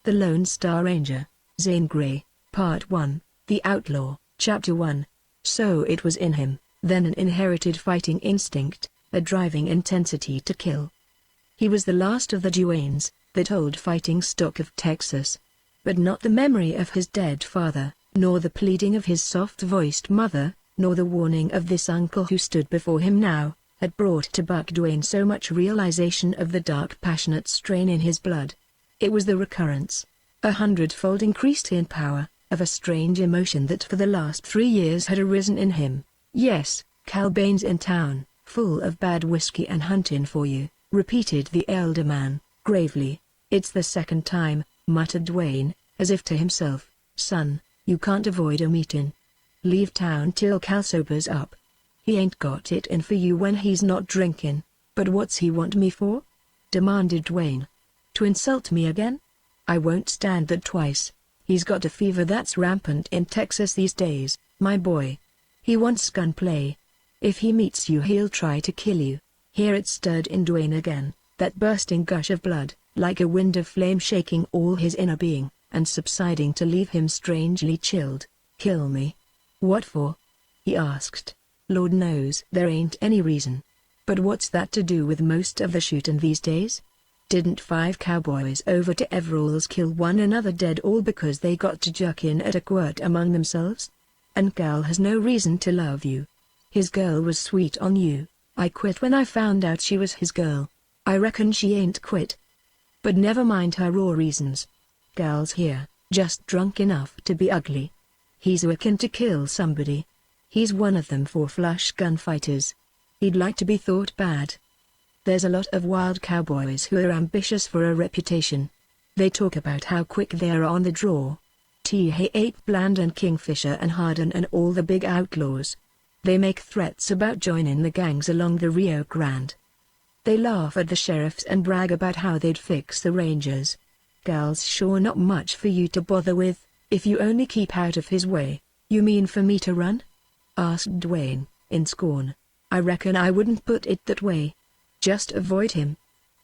The Lone Star Ranger, Zane Grey, Part 1, The Outlaw, Chapter 1. So it was in him, then an inherited fighting instinct, a driving intensity to kill. He was the last of the Duanes, that old fighting stock of Texas. But not the memory of his dead father, nor the pleading of his soft-voiced mother, nor the warning of this uncle who stood before him now, had brought to Buck Duane so much realization of the dark passionate strain in his blood. It was the recurrence, 100-fold increased in power, of a strange emotion that for the last 3 years had arisen in him. "Yes, Cal Bain's in town, full of bad whiskey and huntin' for you," repeated the elder man, gravely. "It's the second time," muttered Duane, as if to himself. "Son, you can't avoid a meetin'. Leave town till Cal sobers up. He ain't got it in for you when he's not drinkin'." "But what's he want me for?" demanded Duane. "To insult me again? I won't stand that twice. He's got a fever that's rampant in Texas these days, my boy. He wants gunplay. If he meets you he'll try to kill you." Here it stirred in Duane again, that bursting gush of blood, like a wind of flame shaking all his inner being, and subsiding to leave him strangely chilled. "Kill me? What for?" he asked. "Lord knows there ain't any reason. But what's that to do with most of the shootin' these days? Didn't 5 cowboys over to Everall's kill one another dead all because they got to jerkin at a quirt among themselves? And Cal has no reason to love you. His girl was sweet on you. I quit when I found out she was his girl. I reckon she ain't quit. But never mind her raw reasons. Cal's here, just drunk enough to be ugly. He's wicked to kill somebody. He's one of them 4 flush gunfighters. He'd like to be thought bad. There's a lot of wild cowboys who are ambitious for a reputation. They talk about how quick they are on the draw. T.H. Bland and Kingfisher and Hardin and all the big outlaws. They make threats about joining the gangs along the Rio Grande. They laugh at the sheriffs and brag about how they'd fix the Rangers. Cal's sure not much for you to bother with, if you only keep out of his way." "You mean for me to run?" asked Duane, in scorn. "I reckon I wouldn't put it that way. Just avoid him.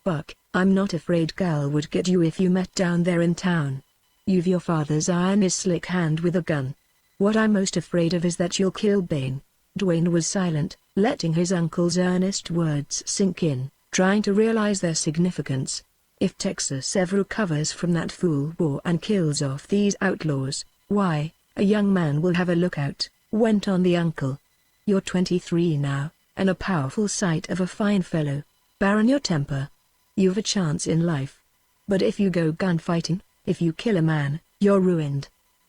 Buck, I'm not afraid Cal would get you if you met down there in town. You've your father's iron is slick hand with a gun. What I'm most afraid of is that you'll kill Bain." Duane was silent, letting his uncle's earnest words sink in, trying to realize their significance. If Texas ever recovers from that fool war and kills off these outlaws, why, a young man will have a lookout, went on the uncle. "You're 23 now, and a powerful sight of a fine fellow. Baron your temper. You've a chance in life. But if you go gunfighting, if you kill a man, you're ruined.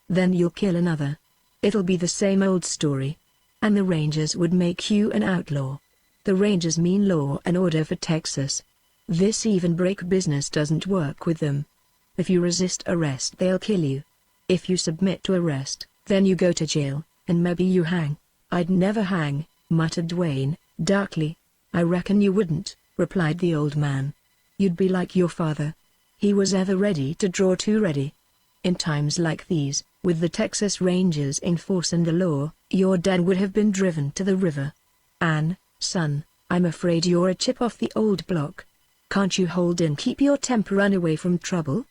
Then you'll kill another. It'll be the same old story. And the Rangers would make you an outlaw. The Rangers mean law and order for Texas. This even-break business doesn't work with them. If you resist arrest they'll kill you. If you submit to arrest, then you go to jail, and maybe you hang." "I'd never hang," muttered Duane, darkly. "I reckon you wouldn't," replied the old man. "You'd be like your father. He was ever ready to draw too ready. In times like these, with the Texas Rangers enforcing the law, your dad would have been driven to the river." "Ann, son, I'm afraid you're a chip off the old block. Can't you hold and keep your temper, run away from trouble?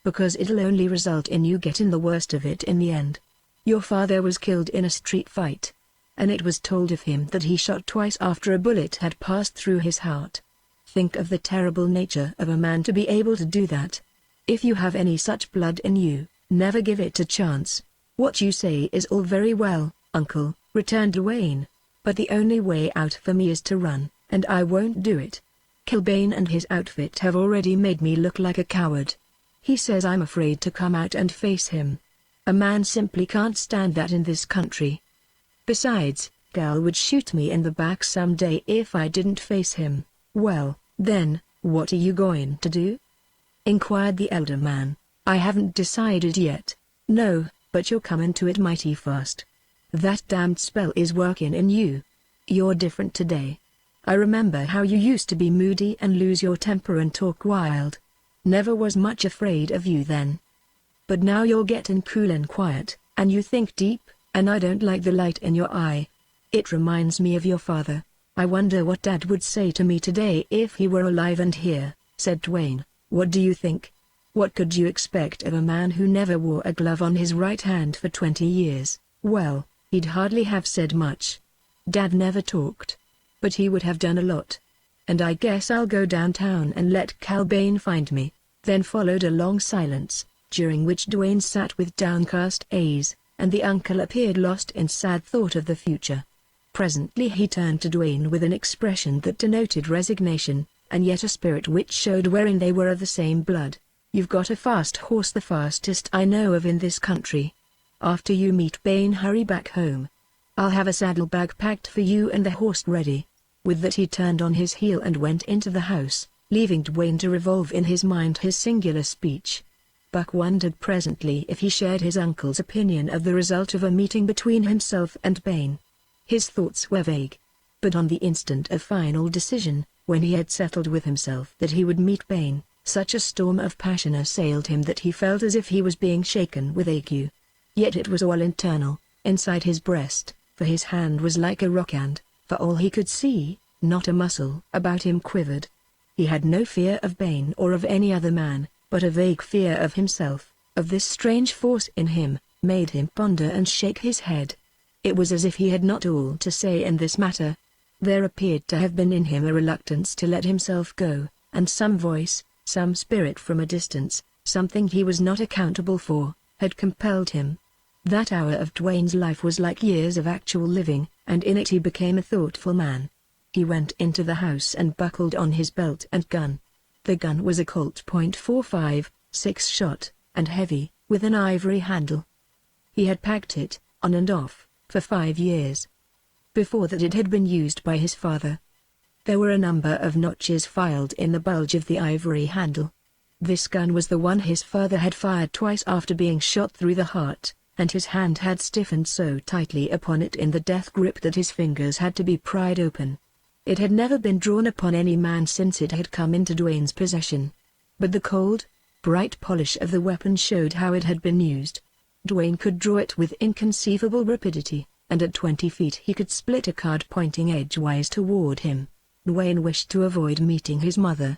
Because it'll only result in you getting the worst of it in the end. Your father was killed in a street fight. And it was told of him that he shot twice after a bullet had passed through his heart. Think of the terrible nature of a man to be able to do that. If you have any such blood in you, never give it a chance." "What you say is all very well, uncle," returned Duane. "But the only way out for me is to run, and I won't do it. Kilbane and his outfit have already made me look like a coward. He says I'm afraid to come out and face him. A man simply can't stand that in this country. Besides, Cal would shoot me in the back someday if I didn't face him." "Well, then, what are you going to do?" inquired the elder man. "I haven't decided yet." "No, but you're coming to it mighty fast. That damned spell is working in you. You're different today. I remember how you used to be moody and lose your temper and talk wild. Never was much afraid of you then. But now you're getting cool and quiet, and you think deep, and I don't like the light in your eye. It reminds me of your father. I wonder what Dad would say to me today if he were alive and here," said Duane. "What do you think?" What could you expect of a man who never wore a glove on his right hand for 20 years? Well, he'd hardly have said much. Dad never talked. But he would have done a lot. And I guess I'll go downtown and let Cal Bane find me. Then followed a long silence, during which Dwayne sat with downcast eyes, and the uncle appeared lost in sad thought of the future. Presently he turned to Dwayne with an expression that denoted resignation, and yet a spirit which showed wherein they were of the same blood. "You've got a fast horse, the fastest I know of in this country. After you meet Bane, hurry back home. I'll have a saddlebag packed for you and the horse ready." With that he turned on his heel and went into the house, leaving Dwayne to revolve in his mind his singular speech. Buck wondered presently if he shared his uncle's opinion of the result of a meeting between himself and Bane. His thoughts were vague. But on the instant of final decision, when he had settled with himself that he would meet Bane, such a storm of passion assailed him that he felt as if he was being shaken with ague. Yet it was all internal, inside his breast, for his hand was like a rock and, for all he could see, not a muscle about him quivered. He had no fear of Bane or of any other man, but a vague fear of himself, of this strange force in him, made him ponder and shake his head. It was as if he had not all to say in this matter. There appeared to have been in him a reluctance to let himself go, and some voice, some spirit from a distance, something he was not accountable for, had compelled him. That hour of Dwayne's life was like years of actual living, and in it he became a thoughtful man. He went into the house and buckled on his belt and gun. The gun was a Colt .45, 6-shot, and heavy, with an ivory handle. He had packed it, on and off, for 5 years. Before that it had been used by his father. There were a number of notches filed in the bulge of the ivory handle. This gun was the one his father had fired twice after being shot through the heart, and his hand had stiffened so tightly upon it in the death grip that his fingers had to be pried open. It had never been drawn upon any man since it had come into Dwayne's possession. But the cold, bright polish of the weapon showed how it had been used. Dwayne could draw it with inconceivable rapidity, and at 20 feet he could split a card pointing edgewise toward him. Dwayne wished to avoid meeting his mother.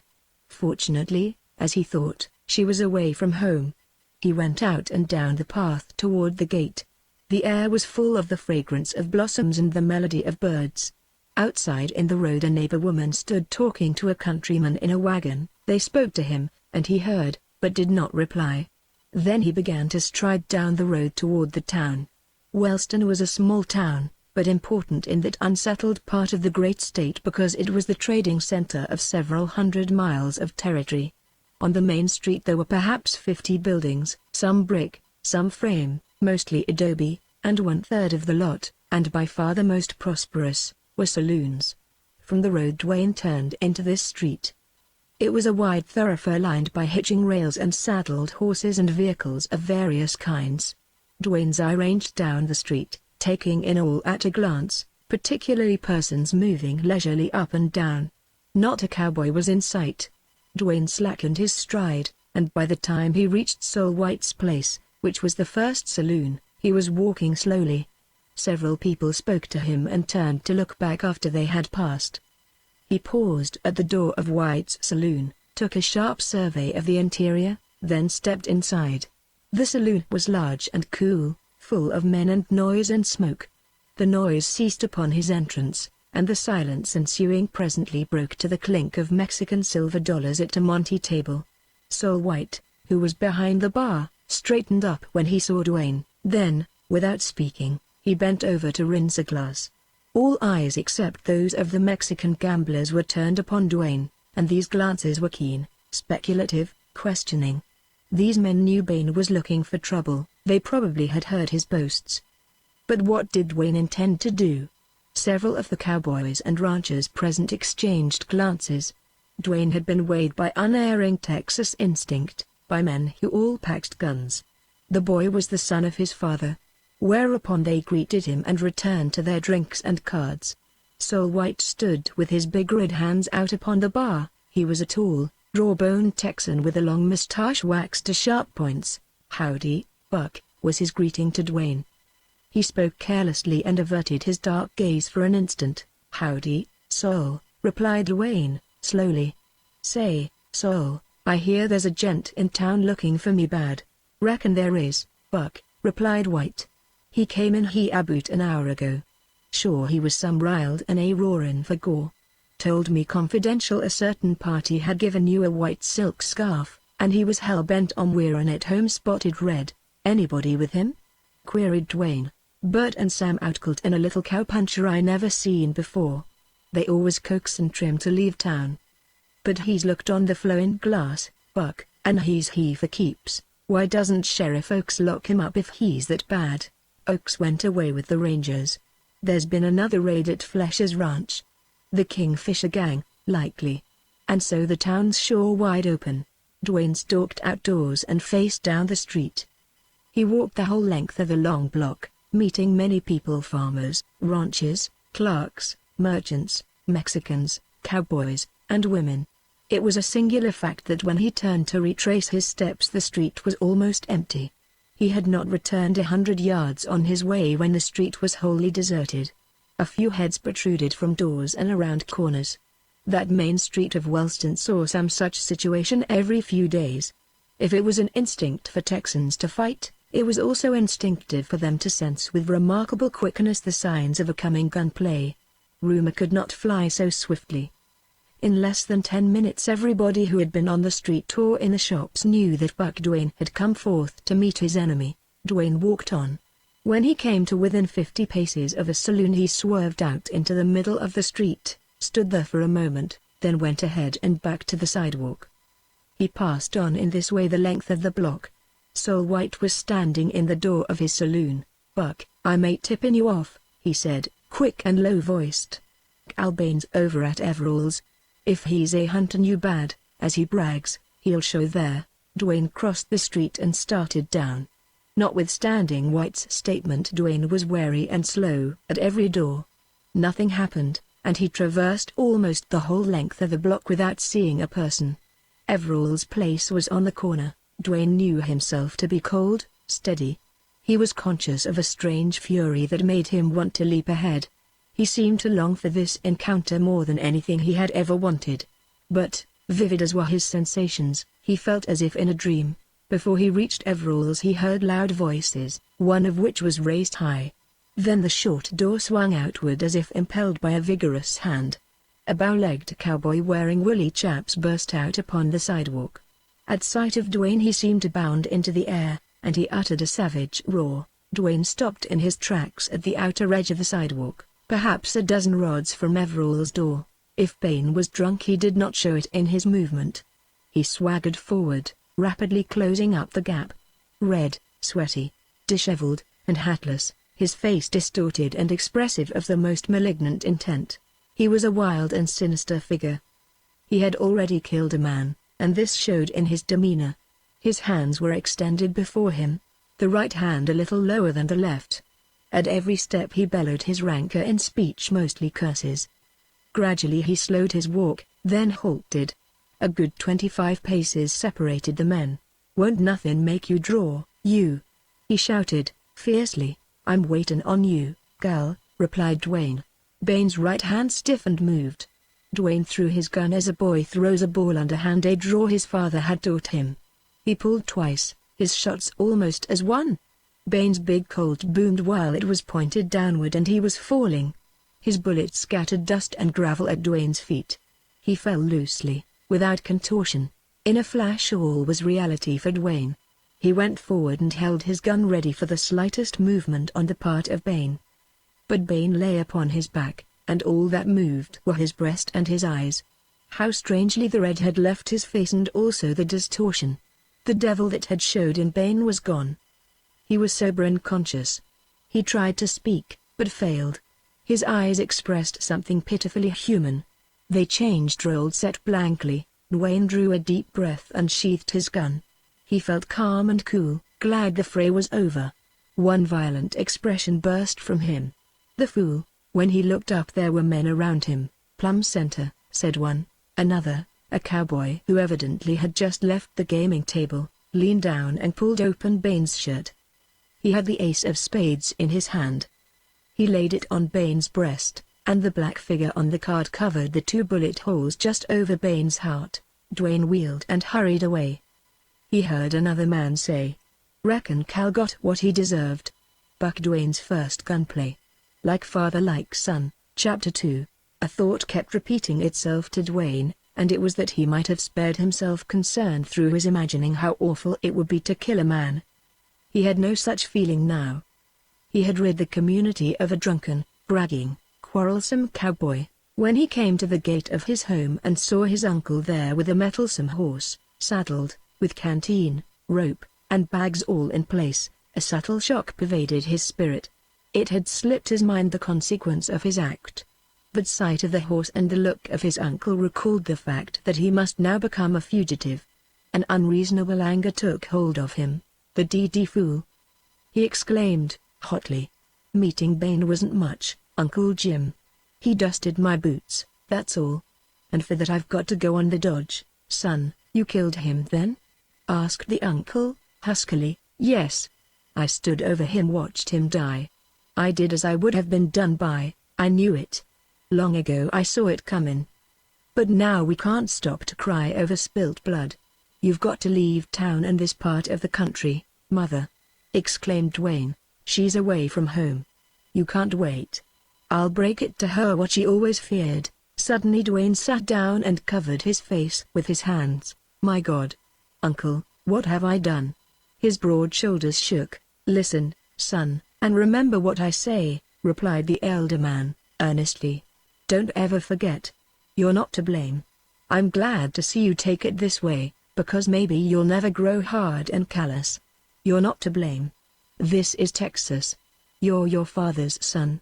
Fortunately, as he thought, she was away from home. He went out and down the path toward the gate. The air was full of the fragrance of blossoms and the melody of birds. Outside in the road a neighbor woman stood talking to a countryman in a wagon. They spoke to him, and he heard, but did not reply. Then he began to stride down the road toward the town. Wellston was a small town, but important in that unsettled part of the great state because it was the trading center of several hundred miles of territory. On the main street there were perhaps 50 buildings, some brick, some frame, mostly adobe, and 1/3 of the lot, and by far the most prosperous, were saloons. From the road Dwayne turned into this street. It was a wide thoroughfare lined by hitching rails and saddled horses and vehicles of various kinds. Dwayne's eye ranged down the street, taking in all at a glance, particularly persons moving leisurely up and down. Not a cowboy was in sight. Dwayne slackened his stride, and by the time he reached Sol White's place, which was the first saloon, he was walking slowly. Several people spoke to him and turned to look back after they had passed. He paused at the door of White's saloon, took a sharp survey of the interior, then stepped inside. The saloon was large and cool, full of men and noise and smoke. The noise ceased upon his entrance, and the silence ensuing presently broke to the clink of Mexican silver dollars at a monte table. Sol White, who was behind the bar, straightened up when he saw Dwayne. Then, without speaking, he bent over to rinse a glass. All eyes except those of the Mexican gamblers were turned upon Dwayne, and these glances were keen, speculative, questioning. These men knew Bane was looking for trouble. They probably had heard his boasts. But what did Dwayne intend to do? Several of the cowboys and ranchers present exchanged glances. Dwayne had been weighed by unerring Texas instinct, by men who all packed guns. The boy was the son of his father. Whereupon they greeted him and returned to their drinks and cards. Sol White stood with his big red hands out upon the bar. He was a tall, raw-boned Texan with a long mustache waxed to sharp points. "Howdy, Buck," was his greeting to Dwayne. He spoke carelessly and averted his dark gaze for an instant. "Howdy, Sol," replied Dwayne, slowly. "Say, Sol, "I hear there's a gent in town looking for me bad." "Reckon there is, Buck," replied White. "He came in about an hour ago. Sure he was some riled and roaring for gore. Told me confidential a certain party had given you a white silk scarf, and he was hell-bent on wearing it home spotted red. Anybody with him?" queried Dwayne. "Bert and Sam outcolt and a little cowpuncher I never seen before. They always coax and trim to leave town. But he's looked on the flowing glass, Buck, and he's he for keeps. Why doesn't Sheriff Oaks lock him up if he's that bad?" "Oaks went away with the Rangers. There's been another raid at Flesher's ranch. The Kingfisher gang, likely. And so the town's sure wide open." Dwayne stalked outdoors and faced down the street. He walked the whole length of the long block, meeting many people: farmers, ranchers, clerks, merchants, Mexicans, cowboys, and women. It was a singular fact that when he turned to retrace his steps the street was almost empty. He had not returned 100 yards on his way when the street was wholly deserted. A few heads protruded from doors and around corners. That main street of Wellston saw some such situation every few days. If it was an instinct for Texans to fight, it was also instinctive for them to sense with remarkable quickness the signs of a coming gunplay. Rumor could not fly so swiftly. In less than 10 minutes everybody who had been on the street or in the shops knew that Buck Dwayne had come forth to meet his enemy. Dwayne walked on. When he came to within 50 paces of a saloon he swerved out into the middle of the street, stood there for a moment, then went ahead and back to the sidewalk. He passed on in this way the length of the block. Sol White was standing in the door of his saloon. "Buck, I'm tipping you off," he said, quick and low-voiced. "Al Bain's over at Everall's. If he's hunting you bad, as he brags, he'll show there." Dwayne crossed the street and started down. Notwithstanding White's statement, Dwayne was wary and slow. At every door, nothing happened, and he traversed almost the whole length of the block without seeing a person. Everall's place was on the corner. Dwayne knew himself to be cold, steady. He was conscious of a strange fury that made him want to leap ahead. He seemed to long for this encounter more than anything he had ever wanted. But, vivid as were his sensations, he felt as if in a dream. Before he reached Everall's he heard loud voices, one of which was raised high. Then the short door swung outward as if impelled by a vigorous hand. A bow-legged cowboy wearing woolly chaps burst out upon the sidewalk. At sight of Dwayne he seemed to bound into the air, and he uttered a savage roar. Dwayne stopped in his tracks at the outer edge of the sidewalk, perhaps a dozen rods from Everall's door. If Bain was drunk he did not show it in his movement. He swaggered forward, rapidly closing up the gap. Red, sweaty, disheveled, and hatless, his face distorted and expressive of the most malignant intent. He was a wild and sinister figure. He had already killed a man, and this showed in his demeanor. His hands were extended before him, the right hand a little lower than the left. At every step he bellowed his rancor in speech, mostly curses. Gradually he slowed his walk, then halted. A good 25 paces separated the men. "Won't nothing make you draw, you?" he shouted, fiercely. "I'm waiting on you, gal," replied Dwayne. Bain's right hand stiffened, moved. Dwayne threw his gun as a boy throws a ball underhand, a draw his father had taught him. He pulled twice, his shots almost as one. Bain's big Colt boomed while it was pointed downward and he was falling. His bullet scattered dust and gravel at Dwayne's feet. He fell loosely, without contortion. In a flash all was reality for Dwayne. He went forward and held his gun ready for the slightest movement on the part of Bain. But Bain lay upon his back, and all that moved were his breast and his eyes. How strangely the red had left his face and also the distortion. The devil that had showed in Bain was gone. He was sober and conscious. He tried to speak, but failed. His eyes expressed something pitifully human. They changed, rolled set blankly. Dwayne drew a deep breath and sheathed his gun. He felt calm and cool, glad the fray was over. One violent expression burst from him. "The fool." When he looked up there were men around him. "Plum center," said one. Another, a cowboy who evidently had just left the gaming table, leaned down and pulled open Bain's shirt. He had the ace of spades in his hand. He laid it on Bain's breast, and the black figure on the card covered the 2 bullet holes just over Bain's heart. Dwayne wheeled and hurried away. He heard another man say, "Reckon Cal got what he deserved." Buck Dwayne's first gunplay. Like father like son, Chapter 2. A thought kept repeating itself to Dwayne, and it was that he might have spared himself concern through his imagining how awful it would be to kill a man. He had no such feeling now. He had rid the community of a drunken, bragging, quarrelsome cowboy. When he came to the gate of his home and saw his uncle there with a mettlesome horse, saddled, with canteen, rope, and bags all in place, a subtle shock pervaded his spirit. It had slipped his mind the consequence of his act. But sight of the horse and the look of his uncle recalled the fact that he must now become a fugitive. An unreasonable anger took hold of him. "The D.D. fool!" he exclaimed, hotly. "Meeting Bane wasn't much, Uncle Jim. He dusted my boots, that's all. And for that I've got to go on the dodge." "Son, you killed him then?" asked the uncle, huskily. "Yes. I stood over him, watched him die. I did as I would have been done by. I knew it. Long ago I saw it comin'. But now we can't stop to cry over spilt blood. You've got to leave town and this part of the country, Mother," exclaimed Dwayne. "She's away from home. You can't wait. I'll break it to her what she always feared." Suddenly Dwayne sat down and covered his face with his hands. "My God. Uncle, what have I done?" His broad shoulders shook. "Listen, son, and remember what I say," replied the elder man, earnestly. "Don't ever forget. You're not to blame. I'm glad to see you take it this way, because maybe you'll never grow hard and callous. You're not to blame. This is Texas. You're your father's son.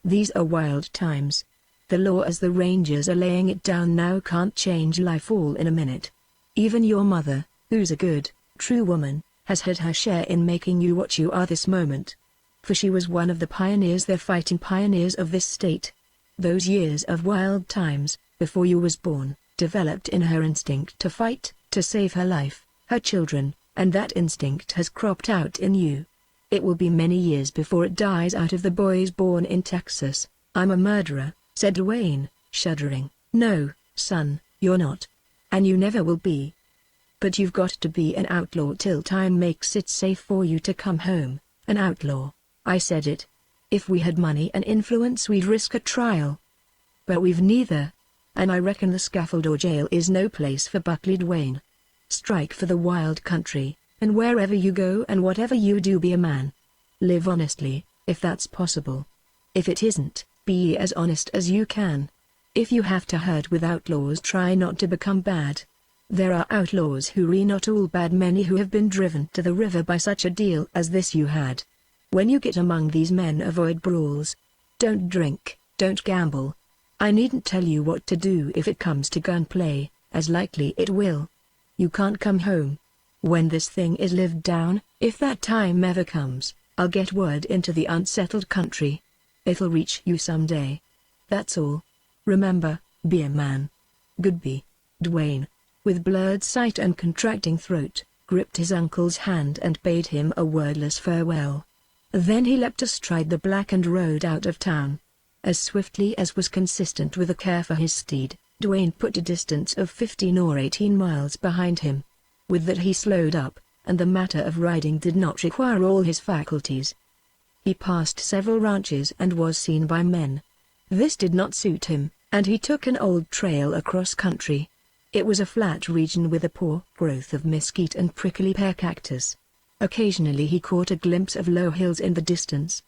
These are wild times. The law as the Rangers are laying it down now can't change life all in a minute. Even your mother, who's a good, true woman, has had her share in making you what you are this moment. For she was one of the pioneers, the fighting pioneers of this state. Those years of wild times, before you was born, developed in her instinct to fight, to save her life, her children, and that instinct has cropped out in you. It will be many years before it dies out of the boys born in Texas." "I'm a murderer," said Dwayne, shuddering. "No, son, you're not. And you never will be. But you've got to be an outlaw till time makes it safe for you to come home. An outlaw. I said it. If we had money and influence we'd risk a trial. But we've neither. And I reckon the scaffold or jail is no place for Buckley Dwayne. Strike for the wild country, and wherever you go and whatever you do, be a man. Live honestly, if that's possible. If it isn't, be as honest as you can. If you have to herd with outlaws, try not to become bad. There are outlaws who are not all bad, many who have been driven to the river by such a deal as this you had. When you get among these men, avoid brawls. Don't drink, don't gamble. I needn't tell you what to do if it comes to gunplay, as likely it will. You can't come home. When this thing is lived down, if that time ever comes, I'll get word into the unsettled country. It'll reach you someday. That's all. Remember, be a man. Goodbye." Dwayne, with blurred sight and contracting throat, gripped his uncle's hand and bade him a wordless farewell. Then he leapt astride the black and rode out of town. As swiftly as was consistent with a care for his steed, Dwayne put a distance of 15 or 18 miles behind him. With that he slowed up, and the matter of riding did not require all his faculties. He passed several ranches and was seen by men. This did not suit him, and he took an old trail across country. It was a flat region with a poor growth of mesquite and prickly pear cactus. Occasionally he caught a glimpse of low hills in the distance.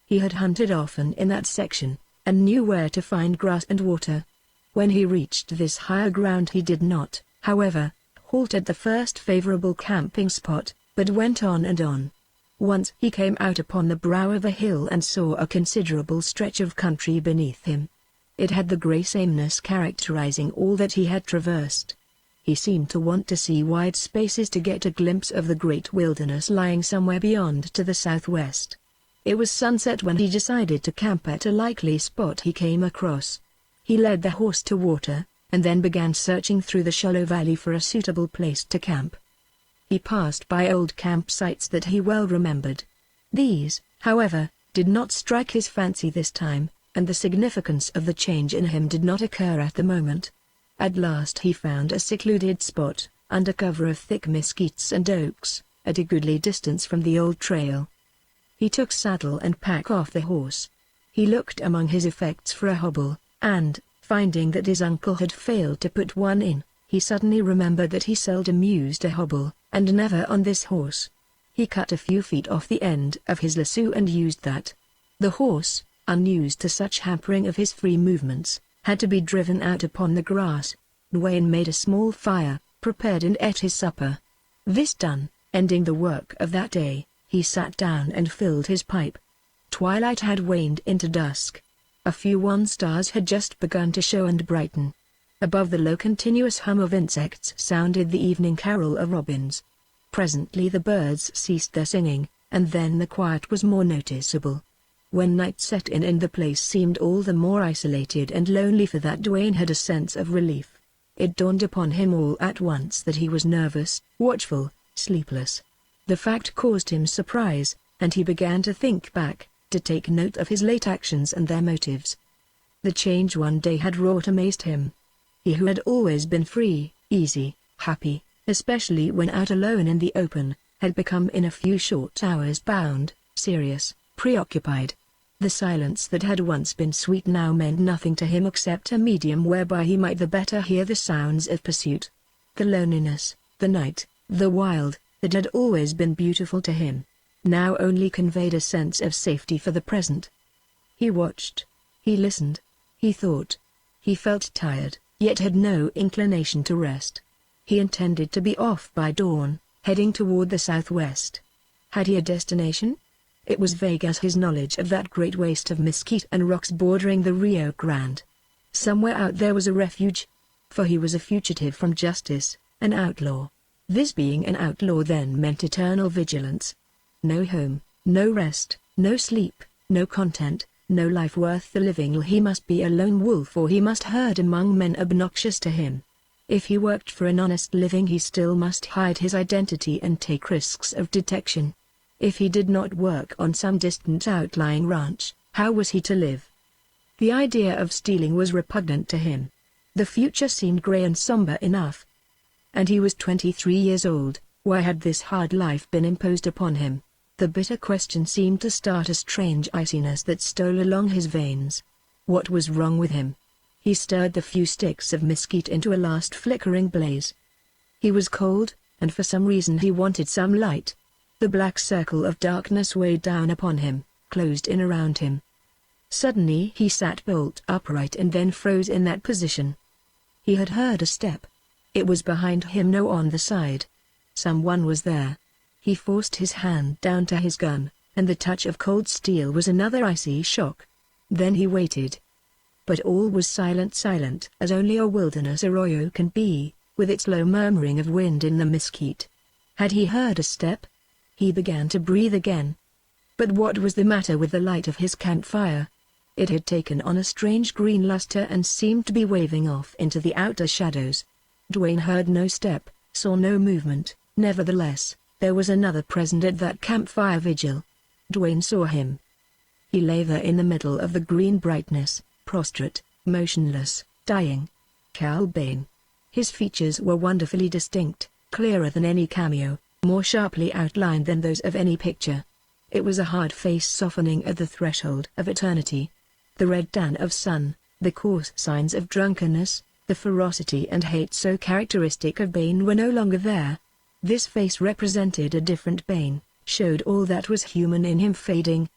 He had hunted often in that section, and knew where to find grass and water. When he reached this higher ground he did not, however, halt at the first favorable camping spot, but went on and on. Once he came out upon the brow of a hill and saw a considerable stretch of country beneath him. It had the gray sameness characterizing all that he had traversed. He seemed to want to see wide spaces to get a glimpse of the great wilderness lying somewhere beyond to the southwest. It was sunset when he decided to camp at a likely spot he came across. He led the horse to water, and then began searching through the shallow valley for a suitable place to camp. He passed by old campsites that he well remembered. These, however, did not strike his fancy this time, and the significance of the change in him did not occur at the moment. At last he found a secluded spot, under cover of thick mesquites and oaks, at a goodly distance from the old trail. He took saddle and pack off the horse. He looked among his effects for a hobble, and, finding that his uncle had failed to put one in, he suddenly remembered that he seldom used a hobble, and never on this horse. He cut a few feet off the end of his lasso and used that. The horse, unused to such hampering of his free movements, had to be driven out upon the grass. Dwayne made a small fire, prepared and ate his supper. This done, ending the work of that day, he sat down and filled his pipe. Twilight had waned into dusk. A few wan stars had just begun to show and brighten. Above the low continuous hum of insects sounded the evening carol of robins. Presently the birds ceased their singing, and then the quiet was more noticeable. When night set in and the place seemed all the more isolated and lonely for that, Dwayne had a sense of relief. It dawned upon him all at once that he was nervous, watchful, sleepless. The fact caused him surprise, and he began to think back, to take note of his late actions and their motives. The change one day had wrought amazed him. He who had always been free, easy, happy, especially when out alone in the open, had become in a few short hours bound, serious, preoccupied. The silence that had once been sweet now meant nothing to him except a medium whereby he might the better hear the sounds of pursuit. The loneliness, the night, the wild, that had always been beautiful to him, now only conveyed a sense of safety for the present. He watched. He listened. He thought. He felt tired, yet had no inclination to rest. He intended to be off by dawn, heading toward the southwest. Had he a destination? It was vague as his knowledge of that great waste of mesquite and rocks bordering the Rio Grande. Somewhere out there was a refuge. For he was a fugitive from justice, an outlaw. This being an outlaw then meant eternal vigilance. No home, no rest, no sleep, no content, no life worth the living. He must be a lone wolf, or he must herd among men obnoxious to him. If he worked for an honest living, he still must hide his identity and take risks of detection. If he did not work on some distant outlying ranch, how was he to live? The idea of stealing was repugnant to him. The future seemed gray and somber enough. And he was 23 years old. Why had this hard life been imposed upon him? The bitter question seemed to start a strange iciness that stole along his veins. What was wrong with him? He stirred the few sticks of mesquite into a last flickering blaze. He was cold, and for some reason he wanted some light. The black circle of darkness weighed down upon him, closed in around him. Suddenly he sat bolt upright and then froze in that position. He had heard a step. It was behind him, no, on the side. Someone was there. He forced his hand down to his gun, and the touch of cold steel was another icy shock. Then he waited. But all was silent as only a wilderness arroyo can be, with its low murmuring of wind in the mesquite. Had he heard a step? He began to breathe again. But what was the matter with the light of his campfire? It had taken on a strange green luster and seemed to be waving off into the outer shadows. Dwayne heard no step, saw no movement. Nevertheless, there was another present at that campfire vigil. Dwayne saw him. He lay there in the middle of the green brightness, prostrate, motionless, dying. Cal Bane. His features were wonderfully distinct, clearer than any cameo, more sharply outlined than those of any picture. It was a hard face softening at the threshold of eternity. The red tan of sun, the coarse signs of drunkenness, the ferocity and hate so characteristic of Bane were no longer there. This face represented a different Bane, showed all that was human in him fading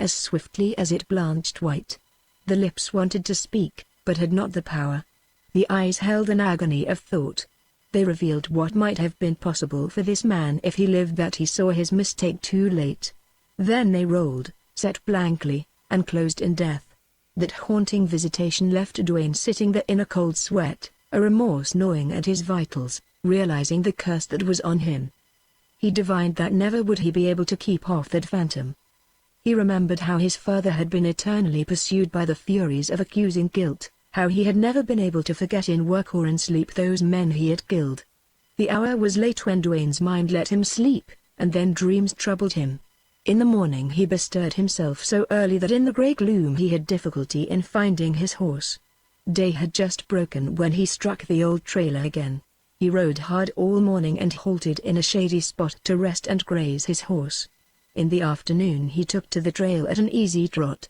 as swiftly as it blanched white. The lips wanted to speak, but had not the power. The eyes held an agony of thought. They revealed what might have been possible for this man if he lived, that he saw his mistake too late. Then they rolled, set blankly, and closed in death. That haunting visitation left Dwayne sitting there in a cold sweat, a remorse gnawing at his vitals, realizing the curse that was on him. He divined that never would he be able to keep off that phantom. He remembered how his father had been eternally pursued by the furies of accusing guilt, how he had never been able to forget in work or in sleep those men he had killed. The hour was late when Dwayne's mind let him sleep, and then dreams troubled him. In the morning he bestirred himself so early that in the grey gloom he had difficulty in finding his horse. Day had just broken when he struck the old trailer again. He rode hard all morning and halted in a shady spot to rest and graze his horse. In the afternoon he took to the trail at an easy trot.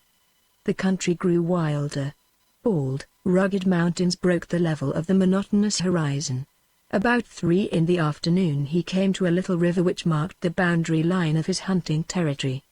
The country grew wilder. Bald, rugged mountains broke the level of the monotonous horizon. About 3 in the afternoon he came to a little river which marked the boundary line of his hunting territory.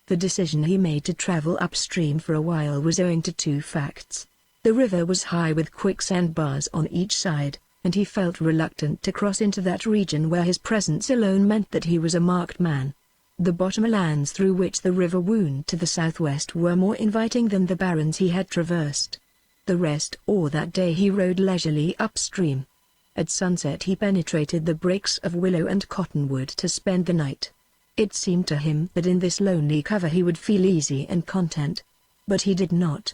The decision he made to travel upstream for a while was owing to 2 facts. The river was high with quicksand bars on each side, and he felt reluctant to cross into that region where his presence alone meant that he was a marked man. The bottomlands through which the river wound to the southwest were more inviting than the barrens he had traversed. The rest or that day he rode leisurely upstream. At sunset he penetrated the brakes of willow and cottonwood to spend the night. It seemed to him that in this lonely cover he would feel easy and content. But he did not.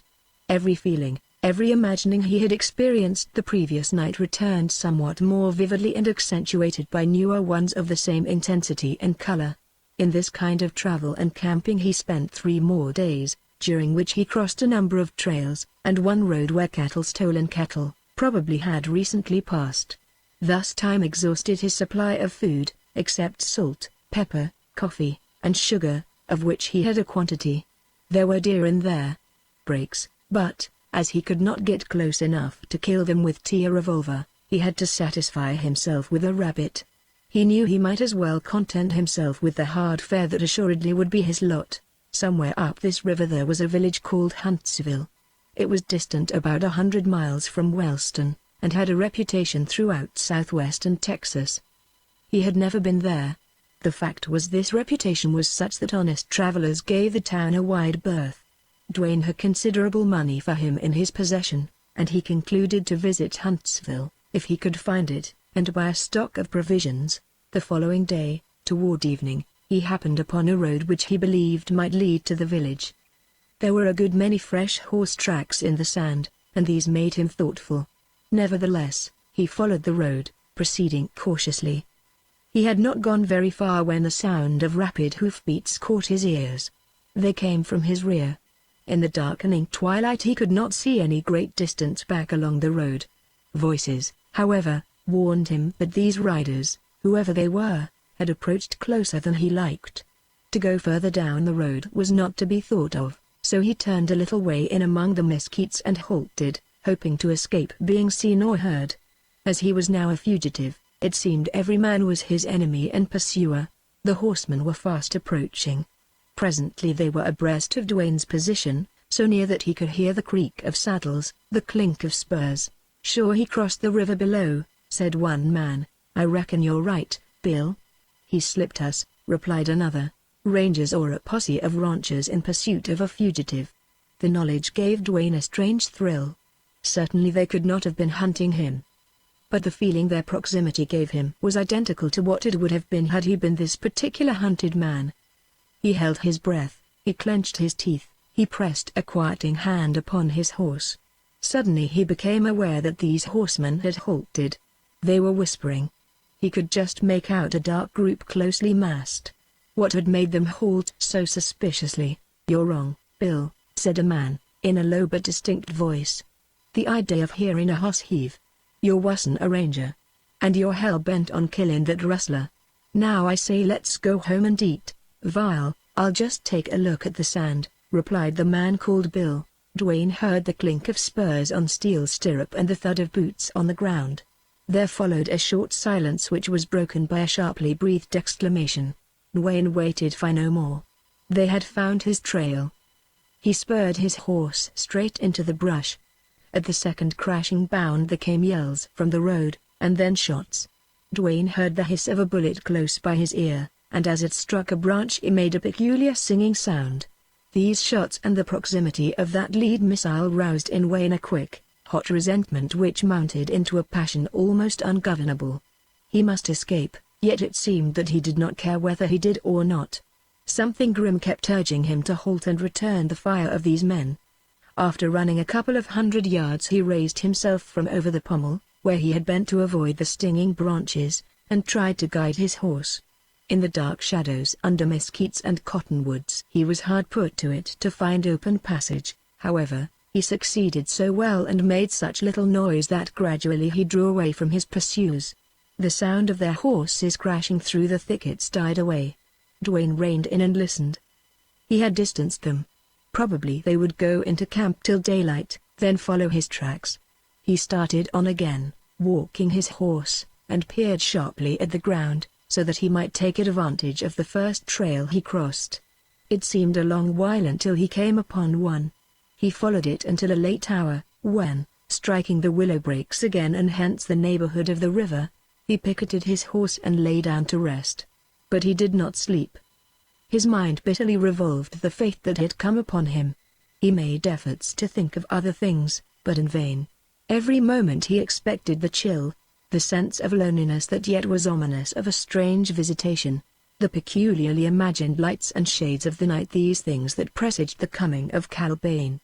Every feeling, every imagining he had experienced the previous night returned somewhat more vividly and accentuated by newer ones of the same intensity and color. In this kind of travel and camping he spent 3 more days, during which he crossed a number of trails, and one road where stolen cattle, probably had recently passed. Thus time exhausted his supply of food, except salt, pepper, coffee, and sugar, of which he had a quantity. There were deer in their breaks, but, as he could not get close enough to kill them with a revolver, he had to satisfy himself with a rabbit. He knew he might as well content himself with the hard fare that assuredly would be his lot. Somewhere up this river there was a village called Huntsville. It was distant about 100 miles from Wellston, and had a reputation throughout southwestern Texas. He had never been there. The fact was this reputation was such that honest travelers gave the town a wide berth. Dwayne had considerable money for him in his possession, and he concluded to visit Huntsville, if he could find it, and buy a stock of provisions. The following day, toward evening, he happened upon a road which he believed might lead to the village. There were a good many fresh horse tracks in the sand, and these made him thoughtful. Nevertheless, he followed the road, proceeding cautiously. He had not gone very far when the sound of rapid hoofbeats caught his ears. They came from his rear. In the darkening twilight he could not see any great distance back along the road. Voices, however, warned him that these riders, whoever they were, had approached closer than he liked. To go further down the road was not to be thought of, so he turned a little way in among the mesquites and halted, hoping to escape being seen or heard. As he was now a fugitive, it seemed every man was his enemy and pursuer. The horsemen were fast approaching. Presently they were abreast of Dwayne's position, so near that he could hear the creak of saddles, the clink of spurs. "Sure he crossed the river below," said one man. "I reckon you're right, Bill." "He slipped us," replied another. "Rangers or a posse of ranchers in pursuit of a fugitive." The knowledge gave Dwayne a strange thrill. Certainly they could not have been hunting him. But the feeling their proximity gave him was identical to what it would have been had he been this particular hunted man. He held his breath, he clenched his teeth, he pressed a quieting hand upon his horse. Suddenly he became aware that these horsemen had halted. They were whispering. He could just make out a dark group closely massed. What had made them halt so suspiciously? "You're wrong, Bill," said a man, in a low but distinct voice. "The idea of hearing a hoss heave. You wasn't a ranger. And you're hell-bent on killing that rustler. Now I say let's go home and eat." "Vile, I'll just take a look at the sand," replied the man called Bill. Dwayne heard the clink of spurs on steel stirrup and the thud of boots on the ground. There followed a short silence which was broken by a sharply breathed exclamation. Dwayne waited for no more. They had found his trail. He spurred his horse straight into the brush. At the second crashing bound there came yells from the road, and then shots. Dwayne heard the hiss of a bullet close by his ear, and as it struck a branch it made a peculiar singing sound. These shots and the proximity of that lead missile roused in Wayne a quick, hot resentment which mounted into a passion almost ungovernable. He must escape, yet it seemed that he did not care whether he did or not. Something grim kept urging him to halt and return the fire of these men. After running a couple of 100 yards he raised himself from over the pommel, where he had bent to avoid the stinging branches, and tried to guide his horse. In the dark shadows under mesquites and cottonwoods he was hard put to it to find open passage. However, He succeeded so well and made such little noise that gradually he drew away from his pursuers. The sound of their horses crashing through the thickets died away. Dwayne reined in and listened. He had distanced them. Probably they would go into camp till daylight, then follow his tracks. He started on again, walking his horse, and peered sharply at the ground, so that he might take advantage of the first trail he crossed. It seemed a long while until he came upon one. He followed it until a late hour, when, striking the willow brakes again and hence the neighborhood of the river, he picketed his horse and lay down to rest. But he did not sleep. His mind bitterly revolved the fate that had come upon him. He made efforts to think of other things, but in vain. Every moment he expected the chill, the sense of loneliness that yet was ominous of a strange visitation, the peculiarly imagined lights and shades of the night, these things that presaged the coming of Calbane.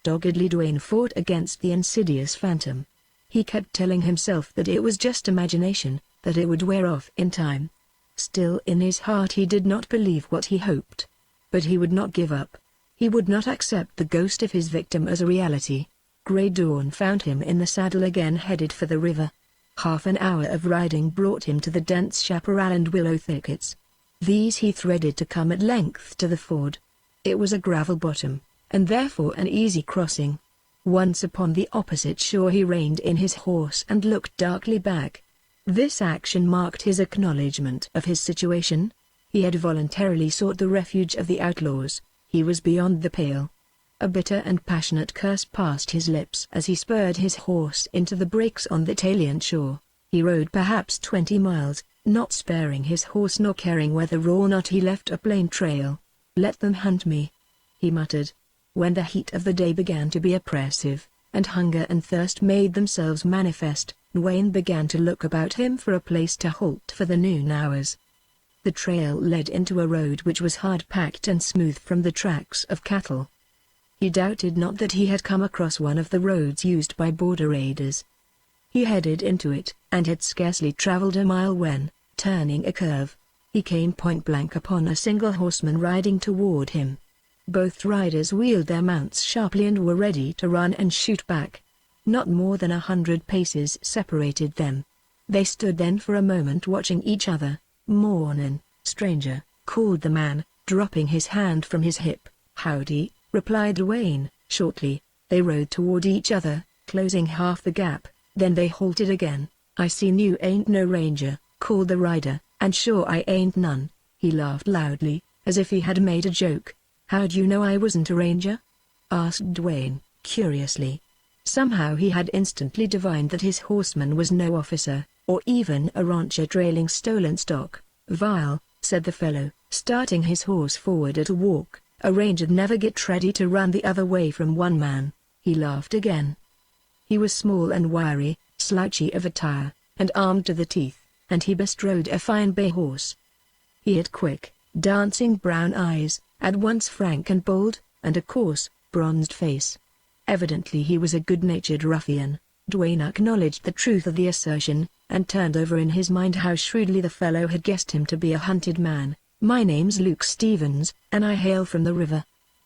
Doggedly Dwayne fought against the insidious phantom. He kept telling himself that it was just imagination, that it would wear off in time. Still in his heart he did not believe what he hoped. But he would not give up. He would not accept the ghost of his victim as a reality. Grey dawn found him in the saddle again, headed for the river. Half an hour of riding brought him to the dense chaparral and willow thickets. These he threaded to come at length to the ford. It was a gravel bottom, and therefore an easy crossing. Once upon the opposite shore he reined in his horse and looked darkly back. This action marked his acknowledgement of his situation. He had voluntarily sought the refuge of the outlaws. He was beyond the pale. A bitter and passionate curse passed his lips as he spurred his horse into the breaks on the Taliant shore. He rode perhaps 20 miles, not sparing his horse nor caring whether or not he left a plain trail. "Let them hunt me," he muttered. When the heat of the day began to be oppressive, and hunger and thirst made themselves manifest, Wayne began to look about him for a place to halt for the noon hours. The trail led into a road which was hard-packed and smooth from the tracks of cattle. He doubted not that he had come across one of the roads used by border raiders. He headed into it, and had scarcely traveled a mile when, turning a curve, he came point-blank upon a single horseman riding toward him. Both riders wheeled their mounts sharply and were ready to run and shoot back. Not more than 100 paces separated them. They stood then for a moment watching each other. "Mornin', stranger," called the man, dropping his hand from his hip. "Howdy," replied Wayne, shortly. They rode toward each other, closing half the gap, then they halted again. "I seen you ain't no ranger," called the rider, "and sure I ain't none." He laughed loudly, as if he had made a joke. "How'd you know I wasn't a ranger?" asked Dwayne, curiously. Somehow he had instantly divined that his horseman was no officer, or even a rancher trailing stolen stock. "Vile," said the fellow, starting his horse forward at a walk. "A ranger'd never get ready to run the other way from one man." He laughed again. He was small and wiry, slouchy of attire, and armed to the teeth, and he bestrode a fine bay horse. He had quick, dancing brown eyes, at once frank and bold, and a coarse, bronzed face. Evidently he was a good-natured ruffian. Dwayne acknowledged the truth of the assertion, and turned over in his mind how shrewdly the fellow had guessed him to be a hunted man. "My name's Luke Stevens, and I hail from the river."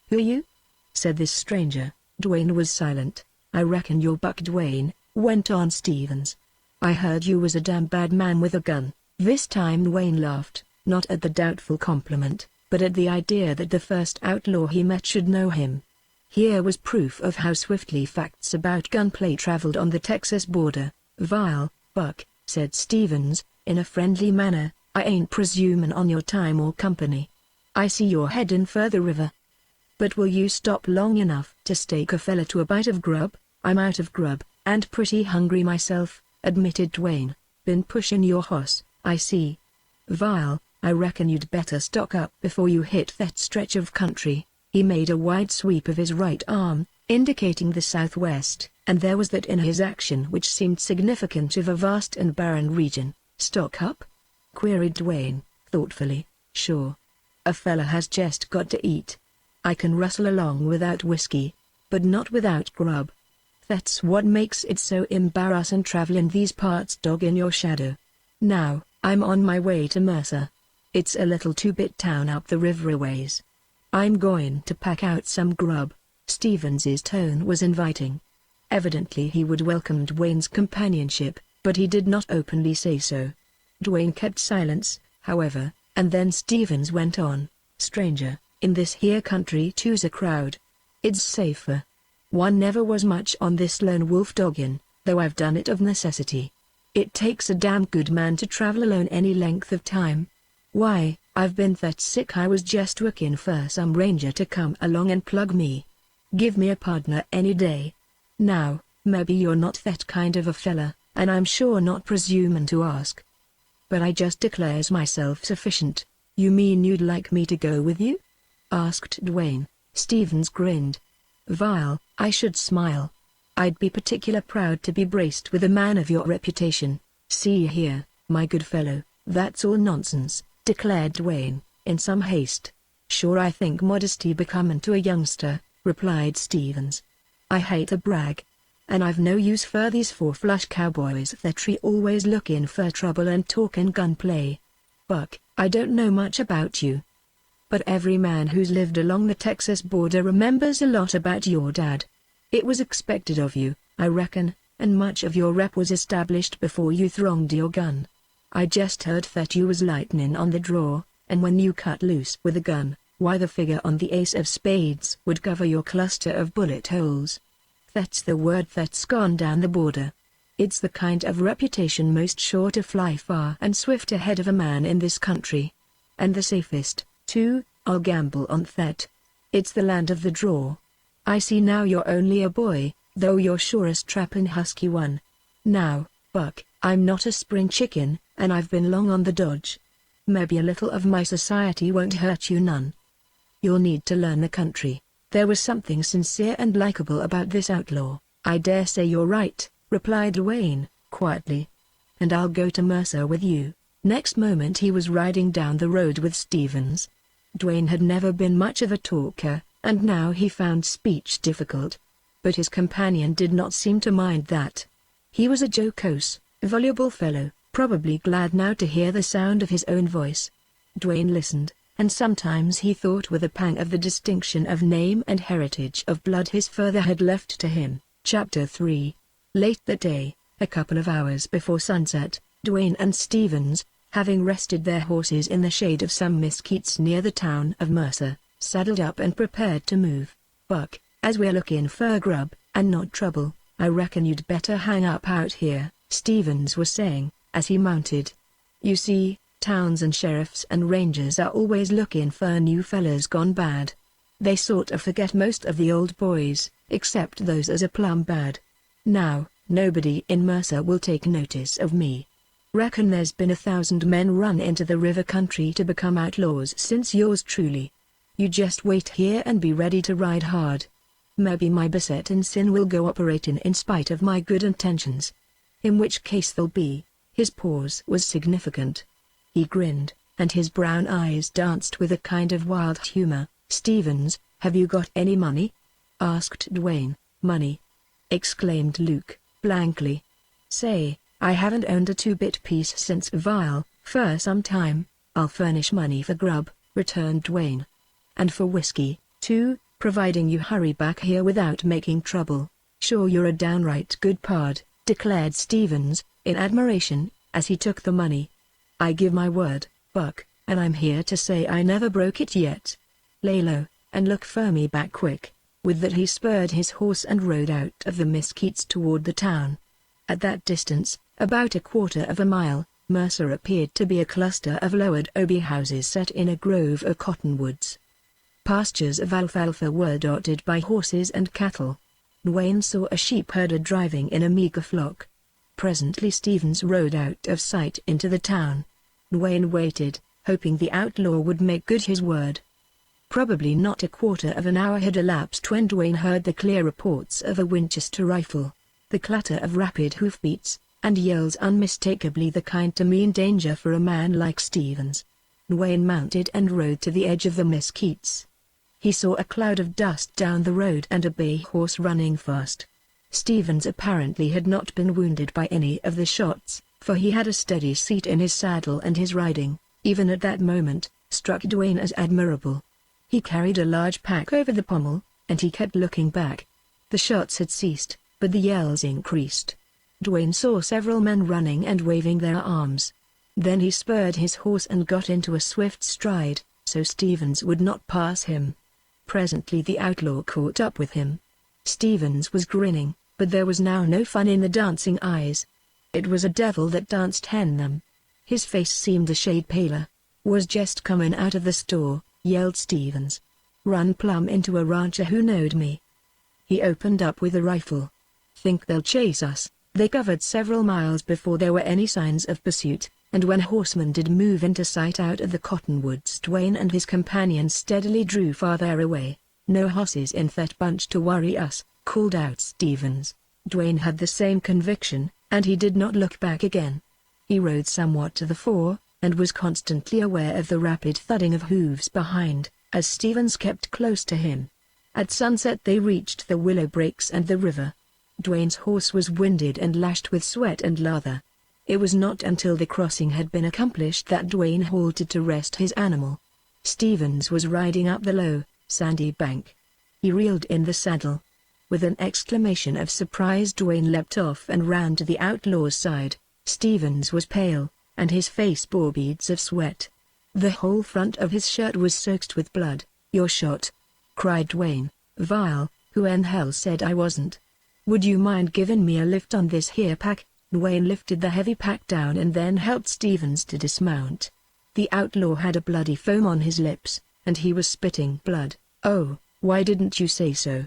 "Who are you?" said this stranger. Dwayne was silent. "I reckon you're Buck Dwayne," went on Stevens. "I heard you was a damn bad man with a gun." This time Dwayne laughed, not at the doubtful compliment, but at the idea that the first outlaw he met should know him. Here was proof of how swiftly facts about gunplay traveled on the Texas border. "Vile, Buck," said Stevens, in a friendly manner, "I ain't presumin' on your time or company. I see you're headin' for the river. But will you stop long enough to stake a fella to a bite of grub?" "I'm out of grub, and pretty hungry myself," admitted Dwayne. "Been pushin' your hoss, I see." "Vile, I reckon you'd better stock up before you hit that stretch of country." He made a wide sweep of his right arm, indicating the southwest, and there was that in his action which seemed significant of a vast and barren region. "Stock up?" queried Dwayne, thoughtfully. "Sure. A fella has just got to eat. I can rustle along without whiskey, but not without grub. That's what makes it so embarrassin' travelin' these parts dog in your shadow. Now, I'm on my way to Mercer. It's a little two-bit town up the river a ways. I'm going to pack out some grub. Stevens's tone was inviting. Evidently he would welcome Dwayne's companionship, but he did not openly say so. Dwayne kept silence, however, and then Stevens went on, "Stranger, in this here country choose a crowd. It's safer. One never was much on this lone wolf doggin', though I've done it of necessity. It takes a damn good man to travel alone any length of time. Why, I've been that sick I was just looking for some ranger to come along and plug me. Give me a partner any day. Now, maybe you're not that kind of a fella, and I'm sure not presuming to ask. But I just declares myself sufficient. You mean you'd like me to go with you?" asked Dwayne. Stevens grinned. "Vile, I should smile. I'd be particular proud to be braced with a man of your reputation. See here, my good fellow, that's all nonsense," declared Dwayne, in some haste. "Sure, I think modesty becomin' to a youngster," replied Stevens. "I hate to brag. And I've no use for these four-flush cowboys that always lookin' for trouble and talkin' gunplay. Buck, I don't know much about you, but every man who's lived along the Texas border remembers a lot about your dad. It was expected of you, I reckon, and much of your rep was established before you thronged your gun. I just heard that you was lightnin' on the draw, and when you cut loose with a gun, why the figure on the ace of spades would cover your cluster of bullet holes. That's the word that's gone down the border. It's the kind of reputation most sure to fly far and swift ahead of a man in this country. And the safest, too, I'll gamble on that. It's the land of the draw. I see now you're only a boy, though you're sure a strappin' husky one. Now, Buck, I'm not a spring chicken, and I've been long on the dodge. Maybe a little of my society won't hurt you none. You'll need to learn the country." There was something sincere and likable about this outlaw. "I dare say you're right," replied Dwayne, quietly. "And I'll go to Mercer with you." Next moment he was riding down the road with Stevens. Dwayne had never been much of a talker, and now he found speech difficult. But his companion did not seem to mind that. He was a jocose, voluble fellow, probably glad now to hear the sound of his own voice. Dwayne listened, and sometimes he thought with a pang of the distinction of name and heritage of blood his father had left to him. Chapter 3. Late that day, a couple of hours before sunset, Dwayne and Stevens, having rested their horses in the shade of some mesquites near the town of Mercer, saddled up and prepared to move. "Buck, as we're looking for grub, and not trouble, I reckon you'd better hang up out here," Stevens was saying, as he mounted. "You see, towns and sheriffs and rangers are always looking for new fellas gone bad. They sort of forget most of the old boys, except those as are plumb bad. Now, nobody in Mercer will take notice of me. Reckon there's been 1,000 men run into the river country to become outlaws since yours truly. You just wait here and be ready to ride hard. Maybe my besettin' sin will go operating in spite of my good intentions. In which case there'll be." His pause was significant. He grinned, and his brown eyes danced with a kind of wild humor. "Stevens, have you got any money?" asked Dwayne. "Money?" exclaimed Luke, blankly. "Say, I haven't owned a two-bit piece since for some time. I'll furnish money for grub," returned Dwayne. "And for whiskey, too, providing you hurry back here without making trouble." "Sure, you're a downright good pard," declared Stevens, in admiration, as he took the money. "I give my word, Buck, and I'm here to say I never broke it yet. Lay low, and look for me back quick." With that he spurred his horse and rode out of the mesquites toward the town. At that distance, about a quarter of a mile, Mercer appeared to be a cluster of low adobe houses set in a grove of cottonwoods. Pastures of alfalfa were dotted by horses and cattle. Dwayne saw a sheep herder driving in a meager flock. Presently Stevens rode out of sight into the town. Dwayne waited, hoping the outlaw would make good his word. Probably not a quarter of an hour had elapsed when Dwayne heard the clear reports of a Winchester rifle, the clatter of rapid hoofbeats, and yells unmistakably the kind to mean danger for a man like Stevens. Dwayne mounted and rode to the edge of the mesquites. He saw a cloud of dust down the road and a bay horse running fast. Stevens apparently had not been wounded by any of the shots, for he had a steady seat in his saddle, and his riding, even at that moment, struck Dwayne as admirable. He carried a large pack over the pommel, and he kept looking back. The shots had ceased, but the yells increased. Dwayne saw several men running and waving their arms. Then he spurred his horse and got into a swift stride, so Stevens would not pass him. Presently the outlaw caught up with him. Stevens was grinning, but there was now no fun in the dancing eyes. It was a devil that danced in them. His face seemed a shade paler. "Was just coming out of the store," yelled Stevens. "Run plumb into a rancher who knowed me." He opened up with a rifle. "Think they'll chase us?" They covered several miles before there were any signs of pursuit, and when horsemen did move into sight out of the cottonwoods, Dwayne and his companion steadily drew farther away. "No horses in that bunch to worry us," called out Stevens. Dwayne had the same conviction, and he did not look back again. He rode somewhat to the fore, and was constantly aware of the rapid thudding of hooves behind, as Stevens kept close to him. At sunset they reached the willow breaks and the river. Dwayne's horse was winded and lashed with sweat and lather. It was not until the crossing had been accomplished that Dwayne halted to rest his animal. Stevens was riding up the low, sandy bank. He reeled in the saddle. With an exclamation of surprise, Dwayne leapt off and ran to the outlaw's side. Stevens was pale, and his face bore beads of sweat. The whole front of his shirt was soaked with blood. "You're shot!" cried Dwayne. "Vile, who in hell said I wasn't? Would you mind giving me a lift on this here pack?" Dwayne lifted the heavy pack down and then helped Stevens to dismount. The outlaw had a bloody foam on his lips, and he was spitting blood. "Oh, why didn't you say so?"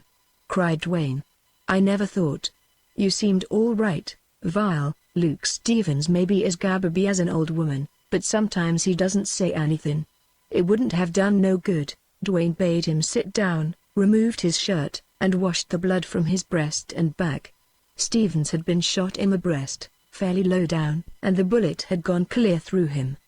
cried Dwayne. "I never thought. You seemed all right, Vile." Luke Stevens may be as gabby as an old woman, but sometimes he doesn't say anything. It wouldn't have done no good. Dwayne bade him sit down, removed his shirt, and washed the blood from his breast and back. Stevens had been shot in the breast, fairly low down, and the bullet had gone clear through him.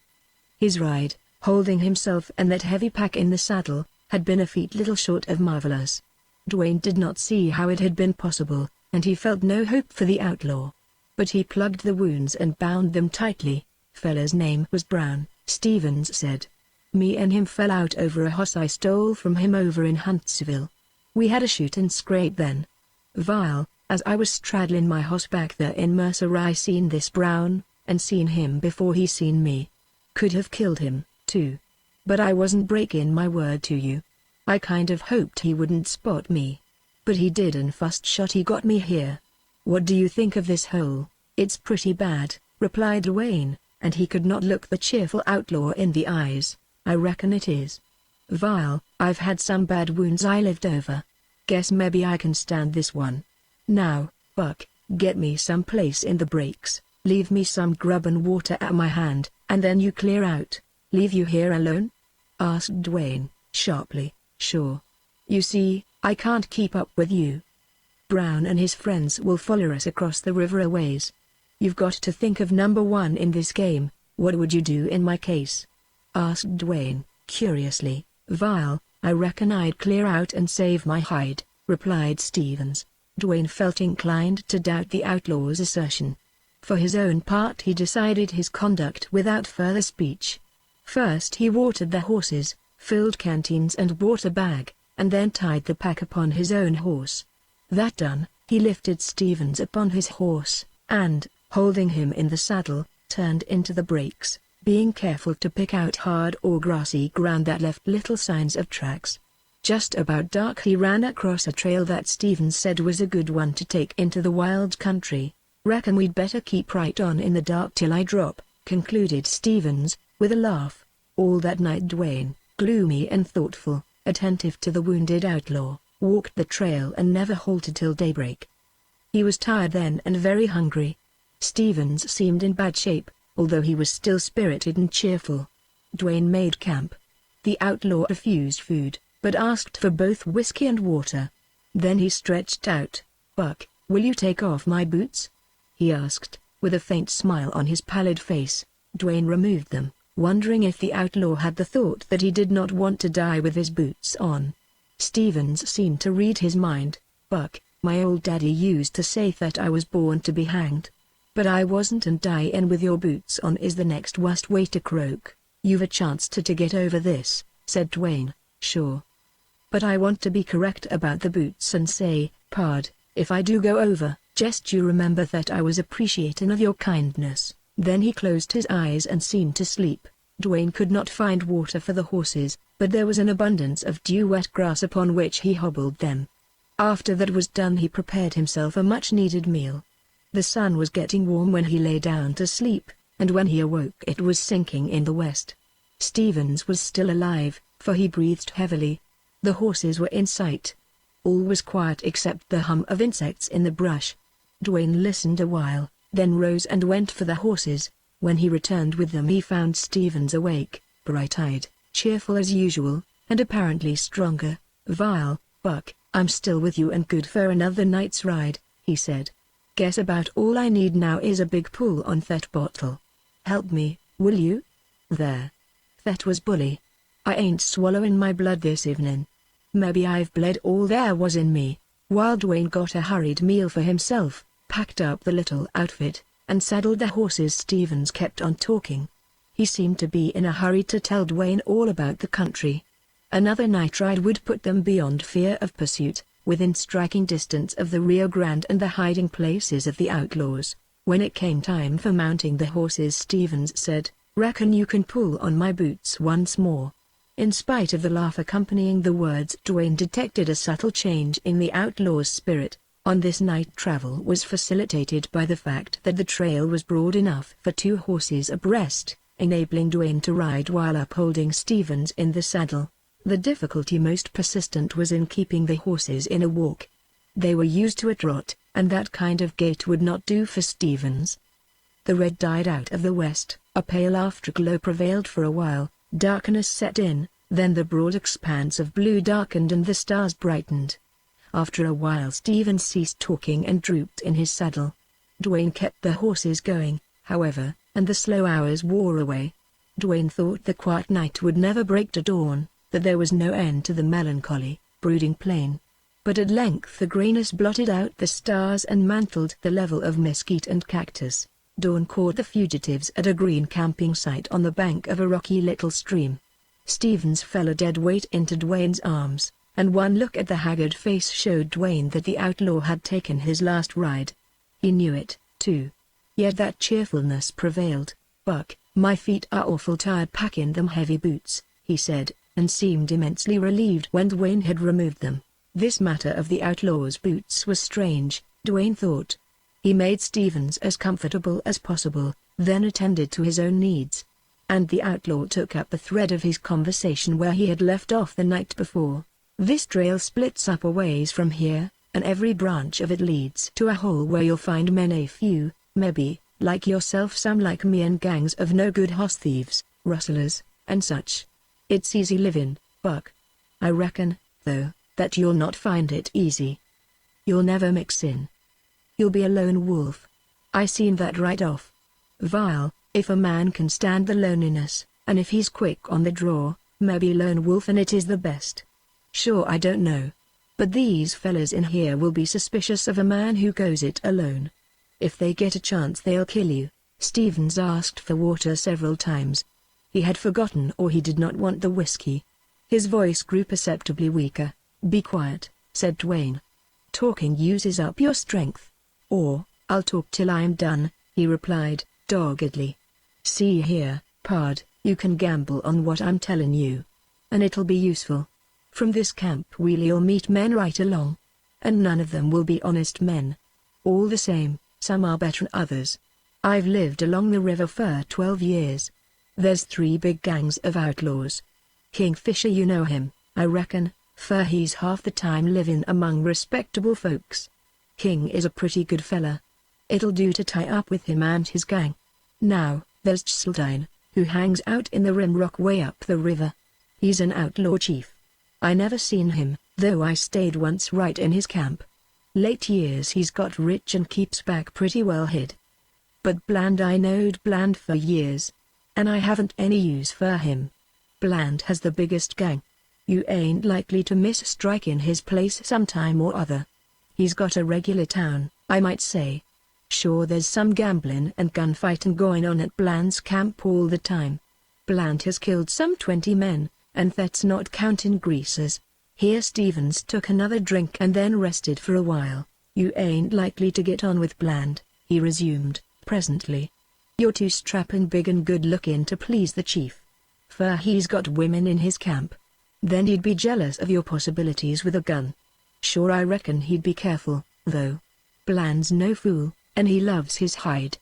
His ride, holding himself and that heavy pack in the saddle, had been a feat little short of marvelous. Dwayne did not see how it had been possible, and he felt no hope for the outlaw. But he plugged the wounds and bound them tightly. "Fella's name was Brown," Stevens said. "Me and him fell out over a hoss I stole from him over in Huntsville. We had a shoot and scrape then. Vile, as I was straddling my hoss back there in Mercer I seen this Brown, and seen him before he seen me. Could have killed him, too. But I wasn't breaking my word to you. I kind of hoped he wouldn't spot me. But he did, and first shot he got me here. What do you think of this hole?" "It's pretty bad," replied Dwayne, and he could not look the cheerful outlaw in the eyes. "I reckon it is. Vile, I've had some bad wounds I lived over. Guess maybe I can stand this one. Now, Buck, get me some place in the breaks, leave me some grub and water at my hand, and then you clear out." "Leave you here alone?" asked Dwayne, sharply. "Sure. You see, I can't keep up with you. Brown and his friends will follow us across the river a ways. You've got to think of number one in this game. What would you do in my case?" asked Dwayne, curiously. "Vile, I reckon I'd clear out and save my hide," replied Stevens. Dwayne felt inclined to doubt the outlaw's assertion. For his own part he decided his conduct without further speech. First he watered the horses, filled canteens and water bag, and then tied the pack upon his own horse. That done, he lifted Stevens upon his horse, and, holding him in the saddle, turned into the breaks, being careful to pick out hard or grassy ground that left little signs of tracks. Just about dark he ran across a trail that Stevens said was a good one to take into the wild country. "Reckon we'd better keep right on in the dark till I drop," concluded Stevens, with a laugh. All that night Dwayne, gloomy and thoughtful, attentive to the wounded outlaw, walked the trail and never halted till daybreak. He was tired then and very hungry. Stevens seemed in bad shape, although he was still spirited and cheerful. Dwayne made camp. The outlaw refused food, but asked for both whiskey and water. Then he stretched out. "Buck, will you take off my boots?" he asked, with a faint smile on his pallid face. Dwayne removed them, wondering if the outlaw had the thought that he did not want to die with his boots on. Stevens seemed to read his mind. "Buck, my old daddy used to say that I was born to be hanged. But I wasn't, and dying with your boots on is the next worst way to croak. You've a chance to get over this," said Dwayne. "Sure. But I want to be correct about the boots and say, Pard, if I do go over, just you remember that I was appreciating of your kindness." Then he closed his eyes and seemed to sleep. Dwayne could not find water for the horses, but there was an abundance of dew-wet grass upon which he hobbled them. After that was done he prepared himself a much-needed meal. The sun was getting warm when he lay down to sleep, and when he awoke it was sinking in the west. Stevens was still alive, for he breathed heavily. The horses were in sight. All was quiet except the hum of insects in the brush. Dwayne listened a while, then rose and went for the horses. When he returned with them he found Stevens awake, bright-eyed, cheerful as usual, and apparently stronger. "Vile, Buck, I'm still with you and good for another night's ride," he said. "Guess about all I need now is a big pull on that bottle. Help me, will you?" "There. That was bully. I ain't swallowing my blood this evening. Maybe I've bled all there was in me." While Dwayne got a hurried meal for himself, packed up the little outfit, and saddled the horses, Stevens kept on talking. He seemed to be in a hurry to tell Dwayne all about the country. Another night ride would put them beyond fear of pursuit, within striking distance of the Rio Grande and the hiding places of the outlaws. When it came time for mounting the horses, Stevens said, "Reckon you can pull on my boots once more." In spite of the laugh accompanying the words, Dwayne detected a subtle change in the outlaw's spirit. On this night travel was facilitated by the fact that the trail was broad enough for 2 horses abreast, enabling Dwayne to ride while upholding Stevens in the saddle. The difficulty most persistent was in keeping the horses in a walk. They were used to a trot, and that kind of gait would not do for Stevens. The red died out of the west, a pale afterglow prevailed for a while, darkness set in, then the broad expanse of blue darkened and the stars brightened. After a while Stevens ceased talking and drooped in his saddle. Dwayne kept the horses going, however, and the slow hours wore away. Dwayne thought the quiet night would never break to dawn, that there was no end to the melancholy, brooding plain. But at length the grayness blotted out the stars and mantled the level of mesquite and cactus. Dawn caught the fugitives at a green camping site on the bank of a rocky little stream. Stevens fell a dead weight into Dwayne's arms, and one look at the haggard face showed Dwayne that the outlaw had taken his last ride. He knew it, too. Yet that cheerfulness prevailed. "Buck, my feet are awful tired packing them heavy boots," he said, and seemed immensely relieved when Dwayne had removed them. This matter of the outlaw's boots was strange, Dwayne thought. He made Stevens as comfortable as possible, then attended to his own needs. And the outlaw took up the thread of his conversation where he had left off the night before. "This trail splits up a ways from here, and every branch of it leads to a hole where you'll find men, a few, maybe, like yourself, some like me, and gangs of no-good hoss thieves, rustlers, and such. It's easy living, Buck. I reckon, though, that you'll not find it easy. You'll never mix in. You'll be a lone wolf. I seen that right off. Vile, if a man can stand the loneliness, and if he's quick on the draw, maybe lone wolf and it is the best. Sure, I don't know. But these fellas in here will be suspicious of a man who goes it alone. If they get a chance they'll kill you." Stevens asked for water several times. He had forgotten, or he did not want the whiskey. His voice grew perceptibly weaker. "Be quiet," said Dwayne. "Talking uses up your strength." "Or, I'll talk till I'm done," he replied, doggedly. "See here, Pard, you can gamble on what I'm telling you. And it'll be useful. From this camp you'll meet men right along. And none of them will be honest men. All the same, some are better than others. I've lived along the river for 12 years. There's 3 big gangs of outlaws. Kingfisher, you know him, I reckon, for he's half the time living among respectable folks. King is a pretty good fella. It'll do to tie up with him and his gang. Now, there's Zane, who hangs out in the rim rock way up the river. He's an outlaw chief. I never seen him, though I stayed once right in his camp. Late years he's got rich and keeps back pretty well hid. But Bland, I knowed Bland for years. And I haven't any use for him. Bland has the biggest gang. You ain't likely to miss striking his place sometime or other. He's got a regular town, I might say. Sure, there's some gambling and gunfighting going on at Bland's camp all the time. Bland has killed some 20 men, and that's not counting greasers. Here Stevens took another drink and then rested for a while. "You ain't likely to get on with Bland," he resumed, presently. "You're too strapping big and good-looking to please the chief. For he's got women in his camp. Then he'd be jealous of your possibilities with a gun. Sure, I reckon he'd be careful, though. Bland's no fool, and he loves his hide.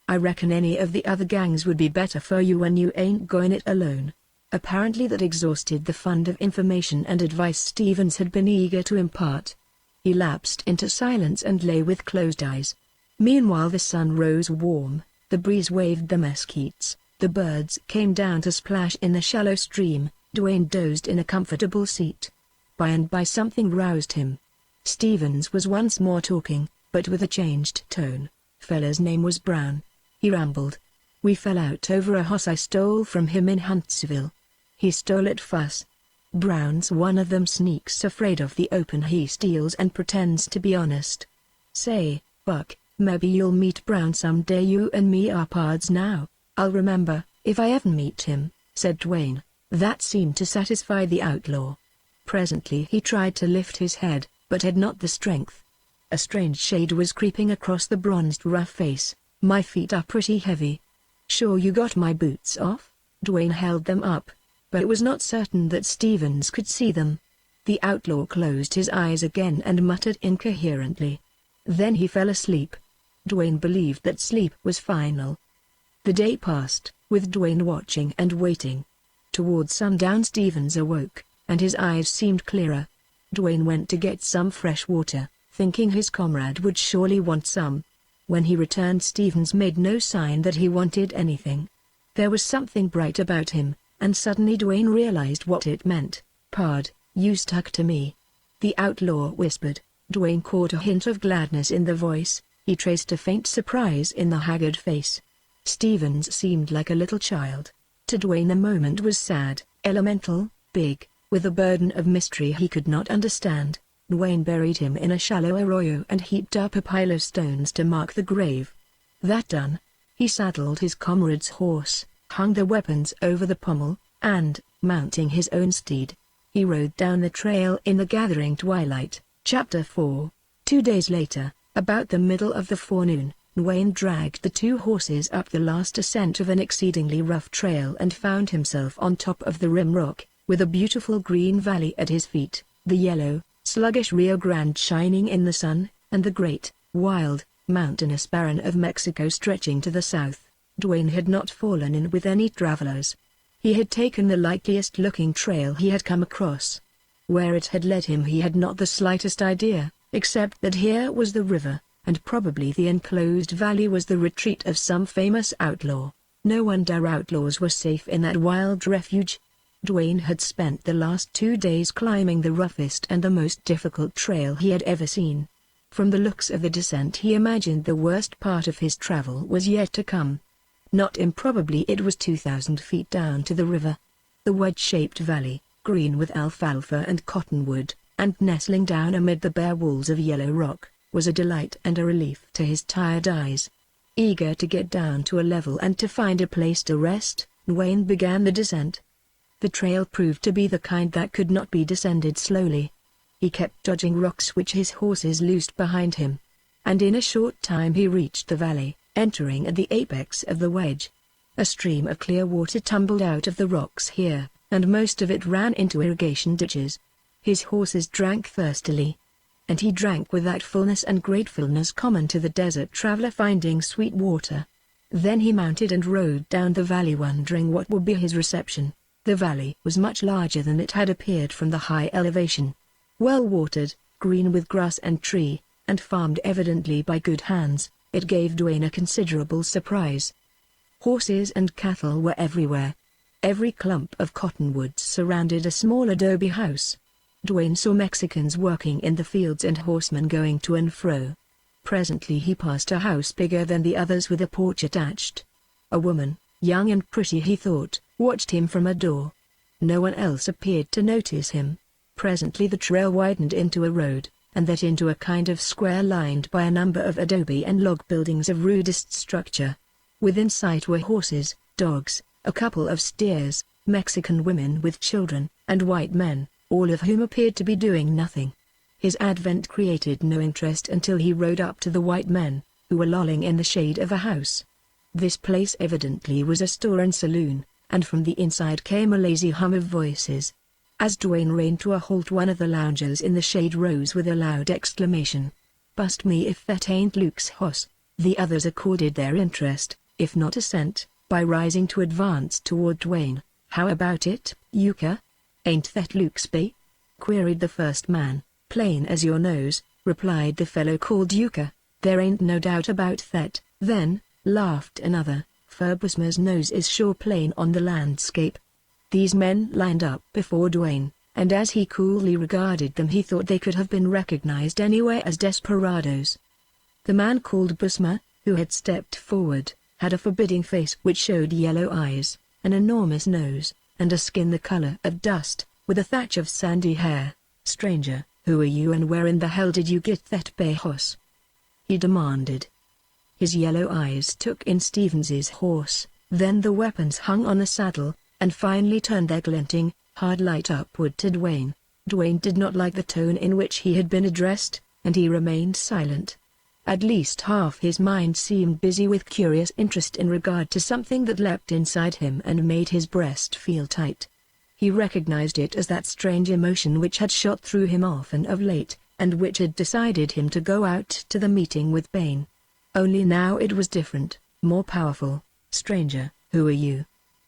I reckon any of the other gangs would be better for you when you ain't going it alone." Apparently that exhausted the fund of information and advice Stevens had been eager to impart. He lapsed into silence and lay with closed eyes. Meanwhile the sun rose warm, the breeze waved the mesquites, the birds came down to splash in the shallow stream. Dwayne dozed in a comfortable seat. By and by something roused him. Stevens was once more talking, but with a changed tone. "Fella's name was Brown," he rambled. "We fell out over a hoss I stole from him in Huntsville. He stole it fuss. Brown's one of them sneaks afraid of the open he steals and pretends to be honest. Say, Buck, maybe you'll meet Brown someday. You and me are pards now." "I'll remember, if I ever meet him," said Dwayne. That seemed to satisfy the outlaw. Presently he tried to lift his head, but had not the strength. A strange shade was creeping across the bronzed rough face. "My feet are pretty heavy." "Sure you got my boots off?" Dwayne held them up, but it was not certain that Stevens could see them. The outlaw closed his eyes again and muttered incoherently. Then he fell asleep. Dwayne believed that sleep was final. The day passed, with Dwayne watching and waiting. Toward sundown Stevens awoke, and his eyes seemed clearer. Dwayne went to get some fresh water, thinking his comrade would surely want some. When he returned Stevens made no sign that he wanted anything. There was something bright about him, and suddenly Dwayne realized what it meant. "Pard, you stuck to me," the outlaw whispered. Dwayne caught a hint of gladness in the voice. He traced a faint surprise in the haggard face. Stevens seemed like a little child. To Dwayne the moment was sad, elemental, big, with a burden of mystery he could not understand. Dwayne buried him in a shallow arroyo and heaped up a pile of stones to mark the grave. That done, he saddled his comrade's horse, hung the weapons over the pommel, and, mounting his own steed, he rode down the trail in the gathering twilight. Chapter 4. 2 days later, about the middle of the forenoon, Dwayne dragged the two horses up the last ascent of an exceedingly rough trail and found himself on top of the rim rock, with a beautiful green valley at his feet, the yellow, sluggish Rio Grande shining in the sun, and the great, wild, mountainous barren of Mexico stretching to the south. Dwayne had not fallen in with any travelers. He had taken the likeliest-looking trail he had come across. Where it had led him he had not the slightest idea, except that here was the river, and probably the enclosed valley was the retreat of some famous outlaw. No wonder outlaws were safe in that wild refuge. Dwayne had spent the last 2 days climbing the roughest and the most difficult trail he had ever seen. From the looks of the descent he imagined the worst part of his travel was yet to come. Not improbably it was 2,000 feet down to the river. The wedge-shaped valley, green with alfalfa and cottonwood, and nestling down amid the bare walls of yellow rock, was a delight and a relief to his tired eyes. Eager to get down to a level and to find a place to rest, Dwayne began the descent. The trail proved to be the kind that could not be descended slowly. He kept dodging rocks which his horses loosed behind him. And in a short time he reached the valley, entering at the apex of the wedge. A stream of clear water tumbled out of the rocks here, and most of it ran into irrigation ditches. His horses drank thirstily. And he drank with that fullness and gratefulness common to the desert traveler finding sweet water. Then he mounted and rode down the valley wondering what would be his reception. The valley was much larger than it had appeared from the high elevation. Well watered, green with grass and tree, and farmed evidently by good hands, it gave Dwayne a considerable surprise. Horses and cattle were everywhere. Every clump of cottonwoods surrounded a small adobe house. Dwayne saw Mexicans working in the fields and horsemen going to and fro. Presently he passed a house bigger than the others with a porch attached. A woman, young and pretty he thought, watched him from a door. No one else appeared to notice him. Presently the trail widened into a road, and that into a kind of square lined by a number of adobe and log buildings of rudest structure. Within sight were horses, dogs, a couple of steers, Mexican women with children, and white men, all of whom appeared to be doing nothing. His advent created no interest until he rode up to the white men, who were lolling in the shade of a house. This place evidently was a store and saloon, and from the inside came a lazy hum of voices. As Dwayne reined to a halt, one of the loungers in the shade rose with a loud exclamation. "Bust me if that ain't Luke's hoss." The others accorded their interest, if not assent, by rising to advance toward Dwayne. "How about it, Yuka? Ain't that Luke's bay?" queried the first man. "Plain as your nose," replied the fellow called Yuka. "There ain't no doubt about that." "Then," laughed another, "Busma's nose is sure plain on the landscape." These men lined up before Dwayne, and as he coolly regarded them he thought they could have been recognized anywhere as desperados. The man called Busma, who had stepped forward, had a forbidding face which showed yellow eyes, an enormous nose, and a skin the color of dust, with a thatch of sandy hair. "Stranger, who are you and where in the hell did you get that bay horse?" he demanded. His yellow eyes took in Stevens's horse, then the weapons hung on the saddle, and finally turned their glinting, hard light upward to Dwayne. Dwayne did not like the tone in which he had been addressed, and he remained silent. At least half his mind seemed busy with curious interest in regard to something that leapt inside him and made his breast feel tight. He recognized it as that strange emotion which had shot through him often of late, and which had decided him to go out to the meeting with Bane. Only now it was different, more powerful. "Stranger, who are you?"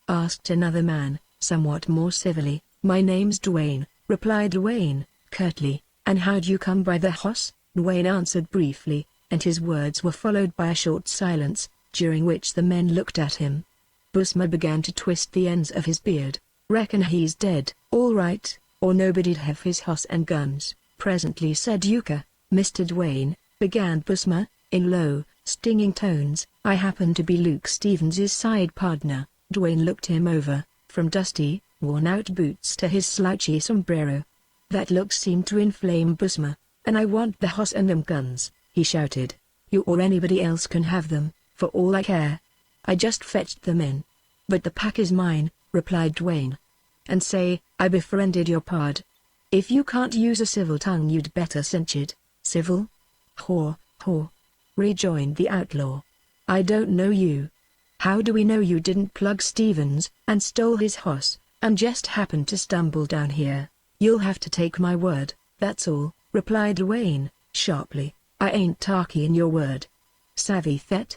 asked another man, somewhat more civilly. "My name's Dwayne," replied Dwayne, curtly. "And how'd you come by the hoss?" Dwayne answered briefly, and his words were followed by a short silence, during which the men looked at him. Busma began to twist the ends of his beard. "Reckon he's dead." "All right, or nobody'd have his hoss and guns," presently said Yuka. "Mr. Dwayne," began Busma, in low, stinging tones, "I happen to be Luke Stevens's side partner." Dwayne looked him over, from dusty, worn-out boots to his slouchy sombrero. That look seemed to inflame Busma. "And I want the hoss and them guns," he shouted. "You or anybody else can have them, for all I care. I just fetched them in." "But the pack is mine," replied Dwayne. "And say, I befriended your pard. If you can't use a civil tongue you'd better cinch it." "Civil? Haw, haw," rejoined the outlaw. "I don't know you. How do we know you didn't plug Stevens and stole his hoss, and just happened to stumble down here?" "You'll have to take my word, that's all," replied Dwayne, sharply. "I ain't talking your word. Savvy thet?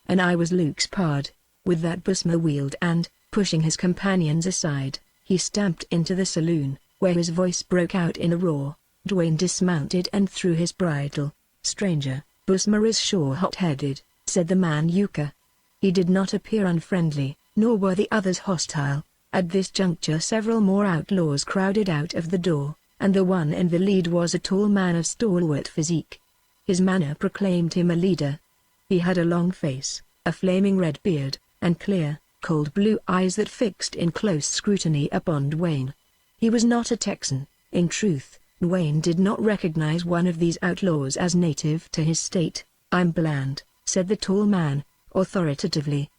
And I was Luke's pard." With that Busma wheeled and, pushing his companions aside, he stamped into the saloon, where his voice broke out in a roar. Dwayne dismounted and threw his bridle. "Stranger, Busma is sure hot-headed," said the man Yuka. He did not appear unfriendly, nor were the others hostile. At this juncture several more outlaws crowded out of the door, and the one in the lead was a tall man of stalwart physique. His manner proclaimed him a leader. He had a long face, a flaming red beard, and clear, cold blue eyes that fixed in close scrutiny upon Dwayne. He was not a Texan. In truth, Dwayne did not recognize one of these outlaws as native to his state. "I'm Bland," said the tall man, authoritatively.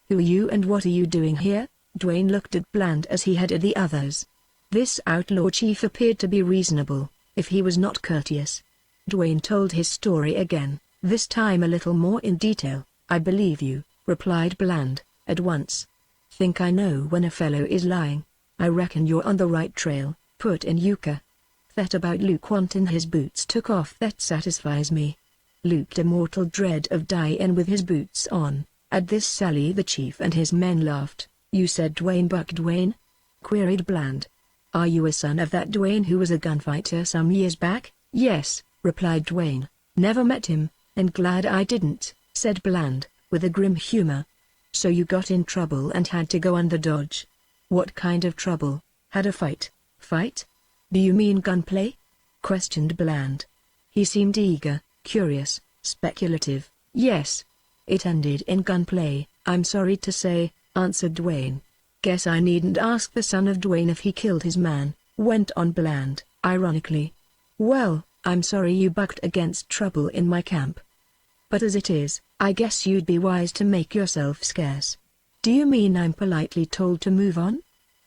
"Who are you and what are you doing here?" Dwayne looked at Bland as he had at the others. This outlaw chief appeared to be reasonable, if he was not courteous. Dwayne told his story again, this time a little more in detail. "I believe you," replied Bland, at once. "Think I know when a fellow is lying." "I reckon you're on the right trail," put in Yuka. "That about Luke wantin' his boots took off that satisfies me. Luke a mortal dread of dyin' with his boots on." At this sally the chief and his men laughed. "You said Dwayne Buck Dwayne?" queried Bland. "Are you a son of that Dwayne who was a gunfighter some years back?" "Yes," replied Dwayne. "Never met him, and glad I didn't," said Bland, with a grim humor. "So you got in trouble and had to go under dodge. What kind of trouble? Had a fight?" "Fight? Do you mean gunplay?" questioned Bland. He seemed eager, curious, speculative. "Yes. It ended in gunplay, I'm sorry to say," answered Dwayne. "Guess I needn't ask the son of Dwayne if he killed his man," went on Bland, ironically. "Well, I'm sorry you bucked against trouble in my camp. But as it is, I guess you'd be wise to make yourself scarce." "Do you mean I'm politely told to move on?"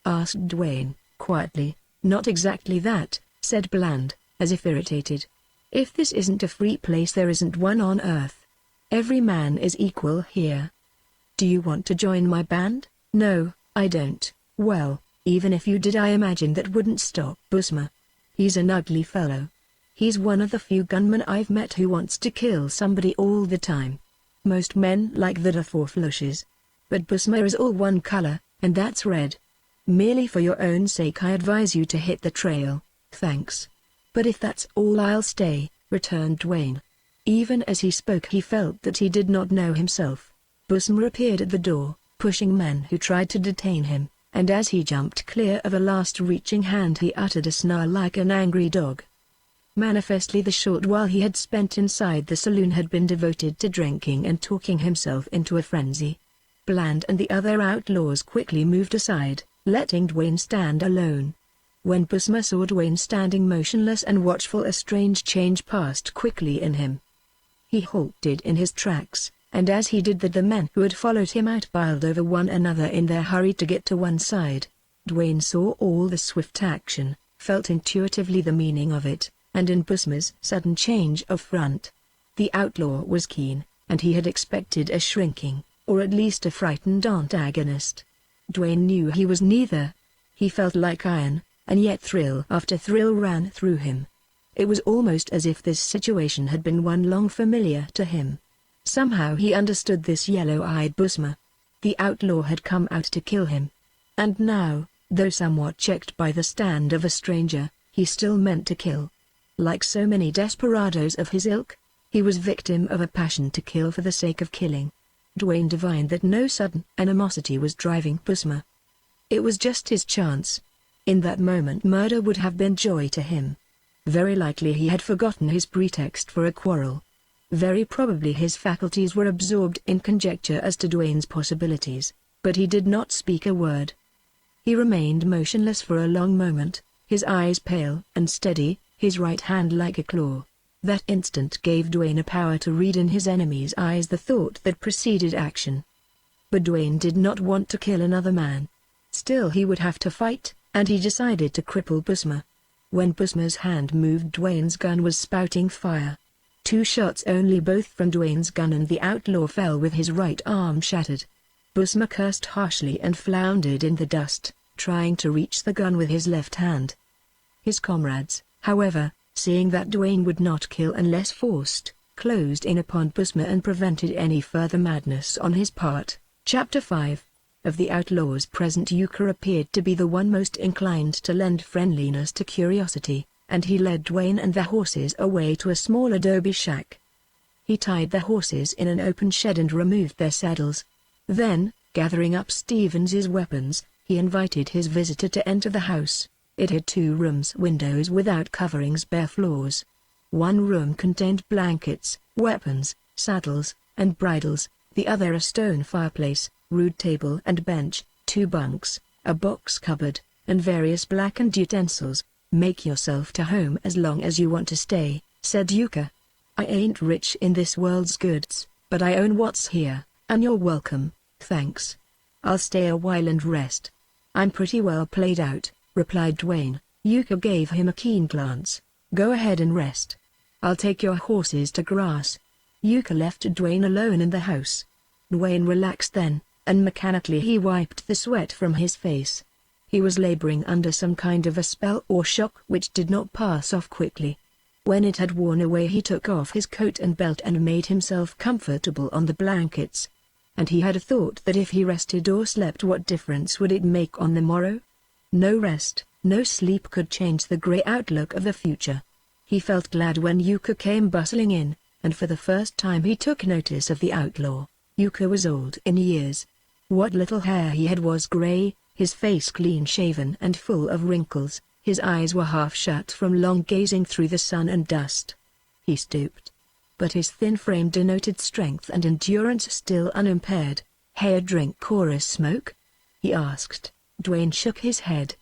asked Dwayne, quietly. "Not exactly that," said Bland, as if irritated. "If this isn't a free place, there isn't one on earth. Every man is equal here. Do you want to join my band?" "No, I don't." "Well, even if you did, I imagine that wouldn't stop Busma. He's an ugly fellow. He's one of the few gunmen I've met who wants to kill somebody all the time. Most men like that are for flushes. But Busma is all one color, and that's red. Merely for your own sake I advise you to hit the trail." "Thanks. But if that's all, I'll stay," returned Dwayne. Even as he spoke, he felt that he did not know himself. Busma appeared at the door, pushing men who tried to detain him, and as he jumped clear of a last reaching hand, he uttered a snarl like an angry dog. Manifestly the short while he had spent inside the saloon had been devoted to drinking and talking himself into a frenzy. Bland and the other outlaws quickly moved aside, letting Dwayne stand alone. When Busma saw Dwayne standing motionless and watchful, a strange change passed quickly in him. He halted in his tracks, and as he did that, the men who had followed him out piled over one another in their hurry to get to one side. Dwayne saw all the swift action, felt intuitively the meaning of it, and in Busma's sudden change of front. The outlaw was keen, and he had expected a shrinking, or at least a frightened antagonist. Dwayne knew he was neither. He felt like iron, and yet thrill after thrill ran through him. It was almost as if this situation had been one long familiar to him. Somehow he understood this yellow-eyed Busma. The outlaw had come out to kill him. And now, though somewhat checked by the stand of a stranger, he still meant to kill. Like so many desperados of his ilk, he was victim of a passion to kill for the sake of killing. Dwayne divined that no sudden animosity was driving Busma. It was just his chance. In that moment murder would have been joy to him. Very likely he had forgotten his pretext for a quarrel. Very probably his faculties were absorbed in conjecture as to Dwayne's possibilities, but he did not speak a word. He remained motionless for a long moment, his eyes pale and steady, his right hand like a claw. That instant gave Dwayne a power to read in his enemy's eyes the thought that preceded action. But Dwayne did not want to kill another man. Still he would have to fight, and he decided to cripple Busma. When Busma's hand moved, Dwayne's gun was spouting fire. 2 shots only, both from Dwayne's gun, and the outlaw fell with his right arm shattered. Busma cursed harshly and floundered in the dust, trying to reach the gun with his left hand. His comrades, however, seeing that Dwayne would not kill unless forced, closed in upon Busma and prevented any further madness on his part. Chapter 5. Of the outlaws present, Euchre appeared to be the one most inclined to lend friendliness to curiosity, and he led Dwayne and the horses away to a small adobe shack. He tied the horses in an open shed and removed their saddles. Then, gathering up Stevens's weapons, he invited his visitor to enter the house. It had 2 rooms, windows without coverings, bare floors. One room contained blankets, weapons, saddles, and bridles, the other a stone fireplace, rude table and bench, 2 bunks, a box cupboard, and various blackened utensils. "Make yourself to home as long as you want to stay," said Euchre. "I ain't rich in this world's goods, but I own what's here, and you're welcome, thanks. I'll stay a while and rest." "I'm pretty well played out," replied Dwayne. Euchre gave him a keen glance. "Go ahead and rest. I'll take your horses to grass." Euchre left Dwayne alone in the house. Dwayne relaxed then, and mechanically he wiped the sweat from his face. He was laboring under some kind of a spell or shock which did not pass off quickly. When it had worn away, he took off his coat and belt and made himself comfortable on the blankets. And he had a thought that if he rested or slept, what difference would it make on the morrow? No rest, no sleep could change the grey outlook of the future. He felt glad when Euchre came bustling in, and for the first time he took notice of the outlaw. Euchre was old in years. What little hair he had was grey, his face clean-shaven and full of wrinkles, his eyes were half shut from long gazing through the sun and dust. He stooped. But his thin frame denoted strength and endurance still unimpaired. "Hey, a drink or a smoke?" he asked. Dwayne shook his head.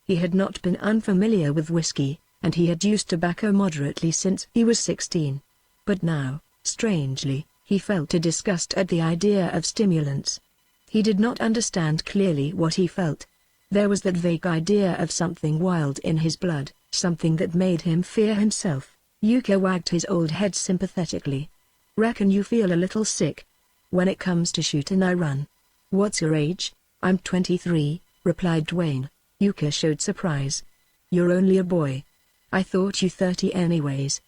He had not been unfamiliar with whiskey, and he had used tobacco moderately since he was 16. But now, strangely, he felt a disgust at the idea of stimulants. He did not understand clearly what he felt. There was that vague idea of something wild in his blood, something that made him fear himself. Yuka wagged his old head sympathetically. "Reckon you feel a little sick. When it comes to shooting I run." "What's your age?" "I'm 23, replied Dwayne. Yuka showed surprise. "You're only a boy. I thought you 30 anyways."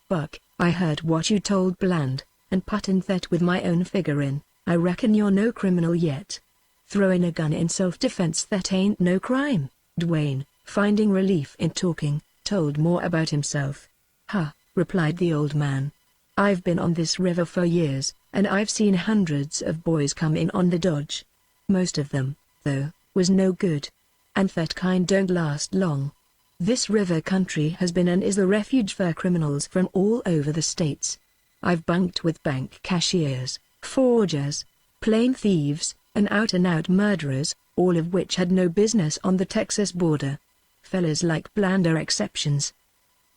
"Buck, I heard what you told Bland, and put in that with my own figure in. I reckon you're no criminal yet. Throwing a gun in self-defense, that ain't no crime." Dwayne, finding relief in talking, told more about himself. "Huh," replied the old man. "I've been on this river for years, and I've seen hundreds of boys come in on the dodge. Most of them, though, was no good. And that kind don't last long. This river country has been and is the refuge for criminals from all over the states. I've bunked with bank cashiers, forgers, plain thieves, and out-and-out murderers, all of which had no business on the Texas border. Fellas like Bland are exceptions.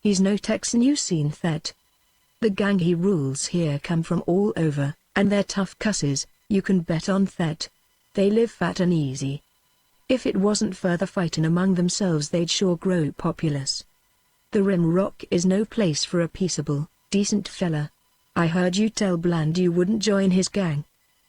He's no Texan, you seen that? The gang he rules here come from all over, and they're tough cusses, you can bet on that. They live fat and easy. If it wasn't for the fighting among themselves, they'd sure grow populous. The Rim Rock is no place for a peaceable, decent fella. I heard you tell Bland you wouldn't join his gang.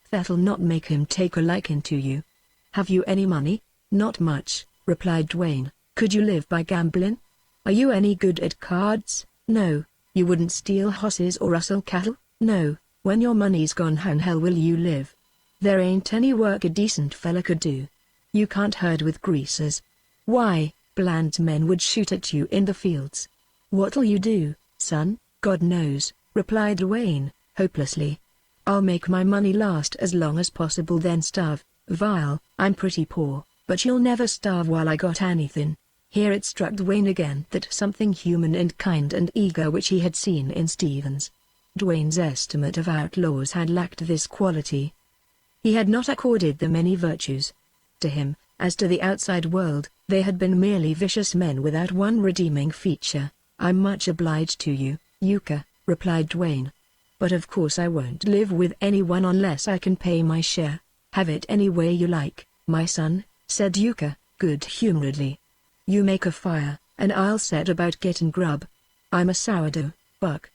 That'll not make him take a liking to you. Have you any money?" "Not much," replied Dwayne. "Could you live by gambling? Are you any good at cards?" "No." "You wouldn't steal horses or rustle cattle?" "No." "When your money's gone, how in hell will you live? There ain't any work a decent fella could do. You can't herd with greasers. Why, Bland's men would shoot at you in the fields." "What'll you do, son?" "God knows," replied Dwayne, hopelessly. "I'll make my money last as long as possible, then starve. Vile, I'm pretty poor, but you'll never starve while I got anything." Here it struck Dwayne again that something human and kind and eager which he had seen in Stevens. Dwayne's estimate of outlaws had lacked this quality. He had not accorded them any virtues. To him, as to the outside world, they had been merely vicious men without one redeeming feature. "I'm much obliged to you, Yuka," replied Dwayne. "But of course I won't live with anyone unless I can pay my share." "Have it any way you like, my son," said Yuka, good-humoredly. "You make a fire, and I'll set about getting grub. I'm a sourdough, Buck.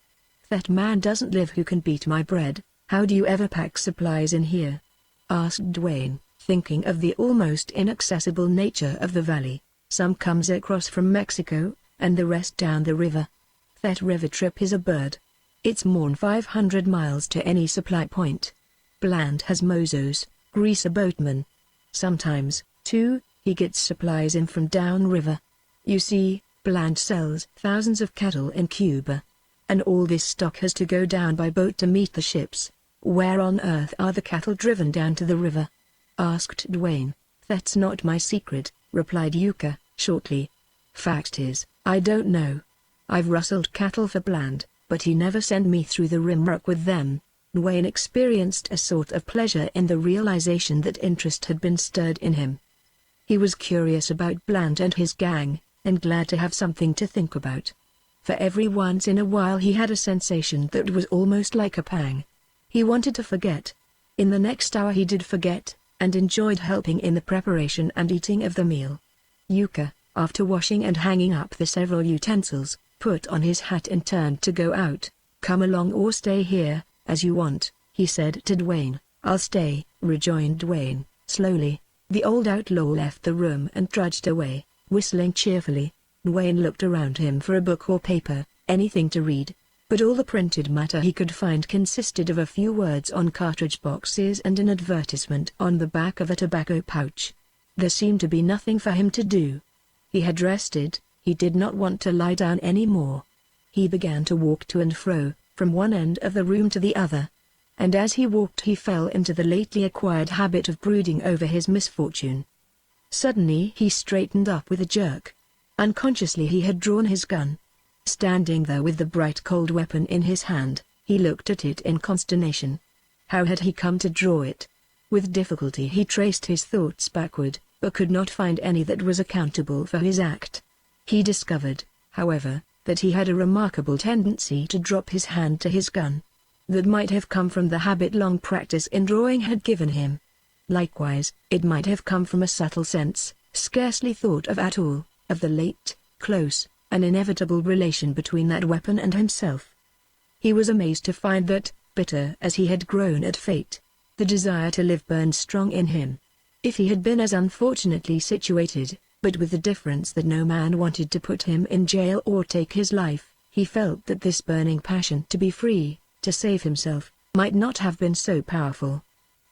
That man doesn't live who can beat my bread." "How do you ever pack supplies in here?" asked Dwayne, thinking of the almost inaccessible nature of the valley. "Some comes across from Mexico, and the rest down the river. That river trip is a bird. It's more'n 500 miles to any supply point. Bland has mozos, greaser boatmen. Sometimes, too, he gets supplies in from downriver. You see, Bland sells thousands of cattle in Cuba. And all this stock has to go down by boat to meet the ships. Where on earth are the cattle driven down to the river?" asked Dwayne. "That's not my secret," replied Yuka, shortly. "Fact is, I don't know. I've rustled cattle for Bland, but he never sent me through the Rimrock with them." Dwayne experienced a sort of pleasure in the realization that interest had been stirred in him. He was curious about Bland and his gang, and glad to have something to think about. For every once in a while he had a sensation that was almost like a pang. He wanted to forget. In the next hour he did forget, and enjoyed helping in the preparation and eating of the meal. Yuka, after washing and hanging up the several utensils, put on his hat and turned to go out. "Come along or stay here, as you want," he said to Dwayne. "I'll stay," rejoined Dwayne, slowly. The old outlaw left the room and trudged away, whistling cheerfully. Dwayne looked around him for a book or paper, anything to read, but all the printed matter he could find consisted of a few words on cartridge boxes and an advertisement on the back of a tobacco pouch. There seemed to be nothing for him to do. He had rested, he did not want to lie down any more. He began to walk to and fro, from one end of the room to the other. And as he walked he fell into the lately acquired habit of brooding over his misfortune. Suddenly he straightened up with a jerk. Unconsciously he had drawn his gun. Standing there with the bright cold weapon in his hand, he looked at it in consternation. How had he come to draw it? With difficulty he traced his thoughts backward, but could not find any that was accountable for his act. He discovered, however, that he had a remarkable tendency to drop his hand to his gun. That might have come from the habit long practice in drawing had given him. Likewise, it might have come from a subtle sense, scarcely thought of at all, of the late, close, and inevitable relation between that weapon and himself. He was amazed to find that, bitter as he had grown at fate, the desire to live burned strong in him. If he had been as unfortunately situated, but with the difference that no man wanted to put him in jail or take his life, he felt that this burning passion to be free, to save himself, might not have been so powerful.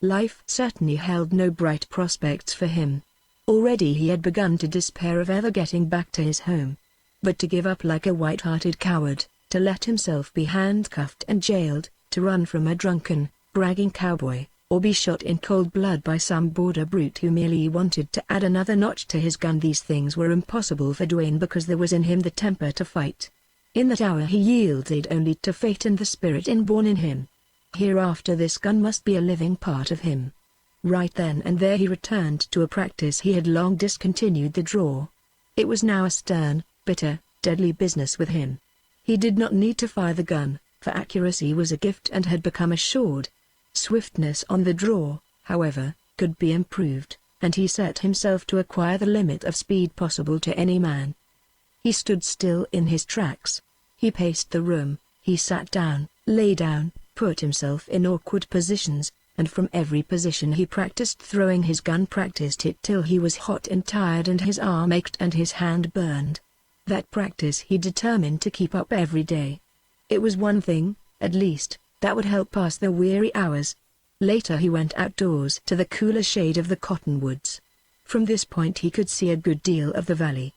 Life certainly held no bright prospects for him. Already he had begun to despair of ever getting back to his home. But to give up like a white-hearted coward, to let himself be handcuffed and jailed, to run from a drunken, bragging cowboy, or be shot in cold blood by some border brute who merely wanted to add another notch to his gun, these things were impossible for Duane because there was in him the temper to fight. In that hour he yielded only to fate and the spirit inborn in him. Hereafter this gun must be a living part of him. Right then and there he returned to a practice he had long discontinued, the draw. It was now a stern, bitter, deadly business with him. He did not need to fire the gun, for accuracy was a gift and had become assured. Swiftness on the draw, however, could be improved, and he set himself to acquire the limit of speed possible to any man. He stood still in his tracks. He paced the room, he sat down, lay down, put himself in awkward positions, and from every position he practiced throwing his gun, practiced it till he was hot and tired and his arm ached and his hand burned. That practice he determined to keep up every day. It was one thing, at least, that would help pass the weary hours. Later he went outdoors to the cooler shade of the cottonwoods. From this point he could see a good deal of the valley.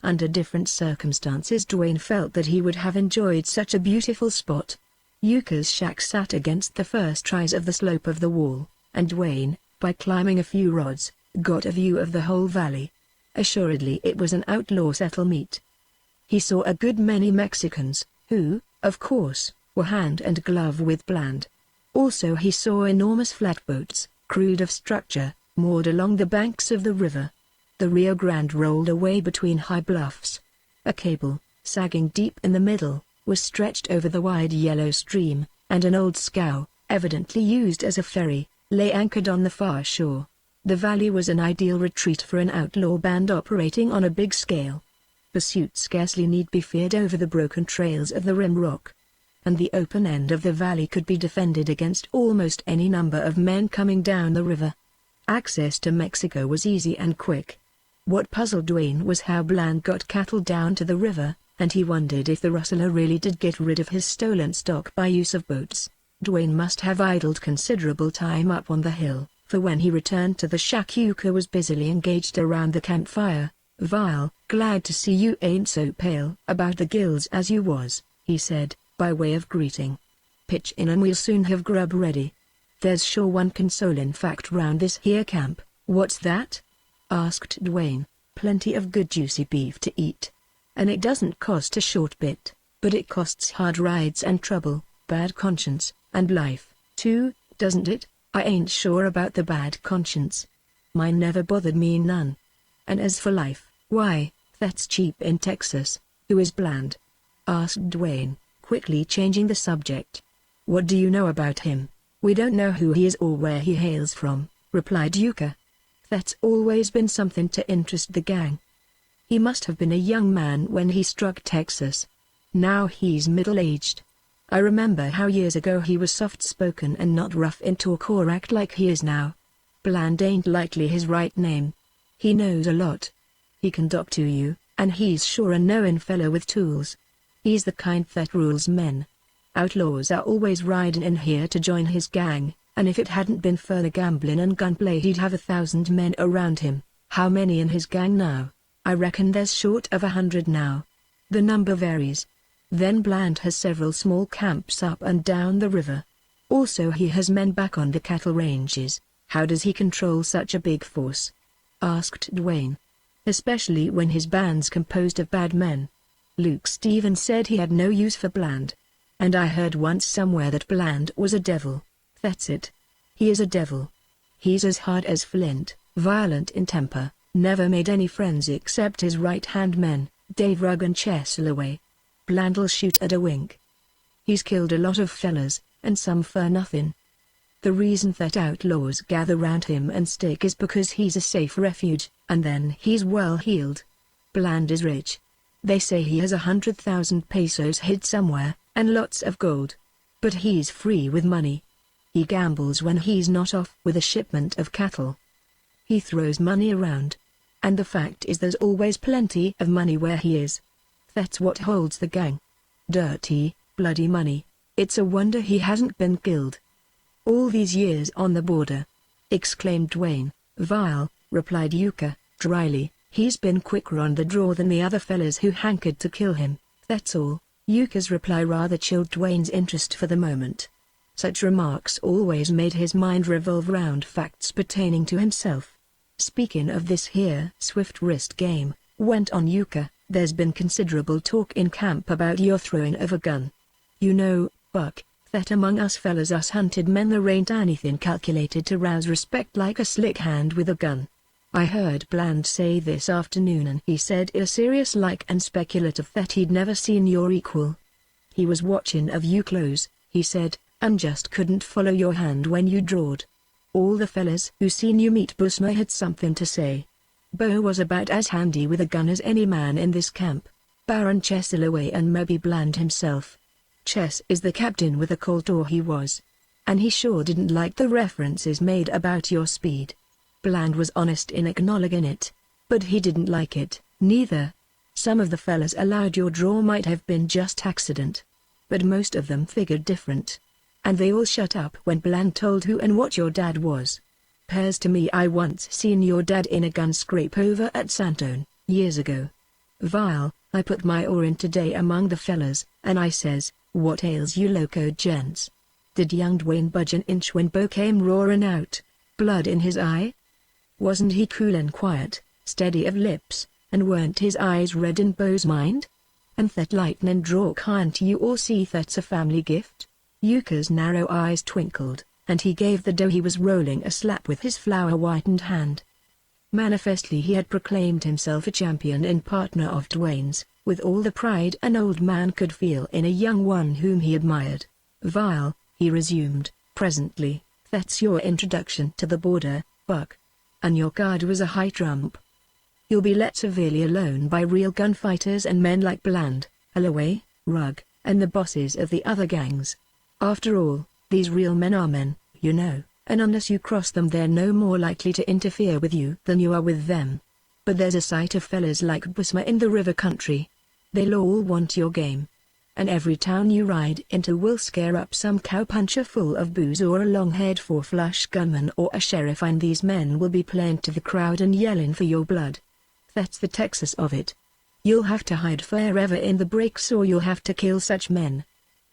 Under different circumstances Duane felt that he would have enjoyed such a beautiful spot. Yuka's shack sat against the first rise of the slope of the wall, and Duane, by climbing a few rods, got a view of the whole valley. Assuredly it was an outlaw settlement. He saw a good many Mexicans, who, of course, were hand and glove with Bland. Also he saw enormous flatboats, crude of structure, moored along the banks of the river. The Rio Grande rolled away between high bluffs. A cable, sagging deep in the middle, was stretched over the wide yellow stream, and an old scow, evidently used as a ferry, lay anchored on the far shore. The valley was an ideal retreat for an outlaw band operating on a big scale. Pursuit scarcely need be feared over the broken trails of the rim rock, and the open end of the valley could be defended against almost any number of men coming down the river. Access to Mexico was easy and quick. What puzzled Duane was how Bland got cattle down to the river, and he wondered if the rustler really did get rid of his stolen stock by use of boats. Duane must have idled considerable time up on the hill, for when he returned to the shack Yuka was busily engaged around the campfire. "Vile, glad to see you ain't so pale about the gills as you was," he said, by way of greeting. "Pitch in and we'll soon have grub ready. There's sure one consolin' fact round this here camp." "What's that?" asked Duane. "Plenty of good juicy beef to eat. And it doesn't cost a short bit, but it costs hard rides and trouble, bad conscience, and life, too, doesn't it?" "I ain't sure about the bad conscience. Mine never bothered me none. And as for life, why, that's cheap in Texas." "Who is Bland?" asked Duane, quickly changing the subject. "What do you know about him?" "We don't know who he is or where he hails from," replied Yuka. "That's always been something to interest the gang. He must have been a young man when he struck Texas. Now he's middle-aged. I remember how years ago he was soft-spoken and not rough in talk or act like he is now. Bland ain't likely his right name. He knows a lot. He can talk to you, and he's sure a knowin' fellow with tools. He's the kind that rules men. Outlaws are always riding in here to join his gang, and if it hadn't been for the gambling and gunplay he'd have 1,000 men around him." "How many in his gang now?" "I reckon there's short of 100 now. The number varies. Then Bland has several small camps up and down the river. Also he has men back on the cattle ranges." "How does he control such a big force?" asked Duane. "Especially when his band's composed of bad men. Luke Stevens said he had no use for Bland. And I heard once somewhere that Bland was a devil." "That's it. He is a devil. He's as hard as flint, violent in temper, never made any friends except his right-hand men, Dave Rugg and Cheslaway. Bland'll shoot at a wink. He's killed a lot of fellas, and some for nothing. The reason that outlaws gather round him and stick is because he's a safe refuge, and then he's well heeled. Bland is rich. They say he has 100,000 pesos hid somewhere, and lots of gold. But he's free with money. He gambles when he's not off with a shipment of cattle. He throws money around. And the fact is there's always plenty of money where he is. That's what holds the gang. Dirty, bloody money. It's a wonder he hasn't been killed. All these years on the border, exclaimed Dwayne. Vile, replied Yuka, dryly. He's been quicker on the draw than the other fellas who hankered to kill him, that's all. Yuka's reply rather chilled Dwayne's interest for the moment. Such remarks always made his mind revolve round facts pertaining to himself. Speaking of this here swift wrist game, went on Yuka, there's been considerable talk in camp about your throwing of a gun. You know, Buck, that among us fellas, us hunted men, there ain't anything calculated to rouse respect like a slick hand with a gun. I heard Bland say this afternoon, and he said it serious like and speculative that he'd never seen your equal. He was watching of you close, he said, and just couldn't follow your hand when you drawed. All the fellas who seen you meet Busma had something to say. Bo was about as handy with a gun as any man in this camp. Baron Chesilaway and maybe Bland himself. Chess is the captain with a Colt, or he was. And he sure didn't like the references made about your speed. Bland was honest in acknowledging it. But he didn't like it, neither. Some of the fellas allowed your draw might have been just accident. But most of them figured different. And they all shut up when Bland told who and what your dad was. Pears to me I once seen your dad in a gun scrape over at Santone, years ago. Vile, I put my oar in today among the fellas, and I says, what ails you loco gents? Did young Dwayne budge an inch when Bo came roaring out, blood in his eye? Wasn't he cool and quiet, steady of lips, and weren't his eyes red in Bo's mind? And that lightning draw, can't you all see that's a family gift? Yuka's narrow eyes twinkled, and he gave the dough he was rolling a slap with his flour-whitened hand. Manifestly he had proclaimed himself a champion and partner of Dwayne's, with all the pride an old man could feel in a young one whom he admired. Vile, he resumed, presently, that's your introduction to the border, Buck. And your card was a high trump. You'll be let severely alone by real gunfighters and men like Bland, Holloway, Rugg, and the bosses of the other gangs. After all, these real men are men, you know, and unless you cross them they're no more likely to interfere with you than you are with them. But there's a sight of fellas like Busma in the river country. They'll all want your game. And every town you ride into will scare up some cowpuncher full of booze or a long-haired four-flush gunman or a sheriff, and these men will be playing to the crowd and yelling for your blood. That's the Texas of it. You'll have to hide forever in the breaks or you'll have to kill such men.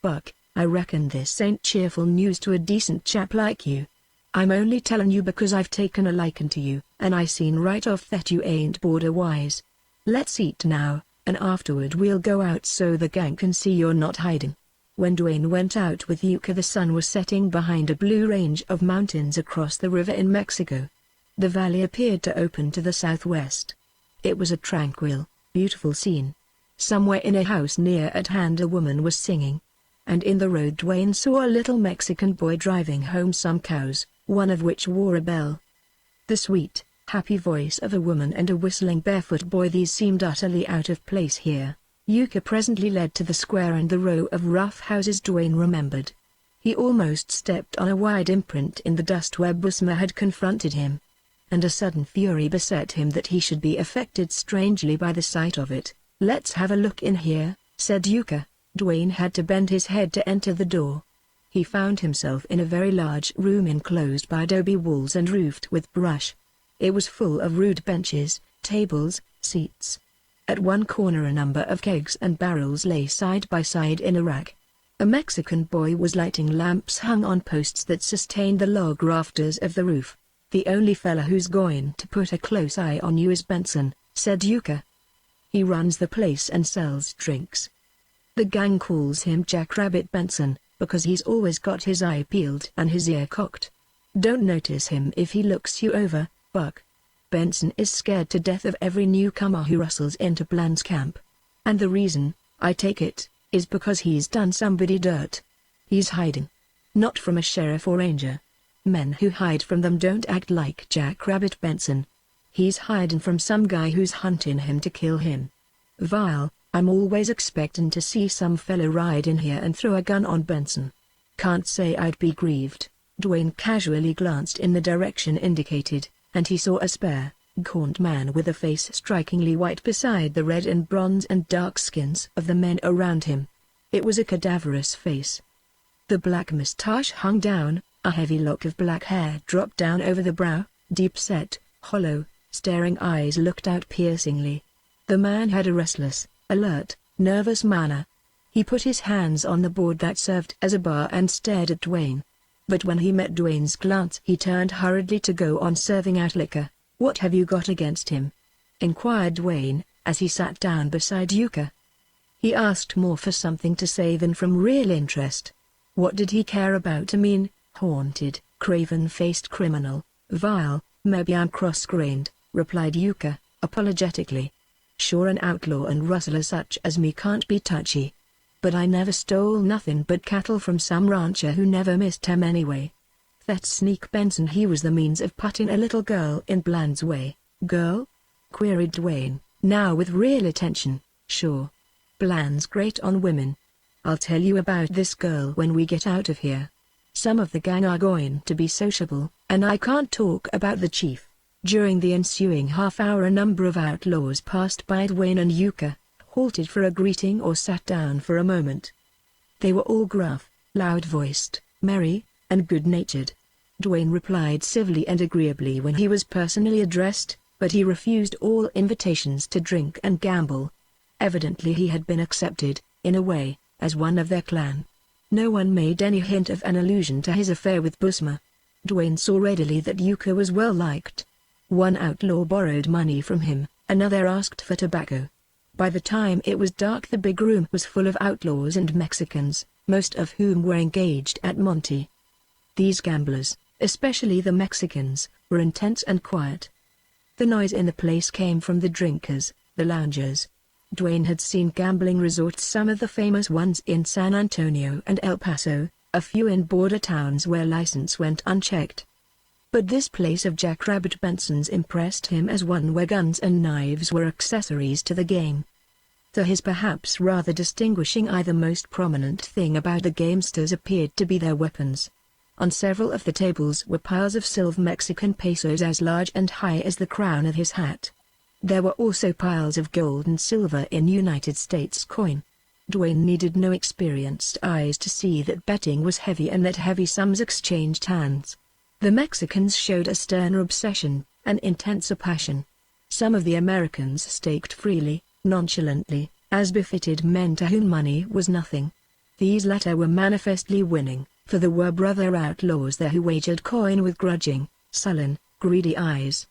Buck, I reckon this ain't cheerful news to a decent chap like you. I'm only telling you because I've taken a liking to you, and I seen right off that you ain't border-wise. Let's eat now, and afterward we'll go out so the gang can see you're not hiding. When Dwayne went out with Yuka, the sun was setting behind a blue range of mountains across the river in Mexico. The valley appeared to open to the southwest. It was a tranquil, beautiful scene. Somewhere in a house near at hand a woman was singing. And in the road Dwayne saw a little Mexican boy driving home some cows, one of which wore a bell. The sweet, happy voice of a woman and a whistling barefoot boy, these seemed utterly out of place here. Yuka presently led to the square and the row of rough houses Dwayne remembered. He almost stepped on a wide imprint in the dust where Busma had confronted him. And a sudden fury beset him that he should be affected strangely by the sight of it. Let's have a look in here, said Yuka. Dwayne had to bend his head to enter the door. He found himself in a very large room enclosed by adobe walls and roofed with brush. It was full of rude benches, tables, seats. At one corner a number of kegs and barrels lay side by side in a rack. A Mexican boy was lighting lamps hung on posts that sustained the log rafters of the roof. The only fella who's going to put a close eye on you is Benson, said Yuka. He runs the place and sells drinks. The gang calls him Jackrabbit Benson, because he's always got his eye peeled and his ear cocked. Don't notice him if he looks you over, Buck. Benson is scared to death of every newcomer who rustles into Bland's camp. And the reason, I take it, is because he's done somebody dirt. He's hiding. Not from a sheriff or ranger. Men who hide from them don't act like Jackrabbit Benson. He's hiding from some guy who's hunting him to kill him. Vile, I'm always expectin' to see some fella ride in here and throw a gun on Benson. Can't say I'd be grieved. Dwayne casually glanced in the direction indicated, and he saw a spare, gaunt man with a face strikingly white beside the red and bronze and dark skins of the men around him. It was a cadaverous face. The black mustache hung down, a heavy lock of black hair dropped down over the brow, deep-set, hollow, staring eyes looked out piercingly. The man had a restless, alert, nervous manner. He put his hands on the board that served as a bar and stared at Dwayne. But when he met Dwayne's glance he turned hurriedly to go on serving out liquor. "What have you got against him?" inquired Dwayne, as he sat down beside Yuka. He asked more for something to say than from real interest. What did he care about? Haunted, craven-faced criminal, vile, maybe I'm cross-grained, replied Yuka, apologetically. Sure, an outlaw and rustler such as me can't be touchy. But I never stole nothing but cattle from some rancher who never missed him anyway. That sneak Benson, he was the means of putting a little girl in Bland's way. Girl? Queried Dwayne, now with real attention. Sure. Bland's great on women. I'll tell you about this girl when we get out of here. Some of the gang are going to be sociable, and I can't talk about the chief. During the ensuing half-hour a number of outlaws passed by Dwayne and Yuka, halted for a greeting or sat down for a moment. They were all gruff, loud-voiced, merry, and good-natured. Dwayne replied civilly and agreeably when he was personally addressed, but he refused all invitations to drink and gamble. Evidently he had been accepted, in a way, as one of their clan. No one made any hint of an allusion to his affair with Busma. Dwayne saw readily that Yuka was well liked. One outlaw borrowed money from him, another asked for tobacco. By the time it was dark the big room was full of outlaws and Mexicans, most of whom were engaged at Monte. These gamblers, especially the Mexicans, were intense and quiet. The noise in the place came from the drinkers, the loungers. Dwayne had seen gambling resorts, some of the famous ones in San Antonio and El Paso, a few in border towns where license went unchecked. But this place of Jackrabbit Benson's impressed him as one where guns and knives were accessories to the game. To his perhaps rather distinguishing eye the most prominent thing about the gamesters appeared to be their weapons. On several of the tables were piles of silver Mexican pesos as large and high as the crown of his hat. There were also piles of gold and silver in United States coin. Dwayne needed no experienced eyes to see that betting was heavy and that heavy sums exchanged hands. The Mexicans showed a sterner obsession, an intenser passion. Some of the Americans staked freely, nonchalantly, as befitted men to whom money was nothing. These latter were manifestly winning, for there were brother outlaws there who wagered coin with grudging, sullen, greedy eyes.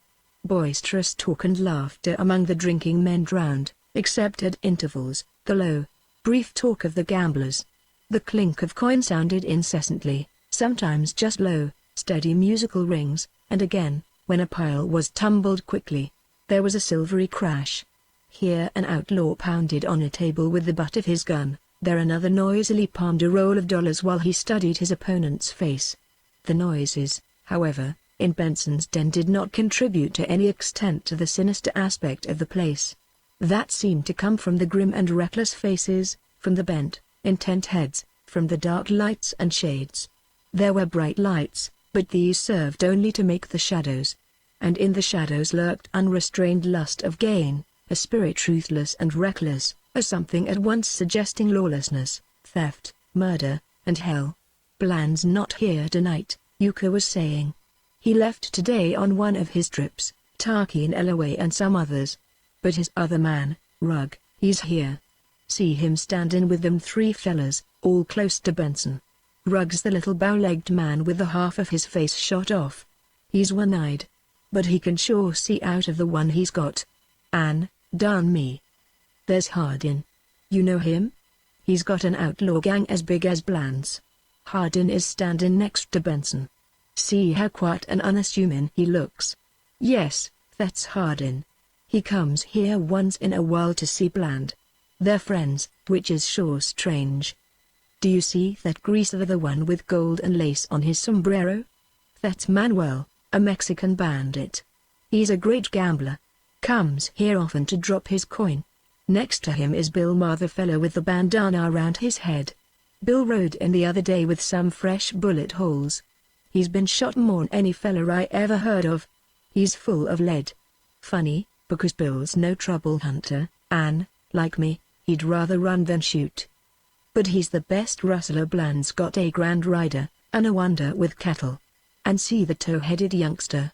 Boisterous talk and laughter among the drinking men drowned, except at intervals, the low, brief talk of the gamblers. The clink of coin sounded incessantly, sometimes just low, steady musical rings, and again, when a pile was tumbled quickly, there was a silvery crash. Here an outlaw pounded on a table with the butt of his gun, there another noisily palmed a roll of dollars while he studied his opponent's face. The noises, however, in Benson's den did not contribute to any extent to the sinister aspect of the place. That seemed to come from the grim and reckless faces, from the bent, intent heads, from the dark lights and shades. There were bright lights, but these served only to make the shadows. And in the shadows lurked unrestrained lust of gain, a spirit ruthless and reckless, a something at once suggesting lawlessness, theft, murder, and hell. Bland's not here tonight, Yuka was saying. He left today on one of his trips, Tarkin Elaway and some others. But his other man, Rugg, he's here. See him standin' with them three fellas, all close to Benson. Rugg's the little bow-legged man with the half of his face shot off. He's one-eyed. But he can sure see out of the one he's got. An, darn me. There's Hardin. You know him? He's got an outlaw gang as big as Bland's. Hardin is standin' next to Benson. See how quiet and unassuming he looks. Yes, that's Hardin. He comes here once in a while to see Bland. They're friends, which is sure strange. Do you see that greaser, the one with gold and lace on his sombrero? That's Manuel, a Mexican bandit. He's a great gambler. Comes here often to drop his coin. Next to him is Bill Maher, the fellow with the bandana around his head. Bill rode in the other day with some fresh bullet holes. He's been shot more'n any fella I ever heard of. He's full of lead. Funny, because Bill's no trouble hunter, and, like me, he'd rather run than shoot. But he's the best rustler Bland's got, a grand rider, and a wonder with cattle. And see the tow-headed youngster.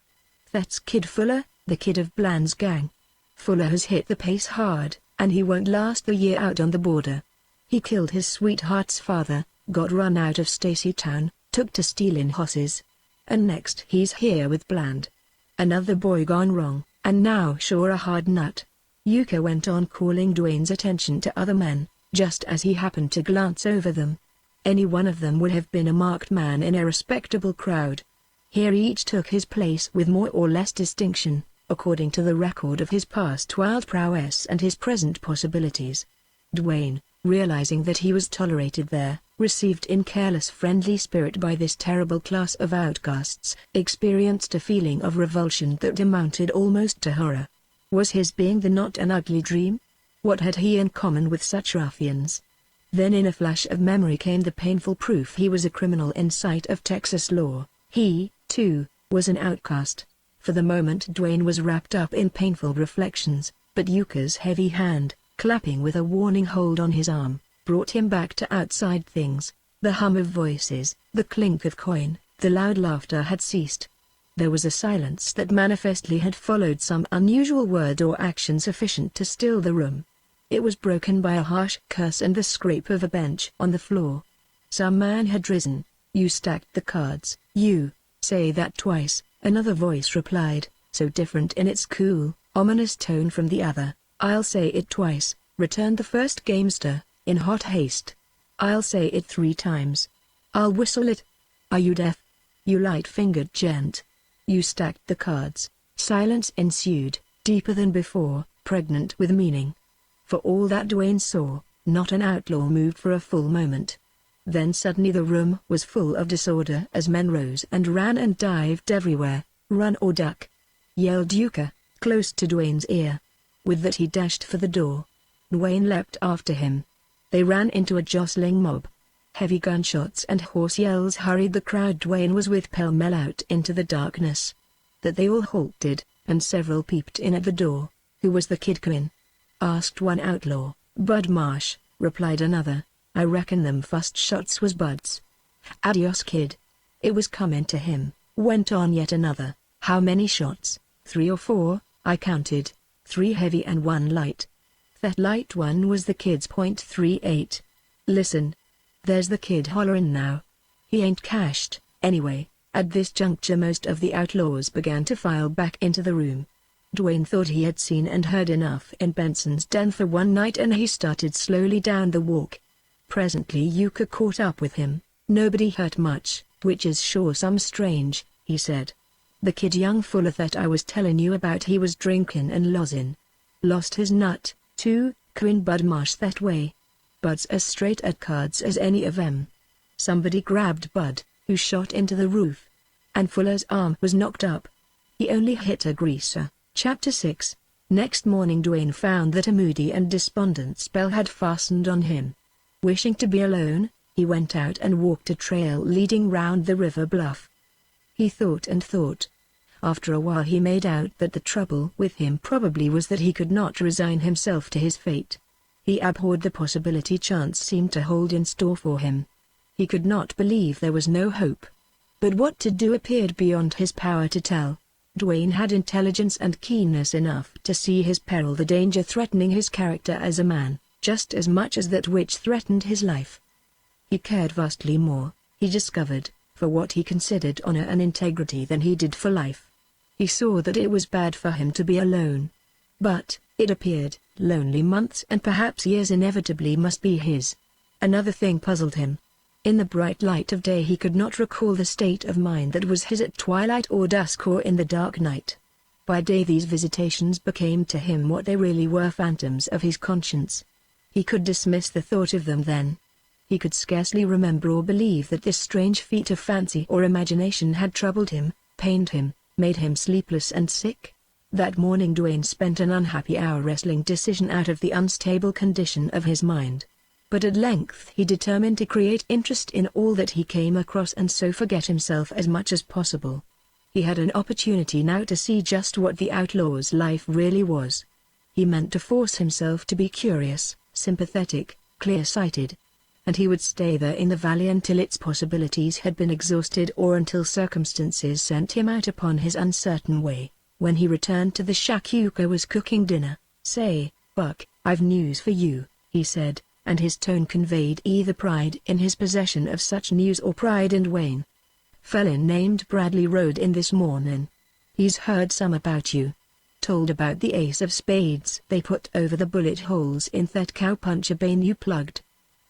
That's Kid Fuller, the kid of Bland's gang. Fuller has hit the pace hard, and he won't last the year out on the border. He killed his sweetheart's father, got run out of Stacytown, took to stealing horses. And next he's here with Bland. Another boy gone wrong, and now sure a hard nut. Yuka went on, calling Dwayne's attention to other men, just as he happened to glance over them. Any one of them would have been a marked man in a respectable crowd. Here each took his place with more or less distinction, according to the record of his past wild prowess and his present possibilities. Dwayne, realizing that he was tolerated there, received in careless friendly spirit by this terrible class of outcasts, experienced a feeling of revulsion that amounted almost to horror. Was his being the not an ugly dream? What had he in common with such ruffians? Then in a flash of memory came the painful proof he was a criminal in sight of Texas law. He, too, was an outcast. For the moment Dwayne was wrapped up in painful reflections, but Yuka's heavy hand, clapping with a warning hold on his arm, brought him back to outside things. The hum of voices, the clink of coin, the loud laughter had ceased. There was a silence that manifestly had followed some unusual word or action sufficient to still the room. It was broken by a harsh curse and the scrape of a bench on the floor. Some man had risen. "You stacked the cards." "You say that twice," another voice replied, so different in its cool, ominous tone from the other. "I'll say it twice," returned the first gamester, in hot haste. "I'll say it 3 times. I'll whistle it. Are you deaf? You light-fingered gent? You stacked the cards." Silence ensued, deeper than before, pregnant with meaning. For all that Dwayne saw, not an outlaw moved for a full moment. Then suddenly the room was full of disorder as men rose and ran and dived everywhere. "Run or duck!" yelled Yuka, close to Dwayne's ear. With that he dashed for the door. Dwayne leapt after him. They ran into a jostling mob. Heavy gunshots and hoarse yells hurried the crowd Dwayne was with pell-mell out into the darkness. That they all halted, and several peeped in at the door. "Who was the kid Quinn?" asked one outlaw. "Bud Marsh," replied another. "I reckon them fust shots was Bud's." "Adios kid. It was comin' to him," went on yet another. "How many shots?" "3 or 4, I counted. 3 heavy and 1 light." "That light one was the kid's .38. Listen. There's the kid hollerin' now. He ain't cashed, anyway." At this juncture most of the outlaws began to file back into the room. Dwayne thought he had seen and heard enough in Benson's den for one night and he started slowly down the walk. Presently Yuka caught up with him. "Nobody hurt much, which is sure some strange," he said. "The kid young Fuller that I was tellin' you about, he was drinkin' and losin'. Lost his nut, too, Quinn Bud Marsh that way. Bud's as straight at cards as any of 'em. Somebody grabbed Bud, who shot into the roof. And Fuller's arm was knocked up. He only hit a greaser." Chapter 6. Next morning Dwayne found that a moody and despondent spell had fastened on him. Wishing to be alone, he went out and walked a trail leading round the river bluff. He thought and thought. After a while he made out that the trouble with him probably was that he could not resign himself to his fate. He abhorred the possibility chance seemed to hold in store for him. He could not believe there was no hope. But what to do appeared beyond his power to tell. Dwayne had intelligence and keenness enough to see his peril, the danger threatening his character as a man, just as much as that which threatened his life. He cared vastly more, he discovered, for what he considered honor and integrity than he did for life. He saw that it was bad for him to be alone. But, it appeared, lonely months and perhaps years inevitably must be his. Another thing puzzled him. In the bright light of day he could not recall the state of mind that was his at twilight or dusk or in the dark night. By day these visitations became to him what they really were, phantoms of his conscience. He could dismiss the thought of them then. He could scarcely remember or believe that this strange feat of fancy or imagination had troubled him, pained him, made him sleepless and sick. That morning Dwayne spent an unhappy hour wrestling decision out of the unstable condition of his mind. But at length he determined to create interest in all that he came across and so forget himself as much as possible. He had an opportunity now to see just what the outlaw's life really was. He meant to force himself to be curious, sympathetic, clear-sighted. And he would stay there in the valley until its possibilities had been exhausted or until circumstances sent him out upon his uncertain way. When he returned to the shack, Yuka was cooking dinner. "Say, Buck, I've news for you," he said, and his tone conveyed either pride in his possession of such news or pride in Dwayne. "Felon named Bradley rode in this morning. He's heard some about you. Told about the ace of spades they put over the bullet holes in that cowpuncher bane you plugged.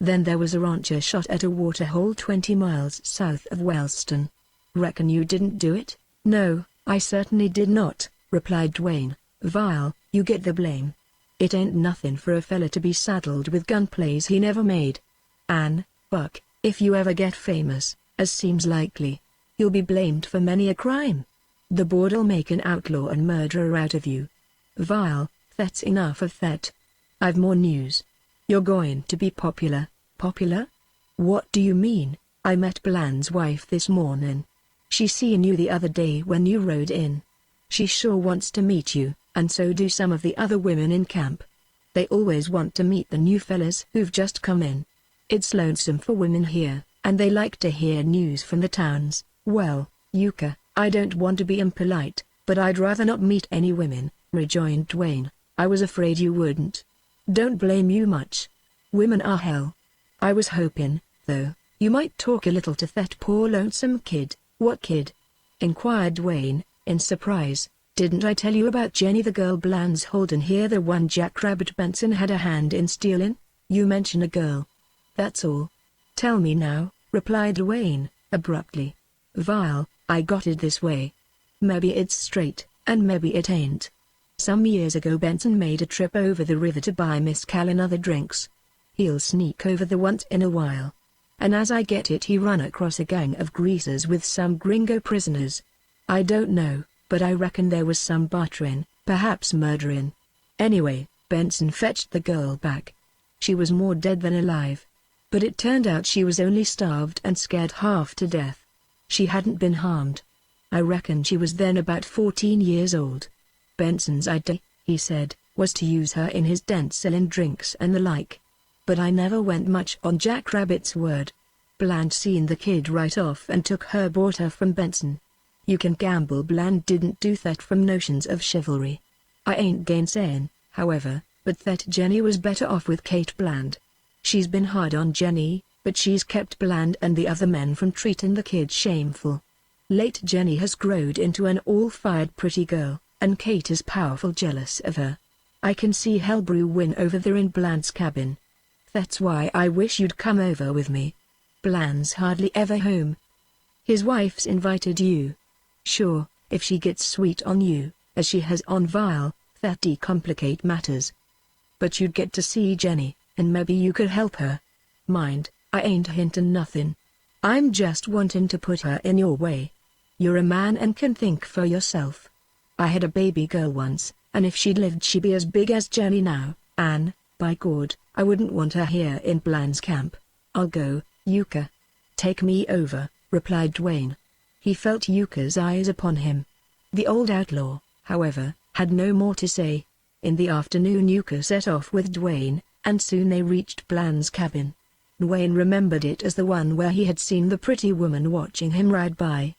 Then there was a rancher shot at a water hole 20 miles south of Wellston. Reckon you didn't do it?" "No, I certainly did not," replied Dwayne. "Vile, you get the blame. It ain't nothing for a fella to be saddled with gunplays he never made. An', Buck, if you ever get famous, as seems likely, you'll be blamed for many a crime. The board'll make an outlaw and murderer out of you. Vile, that's enough of that. I've more news. You're going to be popular." "Popular? What do you mean?" "I met Bland's wife this morning. She seen you the other day when you rode in. She sure wants to meet you, and so do some of the other women in camp. They always want to meet the new fellas who've just come in. It's lonesome for women here, and they like to hear news from the towns." "Well, Yuka, I don't want to be impolite, but I'd rather not meet any women," rejoined Dwayne. "I was afraid you wouldn't." "Don't blame you much. Women are hell. I was hoping, though, you might talk a little to that poor lonesome kid." "What kid?" inquired Dwayne, in surprise. "Didn't I tell you about Jenny, the girl Bland's holding here, the one Jackrabbit Benson had a hand in stealing? You mention a girl. That's all." "Tell me now," replied Dwayne, abruptly. "Vile, I got it this way. Maybe it's straight, and maybe it ain't. Some years ago Benson made a trip over the river to buy mezcal and other drinks. He'll sneak over there once in a while. And as I get it, he run across a gang of greasers with some gringo prisoners. I don't know, but I reckon there was some bartering, perhaps murdering. Anyway, Benson fetched the girl back. She was more dead than alive. But it turned out she was only starved and scared half to death. She hadn't been harmed. I reckon she was then about 14 years old. Benson's idea, he said, was to use her in his den selling drinks and the like. But I never went much on Jackrabbit's word. Bland seen the kid right off and took her, bought her from Benson. You can gamble Bland didn't do that from notions of chivalry. I ain't gainsaying, however, but that Jenny was better off with Kate Bland. She's been hard on Jenny, but she's kept Bland and the other men from treating the kid shameful. Late Jenny has growed into an all-fired pretty girl, and Kate is powerful jealous of her. I can see hell brew win over there in Bland's cabin. That's why I wish you'd come over with me. Bland's hardly ever home. His wife's invited you. Sure, if she gets sweet on you, as she has on Vile, that decomplicate matters. But you'd get to see Jenny, and maybe you could help her. Mind, I ain't hintin' nothing. I'm just wantin' to put her in your way. You're a man and can think for yourself. I had a baby girl once, and if she'd lived she'd be as big as Jenny now, and, by God, I wouldn't want her here in Bland's camp. I'll go, Yuka." "Take me over," replied Dwayne. He felt Yuka's eyes upon him. The old outlaw, however, had no more to say. In the afternoon Yuka set off with Dwayne, and soon they reached Bland's cabin. Dwayne remembered it as the one where he had seen the pretty woman watching him ride by.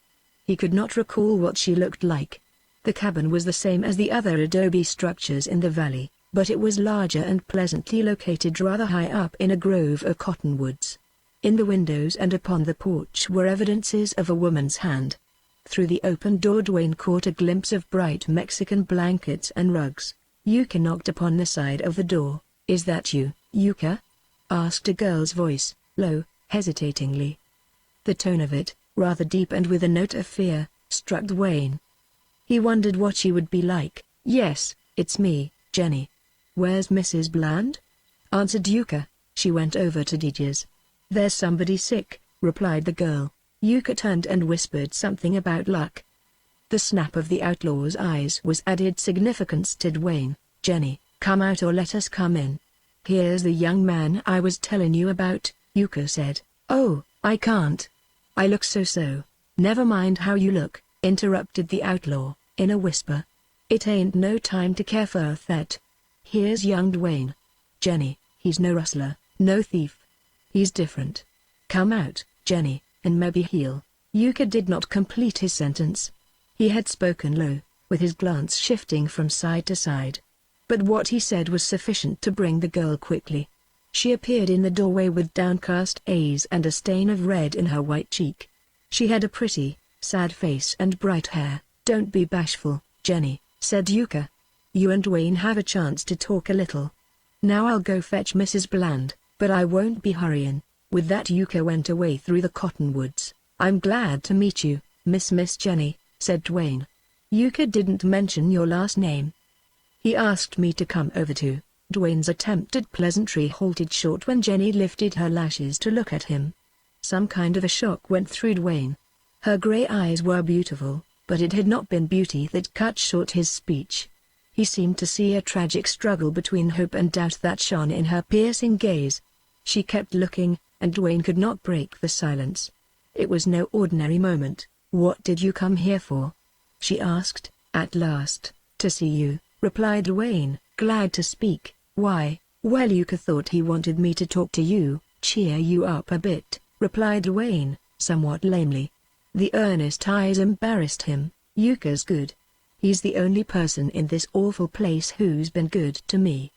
He could not recall what she looked like. The cabin was the same as the other adobe structures in the valley, but it was larger and pleasantly located rather high up in a grove of cottonwoods. In the windows and upon the porch were evidences of a woman's hand. Through the open door Dwayne caught a glimpse of bright Mexican blankets and rugs. Yuka knocked upon the side of the door. "Is that you, Yuka?" asked a girl's voice, low, hesitatingly. The tone of it, rather deep and with a note of fear, struck Dwayne. He wondered what she would be like. "Yes, it's me, Jenny. Where's Mrs. Bland?" answered Yuka. "She went over to DJ's. "There's somebody sick," replied the girl. Yuka turned and whispered something about luck. The snap of the outlaw's eyes was added significance to Dwayne. "Jenny, come out or let us come in." "Here's the young man I was telling you about," Yuka said. "Oh, I can't. I look so." "Never mind how you look," interrupted the outlaw, in a whisper. "It ain't no time to care for that. Here's young Dwayne. Jenny, he's no rustler, no thief. He's different. Come out, Jenny, and maybe he'll—" Yuka did not complete his sentence. He had spoken low, with his glance shifting from side to side. But what he said was sufficient to bring the girl quickly. She appeared in the doorway with downcast eyes and a stain of red in her white cheek. She had a pretty, sad face and bright hair. "Don't be bashful, Jenny," said Yuka. "You and Dwayne have a chance to talk a little. Now I'll go fetch Mrs. Bland, but I won't be hurrying." With that Yuka went away through the cottonwoods. "I'm glad to meet you, Miss Jenny," said Dwayne. "Yuka didn't mention your last name." "He asked me to come over to." Dwayne's attempt at pleasantry halted short when Jenny lifted her lashes to look at him. Some kind of a shock went through Dwayne. Her gray eyes were beautiful, but it had not been beauty that cut short his speech. He seemed to see a tragic struggle between hope and doubt that shone in her piercing gaze. She kept looking, and Dwayne could not break the silence. It was no ordinary moment. "What did you come here for?" she asked, at last. "To see you," replied Dwayne, glad to speak. "Why?" "Well, Yuka thought he wanted me to talk to you, cheer you up a bit," replied Dwayne, somewhat lamely. The earnest eyes embarrassed him. "Yuka's good. He's the only person in this awful place who's been good to me.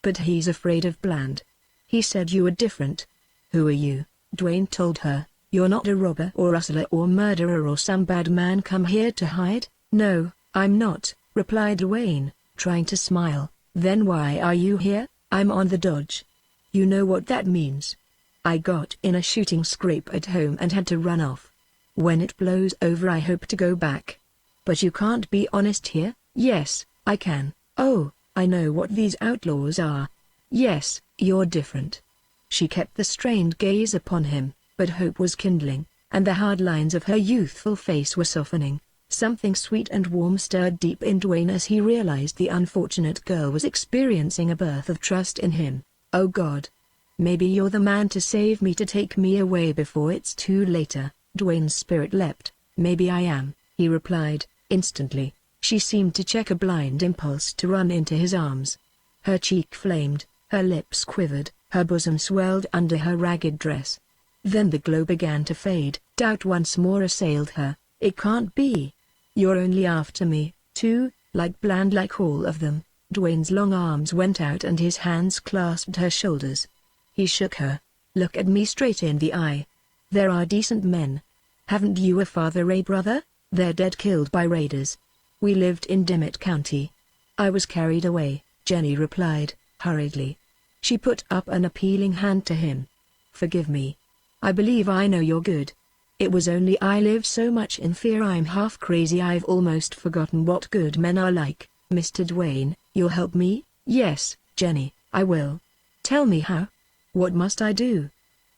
But he's afraid of Bland. He said you were different." "Who are you?" Dwayne told her. "You're not a robber or rustler or murderer or some bad man come here to hide?" "No, I'm not," replied Dwayne, trying to smile. "Then why are you here?" "I'm on the dodge." "You know what that means?" "I got in a shooting scrape at home and had to run off. When it blows over I hope to go back." "But you can't be honest here." "Yes, I can." "Oh, I know what these outlaws are." "Yes, you're different." She kept the strained gaze upon him, but hope was kindling, and the hard lines of her youthful face were softening. Something sweet and warm stirred deep in Dwayne as he realized the unfortunate girl was experiencing a birth of trust in him. "Oh God. Maybe you're the man to save me, to take me away before it's too late." Dwayne's spirit leapt. "Maybe I am," he replied, instantly. She seemed to check a blind impulse to run into his arms. Her cheek flamed, her lips quivered, her bosom swelled under her ragged dress. Then the glow began to fade. Doubt once more assailed her. "It can't be. You're only after me, too, like Bland, like all of them." Dwayne's long arms went out and his hands clasped her shoulders. He shook her. "Look at me straight in the eye. There are decent men. Haven't you a father, a brother? They're dead, killed by raiders. We lived in Dimmitt County." "I was carried away," Jenny replied, hurriedly. She put up an appealing hand to him. "Forgive me. I believe I know you're good. It was only I live so much in fear I'm half crazy I've almost forgotten what good men are like." "Mr. Dwayne, you'll help me?" "Yes, Jenny, I will." "Tell me how. What must I do?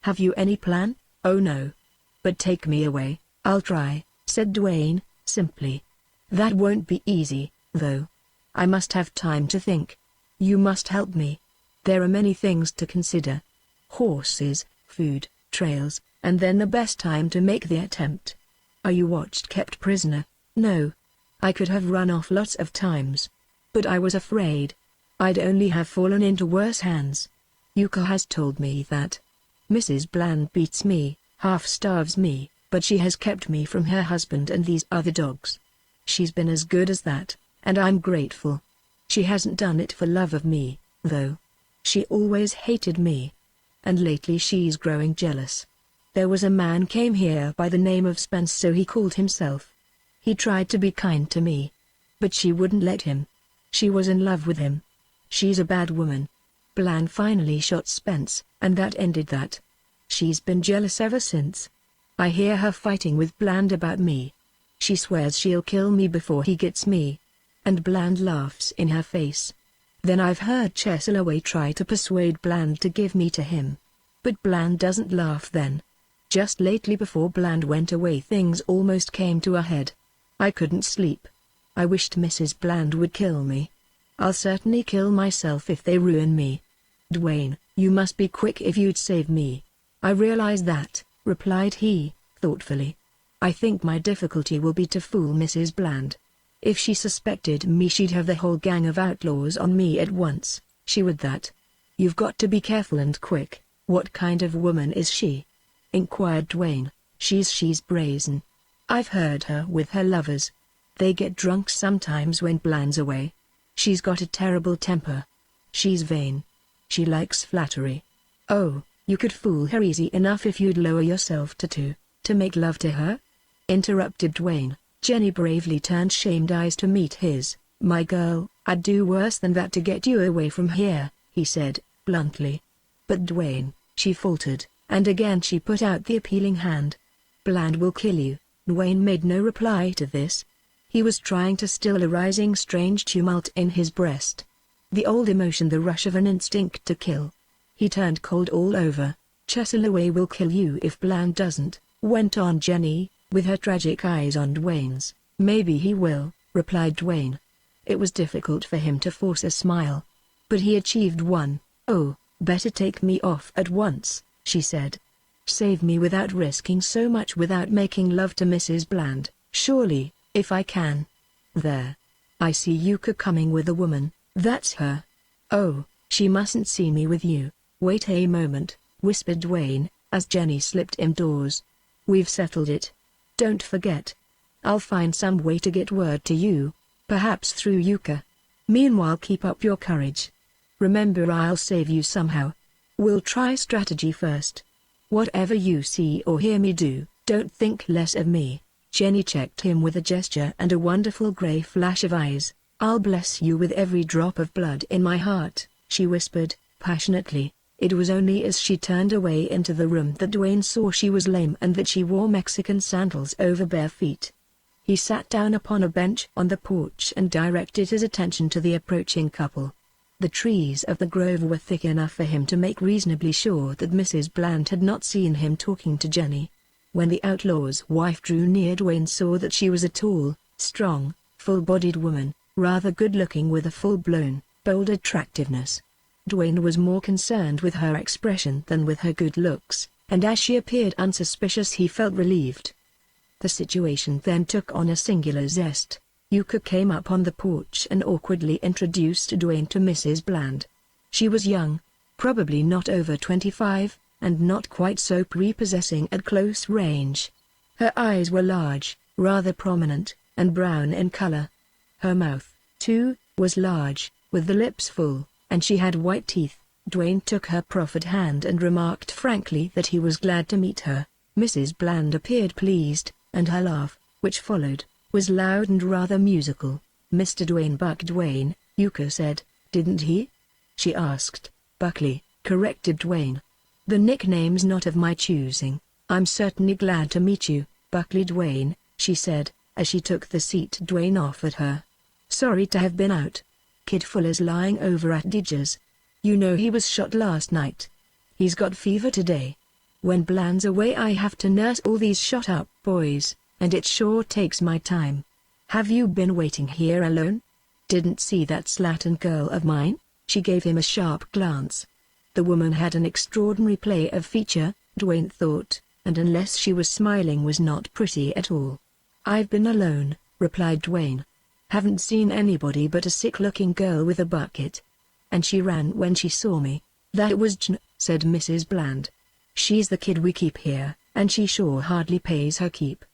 Have you any plan?" "Oh no. But take me away." "I'll try," said Dwayne, simply. "That won't be easy, though. I must have time to think. You must help me. There are many things to consider. Horses, food, trails, and then the best time to make the attempt." "Are you watched, kept prisoner?" "No. I could have run off lots of times. But I was afraid. I'd only have fallen into worse hands. Yuka has told me that. Mrs. Bland beats me, half-starves me, but she has kept me from her husband and these other dogs. She's been as good as that, and I'm grateful. She hasn't done it for love of me, though. She always hated me. And lately she's growing jealous. There was a man came here by the name of Spence, so he called himself. He tried to be kind to me. But she wouldn't let him. She was in love with him. She's a bad woman. Bland finally shot Spence, and that ended that. She's been jealous ever since. I hear her fighting with Bland about me. She swears she'll kill me before he gets me. And Bland laughs in her face. Then I've heard Cheslaway try to persuade Bland to give me to him. But Bland doesn't laugh then. Just lately before Bland went away things almost came to a head. I couldn't sleep. I wished Mrs. Bland would kill me. I'll certainly kill myself if they ruin me. Dwayne, you must be quick if you'd save me. I realize that, replied he, thoughtfully. I think my difficulty will be to fool Mrs. Bland. If she suspected me she'd have the whole gang of outlaws on me at once. She would that. You've got to be careful and quick. What kind of woman is she? Inquired Dwayne. She's brazen. I've heard her with her lovers. They get drunk sometimes when Bland's away. She's got a terrible temper. She's vain. She likes flattery. Oh, you could fool her easy enough if you'd lower yourself to make love to her? Interrupted Dwayne. Jenny bravely turned shamed eyes to meet his. My girl, I'd do worse than that to get you away from here, he said, bluntly. But Dwayne, she faltered, and again she put out the appealing hand. Bland will kill you. Dwayne made no reply to this. He was trying to still a rising strange tumult in his breast. The old emotion, the rush of an instinct to kill. He turned cold all over. Cheslaway will kill you if Bland doesn't, went on Jenny, with her tragic eyes on Dwayne's. Maybe he will, replied Dwayne. It was difficult for him to force a smile. But he achieved one. Oh, better take me off at once, she said. Save me without risking so much, without making love to Mrs. Bland, surely, if I can. There. I see Yuka coming with a woman. That's her. Oh, she mustn't see me with you. Wait a moment, whispered Dwayne, as Jenny slipped indoors. We've settled it. Don't forget. I'll find some way to get word to you, perhaps through Yuka. Meanwhile, keep up your courage. Remember, I'll save you somehow. We'll try strategy first. Whatever you see or hear me do, don't think less of me. Jenny checked him with a gesture and a wonderful gray flash of eyes. I'll bless you with every drop of blood in my heart, she whispered, passionately. It was only as she turned away into the room that Dwayne saw she was lame and that she wore Mexican sandals over bare feet. He sat down upon a bench on the porch and directed his attention to the approaching couple. The trees of the grove were thick enough for him to make reasonably sure that Mrs. Bland had not seen him talking to Jenny. When the outlaw's wife drew near, Dwayne saw that she was a tall, strong, full-bodied woman, rather good-looking with a full-blown, bold attractiveness. Dwayne was more concerned with her expression than with her good looks, and as she appeared unsuspicious he felt relieved. The situation then took on a singular zest. Yuka came up on the porch and awkwardly introduced Dwayne to Mrs. Bland. She was young, probably not over 25, and not quite so prepossessing at close range. Her eyes were large, rather prominent, and brown in color. Her mouth, too, was large, with the lips full, and she had white teeth. Dwayne took her proffered hand and remarked frankly that he was glad to meet her. Mrs. Bland appeared pleased, and her laugh, which followed, was loud and rather musical. Mr. Dwayne Buck Dwayne, Yuka said, didn't he? She asked. Buckley, corrected Dwayne. The nickname's not of my choosing. I'm certainly glad to meet you, Buckley Dwayne, she said, as she took the seat Dwayne offered her. Sorry to have been out. Kid Fuller's lying over at Didger's. You know he was shot last night. He's got fever today. When Bland's away I have to nurse all these shot-up boys, and it sure takes my time. Have you been waiting here alone? Didn't see that slattern girl of mine? She gave him a sharp glance. The woman had an extraordinary play of feature, Dwayne thought, and unless she was smiling was not pretty at all. I've been alone, replied Dwayne. Haven't seen anybody but a sick-looking girl with a bucket. And she ran when she saw me. That was Jen, said Mrs. Bland. She's the kid we keep here, and she sure hardly pays her keep.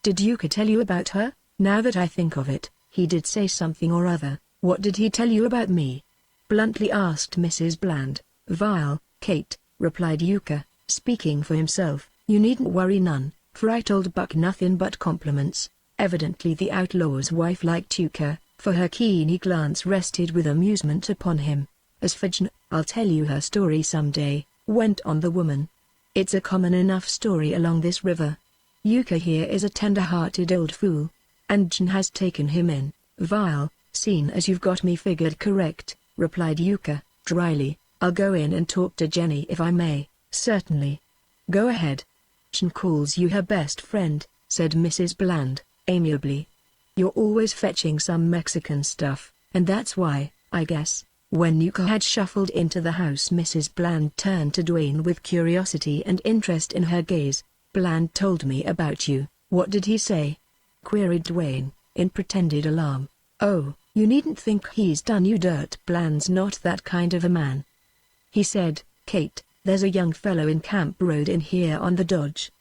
Did Yuka tell you about her? Now that I think of it, he did say something or other. What did he tell you about me? Bluntly asked Mrs. Bland. Vile, Kate, replied Yuka, speaking for himself. You needn't worry none, for I told Buck nothing but compliments. Evidently the outlaw's wife liked Yuka, for her keen glance rested with amusement upon him. As for Jen, I'll tell you her story someday, went on the woman. It's a common enough story along this river. Yuka here is a tender-hearted old fool, and Jen has taken him in. Vile, seen as you've got me figured correct, replied Yuka, dryly. I'll go in and talk to Jenny if I may. Certainly. Go ahead. Chen calls you her best friend, said Mrs. Bland, amiably. You're always fetching some Mexican stuff, and that's why, I guess. When Yuka had shuffled into the house, Mrs. Bland turned to Dwayne with curiosity and interest in her gaze. Bland told me about you. What did he say? Queried Dwayne, in pretended alarm. Oh, you needn't think he's done you dirt. Bland's not that kind of a man. He said, Kate, there's a young fellow in Camp Road in here on the dodge.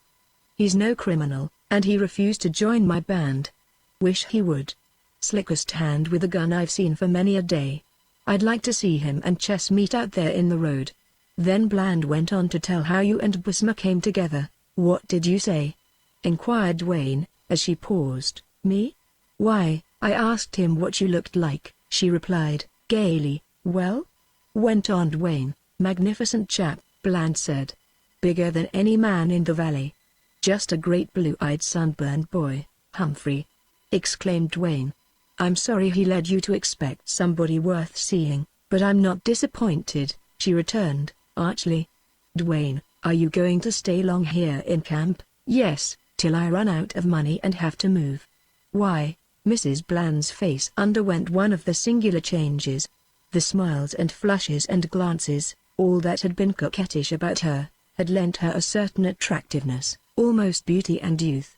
He's no criminal, and he refused to join my band. Wish he would. Slickest hand with a gun I've seen for many a day. I'd like to see him and Chess meet out there in the road. Then Bland went on to tell how you and Busma came together. What did you say? Inquired Dwayne, as she paused. Me? Why, I asked him what you looked like, she replied, gaily. Well? Went on Dwayne. Magnificent chap, Bland said. Bigger than any man in the valley. Just a great blue-eyed sunburned boy, Humphrey. Exclaimed Dwayne. I'm sorry he led you to expect somebody worth seeing, but I'm not disappointed, she returned, archly. Dwayne, are you going to stay long here in camp? Yes, till I run out of money and have to move. Why? Mrs. Bland's face underwent one of the singular changes. The smiles and flushes and glances, all that had been coquettish about her, had lent her a certain attractiveness, almost beauty and youth.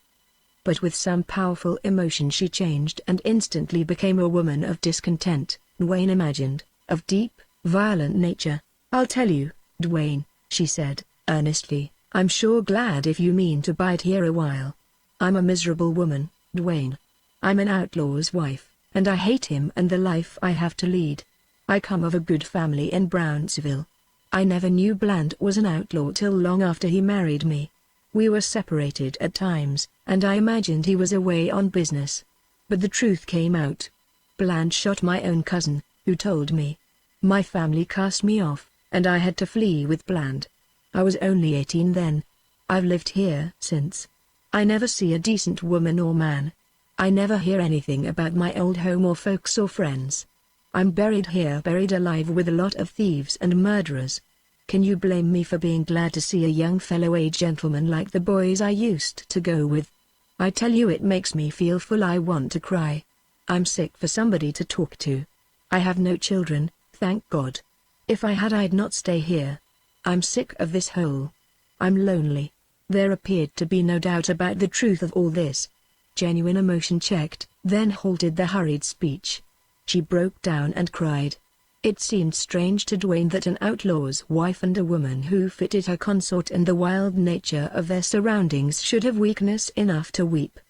But with some powerful emotion she changed and instantly became a woman of discontent, Dwayne imagined, of deep, violent nature. I'll tell you, Dwayne, she said, earnestly, I'm sure glad if you mean to bide here a while. I'm a miserable woman, Dwayne. I'm an outlaw's wife, and I hate him and the life I have to lead. I come of a good family in Brownsville. I never knew Bland was an outlaw till long after he married me. We were separated at times, and I imagined he was away on business. But the truth came out. Bland shot my own cousin, who told me. My family cast me off, and I had to flee with Bland. I was only 18 then. I've lived here since. I never see a decent woman or man. I never hear anything about my old home or folks or friends. I'm buried here, buried alive with a lot of thieves and murderers. Can you blame me for being glad to see a young fellow gentleman like the boys I used to go with? I tell you, it makes me feel full. I want to cry. I'm sick for somebody to talk to. I have no children, thank God. If I had, I'd not stay here. I'm sick of this hole. I'm lonely. There appeared to be no doubt about the truth of all this. Genuine emotion checked, then halted the hurried speech. She broke down and cried. It seemed strange to Dwayne that an outlaw's wife and a woman who fitted her consort and the wild nature of their surroundings should have weakness enough to weep.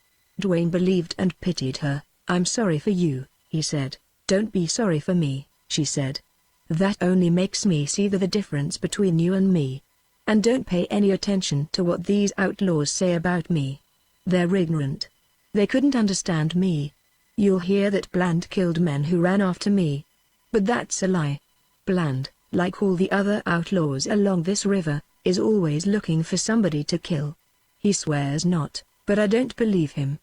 Dwayne believed and pitied her. I'm sorry for you, he said. Don't be sorry for me, she said. That only makes me see the difference between you and me. And don't pay any attention to what these outlaws say about me. They're ignorant. They couldn't understand me. You'll hear that Bland killed men who ran after me. But that's a lie. Bland, like all the other outlaws along this river, is always looking for somebody to kill. He swears not, but I don't believe him.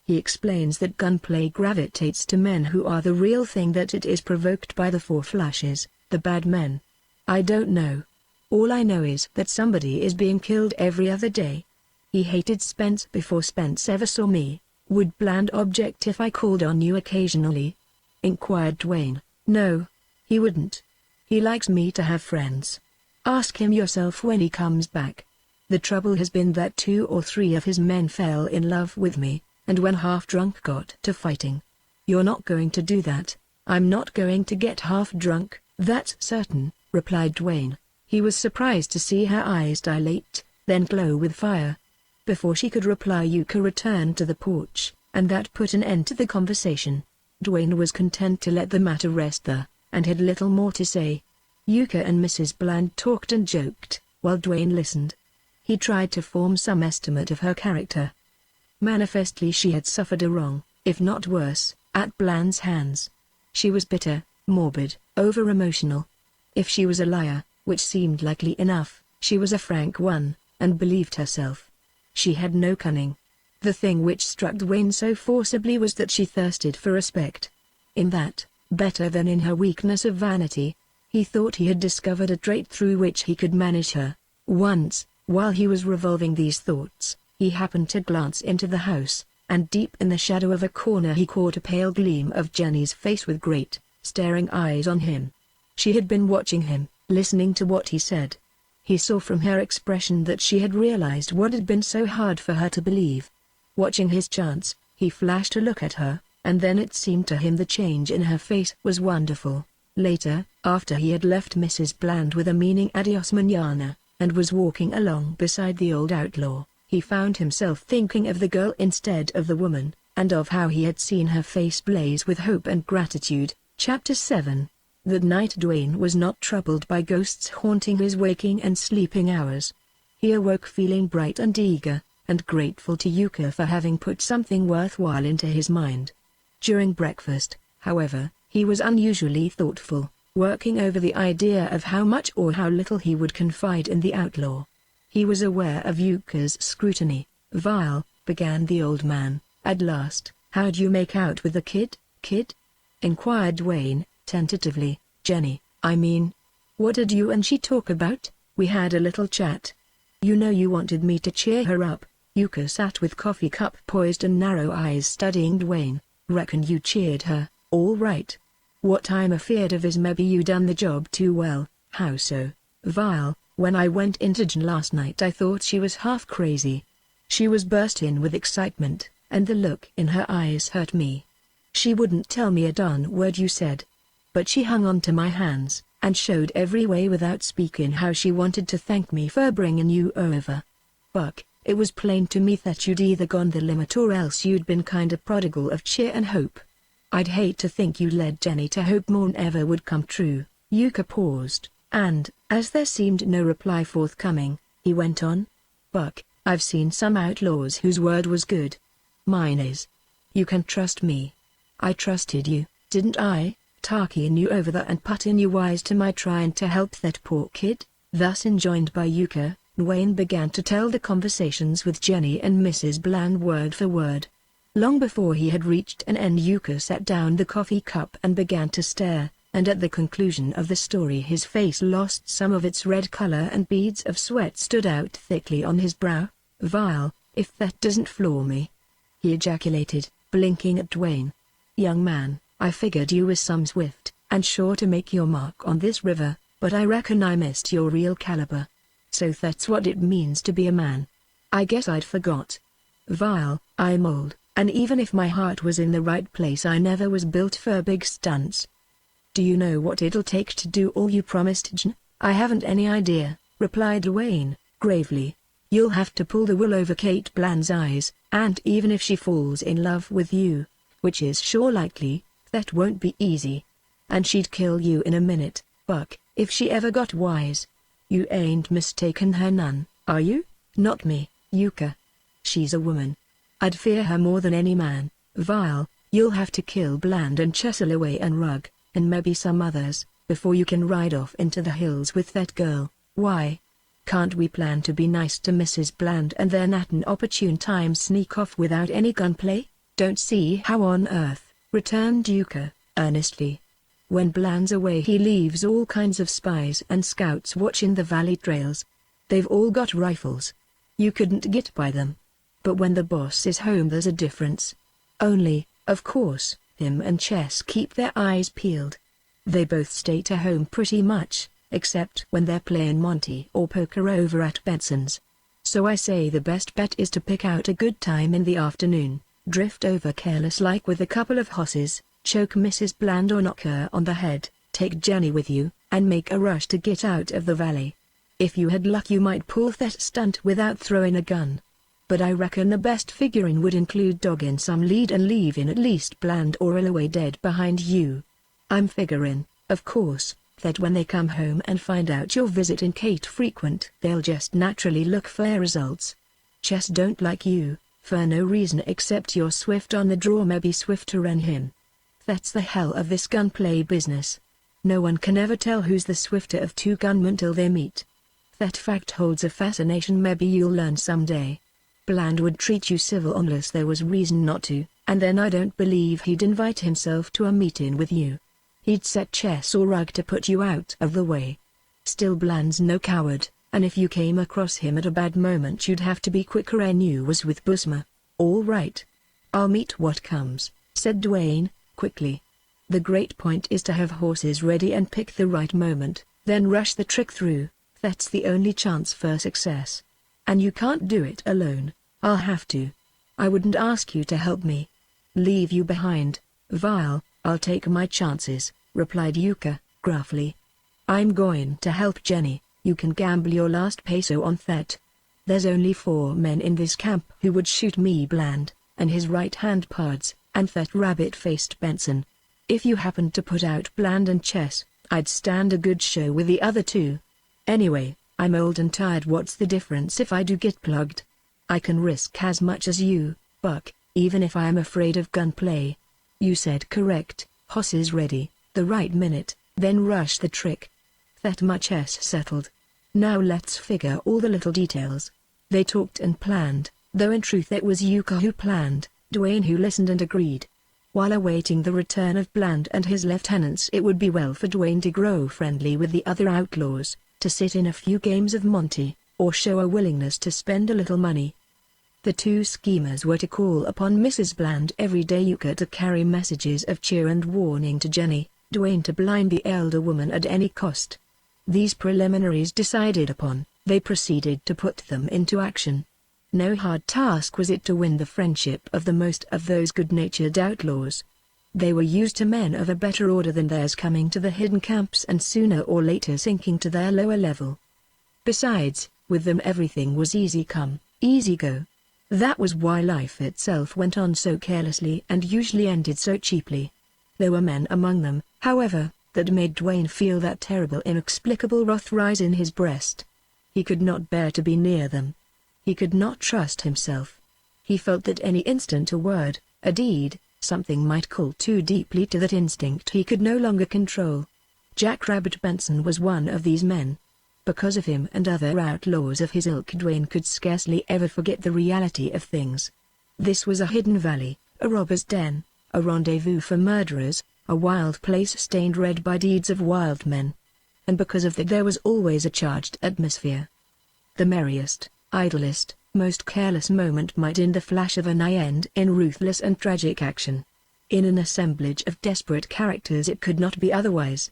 He explains that gunplay gravitates to men who are the real thing, that it is provoked by the four flushes, the bad men. I don't know. All I know is that somebody is being killed every other day. He hated Spence before Spence ever saw me. Would Bland object if I called on you occasionally? Inquired Dwayne. No, he wouldn't. He likes me to have friends. Ask him yourself when he comes back. The trouble has been that 2 or 3 of his men fell in love with me, and when half drunk got to fighting. You're not going to do that. I'm not going to get half drunk, that's certain, replied Dwayne. He was surprised to see her eyes dilate, then glow with fire. Before she could reply, Yuka returned to the porch, and that put an end to the conversation. Dwayne was content to let the matter rest there, and had little more to say. Yuka and Mrs. Bland talked and joked, while Dwayne listened. He tried to form some estimate of her character. Manifestly she had suffered a wrong, if not worse, at Bland's hands. She was bitter, morbid, over-emotional. If she was a liar, which seemed likely enough, she was a frank one, and believed herself. She had no cunning. The thing which struck Dwayne so forcibly was that she thirsted for respect. In that, better than in her weakness of vanity, he thought he had discovered a trait through which he could manage her. Once, while he was revolving these thoughts, he happened to glance into the house, and deep in the shadow of a corner he caught a pale gleam of Jenny's face with great, staring eyes on him. She had been watching him, listening to what he said. He saw from her expression that she had realized what had been so hard for her to believe. Watching his chance, he flashed a look at her, and then it seemed to him the change in her face was wonderful. Later, after he had left Mrs. Bland with a meaning adios mañana, and was walking along beside the old outlaw, he found himself thinking of the girl instead of the woman, and of how he had seen her face blaze with hope and gratitude. Chapter 7. That night Dwayne was not troubled by ghosts haunting his waking and sleeping hours. He awoke feeling bright and eager, and grateful to Yuka for having put something worthwhile into his mind. During breakfast, however, he was unusually thoughtful, working over the idea of how much or how little he would confide in the outlaw. He was aware of Yuka's scrutiny. "Vile," began the old man, at last. "How'd you make out with the kid, inquired Dwayne, tentatively. "Jenny, I mean. What did you and she talk about?" "We had a little chat. You know you wanted me to cheer her up." Yuka sat with coffee cup poised and narrow eyes studying Dwayne. "Reckon you cheered her, all right. What I'm afeared of is maybe you done the job too well." "How so?" "Vile, when I went into Jen last night I thought she was half crazy. She was bursting with excitement, and the look in her eyes hurt me. She wouldn't tell me a darn word you said. But she hung on to my hands, and showed every way without speaking how she wanted to thank me for bringing you over. Buck, it was plain to me that you'd either gone the limit or else you'd been kinda prodigal of cheer and hope. I'd hate to think you led Jenny to hope more ever would come true." Yuka paused, and, as there seemed no reply forthcoming, he went on. "Buck, I've seen some outlaws whose word was good. Mine is. You can trust me. I trusted you, didn't I, talking you over there and putting you wise to my trying to help that poor kid?" Thus enjoined by Yuka, Wayne began to tell the conversations with Jenny and Mrs. Bland word for word. Long before he had reached an end Yuka set down the coffee cup and began to stare, and at the conclusion of the story his face lost some of its red color and beads of sweat stood out thickly on his brow. "Vile, if that doesn't floor me," he ejaculated, blinking at Dwayne. "Young man, I figured you was some swift and sure to make your mark on this river, but I reckon I missed your real caliber. So that's what it means to be a man. I guess I'd forgot. Vile, I'm old, and even if my heart was in the right place I never was built for big stunts." "Do you know what it'll take to do all you promised, Jen?" "I haven't any idea," replied Dwayne, gravely. "You'll have to pull the wool over Kate Bland's eyes, and even if she falls in love with you, which is sure likely, that won't be easy. And she'd kill you in a minute, Buck, if she ever got wise. You ain't mistaken her none, are you?" "Not me, Yuka. She's a woman. I'd fear her more than any man." "Vile, you'll have to kill Bland and Cheslaway and Rugg, and maybe some others, before you can ride off into the hills with that girl." "Why? Can't we plan to be nice to Mrs. Bland and then at an opportune time sneak off without any gunplay?" "Don't see how on earth," returned Yuka, earnestly. "When Bland's away he leaves all kinds of spies and scouts watching the valley trails. They've all got rifles. You couldn't get by them. But when the boss is home there's a difference. Only, of course, him and Chess keep their eyes peeled. They both stay to home pretty much, except when they're playing Monty or poker over at Benson's. So I say the best bet is to pick out a good time in the afternoon, drift over careless-like with a couple of hosses, choke Mrs. Bland or knock her on the head, take Jenny with you, and make a rush to get out of the valley. If you had luck you might pull that stunt without throwing a gun. But I reckon the best figuring would include dogging some lead and leaving at least Bland or Illaway dead behind you. I'm figuring, of course, that when they come home and find out you're visiting Kate frequent they'll just naturally look for results. Chess don't like you, for no reason except you're swift on the draw, maybe swifter than him. That's the hell of this gunplay business. No one can ever tell who's the swifter of two gunmen till they meet. That fact holds a fascination maybe you'll learn someday. Bland would treat you civil unless there was reason not to, and then I don't believe he'd invite himself to a meeting with you. He'd set Chess or Rugg to put you out of the way. Still Bland's no coward, and if you came across him at a bad moment you'd have to be quicker. I knew was with Busma. All right. I'll meet what comes, said Dwayne, quickly. The great point is to have horses ready and pick the right moment, then rush the trick through. That's the only chance for success. And you can't do it alone. I'll have to. I wouldn't ask you to help me. Leave you behind, Vile. I'll take my chances, replied Yuka, gruffly. I'm going to help Jenny. You can gamble your last peso on that. There's only 4 men in this camp who would shoot me, Bland, and his right-hand pards, and that rabbit-faced Benson. If you happened to put out Bland and Chess, I'd stand a good show with the other 2. Anyway, I'm old and tired. What's the difference if I do get plugged? I can risk as much as you, Buck, even if I am afraid of gunplay. You said correct, horses ready, the right minute, then rush the trick. That much is settled. Now let's figure all the little details. They talked and planned, though in truth it was Yuka who planned, Dwayne who listened and agreed. While awaiting the return of Bland and his lieutenants, it would be well for Dwayne to grow friendly with the other outlaws, to sit in a few games of Monty, or show a willingness to spend a little money. The 2 schemers were to call upon Mrs. Bland every day, Yuka to carry messages of cheer and warning to Jenny, Dwayne to blind the elder woman at any cost. These preliminaries decided upon, they proceeded to put them into action. No hard task was it to win the friendship of the most of those good-natured outlaws. They were used to men of a better order than theirs coming to the hidden camps and sooner or later sinking to their lower level. Besides, with them everything was easy come, easy go. That was why life itself went on so carelessly and usually ended so cheaply. There were men among them, however, that made Dwayne feel that terrible inexplicable wrath rise in his breast. He could not bear to be near them. He could not trust himself. He felt that any instant a word, a deed, something might call too deeply to that instinct he could no longer control. Jackrabbit Benson was one of these men. Because of him and other outlaws of his ilk, Dwayne could scarcely ever forget the reality of things. This was a hidden valley, a robber's den, a rendezvous for murderers, a wild place stained red by deeds of wild men. And because of that there was always a charged atmosphere. The merriest, idlest, most careless moment might in the flash of an eye end in ruthless and tragic action. In an assemblage of desperate characters it could not be otherwise.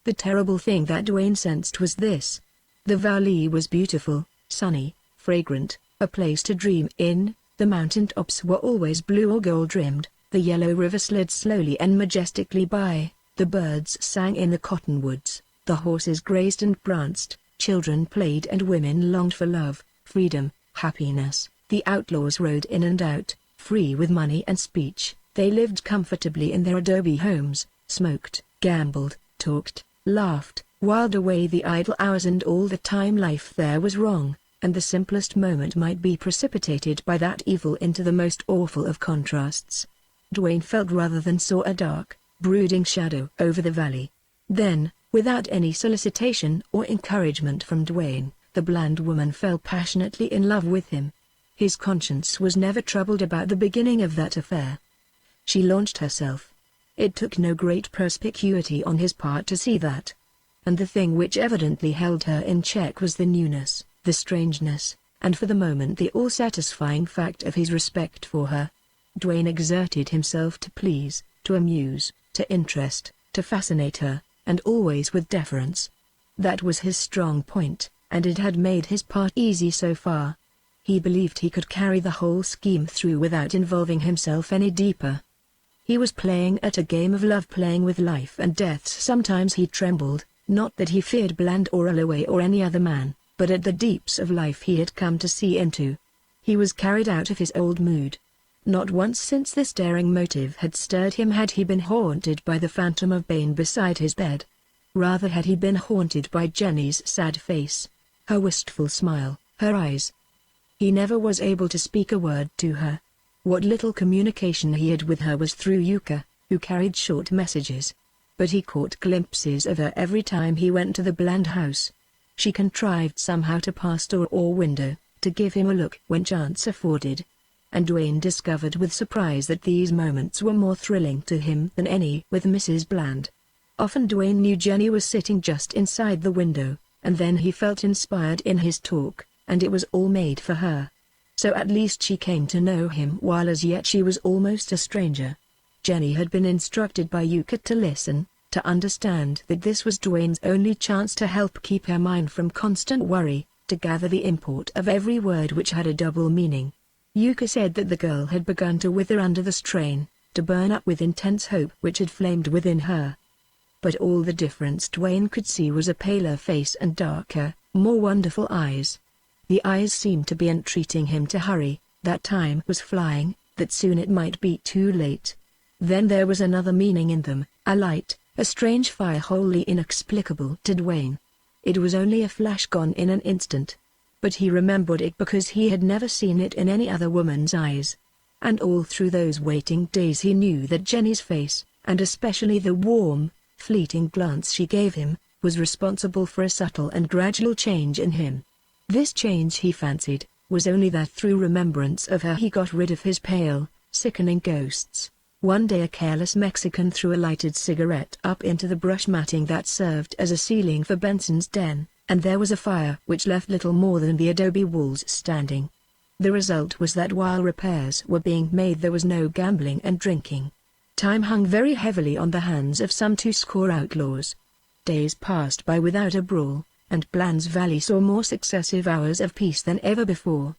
The terrible thing that Dwayne sensed was this. The valley was beautiful, sunny, fragrant, a place to dream in. The mountain tops were always blue or gold-rimmed, the yellow river slid slowly and majestically by, the birds sang in the cottonwoods, the horses grazed and pranced, children played and women longed for love, freedom, happiness. The outlaws rode in and out, free with money and speech. They lived comfortably in their adobe homes, smoked, gambled, talked, laughed, whiled away the idle hours, and all the time life there was wrong, and the simplest moment might be precipitated by that evil into the most awful of contrasts. Dwayne felt rather than saw a dark, brooding shadow over the valley. Then, without any solicitation or encouragement from Dwayne, the Bland woman fell passionately in love with him. His conscience was never troubled about the beginning of that affair. She launched herself. It took no great perspicuity on his part to see that. And the thing which evidently held her in check was the newness, the strangeness, and for the moment the all-satisfying fact of his respect for her. Dwayne exerted himself to please, to amuse, to interest, to fascinate her, and always with deference. That was his strong point, and it had made his part easy so far. He believed he could carry the whole scheme through without involving himself any deeper. He was playing at a game of love, playing with life and death. Sometimes he trembled, not that he feared Bland or Alloway or any other man, but at the deeps of life he had come to see into. He was carried out of his old mood. Not once since this daring motive had stirred him had he been haunted by the phantom of Bane beside his bed. Rather had he been haunted by Jenny's sad face, her wistful smile, her eyes. He never was able to speak a word to her. What little communication he had with her was through Yuka, who carried short messages. But he caught glimpses of her every time he went to the Bland house. She contrived somehow to pass door or window, to give him a look when chance afforded. And Dwayne discovered with surprise that these moments were more thrilling to him than any with Mrs. Bland. Often Dwayne knew Jenny was sitting just inside the window, and then he felt inspired in his talk, and it was all made for her. So at least she came to know him while as yet she was almost a stranger. Jenny had been instructed by Yuka to listen, to understand that this was Dwayne's only chance to help keep her mind from constant worry, to gather the import of every word which had a double meaning. Yuka said that the girl had begun to wither under the strain, to burn up with intense hope which had flamed within her. But all the difference Dwayne could see was a paler face and darker, more wonderful eyes. The eyes seemed to be entreating him to hurry, that time was flying, that soon it might be too late. Then there was another meaning in them, a light, a strange fire wholly inexplicable to Dwayne. It was only a flash gone in an instant. But he remembered it because he had never seen it in any other woman's eyes. And all through those waiting days he knew that Jenny's face, and especially the warm, fleeting glance she gave him, was responsible for a subtle and gradual change in him. This change, he fancied, was only that through remembrance of her he got rid of his pale, sickening ghosts. One day a careless Mexican threw a lighted cigarette up into the brush matting that served as a ceiling for Benson's den, and there was a fire which left little more than the adobe walls standing. The result was that while repairs were being made there was no gambling and drinking. Time hung very heavily on the hands of some 20 outlaws. Days passed by without a brawl, and Bland's Valley saw more successive hours of peace than ever before.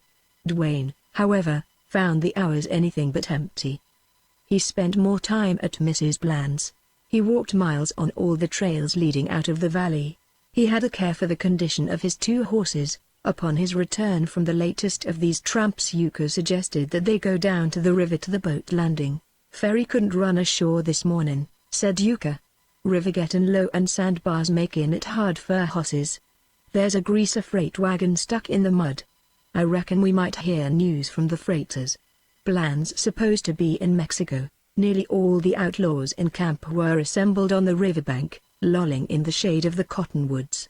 Dwayne, however, found the hours anything but empty. He spent more time at Mrs. Bland's. He walked miles on all the trails leading out of the valley. He had a care for the condition of his 2 horses. Upon his return from the latest of these tramps, Yuka suggested that they go down to the river to the boat landing. "Ferry couldn't run ashore this morning," said Yuka. "River gettin' low and sandbars makin' it hard for hosses. There's a greaser freight wagon stuck in the mud. I reckon we might hear news from the freighters." Bland's supposed to be in Mexico. Nearly all the outlaws in camp were assembled on the riverbank, lolling in the shade of the cottonwoods.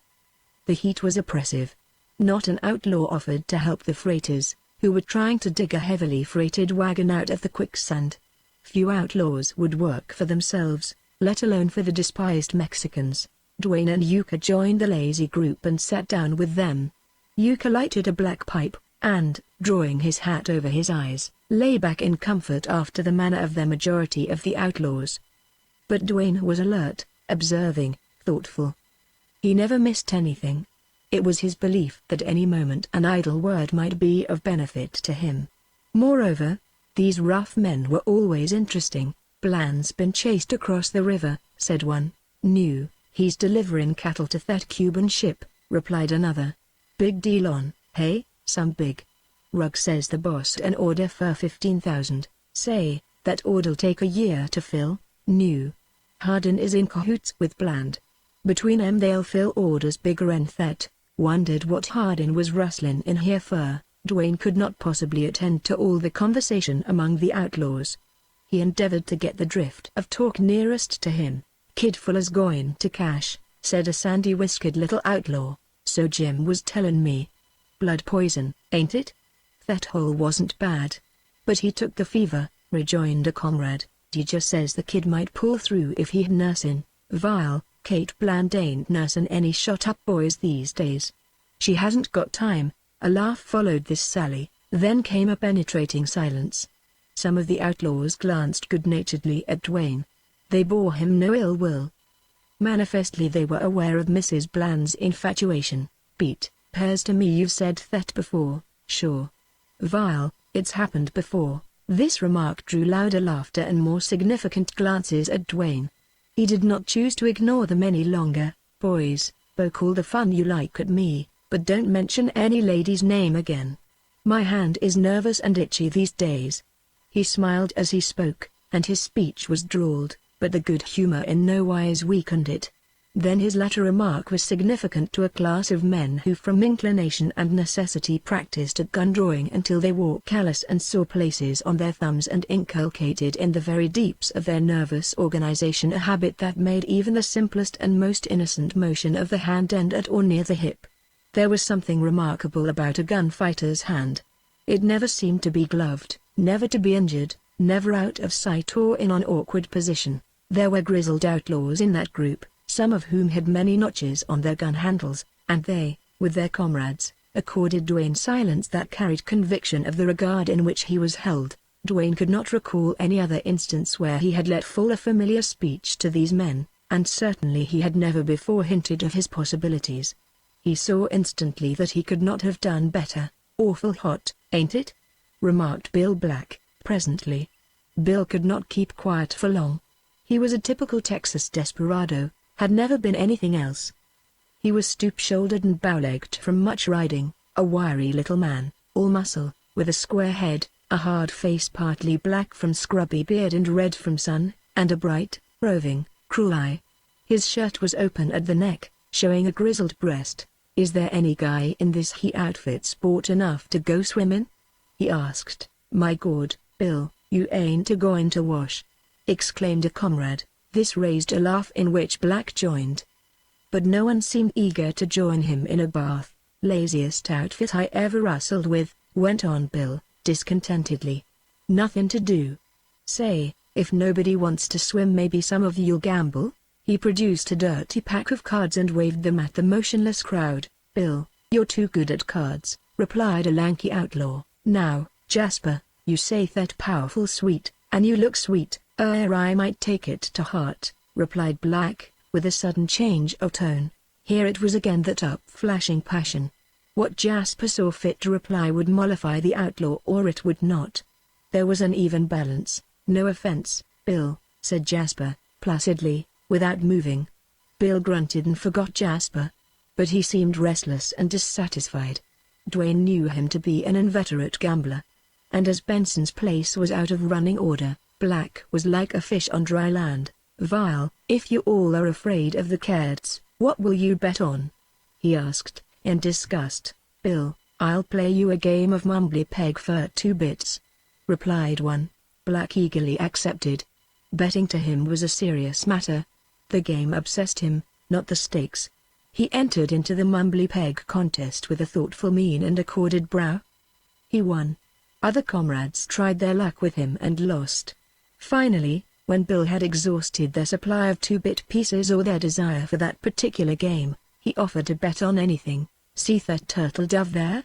The heat was oppressive. Not an outlaw offered to help the freighters, who were trying to dig a heavily freighted wagon out of the quicksand. Few outlaws would work for themselves, let alone for the despised Mexicans. Dwayne and Yuka joined the lazy group and sat down with them. Yuka lighted a black pipe, and, drawing his hat over his eyes, lay back in comfort after the manner of the majority of the outlaws. But Dwayne was alert, observing, thoughtful. He never missed anything. It was his belief that any moment an idle word might be of benefit to him. Moreover, these rough men were always interesting. "Bland's been chased across the river," said one. "New, he's delivering cattle to that Cuban ship," replied another. "Big deal on, hey?" "Some big. Rugg says the boss an order for 15,000. Say, that order'll take a year to fill." "New. Hardin is in cahoots with Bland. Between them they'll fill orders bigger 'n that." Wondered what Hardin was rustling in here for. Dwayne could not possibly attend to all the conversation among the outlaws. He endeavored to get the drift of talk nearest to him. "Kid Fuller's going to cash," said a sandy-whiskered little outlaw. "So Jim was tellin' me. Blood poison, ain't it?" "That hole wasn't bad. But he took the fever," rejoined a comrade. "Teacher says the kid might pull through if he'd nursin'. Vile, Kate Bland ain't nursin' any shot-up boys these days. She hasn't got time." A laugh followed this sally, then came a penetrating silence. Some of the outlaws glanced good-naturedly at Dwayne. They bore him no ill will. Manifestly they were aware of Mrs. Bland's infatuation. "Pete, 'pears to me you've said that before." "Sure. Vile, it's happened before." This remark drew louder laughter and more significant glances at Dwayne. He did not choose to ignore them any longer. "Boys, poke all the fun you like at me, but don't mention any lady's name again. My hand is nervous and itchy these days." He smiled as he spoke, and his speech was drawled, but the good humor in no wise weakened it. Then his latter remark was significant to a class of men who from inclination and necessity practiced at gun drawing until they wore callous and sore places on their thumbs and inculcated in the very deeps of their nervous organization a habit that made even the simplest and most innocent motion of the hand end at or near the hip. There was something remarkable about a gunfighter's hand. It never seemed to be gloved, never to be injured, never out of sight or in an awkward position. There were grizzled outlaws in that group, some of whom had many notches on their gun handles, and they, with their comrades, accorded Dwayne silence that carried conviction of the regard in which he was held. Dwayne could not recall any other instance where he had let fall a familiar speech to these men, and certainly he had never before hinted of his possibilities. He saw instantly that he could not have done better. "Awful hot, ain't it?" remarked Bill Black, presently. Bill could not keep quiet for long. He was a typical Texas desperado, had never been anything else. He was stoop-shouldered and bow-legged from much riding, a wiry little man, all muscle, with a square head, a hard face partly black from scrubby beard and red from sun, and a bright, roving, cruel eye. His shirt was open at the neck, showing a grizzled breast. "Is there any guy in this he outfit sport enough to go swimming?" he asked. "My God, Bill, you ain't a-going to wash!" exclaimed a comrade. This raised a laugh in which Black joined. But no one seemed eager to join him in a bath. "Laziest outfit I ever rustled with," went on Bill, discontentedly. "Nothing to do. Say, if nobody wants to swim, maybe some of you'll gamble?" He produced a dirty pack of cards and waved them at the motionless crowd. "Bill, you're too good at cards," replied a lanky outlaw. "Now, Jasper, you say that powerful sweet, and you look sweet." I might take it to heart," replied Black, with a sudden change of tone. Here it was again that up-flashing passion. What Jasper saw fit to reply would mollify the outlaw or it would not. There was an even balance. "No offense, Bill," said Jasper, placidly, without moving. Bill grunted and forgot Jasper. But he seemed restless and dissatisfied. Dwayne knew him to be an inveterate gambler. And as Benson's place was out of running order, Black was like a fish on dry land. "Vile, if you all are afraid of the cats, what will you bet on?" he asked, in disgust. "Bill, I'll play you a game of mumbly peg for 2 bits," replied one. Black eagerly accepted. Betting to him was a serious matter. The game obsessed him, not the stakes. He entered into the mumbly peg contest with a thoughtful mien and a corded brow. He won. Other comrades tried their luck with him and lost. Finally, when Bill had exhausted their supply of 2-bit pieces or their desire for that particular game, he offered to bet on anything. "See that turtle dove there?"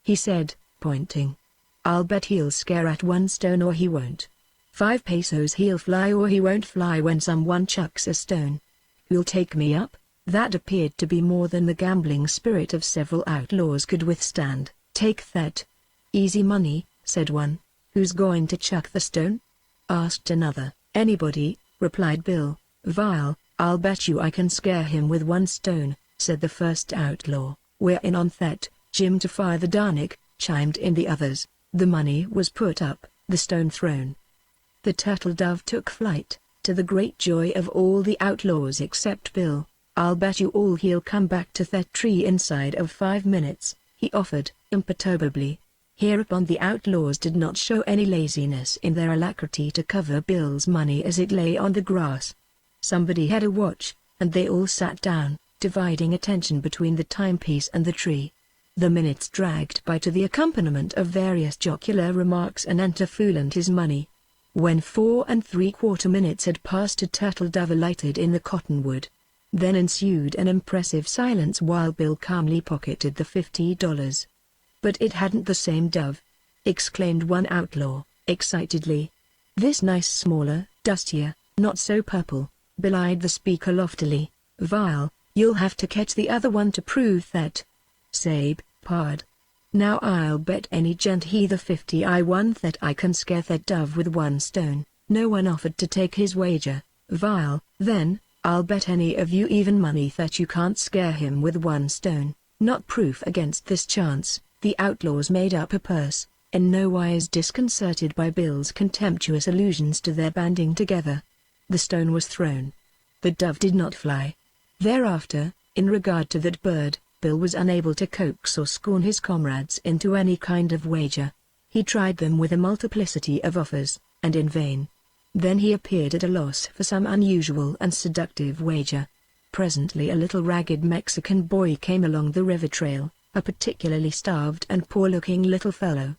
he said, pointing. "I'll bet he'll scare at 1 stone or he won't. 5 pesos he'll fly or he won't fly when someone chucks a stone. Who'll take me up?" That appeared to be more than the gambling spirit of several outlaws could withstand. "Take that." "Easy money," said one. "Who's going to chuck the stone?" asked another. "Anybody," replied Bill. "Vile, I'll bet you I can scare him with 1 stone," said the first outlaw. "We're in on that, Jim to fire the Darnick," chimed in the others. The money was put up, the stone thrown. The turtle dove took flight, to the great joy of all the outlaws except Bill. "I'll bet you all he'll come back to that tree inside of 5 minutes," he offered, imperturbably. Hereupon the outlaws did not show any laziness in their alacrity to cover Bill's money as it lay on the grass. Somebody had a watch, and they all sat down, dividing attention between the timepiece and the tree. The minutes dragged by to the accompaniment of various jocular remarks anent a fool and his money. When 4 3/4 minutes had passed, a turtle dove alighted in the cottonwood. Then ensued an impressive silence while Bill calmly pocketed the $50. "But it hadn't the same dove," exclaimed one outlaw, excitedly. "This nice smaller, dustier, not so purple," belied the speaker loftily. "Vile, you'll have to catch the other one to prove that." "Sabe, pard. Now I'll bet any gent he the 50 I won that I can scare that dove with 1 stone." No one offered to take his wager. "Vile, then, I'll bet any of you even money that you can't scare him with 1 stone." Not proof against this chance, the outlaws made up a purse, in no wise disconcerted by Bill's contemptuous allusions to their banding together. The stone was thrown. The dove did not fly. Thereafter, in regard to that bird, Bill was unable to coax or scorn his comrades into any kind of wager. He tried them with a multiplicity of offers, and in vain. Then he appeared at a loss for some unusual and seductive wager. Presently a little ragged Mexican boy came along the river trail, a particularly starved and poor-looking little fellow.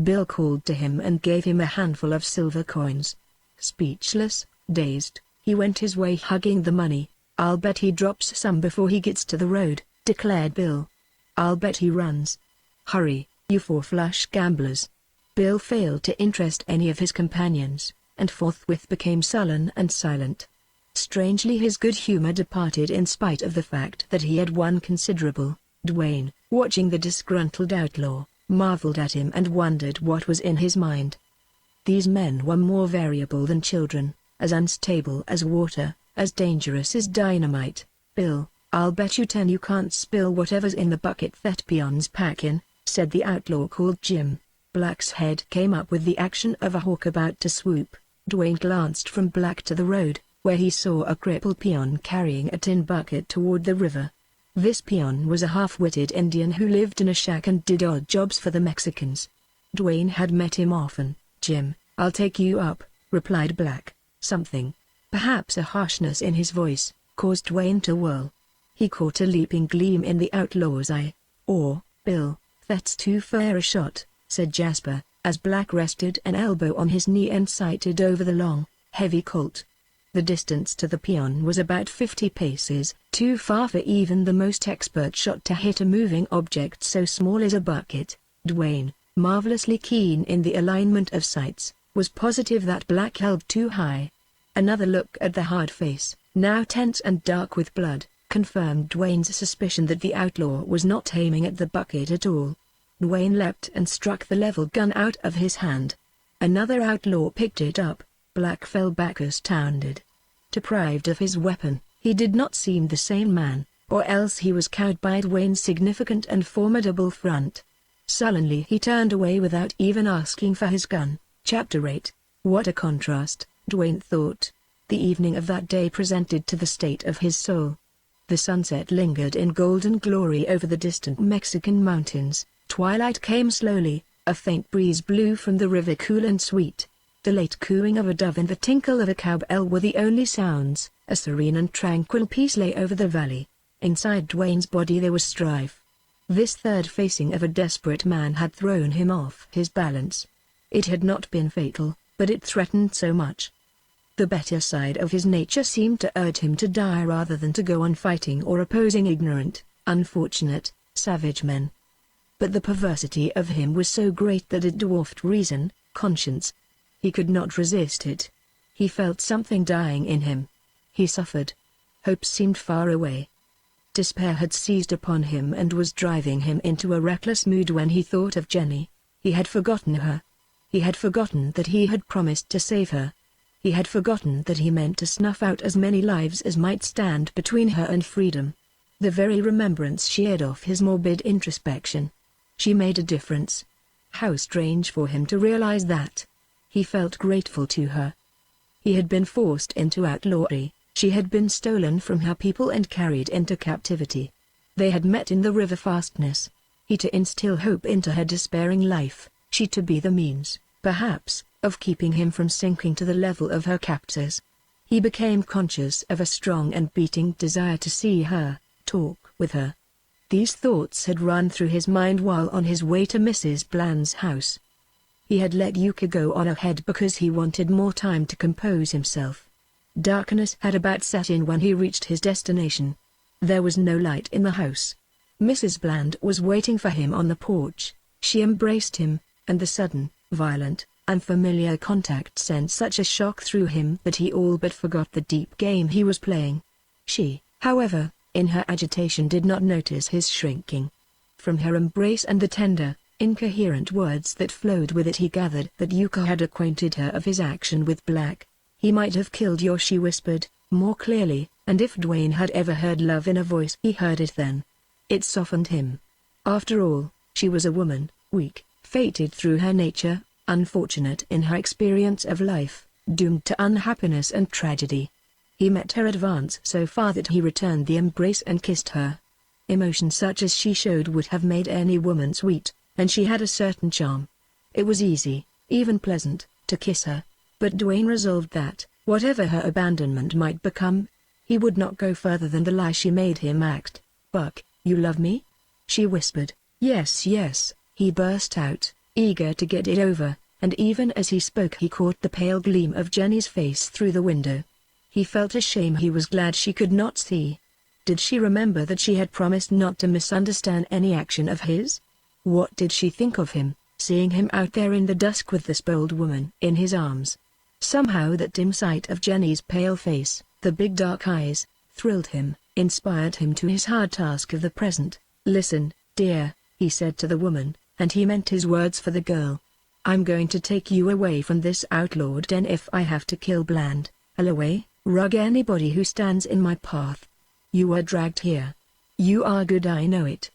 Bill called to him and gave him a handful of silver coins. Speechless, dazed, he went his way hugging the money. "I'll bet he drops some before he gets to the road," declared Bill. "I'll bet he runs. Hurry, you 4-flush gamblers." Bill failed to interest any of his companions, and forthwith became sullen and silent. Strangely, his good humor departed in spite of the fact that he had won considerable. Dwayne, watching the disgruntled outlaw, marveled at him and wondered what was in his mind. These men were more variable than children, as unstable as water, as dangerous as dynamite. "Bill, I'll bet you 10 you can't spill whatever's in the bucket that peon's packin'," said the outlaw called Jim. Black's head came up with the action of a hawk about to swoop. Dwayne glanced from Black to the road, where he saw a crippled peon carrying a tin bucket toward the river. This peon was a half-witted Indian who lived in a shack and did odd jobs for the Mexicans. Dwayne had met him often. "Jim, I'll take you up," replied Black. Something, perhaps a harshness in his voice, caused Dwayne to whirl. He caught a leaping gleam in the outlaw's eye. "Bill, that's too fair a shot," said Jasper, as Black rested an elbow on his knee and sighted over the long, heavy Colt. The distance to the peon was about 50 paces, too far for even the most expert shot to hit a moving object so small as a bucket. Dwayne, marvelously keen in the alignment of sights, was positive that Black held too high. Another look at the hard face, now tense and dark with blood, confirmed Dwayne's suspicion that the outlaw was not aiming at the bucket at all. Dwayne leapt and struck the level gun out of his hand. Another outlaw picked it up. Black fell back astounded. Deprived of his weapon, he did not seem the same man, or else he was cowed by Dwayne's significant and formidable front. Sullenly he turned away without even asking for his gun. Chapter 8. What a contrast, Dwayne thought, the evening of that day presented to the state of his soul. The sunset lingered in golden glory over the distant Mexican mountains. Twilight came slowly, a faint breeze blew from the river cool and sweet. The late cooing of a dove and the tinkle of a cowbell were the only sounds. A serene and tranquil peace lay over the valley. Inside Dwayne's body there was strife. This third facing of a desperate man had thrown him off his balance. It had not been fatal, but it threatened so much. The better side of his nature seemed to urge him to die rather than to go on fighting or opposing ignorant, unfortunate, savage men. But the perversity of him was so great that it dwarfed reason, conscience. He could not resist it. He felt something dying in him. He suffered. Hope seemed far away. Despair had seized upon him and was driving him into a reckless mood when he thought of Jenny. He had forgotten her. He had forgotten that he had promised to save her. He had forgotten that he meant to snuff out as many lives as might stand between her and freedom. The very remembrance sheared off his morbid introspection. She made a difference. How strange for him to realize that. He felt grateful to her. He had been forced into outlawry, she had been stolen from her people and carried into captivity. They had met in the river fastness. He to instill hope into her despairing life, she to be the means, perhaps, of keeping him from sinking to the level of her captors. He became conscious of a strong and beating desire to see her, talk with her. These thoughts had run through his mind while on his way to Mrs. Bland's house. He had let Yuka go on ahead because he wanted more time to compose himself. Darkness had about set in when he reached his destination. There was no light in the house. Mrs. Bland was waiting for him on the porch. She embraced him, and the sudden, violent, unfamiliar contact sent such a shock through him that he all but forgot the deep game he was playing. She, however, in her agitation did not notice his shrinking. From her embrace and the tender, incoherent words that flowed with it he gathered that Yuka had acquainted her of his action with Black. "He might have killed you," she whispered, more clearly, and if Dwayne had ever heard love in a voice he heard it then. It softened him. After all, she was a woman, weak, fated through her nature, unfortunate in her experience of life, doomed to unhappiness and tragedy. He met her advance so far that he returned the embrace and kissed her. Emotion such as she showed would have made any woman sweet, and she had a certain charm. It was easy, even pleasant, to kiss her, but Dwayne resolved that, whatever her abandonment might become, he would not go further than the lie she made him act. "Buck, you love me?" she whispered. "Yes, yes," he burst out, eager to get it over, and even as he spoke he caught the pale gleam of Jenny's face through the window. He felt a shame he was glad she could not see. Did she remember that she had promised not to misunderstand any action of his? What did she think of him, seeing him out there in the dusk with this bold woman in his arms? Somehow that dim sight of Jenny's pale face, the big dark eyes, thrilled him, inspired him to his hard task of the present. "Listen, dear," he said to the woman, and he meant his words for the girl. "I'm going to take you away from this outlawed den if I have to kill Bland, Alloway, Rug, anybody who stands in my path. You were dragged here. You are good, I know it.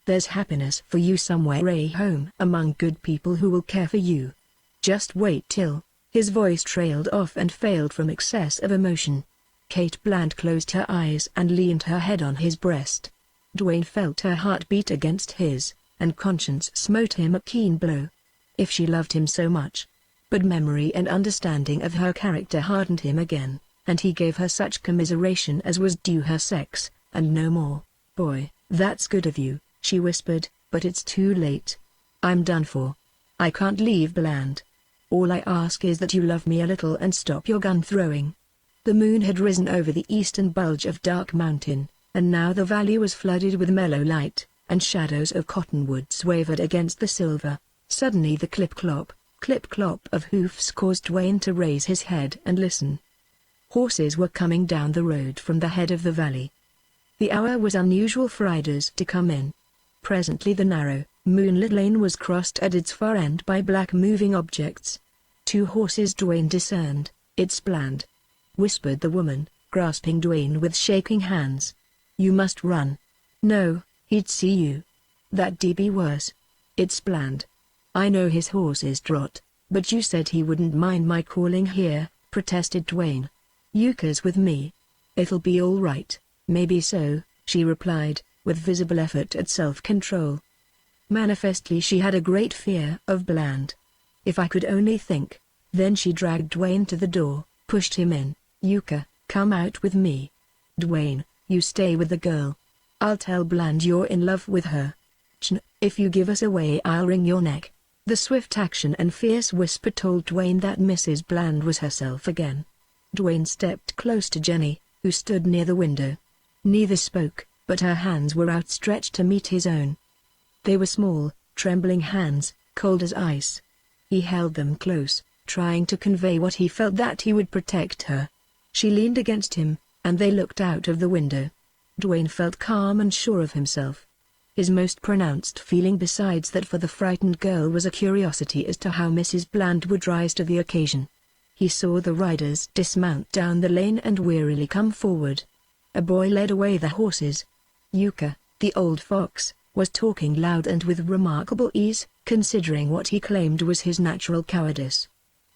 There's happiness for you somewhere home among good people who will care for you. Just wait till—" His voice trailed off and failed from excess of emotion. Kate Bland closed her eyes and leaned her head on his breast. Dwayne felt her heart beat against his, and conscience smote him a keen blow. If she loved him so much. But memory and understanding of her character hardened him again, and he gave her such commiseration as was due her sex, and no more. "Boy, that's good of you," she whispered, "but it's too late. I'm done for. I can't leave Bland. All I ask is that you love me a little and stop your gun throwing." The moon had risen over the eastern bulge of Dark Mountain, and now the valley was flooded with mellow light, and shadows of cottonwoods wavered against the silver. Suddenly the clip-clop of hoofs caused Dwayne to raise his head and listen. Horses were coming down the road from the head of the valley. The hour was unusual for riders to come in. Presently the narrow, moonlit lane was crossed at its far end by black moving objects. 2 horses Dwayne discerned. "It's Bland," whispered the woman, grasping Dwayne with shaking hands. "You must run." "No, he'd see you. That'd be worse." "It's Bland. I know his horse's trot, but you said he wouldn't mind my calling here," protested Dwayne. "Yuka's with me. It'll be all right." "Maybe so," she replied, with visible effort at self-control. Manifestly she had a great fear of Bland. "If I could only think." Then she dragged Dwayne to the door, pushed him in. "Yuka, come out with me." "Dwayne, you stay with the girl. I'll tell Bland you're in love with her. If you give us away I'll wring your neck." The swift action and fierce whisper told Dwayne that Mrs. Bland was herself again. Dwayne stepped close to Jenny, who stood near the window. Neither spoke, but her hands were outstretched to meet his own. They were small, trembling hands, cold as ice. He held them close, trying to convey what he felt, that he would protect her. She leaned against him, and they looked out of the window. Dwayne felt calm and sure of himself. His most pronounced feeling besides that for the frightened girl was a curiosity as to how Mrs. Bland would rise to the occasion. He saw the riders dismount down the lane and wearily come forward. A boy led away the horses. Yuka, the old fox, was talking loud and with remarkable ease, considering what he claimed was his natural cowardice.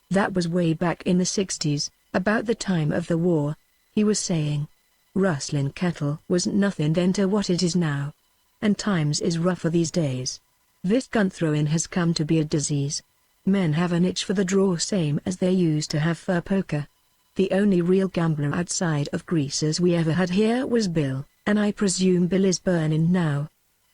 That was way back in the 60s, about the time of the war. He was saying, "Rustlin' cattle was nothing then to what it is now. And times is rougher these days. This gun throwing has come to be a disease. Men have an itch for the draw same as they used to have for poker. The only real gambler outside of greasers we ever had here was Bill, and I presume Bill is burning now."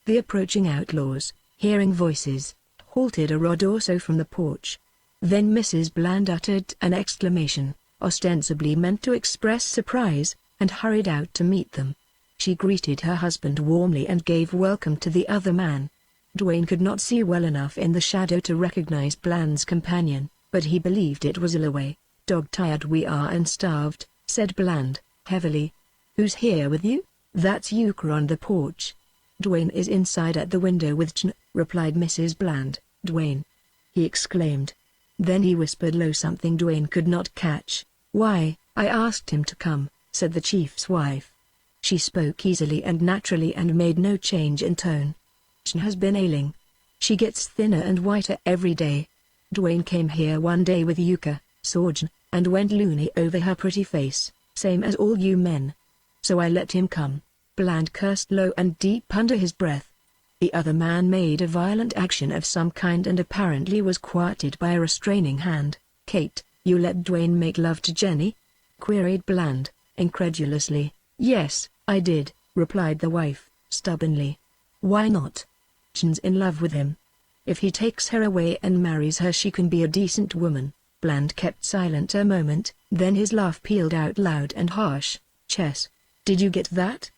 The approaching outlaws, hearing voices, halted a rod or so from the porch. Then Mrs. Bland uttered an exclamation, ostensibly meant to express surprise, and hurried out to meet them. She greeted her husband warmly and gave welcome to the other man. Dwayne could not see well enough in the shadow to recognize Bland's companion, but he believed it was Alloway. "Dog-tired we are and starved," said Bland, heavily. "Who's here with you?" "That's Yuka on the porch." "Dwayne is inside at the window with Chen," replied Mrs. Bland. "Dwayne!" he exclaimed. Then he whispered low something Dwayne could not catch. "Why, I asked him to come," said the chief's wife. She spoke easily and naturally and made no change in tone. "Chen has been ailing. She gets thinner and whiter every day. Dwayne came here one day with Yuka, saw Chen, and went loony over her pretty face, same as all you men. So I let him come." Bland cursed low and deep under his breath. The other man made a violent action of some kind and apparently was quieted by a restraining hand. "Kate, you let Dwayne make love to Jenny?" queried Bland, incredulously. "Yes, I did," replied the wife, stubbornly. "Why not? Chen's in love with him. If he takes her away and marries her she can be a decent woman." Bland kept silent a moment, then his laugh pealed out loud and harsh. "Chess. Did you get that?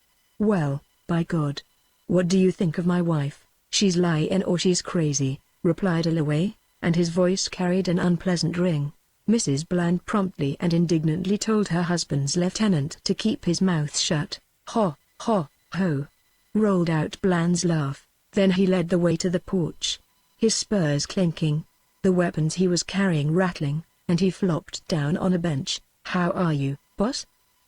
"Well, by God. What do you think of my wife? She's lying or she's crazy," replied Alloway, and his voice carried an unpleasant ring. Mrs. Bland promptly and indignantly told her husband's lieutenant to keep his mouth shut. "Ho, ho, ho," rolled out Bland's laugh. Then he led the way to the porch, his spurs clinking, the weapons he was carrying rattling, and he flopped down on a bench. "How are you, boss?"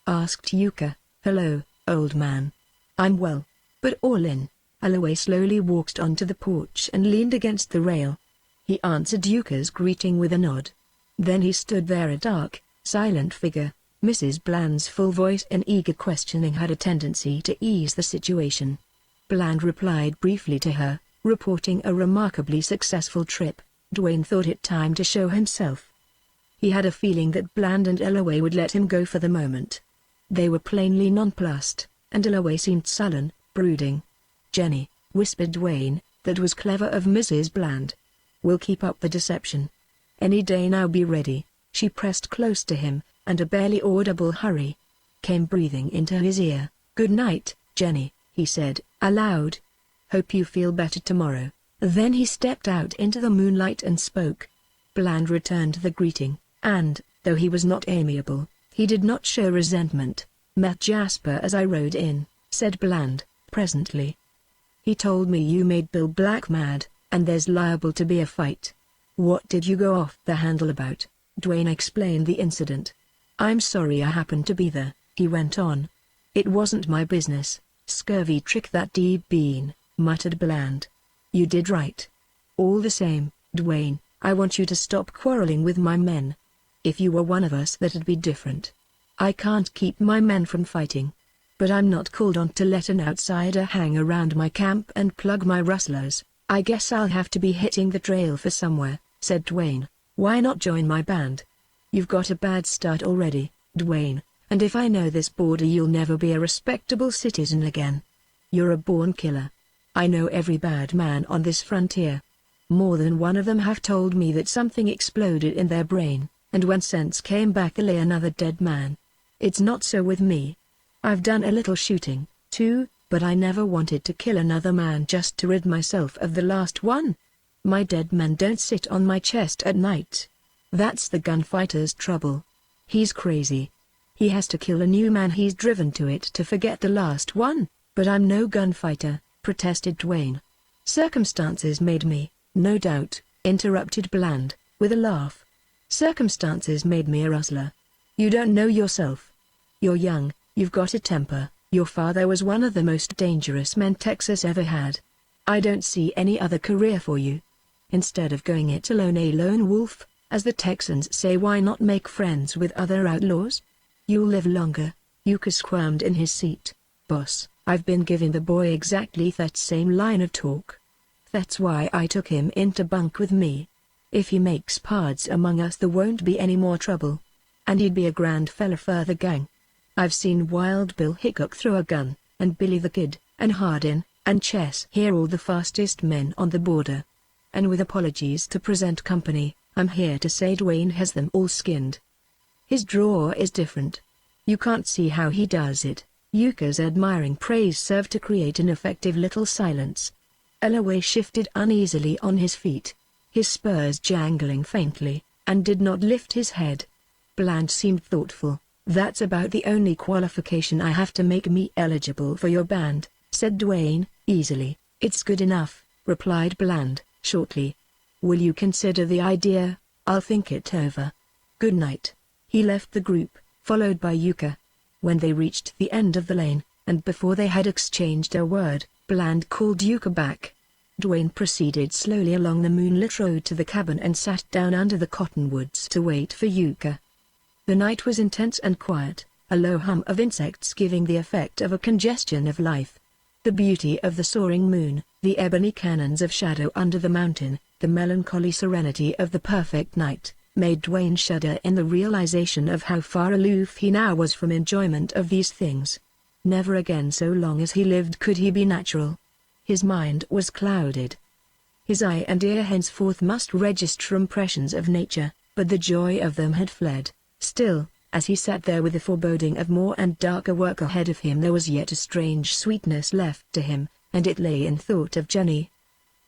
asked Yuka. "Hello, old man. I'm well, but all in." Alloway slowly walked onto the porch and leaned against the rail. He answered Yuka's greeting with a nod. Then he stood there, a dark, silent figure. Mrs. Bland's full voice and eager questioning had a tendency to ease the situation. Bland replied briefly to her, reporting a remarkably successful trip. Dwayne thought it time to show himself. He had a feeling that Bland and Alloway would let him go for the moment. They were plainly nonplussed, and Alloway seemed sullen, brooding. "Jenny," whispered Dwayne, "that was clever of Mrs. Bland. We'll keep up the deception. Any day now, be ready." She pressed close to him, and a barely audible hurry came breathing into his ear. "Good night, Jenny," he said, aloud. "Hope you feel better tomorrow." Then he stepped out into the moonlight and spoke. Bland returned the greeting, and, though he was not amiable, he did not show resentment. "Met Jasper as I rode in," said Bland, presently. "He told me you made Bill Black mad, and there's liable to be a fight." "What did you go off the handle about?" Dwayne explained the incident. "I'm sorry I happened to be there," he went on. "It wasn't my business." "Scurvy trick that D-Bean," muttered Bland. "You did right. All the same, Dwayne, I want you to stop quarreling with my men. If you were one of us, that'd be different. I can't keep my men from fighting. But I'm not called on to let an outsider hang around my camp and plug my rustlers. I guess I'll have to be hitting the trail for somewhere," said Dwayne. "Why not join my band? You've got a bad start already, Dwayne, and if I know this border, you'll never be a respectable citizen again. You're a born killer. I know every bad man on this frontier. More than one of them have told me that something exploded in their brain, and when sense came back, they lay another dead man. It's not so with me. I've done a little shooting, too, but I never wanted to kill another man just to rid myself of the last one. My dead men don't sit on my chest at night. That's the gunfighter's trouble. He's crazy. He has to kill a new man, he's driven to it to forget the last one." "But I'm no gunfighter," protested Dwayne. "Circumstances made me." "No doubt," interrupted Bland, with a laugh. "Circumstances made me a rustler. You don't know yourself. You're young, you've got a temper. Your father was one of the most dangerous men Texas ever had. I don't see any other career for you. Instead of going it alone, a lone wolf, as the Texans say, why not make friends with other outlaws? You'll live longer." Yuka squirmed in his seat. "Boss, I've been giving the boy exactly that same line of talk. That's why I took him in to bunk with me. If he makes pards among us, there won't be any more trouble. And he'd be a grand fella for the gang. I've seen Wild Bill Hickok throw a gun, and Billy the Kid, and Hardin, and Chess here, all the fastest men on the border. And with apologies to present company, I'm here to say Dwayne has them all skinned. His draw is different. You can't see how he does it." Yuka's admiring praise served to create an effective little silence. Alloway shifted uneasily on his feet, his spurs jangling faintly, and did not lift his head. Bland seemed thoughtful. "That's about the only qualification I have to make me eligible for your band," said Dwayne, easily. "It's good enough," replied Bland, shortly. "Will you consider the idea? I'll think it over. Good night." He left the group, followed by Yuka. When they reached the end of the lane, and before they had exchanged a word, Bland called Yuka back. Dwayne proceeded slowly along the moonlit road to the cabin and sat down under the cottonwoods to wait for Yuka. The night was intense and quiet, a low hum of insects giving the effect of a congestion of life. The beauty of the soaring moon, the ebony canyons of shadow under the mountain, the melancholy serenity of the perfect night, made Dwayne shudder in the realization of how far aloof he now was from enjoyment of these things. Never again, so long as he lived, could he be natural. His mind was clouded. His eye and ear henceforth must register impressions of nature, but the joy of them had fled. Still, As he sat there with the foreboding of more and darker work ahead of him, there was yet a strange sweetness left to him, and it lay in thought of Jenny.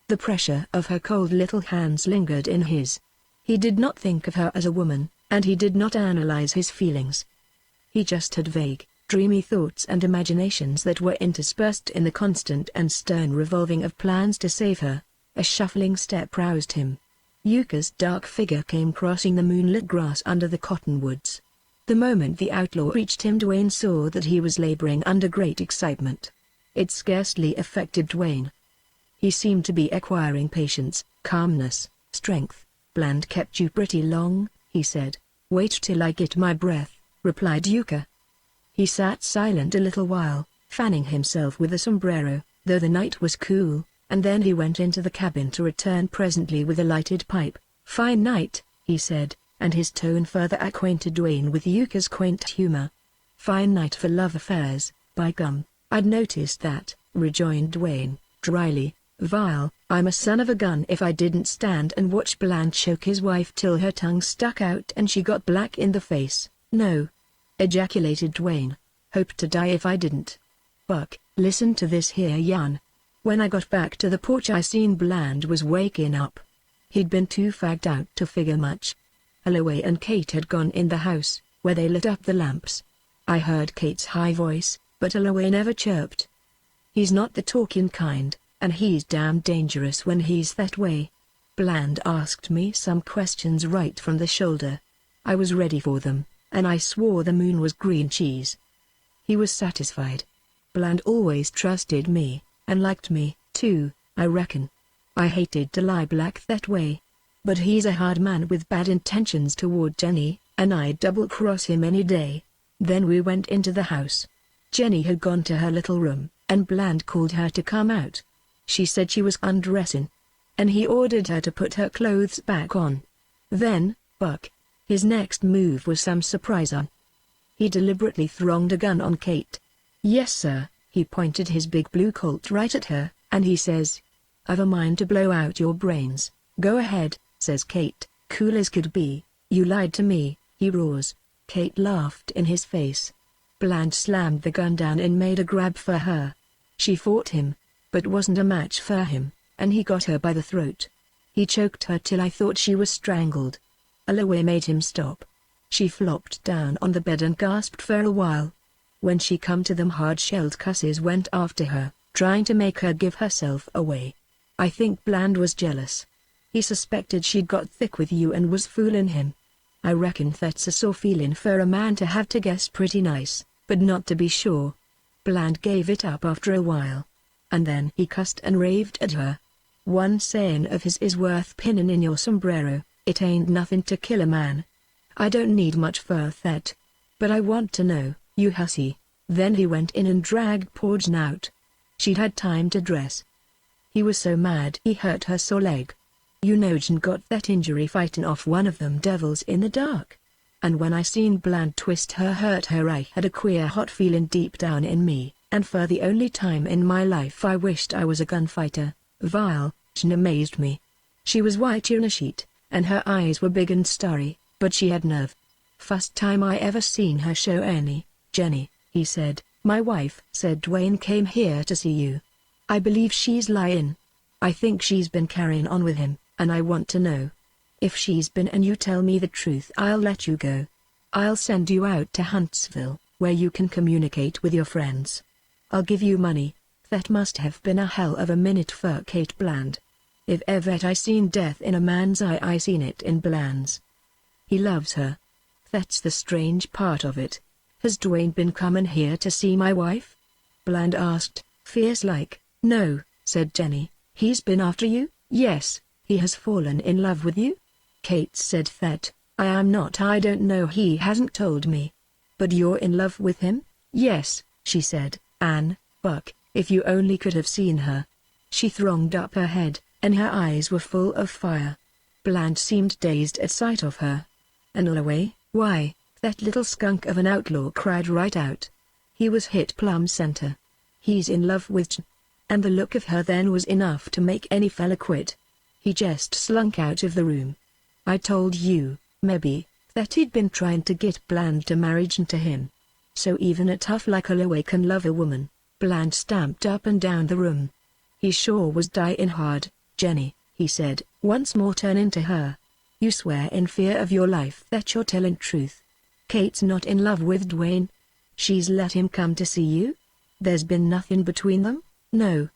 The pressure of her cold little hands lingered in his. He did not think of her as a woman, and he did not analyze his feelings. He just had vague, dreamy thoughts and imaginations that were interspersed in the constant and stern revolving of plans to save her. A shuffling step roused him. Yuka's dark figure came crossing the moonlit grass under the cottonwoods. The moment the outlaw reached him, Dwayne saw that he was laboring under great excitement. It scarcely affected Dwayne. He seemed to be acquiring patience, calmness, strength. "Bland kept you pretty long," he said. "Wait till I get my breath," replied Yuka. He sat silent a little while, fanning himself with a sombrero, though the night was cool, and then he went into the cabin to return presently with a lighted pipe. "Fine night," he said, and his tone further acquainted Dwayne with Yuka's quaint humor. "Fine night for love affairs, by gum, I'd noticed that," rejoined Dwayne, dryly. "Vile, I'm a son of a gun if I didn't stand and watch Bland choke his wife till her tongue stuck out and she got black in the face." "No," ejaculated Dwayne. "Hope to die if I didn't. Buck, listen to this here yarn. When I got back to the porch I seen Bland was waking up. He'd been too fagged out to figure much. Holloway and Kate had gone in the house, where they lit up the lamps. I heard Kate's high voice, but Holloway never chirped. He's not the talking kind, and he's damn dangerous when he's that way. Bland asked me some questions right from the shoulder. I was ready for them, and I swore the moon was green cheese. He was satisfied. Bland always trusted me, and liked me, too, I reckon. I hated to lie black that way. But he's a hard man with bad intentions toward Jenny, and I'd double-cross him any day." Then we went into the house. Jenny had gone to her little room, and Bland called her to come out. She said she was undressing, and he ordered her to put her clothes back on. Then, Buck, his next move was some surprise on. He deliberately thronged a gun on Kate. "Yes sir," he pointed his big blue Colt right at her, and he says, "I've a mind to blow out your brains." "Go ahead," says Kate, cool as could be. "You lied to me," he roars. Kate laughed in his face. Bland slammed the gun down and made a grab for her. She fought him, but wasn't a match for him, and he got her by the throat. He choked her till I thought she was strangled. Holloway made him stop. She flopped down on the bed and gasped for a while. When she come to them, hard-shelled cusses went after her, trying to make her give herself away. I think Bland was jealous. He suspected she'd got thick with you and was fooling him. I reckon that's a sore feeling for a man to have to guess pretty nice, but not to be sure. Bland gave it up after a while. And then he cussed and raved at her. One saying of his is worth pinning in your sombrero: "It ain't nothing to kill a man." I don't need much for that. But I want to know, you hussy. Then he went in and dragged Porgen out. She'd had time to dress. He was so mad he hurt her sore leg. You know Jen got that injury fighting off one of them devils in the dark. And when I seen Bland twist her hurt her, I had a queer hot feeling deep down in me, and for the only time in my life I wished I was a gunfighter. Vile, Jen amazed me. She was white in a sheet, and her eyes were big and starry, but she had nerve. First time I ever seen her show any. "Jenny," he said. "My wife said Dwayne came here to see you. I believe she's lying. I think she's been carrying on with him, and I want to know. If she's been and you tell me the truth, I'll let you go. I'll send you out to Huntsville, where you can communicate with your friends. I'll give you money." That must have been a hell of a minute for Kate Bland. If ever I seen death in a man's eye, I seen it in Bland's. He loves her. That's the strange part of it. "Has Dwayne been coming here to see my wife?" Bland asked, fierce-like. "No," said Jenny. "He's been after you?" "Yes." "He has fallen in love with you?" Kate said that. "I am not. I don't know. He hasn't told me." "But you're in love with him?" "Yes," she said. "Anne, Buck, if you only could have seen her." She thronged up her head, and her eyes were full of fire. Bland seemed dazed at sight of her. "And Holloway, why, that little skunk of an outlaw cried right out. He was hit plumb center. He's in love with Jen." And the look of her then was enough to make any fella quit. He just slunk out of the room. "I told you, maybe, that he'd been trying to get Bland to marriage into him. So even a tough like Holloway can love a woman. Bland stamped up and down the room. He sure was dying hard, Jenny, he said, once more turning to her. You swear in fear of your life that you're telling truth. Kate's not in love with Dwayne? She's let him come to see you? There's been nothing between them? No.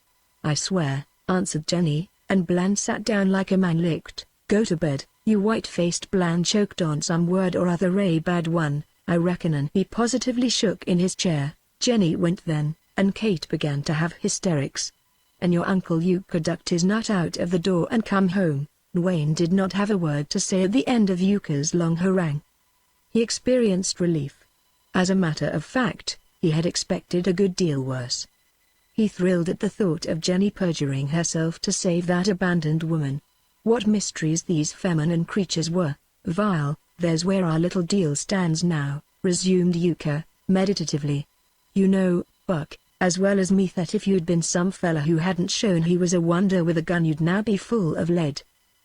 I swear, answered Jenny, and Bland sat down like a man licked. Go to bed, you white-faced. Bland choked on some word or other. A bad one, I reckon, and he positively shook in his chair. Jenny went then, and Kate began to have hysterics. And your Uncle Yuka ducked his nut out of the door and come home. Dwayne did not have a word to say at the end of Yuka's long harangue. He experienced relief. As a matter of fact, he had expected a good deal worse. He thrilled at the thought of Jenny perjuring herself to save that abandoned woman. What mysteries these feminine creatures were. Vile. There's where our little deal stands now, resumed Yuka, meditatively. You know, Buck, as well as me, that if you'd been some fella who hadn't shown he was a wonder with a gun, you'd now be full of lead.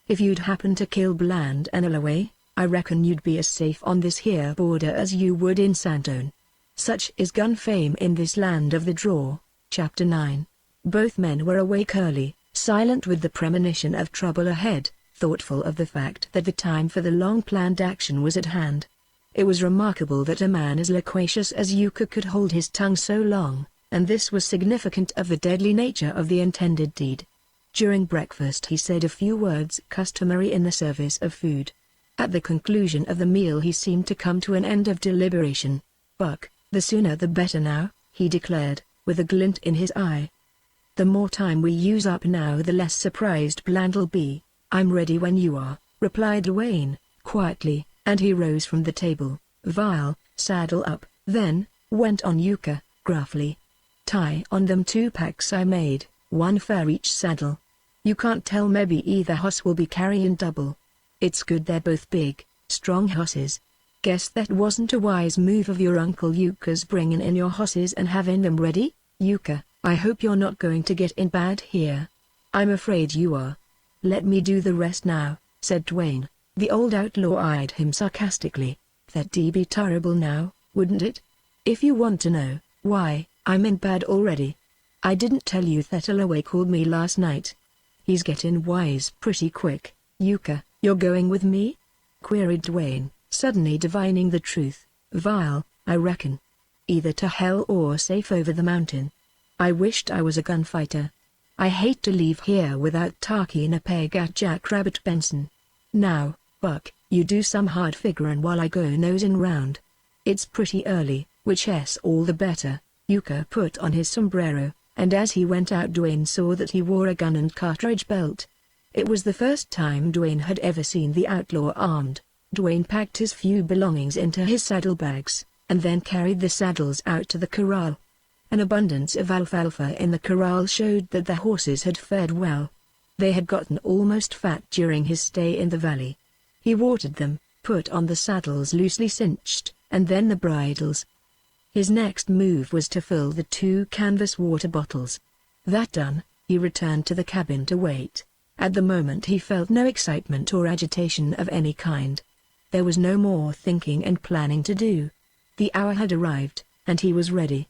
If you'd happened to kill Bland and Holloway, I reckon you'd be as safe on this here border as you would in Santone. Such is gun fame in this land of the draw. Chapter 9. Both men were awake early, silent with the premonition of trouble ahead, thoughtful of the fact that the time for the long-planned action was at hand. It was remarkable that a man as loquacious as Yuka could hold his tongue so long, and this was significant of the deadly nature of the intended deed. During breakfast he said a few words customary in the service of food. At the conclusion of the meal he seemed to come to an end of deliberation. Buck, the sooner the better now, he declared, with a glint in his eye. The more time we use up now, the less surprised Bland'll be. I'm ready when you are, replied Dwayne, quietly, and he rose from the table. Vile, saddle up, then, went on Yuka, gruffly. Tie on them 2 packs I made, 1 for each saddle. You can't tell, maybe either hoss will be carrying double. It's good they're both big, strong hosses. Guess that wasn't a wise move of your Uncle Yuka's bringing in your hosses and having them ready. Yuka, I hope you're not going to get in bad here. I'm afraid you are. Let me do the rest now, said Dwayne. The old outlaw eyed him sarcastically. That'd be terrible now, wouldn't it? If you want to know, why, I'm in bed already. I didn't tell you that Holloway called me last night. He's getting wise pretty quick. Yuka, you're going with me? Queried Dwayne, suddenly divining the truth. Vile, I reckon. Either to hell or safe over the mountain. I wished I was a gunfighter. I hate to leave here without tarking a peg at Jackrabbit Benson. Now, Buck, you do some hard figuring while I go nosing round. It's pretty early, which is all the better. Yuka put on his sombrero, and as he went out Dwayne saw that he wore a gun and cartridge belt. It was the first time Dwayne had ever seen the outlaw armed. Dwayne packed his few belongings into his saddlebags, and then carried the saddles out to the corral. An abundance of alfalfa in the corral showed that the horses had fared well. They had gotten almost fat during his stay in the valley. He watered them, put on the saddles loosely cinched, and then the bridles. His next move was to fill the 2 canvas water bottles. That done, he returned to the cabin to wait. At the moment he felt no excitement or agitation of any kind. There was no more thinking and planning to do. The hour had arrived, and he was ready.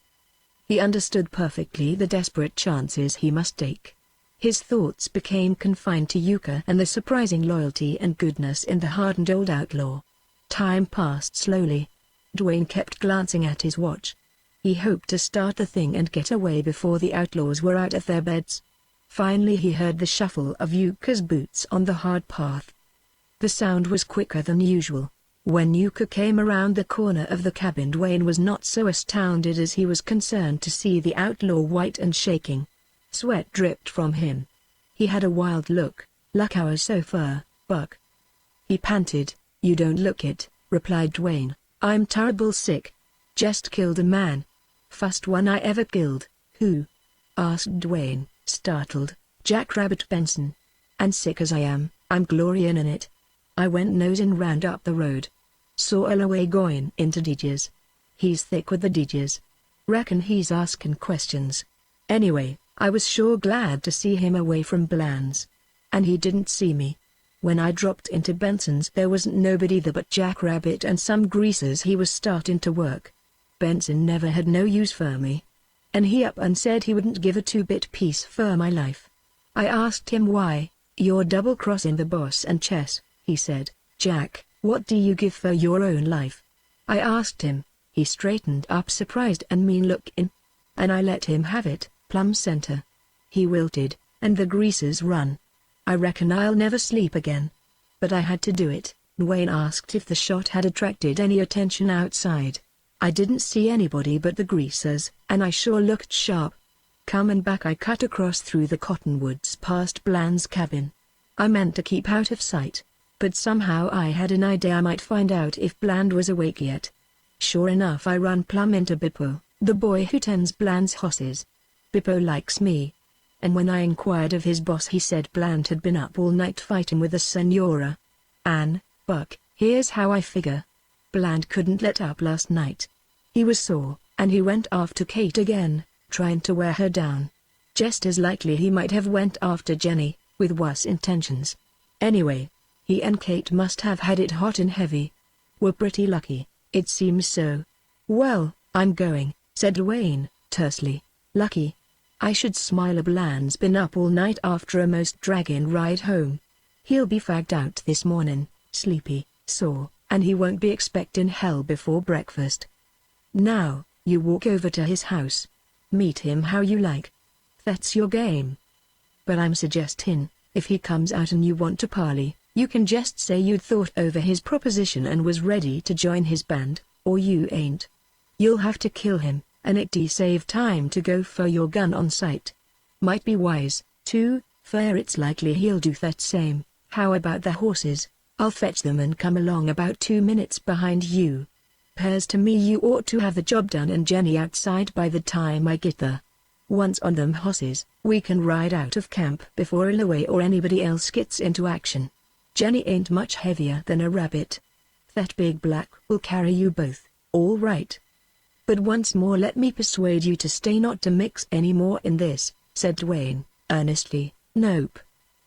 He understood perfectly the desperate chances he must take. His thoughts became confined to Yuka and the surprising loyalty and goodness in the hardened old outlaw. Time passed slowly. Dwayne kept glancing at his watch. He hoped to start the thing and get away before the outlaws were out of their beds. Finally he heard the shuffle of Yuka's boots on the hard path. The sound was quicker than usual. When Yuka came around the corner of the cabin, Dwayne was not so astounded as he was concerned to see the outlaw white and shaking. Sweat dripped from him. He had a wild look. "Like our sofa, Buck." He panted. "You don't look it," replied Dwayne. "I'm terrible sick. Just killed a man. First one I ever killed." "Who?" asked Dwayne, startled. "Jackrabbit Benson. And sick as I am, I'm glorying in it. I went nosing round up the road. Saw Holloway going into Didger's. He's thick with the Didgers. Reckon he's asking questions. Anyway, I was sure glad to see him away from Bland's. And he didn't see me. When I dropped into Benson's there wasn't nobody there but Jackrabbit and some greasers he was starting to work. Benson never had no use for me. And he up and said he wouldn't give a two-bit piece for my life. I asked him why. "You're double-crossing the boss and chess," he said. "Jack, what do you give for your own life?" I asked him. He straightened up surprised and mean looking. And I let him have it, plumb center. He wilted, and the greasers run. I reckon I'll never sleep again. But I had to do it. Dwayne asked if the shot had attracted any attention outside. I didn't see anybody but the greasers, and I sure looked sharp. Coming back I cut across through the cottonwoods past Bland's cabin. I meant to keep out of sight. But somehow I had an idea I might find out if Bland was awake yet. Sure enough I run plumb into Bippo, the boy who tends Bland's horses. Bippo likes me. And when I inquired of his boss he said Bland had been up all night fighting with the Senora. Ann, Buck, here's how I figure. Bland couldn't let up last night. He was sore, and he went after Kate again, trying to wear her down. Just as likely he might have went after Jenny, with worse intentions. Anyway, he and Kate must have had it hot and heavy. We're pretty lucky, it seems so. "Well, I'm going," said Dwayne, tersely. "Lucky? I should smile. Bland's been up all night after a most dragging ride home. He'll be fagged out this morning, sleepy, sore, and he won't be expecting hell before breakfast. Now, you walk over to his house. Meet him how you like. That's your game. But I'm suggesting, if he comes out and you want to parley, you can just say you'd thought over his proposition and was ready to join his band, or you ain't. You'll have to kill him, and it'd save time to go for your gun on sight. Might be wise, too, for it's likely he'll do that same. How about the horses? I'll fetch them and come along about 2 minutes behind you. 'Pears to me you ought to have the job done and Jenny outside by the time I get there. Once on them horses, we can ride out of camp before Illaway or anybody else gets into action. Jenny ain't much heavier than a rabbit. That big black will carry you both, all right. But once more let me persuade you to stay, not to mix any more in this," said Dwayne, earnestly. "Nope.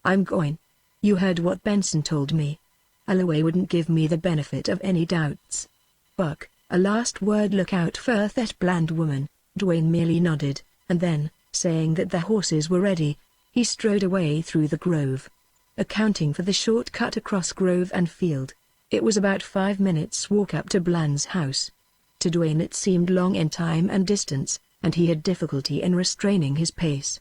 I'm going. You heard what Benson told me. Illaway wouldn't give me the benefit of any doubts. Buck, a last word, look out for that Bland woman." Dwayne merely nodded, and then, saying that the horses were ready, he strode away through the grove. Accounting for the short cut across grove and field, it was about 5 minutes' walk up to Bland's house. To Dwayne it seemed long in time and distance, and he had difficulty in restraining his pace.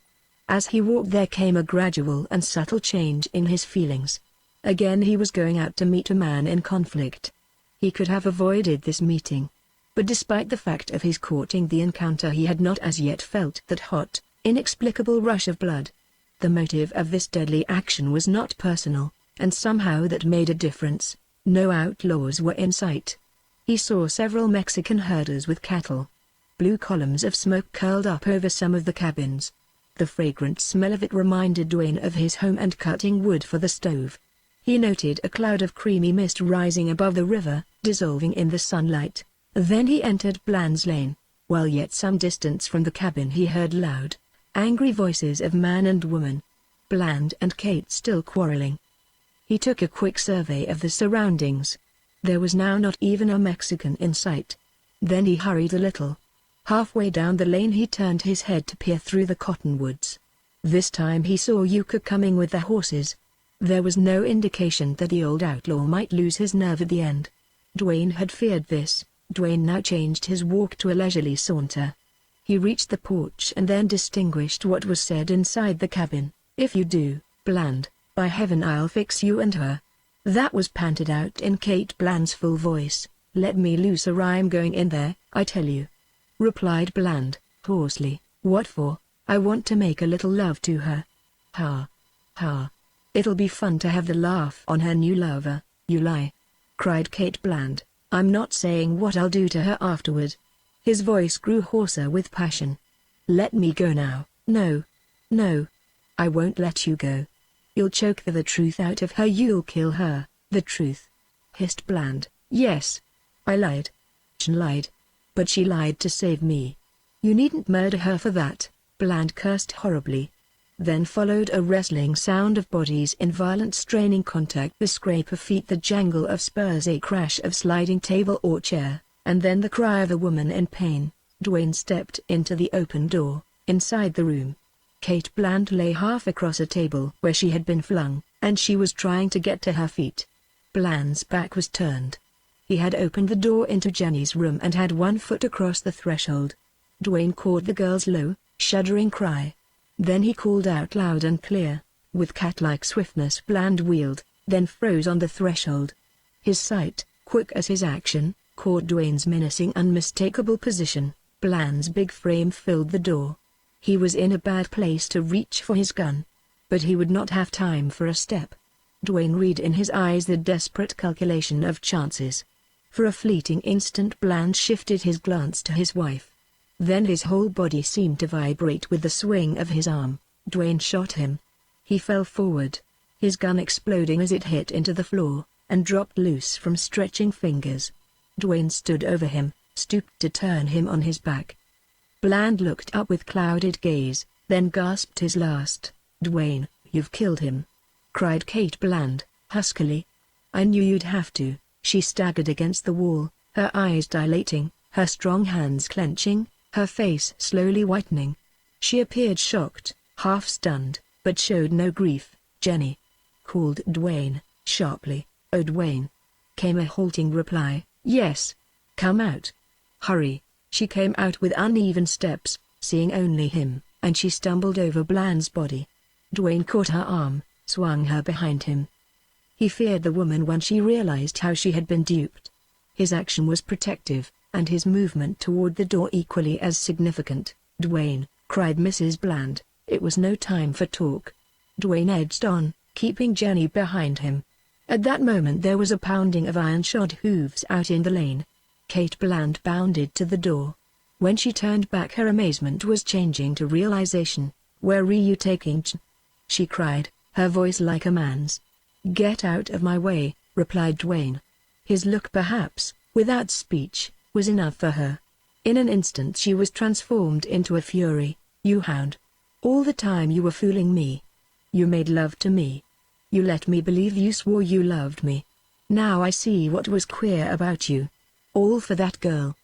As he walked there came a gradual and subtle change in his feelings. Again he was going out to meet a man in conflict. He could have avoided this meeting. But despite the fact of his courting the encounter he had not as yet felt that hot, inexplicable rush of blood. The motive of this deadly action was not personal, and somehow that made a difference. No outlaws were in sight. He saw several Mexican herders with cattle. Blue columns of smoke curled up over some of the cabins. The fragrant smell of it reminded Dwayne of his home and cutting wood for the stove. He noted a cloud of creamy mist rising above the river, dissolving in the sunlight. Then he entered Bland's lane. While yet some distance from the cabin he heard loud, angry voices of man and woman. Bland and Kate still quarreling. He took a quick survey of the surroundings. There was now not even a Mexican in sight. Then he hurried a little. Halfway down the lane he turned his head to peer through the cottonwoods. This time he saw Yuka coming with the horses. There was no indication that the old outlaw might lose his nerve at the end. Dwayne had feared this. Dwayne now changed his walk to a leisurely saunter. He reached the porch and then distinguished what was said inside the cabin. "If you do, Bland, by heaven I'll fix you and her." That was panted out in Kate Bland's full voice. "Let me loose or I'm going in there, I tell you," replied Bland, hoarsely. "What for?" "I want to make a little love to her." "Ha. Ha. It'll be fun to have the laugh on her new lover, you lie," cried Kate Bland. "I'm not saying what I'll do to her afterward." His voice grew hoarser with passion. "Let me go now." "No. No. I won't let you go. You'll choke the truth out of her. You'll kill her." "The truth?" hissed Bland. "Yes. I lied. She lied. But she lied to save me. You needn't murder her for that." Bland cursed horribly. Then followed a wrestling sound of bodies in violent straining contact, the scrape of feet, the jangle of spurs, a crash of sliding table or chair, and then the cry of a woman in pain. Dwayne stepped into the open door. Inside the room, Kate Bland lay half across a table where she had been flung, and she was trying to get to her feet. Bland's back was turned. He had opened the door into Jenny's room and had one foot across the threshold. Dwayne caught the girl's low, shuddering cry. Then he called out loud and clear. With cat-like swiftness Bland wheeled, then froze on the threshold. His sight, quick as his action, caught Dwayne's menacing, unmistakable position. Bland's big frame filled the door. He was in a bad place to reach for his gun. But he would not have time for a step. Dwayne read in his eyes the desperate calculation of chances. For a fleeting instant Bland shifted his glance to his wife. Then his whole body seemed to vibrate with the swing of his arm. Dwayne shot him. He fell forward, his gun exploding as it hit into the floor, and dropped loose from stretching fingers. Dwayne stood over him, stooped to turn him on his back. Bland looked up with clouded gaze, then gasped his last. "Dwayne, you've killed him," cried Kate Bland, huskily. "I knew you'd have to." She staggered against the wall, her eyes dilating, her strong hands clenching, her face slowly whitening. She appeared shocked, half-stunned, but showed no grief. "Jenny," called Dwayne, sharply. "Oh, Dwayne," came a halting reply. "Yes. Come out. Hurry." She came out with uneven steps, seeing only him, and she stumbled over Bland's body. Dwayne caught her arm, swung her behind him. He feared the woman when she realized how she had been duped. His action was protective, and his movement toward the door equally as significant. "Dwayne," cried Mrs. Bland, "it was no time for talk." Dwayne edged on, keeping Jenny behind him. At that moment there was a pounding of iron-shod hooves out in the lane. Kate Bland bounded to the door. When she turned back her amazement was changing to realization. "Where are you taking Ch?" she cried, her voice like a man's. "Get out of my way," replied Dwayne. His look, perhaps, without speech, was enough for her. In an instant she was transformed into a fury. "You hound! All the time you were fooling me. You made love to me. You let me believe you swore you loved me. Now I see what was queer about you. All for that girl.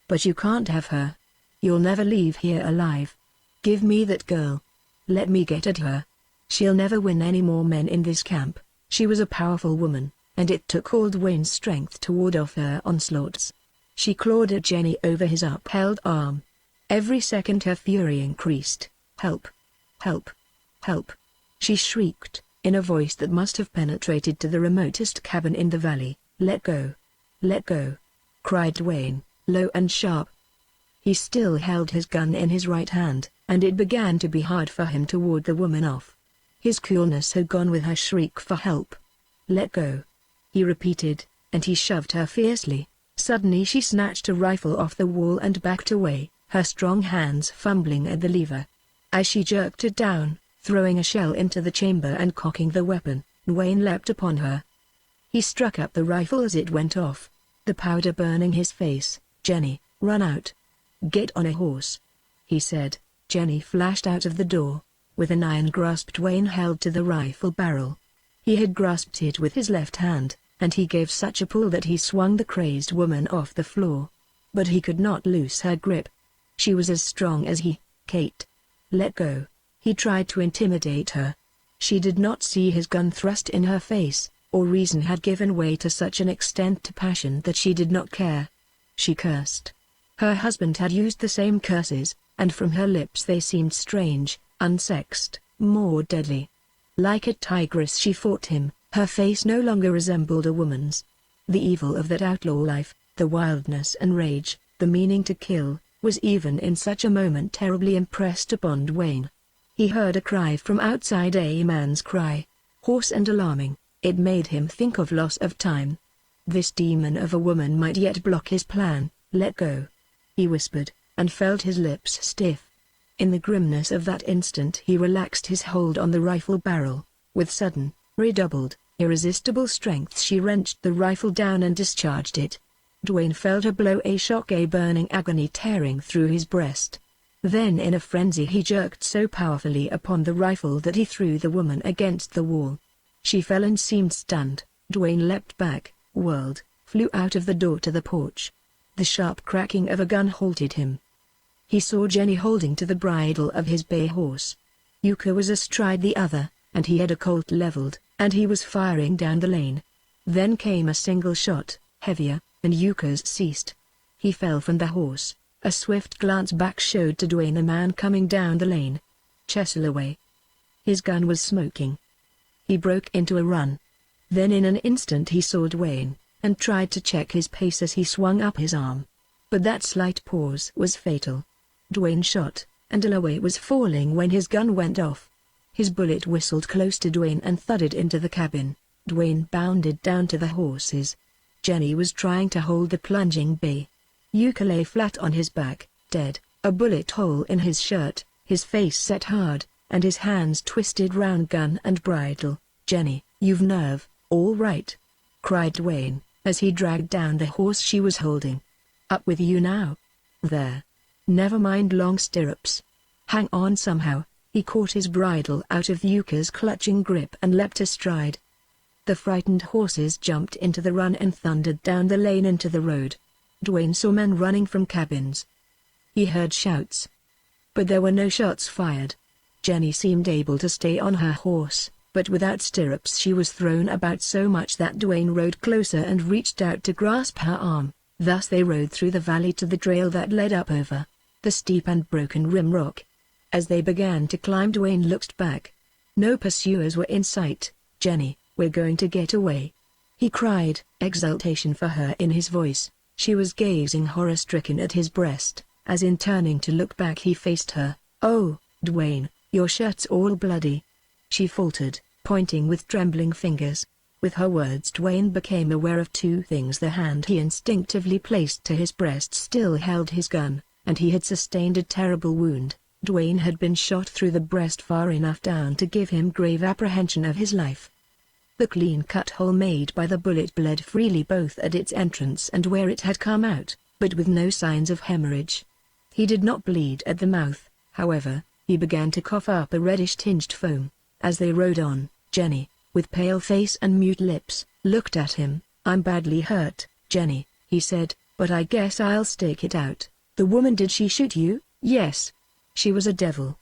But you can't have her. You'll never leave here alive. Give me that girl. Let me get at her. She'll never win any more men in this camp." She was a powerful woman, and it took all Dwayne's strength to ward off her onslaughts. She clawed at Jenny over his upheld arm. Every second her fury increased. "Help! Help! Help!" she shrieked, in a voice that must have penetrated to the remotest cabin in the valley. "Let go! Let go!" cried Dwayne, low and sharp. He still held his gun in his right hand, and it began to be hard for him to ward the woman off. His coolness had gone with her shriek for help. "Let go," he repeated, and he shoved her fiercely. Suddenly she snatched a rifle off the wall and backed away, her strong hands fumbling at the lever. As she jerked it down, throwing a shell into the chamber and cocking the weapon, Dwayne leapt upon her. He struck up the rifle as it went off, the powder burning his face. "Jenny, run out. Get on a horse," he said. Jenny flashed out of the door. With an iron grasp Dwayne held to the rifle barrel. He had grasped it with his left hand, and he gave such a pull that he swung the crazed woman off the floor. But he could not loose her grip. She was as strong as he. "Kate, let go." He tried to intimidate her. She did not see his gun thrust in her face, or reason had given way to such an extent to passion that she did not care. She cursed. Her husband had used the same curses, and from her lips they seemed strange, unsexed, more deadly. Like a tigress she fought him. Her face no longer resembled a woman's. The evil of that outlaw life, the wildness and rage, the meaning to kill, was even in such a moment terribly impressed upon Dwayne. He heard a cry from outside, a man's cry, hoarse and alarming. It made him think of loss of time. This demon of a woman might yet block his plan. "Let go," he whispered, and felt his lips stiff. In the grimness of that instant he relaxed his hold on the rifle barrel. With sudden, redoubled, irresistible strength she wrenched the rifle down and discharged it. Dwayne felt a blow, a shock, a burning agony tearing through his breast. Then in a frenzy he jerked so powerfully upon the rifle that he threw the woman against the wall. She fell and seemed stunned. Dwayne leapt back, whirled, flew out of the door to the porch. The sharp cracking of a gun halted him. He saw Jenny holding to the bridle of his bay horse. Yuka was astride the other, and he had a Colt leveled, and he was firing down the lane. Then came a single shot, heavier, and Yuka's ceased. He fell from the horse. A swift glance back showed to Dwayne a man coming down the lane. Chesel away. His gun was smoking. He broke into a run. Then in an instant he saw Dwayne, and tried to check his pace as he swung up his arm. But that slight pause was fatal. Dwayne shot, and Dalloway was falling when his gun went off. His bullet whistled close to Dwayne and thudded into the cabin. Dwayne bounded down to the horses. Jenny was trying to hold the plunging bay. Yuka lay flat on his back, dead, a bullet hole in his shirt, his face set hard, and his hands twisted round gun and bridle. "Jenny, you've nerve, all right," cried Dwayne, as he dragged down the horse she was holding. "Up with you now. There. Never mind long stirrups. Hang on somehow." He caught his bridle out of Yuka's clutching grip and leapt astride. The frightened horses jumped into the run and thundered down the lane into the road. Dwayne saw men running from cabins. He heard shouts. But there were no shots fired. Jenny seemed able to stay on her horse, but without stirrups she was thrown about so much that Dwayne rode closer and reached out to grasp her arm. Thus they rode through the valley to the trail that led up over the steep and broken rim rock. As they began to climb, Dwayne looked back. No pursuers were in sight. "Jenny, we're going to get away," he cried, exultation for her in his voice. She was gazing horror-stricken at his breast, as in turning to look back he faced her. "Oh, Dwayne, your shirt's all bloody," she faltered, pointing with trembling fingers. With her words Dwayne became aware of two things. The hand he instinctively placed to his breast still held his gun, and he had sustained a terrible wound. Dwayne had been shot through the breast far enough down to give him grave apprehension of his life. The clean-cut hole made by the bullet bled freely both at its entrance and where it had come out, but with no signs of hemorrhage. He did not bleed at the mouth, however. He began to cough up a reddish-tinged foam. As they rode on, Jenny, with pale face and mute lips, looked at him. "I'm badly hurt, Jenny," he said, "but I guess I'll stake it out." "The woman, did she shoot you?" "Yes. She was a devil.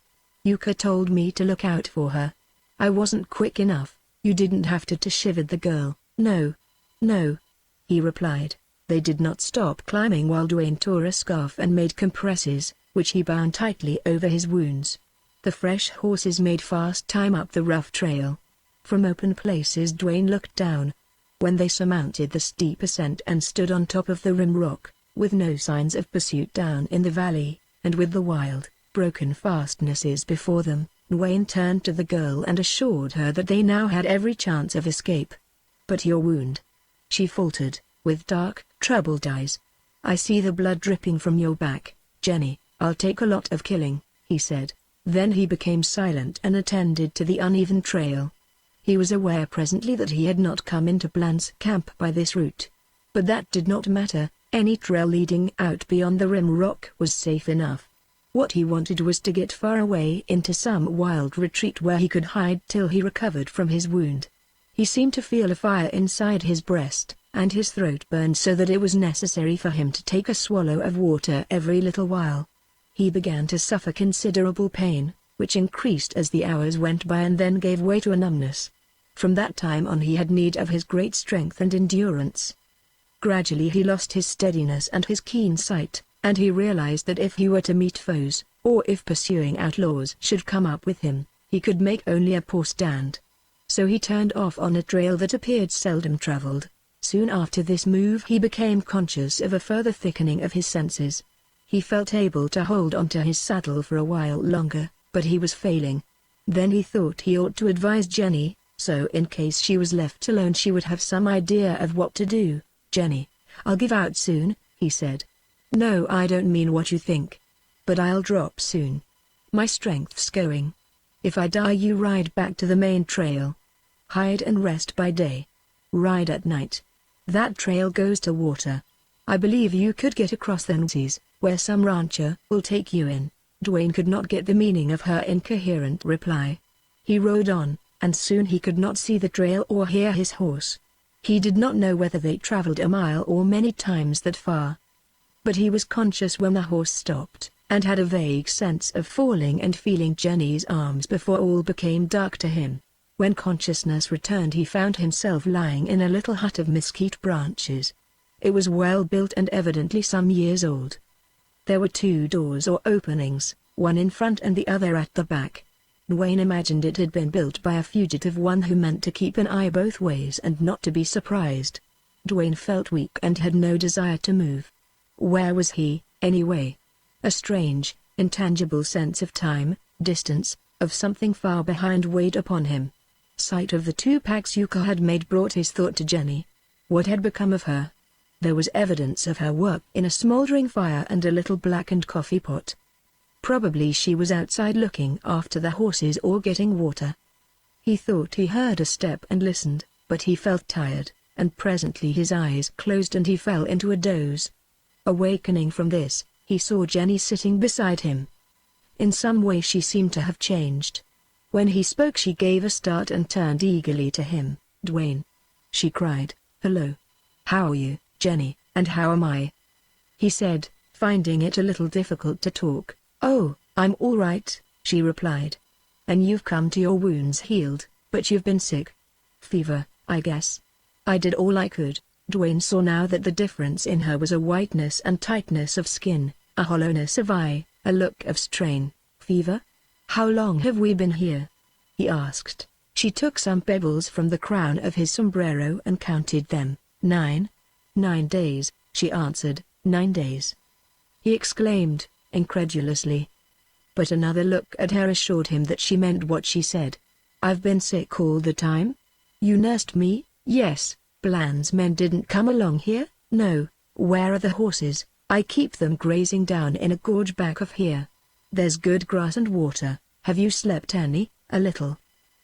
Yuka told me to look out for her. I wasn't quick enough." "You didn't have to shivered the girl." "No. No," he replied. They did not stop climbing while Dwayne tore a scarf and made compresses, which he bound tightly over his wounds. The fresh horses made fast time up the rough trail. From open places Dwayne looked down. When they surmounted the steep ascent and stood on top of the rim rock, with no signs of pursuit down in the valley, and with the wild, broken fastnesses before them, Dwayne turned to the girl and assured her that they now had every chance of escape. "But your wound," she faltered, with dark, troubled eyes. "I see the blood dripping from your back, Jenny." "I'll take a lot of killing," he said. Then he became silent and attended to the uneven trail. He was aware presently that he had not come into Bland's camp by this route. But that did not matter. Any trail leading out beyond the rim rock was safe enough. What he wanted was to get far away into some wild retreat where he could hide till he recovered from his wound. He seemed to feel a fire inside his breast, and his throat burned so that it was necessary for him to take a swallow of water every little while. He began to suffer considerable pain, which increased as the hours went by and then gave way to a numbness. From that time on he had need of his great strength and endurance. Gradually he lost his steadiness and his keen sight, and he realized that if he were to meet foes, or if pursuing outlaws should come up with him, he could make only a poor stand. So he turned off on a trail that appeared seldom traveled. Soon after this move he became conscious of a further thickening of his senses. He felt able to hold onto his saddle for a while longer, but he was failing. Then he thought he ought to advise Jenny, so in case she was left alone she would have some idea of what to do. "Jenny, I'll give out soon," he said. "No, I don't mean what you think. But I'll drop soon. My strength's going. If I die you ride back to the main trail. Hide and rest by day. Ride at night. That trail goes to water. I believe you could get across the Nses, where some rancher will take you in. Dwayne could not get the meaning of her incoherent reply. He rode on, and soon he could not see the trail or hear his horse. He did not know whether they traveled a mile or many times that far. But he was conscious when the horse stopped, and had a vague sense of falling and feeling Jenny's arms before all became dark to him. When consciousness returned, he found himself lying in a little hut of mesquite branches. It was well built and evidently some years old. There were 2 doors or openings, one in front and the other at the back. Dwayne imagined it had been built by a fugitive, one who meant to keep an eye both ways and not to be surprised. Dwayne felt weak and had no desire to move. Where was he, anyway? A strange, intangible sense of time, distance, of something far behind weighed upon him. Sight of the 2 packs Yuka had made brought his thought to Jenny. What had become of her? There was evidence of her work in a smoldering fire and a little blackened coffee pot. Probably she was outside looking after the horses or getting water. He thought he heard a step and listened, but he felt tired, and presently his eyes closed and he fell into a doze. Awakening from this, he saw Jenny sitting beside him. In some way she seemed to have changed. When he spoke she gave a start and turned eagerly to him. "Dwayne," she cried. "Hello. How are you, Jenny, and how am I?" he said, finding it a little difficult to talk. "Oh, I'm all right," she replied. "And you've come to your wounds healed, but you've been sick. Fever, I guess." "I did all I could." Dwayne saw now that the difference in her was a whiteness and tightness of skin, a hollowness of eye, a look of strain. "Fever? How long have we been here?" he asked. She took some pebbles from the crown of his sombrero and counted them. 9. 9 days, she answered. 9 days. He exclaimed, incredulously. But another look at her assured him that she meant what she said. "I've been sick all the time? You nursed me?" "Yes." "Bland's men didn't come along here?" "No." "Where are the horses?" "I keep them grazing down in a gorge back of here. There's good grass and water." "Have you slept any?" "A little.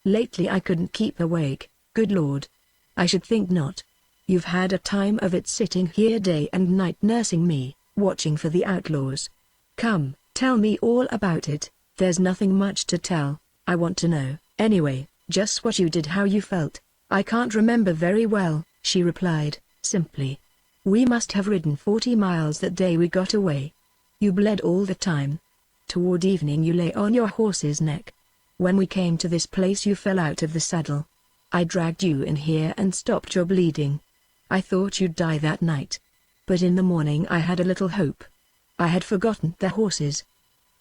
Lately I couldn't keep awake." "Good Lord. I should think not. You've had a time of it sitting here day and night nursing me, watching for the outlaws. Come, tell me all about it." "There's nothing much to tell. I want to know, anyway, just what you did, how you felt." "I can't remember very well," she replied, simply. "We must have ridden 40 miles that day we got away. You bled all the time. Toward evening you lay on your horse's neck. When we came to this place you fell out of the saddle. I dragged you in here and stopped your bleeding. I thought you'd die that night. But in the morning I had a little hope. I had forgotten the horses.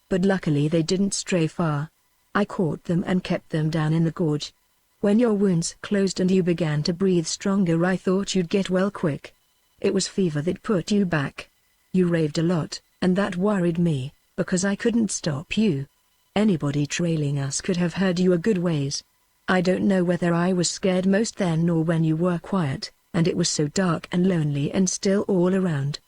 But luckily they didn't stray far. I caught them and kept them down in the gorge. When your wounds closed and you began to breathe stronger I thought you'd get well quick. It was fever that put you back. You raved a lot, and that worried me, because I couldn't stop you. Anybody trailing us could have heard you a good ways. I don't know whether I was scared most then or when you were quiet, and it was so dark and lonely and still all around.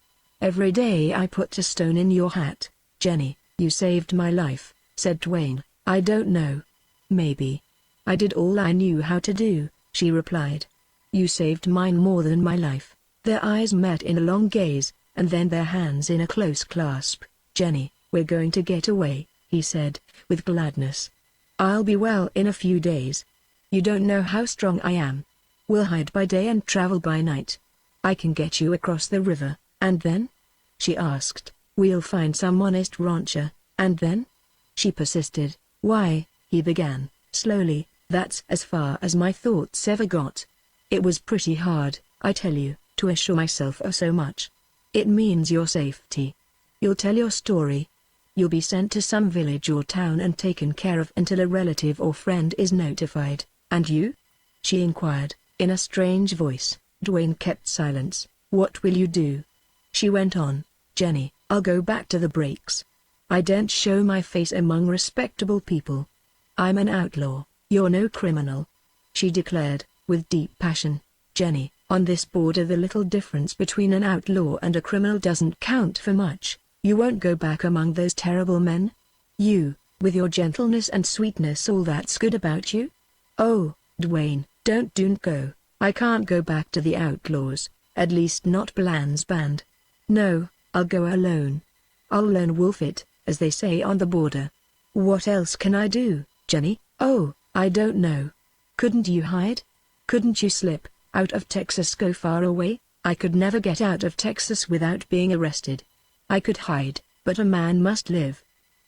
Every day I put a stone in your hat." "Jenny, you saved my life," said Dwayne. "I don't know. Maybe. I did all I knew how to do," she replied. "You saved mine more than my life." Their eyes met in a long gaze, and then their hands in a close clasp. "Jenny, we're going to get away," he said, with gladness. "I'll be well in a few days. You don't know how strong I am. We'll hide by day and travel by night. I can get you across the river." "And then?" she asked. "We'll find some honest rancher, and then?" she persisted. "Why," he began, slowly, "that's as far as my thoughts ever got. It was pretty hard, I tell you, to assure myself of so much. It means your safety. You'll tell your story. You'll be sent to some village or town and taken care of until a relative or friend is notified." "And you?" she inquired, in a strange voice. Dwayne kept silence. "What will you do?" she went on. "Jenny, I'll go back to the breaks. I daren't show my face among respectable people. I'm an outlaw." "You're no criminal," she declared, with deep passion. "Jenny, on this border the little difference between an outlaw and a criminal doesn't count for much. You won't go back among those terrible men? You, with your gentleness and sweetness, all that's good about you?" "Oh, Dwayne, don't go. I can't go back to the outlaws, at least not Bland's band. No, I'll go alone. I'll lone wolf it, as they say on the border. What else can I do, Jenny? Oh, I don't know. Couldn't you hide? Couldn't you slip out of Texas, go far away? I could never get out of Texas without being arrested. I could hide, but a man must live.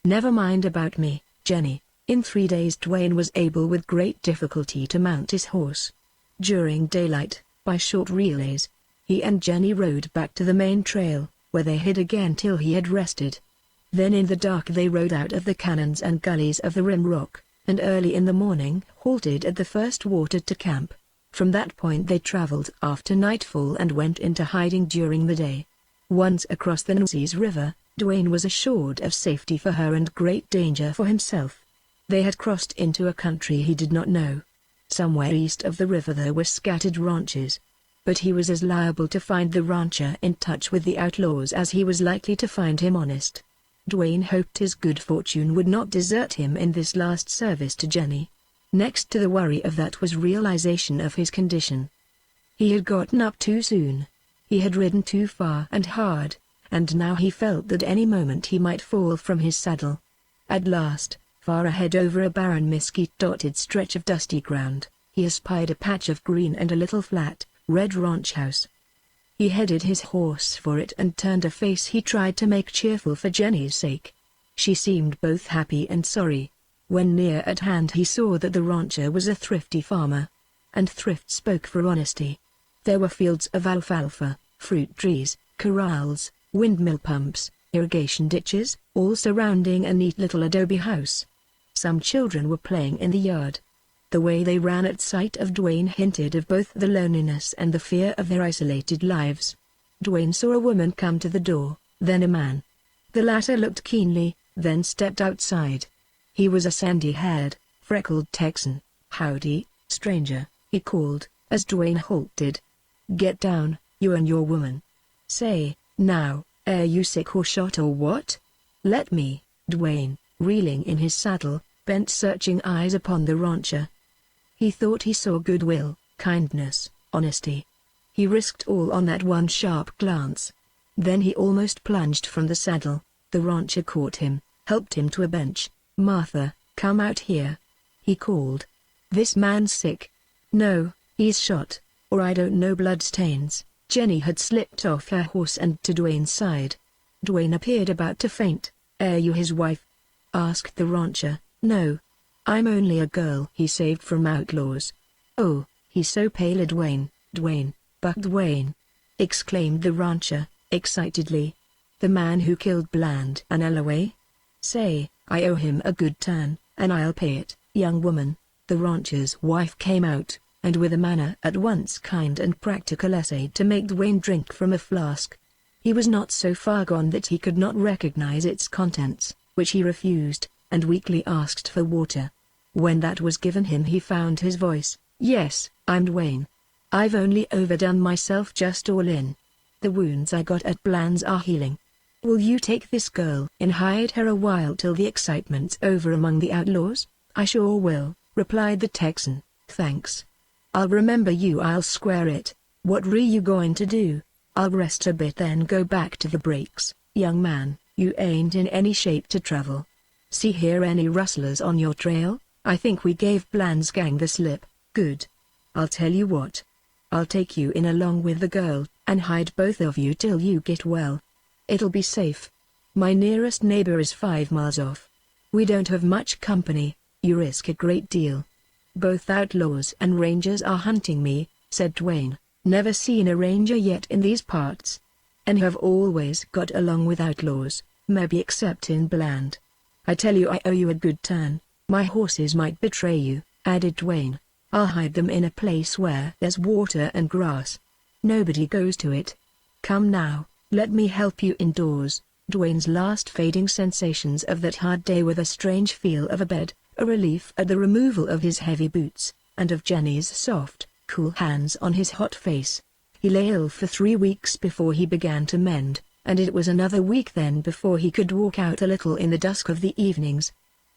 Never mind about me, Jenny. In 3 days Dwayne was able with great difficulty to mount his horse. During daylight, by short relays, he and Jenny rode back to the main trail, where they hid again till he had rested. Then in the dark they rode out of the canyons and gullies of the Rim Rock, and early in the morning halted at the first water to camp. From that point they traveled after nightfall and went into hiding during the day. Once across the Nueces River, Dwayne was assured of safety for her and great danger for himself. They had crossed into a country he did not know. Somewhere east of the river there were scattered ranches. But he was as liable to find the rancher in touch with the outlaws as he was likely to find him honest. Dwayne hoped his good fortune would not desert him in this last service to Jenny. Next to the worry of that was realization of his condition. He had gotten up too soon. He had ridden too far and hard, and now he felt that any moment he might fall from his saddle. At last, far ahead over a barren mesquite-dotted stretch of dusty ground, he espied a patch of green and a little flat, red ranch house. He headed his horse for it and turned a face he tried to make cheerful for Jenny's sake. She seemed both happy and sorry. When near at hand he saw that the rancher was a thrifty farmer. And thrift spoke for honesty. There were fields of alfalfa, fruit trees, corrals, windmill pumps, irrigation ditches, all surrounding a neat little adobe house. Some children were playing in the yard. The way they ran at sight of Dwayne hinted of both the loneliness and the fear of their isolated lives. Dwayne saw a woman come to the door, then a man. The latter looked keenly, then stepped outside. He was a sandy-haired, freckled Texan. "Howdy, stranger," he called, as Dwayne halted. "Get down, you and your woman. Say, now, are you sick or shot or what?" "Let me." Dwayne, reeling in his saddle, bent searching eyes upon the rancher. He thought he saw goodwill, kindness, honesty. He risked all on that one sharp glance. Then he almost plunged from the saddle. The rancher caught him, helped him to a bench. "Martha, come out here," he called. "This man's sick." "No, he's shot, or I don't know, bloodstains." Jenny had slipped off her horse and to Dwayne's side. Dwayne appeared about to faint. "Are you his wife?" asked the rancher. "No. I'm only a girl he saved from outlaws." "Oh, he's so pale." Dwayne, Buck Dwayne!" exclaimed the rancher, excitedly. "The man who killed Bland and Ellaway? Say, I owe him a good turn, and I'll pay it." "Young woman," the rancher's wife came out, and with a manner at once kind and practical essayed to make Dwayne drink from a flask. He was not so far gone that he could not recognize its contents, which he refused, and weakly asked for water. When that was given him he found his voice. "Yes, I'm Dwayne. I've only overdone myself, just all in. The wounds I got at Bland's are healing. Will you take this girl and hide her a while till the excitement's over among the outlaws?" "I sure will," replied the Texan. "Thanks. I'll remember you. I'll square it. What were you going to do?" "I'll rest a bit then go back to the breaks." "Young man, you ain't in any shape to travel. See here any rustlers on your trail?" "I think we gave Bland's gang the slip." "Good. I'll tell you what. I'll take you in along with the girl, and hide both of you till you get well. It'll be safe. My nearest neighbor is 5 miles off. We don't have much company, you risk a great deal." "Both outlaws and rangers are hunting me," said Dwayne. "Never seen a ranger yet in these parts. And have always got along with outlaws, maybe except in Bland. I tell you I owe you a good turn. My horses might betray you," added Dwayne. "I'll hide them in a place where there's water and grass. Nobody goes to it. Come now, let me help you indoors." Dwayne's last fading sensations of that hard day were the strange feel of a bed, a relief at the removal of his heavy boots, and of Jenny's soft, cool hands on his hot face. He lay ill for 3 weeks before he began to mend, and it was another week then before he could walk out a little in the dusk of the evenings.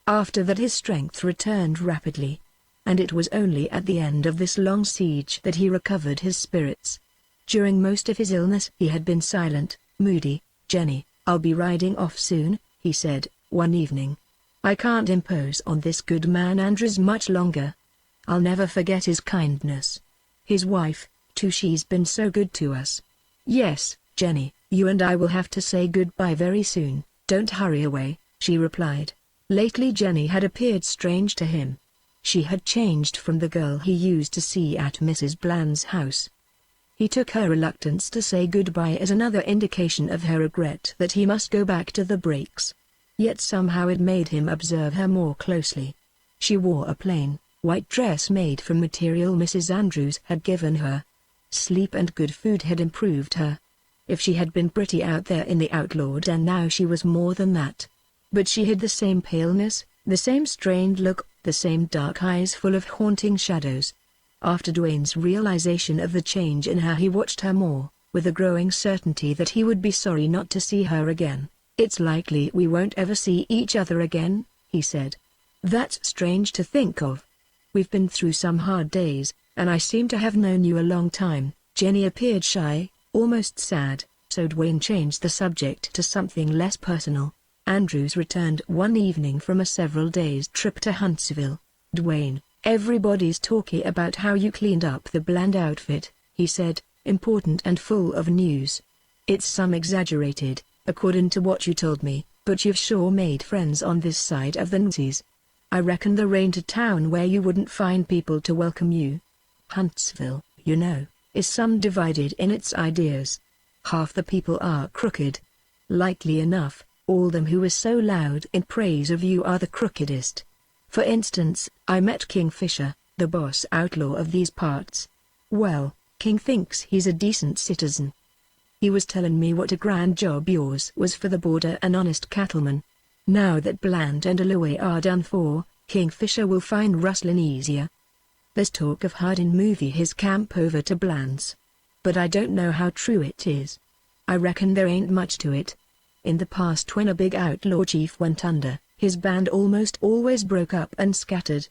After that his strength returned rapidly, and it was only at the end of this long siege that he recovered his spirits. During most of his illness he had been silent, moody. "Jenny, I'll be riding off soon," he said, one evening. "I can't impose on this good man Andrews much longer. I'll never forget his kindness. His wife, too, she's been so good to us." "Yes, Jenny, you and I will have to say goodbye very soon. Don't hurry away," she replied. Lately Jenny had appeared strange to him. She had changed from the girl he used to see at Mrs. Bland's house. He took her reluctance to say goodbye as another indication of her regret that he must go back to the breaks. Yet somehow it made him observe her more closely. She wore a plain, white dress made from material Mrs. Andrews had given her. Sleep and good food had improved her. If she had been pretty out there in the outlaw den, now she was more than that. But she had the same paleness, the same strained look, the same dark eyes full of haunting shadows. After Dwayne's realization of the change in her, he watched her more, with a growing certainty that he would be sorry not to see her again. "It's likely we won't ever see each other again," he said. "That's strange to think of. We've been through some hard days, and I seem to have known you a long time." Jenny appeared shy, almost sad, so Dwayne changed the subject to something less personal. Andrews returned one evening from a several days trip to Huntsville. "Dwayne, everybody's talking about how you cleaned up the Bland outfit," he said, important and full of news. "It's some exaggerated, according to what you told me, but you've sure made friends on this side of the Nazis. I reckon there ain't a town where you wouldn't find people to welcome you. Huntsville, you know, is some divided in its ideas. Half the people are crooked. Likely enough, all them who are so loud in praise of you are the crookedest. For instance, I met Kingfisher, the boss outlaw of these parts. Well, King thinks he's a decent citizen. He was telling me what a grand job yours was for the border and honest cattlemen. Now that Bland and Alloway are done for, Kingfisher will find rustling easier. There's talk of harding moving his camp over to Bland's. But I don't know how true it is. I reckon there ain't much to it. In the past, when a big outlaw chief went under, his band almost always broke up and scattered.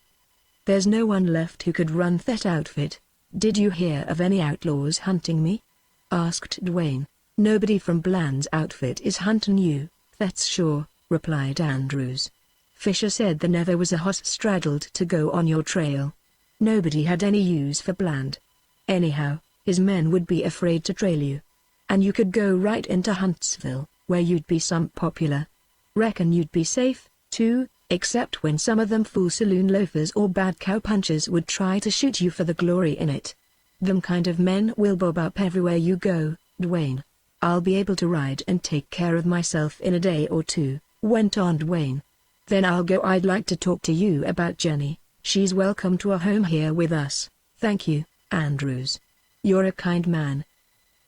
There's no one left who could run that outfit." "Did you hear of any outlaws hunting me?" asked Dwayne. "Nobody from Bland's outfit is hunting you, that's sure," replied Andrews. "Fisher said there never was a hoss straddled to go on your trail. Nobody had any use for Bland. Anyhow, his men would be afraid to trail you. And you could go right into Huntsville, where you'd be some popular. Reckon you'd be safe, too, except when some of them fool saloon loafers or bad cowpunchers would try to shoot you for the glory in it. Them kind of men will bob up everywhere you go, Dwayne. I'll be able to ride and take care of myself in a day or two," went on Dwayne. "Then I'll go. I'd like to talk to you about Jenny. She's welcome to a home here with us." "Thank you, Andrews. You're a kind man.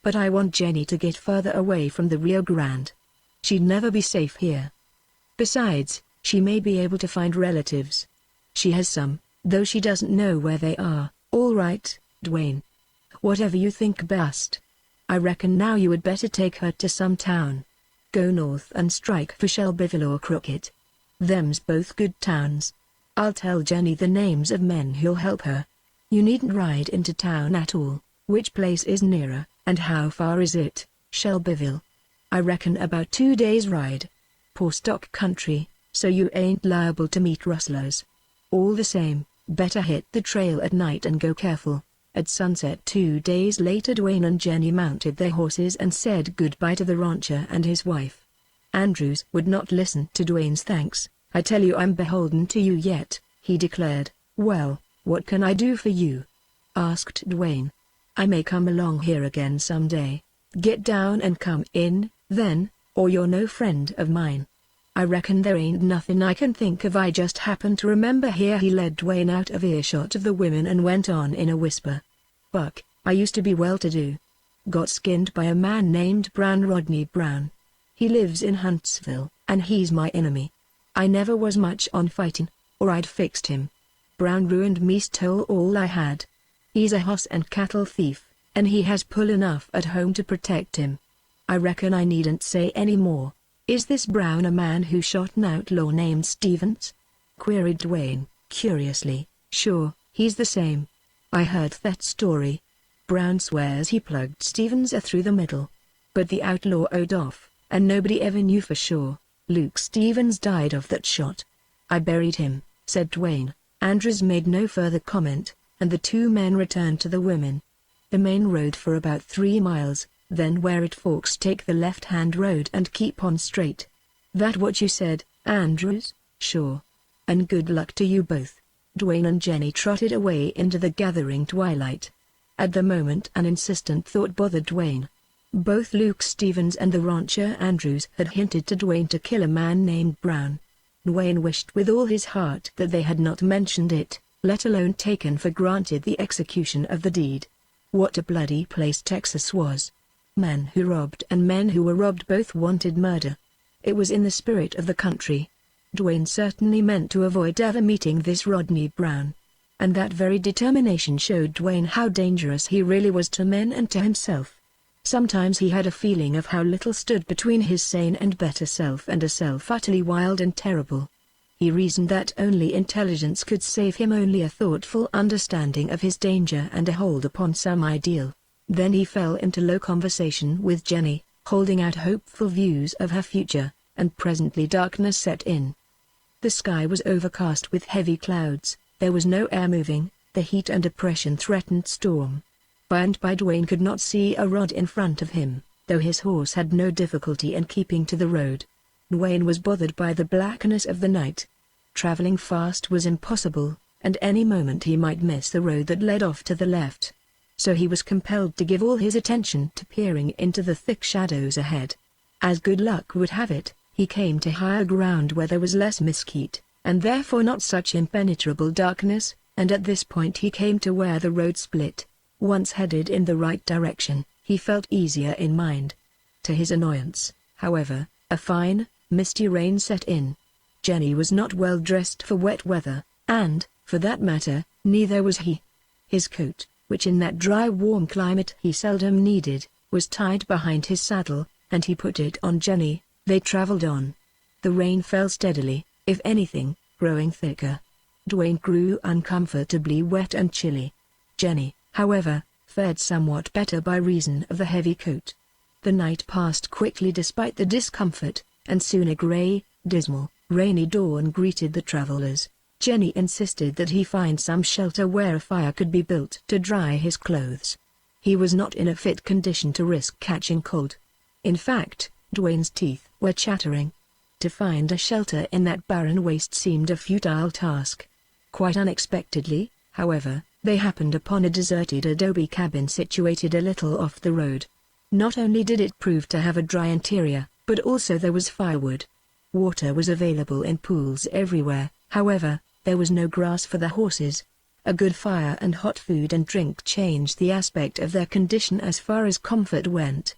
But I want Jenny to get further away from the Rio Grande. She'd never be safe here. Besides, she may be able to find relatives. She has some, though she doesn't know where they are." "All right, Dwayne. Whatever you think best. I reckon now you would better take her to some town. Go north and strike for Shelbyville or Crooked. Them's both good towns. I'll tell Jenny the names of men who'll help her. You needn't ride into town at all." "Which place is nearer, and how far is it?" "Shelbyville. I reckon about 2 days' ride. Poor stock country, so you ain't liable to meet rustlers. All the same, better hit the trail at night and go careful." At sunset 2 days later, Dwayne and Jenny mounted their horses and said goodbye to the rancher and his wife. Andrews would not listen to Dwayne's thanks. "I tell you, I'm beholden to you yet," he declared. "Well, what can I do for you?" asked Dwayne. "I may come along here again someday. Get down and come in, then, or you're no friend of mine." "I reckon there ain't nothing I can think of. I just happen to remember here." He led Dwayne out of earshot of the women and went on in a whisper. "Buck, I used to be well-to-do. Got skinned by a man named Rodney Brown. He lives in Huntsville, and he's my enemy. I never was much on fighting, or I'd fixed him. Brown ruined me, stole all I had. He's a hoss and cattle thief, and he has pull enough at home to protect him. I reckon I needn't say any more." "Is this Brown a man who shot an outlaw named Stevens?" queried Dwayne, curiously. "Sure, he's the same. I heard that story. Brown swears he plugged Stevens through the middle. But the outlaw owed off, and nobody ever knew for sure. Luke Stevens died of that shot. I buried him, said Dwayne. Andrews made no further comment, and the two men returned to the women. The main road for about 3 miles, then where it forks take the left-hand road and keep on straight. That what you said, Andrews? Sure. And good luck to you both. Dwayne and Jenny trotted away into the gathering twilight. At the moment an insistent thought bothered Dwayne. Both Luke Stevens and the rancher Andrews had hinted to Dwayne to kill a man named Brown. Dwayne wished with all his heart that they had not mentioned it, let alone taken for granted the execution of the deed. What a bloody place Texas was. Men who robbed and men who were robbed both wanted murder. It was in the spirit of the country. Dwayne certainly meant to avoid ever meeting this Rodney Brown. And that very determination showed Dwayne how dangerous he really was to men and to himself. Sometimes he had a feeling of how little stood between his sane and better self and a self utterly wild and terrible. He reasoned that only intelligence could save him, only a thoughtful understanding of his danger and a hold upon some ideal. Then he fell into low conversation with Jenny, holding out hopeful views of her future, and presently darkness set in. The sky was overcast with heavy clouds, there was no air moving, the heat and oppression threatened storm. By and by Dwayne could not see a rod in front of him, though his horse had no difficulty in keeping to the road. Dwayne was bothered by the blackness of the night. Traveling fast was impossible, and any moment he might miss the road that led off to the left. So he was compelled to give all his attention to peering into the thick shadows ahead. As good luck would have it, he came to higher ground where there was less mesquite, and therefore not such impenetrable darkness, and at this point he came to where the road split. Once headed in the right direction, he felt easier in mind. To his annoyance, however, a fine, misty rain set in. Jenny was not well dressed for wet weather, and, for that matter, neither was he. His coat, which in that dry warm climate he seldom needed, was tied behind his saddle, and he put it on Jenny. They traveled on. The rain fell steadily, if anything, growing thicker. Dwayne grew uncomfortably wet and chilly. Jenny, however, fared somewhat better by reason of the heavy coat. The night passed quickly despite the discomfort, and soon a gray, dismal, rainy dawn greeted the travelers. Jenny insisted that he find some shelter where a fire could be built to dry his clothes. He was not in a fit condition to risk catching cold. In fact, Dwayne's teeth were chattering. To find a shelter in that barren waste seemed a futile task. Quite unexpectedly, however, they happened upon a deserted adobe cabin situated a little off the road. Not only did it prove to have a dry interior, but also there was firewood. Water was available in pools everywhere, however, there was no grass for the horses. A good fire and hot food and drink changed the aspect of their condition as far as comfort went.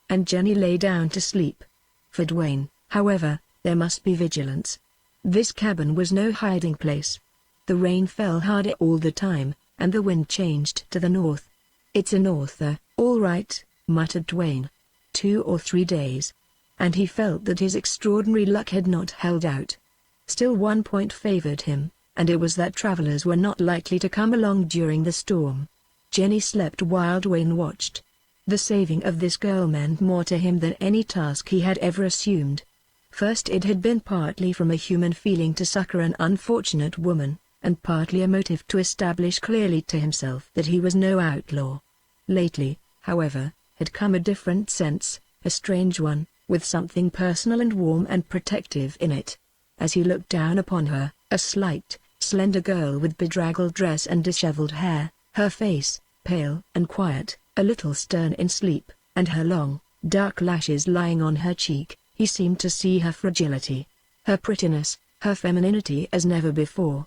And Jenny lay down to sleep. For Dwayne, however, there must be vigilance. This cabin was no hiding place. The rain fell harder all the time, and the wind changed to the north. "It's a norther, all right," muttered Dwayne. 2 or 3 days. And he felt that his extraordinary luck had not held out. Still one point favored him, and it was that travelers were not likely to come along during the storm. Jenny slept while Dwayne watched. The saving of this girl meant more to him than any task he had ever assumed. First, it had been partly from a human feeling to succor an unfortunate woman, and partly a motive to establish clearly to himself that he was no outlaw. Lately, however, had come a different sense, a strange one, with something personal and warm and protective in it. As he looked down upon her, a slight, slender girl with bedraggled dress and disheveled hair, her face, pale and quiet, a little stern in sleep, and her long, dark lashes lying on her cheek, he seemed to see her fragility, her prettiness, her femininity as never before.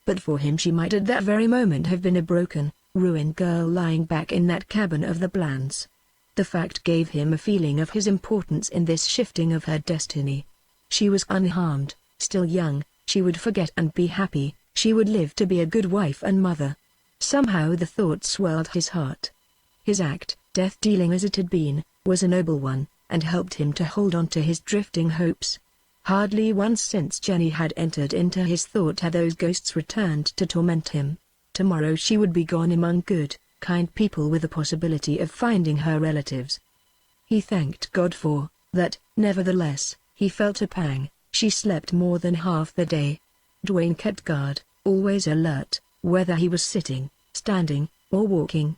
But for him she might at that very moment have been a broken, ruined girl lying back in that cabin of the Blands. The fact gave him a feeling of his importance in this shifting of her destiny. She was unharmed, still young, she would forget and be happy, she would live to be a good wife and mother. Somehow the thought swelled his heart. His act, death-dealing as it had been, was a noble one, and helped him to hold on to his drifting hopes. Hardly once since Jenny had entered into his thought had those ghosts returned to torment him. Tomorrow she would be gone among good, kind people with the possibility of finding her relatives. He thanked God for that. Nevertheless, He felt a pang. She slept more than half the day. Dwayne kept guard, always alert, whether he was sitting, standing, or walking.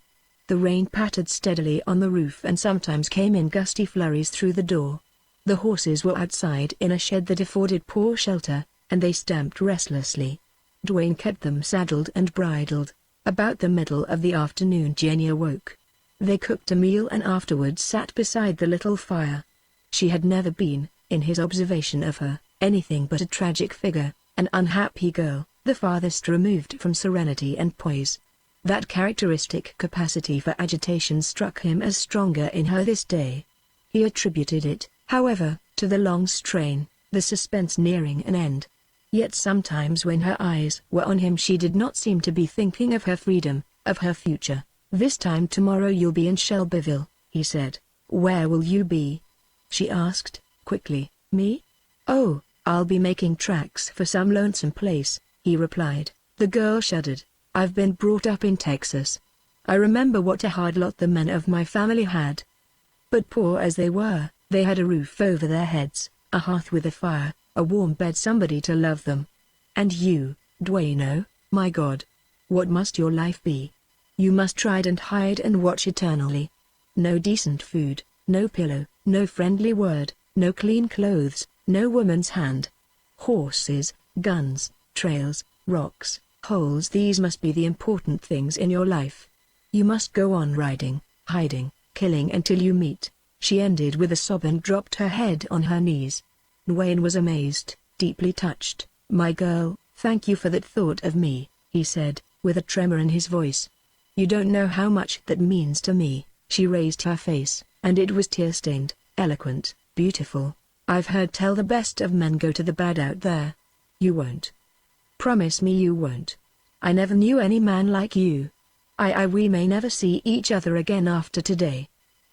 The rain pattered steadily on the roof and sometimes came in gusty flurries through the door. The horses were outside in a shed that afforded poor shelter, and they stamped restlessly. Dwayne kept them saddled and bridled. About the middle of the afternoon Jenny awoke. They cooked a meal and afterwards sat beside the little fire. She had never been, in his observation of her, anything but a tragic figure, an unhappy girl, the farthest removed from serenity and poise. That characteristic capacity for agitation struck him as stronger in her this day. He attributed it, however, to the long strain, the suspense nearing an end. Yet sometimes when her eyes were on him she did not seem to be thinking of her freedom, of her future. "This time tomorrow you'll be in Shelbyville," he said. "Where will you be?" she asked, quickly. "Me? Oh, I'll be making tracks for some lonesome place," he replied. The girl shuddered. "I've been brought up in Texas. I remember what a hard lot the men of my family had. But poor as they were, they had a roof over their heads, a hearth with a fire, a warm bed, somebody to love them. And you, Dwayne, oh, my God. What must your life be? You must try and hide and watch eternally. No decent food, no pillow, no friendly word, no clean clothes, no woman's hand. Horses, guns, trails, rocks, holes, these must be the important things in your life. You must go on riding, hiding, killing until you meet." She ended with a sob and dropped her head on her knees. Dwayne was amazed, deeply touched. "My girl, thank you for that thought of me," he said, with a tremor in his voice. "You don't know how much that means to me." She raised her face, and it was tear-stained, eloquent, beautiful. "I've heard tell the best of men go to the bad out there. You won't. Promise me you won't. I never knew any man like you. We may never see each other again after today.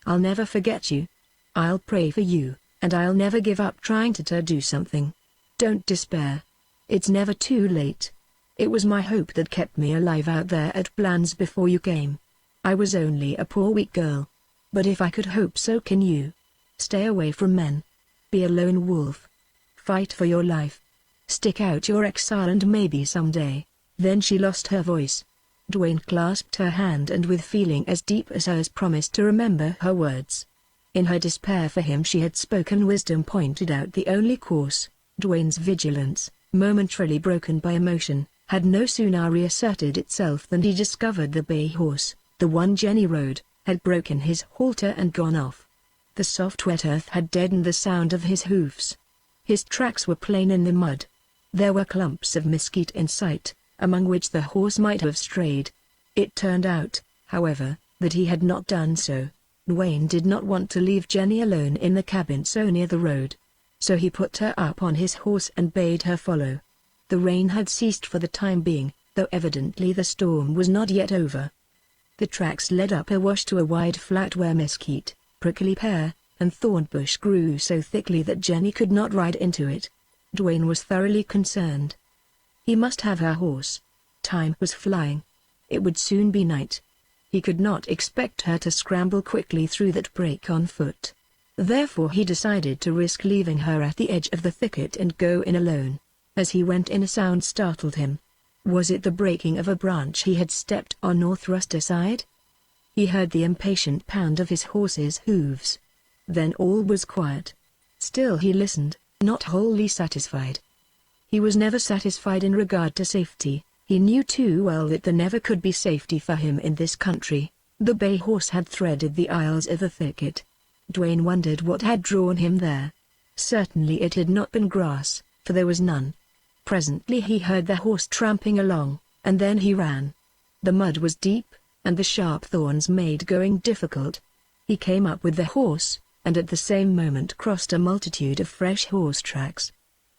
I'll never forget you. I'll pray for you, and I'll never give up trying to do something. Don't despair. It's never too late. It was my hope that kept me alive out there at Bland's before you came. I was only a poor weak girl. But if I could hope, so can you. Stay away from men. Be a lone wolf. Fight for your life. Stick out your exile and maybe someday." Then she lost her voice. Dwayne clasped her hand and with feeling as deep as hers promised to remember her words. In her despair for him she had spoken wisdom, pointed out the only course. Dwayne's vigilance, momentarily broken by emotion, had no sooner reasserted itself than he discovered the bay horse, the one Jenny rode, had broken his halter and gone off. The soft wet earth had deadened the sound of his hoofs. His tracks were plain in the mud. There were clumps of mesquite in sight, among which the horse might have strayed. It turned out, however, that he had not done so. Dwayne did not want to leave Jenny alone in the cabin so near the road. So he put her up on his horse and bade her follow. The rain had ceased for the time being, though evidently the storm was not yet over. The tracks led up a wash to a wide flat where mesquite, prickly pear, and thornbush grew so thickly that Jenny could not ride into it. Dwayne was thoroughly concerned. He must have her horse. Time was flying. It would soon be night. He could not expect her to scramble quickly through that brake on foot. Therefore he decided to risk leaving her at the edge of the thicket and go in alone. As he went in a sound startled him. Was it the breaking of a branch he had stepped on or thrust aside? He heard the impatient pound of his horse's hooves. Then all was quiet. Still he listened, not wholly satisfied. He was never satisfied in regard to safety. He knew too well that there never could be safety for him in this country. The bay horse had threaded the aisles of the thicket. Dwayne wondered what had drawn him there. Certainly it had not been grass, for there was none. Presently he heard the horse tramping along, and then he ran. The mud was deep, and the sharp thorns made going difficult. He came up with the horse, and at the same moment crossed a multitude of fresh horse tracks.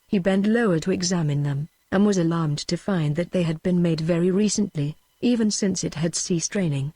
He bent lower to examine them, and was alarmed to find that they had been made very recently, even since it had ceased raining.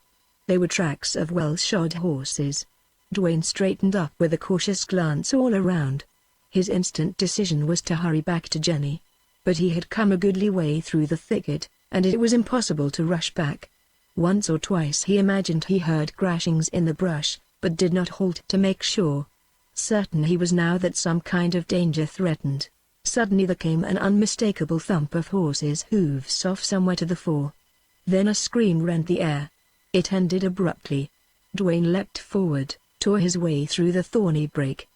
They were tracks of well-shod horses. Dwayne straightened up with a cautious glance all around. His instant decision was to hurry back to Jenny. But he had come a goodly way through the thicket, and it was impossible to rush back. Once or twice he imagined he heard crashings in the brush, but did not halt to make sure. certain he was now that some kind of danger threatened. Suddenly there came an unmistakable thump of horses' hooves off somewhere to the fore. Then a scream rent the air. It ended abruptly. Dwayne leapt forward, tore his way through the thorny brake.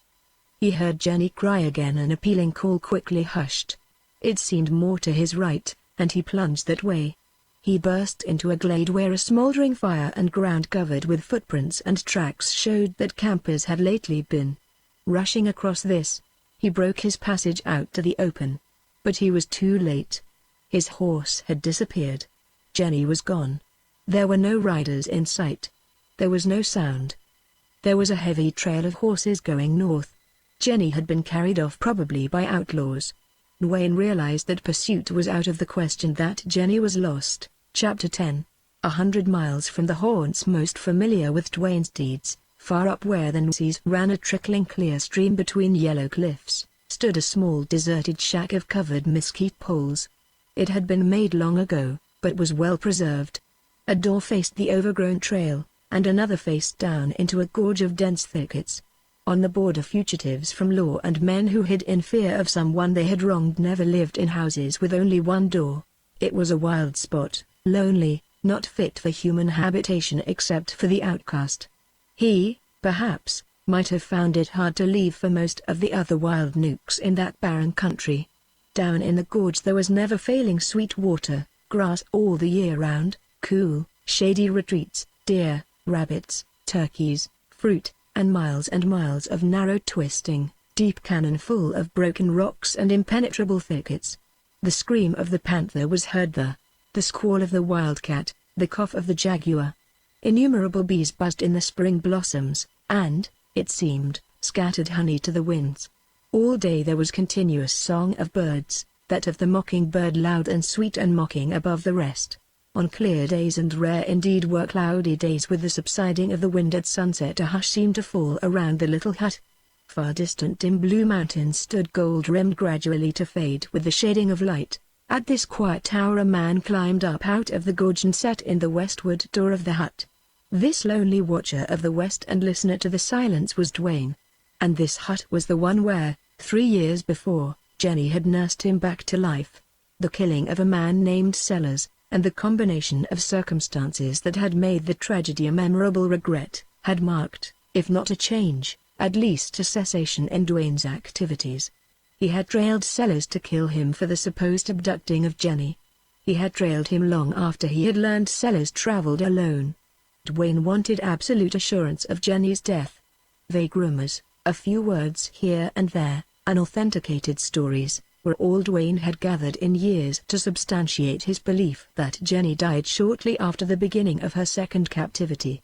He heard Jenny cry again, an appealing call quickly hushed. It seemed more to his right, and he plunged that way. He burst into a glade where a smoldering fire and ground covered with footprints and tracks showed that campers had lately been. Rushing across this, he broke his passage out to the open. But he was too late. His horse had disappeared. Jenny was gone. There were no riders in sight. There was no sound. There was a heavy trail of horses going north. Jenny had been carried off, probably by outlaws. Dwayne realized that pursuit was out of the question, that Jenny was lost. Chapter 10. 100 miles from the haunts most familiar with Dwayne's deeds, far up where the Nueces ran a trickling clear stream between yellow cliffs, stood a small deserted shack of covered mesquite poles. It had been made long ago, but was well preserved. A door faced the overgrown trail, and another faced down into a gorge of dense thickets. On the border, fugitives from law and men who hid in fear of someone they had wronged never lived in houses with only one door. It was a wild spot, lonely, not fit for human habitation except for the outcast. He, perhaps, might have found it hard to leave for most of the other wild nooks in that barren country. Down in the gorge there was never failing sweet water, grass all the year round, cool, shady retreats, deer, rabbits, turkeys, fruit, and miles of narrow twisting, deep cañon full of broken rocks and impenetrable thickets. The scream of the panther was heard there, the squall of the wildcat, the cough of the jaguar. Innumerable bees buzzed in the spring blossoms, and, it seemed, scattered honey to the winds. All day there was continuous song of birds, that of the mockingbird loud and sweet and mocking above the rest. On clear days, and rare indeed were cloudy days, with the subsiding of the wind at sunset, a hush seemed to fall around the little hut. Far distant dim blue mountains stood gold-rimmed, gradually to fade with the shading of light. At this quiet tower a man climbed up out of the gorge and sat in the westward door of the hut. This lonely watcher of the west and listener to the silence was Dwayne. And this hut was the one where, 3 years before, Jenny had nursed him back to life. The killing of a man named Sellers, and the combination of circumstances that had made the tragedy a memorable regret, had marked, if not a change, at least a cessation in Dwayne's activities. He had trailed Sellers to kill him for the supposed abducting of Jenny. He had trailed him long after he had learned Sellers traveled alone. Dwayne wanted absolute assurance of Jenny's death. Vague rumors, a few words here and there, unauthenticated stories, were all Dwayne had gathered in years to substantiate his belief that Jenny died shortly after the beginning of her second captivity.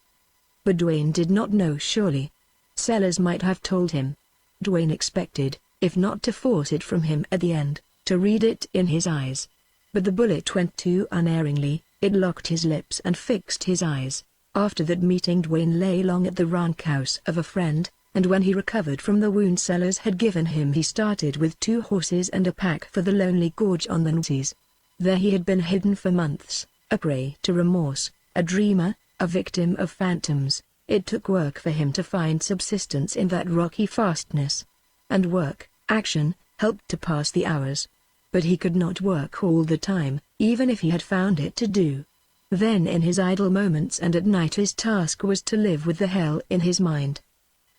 But Dwayne did not know surely. Sellers might have told him. Dwayne expected, if not to force it from him at the end, to read it in his eyes. But the bullet went too unerringly. It locked his lips and fixed his eyes. After that meeting, Dwayne lay long at the ranch house of a friend, and when he recovered from the wound Sellers had given him, he started with 2 horses and a pack for the lonely gorge on the Nueces. There he had been hidden for months, a prey to remorse, a dreamer, a victim of phantoms. It took work for him to find subsistence in that rocky fastness. And work, action, helped to pass the hours. But he could not work all the time, even if he had found it to do. Then in his idle moments and at night his task was to live with the hell in his mind.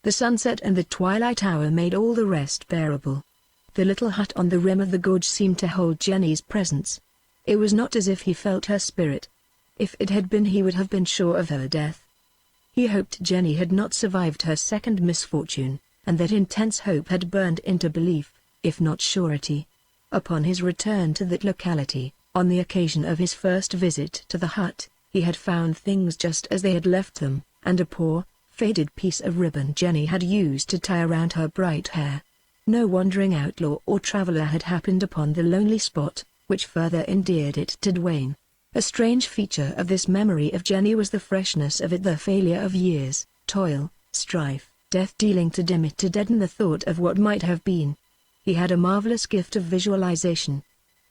The sunset and the twilight hour made all the rest bearable. The little hut on the rim of the gorge seemed to hold Jenny's presence. It was not as if he felt her spirit. If it had been, he would have been sure of her death. He hoped Jenny had not survived her second misfortune, and that intense hope had burned into belief, if not surety. Upon his return to that locality, on the occasion of his first visit to the hut, he had found things just as they had left them, and a poor, faded piece of ribbon Jenny had used to tie around her bright hair. No wandering outlaw or traveler had happened upon the lonely spot, which further endeared it to Dwayne. A strange feature of this memory of Jenny was the freshness of it, the failure of years, toil, strife, death dealing to dim it, to deaden the thought of what might have been. He had a marvelous gift of visualization.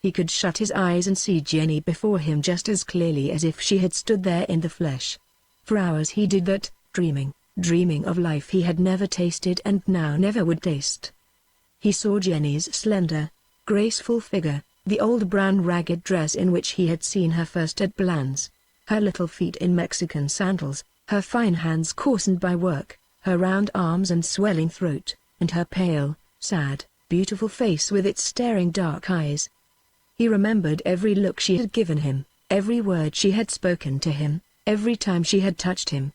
He could shut his eyes and see Jenny before him just as clearly as if she had stood there in the flesh. For hours he did that, dreaming, dreaming of life he had never tasted and now never would taste. He saw Jenny's slender, graceful figure, the old brown ragged dress in which he had seen her first at Bland's, her little feet in Mexican sandals, her fine hands coarsened by work, her round arms and swelling throat, and her pale, sad, beautiful face with its staring dark eyes. He remembered every look she had given him, every word she had spoken to him, every time she had touched him.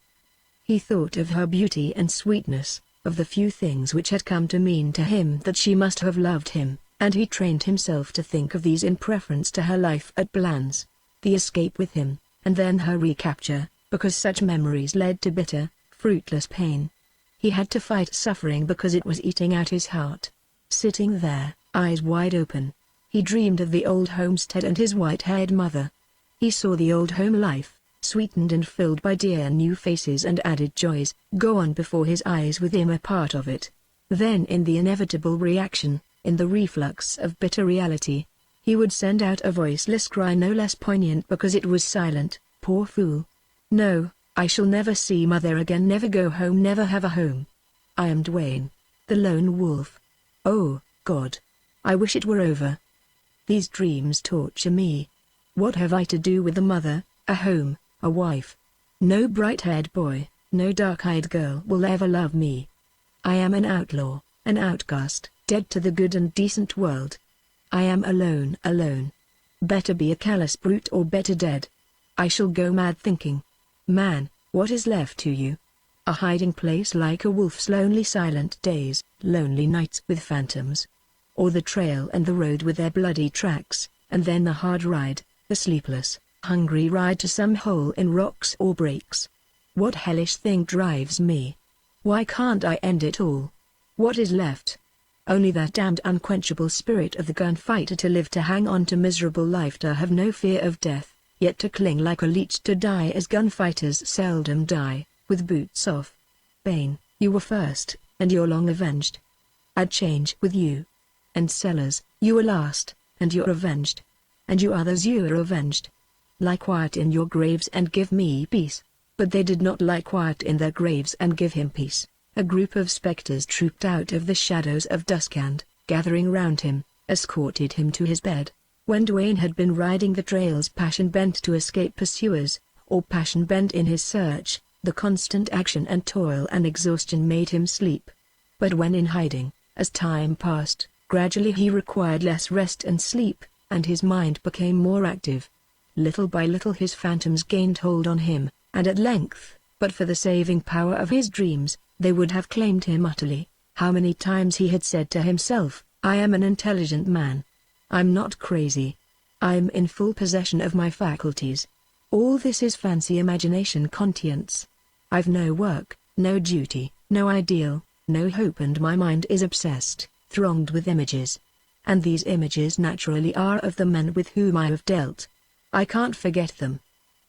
He thought of her beauty and sweetness, of the few things which had come to mean to him that she must have loved him, and he trained himself to think of these in preference to her life at Bland's, the escape with him, and then her recapture, because such memories led to bitter, fruitless pain. He had to fight suffering because it was eating out his heart. Sitting there, eyes wide open, he dreamed of the old homestead and his white-haired mother. He saw the old home life, sweetened and filled by dear new faces and added joys, go on before his eyes with him a part of it. Then in the inevitable reaction, in the reflux of bitter reality, he would send out a voiceless cry no less poignant because it was silent, poor fool. No, I shall never see mother again, never go home, never have a home. I am Dwayne, the lone wolf. Oh, God. I wish it were over. These dreams torture me. What have I to do with a mother, a home, a wife? No bright-haired boy, no dark-eyed girl will ever love me. I am an outlaw, an outcast, dead to the good and decent world. I am alone, alone. Better be a callous brute or better dead. I shall go mad thinking. Man, what is left to you? A hiding place like a wolf's lonely silent days, lonely nights with phantoms. Or the trail and the road with their bloody tracks, and then the hard ride, the sleepless, hungry ride to some hole in rocks or breaks. What hellish thing drives me? Why can't I end it all? What is left? Only that damned unquenchable spirit of the gunfighter to live, to hang on to miserable life, to have no fear of death, yet to cling like a leech, to die as gunfighters seldom die, with boots off. Bane, you were first, and you're long avenged. I'd change with you. And Sellers, you were last, and you're avenged. And you others, you are avenged. Lie quiet in your graves and give me peace. But they did not lie quiet in their graves and give him peace. A group of specters trooped out of the shadows of dusk and, gathering round him, escorted him to his bed. When Dwayne had been riding the trails passion-bent to escape pursuers, or passion-bent in his search, the constant action and toil and exhaustion made him sleep. But when in hiding, as time passed, gradually he required less rest and sleep, and his mind became more active. Little by little his phantoms gained hold on him, and at length, but for the saving power of his dreams, they would have claimed him utterly. How many times he had said to himself, I am an intelligent man. I'm not crazy. I'm in full possession of my faculties. All this is fancy, imagination, conscience. I've no work, no duty, no ideal, no hope, and my mind is obsessed, thronged with images. And these images naturally are of the men with whom I have dealt. I can't forget them.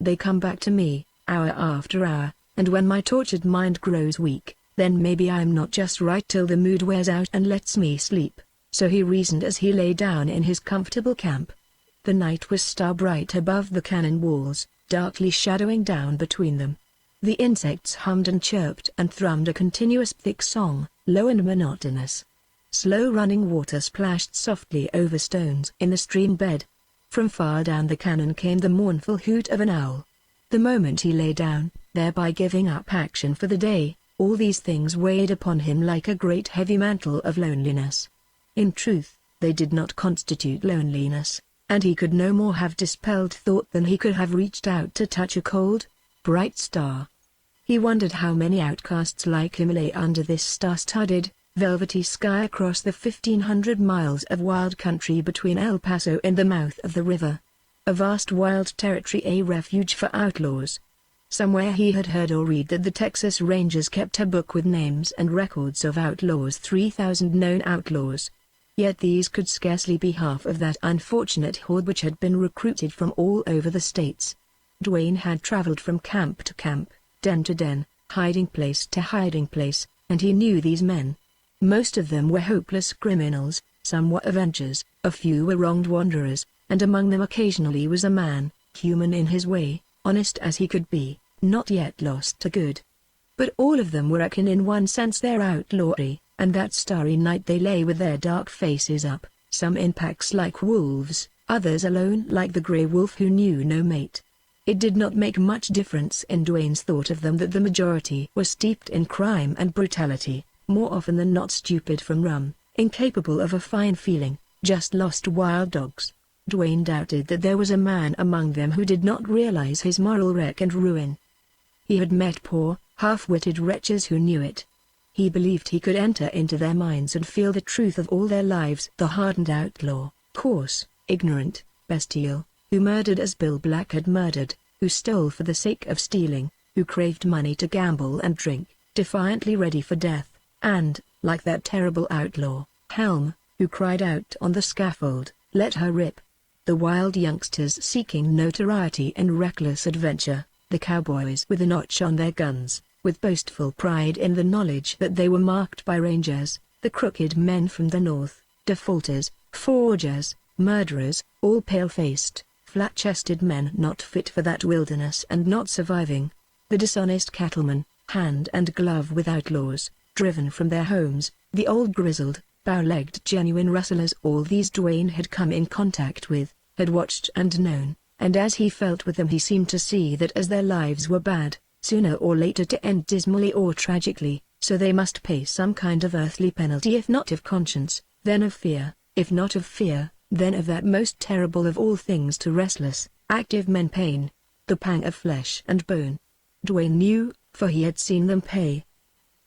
They come back to me, hour after hour, and when my tortured mind grows weak, then maybe I'm not just right till the mood wears out and lets me sleep. So he reasoned as he lay down in his comfortable camp. The night was star-bright above the cannon walls, darkly shadowing down between them. The insects hummed and chirped and thrummed a continuous thick song, low and monotonous. Slow-running water splashed softly over stones in the stream bed. From far down the cannon came the mournful hoot of an owl. The moment he lay down, thereby giving up action for the day, all these things weighed upon him like a great heavy mantle of loneliness. In truth, they did not constitute loneliness, and he could no more have dispelled thought than he could have reached out to touch a cold, bright star. He wondered how many outcasts like him lay under this star-studded, velvety sky across the 1,500 miles of wild country between El Paso and the mouth of the river. A vast wild territory, a refuge for outlaws. Somewhere he had heard or read that the Texas Rangers kept a book with names and records of outlaws, 3,000 known outlaws. Yet these could scarcely be half of that unfortunate horde which had been recruited from all over the states. Dwayne had traveled from camp to camp, den to den, hiding place to hiding place, and he knew these men. Most of them were hopeless criminals, some were avengers, a few were wronged wanderers, and among them occasionally was a man, human in his way, honest as he could be, not yet lost to good. But all of them were akin in one sense, their outlawry, and that starry night they lay with their dark faces up, some in packs like wolves, others alone like the grey wolf who knew no mate. It did not make much difference in Dwayne's thought of them that the majority were steeped in crime and brutality, more often than not stupid from rum, incapable of a fine feeling, just lost wild dogs. Dwayne doubted that there was a man among them who did not realize his moral wreck and ruin. He had met poor, half-witted wretches who knew it. He believed he could enter into their minds and feel the truth of all their lives. The hardened outlaw, coarse, ignorant, bestial, who murdered as Bill Black had murdered, who stole for the sake of stealing, who craved money to gamble and drink, defiantly ready for death, and, like that terrible outlaw, Helm, who cried out on the scaffold, "Let her rip." The wild youngsters seeking notoriety and reckless adventure, the cowboys with a notch on their guns, with boastful pride in the knowledge that they were marked by rangers, the crooked men from the north, defaulters, forgers, murderers, all pale-faced, flat-chested men not fit for that wilderness and not surviving, the dishonest cattlemen, hand and glove with outlaws, driven from their homes, the old grizzled, bow-legged genuine rustlers. All these Dwayne had come in contact with, had watched and known, and as he felt with them he seemed to see that as their lives were bad, sooner or later to end dismally or tragically, so they must pay some kind of earthly penalty, if not of conscience, then of fear, if not of fear, then of that most terrible of all things to restless, active men, pain, the pang of flesh and bone. Dwayne knew, for he had seen them pay.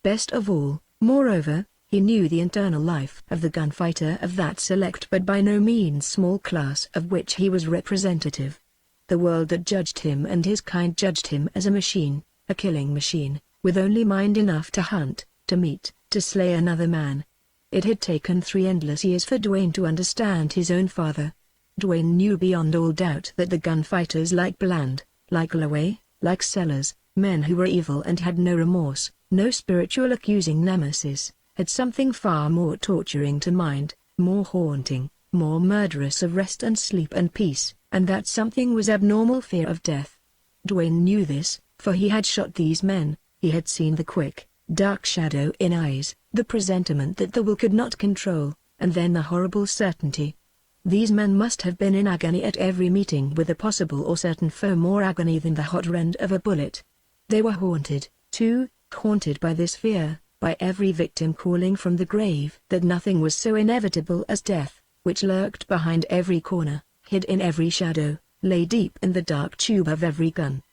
Best of all, moreover, he knew the internal life of the gunfighter of that select but by no means small class of which he was representative. The world that judged him and his kind judged him as a machine, a killing machine, with only mind enough to hunt, to meet, to slay another man. It had taken 3 endless years for Dwayne to understand his own father. Dwayne knew beyond all doubt that the gunfighters like Bland, like Laway, like Sellers, men who were evil and had no remorse, no spiritual accusing nemesis, had something far more torturing to mind, more haunting, more murderous of rest and sleep and peace, and that something was abnormal fear of death. Dwayne knew this, for he had shot these men. He had seen the quick, dark shadow in eyes, the presentiment that the will could not control, and then the horrible certainty. These men must have been in agony at every meeting with a possible or certain foe, more agony than the hot rend of a bullet. They were haunted, too, haunted by this fear, by every victim calling from the grave that nothing was so inevitable as death, which lurked behind every corner, hid in every shadow, lay deep in the dark tube of every gun.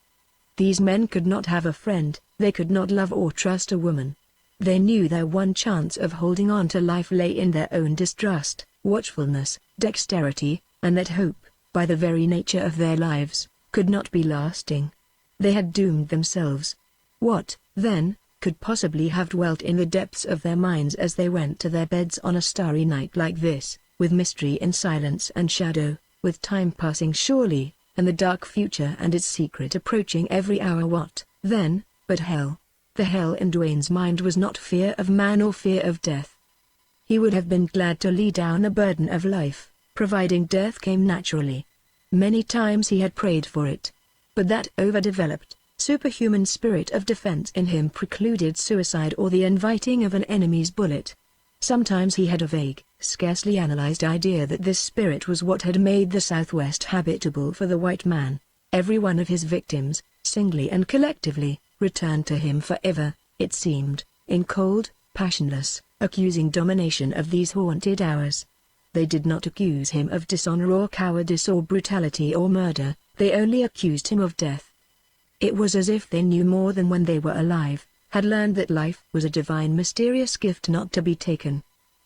These men could not have a friend, they could not love or trust a woman. They knew their one chance of holding on to life lay in their own distrust, watchfulness, dexterity, and that hope, by the very nature of their lives, could not be lasting. They had doomed themselves. What, then, could possibly have dwelt in the depths of their minds as they went to their beds on a starry night like this, with mystery in silence and shadow, with time passing surely, and the dark future and its secret approaching every hour? What, then, but hell? The hell in Dwayne's mind was not fear of man or fear of death. He would have been glad to lay down the burden of life, providing death came naturally. Many times he had prayed for it. But that overdeveloped, superhuman spirit of defense in him precluded suicide or the inviting of an enemy's bullet. Sometimes he had a vague, scarcely analyzed idea that this spirit was what had made the Southwest habitable for the white man. Every one of his victims, singly and collectively, returned to him forever, it seemed, in cold, passionless, accusing domination of these haunted hours. They did not accuse him of dishonor or cowardice or brutality or murder, they only accused him of death. It was as if they knew more than when they were alive, had learned that life was a divine mysterious gift not to be taken.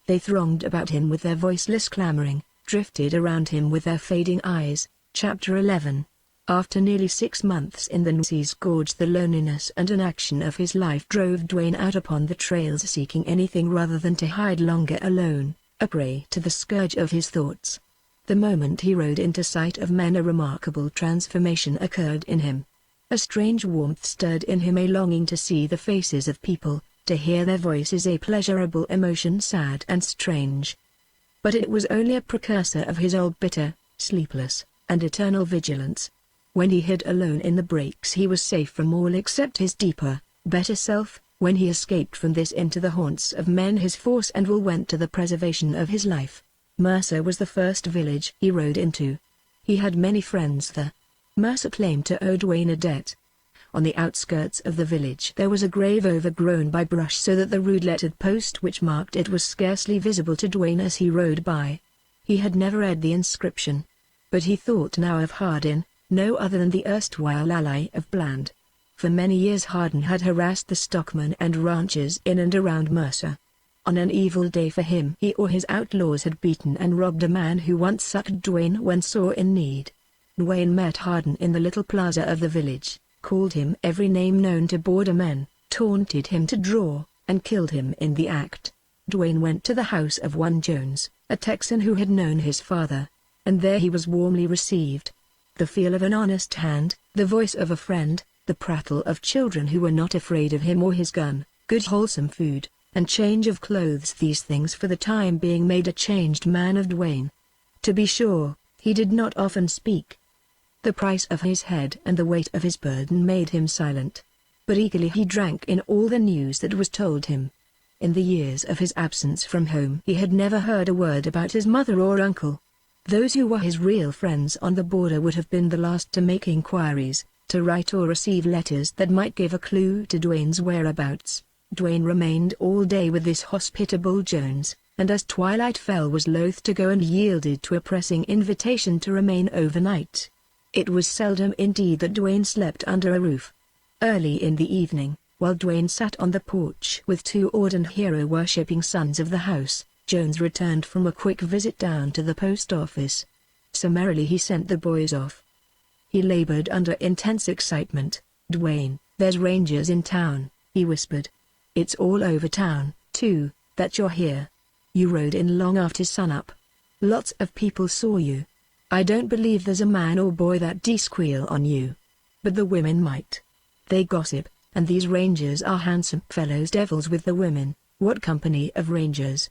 They thronged about him with their voiceless clamoring, drifted around him with their fading eyes. Chapter 11. After nearly 6 months in the Nueces Gorge, the loneliness and inaction of his life drove Dwayne out upon the trails seeking anything rather than to hide longer alone, a prey to the scourge of his thoughts. The moment he rode into sight of men a remarkable transformation occurred in him. A strange warmth stirred in him, a longing to see the faces of people, to hear their voices, a pleasurable emotion sad and strange. But it was only a precursor of his old bitter, sleepless, and eternal vigilance. When he hid alone in the breaks he was safe from all except his deeper, better self. When he escaped from this into the haunts of men, his force and will went to the preservation of his life. Mercer was the first village he rode into. He had many friends there. Mercer claimed to owe Duane a debt. On the outskirts of the village there was a grave overgrown by brush so that the rude lettered post which marked it was scarcely visible to Duane as he rode by. He had never read the inscription. But he thought now of Hardin, no other than the erstwhile ally of Bland. For many years Hardin had harassed the stockmen and ranchers in and around Mercer. On an evil day for him, he or his outlaws had beaten and robbed a man who once succored Duane when sore in need. Duane met Hardin in the little plaza of the village, called him every name known to border men, taunted him to draw, and killed him in the act. Duane went to the house of one Jones, a Texan who had known his father, and there he was warmly received. The feel of an honest hand, the voice of a friend, the prattle of children who were not afraid of him or his gun, good wholesome food, and change of clothes, these things for the time being made a changed man of Duane. To be sure, he did not often speak. The price of his head and the weight of his burden made him silent. But eagerly he drank in all the news that was told him. In the years of his absence from home he had never heard a word about his mother or uncle. Those who were his real friends on the border would have been the last to make inquiries, to write or receive letters that might give a clue to Duane's whereabouts. Duane remained all day with this hospitable Jones, and as twilight fell was loath to go and yielded to a pressing invitation to remain overnight. It was seldom indeed that Duane slept under a roof. Early in the evening, while Duane sat on the porch with two awed and hero-worshipping sons of the house, Jones returned from a quick visit down to the post office. Summarily he sent the boys off. He labored under intense excitement. "Duane, there's rangers in town," he whispered. "It's all over town, too, that you're here. You rode in long after sunup. Lots of people saw you. I don't believe there's a man or boy that de-squeal on you. But the women might. They gossip, and these rangers are handsome fellows, devils with the women." "What company of rangers?"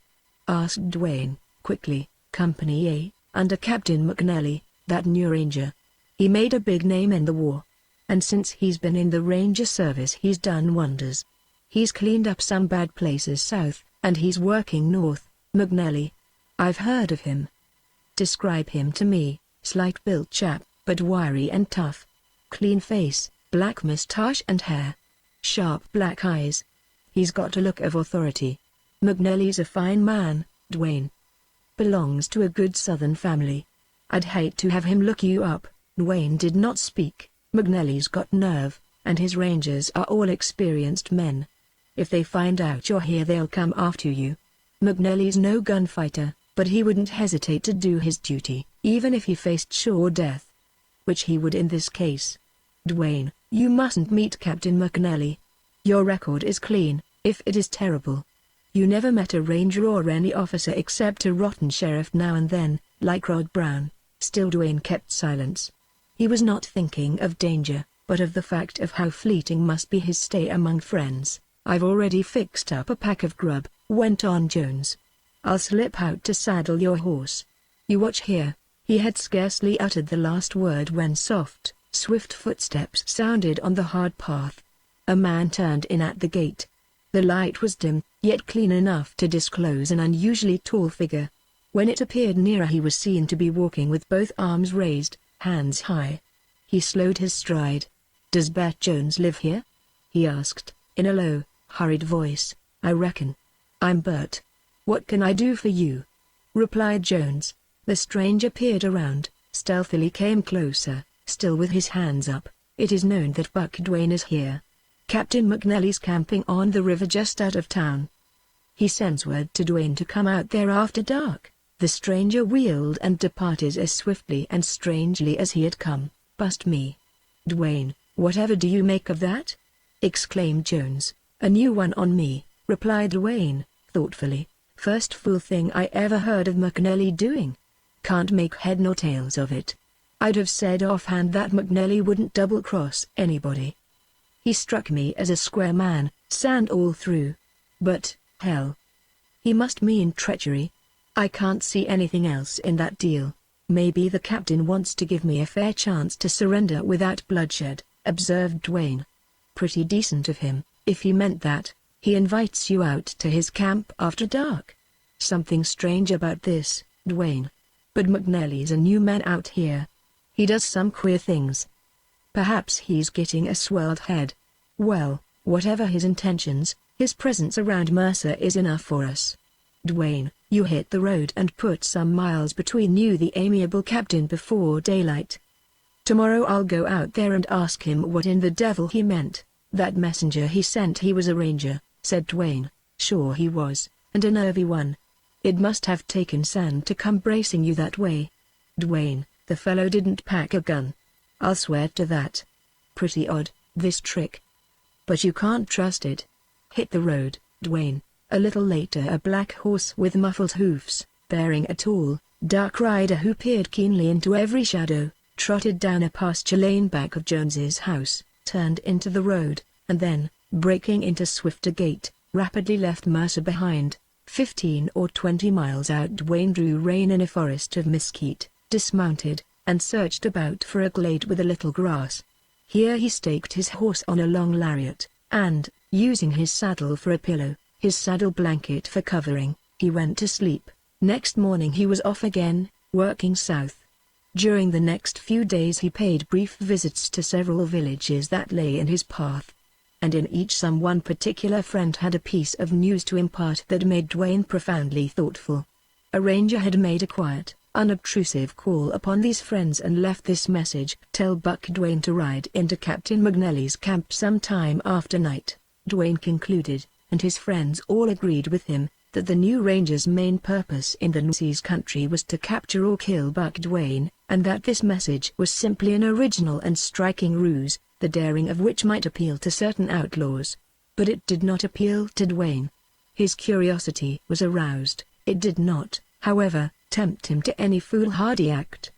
asked Duane, quickly. "Company A, under Captain McNally, that new ranger. He made a big name in the war. And since he's been in the ranger service he's done wonders. He's cleaned up some bad places south, and he's working north." "McNally? I've heard of him." "Describe him to me." "Slight-built chap, but wiry and tough. Clean face, black moustache and hair. Sharp black eyes. He's got a look of authority." "McNally's a fine man, Duane. Belongs to a good southern family. I'd hate to have him look you up." Duane did not speak. "McNally's got nerve, and his rangers are all experienced men. If they find out you're here they'll come after you. McNally's no gunfighter, but he wouldn't hesitate to do his duty, even if he faced sure death. Which he would in this case. Duane, you mustn't meet Captain McNally. Your record is clean, if it is terrible. You never met a ranger or any officer except a rotten sheriff now and then, like Rod Brown." Still Duane kept silence. He was not thinking of danger, but of the fact of how fleeting must be his stay among friends. "I've already fixed up a pack of grub," went on Jones. "I'll slip out to saddle your horse. You watch here." He had scarcely uttered the last word when soft, swift footsteps sounded on the hard path. A man turned in at the gate. The light was dim, yet clean enough to disclose an unusually tall figure. When it appeared nearer he was seen to be walking with both arms raised, hands high. He slowed his stride. "Does Bert Jones live here?" he asked, in a low, hurried voice. "I reckon. I'm Bert. What can I do for you?" replied Jones. The stranger peered around, stealthily came closer, still with his hands up. "It is known that Buck Duane is here. Captain McNally's camping on the river just out of town. He sends word to Duane to come out there after dark." The stranger wheeled and departed as swiftly and strangely as he had come. "Bust me. Duane, whatever do you make of that?" exclaimed Jones. "A new one on me," replied Duane, thoughtfully. "First fool thing I ever heard of McNally doing. Can't make head nor tails of it. I'd have said offhand that McNally wouldn't double-cross anybody. He struck me as a square man, sand all through. But, hell. He must mean treachery. I can't see anything else in that deal. Maybe the captain wants to give me a fair chance to surrender without bloodshed," observed Duane. "Pretty decent of him. If he meant that, he invites you out to his camp after dark. Something strange about this, Dwayne. But McNally's a new man out here. He does some queer things. Perhaps he's getting a swelled head. Well, whatever his intentions, his presence around Mercer is enough for us. Dwayne, you hit the road and put some miles between you, the amiable captain, before daylight. Tomorrow I'll go out there and ask him what in the devil he meant. That messenger he sent, he was a ranger, said Dwayne. Sure he was, and a nervy one. It must have taken sand to come bracing you that way. Dwayne, the fellow didn't pack a gun. I'll swear to that. Pretty odd, this trick. But you can't trust it. Hit the road, Dwayne. A little later a black horse with muffled hoofs, bearing a tall, dark rider who peered keenly into every shadow, trotted down a pasture lane back of Jones's house, turned into the road, and then, breaking into swifter gait, rapidly left Mercer behind. 15 or 20 miles out, Dwayne drew rein in a forest of mesquite, dismounted, and searched about for a glade with a little grass. Here he staked his horse on a long lariat, and, using his saddle for a pillow, his saddle blanket for covering, he went to sleep. Next morning he was off again, working south. During the next few days he paid brief visits to several villages that lay in his path. And in each some one particular friend had a piece of news to impart that made Dwayne profoundly thoughtful. A ranger had made a quiet, unobtrusive call upon these friends and left this message: tell Buck Dwayne to ride into Captain McNally's camp sometime after night. Dwayne concluded, and his friends all agreed with him, that the new ranger's main purpose in the Nueces country was to capture or kill Buck Dwayne, and that this message was simply an original and striking ruse, the daring of which might appeal to certain outlaws. But it did not appeal to Dwayne. His curiosity was aroused. It did not, however, tempt him to any foolhardy act.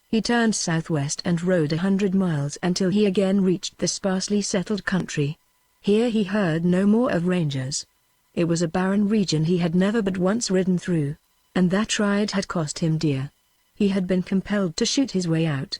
He turned southwest and rode 100 miles until he again reached the sparsely settled country. Here he heard no more of rangers. It was a barren region he had never but once ridden through, and that ride had cost him dear. He had been compelled to shoot his way out.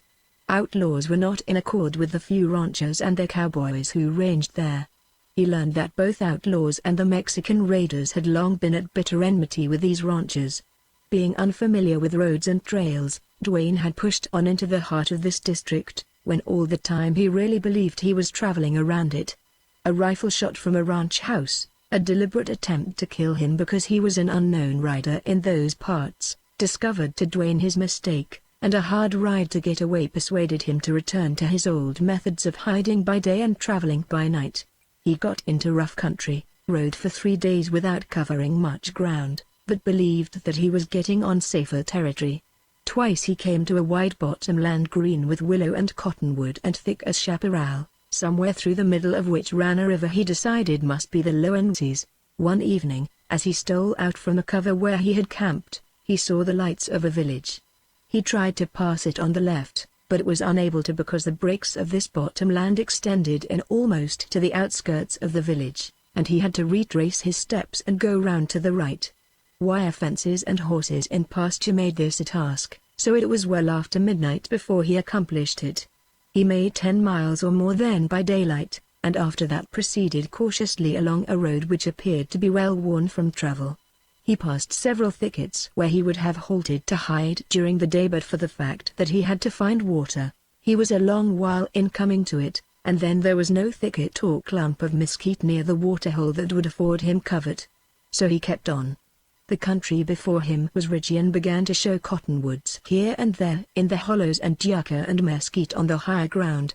Outlaws were not in accord with the few ranchers and their cowboys who ranged there. He learned that both outlaws and the Mexican raiders had long been at bitter enmity with these ranchers. Being unfamiliar with roads and trails, Dwayne had pushed on into the heart of this district, when all the time he really believed he was traveling around it. A rifle shot from a ranch house, a deliberate attempt to kill him because he was an unknown rider in those parts, discovered to Dwayne his mistake, and a hard ride to get away persuaded him to return to his old methods of hiding by day and traveling by night. He got into rough country, rode for 3 days without covering much ground, but believed that he was getting on safer territory. Twice he came to a wide-bottom land green with willow and cottonwood and thick as chaparral, somewhere through the middle of which ran a river he decided must be the Lower Nueces. One evening, as he stole out from a cover where he had camped, he saw the lights of a village. He tried to pass it on the left, but was unable to because the breaks of this bottom land extended in almost to the outskirts of the village, and he had to retrace his steps and go round to the right. Wire fences and horses in pasture made this a task, so it was well after midnight before he accomplished it. He made 10 miles or more then by daylight, and after that proceeded cautiously along a road which appeared to be well worn from travel. He passed several thickets where he would have halted to hide during the day but for the fact that he had to find water. He was a long while in coming to it, and then there was no thicket or clump of mesquite near the waterhole that would afford him covert. So he kept on. The country before him was ridgy and began to show cottonwoods here and there in the hollows and yucca and mesquite on the higher ground.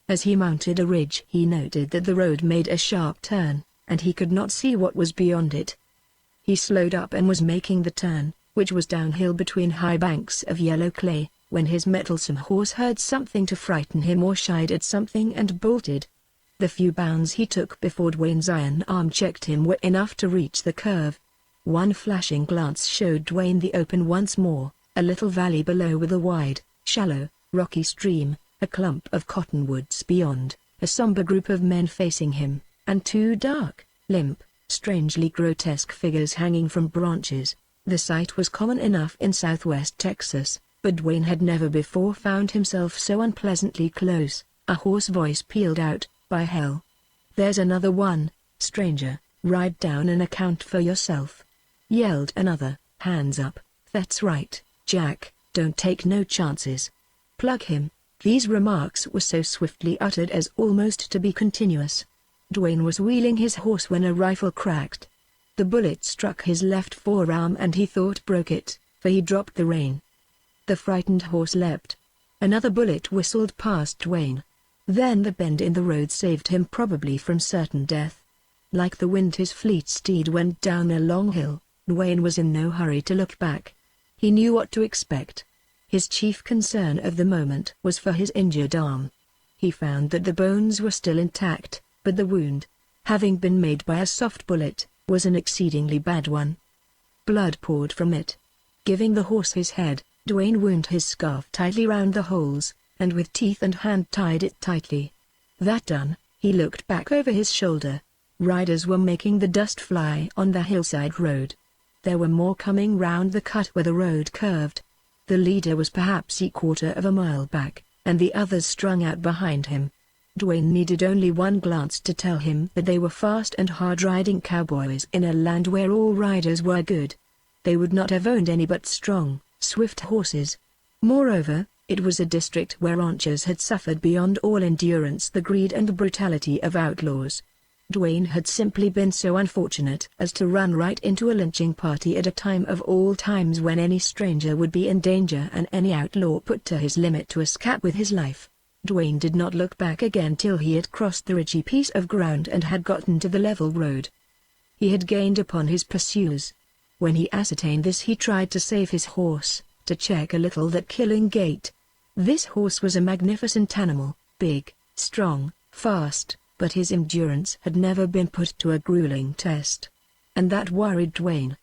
As he mounted a ridge he noted that the road made a sharp turn, and he could not see what was beyond it. He slowed up and was making the turn, which was downhill between high banks of yellow clay, when his mettlesome horse heard something to frighten him or shied at something and bolted. The few bounds he took before Dwayne's iron arm checked him were enough to reach the curve. One flashing glance showed Dwayne the open once more, a little valley below with a wide, shallow, rocky stream, a clump of cottonwoods beyond, a somber group of men facing him, and 2 dark, limp, strangely grotesque figures hanging from branches. The sight was common enough in southwest Texas, but Dwayne had never before found himself so unpleasantly close. A hoarse voice pealed out, "By hell! "There's another one, stranger, ride down and account for yourself," yelled another. "Hands up." "That's right, Jack, don't take no chances. Plug him." These remarks were so swiftly uttered as almost to be continuous. Dwayne was wheeling his horse when a rifle cracked. The bullet struck his left forearm and he thought broke it, for he dropped the rein. The frightened horse leapt. Another bullet whistled past Dwayne. Then the bend in the road saved him probably from certain death. Like the wind his fleet steed went down a long hill. Dwayne was in no hurry to look back. He knew what to expect. His chief concern of the moment was for his injured arm. He found that the bones were still intact, but the wound, having been made by a soft bullet, was an exceedingly bad one. Blood poured from it. Giving the horse his head, Dwayne wound his scarf tightly round the holes, and with teeth and hand tied it tightly. That done, he looked back over his shoulder. Riders were making the dust fly on the hillside road. There were more coming round the cut where the road curved. The leader was perhaps a quarter of a mile back, and the others strung out behind him. Dwayne needed only one glance to tell him that they were fast and hard-riding cowboys in a land where all riders were good. They would not have owned any but strong, swift horses. Moreover, it was a district where ranchers had suffered beyond all endurance the greed and brutality of outlaws. Dwayne had simply been so unfortunate as to run right into a lynching party at a time of all times when any stranger would be in danger and any outlaw put to his limit to escape with his life. Dwayne did not look back again till he had crossed the ridgy piece of ground and had gotten to the level road. He had gained upon his pursuers. When he ascertained this he tried to save his horse, to check a little that killing gait. This horse was a magnificent animal, big, strong, fast, but his endurance had never been put to a grueling test. And that worried Dwayne.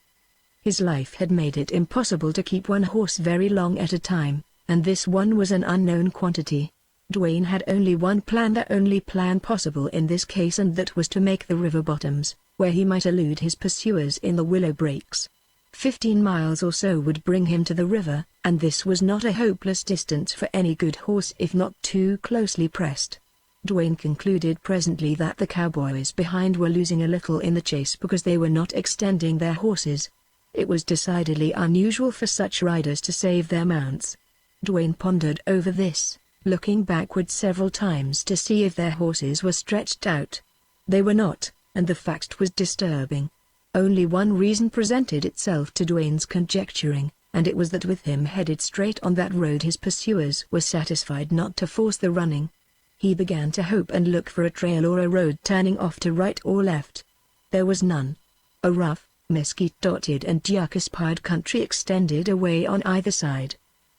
His life had made it impossible to keep one horse very long at a time, and this one was an unknown quantity. Dwayne had only one plan, the only plan possible in this case, and that was to make the river bottoms, where he might elude his pursuers in the willow brakes. 15 miles or so would bring him to the river, and this was not a hopeless distance for any good horse if not too closely pressed. Dwayne concluded presently that the cowboys behind were losing a little in the chase because they were not extending their horses. It was decidedly unusual for such riders to save their mounts. Dwayne pondered over this, looking backward several times to see if their horses were stretched out. They were not, and the fact was disturbing. Only one reason presented itself to Dwayne's conjecturing, and it was that with him headed straight on that road his pursuers were satisfied not to force the running. He began to hope and look for a trail or a road turning off to right or left. There was none. A rough, mesquite-dotted and yucca-spired country extended away on either side.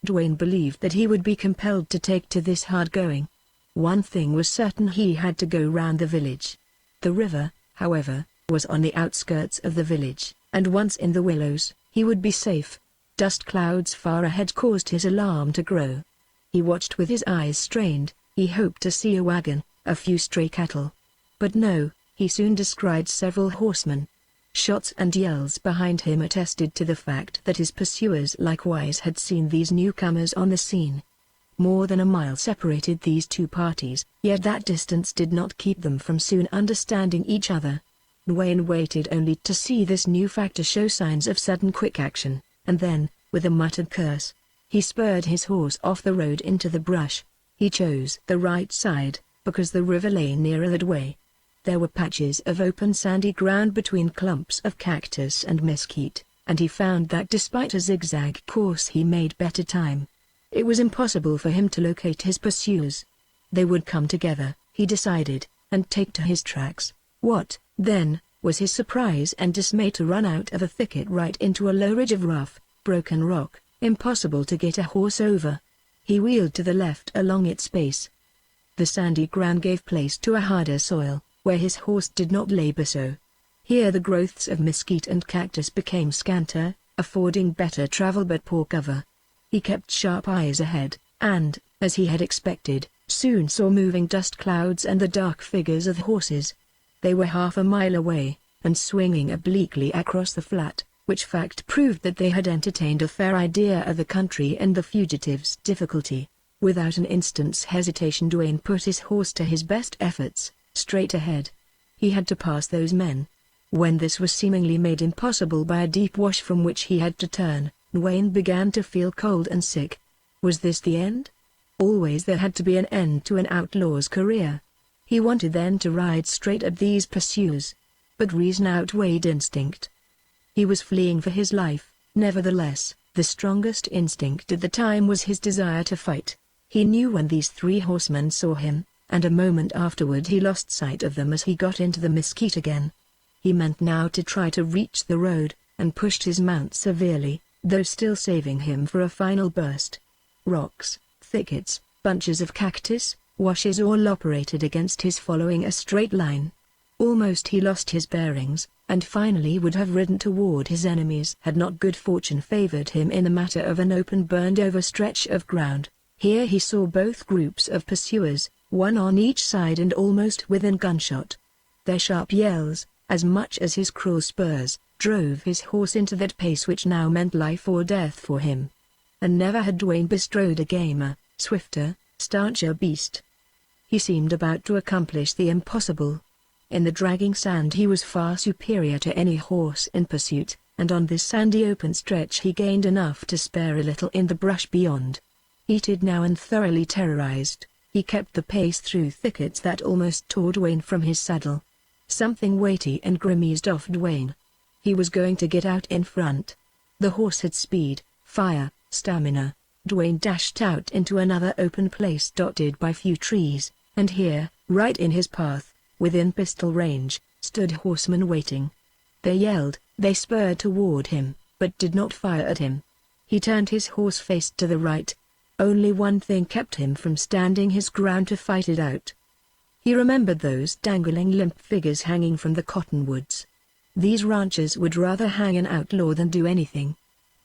Dwayne believed that he would be compelled to take to this hard going. One thing was certain: he had to go round the village. The river, however, was on the outskirts of the village, and once in the willows, he would be safe. Dust clouds far ahead caused his alarm to grow. He watched with his eyes strained. He hoped to see a wagon, a few stray cattle. But no, he soon descried several horsemen. Shots and yells behind him attested to the fact that his pursuers likewise had seen these newcomers on the scene. More than a mile separated these two parties, yet that distance did not keep them from soon understanding each other. Dwayne waited only to see this new factor show signs of sudden quick action, and then, with a muttered curse, he spurred his horse off the road into the brush. He chose the right side, because the river lay nearer that way. There were patches of open sandy ground between clumps of cactus and mesquite, and he found that despite a zigzag course he made better time. It was impossible for him to locate his pursuers. They would come together, he decided, and take to his tracks. What, then, was his surprise and dismay to run out of a thicket right into a low ridge of rough, broken rock, impossible to get a horse over. He wheeled to the left along its base. The sandy ground gave place to a harder soil, where his horse did not labor so. Here the growths of mesquite and cactus became scanter, affording better travel but poor cover. He kept sharp eyes ahead, and, as he had expected, soon saw moving dust clouds and the dark figures of horses. They were half a mile away, and swinging obliquely across the flat, which fact proved that they had entertained a fair idea of the country and the fugitives' difficulty. Without an instant's hesitation Dwayne put his horse to his best efforts, straight ahead, He had to pass those men. When this was seemingly made impossible by a deep wash from which he had to turn, Dwayne began to feel cold and sick. Was this the end? Always there had to be an end to an outlaw's career. He wanted then to ride straight at these pursuers. But reason outweighed instinct. He was fleeing for his life. Nevertheless, the strongest instinct at the time was his desire to fight. He knew when these three horsemen saw him, and a moment afterward he lost sight of them as he got into the mesquite again. He meant now to try to reach the road, and pushed his mount severely, though still saving him for a final burst. Rocks, thickets, bunches of cactus, washes all operated against his following a straight line. Almost he lost his bearings, and finally would have ridden toward his enemies had not good fortune favored him in the matter of an open burned-over stretch of ground. Here he saw both groups of pursuers, one on each side and almost within gunshot. Their sharp yells, as much as his cruel spurs, drove his horse into that pace which now meant life or death for him. And never had Dwayne bestrode a gamer, swifter, stancher beast. He seemed about to accomplish the impossible. In the dragging sand he was far superior to any horse in pursuit, and on this sandy open stretch he gained enough to spare a little in the brush beyond. Heated now and thoroughly terrorized, he kept the pace through thickets that almost tore Dwayne from his saddle. Something weighty and grim eased off Dwayne. He was going to get out in front. The horse had speed, fire, stamina. Dwayne dashed out into another open place dotted by few trees, and here, right in his path, within pistol range, stood horsemen waiting. They yelled, they spurred toward him, but did not fire at him. He turned his horse face to the right. Only one thing kept him from standing his ground to fight it out. He remembered those dangling limp figures hanging from the cottonwoods. These ranchers would rather hang an outlaw than do anything.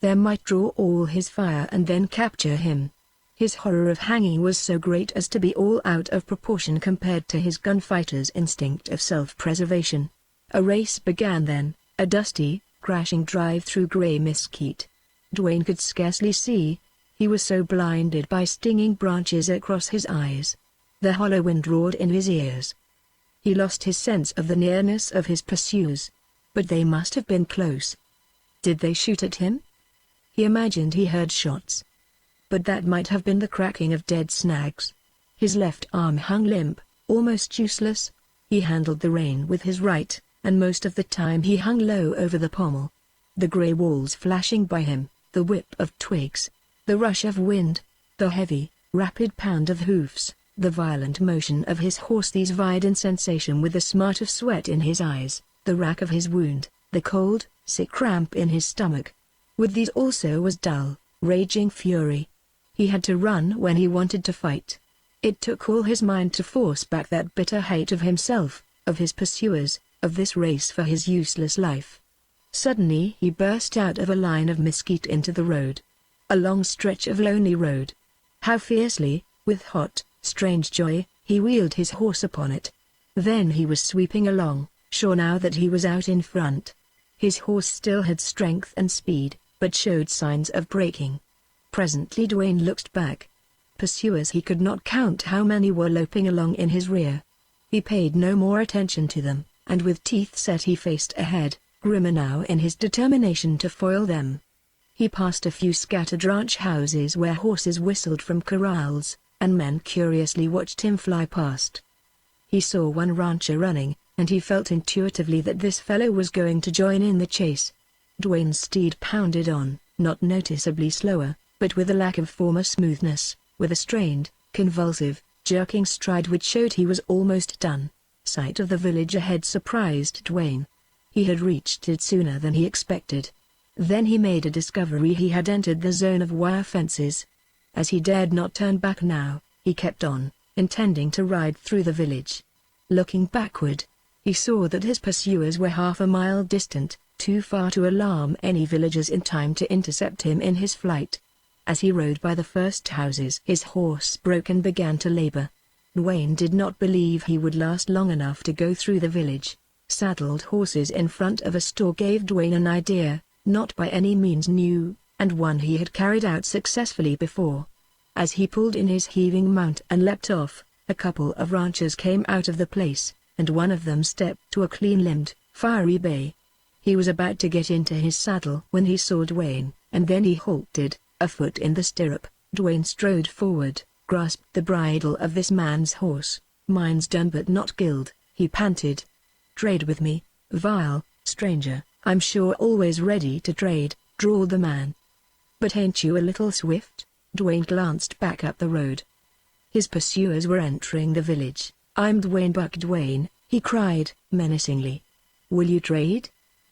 They might draw all his fire and then capture him. His horror of hanging was so great as to be all out of proportion compared to his gunfighter's instinct of self-preservation. A race began then, a dusty, crashing drive through gray mesquite. Dwayne could scarcely see. He was so blinded by stinging branches across his eyes. The hollow wind roared in his ears. He lost his sense of the nearness of his pursuers. But they must have been close. Did they shoot at him? He imagined he heard shots. But that might have been the cracking of dead snags. His left arm hung limp, almost useless. He handled the rein with his right, and most of the time he hung low over the pommel. The gray walls flashing by him, the whip of twigs, the rush of wind, the heavy, rapid pound of hoofs, the violent motion of his horse, these vied in sensation with the smart of sweat in his eyes, the rack of his wound, the cold, sick cramp in his stomach. With these also was dull, raging fury. He had to run when he wanted to fight. It took all his mind to force back that bitter hate of himself, of his pursuers, of this race for his useless life. Suddenly he burst out of a line of mesquite into the road. A long stretch of lonely road. How fiercely, with hot, strange joy, he wheeled his horse upon it. Then he was sweeping along, sure now that he was out in front. His horse still had strength and speed, but showed signs of breaking. Presently Dwayne looked back. Pursuers he could not count how many were loping along in his rear. He paid no more attention to them, and with teeth set he faced ahead, grimmer now in his determination to foil them. He passed a few scattered ranch houses where horses whistled from corrals, and men curiously watched him fly past. He saw one rancher running, and he felt intuitively that this fellow was going to join in the chase. Dwayne's steed pounded on, not noticeably slower, but with a lack of former smoothness, with a strained, convulsive, jerking stride which showed he was almost done. Sight of the village ahead surprised Dwayne. He had reached it sooner than he expected. Then he made a discovery: he had entered the zone of wire fences. As he dared not turn back now, he kept on, intending to ride through the village. Looking backward, he saw that his pursuers were half a mile distant, too far to alarm any villagers in time to intercept him in his flight. As he rode by the first houses, his horse broke and began to labor. Dwayne did not believe he would last long enough to go through the village. Saddled horses in front of a store gave Dwayne an idea, not by any means new, and one he had carried out successfully before. As he pulled in his heaving mount and leapt off, a couple of ranchers came out of the place. and one of them stepped to a clean-limbed, fiery bay. He was about to get into his saddle when he saw Dwayne, and then he halted, a foot in the stirrup. Dwayne strode forward, grasped the bridle of this man's horse. "Mine's done but not killed," he panted. "Trade with me, vile stranger." "I'm sure always ready to trade," drawled the man. "But ain't you a little swift?" Dwayne glanced back up the road. His pursuers were entering the village. "I'm Dwayne Buck Dwayne," he cried, menacingly. "Will you trade?"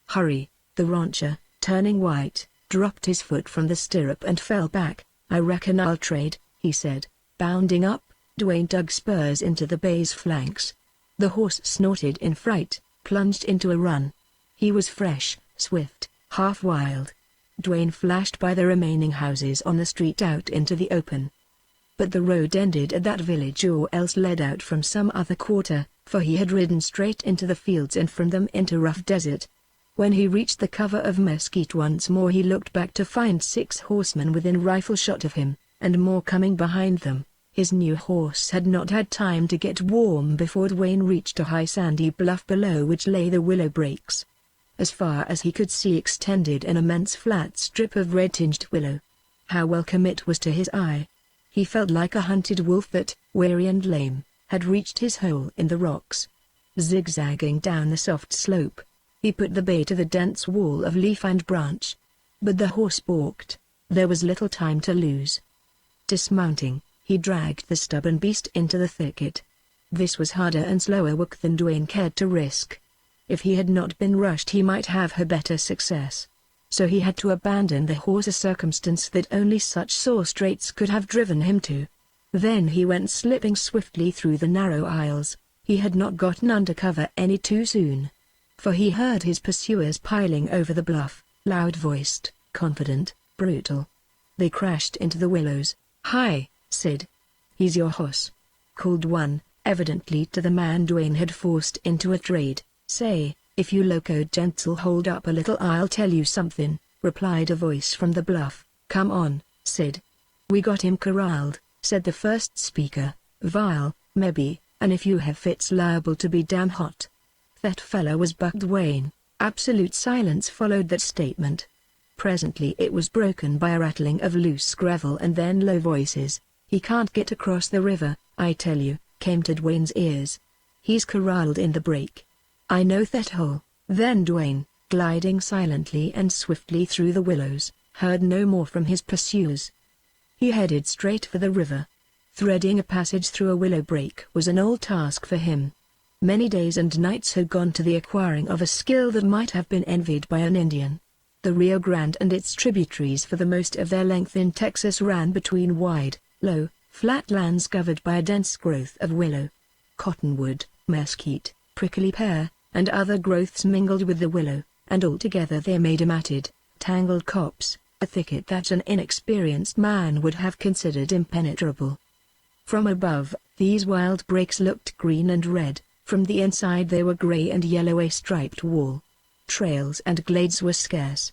"Hurry." The rancher, turning white, dropped his foot from the stirrup and fell back. "I reckon I'll trade," he said, bounding up. Dwayne dug spurs into the bay's flanks. The horse snorted in fright, plunged into a run. He was fresh, swift, half wild. Dwayne flashed by the remaining houses on the street out into the open. But the road ended at that village or else led out from some other quarter, for he had ridden straight into the fields and from them into rough desert. When he reached the cover of mesquite once more he looked back to find 6 horsemen within rifle shot of him, and more coming behind them. His new horse had not had time to get warm before Dwayne reached a high sandy bluff below which lay the willow brakes. As far as he could see extended an immense flat strip of red-tinged willow. How welcome it was to his eye! He felt like a hunted wolf that, weary and lame, had reached his hole in the rocks. Zigzagging down the soft slope, he put the bay to the dense wall of leaf and branch. But the horse balked. There was little time to lose. Dismounting, he dragged the stubborn beast into the thicket. This was harder and slower work than Dwayne cared to risk. If he had not been rushed he might have had better success. So he had to abandon the horse, a circumstance that only such sore straits could have driven him to. Then he went slipping swiftly through the narrow aisles. He had not gotten under cover any too soon. For he heard his pursuers piling over the bluff, loud-voiced, confident, brutal. They crashed into the willows. "Hi, Sid. He's your horse," called one, evidently to the man Dwayne had forced into a trade. "Say, if you loco gentle hold up a little I'll tell you something," replied a voice from the bluff. "Come on, Sid." "We got him corralled," said the first speaker. "Vile, maybe, and if you have fits liable to be damn hot." That fella was Buck Dwayne. Absolute silence followed that statement. Presently it was broken by a rattling of loose gravel and then low voices. "He can't get across the river, I tell you," came to Dwayne's ears. "He's corralled in the break. I know that hole." Then Dwayne, gliding silently and swiftly through the willows, heard no more from his pursuers. He headed straight for the river. Threading a passage through a willow brake was an old task for him. Many days and nights had gone to the acquiring of a skill that might have been envied by an Indian. The Rio Grande and its tributaries for the most of their length in Texas ran between wide, low, flat lands covered by a dense growth of willow, cottonwood, mesquite, prickly pear, and other growths mingled with the willow, and altogether they made a matted, tangled copse, a thicket that an inexperienced man would have considered impenetrable. From above, these wild brakes looked green and red. From the inside they were gray and yellow, a striped wall. Trails and glades were scarce.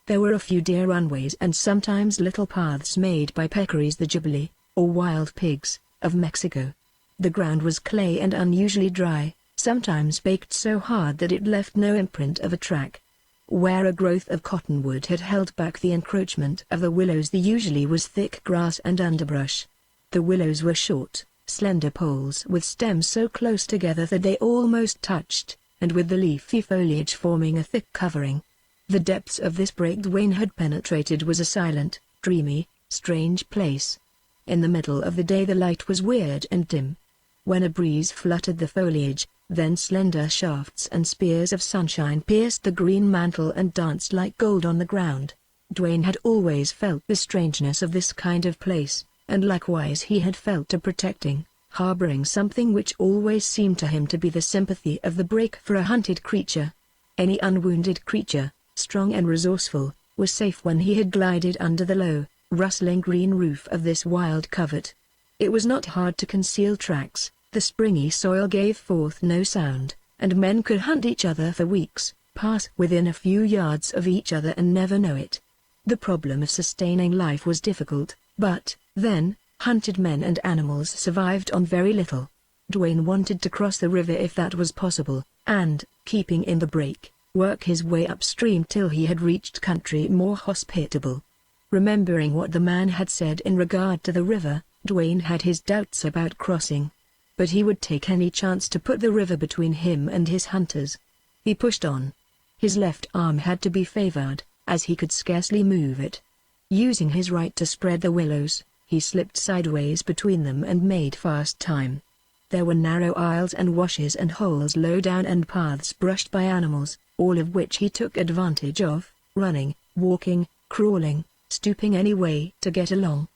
There were a few deer runways and sometimes little paths made by peccaries, the gibali, or wild pigs, of Mexico. The ground was clay and unusually dry, sometimes baked so hard that it left no imprint of a track. Where a growth of cottonwood had held back the encroachment of the willows, there usually was thick grass and underbrush. The willows were short, slender poles with stems so close together that they almost touched, and with the leafy foliage forming a thick covering. The depths of this brake Dwayne had penetrated was a silent, dreamy, strange place. In the middle of the day the light was weird and dim. When a breeze fluttered the foliage, then slender shafts and spears of sunshine pierced the green mantle and danced like gold on the ground. Dwayne had always felt the strangeness of this kind of place, and likewise he had felt a protecting, harboring something which always seemed to him to be the sympathy of the brake for a hunted creature. Any unwounded creature, strong and resourceful, was safe when he had glided under the low, rustling green roof of this wild covert. It was not hard to conceal tracks. The springy soil gave forth no sound, and men could hunt each other for weeks, pass within a few yards of each other and never know it. The problem of sustaining life was difficult, but, then, hunted men and animals survived on very little. Dwayne wanted to cross the river if that was possible, and, keeping in the break, work his way upstream till he had reached country more hospitable. Remembering what the man had said in regard to the river, Dwayne had his doubts about crossing. But he would take any chance to put the river between him and his hunters. He pushed on. His left arm had to be favored, as he could scarcely move it. Using his right to spread the willows, he slipped sideways between them and made fast time. There were narrow aisles and washes and holes low down and paths brushed by animals, all of which he took advantage of, running, walking, crawling, stooping any way to get along.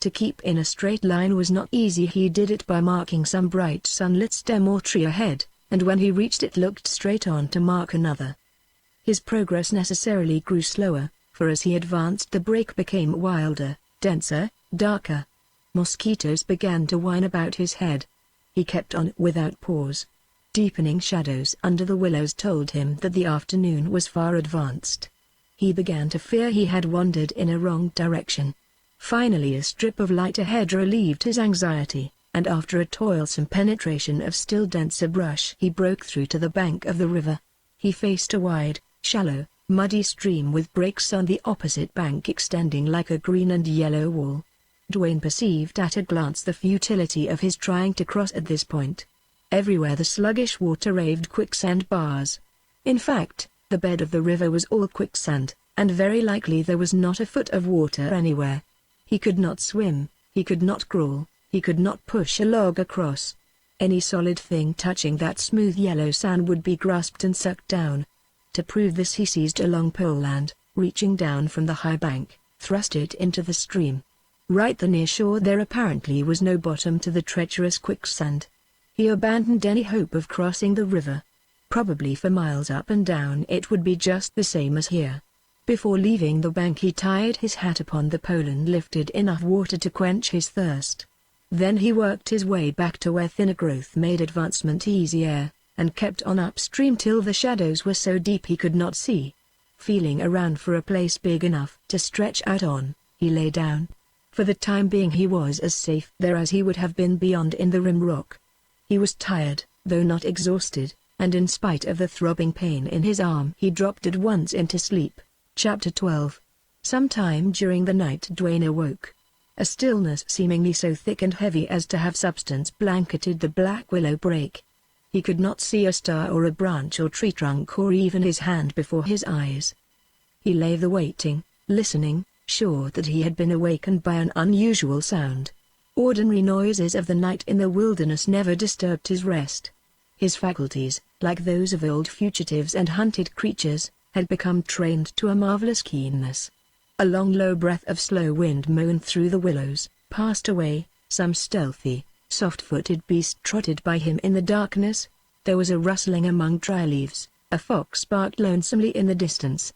To keep in a straight line was not easy. He did it by marking some bright sunlit stem or tree ahead, and when he reached it looked straight on to mark another. His progress necessarily grew slower, for as he advanced the brake became wilder, denser, darker. Mosquitoes began to whine about his head. He kept on without pause. Deepening shadows under the willows told him that the afternoon was far advanced. He began to fear he had wandered in a wrong direction. Finally a strip of light ahead relieved his anxiety, and after a toilsome penetration of still denser brush he broke through to the bank of the river. He faced a wide, shallow, muddy stream with breaks on the opposite bank extending like a green and yellow wall. Dwayne perceived at a glance the futility of his trying to cross at this point. Everywhere the sluggish water raved quicksand bars. In fact, the bed of the river was all quicksand, and very likely there was not a foot of water anywhere. He could not swim, he could not crawl, he could not push a log across. Any solid thing touching that smooth yellow sand would be grasped and sucked down. To prove this he seized a long pole and, reaching down from the high bank, thrust it into the stream. Right the near shore there apparently was no bottom to the treacherous quicksand. He abandoned any hope of crossing the river. Probably for miles up and down it would be just the same as here. Before leaving the bank he tied his hat upon the pole and lifted enough water to quench his thirst. Then he worked his way back to where thinner growth made advancement easier, and kept on upstream till the shadows were so deep he could not see. Feeling around for a place big enough to stretch out on, he lay down. For the time being he was as safe there as he would have been beyond in the rim rock. He was tired, though not exhausted, and in spite of the throbbing pain in his arm he dropped at once into sleep. Chapter 12. Sometime during the night Dwayne awoke. A stillness seemingly so thick and heavy as to have substance blanketed the black willow brake. He could not see a star or a branch or tree trunk or even his hand before his eyes. He lay there waiting, listening, sure that he had been awakened by an unusual sound. Ordinary noises of the night in the wilderness never disturbed his rest. His faculties, like those of old fugitives and hunted creatures, had become trained to a marvelous keenness. A long low breath of slow wind moaned through the willows, passed away, some stealthy, soft-footed beast trotted by him in the darkness. There was a rustling among dry leaves, a fox barked lonesomely in the distance.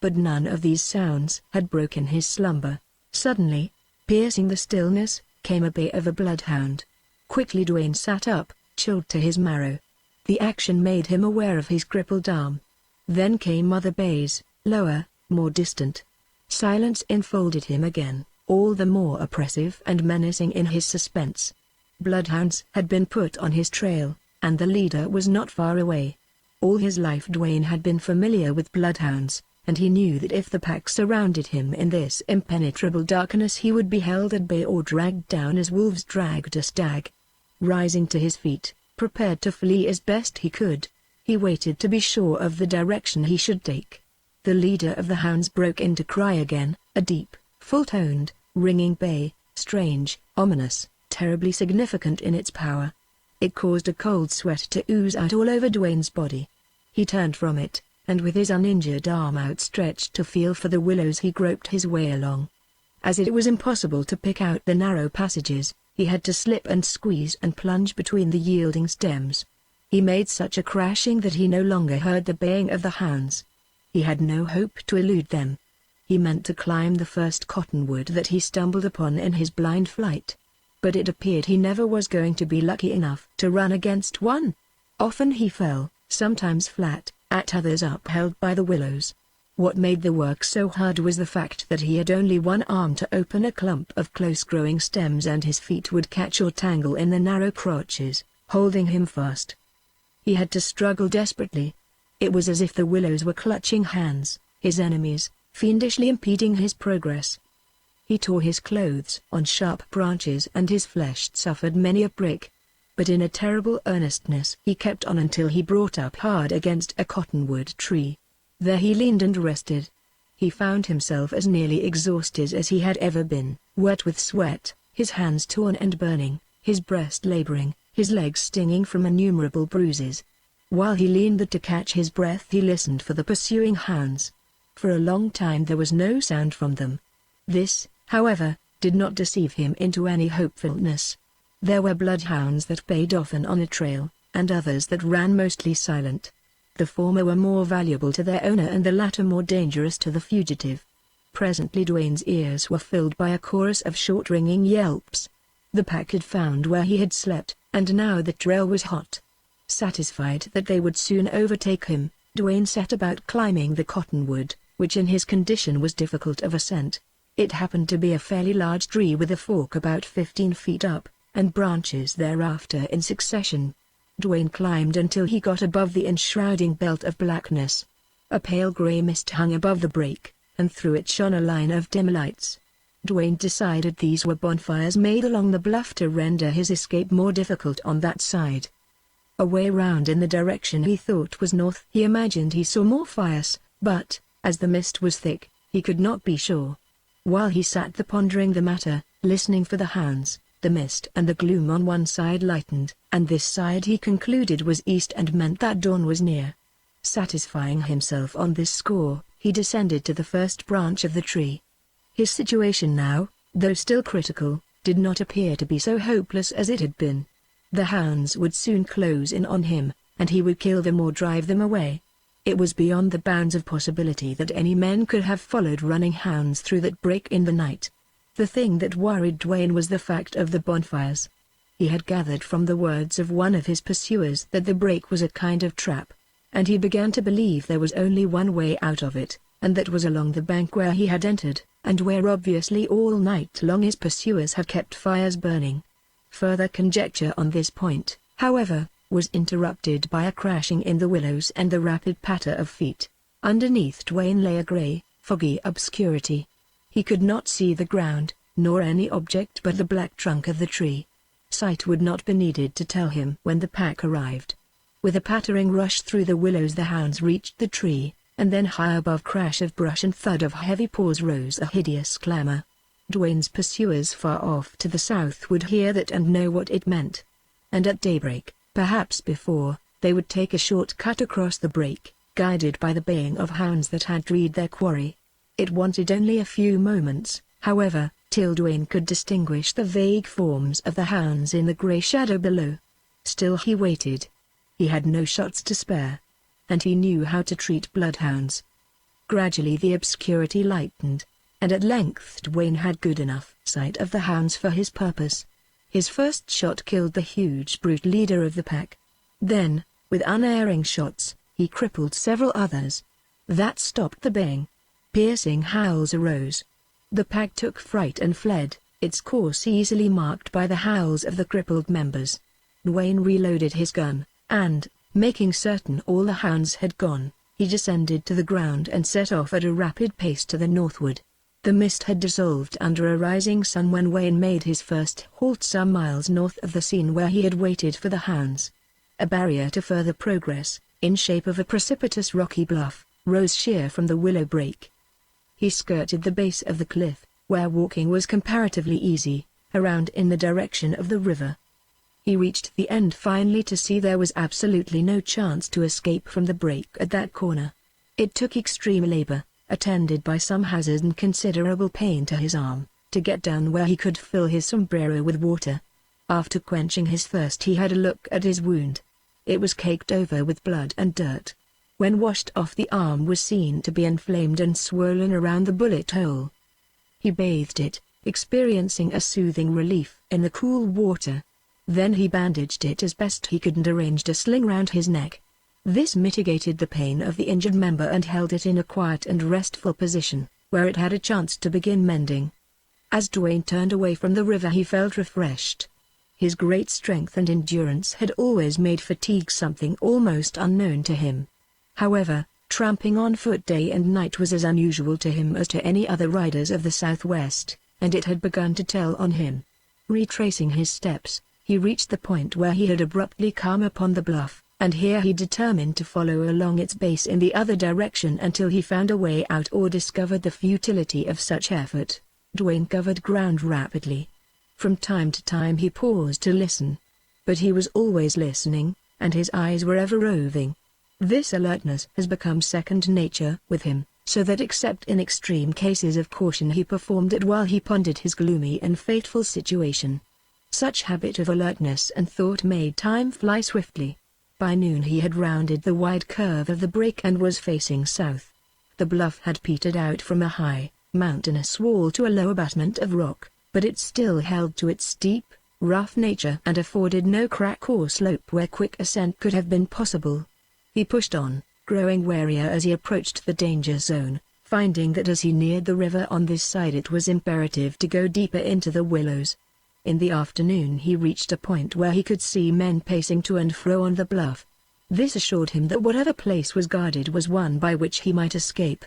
But none of these sounds had broken his slumber. Suddenly, piercing the stillness, came a bay of a bloodhound. Quickly Dwayne sat up, chilled to his marrow. The action made him aware of his crippled arm. Then came other bays, lower, more distant. Silence enfolded him again, all the more oppressive and menacing in his suspense. Bloodhounds had been put on his trail, and the leader was not far away. All his life Dwayne had been familiar with bloodhounds, and he knew that if the pack surrounded him in this impenetrable darkness he would be held at bay or dragged down as wolves dragged a stag. Rising to his feet, prepared to flee as best he could, he waited to be sure of the direction he should take. The leader of the hounds broke into cry again, a deep, full-toned, ringing bay, strange, ominous, terribly significant in its power. It caused a cold sweat to ooze out all over Dwayne's body. He turned from it, and with his uninjured arm outstretched to feel for the willows he groped his way along. As it was impossible to pick out the narrow passages, he had to slip and squeeze and plunge between the yielding stems. He made such a crashing that he no longer heard the baying of the hounds. He had no hope to elude them. He meant to climb the first cottonwood that he stumbled upon in his blind flight. But it appeared he never was going to be lucky enough to run against one. Often he fell, sometimes flat, at others upheld by the willows. What made the work so hard was the fact that he had only one arm to open a clump of close-growing stems and his feet would catch or tangle in the narrow crotches, holding him fast. He had to struggle desperately. It was as if the willows were clutching hands, his enemies, fiendishly impeding his progress. He tore his clothes on sharp branches and his flesh suffered many a prick. But in a terrible earnestness he kept on until he brought up hard against a cottonwood tree. There he leaned and rested. He found himself as nearly exhausted as he had ever been, wet with sweat, his hands torn and burning, his breast laboring, his legs stinging from innumerable bruises. While he leaned there to catch his breath he listened for the pursuing hounds. For a long time there was no sound from them. This, however, did not deceive him into any hopefulness. There were bloodhounds that bayed often on a trail, and others that ran mostly silent. The former were more valuable to their owner and the latter more dangerous to the fugitive. Presently Dwayne's ears were filled by a chorus of short ringing yelps. The pack had found where he had slept, and now the trail was hot. Satisfied that they would soon overtake him, Dwayne set about climbing the cottonwood, which in his condition was difficult of ascent. It happened to be a fairly large tree with a fork about 15 feet up, and branches thereafter in succession. Dwayne climbed until he got above the enshrouding belt of blackness. A pale gray mist hung above the break, and through it shone a line of dim lights. Dwayne decided these were bonfires made along the bluff to render his escape more difficult on that side. Away round in the direction he thought was north he imagined he saw more fires, but, as the mist was thick, he could not be sure. While he sat there pondering the matter, listening for the hounds, the mist and the gloom on one side lightened, and this side he concluded was east and meant that dawn was near. Satisfying himself on this score, he descended to the first branch of the tree. His situation now, though still critical, did not appear to be so hopeless as it had been. The hounds would soon close in on him, and he would kill them or drive them away. It was beyond the bounds of possibility that any men could have followed running hounds through that break in the night. The thing that worried Dwayne was the fact of the bonfires. He had gathered from the words of one of his pursuers that the break was a kind of trap, and he began to believe there was only one way out of it, and that was along the bank where he had entered, and where obviously all night long his pursuers had kept fires burning. Further conjecture on this point, however, was interrupted by a crashing in the willows and the rapid patter of feet. Underneath Dwayne lay a gray, foggy obscurity. He could not see the ground, nor any object but the black trunk of the tree. Sight would not be needed to tell him when the pack arrived. With a pattering rush through the willows the hounds reached the tree, and then high above crash of brush and thud of heavy paws rose a hideous clamor. Dwayne's pursuers far off to the south would hear that and know what it meant. And at daybreak, perhaps before, they would take a short cut across the break, guided by the baying of hounds that had treed their quarry. It wanted only a few moments, however, till Dwayne could distinguish the vague forms of the hounds in the grey shadow below. Still he waited. He had no shots to spare, and he knew how to treat bloodhounds. Gradually the obscurity lightened, and at length Dwayne had good enough sight of the hounds for his purpose. His first shot killed the huge brute leader of the pack. Then, with unerring shots, he crippled several others. That stopped the baying. Piercing howls arose. The pack took fright and fled, its course easily marked by the howls of the crippled members. Dwayne reloaded his gun, and, making certain all the hounds had gone, he descended to the ground and set off at a rapid pace to the northward. The mist had dissolved under a rising sun when Wayne made his first halt some miles north of the scene where he had waited for the hounds. A barrier to further progress, in shape of a precipitous rocky bluff, rose sheer from the willow break. He skirted the base of the cliff, where walking was comparatively easy, around in the direction of the river. He reached the end finally to see there was absolutely no chance to escape from the break at that corner. It took extreme labor, attended by some hazard and considerable pain to his arm, to get down where he could fill his sombrero with water. After quenching his thirst he had a look at his wound. It was caked over with blood and dirt. When washed off the arm was seen to be inflamed and swollen around the bullet hole. He bathed it, experiencing a soothing relief in the cool water. Then he bandaged it as best he could and arranged a sling round his neck. This mitigated the pain of the injured member and held it in a quiet and restful position, where it had a chance to begin mending. As Dwayne turned away from the river he felt refreshed. His great strength and endurance had always made fatigue something almost unknown to him. However, tramping on foot day and night was as unusual to him as to any other riders of the Southwest, and it had begun to tell on him. Retracing his steps, he reached the point where he had abruptly come upon the bluff, and here he determined to follow along its base in the other direction until he found a way out or discovered the futility of such effort. Dwayne covered ground rapidly. From time to time he paused to listen. But he was always listening, and his eyes were ever roving. This alertness has become second nature with him, so that except in extreme cases of caution he performed it while he pondered his gloomy and fateful situation. Such habit of alertness and thought made time fly swiftly. By noon he had rounded the wide curve of the break and was facing south. The bluff had petered out from a high, mountainous wall to a low abutment of rock, but it still held to its steep, rough nature and afforded no crack or slope where quick ascent could have been possible. He pushed on, growing warier as he approached the danger zone, finding that as he neared the river on this side it was imperative to go deeper into the willows. In the afternoon he reached a point where he could see men pacing to and fro on the bluff. This assured him that whatever place was guarded was one by which he might escape.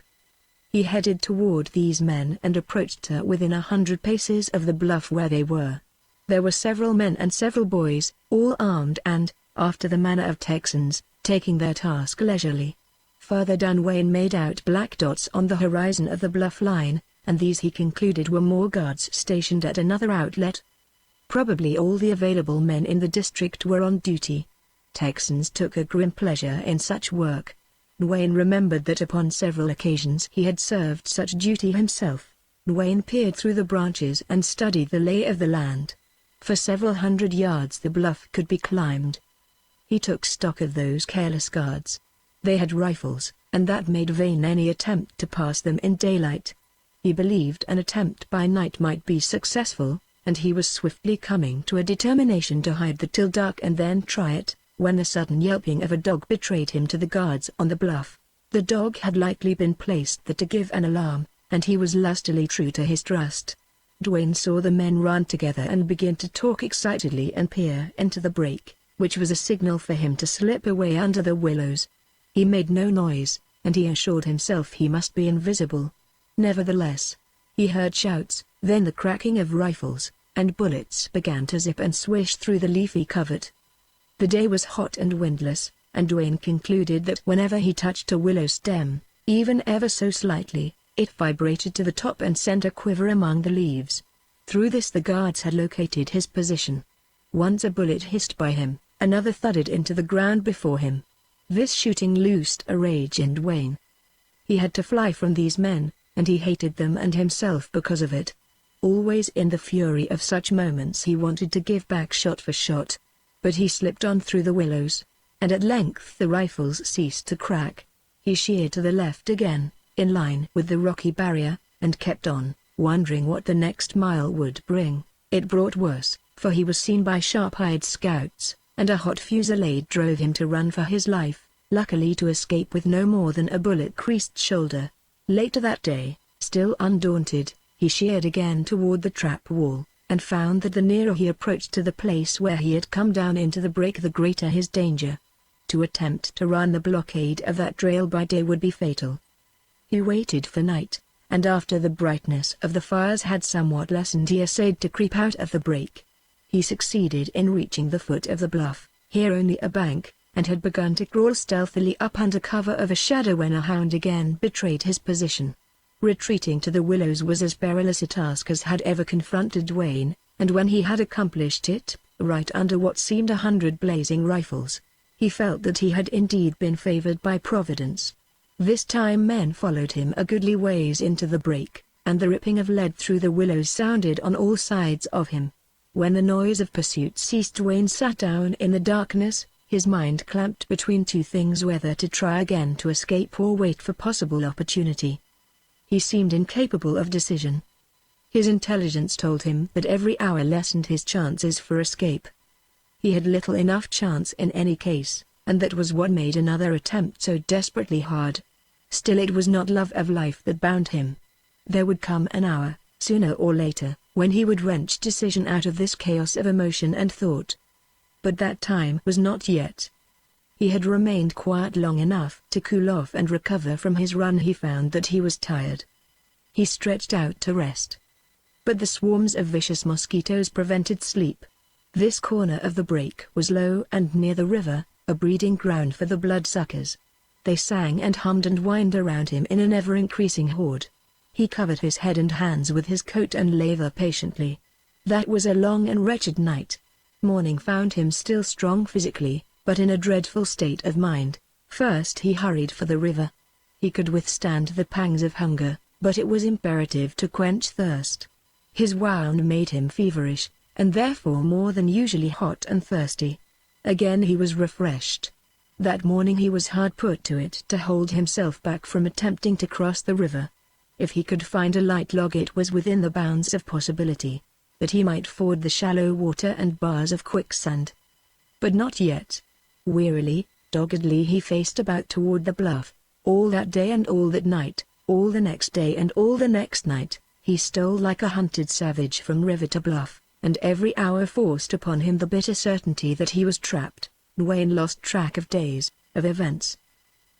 He headed toward these men and approached within 100 paces of the bluff where they were. There were several men and several boys, all armed and, after the manner of Texans, taking their task leisurely. Further down Wayne made out black dots on the horizon of the bluff line, and these he concluded were more guards stationed at another outlet. Probably all the available men in the district were on duty. Texans took a grim pleasure in such work. Wayne remembered that upon several occasions he had served such duty himself. Wayne peered through the branches and studied the lay of the land. For several hundred yards the bluff could be climbed. He took stock of those careless guards. They had rifles, and that made vain any attempt to pass them in daylight. He believed an attempt by night might be successful, and he was swiftly coming to a determination to hide till dark and then try it, when the sudden yelping of a dog betrayed him to the guards on the bluff. The dog had likely been placed there to give an alarm, and he was lustily true to his trust. Dwayne saw the men run together and begin to talk excitedly and peer into the break, which was a signal for him to slip away under the willows. He made no noise, and he assured himself he must be invisible. Nevertheless, he heard shouts, then the cracking of rifles, and bullets began to zip and swish through the leafy covert. The day was hot and windless, and Dwayne concluded that whenever he touched a willow stem, even ever so slightly, it vibrated to the top and sent a quiver among the leaves. Through this the guards had located his position. Once a bullet hissed by him, another thudded into the ground before him. This shooting loosed a rage in Dwayne. He had to fly from these men, and he hated them and himself because of it. Always in the fury of such moments he wanted to give back shot for shot. But he slipped on through the willows, and at length the rifles ceased to crack. He sheered to the left again, in line with the rocky barrier, and kept on, wondering what the next mile would bring. It brought worse, for he was seen by sharp-eyed scouts, and a hot fusillade drove him to run for his life, luckily to escape with no more than a bullet-creased shoulder. Later that day, still undaunted, he sheered again toward the trap wall, and found that the nearer he approached to the place where he had come down into the break the greater his danger. To attempt to run the blockade of that trail by day would be fatal. He waited for night, and after the brightness of the fires had somewhat lessened he essayed to creep out of the break. He succeeded in reaching the foot of the bluff, here only a bank, and had begun to crawl stealthily up under cover of a shadow when a hound again betrayed his position. Retreating to the willows was as perilous a task as had ever confronted Dwayne, and when he had accomplished it, right under what seemed 100 blazing rifles, he felt that he had indeed been favored by Providence. This time men followed him a goodly ways into the break, and the ripping of lead through the willows sounded on all sides of him. When the noise of pursuit ceased, Dwayne sat down in the darkness, his mind clamped between two things: whether to try again to escape or wait for possible opportunity. He seemed incapable of decision. His intelligence told him that every hour lessened his chances for escape. He had little enough chance in any case, and that was what made another attempt so desperately hard. Still, it was not love of life that bound him. There would come an hour, sooner or later, when he would wrench decision out of this chaos of emotion and thought. But that time was not yet. He had remained quiet long enough to cool off and recover from his run. He found that he was tired. He stretched out to rest. But the swarms of vicious mosquitoes prevented sleep. This corner of the break was low and near the river, a breeding ground for the bloodsuckers. They sang and hummed and whined around him in an ever-increasing horde. He covered his head and hands with his coat and lay there patiently. That was a long and wretched night. Morning found him still strong physically, but in a dreadful state of mind. First he hurried for the river. He could withstand the pangs of hunger, but it was imperative to quench thirst. His wound made him feverish, and therefore more than usually hot and thirsty. Again he was refreshed. That morning he was hard put to it to hold himself back from attempting to cross the river. If he could find a light log, it was within the bounds of possibility that he might ford the shallow water and bars of quicksand. But not yet. Wearily, doggedly he faced about toward the bluff. All that day and all that night, all the next day and all the next night, he stole like a hunted savage from river to bluff, and every hour forced upon him the bitter certainty that he was trapped. Wayne lost track of days, of events.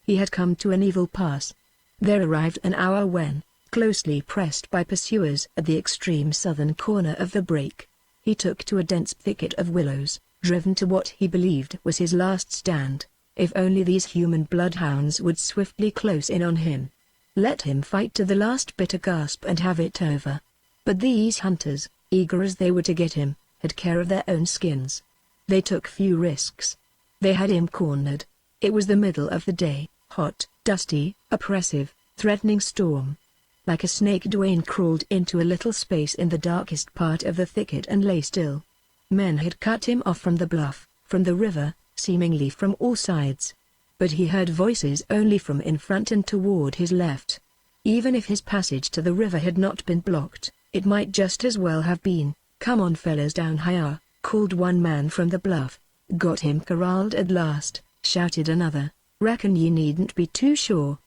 He had come to an evil pass. There arrived an hour when, closely pressed by pursuers at the extreme southern corner of the break, he took to a dense thicket of willows, driven to what he believed was his last stand. If only these human bloodhounds would swiftly close in on him. Let him fight to the last bitter gasp and have it over. But these hunters, eager as they were to get him, had care of their own skins. They took few risks. They had him cornered. It was the middle of the day, hot, dusty, oppressive, threatening storm. Like a snake, Dwayne crawled into a little space in the darkest part of the thicket and lay still. Men had cut him off from the bluff, from the river, seemingly from all sides. But he heard voices only from in front and toward his left. Even if his passage to the river had not been blocked, it might just as well have been. "Come on fellas, down higher," called one man from the bluff. "Got him corralled at last," shouted another. "Reckon ye needn't be too sure."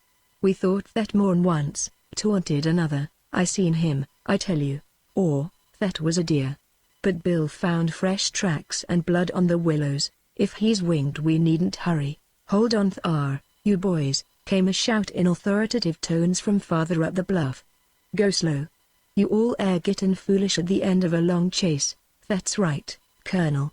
"We thought that more'n once," taunted another. "I seen him, I tell you." Or, "That was a deer. But Bill found fresh tracks and blood on the willows. If he's winged we needn't hurry." "Hold on thar, you boys," came a shout in authoritative tones from farther up the bluff. "Go slow. You all air gettin' foolish at the end of a long chase." "That's right, Colonel.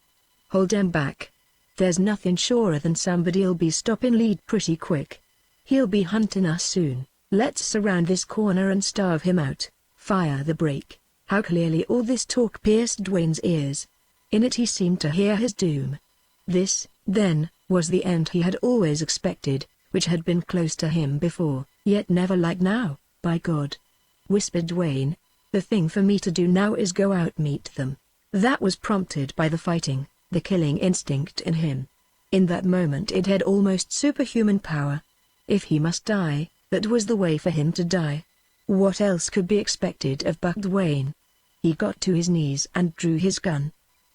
Hold 'em back. There's nothin' surer than somebody'll be stoppin' lead pretty quick. He'll be huntin' us soon. Let's surround this corner and starve him out. Fire the break." How clearly all this talk pierced Dwayne's ears. In it he seemed to hear his doom. This, then, was the end he had always expected, which had been close to him before, yet never like now. "By God," whispered Dwayne, "the thing for me to do now is go out meet them." That was prompted by the fighting, the killing instinct in him. In that moment it had almost superhuman power. If he must die, that was the way for him to die. What else could be expected of Buck Dwayne? He got to his knees and drew his gun.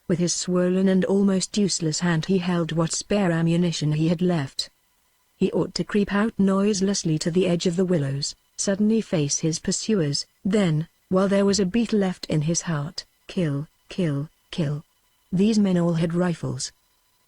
With his swollen and almost useless hand he held what spare ammunition he had left. He ought to creep out noiselessly to the edge of the willows, suddenly face his pursuers, then, while there was a beat left in his heart, kill, kill, kill. These men all had rifles.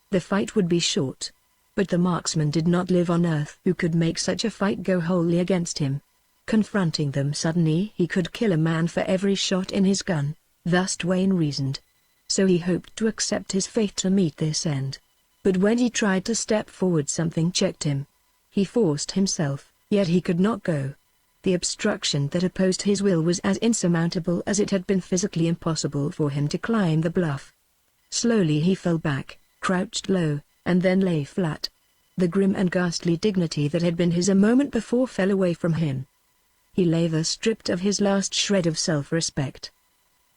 The fight would be short. But the marksman did not live on Earth who could make such a fight go wholly against him. Confronting them suddenly, he could kill a man for every shot in his gun, thus Dwayne reasoned. So he hoped to accept his fate to meet this end. But when he tried to step forward, something checked him. He forced himself, yet he could not go. The obstruction that opposed his will was as insurmountable as it had been physically impossible for him to climb the bluff. Slowly he fell back, crouched low, and then lay flat. The grim and ghastly dignity that had been his a moment before fell away from him. He lay there stripped of his last shred of self-respect.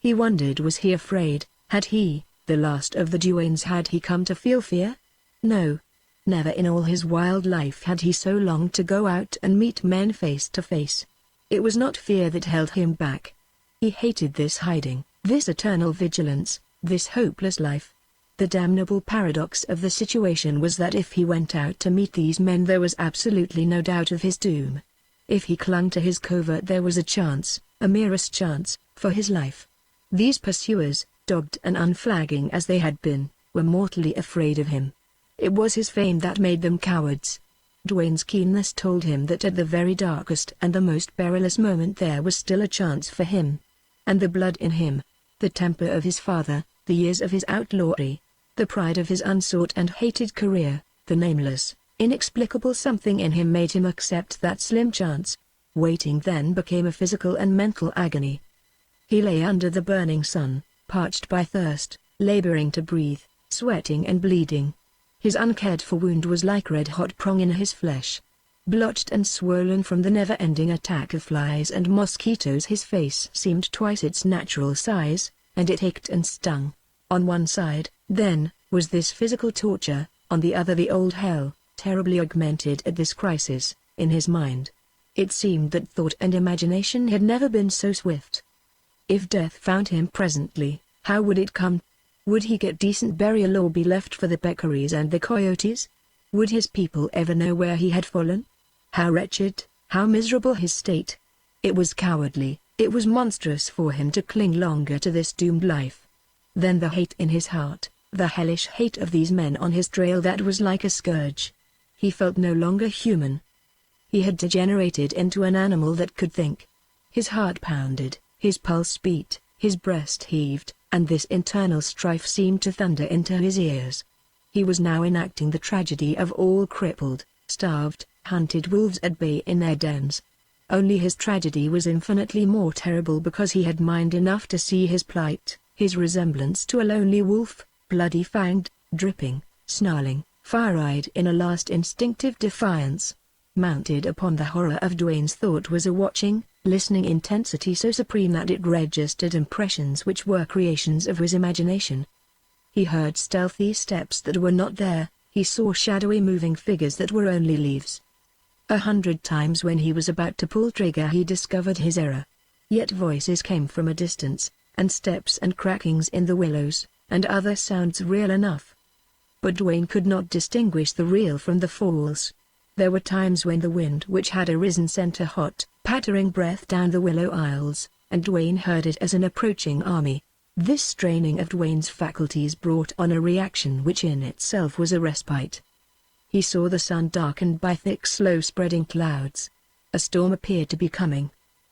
He wondered, was he afraid? Had he, the last of the Dwaynes, had he come to feel fear? No. Never in all his wild life had he so longed to go out and meet men face to face. It was not fear that held him back. He hated this hiding, this eternal vigilance, this hopeless life. The damnable paradox of the situation was that if he went out to meet these men there was absolutely no doubt of his doom. If he clung to his covert there was a chance, a merest chance, for his life. These pursuers, dogged and unflagging as they had been, were mortally afraid of him. It was his fame that made them cowards. Dwayne's keenness told him that at the very darkest and the most perilous moment there was still a chance for him. And the blood in him, the temper of his father, the years of his outlawry, the pride of his unsought and hated career, the nameless, inexplicable something in him made him accept that slim chance. Waiting then became a physical and mental agony. He lay under the burning sun, parched by thirst, laboring to breathe, sweating and bleeding. His uncared-for wound was like red-hot prong in his flesh. Blotched and swollen from the never-ending attack of flies and mosquitoes, his face seemed twice its natural size, and it ached and stung. On one side, then, was this physical torture, on the other the old hell, terribly augmented at this crisis, in his mind. It seemed that thought and imagination had never been so swift. If death found him presently, how would it come? Would he get decent burial or be left for the peccaries and the coyotes? Would his people ever know where he had fallen? How wretched, how miserable his state! It was cowardly, it was monstrous for him to cling longer to this doomed life. Then the hate in his heart, the hellish hate of these men on his trail that was like a scourge. He felt no longer human. He had degenerated into an animal that could think. His heart pounded, his pulse beat, his breast heaved, and this internal strife seemed to thunder into his ears. He was now enacting the tragedy of all crippled, starved, hunted wolves at bay in their dens. Only his tragedy was infinitely more terrible because he had mind enough to see his plight, his resemblance to a lonely wolf, bloody-fanged, dripping, snarling, fire-eyed in a last instinctive defiance. Mounted upon the horror of Dwayne's thought was a watching, listening intensity so supreme that it registered impressions which were creations of his imagination. He heard stealthy steps that were not there, he saw shadowy moving figures that were only leaves. 100 times when he was about to pull trigger he discovered his error. Yet voices came from a distance, and steps and crackings in the willows, and other sounds real enough. But Dwayne could not distinguish the real from the false. There were times when the wind which had arisen sent a hot, pattering breath down the willow aisles, and Dwayne heard it as an approaching army. This straining of Dwayne's faculties brought on a reaction which in itself was a respite. He saw the sun darkened by thick slow-spreading clouds. A storm appeared to be coming.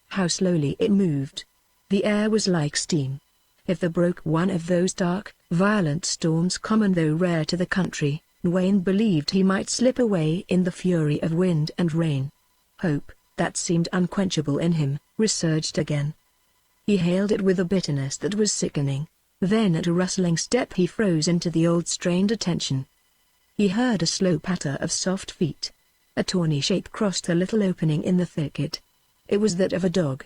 How slowly it moved. The air was like steam. If there broke one of those dark, violent storms common though rare to the country, Dwayne believed he might slip away in the fury of wind and rain. Hope, that seemed unquenchable in him, resurged again. He hailed it with a bitterness that was sickening. Then at a rustling step he froze into the old strained attention. He heard a slow patter of soft feet. A tawny shape crossed a little opening in the thicket. It was that of a dog.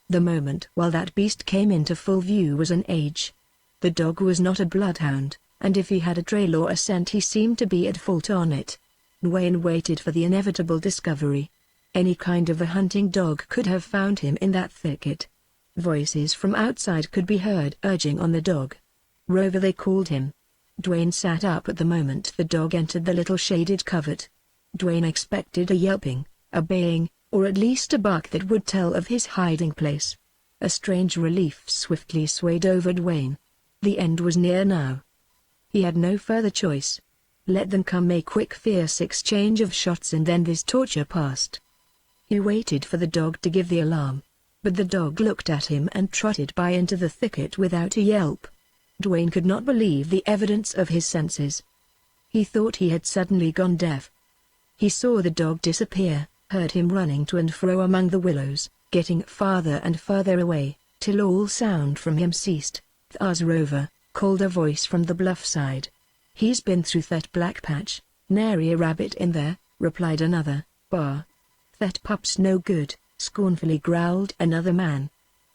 The moment while that beast came into full view was an age. The dog was not a bloodhound, and if he had a trail or a scent he seemed to be at fault on it. Dwayne waited for the inevitable discovery. Any kind of a hunting dog could have found him in that thicket. Voices from outside could be heard urging on the dog. Rover they called him. Dwayne sat up at the moment the dog entered the little shaded covert. Dwayne expected a yelping, a baying, or at least a bark that would tell of his hiding place. A strange relief swiftly swayed over Dwayne. The end was near now. He had no further choice. Let them come, a quick fierce exchange of shots and then this torture passed. He waited for the dog to give the alarm. But the dog looked at him and trotted by into the thicket without a yelp. Dwayne could not believe the evidence of his senses. He thought he had suddenly gone deaf. He saw the dog disappear, heard him running to and fro among the willows, getting farther and farther away, till all sound from him ceased. "Thar's Rover," called a voice from the bluff side. "He's been through that black patch, nary a rabbit in there," replied another. "Bah! That pup's no good," scornfully growled another man.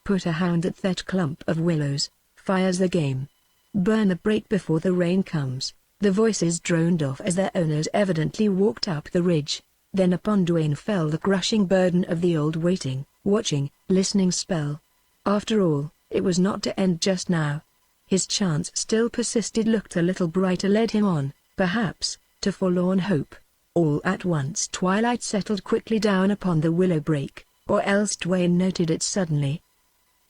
"Put a hound at that clump of willows, fire's the game. Burn the brake before the rain comes." The voices droned off as their owners evidently walked up the ridge. Then upon Dwayne fell the crushing burden of the old waiting, watching, listening spell. After all, it was not to end just now. His chance still persisted, looked a little brighter, led him on, perhaps, to forlorn hope. All at once twilight settled quickly down upon the willow brake, or else Dwayne noted it suddenly.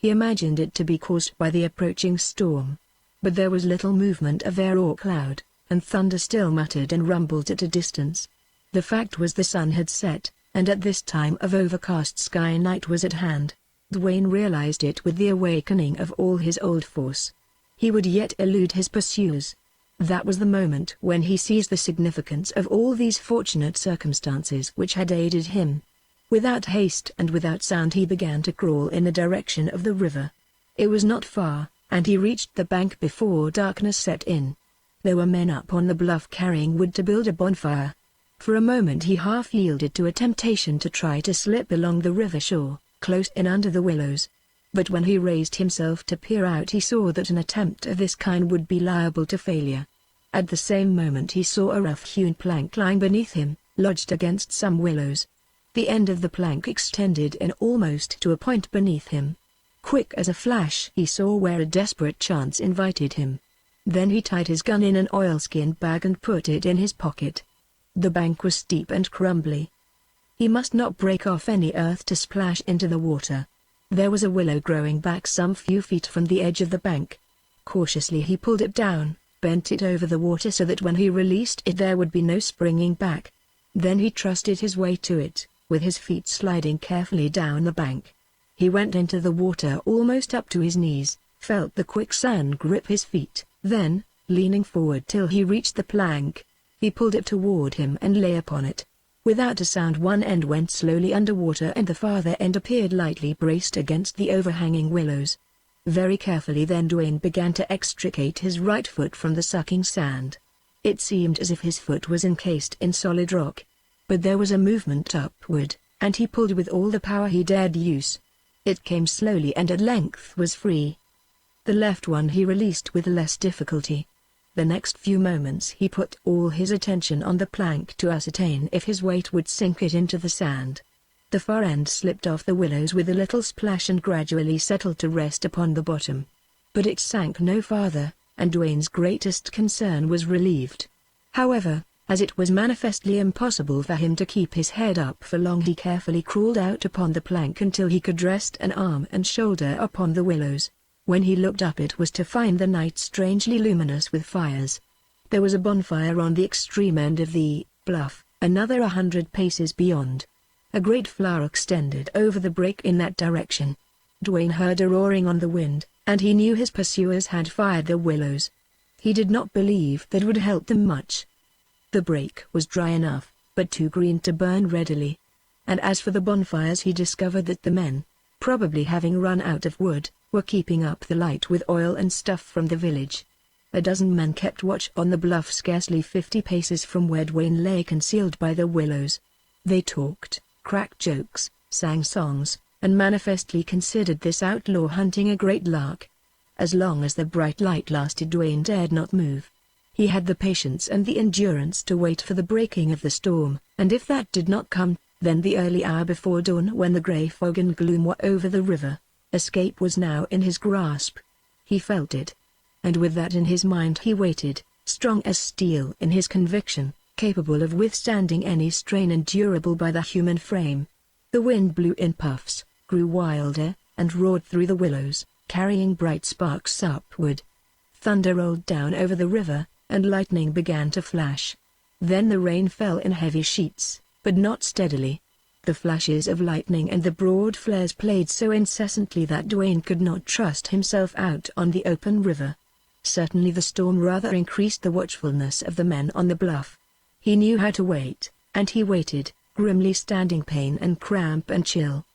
He imagined it to be caused by the approaching storm. But there was little movement of air or cloud, and thunder still muttered and rumbled at a distance. The fact was the sun had set, and at this time of overcast sky night was at hand. Dwayne realized it with the awakening of all his old force. He would yet elude his pursuers. That was the moment when he seized the significance of all these fortunate circumstances which had aided him. Without haste and without sound he began to crawl in the direction of the river. It was not far, and he reached the bank before darkness set in. There were men up on the bluff carrying wood to build a bonfire. For a moment he half yielded to a temptation to try to slip along the river shore, close in under the willows. But when he raised himself to peer out he saw that an attempt of this kind would be liable to failure. At the same moment he saw a rough-hewn plank lying beneath him, lodged against some willows. The end of the plank extended in almost to a point beneath him. Quick as a flash he saw where a desperate chance invited him. Then he tied his gun in an oilskin bag and put it in his pocket. The bank was steep and crumbly. He must not break off any earth to splash into the water. There was a willow growing back some few feet from the edge of the bank. Cautiously he pulled it down, bent it over the water so that when he released it there would be no springing back. Then he trusted his way to it, with his feet sliding carefully down the bank. He went into the water almost up to his knees, felt the quicksand grip his feet, then, leaning forward till he reached the plank, he pulled it toward him and lay upon it. Without a sound one end went slowly underwater and the farther end appeared lightly braced against the overhanging willows. Very carefully then Dwayne began to extricate his right foot from the sucking sand. It seemed as if his foot was encased in solid rock. But there was a movement upward, and he pulled with all the power he dared use. It came slowly and at length was free. The left one he released with less difficulty. The next few moments he put all his attention on the plank to ascertain if his weight would sink it into the sand. The far end slipped off the willows with a little splash and gradually settled to rest upon the bottom. But it sank no farther, and Dwayne's greatest concern was relieved. However, as it was manifestly impossible for him to keep his head up for long he carefully crawled out upon the plank until he could rest an arm and shoulder upon the willows. When he looked up it was to find the night strangely luminous with fires. There was a bonfire on the extreme end of the bluff, another 100 paces beyond. A great flower extended over the break in that direction. Dwayne heard a roaring on the wind, and he knew his pursuers had fired the willows. He did not believe that would help them much. The break was dry enough, but too green to burn readily. And as for the bonfires he discovered that the men, probably having run out of wood, were keeping up the light with oil and stuff from the village. A dozen men kept watch on the bluff scarcely 50 paces from where Dwayne lay concealed by the willows. They talked, cracked jokes, sang songs, and manifestly considered this outlaw hunting a great lark. As long as the bright light lasted Dwayne dared not move. He had the patience and the endurance to wait for the breaking of the storm, and if that did not come, then the early hour before dawn when the grey fog and gloom were over the river. Escape was now in his grasp. He felt it. And with that in his mind he waited, strong as steel in his conviction, capable of withstanding any strain endurable by the human frame. The wind blew in puffs, grew wilder, and roared through the willows, carrying bright sparks upward. Thunder rolled down over the river, and lightning began to flash. Then the rain fell in heavy sheets, but not steadily. The flashes of lightning and the broad flares played so incessantly that Dwayne could not trust himself out on the open river. Certainly the storm rather increased the watchfulness of the men on the bluff. He knew how to wait, and he waited, grimly standing pain and cramp and chill.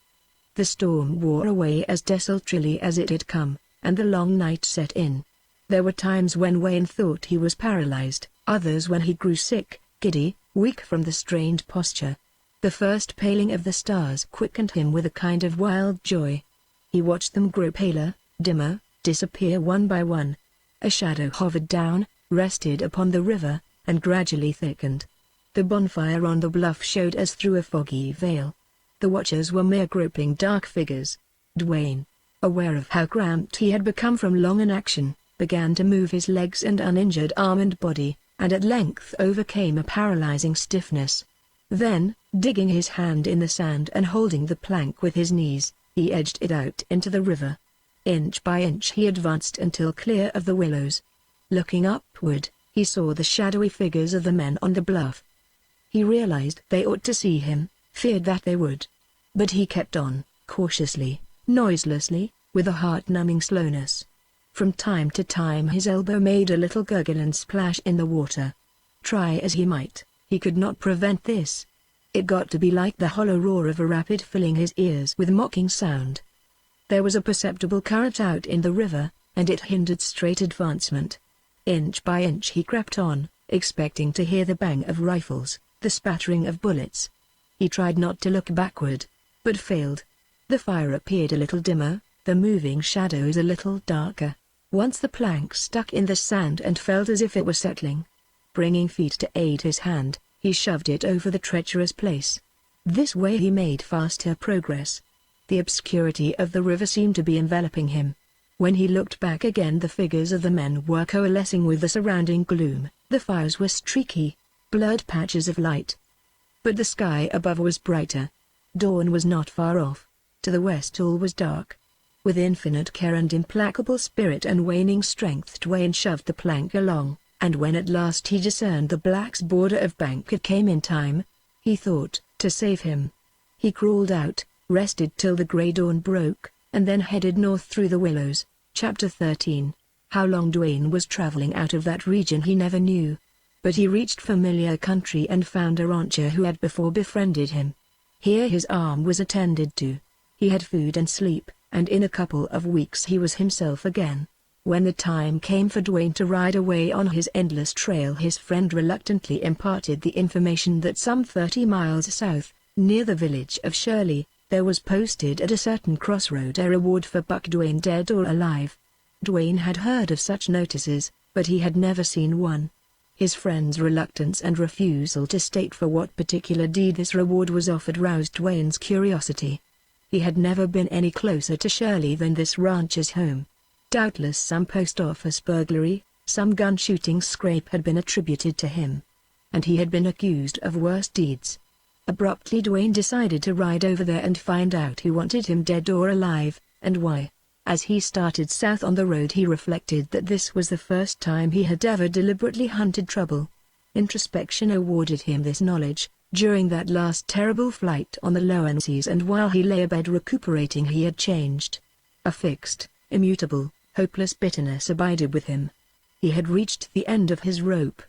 The storm wore away as desultorily as it had come, and the long night set in. There were times when Wayne thought he was paralyzed, others when he grew sick, giddy, weak from the strained posture. The first paling of the stars quickened him with a kind of wild joy. He watched them grow paler, dimmer, disappear one by one. A shadow hovered down, rested upon the river, and gradually thickened. The bonfire on the bluff showed as through a foggy veil. The watchers were mere groping dark figures. Dwayne, aware of how cramped he had become from long inaction, began to move his legs and uninjured arm and body, and at length overcame a paralyzing stiffness. Then, digging his hand in the sand and holding the plank with his knees, he edged it out into the river. Inch by inch he advanced until clear of the willows. Looking upward, he saw the shadowy figures of the men on the bluff. He realized they ought to see him, feared that they would. But he kept on, cautiously, noiselessly, with a heart-numbing slowness. From time to time his elbow made a little gurgle and splash in the water. Try as he might, he could not prevent this. It got to be like the hollow roar of a rapid filling his ears with mocking sound. There was a perceptible current out in the river, and it hindered straight advancement. Inch by inch he crept on, expecting to hear the bang of rifles, the spattering of bullets. He tried not to look backward, but failed. The fire appeared a little dimmer, the moving shadows a little darker. Once the plank stuck in the sand and felt as if it were settling. Bringing feet to aid his hand, he shoved it over the treacherous place. This way he made faster progress. The obscurity of the river seemed to be enveloping him. When he looked back again, the figures of the men were coalescing with the surrounding gloom. The fires were streaky, blurred patches of light. But the sky above was brighter. Dawn was not far off. To the west all was dark. With infinite care and implacable spirit and waning strength, Dwayne shoved the plank along, and when at last he discerned the black's border of bank, it came in time, he thought, to save him. He crawled out, rested till the grey dawn broke, and then headed north through the willows. Chapter 13. How long Dwayne was traveling out of that region he never knew. But he reached familiar country and found a rancher who had before befriended him. Here his arm was attended to. He had food and sleep, and in a couple of weeks he was himself again. When the time came for Dwayne to ride away on his endless trail, his friend reluctantly imparted the information that some 30 miles south, near the village of Shirley, there was posted at a certain crossroad a reward for buck Dwayne dead or alive. Dwayne had heard of such notices, but he had never seen one. His friend's reluctance and refusal to state for what particular deed this reward was offered roused Dwayne's curiosity. He had never been any closer to Shirley than this rancher's home. Doubtless some post office burglary, some gun shooting scrape had been attributed to him. And he had been accused of worse deeds. Abruptly Dwayne decided to ride over there and find out who wanted him dead or alive, and why. As he started south on the road, he reflected that this was the first time he had ever deliberately hunted trouble. Introspection awarded him this knowledge. During that last terrible flight on the lower seas and while he lay abed recuperating, he had changed. A fixed, immutable, hopeless bitterness abided with him. He had reached the end of his rope.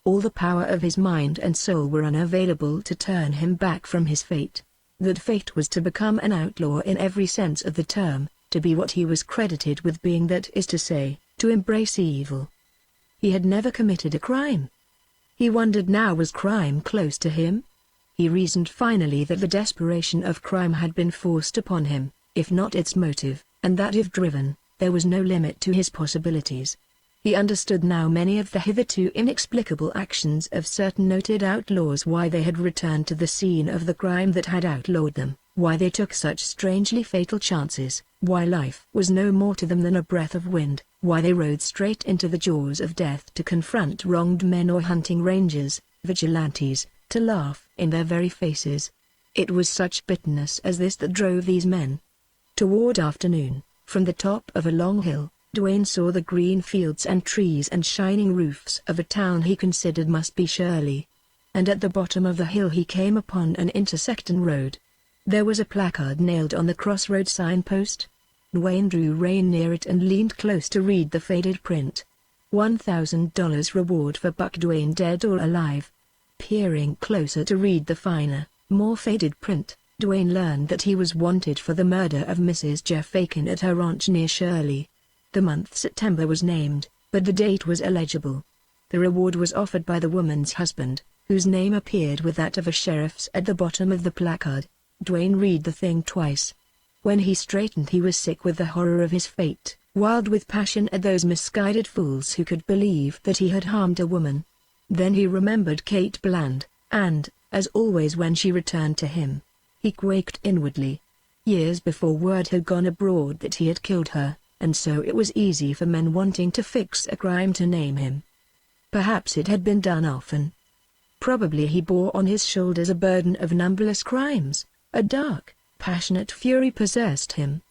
All the power of his mind and soul were unavailable to turn him back from his fate. That fate was to become an outlaw in every sense of the term, to be what he was credited with being, that is to say, to embrace evil. He had never committed a crime. He wondered now, was crime close to him? He reasoned finally that the desperation of crime had been forced upon him, if not its motive, and that if driven, there was no limit to his possibilities. He understood now many of the hitherto inexplicable actions of certain noted outlaws, why they had returned to the scene of the crime that had outlawed them, why they took such strangely fatal chances, why life was no more to them than a breath of wind, why they rode straight into the jaws of death to confront wronged men or hunting rangers, vigilantes, to laugh in their very faces. It was such bitterness as this that drove these men. Toward afternoon, from the top of a long hill, Dwayne saw the green fields and trees and shining roofs of a town he considered must be Shirley. And at the bottom of the hill he came upon an intersecting road. There was a placard nailed on the crossroad signpost. Dwayne drew rein near it and leaned close to read the faded print. $1,000 reward for buck Dwayne dead or alive. Peering closer to read the finer, more faded print, Dwayne learned that he was wanted for the murder of Mrs. Jeff Aiken at her ranch near Shirley. The month September was named, but the date was illegible. The reward was offered by the woman's husband, whose name appeared with that of a sheriff's at the bottom of the placard. Dwayne read the thing twice. When he straightened, he was sick with the horror of his fate, wild with passion at those misguided fools who could believe that he had harmed a woman. Then he remembered Kate Bland, and, as always when she returned to him, he quaked inwardly. Years before word had gone abroad that he had killed her, and so it was easy for men wanting to fix a crime to name him. Perhaps it had been done often. Probably he bore on his shoulders a burden of numberless crimes. A dark, passionate fury possessed him.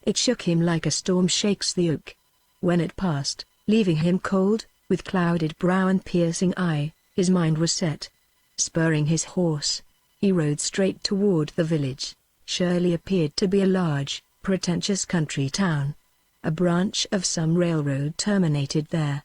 It shook him like a storm shakes the oak. When it passed, leaving him cold, with clouded brow and piercing eye, his mind was set. Spurring his horse, he rode straight toward the village. Surely appeared to be a large, pretentious country town. A branch of some railroad terminated there.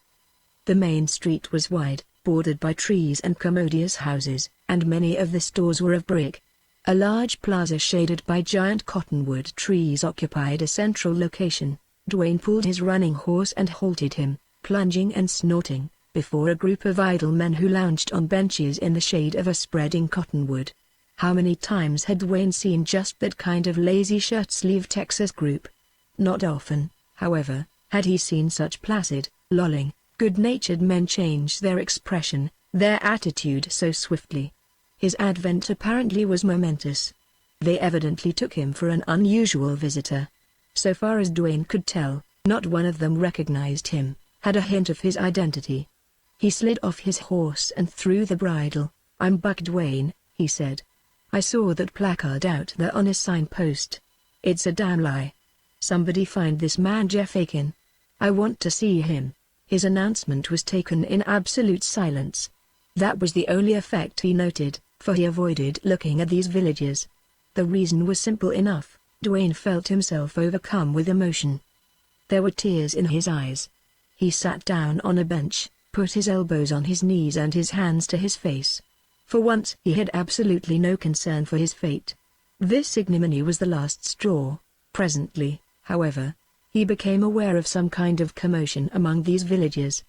The main street was wide, bordered by trees and commodious houses, and many of the stores were of brick. A large plaza shaded by giant cottonwood trees occupied a central location. Dwayne pulled his running horse and halted him, plunging and snorting, before a group of idle men who lounged on benches in the shade of a spreading cottonwood. How many times had Dwayne seen just that kind of lazy shirt-sleeve Texas group? Not often, however, had he seen such placid, lolling, good-natured men change their expression, their attitude so swiftly. His advent apparently was momentous. They evidently took him for an unusual visitor. So far as Dwayne could tell, not one of them recognized him, had a hint of his identity. He slid off his horse and threw the bridle. "I'm Buck Dwayne," he said. "I saw that placard out there on a signpost. It's a damn lie. Somebody find this man Jeff Aiken. I want to see him." His announcement was taken in absolute silence. That was the only effect he noted, for he avoided looking at these villagers. The reason was simple enough. Dwayne felt himself overcome with emotion. There were tears in his eyes. He sat down on a bench, put his elbows on his knees and his hands to his face. For once he had absolutely no concern for his fate. This ignominy was the last straw. Presently, however, he became aware of some kind of commotion among these villagers.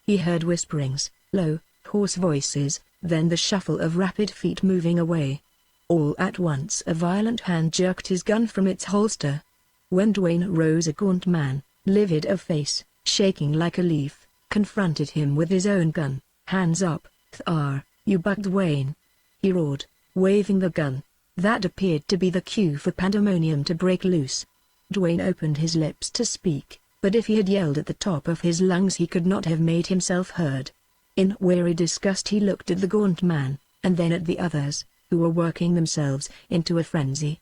He heard whisperings, low, hoarse voices, then the shuffle of rapid feet moving away. All at once a violent hand jerked his gun from its holster. When Dwayne rose, a gaunt man, livid of face, shaking like a leaf, confronted him with his own gun. "Hands up, Thar, you Buck Dwayne!" he roared, waving the gun. That appeared to be the cue for pandemonium to break loose. Dwayne opened his lips to speak, but if he had yelled at the top of his lungs he could not have made himself heard. In weary disgust he looked at the gaunt man, and then at the others, who were working themselves into a frenzy.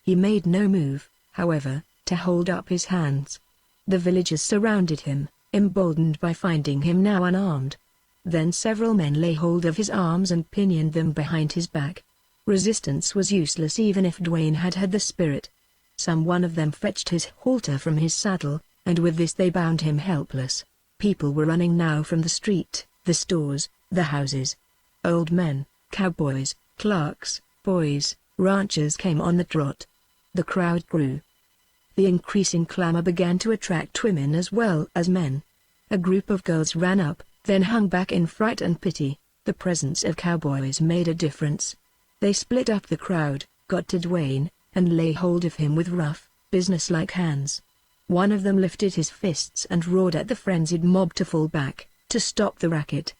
He made no move, however, to hold up his hands. The villagers surrounded him, emboldened by finding him now unarmed. Then several men lay hold of his arms and pinioned them behind his back. Resistance was useless even if Dwayne had had the spirit. Some one of them fetched his halter from his saddle, and with this they bound him helpless. People were running now from the street, the stores, the houses. Old men, cowboys, clerks, boys, ranchers came on the trot. The crowd grew. The increasing clamor began to attract women as well as men. A group of girls ran up, then hung back in fright and pity. The presence of cowboys made a difference. They split up the crowd, got to Dwayne, and lay hold of him with rough, businesslike hands. One of them lifted his fists and roared at the frenzied mob to fall back, to stop the racket.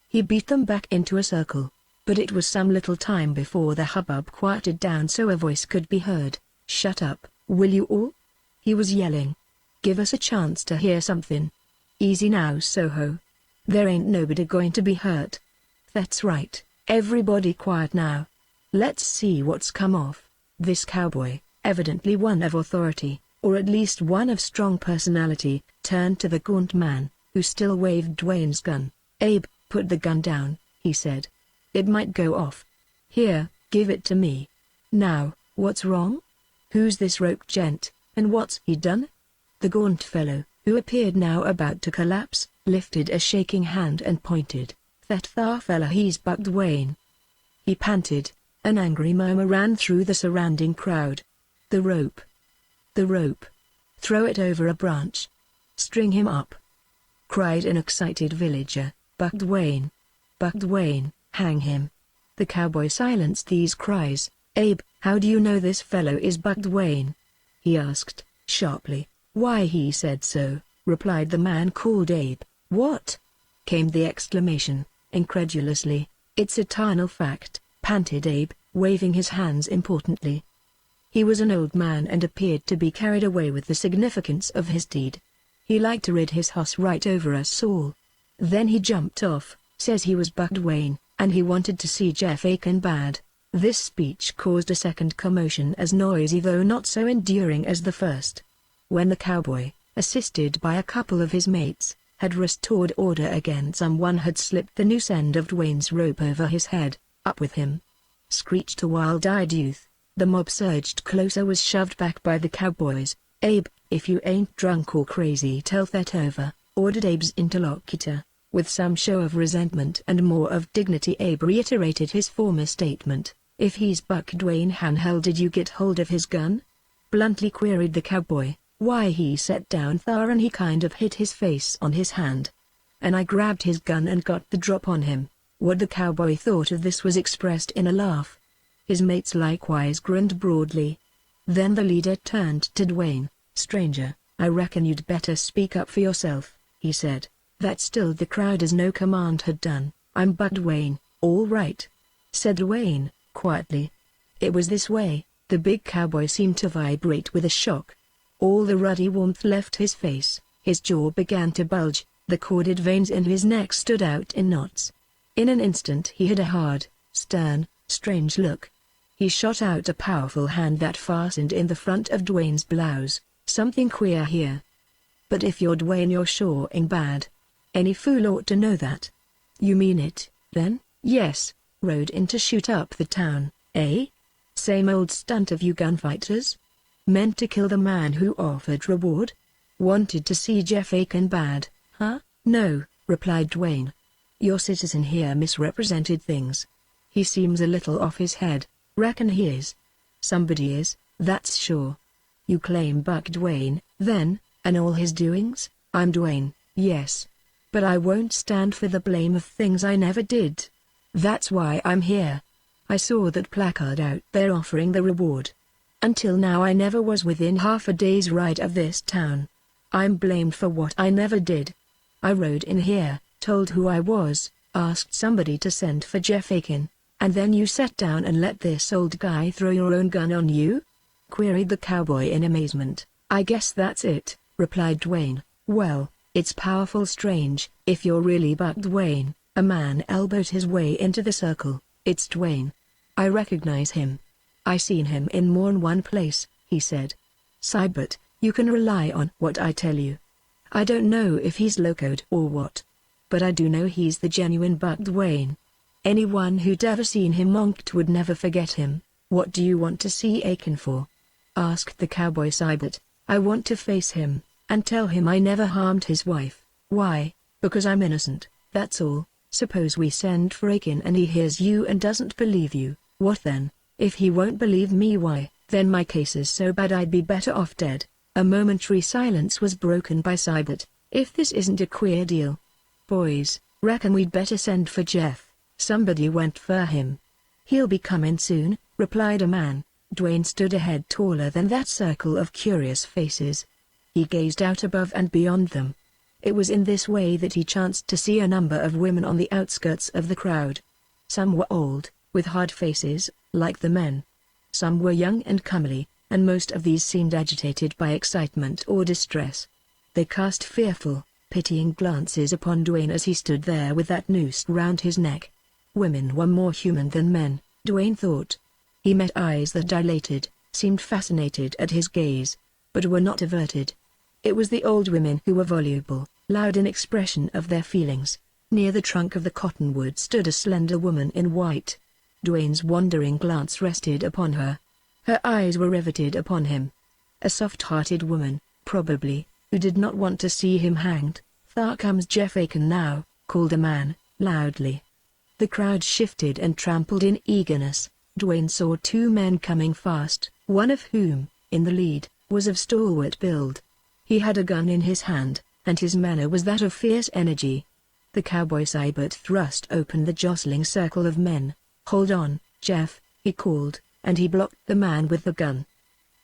He beat them back into a circle, but it was some little time before the hubbub quieted down so a voice could be heard. "Shut up, will you all?" he was yelling. "Give us a chance to hear something. Easy now, Soho. There ain't nobody going to be hurt. That's right, everybody quiet now. Let's see what's come off." This cowboy, evidently one of authority, or at least one of strong personality, turned to the gaunt man, who still waved Dwayne's gun. "Abe, put the gun down," he said. "It might go off. Here, give it to me. Now, what's wrong? Who's this rope gent, and what's he done?" The gaunt fellow, who appeared now about to collapse, lifted a shaking hand and pointed. "That thar fella, he's Buck Dwayne." He panted. An angry murmur ran through the surrounding crowd. "The rope! The rope! Throw it over a branch! String him up!" cried an excited villager. "Buck Dwayne! Buck Dwayne, hang him!" The cowboy silenced these cries. "Abe, how do you know this fellow is Buck Dwayne?" he asked, sharply. "Why, he said so," replied the man called Abe. "What?" came the exclamation, incredulously. "It's eternal fact," panted Abe, waving his hands importantly. He was an old man and appeared to be carried away with the significance of his deed. He liked to rid his hoss right over us all. Then he jumped off, says he was Buck Dwayne, and he wanted to see Jeff Aiken bad. This speech caused a second commotion as noisy though not so enduring as the first. When the cowboy, assisted by a couple of his mates, had restored order again, someone had slipped the noose end of Dwayne's rope over his head. "Up with him!" screeched a wild-eyed youth. The mob surged closer, was shoved back by the cowboys. "Abe, if you ain't drunk or crazy, tell that over," ordered Abe's interlocutor. With some show of resentment and more of dignity, Abe reiterated his former statement. "If he's Buck Dwayne, how did you get hold of his gun?" bluntly queried the cowboy. "Why, he sat down there and he kind of hit his face on his hand. And I grabbed his gun and got the drop on him." What the cowboy thought of this was expressed in a laugh. His mates likewise grinned broadly. Then the leader turned to Dwayne. "Stranger, I reckon you'd better speak up for yourself," he said. That stilled the crowd as no command had done. "I'm Buck Dwayne, all right," said Dwayne, quietly. It was this way. The big cowboy seemed to vibrate with a shock. All the ruddy warmth left his face, his jaw began to bulge, the corded veins in his neck stood out in knots. In an instant he had a hard, stern, strange look. He shot out a powerful hand that fastened in the front of Dwayne's blouse. "Something queer here. But if you're Dwayne, you're sure ain't bad. Any fool ought to know that." "You mean it, then?" "Yes. Rode in to shoot up the town, eh? Same old stunt of you gunfighters? Meant to kill the man who offered reward? Wanted to see Jeff Aiken bad, huh?" "No," replied Dwayne. "Your citizen here misrepresented things. He seems a little off his head." "Reckon he is." "Somebody is, that's sure." "You claim Buck Dwayne, then, and all his doings?" "I'm Dwayne, yes. But I won't stand for the blame of things I never did. That's why I'm here. I saw that placard out there offering the reward. Until now I never was within half a day's ride of this town. I'm blamed for what I never did. I rode in here, told who I was, asked somebody to send for Jeff Aiken, and then you sat down and let this old guy throw your own gun on you?" queried the cowboy in amazement. "I guess that's it," replied Dwayne. "Well, it's powerful strange. If you're really Buck Dwayne," a man elbowed his way into the circle. "It's Dwayne. I recognize him. I seen him in more'n one place," he said. "But you can rely on what I tell you. I don't know if he's locoed or what, but I do know he's the genuine Buck Dwayne. Anyone who'd ever seen him monked would never forget him." "What do you want to see Aiken for?" asked the cowboy. "But I want to face him, and tell him I never harmed his wife." "Why?" "Because I'm innocent, that's all. Suppose we send for Aiken and he hears you and doesn't believe you, what then?" "If he won't believe me, why, then my case is so bad I'd be better off dead." A momentary silence was broken by Cybert. "If this isn't a queer deal. Boys, reckon we'd better send for Jeff. Somebody went for him." "He'll be coming soon," replied a man. Dwayne stood a head taller than that circle of curious faces. He gazed out above and beyond them. It was in this way that he chanced to see a number of women on the outskirts of the crowd. Some were old, with hard faces, like the men. Some were young and comely, and most of these seemed agitated by excitement or distress. They cast fearful, pitying glances upon Dwayne as he stood there with that noose round his neck. Women were more human than men, Dwayne thought. He met eyes that dilated, seemed fascinated at his gaze, but were not averted. It was the old women who were voluble, loud in expression of their feelings. Near the trunk of the cottonwood stood a slender woman in white. Dwayne's wandering glance rested upon her. Her eyes were riveted upon him. A soft-hearted woman, probably, who did not want to see him hanged. "There comes Jeff Aiken now," called a man, loudly. The crowd shifted and trampled in eagerness. Dwayne saw two men coming fast, one of whom, in the lead, was of stalwart build. He had a gun in his hand, and his manner was that of fierce energy. The cowboy Cybert thrust open the jostling circle of men. "Hold on, Jeff," he called, and he blocked the man with the gun.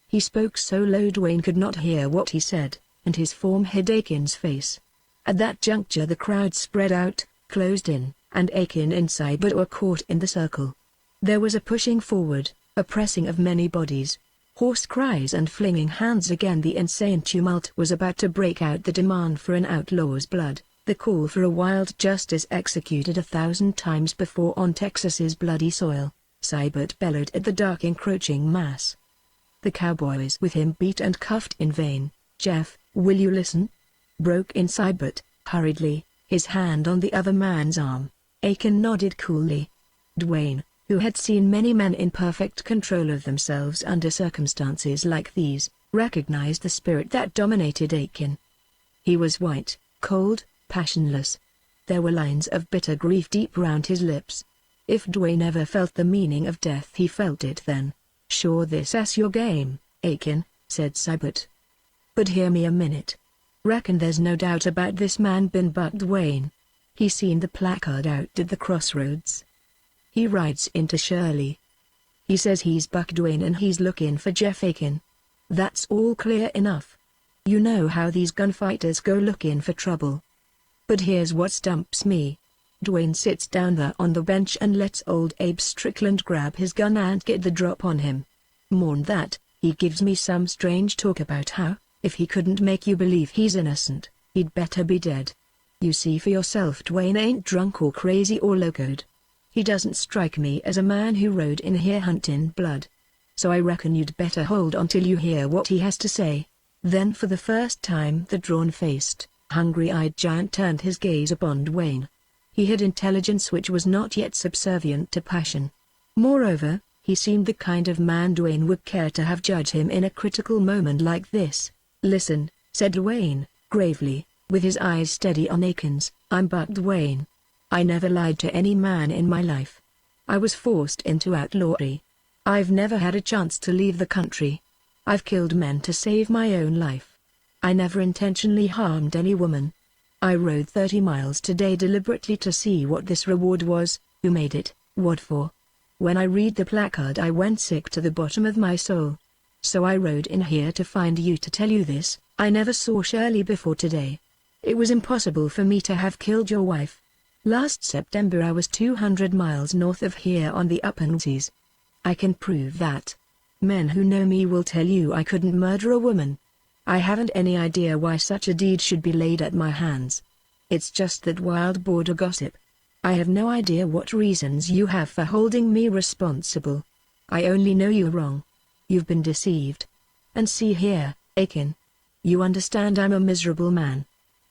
He spoke so low Dwayne could not hear what he said, and his form hid Aiken's face. At that juncture the crowd spread out, closed in, and Aiken and Cybert were caught in the circle. There was a pushing forward, a pressing of many bodies. Hoarse cries and flinging hands. Again the insane tumult was about to break out. The demand for an outlaw's blood, the call for a wild justice executed 1,000 times before on Texas's bloody soil. Cybert bellowed at the dark encroaching mass. The cowboys with him beat and cuffed in vain. "Jeff, will you listen?" broke in Seibert, hurriedly, his hand on the other man's arm. Aiken nodded coolly. Dwayne, who had seen many men in perfect control of themselves under circumstances like these, recognized the spirit that dominated Aiken. He was white, cold, passionless. There were lines of bitter grief deep round his lips. If Dwayne ever felt the meaning of death, he felt it then. "Sure, this your game, Aiken," said Seibert. "But hear me a minute. Reckon there's no doubt about this man been Buck Dwayne. He seen the placard out at the crossroads. He rides into Shirley. He says he's Buck Dwayne and he's looking for Jeff Aiken. That's all clear enough. You know how these gunfighters go looking for trouble. But here's what stumps me." Dwayne sits down there on the bench and lets old Abe Strickland grab his gun and get the drop on him. More'n that, he gives me some strange talk about how, if he couldn't make you believe he's innocent, he'd better be dead. You see for yourself, Dwayne ain't drunk or crazy or locoed. He doesn't strike me as a man who rode in here hunting blood. So I reckon you'd better hold on till you hear what he has to say." Then for the first time the drawn-faced, hungry-eyed giant turned his gaze upon Dwayne. He had intelligence which was not yet subservient to passion. Moreover, he seemed the kind of man Dwayne would care to have judge him in a critical moment like this. "Listen," said Dwayne, gravely, with his eyes steady on Aiken's, "I'm Buck Dwayne. I never lied to any man in my life. I was forced into outlawry. I've never had a chance to leave the country. I've killed men to save my own life. I never intentionally harmed any woman. I rode 30 miles today deliberately to see what this reward was, who made it, what for. When I read the placard I went sick to the bottom of my soul. So I rode in here to find you to tell you this. I never saw Shirley before today. It was impossible for me to have killed your wife. Last September I was 200 miles north of here on the upper seas. I can prove that. Men who know me will tell you I couldn't murder a woman. I haven't any idea why such a deed should be laid at my hands. It's just that wild border gossip. I have no idea what reasons you have for holding me responsible. I only know you're wrong. You've been deceived. And see here, Aiken. You understand I'm a miserable man.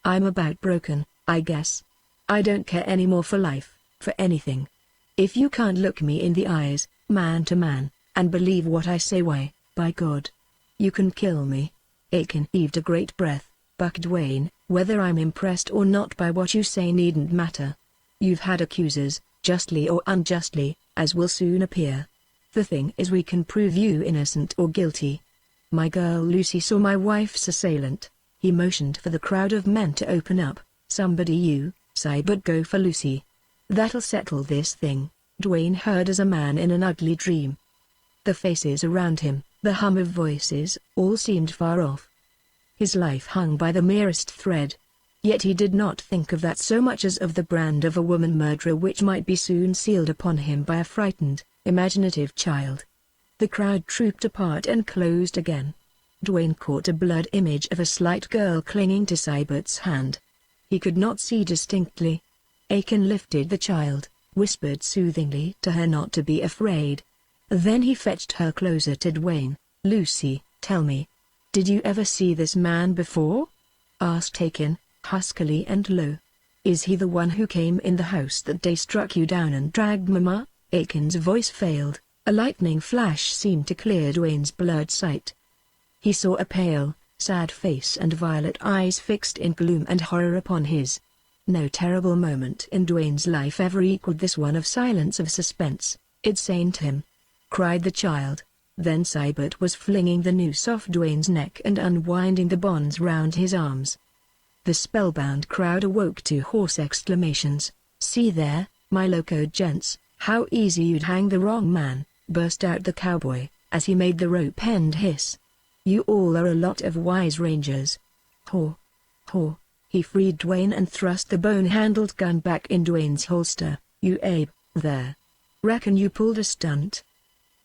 I'm about broken, I guess. I don't care anymore for life, for anything. If you can't look me in the eyes, man to man, and believe what I say, why, by God, you can kill me." Aiken heaved a great breath. "Buck Dwayne, whether I'm impressed or not by what you say needn't matter. You've had accusers, justly or unjustly, as will soon appear. The thing is we can prove you innocent or guilty. My girl Lucy saw my wife's assailant." He motioned for the crowd of men to open up. "Somebody you, Seibert, go for Lucy. That'll settle this thing," Dwayne heard as a man in an ugly dream. The faces around him, the hum of voices, all seemed far off. His life hung by the merest thread. Yet he did not think of that so much as of the brand of a woman murderer which might be soon sealed upon him by a frightened, imaginative child. The crowd trooped apart and closed again. Dwayne caught a blurred image of a slight girl clinging to Seibert's hand. He could not see distinctly. Aiken lifted the child, whispered soothingly to her not to be afraid. Then he fetched her closer to Dwayne. "Lucy, tell me, did you ever see this man before?" asked Aiken, huskily and low. "Is he the one who came in the house that day, struck you down and dragged Mama?" Aiken's voice failed. A lightning flash seemed to clear Dwayne's blurred sight. He saw a pale, sad face and violet eyes fixed in gloom and horror upon his. No terrible moment in Dwayne's life ever equaled this one of silence, of suspense. "It's Zane, him!" cried the child. Then Seibert was flinging the noose off Dwayne's neck and unwinding the bonds round his arms. The spellbound crowd awoke to hoarse exclamations. "See there, my locoed gents, how easy you'd hang the wrong man," burst out the cowboy, as he made the rope end hiss. "You all are a lot of wise rangers." Haw! Haw! He freed Dwayne and thrust the bone-handled gun back in Dwayne's holster. "You Abe, there. Reckon you pulled a stunt.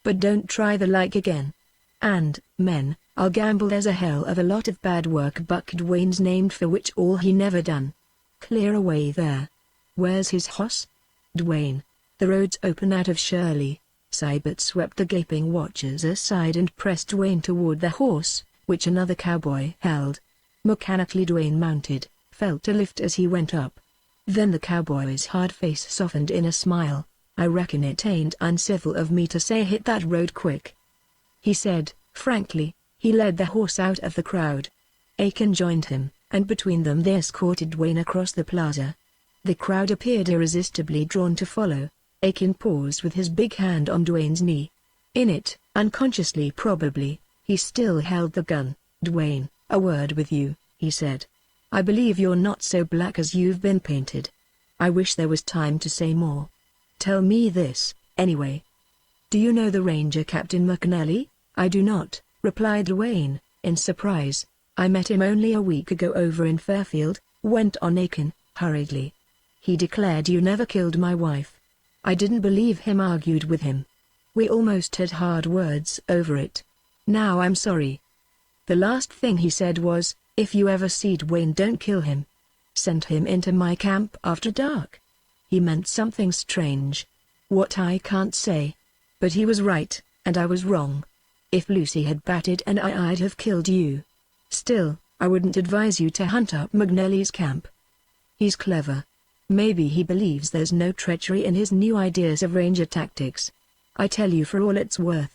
But don't try the like again. And, men, I'll gamble there's a hell of a lot of bad work Buck Dwayne's named for which all he never done. Clear away there. Where's his hoss?" "Dwayne, the road's open out of Shirley." Seibert swept the gaping watchers aside and pressed Dwayne toward the horse, which another cowboy held. Mechanically Dwayne mounted, felt a lift as he went up. Then the cowboy's hard face softened in a smile. "I reckon it ain't uncivil of me to say hit that road quick," he said, frankly. He led the horse out of the crowd. Aiken joined him, and between them they escorted Dwayne across the plaza. The crowd appeared irresistibly drawn to follow. Aiken paused with his big hand on Dwayne's knee. In it, unconsciously probably, he still held the gun. "Dwayne, a word with you," he said. "I believe you're not so black as you've been painted. I wish there was time to say more. Tell me this, anyway. Do you know the Ranger Captain McNally?" "I do not," replied Dwayne, in surprise. "I met him only a week ago over in Fairfield," went on Aiken, hurriedly. "He declared you never killed my wife. I didn't believe him, argued with him. We almost had hard words over it. Now I'm sorry. The last thing he said was, 'If you ever see Dwayne, don't kill him. Send him into my camp after dark.' He meant something strange. What I can't say. But he was right, and I was wrong. If Lucy had batted an eye, I'd have killed you. Still, I wouldn't advise you to hunt up McNally's camp. He's clever. Maybe he believes there's no treachery in his new ideas of ranger tactics. I tell you for all it's worth.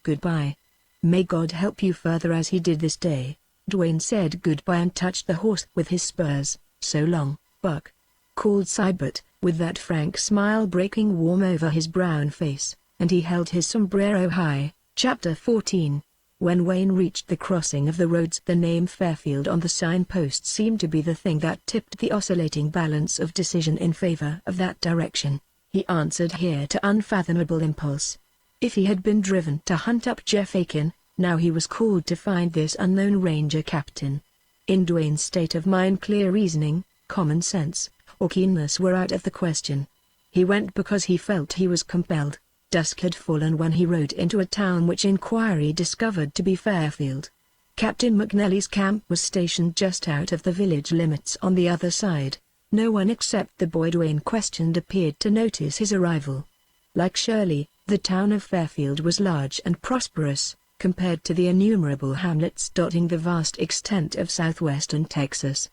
Goodbye. May God help you further as he did this day." Dwayne said goodbye and touched the horse with his spurs. "So long, Buck," called Seibert, with that frank smile breaking warm over his brown face, and he held his sombrero high. Chapter 14. When Wayne reached the crossing of the roads, the name Fairfield on the signpost seemed to be the thing that tipped the oscillating balance of decision in favor of that direction. He answered here to unfathomable impulse. If he had been driven to hunt up Jeff Aiken, now he was called to find this unknown ranger captain. In Dwayne's state of mind, clear reasoning, common sense, or keenness were out of the question. He went because he felt he was compelled. Dusk had fallen when he rode into a town which inquiry discovered to be Fairfield. Captain McNally's camp was stationed just out of the village limits on the other side. No one except the boy Dwayne questioned appeared to notice his arrival. Like Shirley, the town of Fairfield was large and prosperous, compared to the innumerable hamlets dotting the vast extent of southwestern Texas.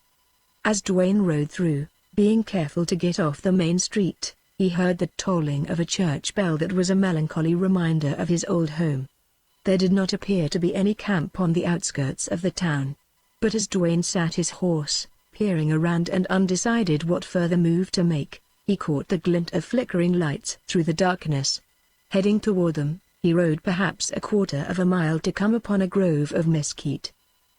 As Dwayne rode through, being careful to get off the main street, he heard the tolling of a church bell that was a melancholy reminder of his old home. There did not appear to be any camp on the outskirts of the town. But as Dwayne sat his horse, peering around and undecided what further move to make, he caught the glint of flickering lights through the darkness. Heading toward them, he rode perhaps a quarter of a mile to come upon a grove of mesquite.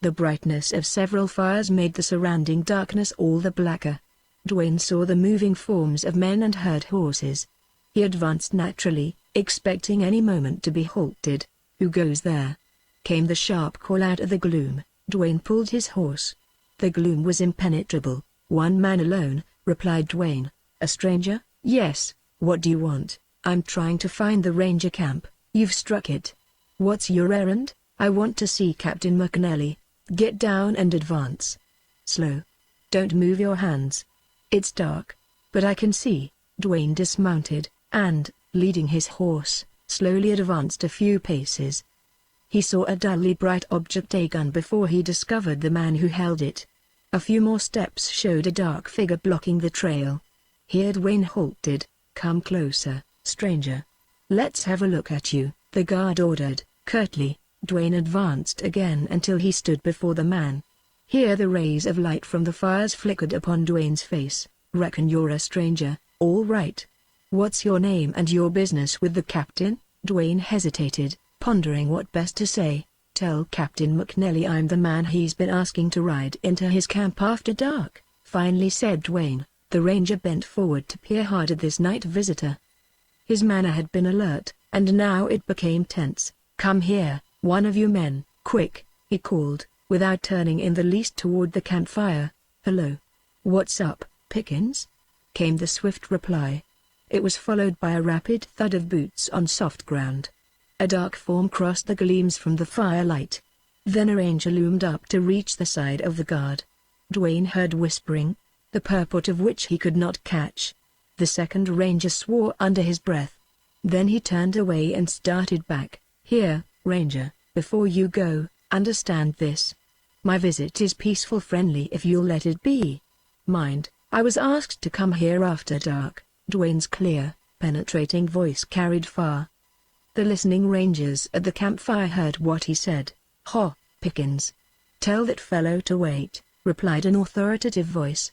The brightness of several fires made the surrounding darkness all the blacker. Dwayne saw the moving forms of men and herd horses. He advanced naturally, expecting any moment to be halted. "Who goes there?" came the sharp call out of the gloom. Dwayne pulled his horse. The gloom was impenetrable. "One man alone," replied Dwayne. "A stranger?" "Yes. What do you want?" "I'm trying to find the ranger camp." "You've struck it. What's your errand?" "I want to see Captain McNally." "Get down and advance. Slow. Don't move your hands. It's dark, but I can see." Dwayne dismounted, and, leading his horse, slowly advanced a few paces. He saw a dully bright object, a gun, before he discovered the man who held it. A few more steps showed a dark figure blocking the trail. Here Dwayne halted. "Come closer, stranger. Let's have a look at you," the guard ordered, curtly. Dwayne advanced again until he stood before the man. Here the rays of light from the fires flickered upon Dwayne's face. "Reckon you're a stranger, all right. What's your name and your business with the captain?" Dwayne hesitated, pondering what best to say. "Tell Captain McNally I'm the man he's been asking to ride into his camp after dark," finally said Dwayne. The ranger bent forward to peer hard at this night visitor. His manner had been alert, and now it became tense. "Come here, one of you men, quick," he called, without turning in the least toward the campfire. "Hello. What's up, Pickens?" came the swift reply. It was followed by a rapid thud of boots on soft ground. A dark form crossed the gleams from the firelight. Then a ranger loomed up to reach the side of the guard. Dwayne heard whispering, the purport of which he could not catch. The second ranger swore under his breath. Then he turned away and started back. "Here, Ranger, before you go, understand this. My visit is peaceful friendly if you'll let it be. Mind, I was asked to come here after dark. Dwayne's clear, penetrating voice carried far. The listening rangers at the campfire heard what he said. "Ho, Pickens. Tell that fellow to wait," replied an authoritative voice.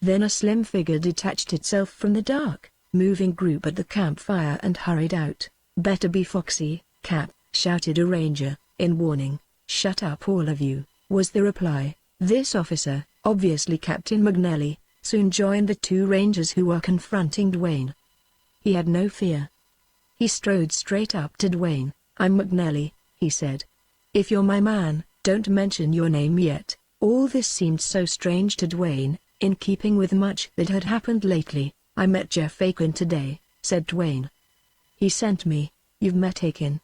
Then a slim figure detached itself from the dark, moving group at the campfire and hurried out. "Better be foxy, Cap," shouted a ranger, in warning. "Shut up all of you," was the reply. This officer, obviously Captain McNally, soon joined the two rangers who were confronting Dwayne. He had no fear. He strode straight up to Dwayne. "I'm McNally," he said. "If you're my man, don't mention your name yet." All this seemed so strange to Dwayne, in keeping with much that had happened lately. "I met Jeff Aiken today," said Dwayne. "He sent me." "You've met Aiken?"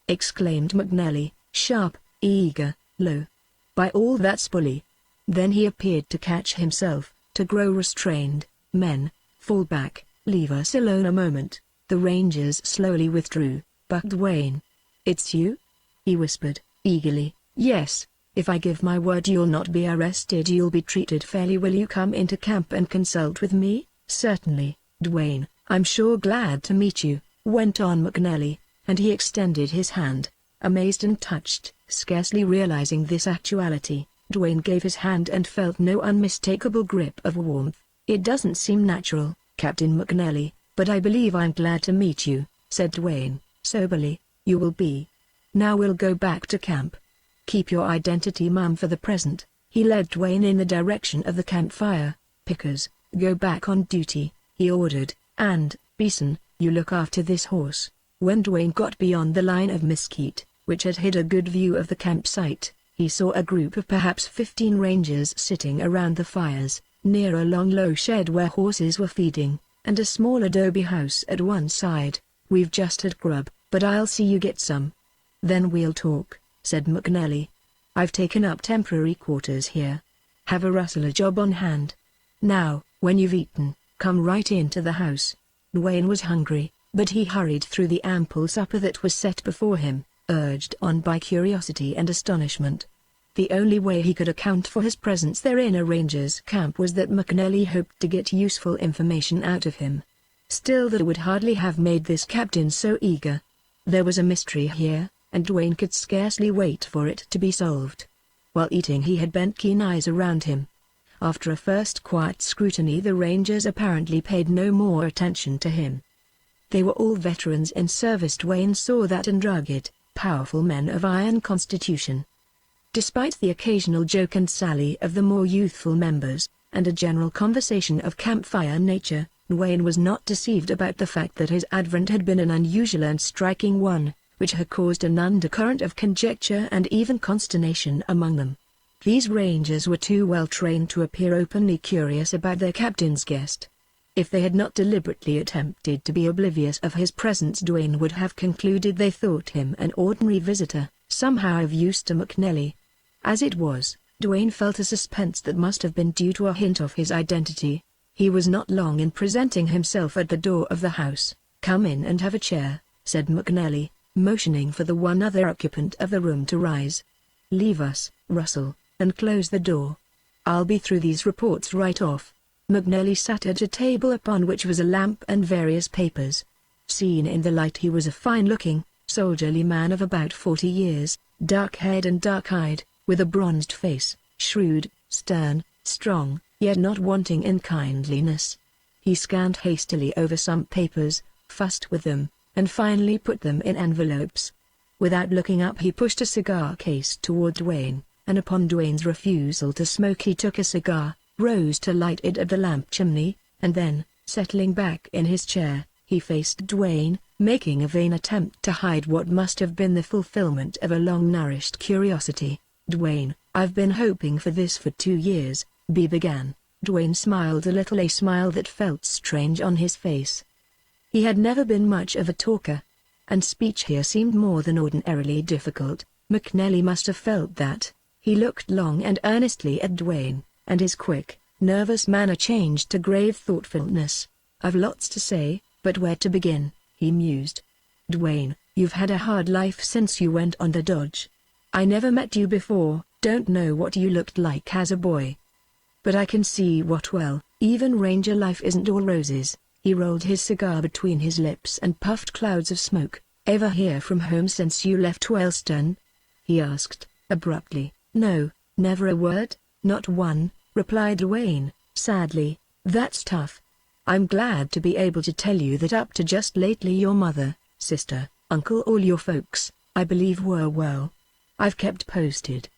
exclaimed McNally, sharp, eager, low. "By all that's bully." Then he appeared to catch himself, to grow restrained. "Men, fall back, leave us alone a moment." The rangers slowly withdrew, but Dwayne. "It's you?" he whispered, eagerly. "Yes. If I give my word you'll not be arrested, you'll be treated fairly. Will you come into camp and consult with me?" "Certainly, Dwayne. I'm sure glad to meet you," went on McNally, and he extended his hand. Amazed and touched, scarcely realizing this actuality, Dwayne gave his hand and felt no unmistakable grip of warmth. "It doesn't seem natural, Captain McNally, but I believe I'm glad to meet you," said Dwayne, soberly. "You will be. Now we'll go back to camp. Keep your identity mum for the present." He led Dwayne in the direction of the campfire. "Pickers, go back on duty," he ordered, "and, Beeson, you look after this horse." When Dwayne got beyond the line of mesquite, which had hid a good view of the campsite, he saw a group of perhaps 15 rangers sitting around the fires, near a long low shed where horses were feeding, and a small adobe house at one side. "We've just had grub, but I'll see you get some. Then we'll talk," said McNally. "I've taken up temporary quarters here. Have a rustler job on hand. Now, when you've eaten, come right into the house." Dwayne was hungry, but he hurried through the ample supper that was set before him, urged on by curiosity and astonishment. The only way he could account for his presence there in a ranger's camp was that McNally hoped to get useful information out of him. Still, that would hardly have made this captain so eager. There was a mystery here, and Dwayne could scarcely wait for it to be solved. While eating he had bent keen eyes around him. After a first quiet scrutiny the rangers apparently paid no more attention to him. They were all veterans in service. Dwayne saw that, and rugged, powerful men of iron constitution. Despite the occasional joke and sally of the more youthful members, and a general conversation of campfire nature, Dwayne was not deceived about the fact that his advent had been an unusual and striking one, which had caused an undercurrent of conjecture and even consternation among them. These rangers were too well trained to appear openly curious about their captain's guest. If they had not deliberately attempted to be oblivious of his presence, Dwayne would have concluded they thought him an ordinary visitor, somehow of use to McNally. As it was, Dwayne felt a suspense that must have been due to a hint of his identity. He was not long in presenting himself at the door of the house. "Come in and have a chair," said McNally, motioning for the one other occupant of the room to rise. "Leave us, Russell, and close the door. I'll be through these reports right off." McNally sat at a table upon which was a lamp and various papers. Seen in the light he was a fine-looking, soldierly man of about 40 years, dark-haired and dark-eyed, with a bronzed face, shrewd, stern, strong, yet not wanting in kindliness. He scanned hastily over some papers, fussed with them, and finally put them in envelopes. Without looking up he pushed a cigar case toward Dwayne, and upon Dwayne's refusal to smoke he took a cigar, rose to light it at the lamp chimney, and then, settling back in his chair, he faced Dwayne, making a vain attempt to hide what must have been the fulfillment of a long-nourished curiosity. "Dwayne, I've been hoping for this for 2 years, B began." Dwayne smiled a little, a smile that felt strange on his face. He had never been much of a talker, and speech here seemed more than ordinarily difficult. McNally must have felt that. He looked long and earnestly at Dwayne, and his quick, nervous manner changed to grave thoughtfulness. "I've lots to say, but where to begin?" he mused. "Dwayne, you've had a hard life since you went on the dodge. I never met you before, don't know what you looked like as a boy. But I can see what even Ranger life isn't all roses. He rolled his cigar between his lips and puffed clouds of smoke. Ever hear from home since you left Wellstone? He asked, abruptly. No, never a word, not one, replied Dwayne, sadly. That's tough. I'm glad to be able to tell you that up to just lately your mother, sister, uncle, all your folks, I believe were well. I've kept posted.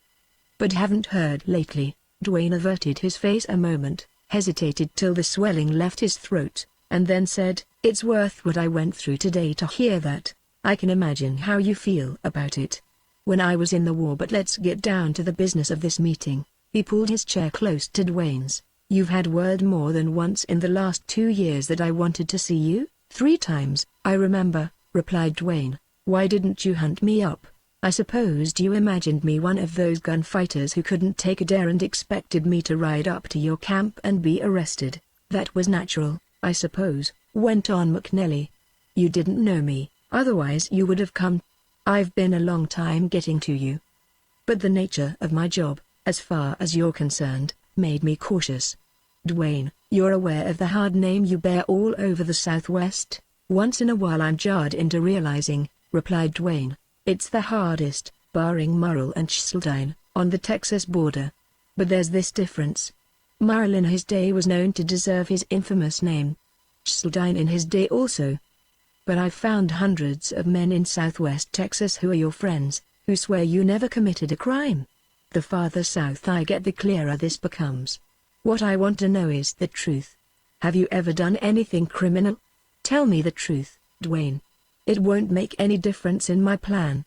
But haven't heard lately. Dwayne averted his face a moment, hesitated till the swelling left his throat, and then said, It's worth what I went through today to hear that. I can imagine how you feel about it. When I was in the war, but let's get down to the business of this meeting. He pulled his chair close to Dwayne's. You've had word more than once in the last 2 years that I wanted to see you. 3 times, I remember, replied Dwayne. Why didn't you hunt me up? I supposed you imagined me one of those gunfighters who couldn't take a dare and expected me to ride up to your camp and be arrested. That was natural, I suppose, went on McNally. You didn't know me, otherwise you would have come. I've been a long time getting to you. But the nature of my job, as far as you're concerned, made me cautious. Dwayne, you're aware of the hard name you bear all over the Southwest? Once in a while I'm jarred into realizing, replied Dwayne. It's the hardest, barring Murrell and Schildine, on the Texas border. But there's this difference. Murrell in his day was known to deserve his infamous name. Schildine in his day also. But I've found hundreds of men in Southwest Texas who are your friends, who swear you never committed a crime. The farther south I get, the clearer this becomes. What I want to know is the truth. Have you ever done anything criminal? Tell me the truth, Dwayne. It won't make any difference in my plan.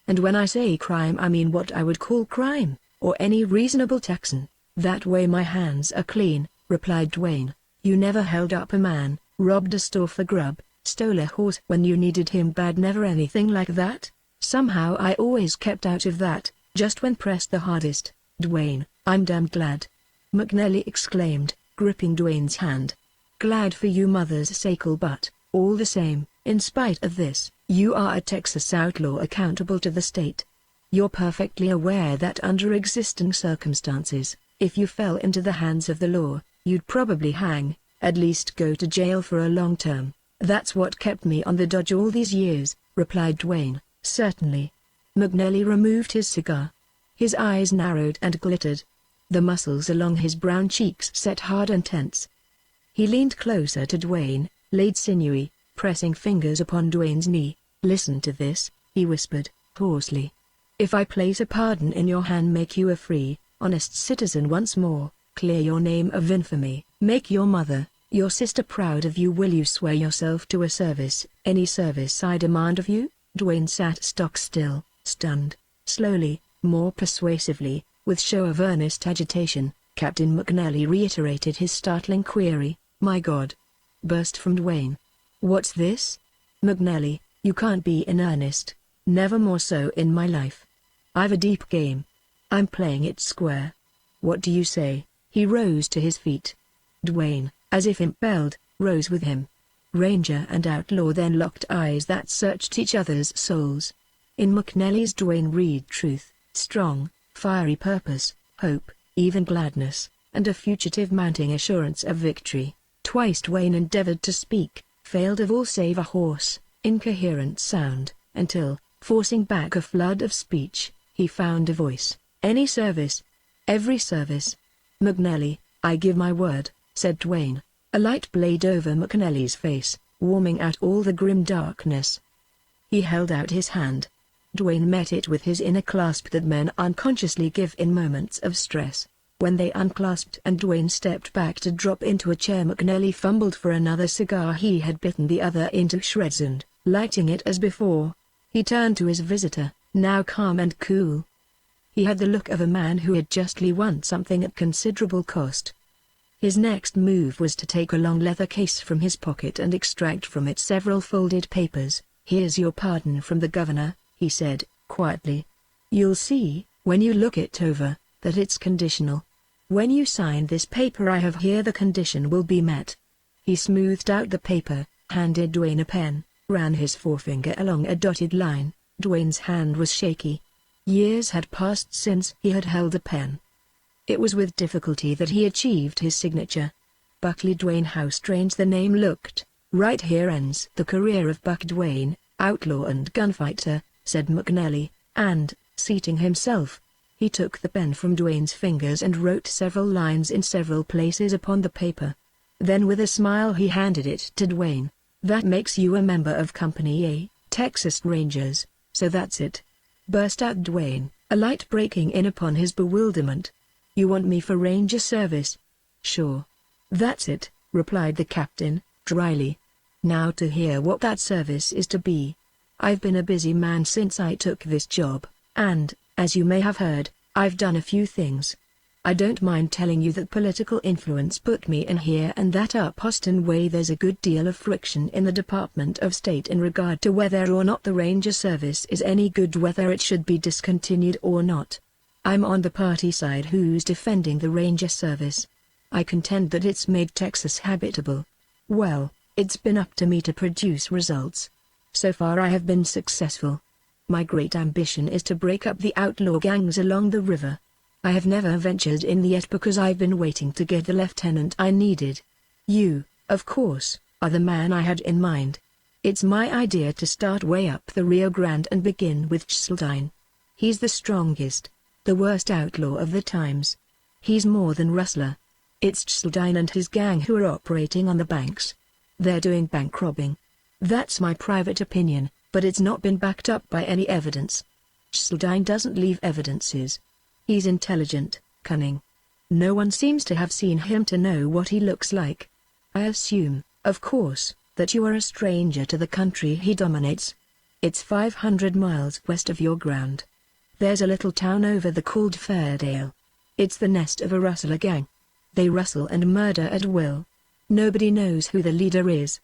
And when I say crime, I mean what I would call crime, or any reasonable Texan. That way my hands are clean, replied Dwayne. You never held up a man, robbed a store for grub, stole a horse when you needed him bad, never anything like that? Somehow I always kept out of that, just when pressed the hardest. Dwayne, I'm damn glad. McNally exclaimed, gripping Dwayne's hand. Glad for you mother's sake, but, all the same, in spite of this, you are a Texas outlaw accountable to the state. You're perfectly aware that under existing circumstances, if you fell into the hands of the law, you'd probably hang, at least go to jail for a long term. That's what kept me on the dodge all these years, replied Dwayne. Certainly. McNally removed his cigar. His eyes narrowed and glittered. The muscles along his brown cheeks set hard and tense. He leaned closer to Dwayne, laid sinewy, pressing fingers upon Dwayne's knee. Listen to this, he whispered, hoarsely. If I place a pardon in your hand, make you a free, honest citizen once more, clear your name of infamy, make your mother, your sister proud of you, will you swear yourself to a service, any service I demand of you? Dwayne sat stock still, stunned. Slowly, more persuasively, with show of earnest agitation, Captain McNally reiterated his startling query. My God! Burst from Dwayne. What's this? McNally, you can't be in earnest. Never more so in my life. I've a deep game. I'm playing it square. What do you say? He rose to his feet. Dwayne, as if impelled, rose with him. Ranger and outlaw then locked eyes that searched each other's souls. In McNally's Dwayne read truth, strong, fiery purpose, hope, even gladness, and a fugitive mounting assurance of victory. Twice Dwayne endeavored to speak, failed of all save a hoarse, incoherent sound, until, forcing back a flood of speech, he found a voice. Any service. Every service. McNally, I give my word, said Dwayne. A light played over McNally's face, warming out all the grim darkness. He held out his hand. Dwayne met it with his inner clasp that men unconsciously give in moments of stress. When they unclasped and Dwayne stepped back to drop into a chair, McNally fumbled for another cigar. He had bitten the other into shreds and, lighting it as before, he turned to his visitor, now calm and cool. He had the look of a man who had justly won something at considerable cost. His next move was to take a long leather case from his pocket and extract from it several folded papers. Here's your pardon from the governor, he said, quietly. You'll see, when you look it over, that it's conditional. When you sign this paper I have here, the condition will be met. He smoothed out the paper, handed Dwayne a pen, ran his forefinger along a dotted line. Dwayne's hand was shaky. Years had passed since he had held a pen. It was with difficulty that he achieved his signature. Buckley Duane. How strange the name looked. Right here ends the career of Buck Duane, outlaw and gunfighter, said McNally, and, seating himself, he took the pen from Duane's fingers and wrote several lines in several places upon the paper. Then with a smile he handed it to Duane. That makes you a member of Company A, Texas Rangers, so that's it? Burst out Duane, a light breaking in upon his bewilderment. You want me for Ranger service? Sure. That's it, replied the captain, dryly. Now to hear what that service is to be. I've been a busy man since I took this job, and, as you may have heard, I've done a few things. I don't mind telling you that political influence put me in here and that up Austin way there's a good deal of friction in the Department of State in regard to whether or not the Ranger service is any good, whether it should be discontinued or not. I'm on the party side who's defending the Ranger service. I contend that it's made Texas habitable. Well, it's been up to me to produce results. So far I have been successful. My great ambition is to break up the outlaw gangs along the river. I have never ventured in yet because I've been waiting to get the lieutenant I needed. You, of course, are the man I had in mind. It's my idea to start way up the Rio Grande and begin with Zane. He's the strongest, the worst outlaw of the times. He's more than rustler. It's Zane and his gang who are operating on the banks. They're doing bank robbing. That's my private opinion, but it's not been backed up by any evidence. Zane doesn't leave evidences. He's intelligent, cunning. No one seems to have seen him to know what he looks like. I assume, of course, that you are a stranger to the country he dominates. It's 500 miles west of your ground. There's a little town over there called Fairdale. It's the nest of a rustler gang. They rustle and murder at will. Nobody knows who the leader is.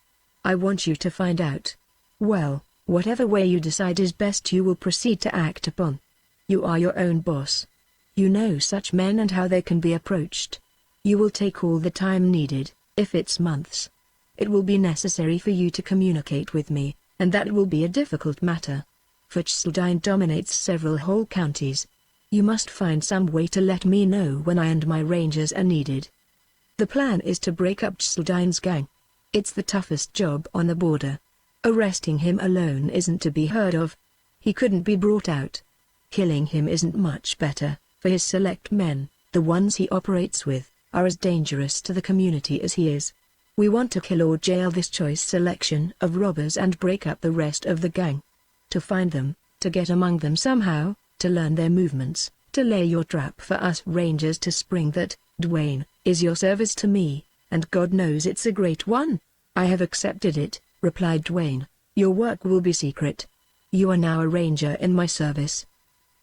I want you to find out. Well, whatever way you decide is best you will proceed to act upon. You are your own boss. You know such men and how they can be approached. You will take all the time needed, if it's months. It will be necessary for you to communicate with me, and that will be a difficult matter. For Zane dominates several whole counties. You must find some way to let me know when I and my rangers are needed. The plan is to break up Zane's gang. It's the toughest job on the border. Arresting him alone isn't to be heard of. He couldn't be brought out. Killing him isn't much better. For his select men, the ones he operates with, are as dangerous to the community as he is. We want to kill or jail this choice selection of robbers and break up the rest of the gang. To find them, to get among them somehow, to learn their movements, to lay your trap for us rangers to spring that, Duane, is your service to me, and God knows it's a great one. I have accepted it, replied Duane. Your work will be secret. You are now a ranger in my service.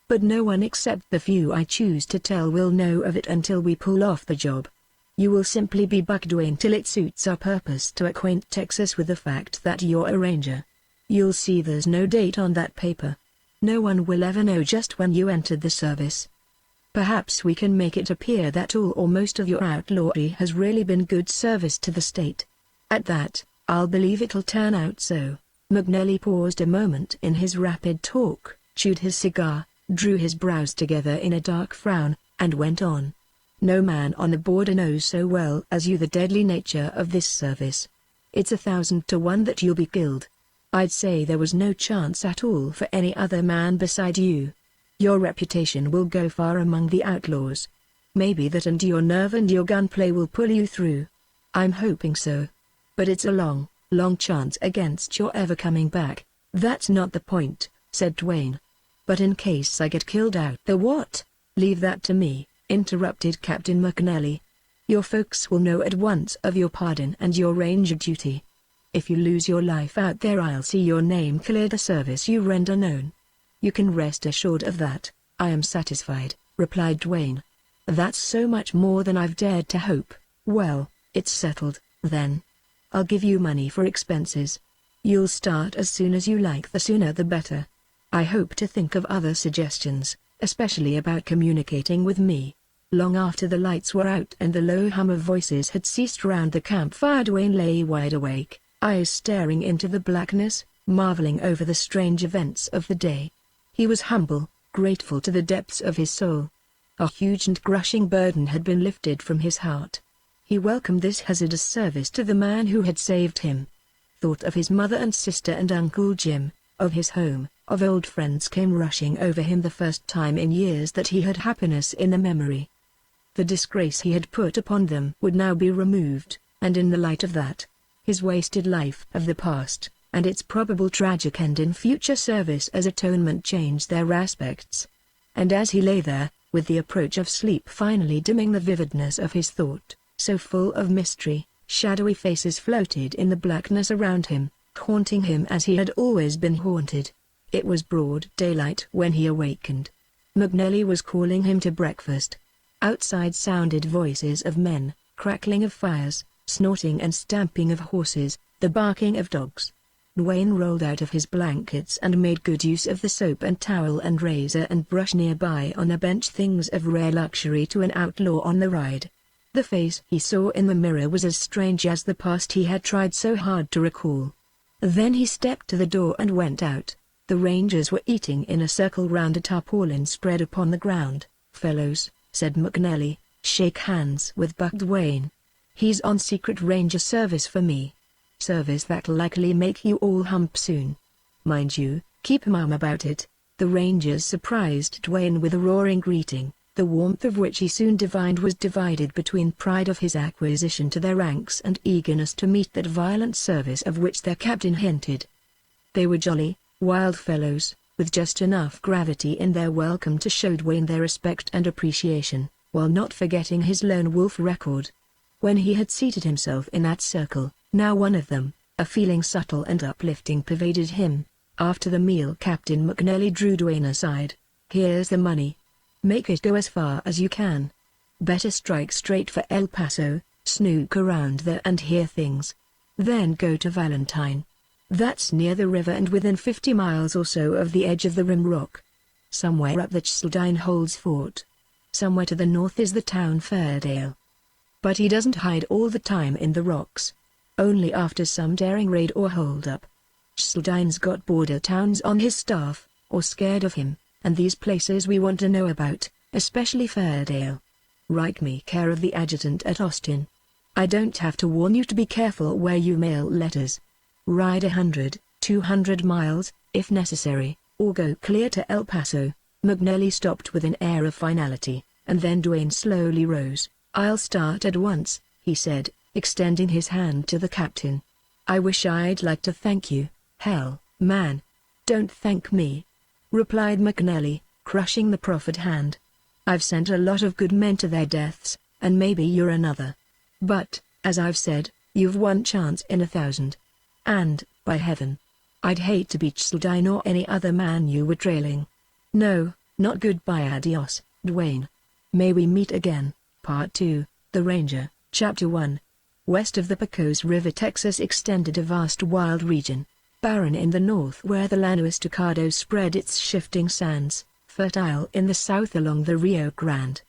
But no one except the few I choose to tell will know of it until we pull off the job. You will simply be Buck Duane till it suits our purpose to acquaint Texas with the fact that you're a ranger. You'll see there's no date on that paper. No one will ever know just when you entered the service. Perhaps we can make it appear that all or most of your outlawry has really been good service to the state. At that, I'll believe it'll turn out so. McNally paused a moment in his rapid talk, chewed his cigar, drew his brows together in a dark frown, and went on. No man on the border knows so well as you the deadly nature of this service. It's 1,000 to 1 that you'll be killed. I'd say there was no chance at all for any other man beside you. Your reputation will go far among the outlaws. Maybe that and your nerve and your gunplay will pull you through. I'm hoping so. But it's a long, long chance against your ever coming back. That's not the point, said Duane. But in case I get killed out there what? Leave that to me, interrupted Captain McNally. Your folks will know at once of your pardon and your ranger duty. If you lose your life out there I'll see your name clear the service you render known. You can rest assured of that. I am satisfied, replied Duane. That's so much more than I've dared to hope. Well, it's settled, then. I'll give you money for expenses. You'll start as soon as you like, the sooner the better. I hope to think of other suggestions, especially about communicating with me. Long after the lights were out and the low hum of voices had ceased round the campfire, Duane lay wide awake, eyes staring into the blackness, marveling over the strange events of the day. He was humble, grateful to the depths of his soul. A huge and crushing burden had been lifted from his heart. He welcomed this hazardous service to the man who had saved him. Thought of his mother and sister and Uncle Jim, of his home, of old friends came rushing over him the first time in years that he had happiness in the memory. The disgrace he had put upon them would now be removed, and in the light of that, his wasted life of the past, and its probable tragic end in future service as atonement changed their aspects. And as he lay there, with the approach of sleep finally dimming the vividness of his thought, so full of mystery, shadowy faces floated in the blackness around him, haunting him as he had always been haunted. It was broad daylight when he awakened. McNally was calling him to breakfast. Outside sounded voices of men, crackling of fires, snorting and stamping of horses, the barking of dogs. Dwayne rolled out of his blankets and made good use of the soap and towel and razor and brush nearby on a bench, things of rare luxury to an outlaw on the ride. The face he saw in the mirror was as strange as the past he had tried so hard to recall. Then he stepped to the door and went out. The Rangers were eating in a circle round a tarpaulin spread upon the ground. "Fellows," said McNally, "shake hands with Buck Dwayne. He's on secret Ranger service for me. Service that'll likely make you all hump soon. Mind you, keep mum about it." The Rangers surprised Dwayne with a roaring greeting, the warmth of which he soon divined was divided between pride of his acquisition to their ranks and eagerness to meet that violent service of which their captain hinted. They were jolly, wild fellows, with just enough gravity in their welcome to show Dwayne their respect and appreciation, while not forgetting his lone wolf record. When he had seated himself in that circle, now one of them, a feeling subtle and uplifting pervaded him. After the meal, Captain McNally drew Dwayne aside. "Here's the money. Make it go as far as you can. Better strike straight for El Paso, snook around there and hear things. Then go to Valentine. That's near the river and within 50 miles or so of the edge of the Rim Rock. Somewhere up the Cheseldine holds fort. Somewhere to the north is the town Fairdale. But he doesn't hide all the time in the rocks. Only after some daring raid or hold-up. Cheseldine's got border towns on his staff, or scared of him, and these places we want to know about, especially Fairdale. Write me care of the adjutant at Austin. I don't have to warn you to be careful where you mail letters. Ride 100, 200 miles, if necessary, or go clear to El Paso." McNally stopped with an air of finality, and then Dwayne slowly rose. "I'll start at once," he said, extending his hand to the captain. "I wish I'd like to thank you." "Hell, man. Don't thank me," replied McNally, crushing the proffered hand. "I've sent a lot of good men to their deaths, and maybe you're another. But, as I've said, you've one chance in 1,000. And, by heaven, I'd hate to be Cheseldine or any other man you were trailing. No, not goodbye, adios, Dwayne. May we meet again." Part 2, The Ranger, Chapter 1. West of the Pecos River, Texas extended a vast wild region, barren in the north where the Llano Estacado spread its shifting sands, fertile in the south along the Rio Grande.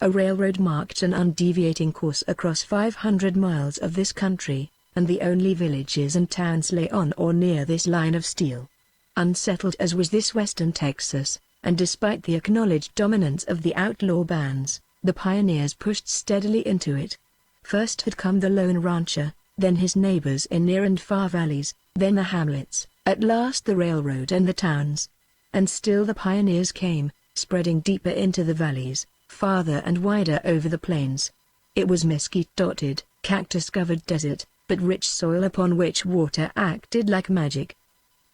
A railroad marked an undeviating course across 500 miles of this country, and the only villages and towns lay on or near this line of steel. Unsettled as was this western Texas, and despite the acknowledged dominance of the outlaw bands, the pioneers pushed steadily into it. First had come the lone rancher, then his neighbors in near and far valleys, then the hamlets, at last the railroad and the towns. And still the pioneers came, spreading deeper into the valleys, farther and wider over the plains. It was mesquite-dotted, cactus-covered desert, but rich soil upon which water acted like magic.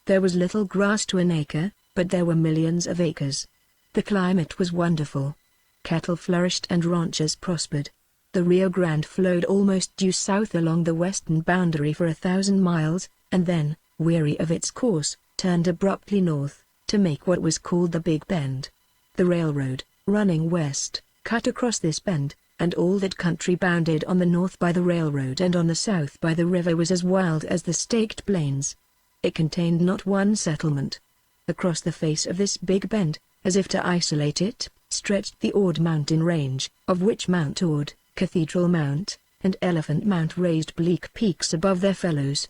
There was little grass to an acre, but there were millions of acres. The climate was wonderful. Cattle flourished and ranchers prospered. The Rio Grande flowed almost due south along the western boundary for 1,000 miles, and then, weary of its course, turned abruptly north, to make what was called the Big Bend. The railroad, running west, cut across this bend, and all that country bounded on the north by the railroad and on the south by the river was as wild as the Staked Plains. It contained not one settlement. Across the face of this Big Bend, as if to isolate it, stretched the Ord mountain range, of which Mount Ord, Cathedral Mount, and Elephant Mount raised bleak peaks above their fellows.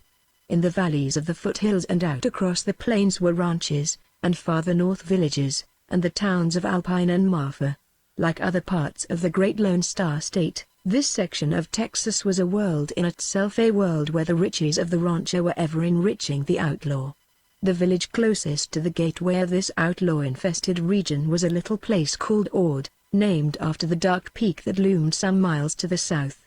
In the valleys of the foothills and out across the plains were ranches, and farther north villages, and the towns of Alpine and Marfa. Like other parts of the Great Lone Star State, this section of Texas was a world in itself, a world where the riches of the rancher were ever enriching the outlaw. The village closest to the gateway of this outlaw-infested region was a little place called Ord, named after the dark peak that loomed some miles to the south.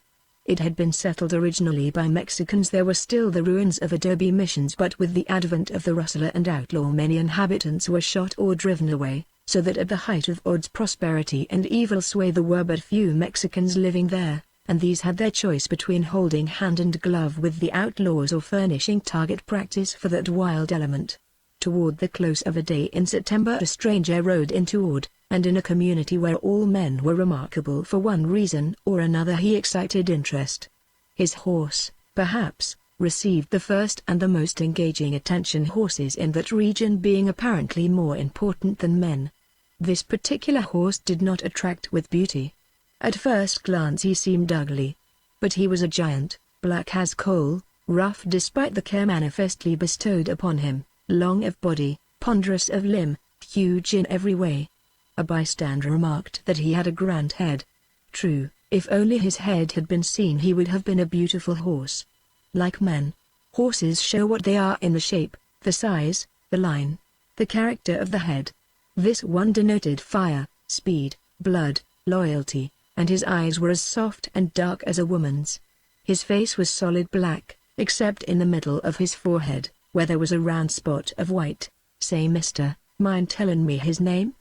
It had been settled originally by Mexicans. There were still the ruins of adobe missions, but with the advent of the rustler and outlaw, many inhabitants were shot or driven away, so that at the height of Ord's prosperity and evil sway there were but few Mexicans living there, and these had their choice between holding hand and glove with the outlaws or furnishing target practice for that wild element. Toward the close of a day in September, a stranger rode into Ord, and in a community where all men were remarkable for one reason or another, he excited interest. His horse, perhaps, received the first and the most engaging attention, horses in that region being apparently more important than men. This particular horse did not attract with beauty. At first glance he seemed ugly. But he was a giant, black as coal, rough despite the care manifestly bestowed upon him, long of body, ponderous of limb, huge in every way. A bystander remarked that he had a grand head. True, if only his head had been seen he would have been a beautiful horse. Like men, horses show what they are in the shape, the size, the line, the character of the head. This one denoted fire, speed, blood, loyalty, and his eyes were as soft and dark as a woman's. His face was solid black, except in the middle of his forehead, where there was a round spot of white. "Say, mister, mind tellin' me his name?"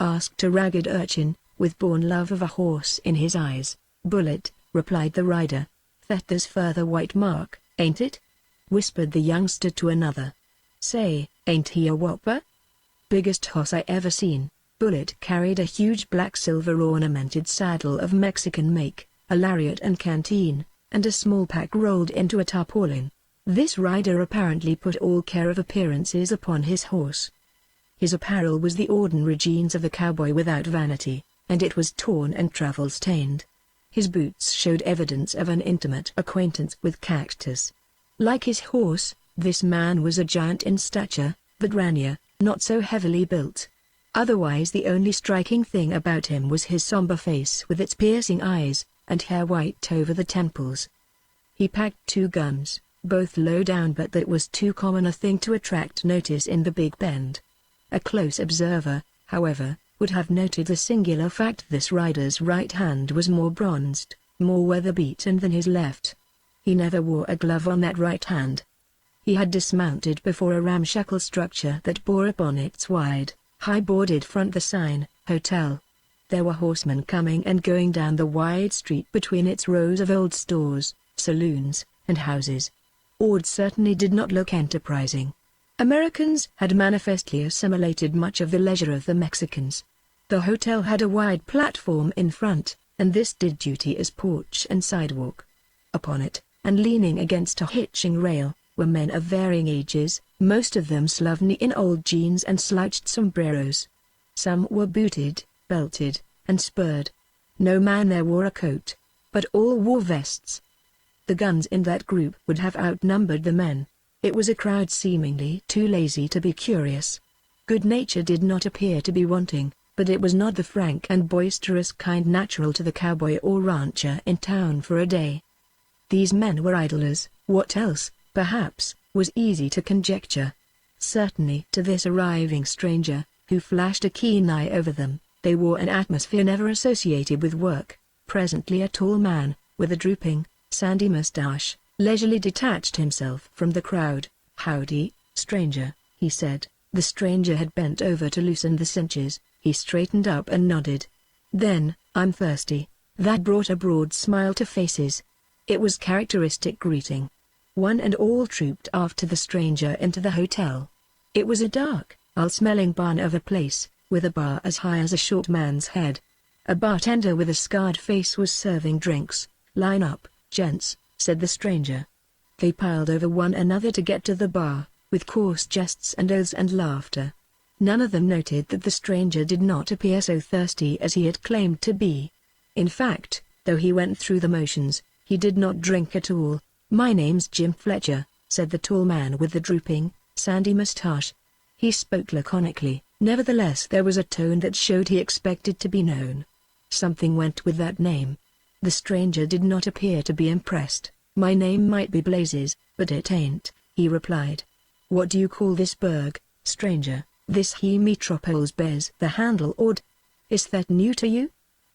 asked a ragged urchin, with born love of a horse in his eyes. "Bullet," replied the rider. "That there's further white mark, ain't it?" whispered the youngster to another. "Say, ain't he a whopper? Biggest hoss I ever seen." Bullet carried a huge black silver ornamented saddle of Mexican make, a lariat and canteen, and a small pack rolled into a tarpaulin. This rider apparently put all care of appearances upon his horse. His apparel was the ordinary jeans of the cowboy without vanity, and it was torn and travel-stained. His boots showed evidence of an intimate acquaintance with cactus. Like his horse, this man was a giant in stature, but rainier, not so heavily built. Otherwise the only striking thing about him was his somber face with its piercing eyes, and hair white over the temples. He packed 2 guns, both low down, but that was too common a thing to attract notice in the Big Bend. A close observer, however, would have noted the singular fact this rider's right hand was more bronzed, more weather-beaten than his left. He never wore a glove on that right hand. He had dismounted before a ramshackle structure that bore upon its wide, high-boarded front the sign, "Hotel." There were horsemen coming and going down the wide street between its rows of old stores, saloons, and houses. Ord certainly did not look enterprising. Americans had manifestly assimilated much of the leisure of the Mexicans. The hotel had a wide platform in front, and this did duty as porch and sidewalk. Upon it, and leaning against a hitching rail, were men of varying ages, most of them slovenly in old jeans and slouched sombreros. Some were booted, belted, and spurred. No man there wore a coat, but all wore vests. The guns in that group would have outnumbered the men. It was a crowd seemingly too lazy to be curious. Good nature did not appear to be wanting, but it was not the frank and boisterous kind natural to the cowboy or rancher in town for a day. These men were idlers. What else, perhaps, was easy to conjecture. Certainly to this arriving stranger, who flashed a keen eye over them, they wore an atmosphere never associated with work. Presently a tall man, with a drooping, sandy mustache, leisurely detached himself from the crowd. "Howdy, stranger," he said. The stranger had bent over to loosen the cinches. He straightened up and nodded. Then, "I'm thirsty." That brought a broad smile to faces. It was characteristic greeting. One and all trooped after the stranger into the hotel. It was a dark, ill-smelling barn of a place, with a bar as high as a short man's head. A bartender with a scarred face was serving drinks. "Line up, gents," said the stranger. They piled over one another to get to the bar, with coarse jests and oaths and laughter. None of them noted that the stranger did not appear so thirsty as he had claimed to be. In fact, though he went through the motions, he did not drink at all. "My name's Jim Fletcher," said the tall man with the drooping, sandy mustache. He spoke laconically, Nevertheless, there was a tone that showed he expected to be known. Something went with that name. The stranger did not appear to be impressed. "My name might be Blazes, but it ain't," he replied. "What do you call this burg, stranger?" "This he metropoles bears the handle Ord. Is that new to you?"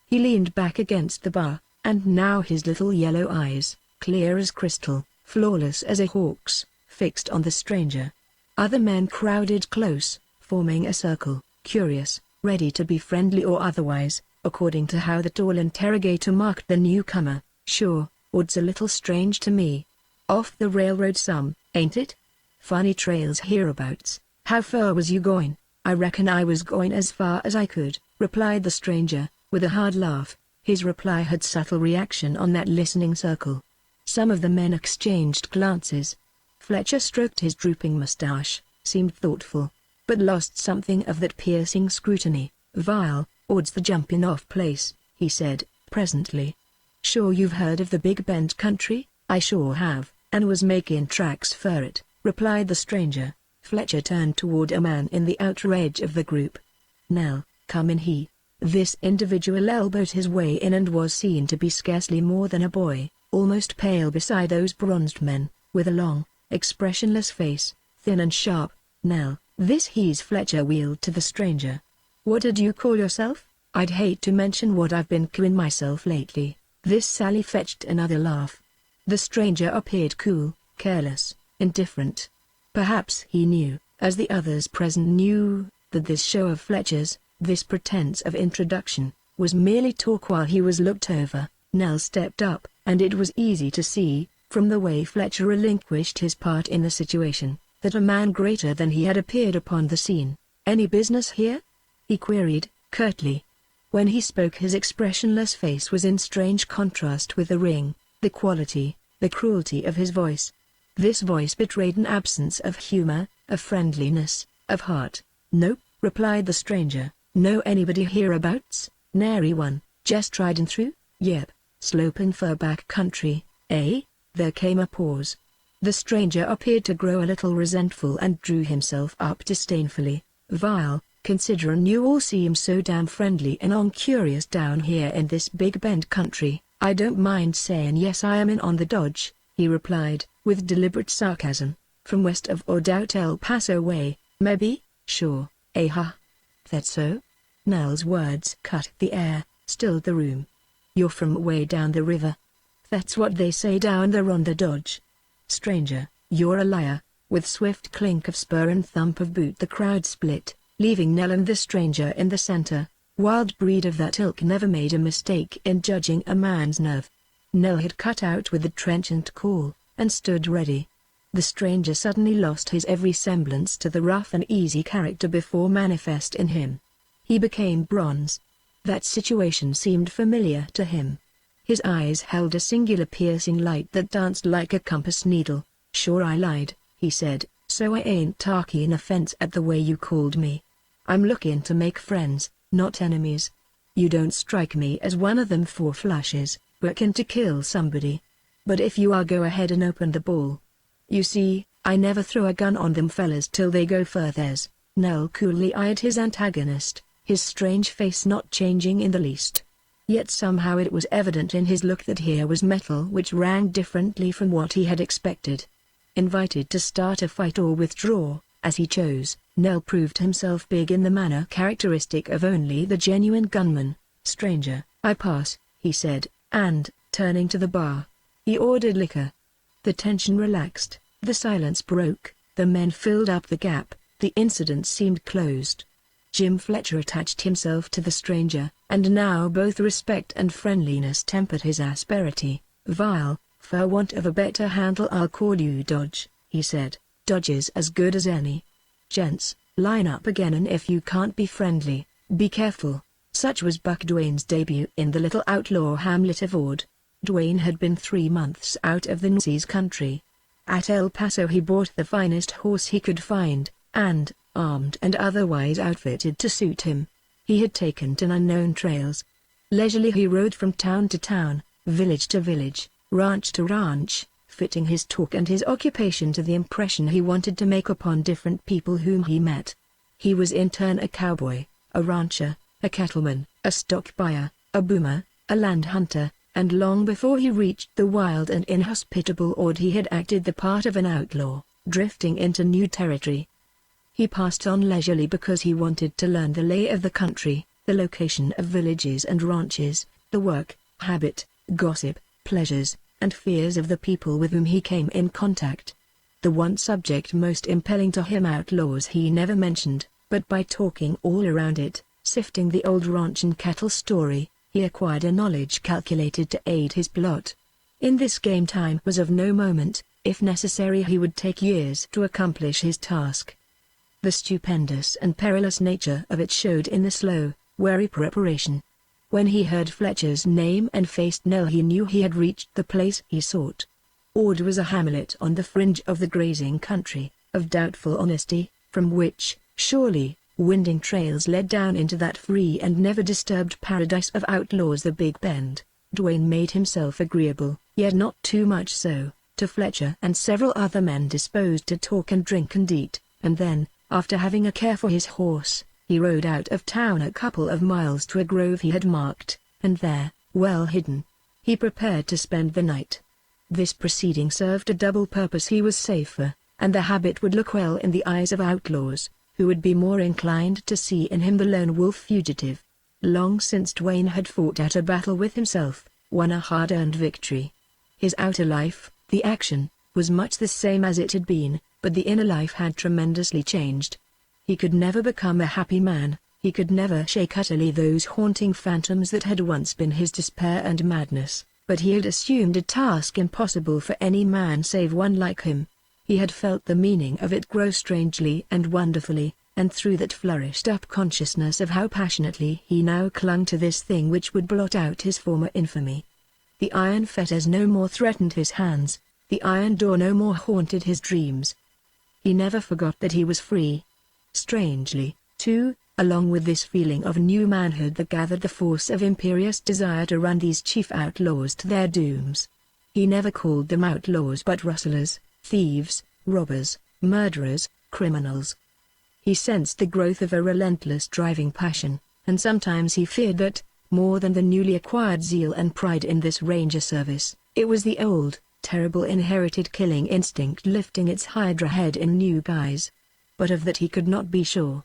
He leaned back against the bar, and now his little yellow eyes, clear as crystal, flawless as a hawk's, fixed on the stranger. Other men crowded close, forming a circle, curious, ready to be friendly or otherwise, according to how the tall interrogator marked the newcomer. "Sure, Ord's a little strange to me. Off the railroad some, ain't it? Funny trails hereabouts. How far was you going?" "I reckon I was going as far as I could," replied the stranger, with a hard laugh. His reply had subtle reaction on that listening circle. Some of the men exchanged glances. Fletcher stroked his drooping mustache, seemed thoughtful, but lost something of that piercing scrutiny. "Vile, Ord's the jumping-off place," he said, presently. "Sure you've heard of the Big Bend country?" "I sure have, and was making tracks for it," replied the stranger. Fletcher turned toward a man in the outer edge of the group. "Nell, come in." This individual elbowed his way in and was seen to be scarcely more than a boy, almost pale beside those bronzed men, with a long, expressionless face, thin and sharp. "Nell, he's Fletcher wheeled to the stranger. "What did you call yourself?" "I'd hate to mention what I've been calling myself lately." This sally fetched another laugh. The stranger appeared cool, careless, indifferent. Perhaps he knew, as the others present knew, that this show of Fletcher's, this pretense of introduction, was merely talk while he was looked over. Nell stepped up, and it was easy to see, from the way Fletcher relinquished his part in the situation, that a man greater than he had appeared upon the scene. "Any business here?" he queried, curtly. When he spoke his expressionless face was in strange contrast with the ring, the quality, the cruelty of his voice. This voice betrayed an absence of humor, of friendliness, of heart. "Nope," replied the stranger. "Know anybody hereabouts?" "Nary one, just riding through." "Yep, sloping fur back country, eh?" There came a pause. The stranger appeared to grow a little resentful and drew himself up disdainfully. "Vile, considerin' you all seem so damn friendly and curious down here in this Big Bend country, I don't mind saying yes I am in on the dodge," he replied, with deliberate sarcasm. "From west of or out El Paso way, maybe?" "Sure, ha. That so?" Nell's words cut the air, stilled the room. "You're from way down the river?" "That's what they say down there on the dodge." "Stranger, you're a liar." With swift clink of spur and thump of boot the crowd split, leaving Nell and the stranger in the center. Wild breed of that ilk never made a mistake in judging a man's nerve. Nell had cut out with the trenchant call, and stood ready. The stranger suddenly lost his every semblance to the rough and easy character before manifest in him. He became bronze. That situation seemed familiar to him. His eyes held a singular piercing light that danced like a compass needle. "Sure I lied," he said, "so I ain't taking offense at the way you called me. I'm looking to make friends, not enemies. You don't strike me as one of them four flushes, working to kill somebody. But if you are, go ahead and open the ball. You see, I never throw a gun on them fellas till they go furthers." Nell coolly eyed his antagonist, his strange face not changing in the least. Yet somehow it was evident in his look that here was metal which rang differently from what he had expected. Invited to start a fight or withdraw, as he chose, Nell proved himself big in the manner characteristic of only the genuine gunman. "Stranger, I pass," he said, and, turning to the bar, he ordered liquor. The tension relaxed, the silence broke, the men filled up the gap, the incident seemed closed. Jim Fletcher attached himself to the stranger, and now both respect and friendliness tempered his asperity. "Vile, for want of a better handle I'll call you Dodge," he said. "Dodge is as good as any. Gents, line up again, and if you can't be friendly, be careful." Such was Buck Duane's debut in the little outlaw hamlet of Ord. Duane had been 3 months out of the Nazis' country. At El Paso he bought the finest horse he could find, and, armed and otherwise outfitted to suit him, he had taken to unknown trails. Leisurely he rode from town to town, village to village, ranch to ranch, fitting his talk and his occupation to the impression he wanted to make upon different people whom he met. He was in turn a cowboy, a rancher, a cattleman, a stock buyer, a boomer, a land hunter, and long before he reached the wild and inhospitable Ord he had acted the part of an outlaw, drifting into new territory. He passed on leisurely because he wanted to learn the lay of the country, the location of villages and ranches, the work, habit, gossip, pleasures, and fears of the people with whom he came in contact. The one subject most impelling to him outlaws he never mentioned, but by talking all around it, sifting the old ranch and cattle story, he acquired a knowledge calculated to aid his plot. In this game time was of no moment. If necessary he would take years to accomplish his task. The stupendous and perilous nature of it showed in the slow, wary preparation. When he heard Fletcher's name and faced Nell he knew he had reached the place he sought. Ord was a hamlet on the fringe of the grazing country, of doubtful honesty, from which, surely, winding trails led down into that free and never disturbed paradise of outlaws the Big Bend. Duane made himself agreeable, yet not too much so, to Fletcher and several other men disposed to talk and drink and eat, and then, after having a care for his horse, he rode out of town a couple of miles to a grove he had marked, and there, well hidden, he prepared to spend the night. This proceeding served a double purpose. He was safer, and the habit would look well in the eyes of outlaws, who would be more inclined to see in him the lone wolf fugitive. Long since Duane had fought out a battle with himself, won a hard-earned victory. His outer life, the action, was much the same as it had been, but the inner life had tremendously changed. He could never become a happy man, he could never shake utterly those haunting phantoms that had once been his despair and madness, but he had assumed a task impossible for any man save one like him. He had felt the meaning of it grow strangely and wonderfully, and through that flourished up consciousness of how passionately he now clung to this thing which would blot out his former infamy. The iron fetters no more threatened his hands, the iron door no more haunted his dreams. He never forgot that he was free. Strangely, too, along with this feeling of new manhood there gathered the force of imperious desire to run these chief outlaws to their dooms. He never called them outlaws but rustlers, thieves, robbers, murderers, criminals. He sensed the growth of a relentless driving passion, and sometimes he feared that, more than the newly acquired zeal and pride in this ranger service, it was the old, terrible inherited killing instinct lifting its hydra head in new guise. But of that he could not be sure.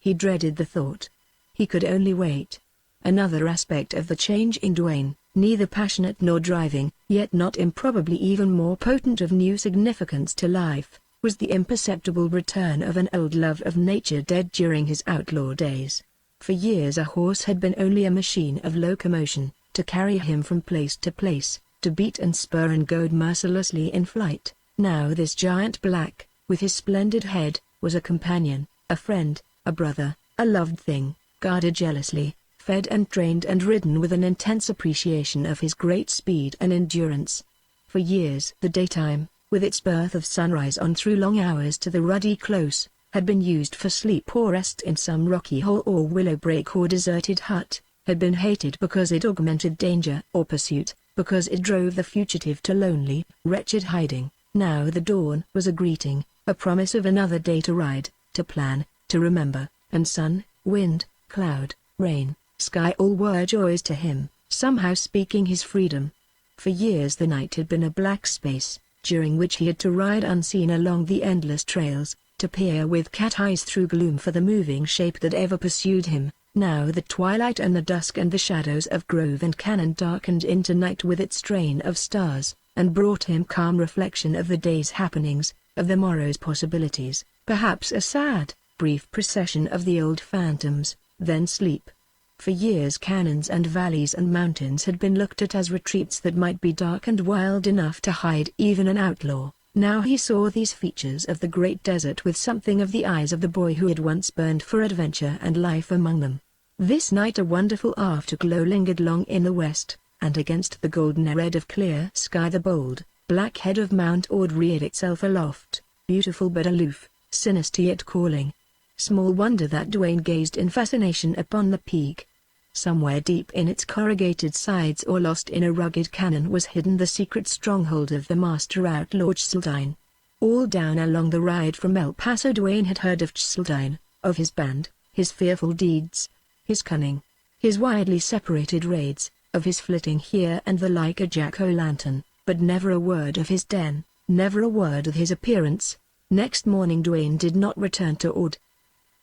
He dreaded the thought. He could only wait. Another aspect of the change in Duane, neither passionate nor driving, yet not improbably even more potent of new significance to life, was the imperceptible return of an old love of nature dead during his outlaw days. For years a horse had been only a machine of locomotion, to carry him from place to place, to beat and spur and goad mercilessly in flight. Now this giant black, with his splendid head, was a companion, a friend, a brother, a loved thing, guarded jealously, fed and trained and ridden with an intense appreciation of his great speed and endurance. For years the daytime, with its birth of sunrise on through long hours to the ruddy close, had been used for sleep or rest in some rocky hole or willow brake or deserted hut, had been hated because it augmented danger or pursuit, because it drove the fugitive to lonely, wretched hiding. Now the dawn was a greeting, a promise of another day to ride, to plan, to remember, and sun, wind, cloud, rain, sky all were joys to him, somehow speaking his freedom. For years the night had been a black space, during which he had to ride unseen along the endless trails, to peer with cat eyes through gloom for the moving shape that ever pursued him. Now the twilight and the dusk and the shadows of grove and canon darkened into night with its train of stars, and brought him calm reflection of the day's happenings, of the morrow's possibilities, perhaps a sad, brief procession of the old phantoms, then sleep. For years canyons and valleys and mountains had been looked at as retreats that might be dark and wild enough to hide even an outlaw. Now he saw these features of the great desert with something of the eyes of the boy who had once burned for adventure and life among them. This night a wonderful afterglow lingered long in the west, and against the golden red of clear sky the bold, black head of Mount Ord reared itself aloft, beautiful but aloof, sinister yet calling. Small wonder that Duane gazed in fascination upon the peak. Somewhere deep in its corrugated sides or lost in a rugged canon was hidden the secret stronghold of the master outlaw Zane. All down along the ride from El Paso Duane had heard of Zane, of his band, his fearful deeds, his cunning, his widely separated raids, of his flitting here and there like a jack-o'-lantern, but never a word of his den, never a word of his appearance. Next morning Duane did not return to Ord.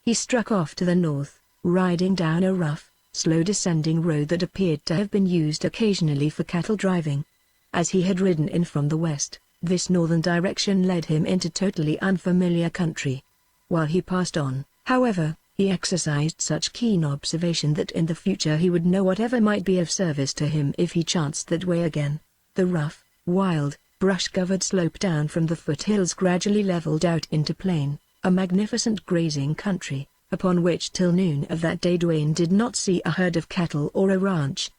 He struck off to the north, riding down a rough, slow descending road that appeared to have been used occasionally for cattle driving. As he had ridden in from the west, this northern direction led him into totally unfamiliar country. While he passed on, however, he exercised such keen observation that in the future he would know whatever might be of service to him if he chanced that way again. The rough, wild, brush-covered slope down from the foothills gradually leveled out into plain, a magnificent grazing country, upon which till noon of that day Duane did not see a herd of cattle or a ranch.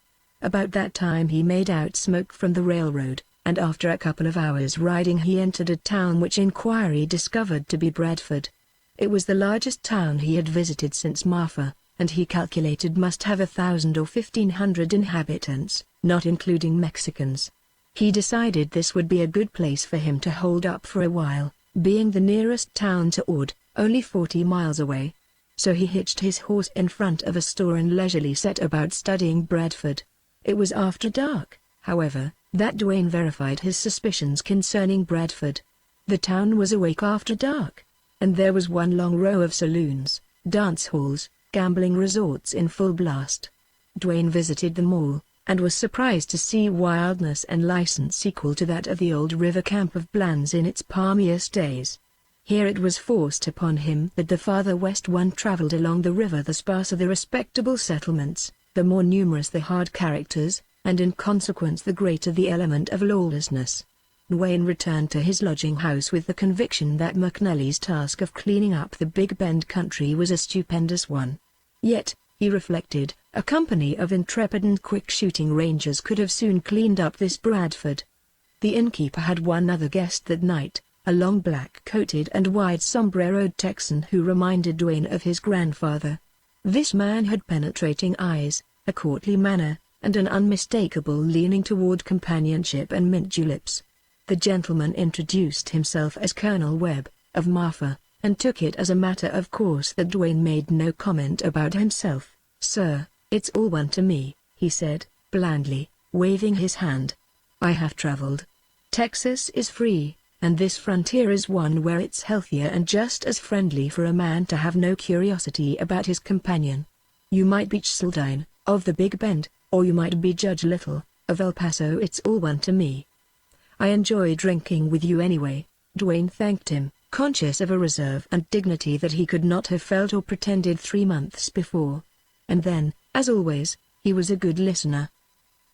About that time he made out smoke from the railroad, and after a couple of hours riding he entered a town which inquiry discovered to be Bradford. It was the largest town he had visited since Marfa, and he calculated must have 1,000 or 1,500 inhabitants, not including Mexicans. He decided this would be a good place for him to hold up for a while, being the nearest town to Ord, only 40 miles away. So he hitched his horse in front of a store and leisurely set about studying Bradford. It was after dark, however, that Duane verified his suspicions concerning Bradford. The town was awake after dark, and there was one long row of saloons, dance halls, gambling resorts in full blast. Duane visited them all, and was surprised to see wildness and license equal to that of the old river camp of Bland's in its palmiest days. Here it was forced upon him that the farther west one traveled along the river the sparser the respectable settlements, the more numerous the hard characters, and in consequence the greater the element of lawlessness. Duane returned to his lodging house with the conviction that McNally's task of cleaning up the Big Bend country was a stupendous one. Yet, he reflected, a company of intrepid and quick-shooting rangers could have soon cleaned up this Bradford. The innkeeper had one other guest that night, a long black-coated and wide-sombreroed Texan who reminded Duane of his grandfather. This man had penetrating eyes, a courtly manner, and an unmistakable leaning toward companionship and mint juleps. The gentleman introduced himself as Colonel Webb, of Marfa, and took it as a matter of course that Duane made no comment about himself. "Sir, it's all one to me," he said, blandly, waving his hand. "I have traveled. Texas is free, and this frontier is one where it's healthier and just as friendly for a man to have no curiosity about his companion. You might be Chisaldine, of the Big Bend, or you might be Judge Little, of El Paso. It's all one to me. I enjoy drinking with you anyway." Duane thanked him, conscious of a reserve and dignity that he could not have felt or pretended 3 months before. And then, as always, he was a good listener.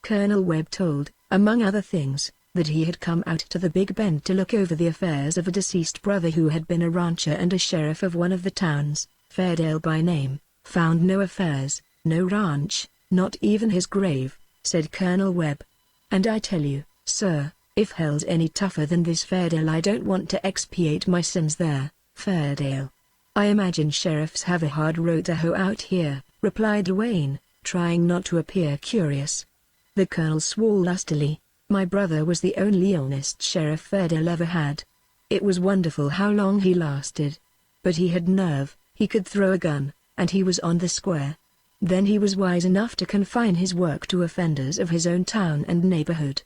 Colonel Webb told, among other things, that he had come out to the Big Bend to look over the affairs of a deceased brother who had been a rancher and a sheriff of one of the towns, Fairdale by name. "Found no affairs, no ranch, not even his grave," said Colonel Webb. "And I tell you, sir, if hell's any tougher than this Fairdale, I don't want to expiate my sins there." "Fairdale. I imagine sheriffs have a hard road to hoe out here," replied Duane, trying not to appear curious. The colonel swore lustily. "My brother was the only honest sheriff Fairdale ever had. It was wonderful how long he lasted. But he had nerve, he could throw a gun, and he was on the square. Then he was wise enough to confine his work to offenders of his own town and neighborhood.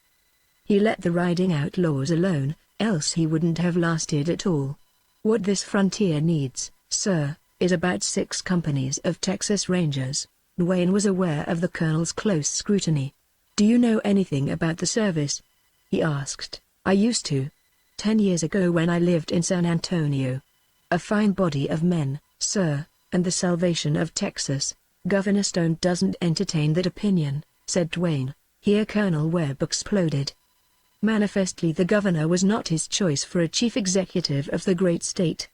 He let the riding outlaws alone, else he wouldn't have lasted at all. What this frontier needs, sir, is about 6 companies of Texas Rangers." Duane was aware of the colonel's close scrutiny. "Do you know anything about the service?" he asked. "I used to. 10 years ago when I lived in San Antonio. A fine body of men, sir, and the salvation of Texas. Governor Stone doesn't entertain that opinion," said Duane. Here Colonel Webb exploded. Manifestly the governor was not his choice for a chief executive of the great state.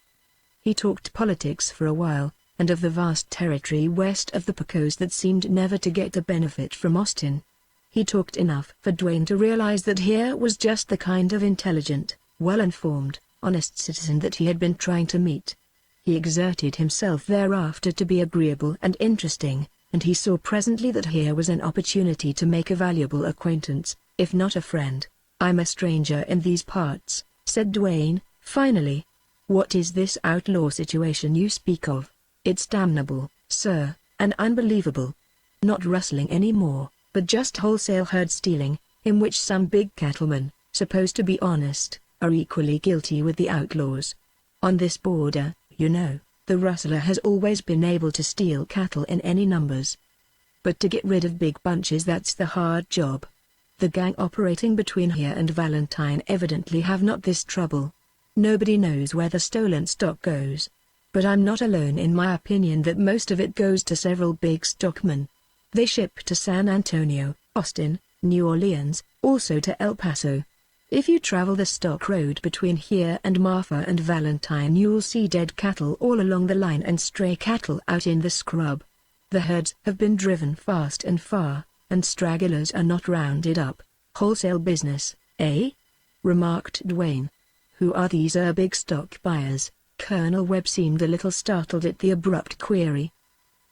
He talked politics for a while, and of the vast territory west of the Pecos that seemed never to get a benefit from Austin. He talked enough for Duane to realize that here was just the kind of intelligent, well-informed, honest citizen that he had been trying to meet. He exerted himself thereafter to be agreeable and interesting, and he saw presently that here was an opportunity to make a valuable acquaintance, if not a friend. "I'm a stranger in these parts," said Duane, finally. "What is this outlaw situation you speak of?" It's damnable, sir, and unbelievable. Not rustling anymore, but just wholesale herd stealing, in which some big cattlemen, supposed to be honest, are equally guilty with the outlaws. On this border, you know, the rustler has always been able to steal cattle in any numbers. But to get rid of big bunches, that's the hard job. The gang operating between here and Valentine evidently have not this trouble. Nobody knows where the stolen stock goes. But I'm not alone in my opinion that most of it goes to several big stockmen. They ship to San Antonio, Austin, New Orleans, also to El Paso. If you travel the stock road between here and Marfa and Valentine, you'll see dead cattle all along the line and stray cattle out in the scrub. The herds have been driven fast and far, and stragglers are not rounded up. Wholesale business, eh? Remarked Duane. Who are these big stock buyers? Colonel Webb seemed a little startled at the abrupt query.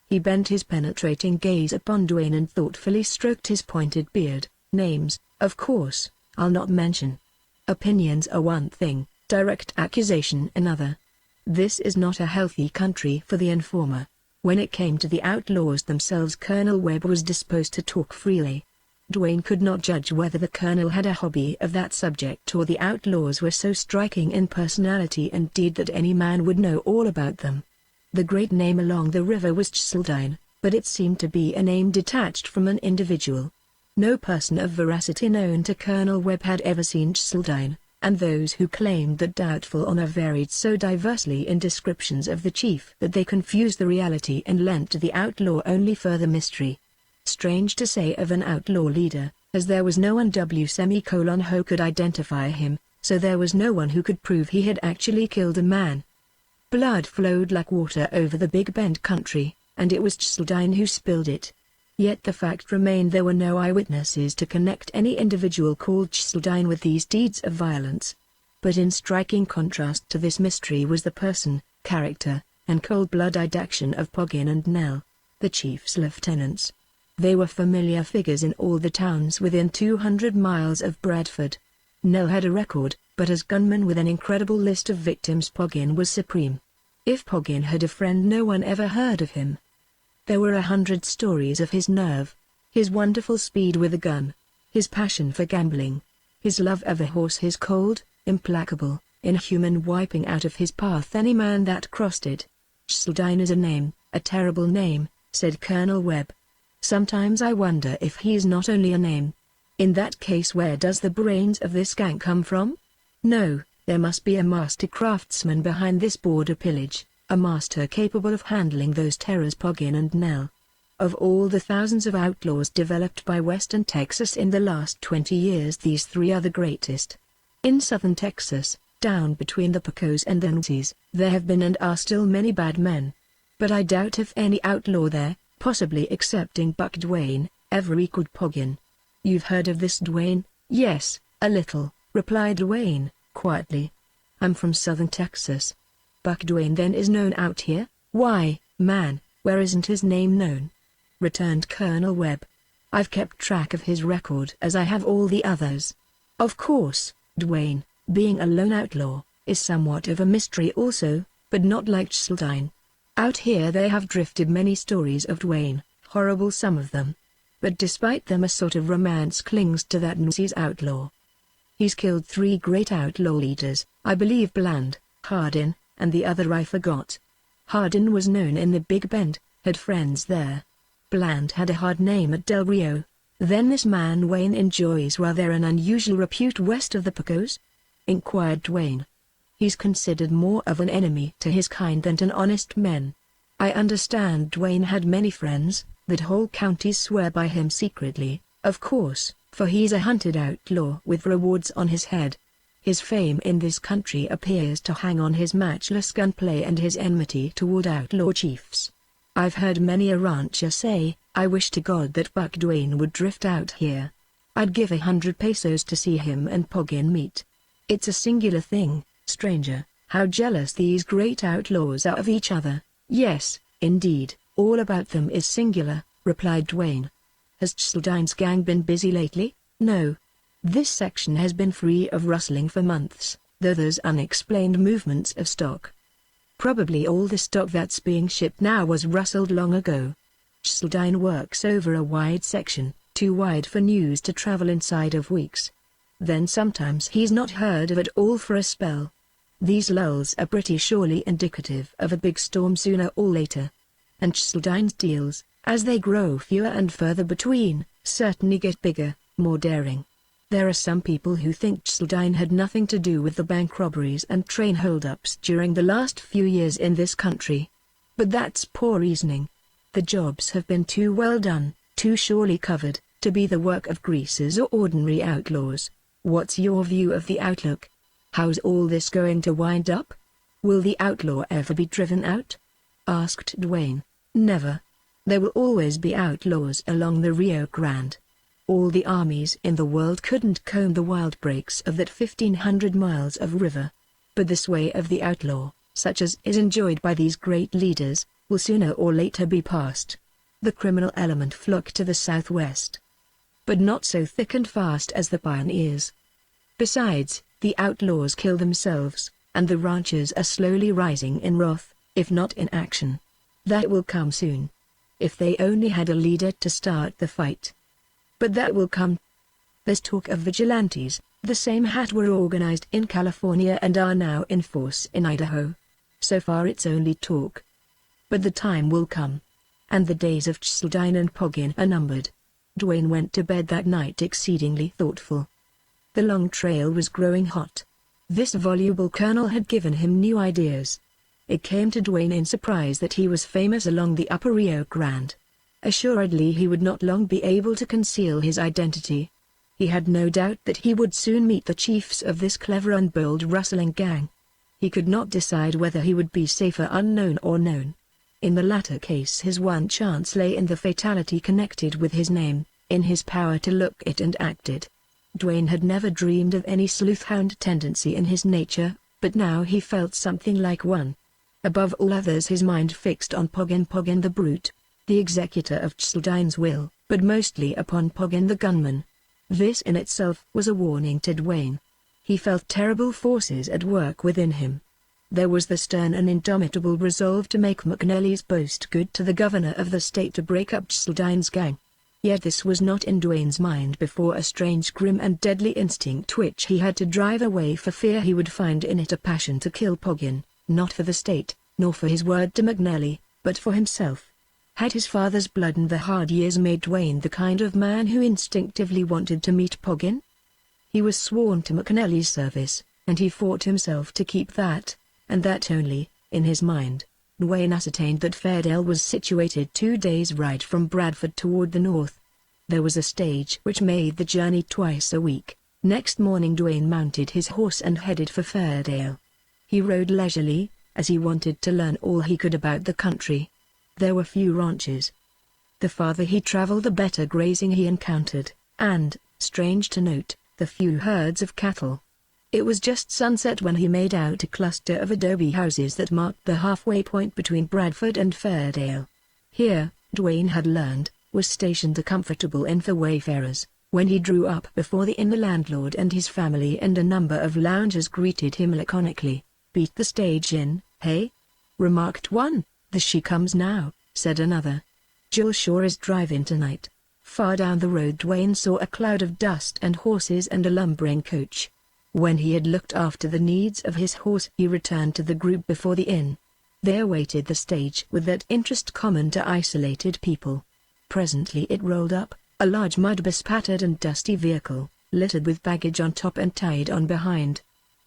He bent his penetrating gaze upon Duane and thoughtfully stroked his pointed beard. Names, of course, I'll not mention. Opinions are one thing, direct accusation another. This is not a healthy country for the informer. When it came to the outlaws themselves, Colonel Webb was disposed to talk freely. Duane could not judge whether the colonel had a hobby of that subject or the outlaws were so striking in personality and deed that any man would know all about them. The great name along the river was Cheseldine, but it seemed to be a name detached from an individual. No person of veracity known to Colonel Webb had ever seen Cheseldine, and those who claimed that doubtful honor varied so diversely in descriptions of the chief that they confused the reality and lent to the outlaw only further mystery. Strange to say of an outlaw leader, as there was no one who could identify him, so there was no one who could prove he had actually killed a man. Blood flowed like water over the Big Bend country, and it was Cheseldine who spilled it. Yet the fact remained there were no eyewitnesses to connect any individual called Cheseldine with these deeds of violence. But in striking contrast to this mystery was the person, character, and cold-blooded action of Poggin and Nell, the chief's lieutenants. They were familiar figures in all the towns within 200 miles of Bradford. Nell had a record, but as gunman with an incredible list of victims, Poggin was supreme. If Poggin had a friend, no one ever heard of him. There were 100 stories of his nerve, his wonderful speed with a gun, his passion for gambling, his love of a horse, his cold, implacable, inhuman wiping out of his path any man that crossed it. Cheseldine is a name, a terrible name, said Colonel Webb. Sometimes I wonder if he's not only a name. In that case, where does the brains of this gang come from? No, there must be a master craftsman behind this border pillage. A master capable of handling those terrors, Poggin and Nell. Of all the thousands of outlaws developed by western Texas in the last 20 years, these three are the greatest. In southern Texas, down between the Pecos and the Nueces, there have been and are still many bad men. But I doubt if any outlaw there, possibly excepting Buck Duane, ever equaled Poggin. You've heard of this Duane? Yes, a little, replied Duane, quietly. I'm from southern Texas. Buck Duane then is known out here? Why, man, where isn't his name known? Returned Colonel Webb. I've kept track of his record as I have all the others. Of course, Duane, being a lone outlaw, is somewhat of a mystery also, but not like Cheseldine. Out here they have drifted many stories of Duane, horrible some of them. But despite them a sort of romance clings to that Nueces outlaw. He's killed 3 great outlaw leaders, I believe Bland, Hardin, and the other I forgot. Hardin was known in the Big Bend, had friends there. Bland had a hard name at Del Rio. Then this man Wayne enjoys rather an unusual repute west of the Pecos? Inquired Duane. He's considered more of an enemy to his kind than an honest man. I understand Duane had many friends, that whole counties swear by him secretly, of course, for he's a hunted outlaw with rewards on his head. His fame in this country appears to hang on his matchless gunplay and his enmity toward outlaw chiefs. I've heard many a rancher say, I wish to God that Buck Duane would drift out here. I'd give 100 pesos to see him and Poggin meet. It's a singular thing, stranger, how jealous these great outlaws are of each other. Yes, indeed, all about them is singular, replied Duane. Has Cheseldine's gang been busy lately? No. This section has been free of rustling for months, though there's unexplained movements of stock. Probably all the stock that's being shipped now was rustled long ago. Zane works over a wide section, too wide for news to travel inside of weeks. Then sometimes he's not heard of at all for a spell. These lulls are pretty surely indicative of a big storm sooner or later. And Zane's deals, as they grow fewer and further between, certainly get bigger, more daring. There are some people who think Zane had nothing to do with the bank robberies and train holdups during the last few years in this country. But that's poor reasoning. The jobs have been too well done, too surely covered, to be the work of greasers or ordinary outlaws. What's your view of the outlook? How's all this going to wind up? Will the outlaw ever be driven out? Asked Dwayne. Never. There will always be outlaws along the Rio Grande. All the armies in the world couldn't comb the wild breaks of that 1,500 miles of river. But the sway of the outlaw, such as is enjoyed by these great leaders, will sooner or later be past. The criminal element flock to the southwest. But not so thick and fast as the pioneers. Besides, the outlaws kill themselves, and the ranchers are slowly rising in wrath, if not in action. That will come soon. If they only had a leader to start the fight. But that will come. There's talk of vigilantes, the same that were organized in California and are now in force in Idaho. So far it's only talk. But the time will come. And the days of Zane and Poggin are numbered. Dwayne went to bed that night exceedingly thoughtful. The long trail was growing hot. This voluble colonel had given him new ideas. It came to Dwayne in surprise that he was famous along the upper Rio Grande. Assuredly he would not long be able to conceal his identity. He had no doubt that he would soon meet the chiefs of this clever and bold rustling gang. He could not decide whether he would be safer unknown or known. In the latter case his one chance lay in the fatality connected with his name, in his power to look it and act it. Dwayne had never dreamed of any sleuthhound tendency in his nature, but now he felt something like one. Above all others his mind fixed on Poggin the brute, the executor of Zane's will, but mostly upon Poggin the gunman. This in itself was a warning to Dwayne. He felt terrible forces at work within him. There was the stern and indomitable resolve to make McNally's boast good to the governor of the state to break up Zane's gang. Yet this was not in Dwayne's mind before a strange grim and deadly instinct which he had to drive away for fear he would find in it a passion to kill Poggin, not for the state, nor for his word to McNally, but for himself. Had his father's blood and the hard years made Dwayne the kind of man who instinctively wanted to meet Poggin? He was sworn to McNally's service, and he fought himself to keep that, and that only, in his mind. Dwayne ascertained that Fairdale was situated 2 days' ride from Bradford toward the north. There was a stage which made the journey twice a week. Next morning Dwayne mounted his horse and headed for Fairdale. He rode leisurely, as he wanted to learn all he could about the country. There were few ranches. The farther he traveled the better grazing he encountered, and, strange to note, the few herds of cattle. It was just sunset when he made out a cluster of adobe houses that marked the halfway point between Bradford and Fairdale. Here, Dwayne had learned, was stationed a comfortable inn for wayfarers. When he drew up before the inn the landlord and his family and a number of loungers greeted him laconically. "Beat the stage in, hey?" remarked one. "The she comes now," said another. "Jill sure is driving tonight." Far down the road Dwayne saw a cloud of dust and horses and a lumbering coach. When he had looked after the needs of his horse he returned to the group before the inn. There waited the stage with that interest common to isolated people. Presently it rolled up, a large mud-bespattered and dusty vehicle, littered with baggage on top and tied on behind.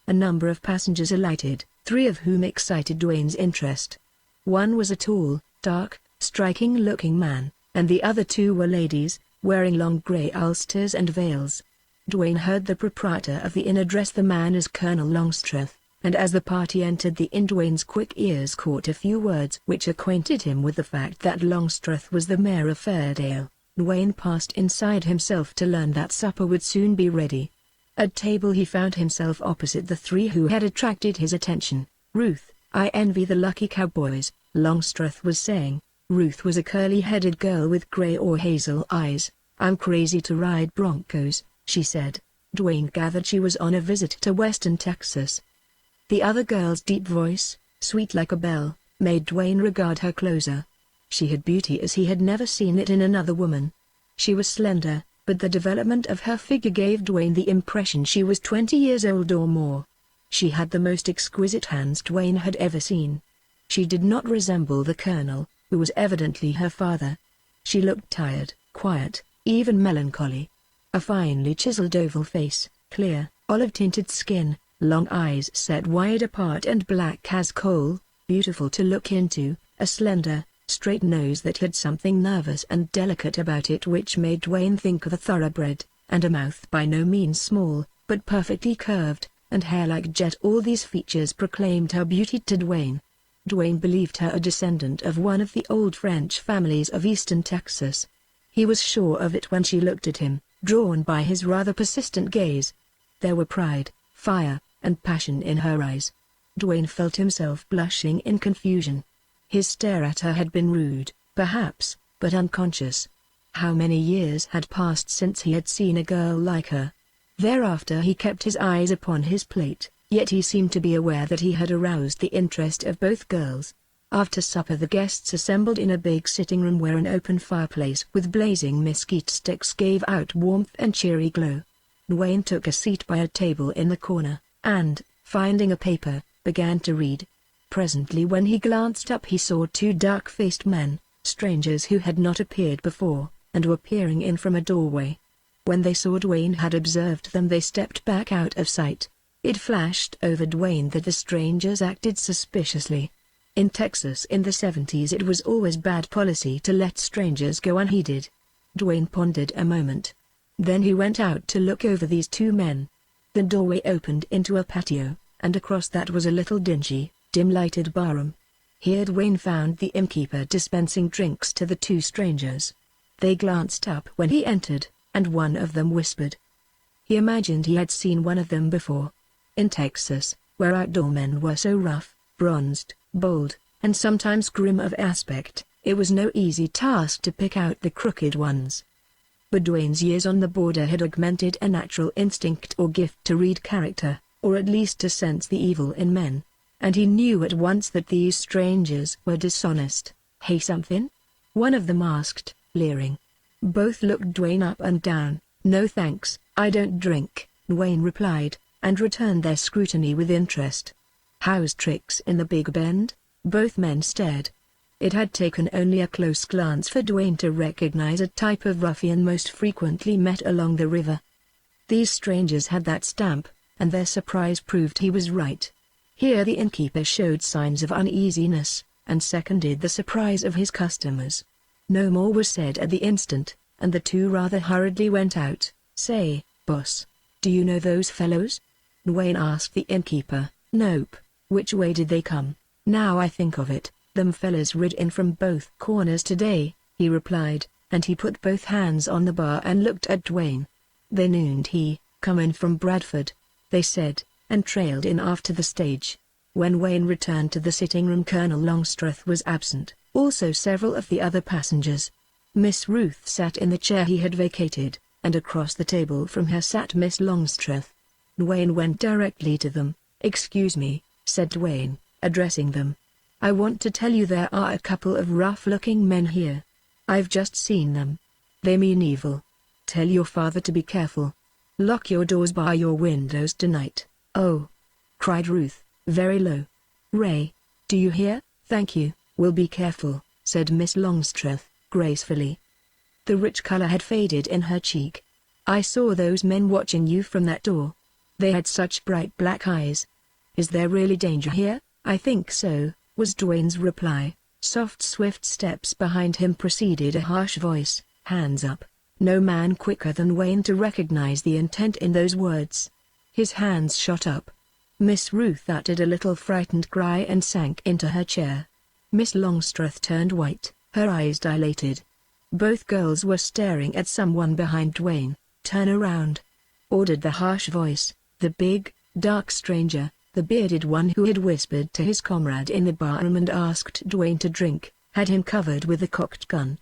A number of passengers alighted, 3 of whom excited Dwayne's interest. One was a tall, dark, striking-looking man, and the other 2 were ladies, wearing long grey ulsters and veils. Dwayne heard the proprietor of the inn address the man as Colonel Longstreth, and as the party entered the inn Dwayne's quick ears caught a few words which acquainted him with the fact that Longstreth was the mayor of Fairdale. Dwayne passed inside himself to learn that supper would soon be ready. At table he found himself opposite the 3 who had attracted his attention. "Ruth, I envy the lucky cowboys," Longstreth was saying. Ruth was a curly-headed girl with gray or hazel eyes. "I'm crazy to ride broncos," she said. Dwayne gathered she was on a visit to Western Texas. The other girl's deep voice, sweet like a bell, made Dwayne regard her closer. She had beauty as he had never seen it in another woman. She was slender, but the development of her figure gave Dwayne the impression she was 20 years old or more. She had the most exquisite hands Dwayne had ever seen. She did not resemble the Colonel, who was evidently her father. She looked tired, quiet, even melancholy. A finely chiseled oval face, clear, olive-tinted skin, long eyes set wide apart and black as coal, beautiful to look into, a slender, straight nose that had something nervous and delicate about it which made Dwayne think of a thoroughbred, and a mouth by no means small, but perfectly curved, and hair like jet. All these features proclaimed her beauty to Dwayne. Dwayne believed her a descendant of one of the old French families of eastern Texas. He was sure of it when she looked at him, drawn by his rather persistent gaze. There were pride, fire, and passion in her eyes. Dwayne felt himself blushing in confusion. His stare at her had been rude, perhaps, but unconscious. How many years had passed since he had seen a girl like her? Thereafter he kept his eyes upon his plate, yet he seemed to be aware that he had aroused the interest of both girls. After supper the guests assembled in a big sitting room where an open fireplace with blazing mesquite sticks gave out warmth and cheery glow. Dwayne took a seat by a table in the corner, and, finding a paper, began to read. Presently when he glanced up he saw two dark-faced men, strangers who had not appeared before, and were peering in from a doorway. When they saw Dwayne had observed them they stepped back out of sight. It flashed over Dwayne that the strangers acted suspiciously. In Texas in the 70s it was always bad policy to let strangers go unheeded. Dwayne pondered a moment. Then he went out to look over these two men. The doorway opened into a patio, and across that was a little dingy, dim-lighted barroom. Here Dwayne found the innkeeper dispensing drinks to the two strangers. They glanced up when he entered, and one of them whispered. He imagined he had seen one of them before. In Texas, where outdoor men were so rough, bronzed, bold, and sometimes grim of aspect, it was no easy task to pick out the crooked ones. But Dwayne's years on the border had augmented a natural instinct or gift to read character, or at least to sense the evil in men. And he knew at once that these strangers were dishonest. "Hey something?" one of them asked, leering. Both looked Dwayne up and down. "No thanks, I don't drink," Dwayne replied, and returned their scrutiny with interest. "How's tricks in the Big Bend?" Both men stared. It had taken only a close glance for Dwayne to recognize a type of ruffian most frequently met along the river. These strangers had that stamp, and their surprise proved he was right. Here the innkeeper showed signs of uneasiness, and seconded the surprise of his customers. No more was said at the instant, and the two rather hurriedly went out. "Say, boss, do you know those fellows?" Dwayne asked the innkeeper. "Nope. Which way did they come?" "Now I think of it, them fellas rid in from both corners today," he replied, and he put both hands on the bar and looked at Dwayne. "They nooned he, comin' from Bradford," they said, and trailed in after the stage. When Wayne returned to the sitting room Colonel Longstreth was absent, also several of the other passengers. Miss Ruth sat in the chair he had vacated, and across the table from her sat Miss Longstreth. Dwayne went directly to them. "Excuse me," said Dwayne, addressing them. "I want to tell you there are a couple of rough-looking men here. I've just seen them. They mean evil. Tell your father to be careful. Lock your doors, bar your windows tonight." "Oh!" cried Ruth, very low. "Ray, do you hear?" "Thank you, we'll be careful," said Miss Longstreth, gracefully. The rich color had faded in her cheek. "I saw those men watching you from that door. They had such bright black eyes. Is there really danger here?" "I think so," was Dwayne's reply. Soft swift steps behind him proceeded a harsh voice, "Hands up." No man quicker than Wayne to recognize the intent in those words. His hands shot up. Miss Ruth uttered a little frightened cry and sank into her chair. Miss Longstreth turned white, her eyes dilated. Both girls were staring at someone behind Dwayne. "Turn around," ordered the harsh voice. The big, dark stranger, the bearded one who had whispered to his comrade in the barroom and asked Dwayne to drink, had him covered with a cocked gun.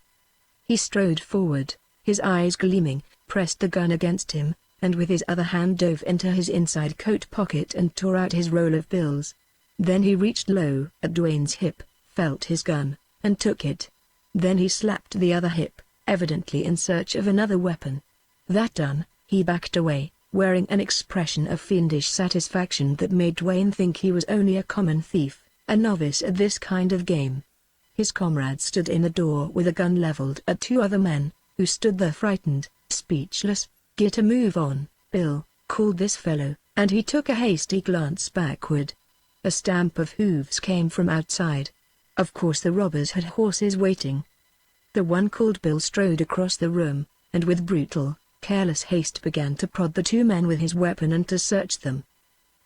He strode forward, his eyes gleaming, pressed the gun against him, and with his other hand dove into his inside coat pocket and tore out his roll of bills. Then he reached low at Dwayne's hip, felt his gun, and took it. Then he slapped the other hip, evidently in search of another weapon. That done, he backed away, wearing an expression of fiendish satisfaction that made Dwayne think he was only a common thief, a novice at this kind of game. His comrade stood in the door with a gun leveled at two other men, who stood there frightened, speechless. "Get a move on, Bill," called this fellow, and he took a hasty glance backward. A stamp of hooves came from outside. Of course the robbers had horses waiting. The one called Bill strode across the room, and with brutal, careless haste began to prod the two men with his weapon and to search them.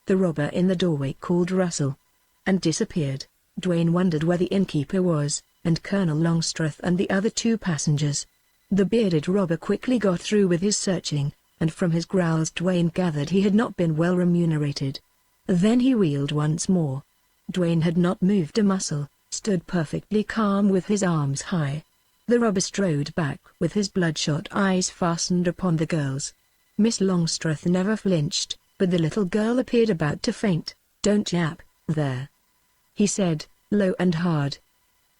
The robber in the doorway called Russell, and disappeared. Dwayne wondered where the innkeeper was, and Colonel Longstreth and the other two passengers. The bearded robber quickly got through with his searching, and from his growls Dwayne gathered he had not been well remunerated. Then he wheeled once more. Dwayne had not moved a muscle, stood perfectly calm with his arms high. The robber strode back with his bloodshot eyes fastened upon the girls. Miss Longstreth never flinched, but the little girl appeared about to faint. "Don't yap, there," he said, low and hard.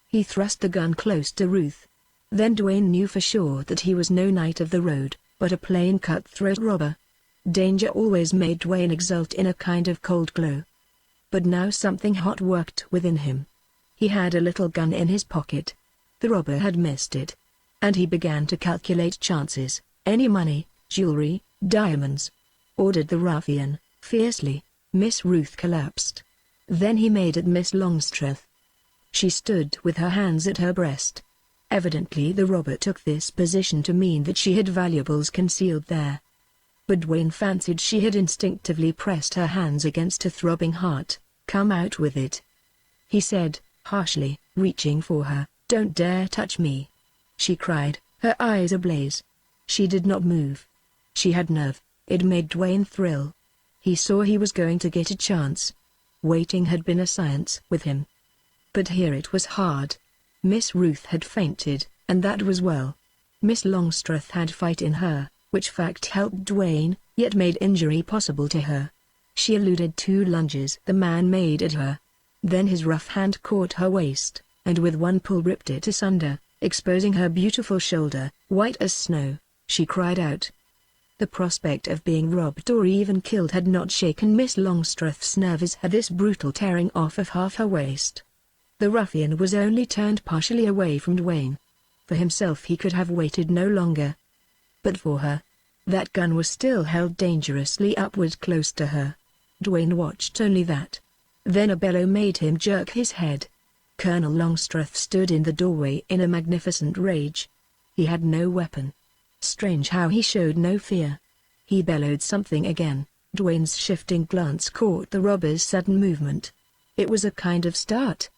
He thrust the gun close to Ruth. Then Dwayne knew for sure that he was no knight of the road, but a plain cutthroat robber. Danger always made Dwayne exult in a kind of cold glow. But now something hot worked within him. He had a little gun in his pocket. The robber had missed it. And he began to calculate chances. "Any money, jewelry, diamonds?" ordered the ruffian, fiercely. Miss Ruth collapsed. Then he made at Miss Longstreth. She stood with her hands at her breast. Evidently the robber took this position to mean that she had valuables concealed there. But Dwayne fancied she had instinctively pressed her hands against her throbbing heart. "Come out with it," he said, harshly, reaching for her. "Don't dare touch me," she cried, her eyes ablaze. She did not move. She had nerve. It made Dwayne thrill. He saw he was going to get a chance. Waiting had been a science with him. But here it was hard. Miss Ruth had fainted, and that was well. Miss Longstreth had fight in her, which fact helped Dwayne, yet made injury possible to her. She eluded two lunges the man made at her. Then his rough hand caught her waist, and with one pull ripped it asunder, exposing her beautiful shoulder, white as snow. She cried out. The prospect of being robbed or even killed had not shaken Miss Longstreth's nerves at this brutal tearing off of half her waist. The ruffian was only turned partially away from Dwayne. For himself he could have waited no longer. But for her, that gun was still held dangerously upward close to her. Dwayne watched only that. Then a bellow made him jerk his head. Colonel Longstreth stood in the doorway in a magnificent rage. He had no weapon. Strange how he showed no fear. He bellowed something again. Dwayne's shifting glance caught the robber's sudden movement. It was a kind of start.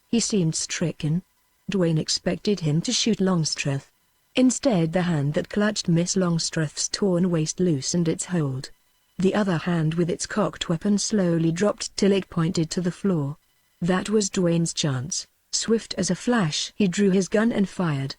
He seemed stricken. Dwayne expected him to shoot Longstreth. Instead the hand that clutched Miss Longstreth's torn waist loosened its hold. The other hand with its cocked weapon slowly dropped till it pointed to the floor. That was Dwayne's chance. Swift as a flash he drew his gun and fired.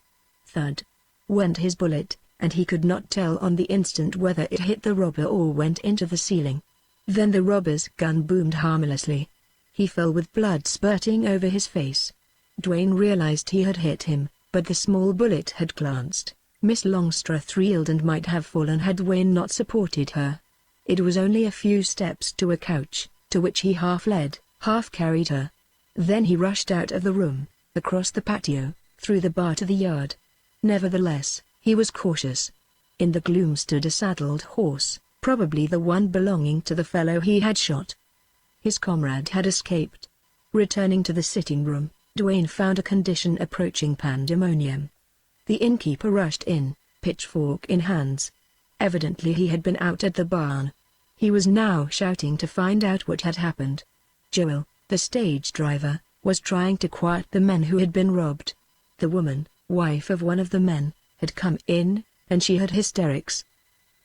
Thud went his bullet, and he could not tell on the instant whether it hit the robber or went into the ceiling. Then the robber's gun boomed harmlessly. He fell with blood spurting over his face. Dwayne realized he had hit him, but the small bullet had glanced. Miss Longstreth reeled and might have fallen had Dwayne not supported her. It was only a few steps to a couch, to which he half led, half carried her. Then he rushed out of the room, across the patio, through the bar to the yard. Nevertheless, he was cautious. In the gloom stood a saddled horse, probably the one belonging to the fellow he had shot. His comrade had escaped. Returning to the sitting room, Dwayne found a condition approaching pandemonium. The innkeeper rushed in, pitchfork in hands. Evidently he had been out at the barn. He was now shouting to find out what had happened. Joel, the stage driver, was trying to quiet the men who had been robbed. The woman, wife of one of the men, had come in, and she had hysterics.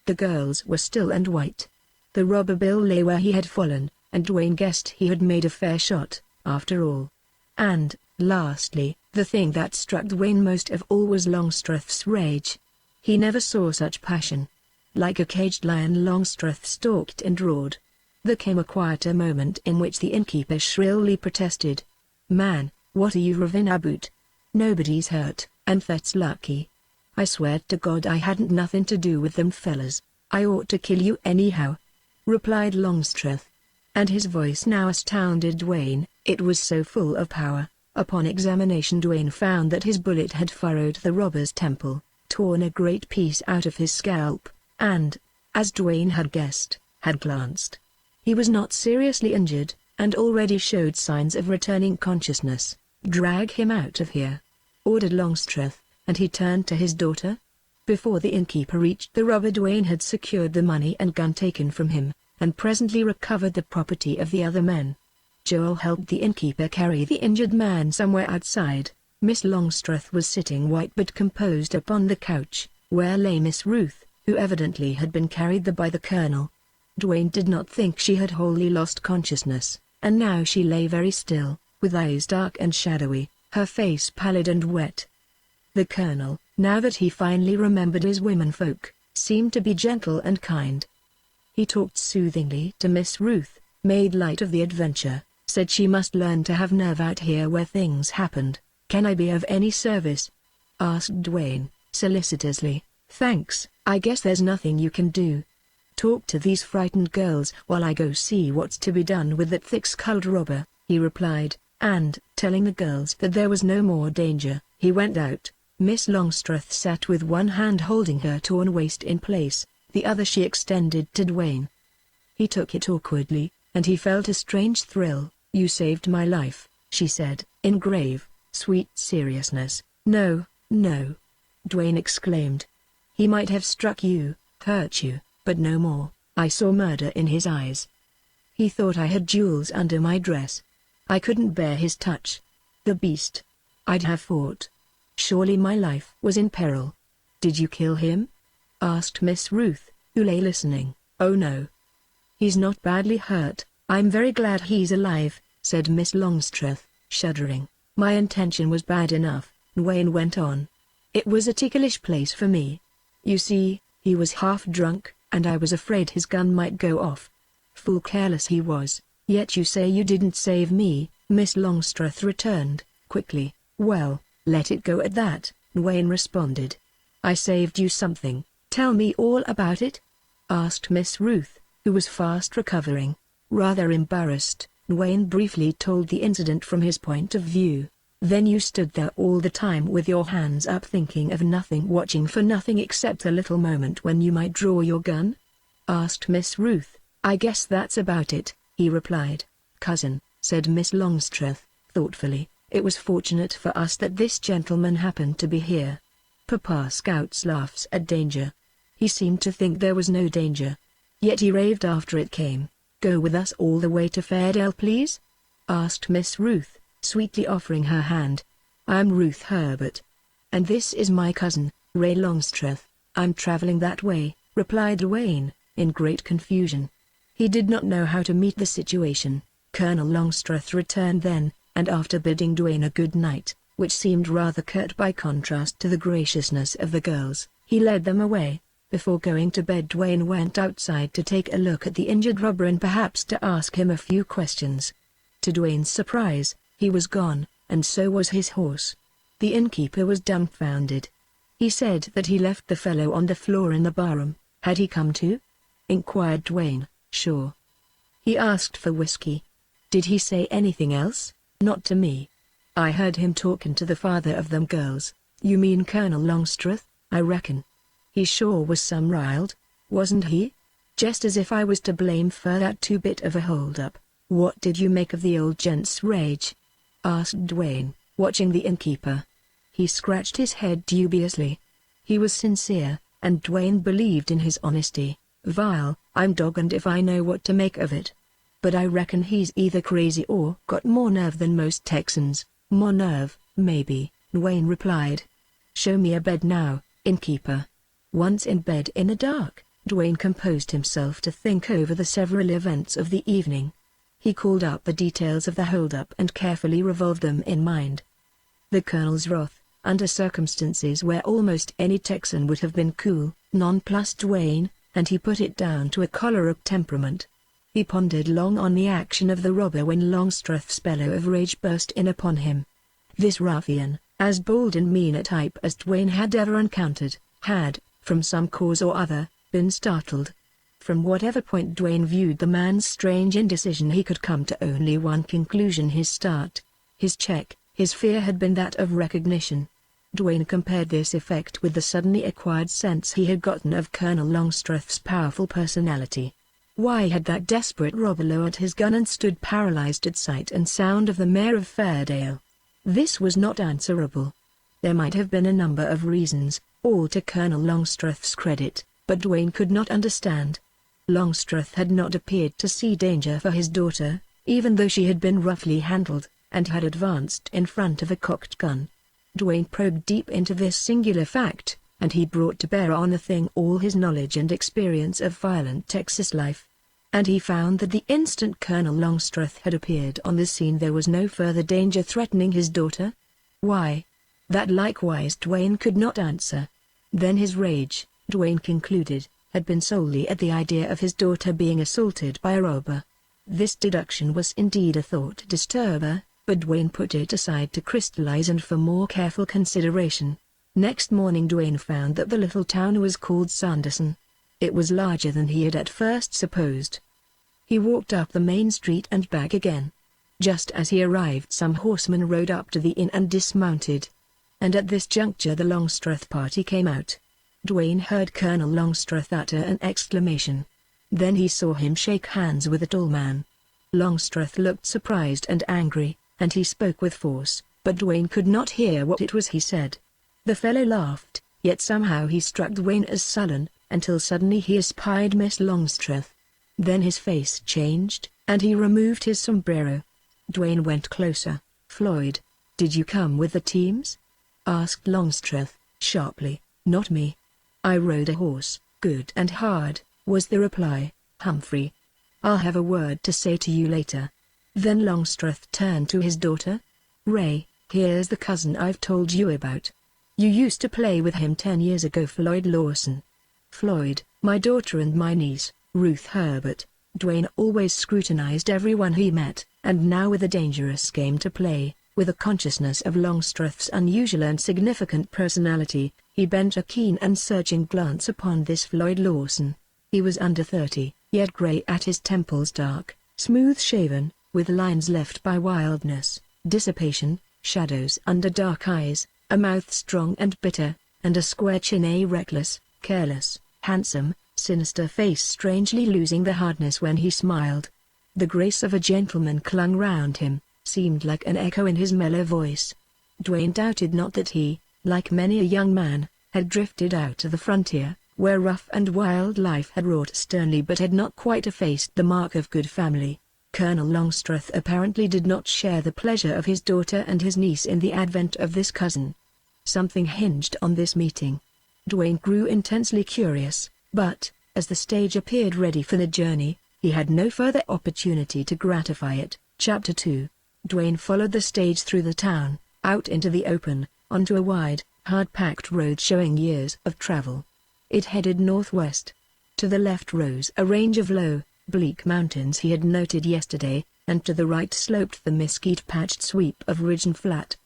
The girls were still and white. The robber Bill lay where he had fallen, and Dwayne guessed he had made a fair shot, after all. And, lastly, the thing that struck Dwayne most of all was Longstreth's rage. He never saw such passion. Like a caged lion Longstreth stalked and roared. There came a quieter moment in which the innkeeper shrilly protested. "Man, what are you raving about? Nobody's hurt, and that's lucky. I swear to God I hadn't nothing to do with them fellas. I ought to kill you anyhow," replied Longstreth. And his voice now astounded Dwayne, it was so full of power. Upon examination Dwayne found that his bullet had furrowed the robber's temple, torn a great piece out of his scalp, and, as Dwayne had guessed, had glanced. He was not seriously injured, and already showed signs of returning consciousness. "Drag him out of here," ordered Longstreth, and he turned to his daughter. Before the innkeeper reached the robber, Dwayne had secured the money and gun taken from him, and presently recovered the property of the other men. Joel helped the innkeeper carry the injured man somewhere outside. Miss Longstreth was sitting white but composed upon the couch, where lay Miss Ruth, who evidently had been carried there by the colonel. Dwayne did not think she had wholly lost consciousness, and now she lay very still, with eyes dark and shadowy, her face pallid and wet. The colonel, now that he finally remembered his womenfolk, seemed to be gentle and kind. He talked soothingly to Miss Ruth, made light of the adventure, said she must learn to have nerve out here where things happened. "Can I be of any service?" asked Dwayne, solicitously. "Thanks, I guess there's nothing you can do. Talk to these frightened girls while I go see what's to be done with that thick-skulled robber," he replied, and, telling the girls that there was no more danger, he went out. Miss Longstreth sat with one hand holding her torn waist in place, the other she extended to Dwayne. He took it awkwardly, and he felt a strange thrill. "You saved my life," she said, in grave, sweet seriousness. "No, no," Dwayne exclaimed. "He might have struck you, hurt you, but no more. I saw murder in his eyes. He thought I had jewels under my dress. I couldn't bear his touch. The beast. I'd have fought. Surely my life was in peril." "Did you kill him?" asked Miss Ruth, who lay listening. "Oh no. He's not badly hurt. I'm very glad he's alive," said Miss Longstreth, shuddering. "My intention was bad enough," Wayne went on. "It was a ticklish place for me. You see, he was half drunk, and I was afraid his gun might go off. Fool careless he was." "Yet you say you didn't save me," Miss Longstreth returned, quickly. "Well, let it go at that," Wayne responded. "I saved you something. Tell me all about it?" asked Miss Ruth, who was fast recovering. Rather embarrassed, Wayne briefly told the incident from his point of view. "Then you stood there all the time with your hands up thinking of nothing, watching for nothing except a little moment when you might draw your gun?" asked Miss Ruth. "I guess that's about it," he replied. "Cousin," said Miss Longstreth, thoughtfully, "it was fortunate for us that this gentleman happened to be here. Papa Scouts laughs at danger. He seemed to think there was no danger. Yet he raved after it came." "Go with us all the way to Fairdale, please?" asked Miss Ruth, sweetly offering her hand. "I'm Ruth Herbert. And this is my cousin, Ray Longstreth." "I'm traveling that way," replied Dwayne, in great confusion. He did not know how to meet the situation. Colonel Longstreth returned then, and after bidding Dwayne a good night, which seemed rather curt by contrast to the graciousness of the girls, he led them away. Before going to bed, Dwayne went outside to take a look at the injured robber and perhaps to ask him a few questions. To Dwayne's surprise, he was gone, and so was his horse. The innkeeper was dumbfounded. He said that he left the fellow on the floor in the barroom. "Had he come to?" inquired Dwayne. "Sure." "He asked for whiskey." "Did he say anything else?" "Not to me. I heard him talking to the father of them girls." "You mean Colonel Longstreth, I reckon. He sure was some riled, wasn't he? Just as if I was to blame for that two-bit of a hold-up." "What did you make of the old gent's rage?" asked Dwayne, watching the innkeeper. He scratched his head dubiously. He was sincere, and Dwayne believed in his honesty. "Vile, I'm dogged if I know what to make of it. But I reckon he's either crazy or got more nerve than most Texans." "More nerve, maybe," Dwayne replied. "Show me a bed now, innkeeper." Once in bed in the dark, Dwayne composed himself to think over the several events of the evening. He called out the details of the hold-up and carefully revolved them in mind. The colonel's wrath, under circumstances where almost any Texan would have been cool, nonplussed Dwayne, and he put it down to a choleric temperament. He pondered long on the action of the robber when Longstreth's bellow of rage burst in upon him. This ruffian, as bold and mean a type as Dwayne had ever encountered, had, from some cause or other, been startled. From whatever point Dwayne viewed the man's strange indecision, he could come to only one conclusion: his start, his check, his fear had been that of recognition. Dwayne compared this effect with the suddenly acquired sense he had gotten of Colonel Longstreth's powerful personality. Why had that desperate robber lowered his gun and stood paralyzed at sight and sound of the mayor of Fairdale? This was not answerable. There might have been a number of reasons, all to Colonel Longstreth's credit, but Dwayne could not understand. Longstreth had not appeared to see danger for his daughter, even though she had been roughly handled, and had advanced in front of a cocked gun. Dwayne probed deep into this singular fact, and he brought to bear on the thing all his knowledge and experience of violent Texas life. And he found that the instant Colonel Longstreth had appeared on the scene there was no further danger threatening his daughter. Why? That likewise Dwayne could not answer. Then his rage, Dwayne concluded, had been solely at the idea of his daughter being assaulted by a robber. This deduction was indeed a thought disturber, but Dwayne put it aside to crystallize and for more careful consideration. Next morning Dwayne found that the little town was called Sanderson. It was larger than he had at first supposed. He walked up the main street and back again. Just as he arrived, some horsemen rode up to the inn and dismounted. And at this juncture the Longstreth party came out. Dwayne heard Colonel Longstreth utter an exclamation. Then he saw him shake hands with a tall man. Longstreth looked surprised and angry, and he spoke with force, but Dwayne could not hear what it was he said. The fellow laughed, yet somehow he struck Dwayne as sullen, until suddenly he espied Miss Longstreth. Then his face changed, and he removed his sombrero. Dwayne went closer. "Floyd, did you come with the teams?" asked Longstreth, sharply. "Not me. I rode a horse, good and hard," was the reply. "Humphrey, I'll have a word to say to you later." Then Longstreth turned to his daughter. "Ray, here's the cousin I've told you about. You used to play with him 10 years ago, Floyd Lawson." "Floyd, my daughter and my niece, Ruth Herbert." Dwayne always scrutinized everyone he met, and now with a dangerous game to play, with a consciousness of Longstreth's unusual and significant personality, he bent a keen and searching glance upon this Floyd Lawson. He was under 30, yet gray at his temples, dark, smooth-shaven, with lines left by wildness, dissipation, shadows under dark eyes, a mouth strong and bitter, and a square chin, a reckless, careless, handsome, sinister face strangely losing the hardness when he smiled. The grace of a gentleman clung round him, seemed like an echo in his mellow voice. Dwayne doubted not that he, like many a young man, had drifted out to the frontier, where rough and wild life had wrought sternly but had not quite effaced the mark of good family. Colonel Longstreth apparently did not share the pleasure of his daughter and his niece in the advent of this cousin. Something hinged on this meeting. Dwayne grew intensely curious, but, as the stage appeared ready for the journey, he had no further opportunity to gratify it. Chapter 2. Dwayne followed the stage through the town, out into the open, onto a wide, hard-packed road showing years of travel. It headed northwest. To the left rose a range of low, bleak mountains he had noted yesterday, and to the right sloped the mesquite-patched sweep of ridge and flat.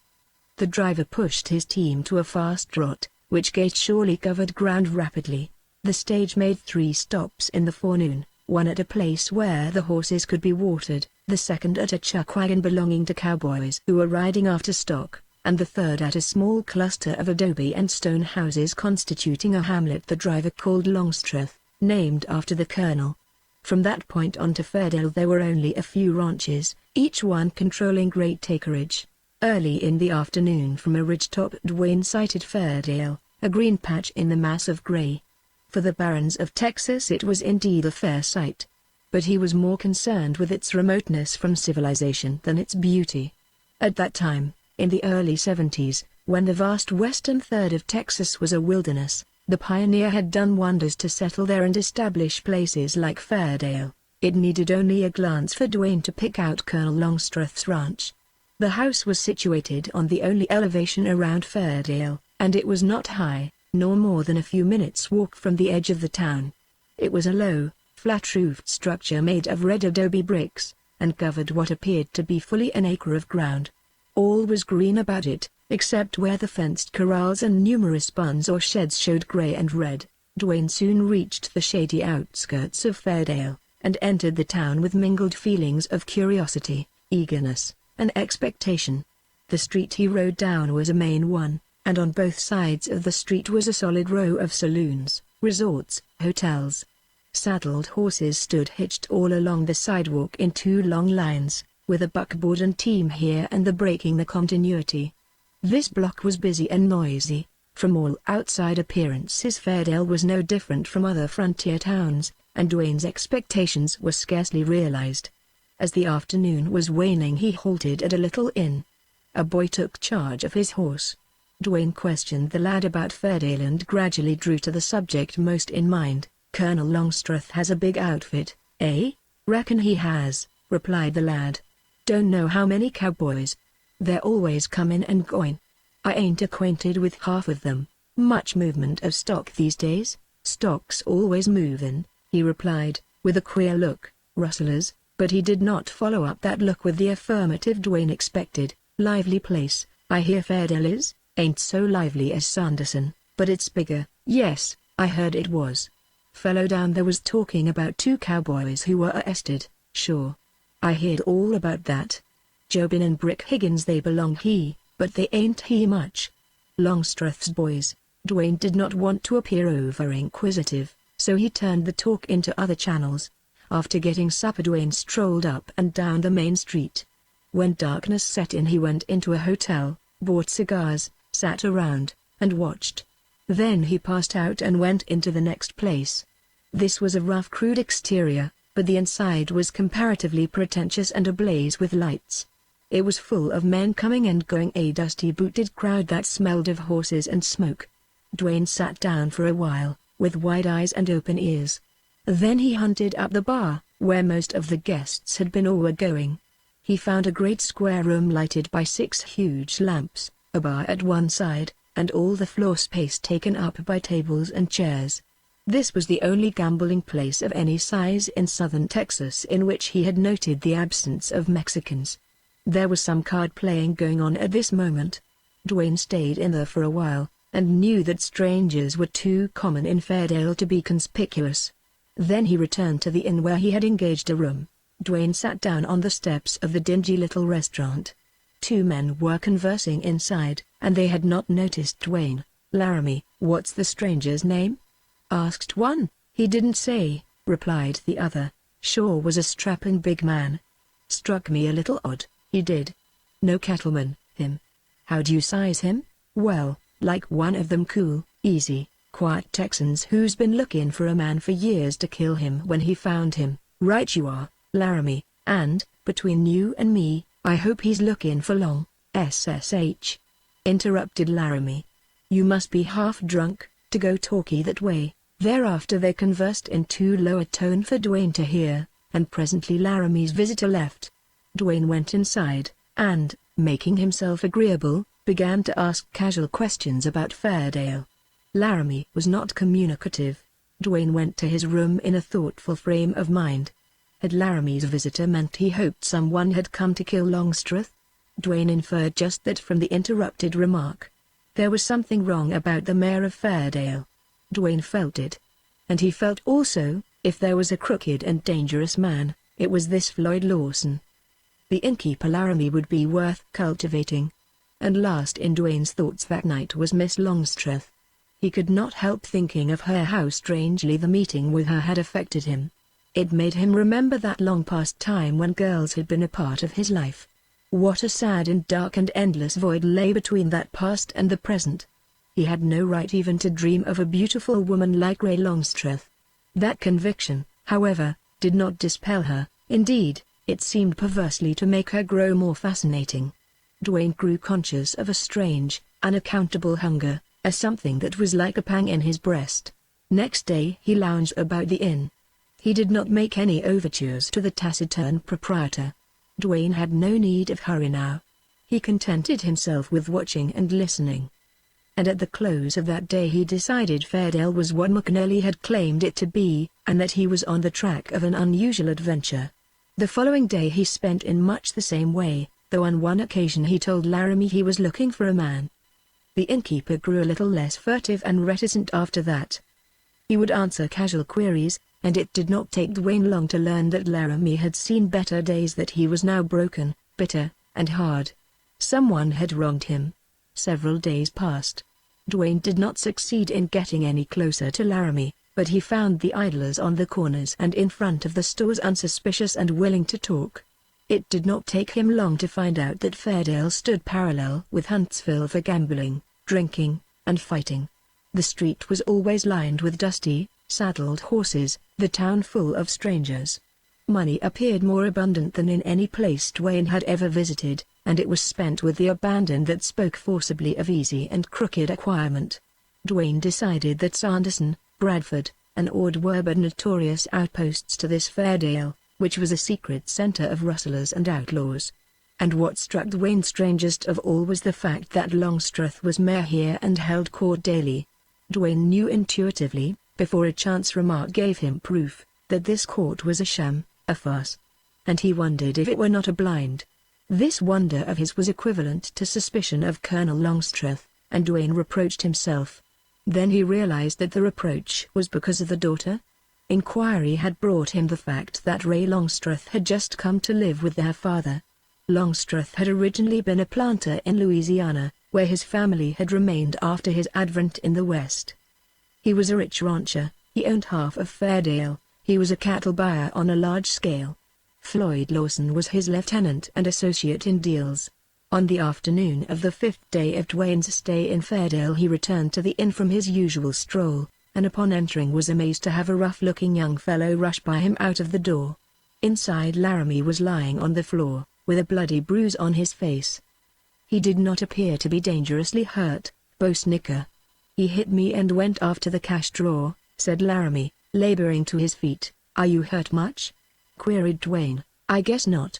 The driver pushed his team to a fast trot, which gait surely covered ground rapidly. The stage made 3 stops in the forenoon, one at a place where the horses could be watered, the second at a chuck wagon belonging to cowboys who were riding after stock, and the third at a small cluster of adobe and stone houses constituting a hamlet the driver called Longstreth, named after the colonel. From that point on to Fairdale there were only a few ranches, each one controlling great acreage. Early in the afternoon from a ridgetop Dwayne sighted Fairdale, a green patch in the mass of gray. For the barrens of Texas it was indeed a fair sight. But he was more concerned with its remoteness from civilization than its beauty. At that time, in the early 70s, when the vast western third of Texas was a wilderness, the pioneer had done wonders to settle there and establish places like Fairdale. It needed only a glance for Dwayne to pick out Colonel Longstreth's ranch. The house was situated on the only elevation around Fairdale, and it was not high, nor more than a few minutes' walk from the edge of the town. It was a low, flat-roofed structure made of red adobe bricks, and covered what appeared to be fully an acre of ground. All was green about it, except where the fenced corrals and numerous barns or sheds showed grey and red. Dwayne soon reached the shady outskirts of Fairdale, and entered the town with mingled feelings of curiosity, eagerness, and expectation. The street he rode down was a main one, and on both sides of the street was a solid row of saloons, resorts, hotels. Saddled horses stood hitched all along the sidewalk in two long lines, with a buckboard and team here and there breaking the continuity. This block was busy and noisy. From all outside appearances Fairdale was no different from other frontier towns, and Dwayne's expectations were scarcely realized. As the afternoon was waning he halted at a little inn. A boy took charge of his horse. Dwayne questioned the lad about Fairdale and gradually drew to the subject most in mind. "Colonel Longstreth has a big outfit, eh?" "Reckon he has," replied the lad. "Don't know how many cowboys. They're always comin' and goin'. I ain't acquainted with half of them." "Much movement of stock these days?" "Stock's always movin'," he replied, with a queer look. "Rustlers," but he did not follow up that look with the affirmative Dwayne expected. "Lively place, I hear Fairdale is." "Ain't so lively as Sanderson, but it's bigger." "Yes, I heard it was. Fellow down there was talking about 2 cowboys who were arrested." "Sure. I heard all about that. Jobin and Brick Higgins they belong he, but they ain't he much. Longstreth's boys." Dwayne did not want to appear over-inquisitive, so he turned the talk into other channels. After getting supper Dwayne strolled up and down the main street. When darkness set in he went into a hotel, bought cigars, sat around, and watched. Then he passed out and went into the next place. This was a rough crude exterior, but the inside was comparatively pretentious and ablaze with lights. It was full of men coming and going, a dusty-booted crowd that smelled of horses and smoke. Dwayne sat down for a while, with wide eyes and open ears. Then he hunted up the bar, where most of the guests had been or were going. He found a great square room lighted by 6 huge lamps, a bar at one side, and all the floor space taken up by tables and chairs. This was the only gambling place of any size in southern Texas in which he had noted the absence of Mexicans. There was some card playing going on at this moment. Dwayne stayed in there for a while, and knew that strangers were too common in Fairdale to be conspicuous. Then he returned to the inn where he had engaged a room. Dwayne sat down on the steps of the dingy little restaurant. 2 men were conversing inside, and they had not noticed Dwayne. "Laramie, what's the stranger's name?" asked one. "He didn't say," replied the other. "Sure was a strapping big man. Struck me a little odd." "He did. No cattleman, him." "How'd you size him?" "Well, like one of them cool, easy, quiet Texans who's been looking for a man for years to kill him when he found him." "Right you are, Laramie, and, between you and me, I hope he's looking for long, SSH," interrupted Laramie. "You must be half drunk, to go talky that way." Thereafter they conversed in too low a tone for Dwayne to hear, and presently Laramie's visitor left. Dwayne went inside, and, making himself agreeable, began to ask casual questions about Fairdale. Laramie was not communicative. Dwayne went to his room in a thoughtful frame of mind. Had Laramie's visitor meant he hoped someone had come to kill Longstreth? Dwayne inferred just that from the interrupted remark. There was something wrong about the mayor of Fairdale. Dwayne felt it. And he felt also, if there was a crooked and dangerous man, it was this Floyd Lawson. The innkeeper Laramie would be worth cultivating. And last in Dwayne's thoughts that night was Miss Longstreth. He could not help thinking of her, how strangely the meeting with her had affected him. It made him remember that long-past time when girls had been a part of his life. What a sad and dark and endless void lay between that past and the present. He had no right even to dream of a beautiful woman like Ray Longstreth. That conviction, however, did not dispel her. Indeed, it seemed perversely to make her grow more fascinating. Dwayne grew conscious of a strange, unaccountable hunger, a something that was like a pang in his breast. Next day he lounged about the inn. He did not make any overtures to the taciturn proprietor. Dwayne had no need of hurry now. He contented himself with watching and listening. and at the close of that day he decided Fairdale was what McNally had claimed it to be, and that he was on the track of an unusual adventure. The following day he spent in much the same way, though on one occasion he told Laramie he was looking for a man. The innkeeper grew a little less furtive and reticent after that. He would answer casual queries, and it did not take Dwayne long to learn that Laramie had seen better days, that he was now broken, bitter, and hard. Someone had wronged him. Several days passed. Dwayne did not succeed in getting any closer to Laramie, but he found the idlers on the corners and in front of the stores unsuspicious and willing to talk. It did not take him long to find out that Fairdale stood parallel with Huntsville for gambling, drinking, and fighting. The street was always lined with dusty, saddled horses, the town full of strangers. Money appeared more abundant than in any place Dwayne had ever visited, and it was spent with the abandon that spoke forcibly of easy and crooked acquirement. Dwayne decided that Sanderson, Bradford, and Ord were but notorious outposts to this Fairdale, which was a secret center of rustlers and outlaws. And what struck Dwayne strangest of all was the fact that Longstreth was mayor here and held court daily. Dwayne knew intuitively, before a chance remark gave him proof, that this court was a sham, a farce. And he wondered if it were not a blind. This wonder of his was equivalent to suspicion of Colonel Longstreth, and Dwayne reproached himself. Then he realized that the reproach was because of the daughter. Inquiry had brought him the fact that Ray Longstreth had just come to live with their father. Longstreth had originally been a planter in Louisiana, where his family had remained after his advent in the West. He was a rich rancher, he owned half of Fairdale, he was a cattle buyer on a large scale. Floyd Lawson was his lieutenant and associate in deals. On the afternoon of the 5th day of Dwayne's stay in Fairdale he returned to the inn from his usual stroll, and upon entering was amazed to have a rough-looking young fellow rush by him out of the door. Inside, Laramie was lying on the floor, with a bloody bruise on his face. He did not appear to be dangerously hurt, Bo Snicker. "He hit me and went after the cash drawer," said Laramie, laboring to his feet. "Are you hurt much?" queried Dwayne. "I guess not.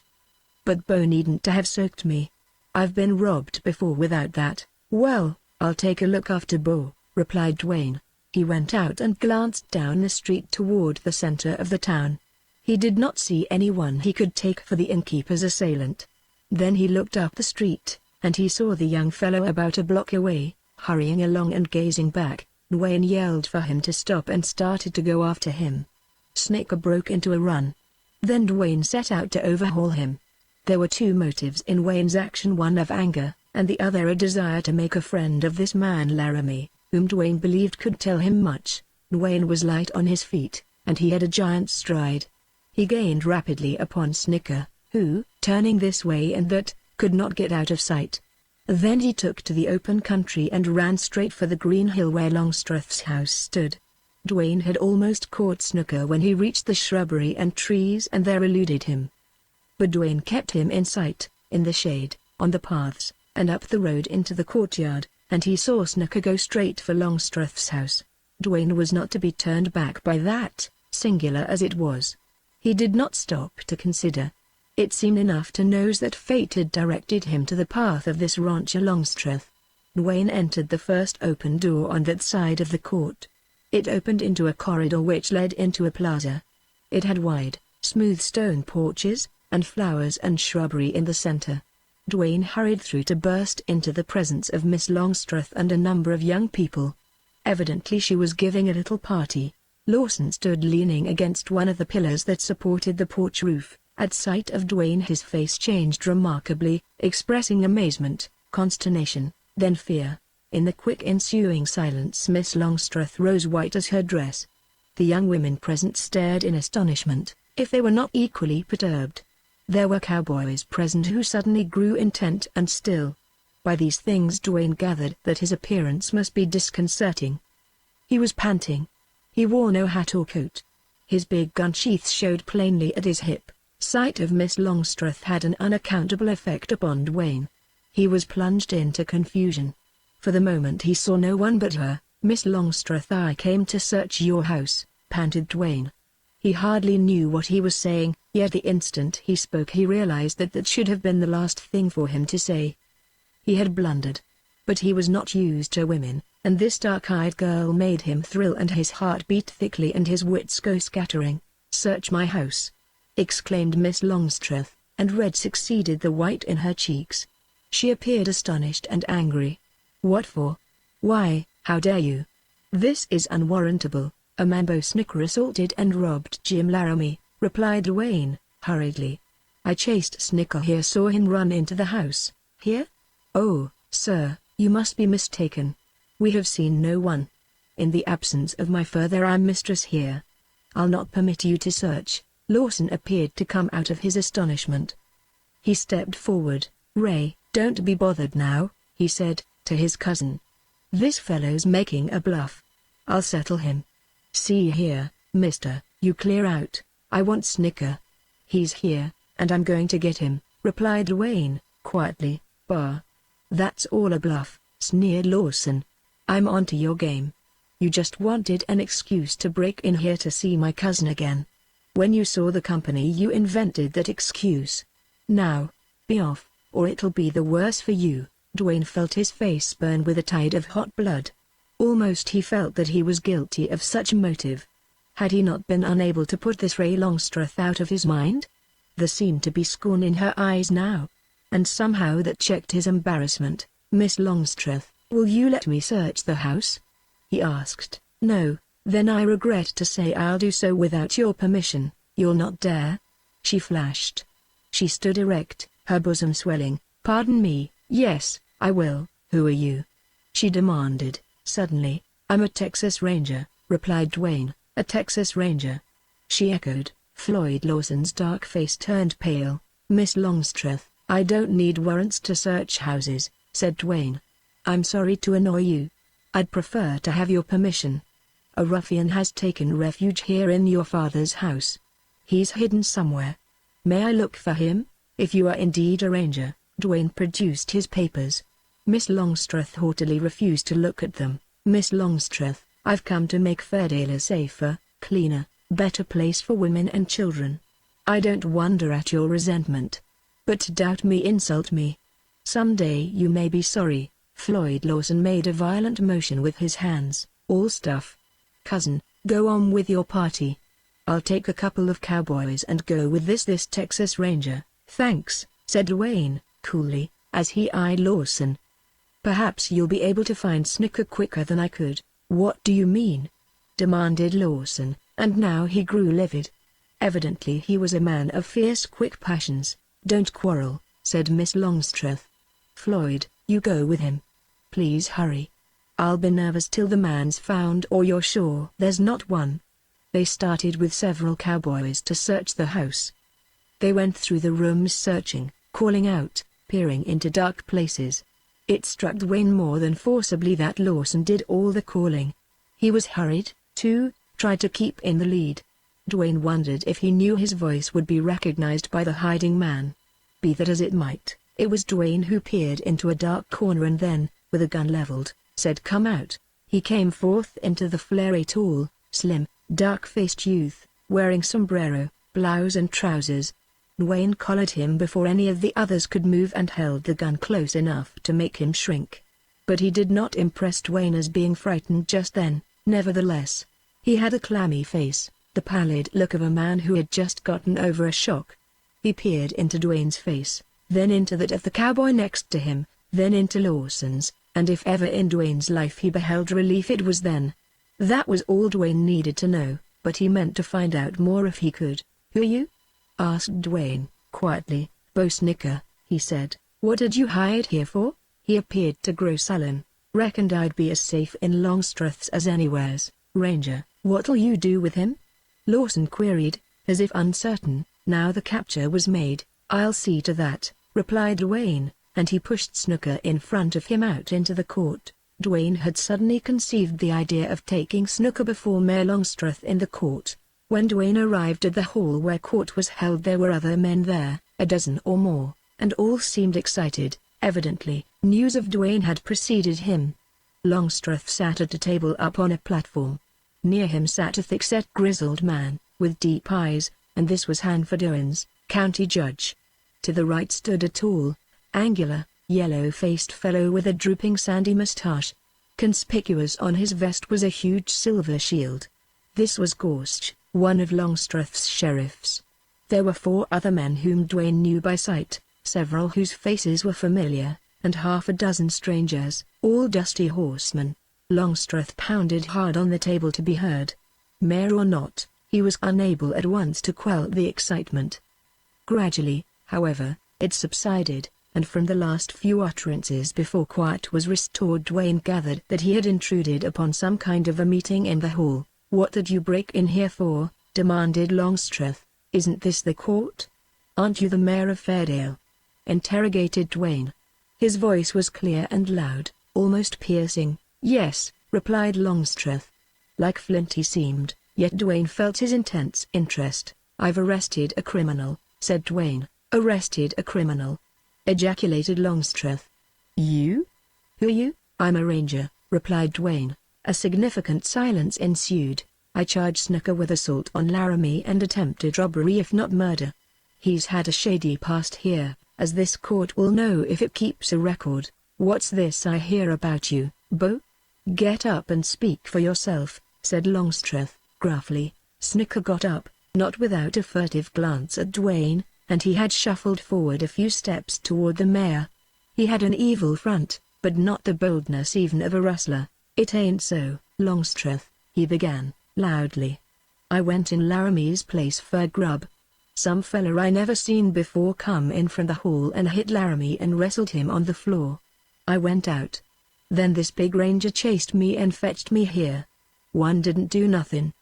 But Bo needn't to have soaked me. I've been robbed before without that." "Well, I'll take a look after Bo," replied Dwayne. He went out and glanced down the street toward the center of the town. He did not see anyone he could take for the innkeeper's assailant. Then he looked up the street, and he saw the young fellow about a block away, hurrying along and gazing back. Dwayne yelled for him to stop and started to go after him. Snicker broke into a run. Then Dwayne set out to overhaul him. There were two motives in Wayne's action, one of anger, and the other a desire to make a friend of this man Laramie, whom Dwayne believed could tell him much. Dwayne was light on his feet, and he had a giant stride. He gained rapidly upon Snicker, who, turning this way and that, could not get out of sight. Then he took to the open country and ran straight for the green hill where Longstreth's house stood. Dwayne had almost caught Snicker when he reached the shrubbery and trees and there eluded him. But Dwayne kept him in sight, in the shade, on the paths, and up the road into the courtyard, and he saw Snicker go straight for Longstreth's house. Dwayne was not to be turned back by that, singular as it was. He did not stop to consider. It seemed enough to know that fate had directed him to the path of this rancher Longstreth. Dwayne entered the first open door on that side of the court. It opened into a corridor which led into a plaza. It had wide, smooth stone porches, and flowers and shrubbery in the center. Dwayne hurried through to burst into the presence of Miss Longstreth and a number of young people. Evidently she was giving a little party. Lawson stood leaning against one of the pillars that supported the porch roof. At sight of Dwayne his face changed remarkably, expressing amazement, consternation, then fear. In the quick ensuing silence Miss Longstreth rose white as her dress. The young women present stared in astonishment, if they were not equally perturbed. There were cowboys present who suddenly grew intent and still. By these things Dwayne gathered that his appearance must be disconcerting. He was panting. He wore no hat or coat. His big gun sheath showed plainly at his hip. Sight of Miss Longstreth had an unaccountable effect upon Dwayne. He was plunged into confusion. For the moment he saw no one but her. "Miss Longstreth, I came to search your house," panted Dwayne. He hardly knew what he was saying, yet the instant he spoke he realized that that should have been the last thing for him to say. He had blundered. but he was not used to women, and this dark-eyed girl made him thrill and his heart beat thickly and his wits go scattering. "Search my house!" exclaimed Miss Longstreth, and red succeeded the white in her cheeks. She appeared astonished and angry. "What for? Why, how dare you? This is unwarrantable. A man both Snicker assaulted and robbed Jim Laramie," replied Dwayne, hurriedly. "I chased Snicker here, saw him run into the house." "Here? Oh, sir, you must be mistaken. We have seen no one. In the absence of my further mistress here, I'll not permit you to search." Lawson appeared to come out of his astonishment. He stepped forward. "Ray, don't be bothered now," he said, to his cousin. "This fellow's making a bluff. I'll settle him. See here, mister, you clear out. I want Snicker. He's here, and I'm going to get him," replied Dwayne, quietly. "Bah. That's all a bluff," sneered Lawson. "I'm onto your game. You just wanted an excuse to break in here to see my cousin again. When you saw the company you invented that excuse. Now, be off, or it'll be the worse for you." Dwayne felt his face burn with a tide of hot blood. Almost he felt that he was guilty of such motive. Had he not been unable to put this Ray Longstreth out of his mind? There seemed to be scorn in her eyes now. And somehow that checked his embarrassment. "Miss Longstreth, will you let me search the house?" he asked. "No, then I regret to say I'll do so without your permission." "You'll not dare?" she flashed. She stood erect, her bosom swelling. "Pardon me, yes, I will." "Who are you?" she demanded, suddenly. "I'm a Texas Ranger," replied Dwayne. "A Texas Ranger?" she echoed. Floyd Lawson's dark face turned pale. "Miss Longstreth, I don't need warrants to search houses," said Dwayne. "I'm sorry to annoy you. I'd prefer to have your permission. A ruffian has taken refuge here in your father's house. He's hidden somewhere. May I look for him? If you are indeed a ranger." Dwayne produced his papers. Miss Longstreth haughtily refused to look at them. "Miss Longstreth, I've come to make Fairdale a safer, cleaner, better place for women and children. I don't wonder at your resentment. But to doubt me, insult me. Someday you may be sorry." Floyd Lawson made a violent motion with his hands. "All stuff. Cousin, go on with your party. I'll take a couple of cowboys and go with this Texas Ranger." "Thanks," said Dwayne, coolly, as he eyed Lawson. "Perhaps you'll be able to find Snicker quicker than I could." "What do you mean?" demanded Lawson, and now he grew livid. Evidently he was a man of fierce, quick passions. "Don't quarrel," said Miss Longstreth. "Floyd, you go with him. Please hurry. I'll be nervous till the man's found, or you're sure there's not one." They started with several cowboys to search the house. They went through the rooms searching, calling out, peering into dark places. It struck Dwayne more than forcibly that Lawson did all the calling. He was hurried, too, tried to keep in the lead. Dwayne wondered if he knew his voice would be recognized by the hiding man. Be that as it might, it was Dwayne who peered into a dark corner and then, with a gun leveled, said, "Come out." He came forth into the flare, a tall, slim, dark-faced youth, wearing sombrero, blouse and trousers. Dwayne collared him before any of the others could move and held the gun close enough to make him shrink. But he did not impress Dwayne as being frightened just then. Nevertheless, he had a clammy face, the pallid look of a man who had just gotten over a shock. He peered into Dwayne's face, then into that of the cowboy next to him, then into Lawson's, and if ever in Dwayne's life he beheld relief, it was then. That was all Dwayne needed to know, but he meant to find out more if he could. "Who are you?" asked Dwayne, quietly. "Bo Snicker," he said. "What did you hide here for?" He appeared to grow sullen. "Reckoned I'd be as safe in Longstreth's as anywheres." "Ranger, what'll you do with him?" Lawson queried, as if uncertain. Now the capture was made. "I'll see to that," replied Dwayne, and he pushed Snicker in front of him out into the court. Dwayne had suddenly conceived the idea of taking Snicker before Mayor Longstreth in the court. When Dwayne arrived at the hall where court was held, there were other men there, a dozen or more, and all seemed excited. Evidently, news of Dwayne had preceded him. Longstreth sat at a table up on a platform. Near him sat a thick-set grizzled man, with deep eyes, and this was Hanford Owens, county judge. To the right stood a tall, angular, yellow-faced fellow with a drooping sandy mustache. Conspicuous on his vest was a huge silver shield. This was Gorst, one of Longstreth's sheriffs. There were 4 other men whom Dwayne knew by sight, several whose faces were familiar, and half a dozen strangers, all dusty horsemen. Longstreth pounded hard on the table to be heard. Mayor or not, he was unable at once to quell the excitement. Gradually, however, it subsided, and from the last few utterances before quiet was restored Dwayne gathered that he had intruded upon some kind of a meeting in the hall. "What did you break in here for?" demanded Longstreth. "Isn't this the court? Aren't you the mayor of Fairdale?" interrogated Dwayne. His voice was clear and loud, almost piercing. "Yes," replied Longstreth. Like flint he seemed, yet Dwayne felt his intense interest. "I've arrested a criminal," said Dwayne. "Arrested a criminal?" ejaculated Longstreth. "You? Who are you?" "I'm a ranger," replied Dwayne. A significant silence ensued. "I charge Snooker with assault on Laramie and attempted robbery if not murder. He's had a shady past here, as this court will know if it keeps a record. What's this I hear about you, Bo?" "Get up and speak for yourself," said Longstreth, gruffly. Snooker got up, not without a furtive glance at Dwayne, and he had shuffled forward a few steps toward the mayor. He had an evil front, but not the boldness even of a rustler. "It ain't so, Longstreth," he began, loudly. "I went in Laramie's place for grub. Some feller I never seen before come in from the hall and hit Laramie and wrestled him on the floor. I went out. Then this big ranger chased me and fetched me here. One didn't do nothing.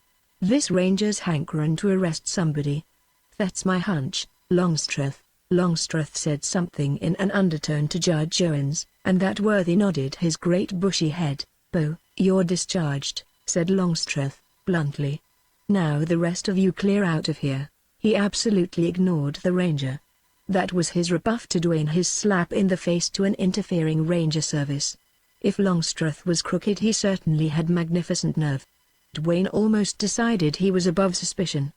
This ranger's hankerin' to arrest somebody. That's my hunch, Longstreth." Longstreth said something in an undertone to Judge Owens, and that worthy nodded his great bushy head. "Bo, you're discharged," said Longstreth, bluntly. "Now the rest of you clear out of here." He absolutely ignored the ranger. That was his rebuff to Dwayne, his slap in the face to an interfering ranger service. If Longstreth was crooked, he certainly had magnificent nerve. Dwayne almost decided he was above suspicion.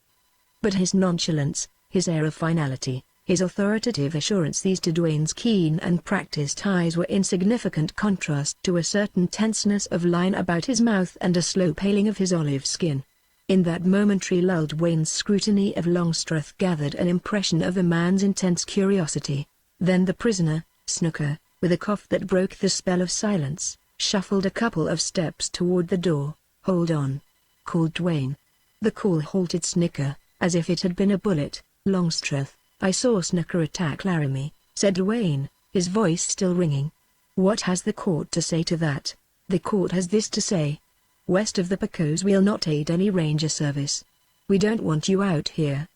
But his nonchalance, his air of finality, his authoritative assurance, these to Dwayne's keen and practiced eyes were in significant contrast to a certain tenseness of line about his mouth and a slow paling of his olive skin. In that momentary lull, Dwayne's scrutiny of Longstreth gathered an impression of the man's intense curiosity. Then the prisoner, Snooker, with a cough that broke the spell of silence, shuffled a couple of steps toward the door. "Hold on," called Dwayne. The call halted Snooker, as if it had been a bullet. "Longstreth, I saw Snooker attack Laramie," said Dwayne, his voice still ringing. "What has the court to say to that?" "The court has this to say. West of the Pecos we'll not aid any ranger service. We don't want you out here.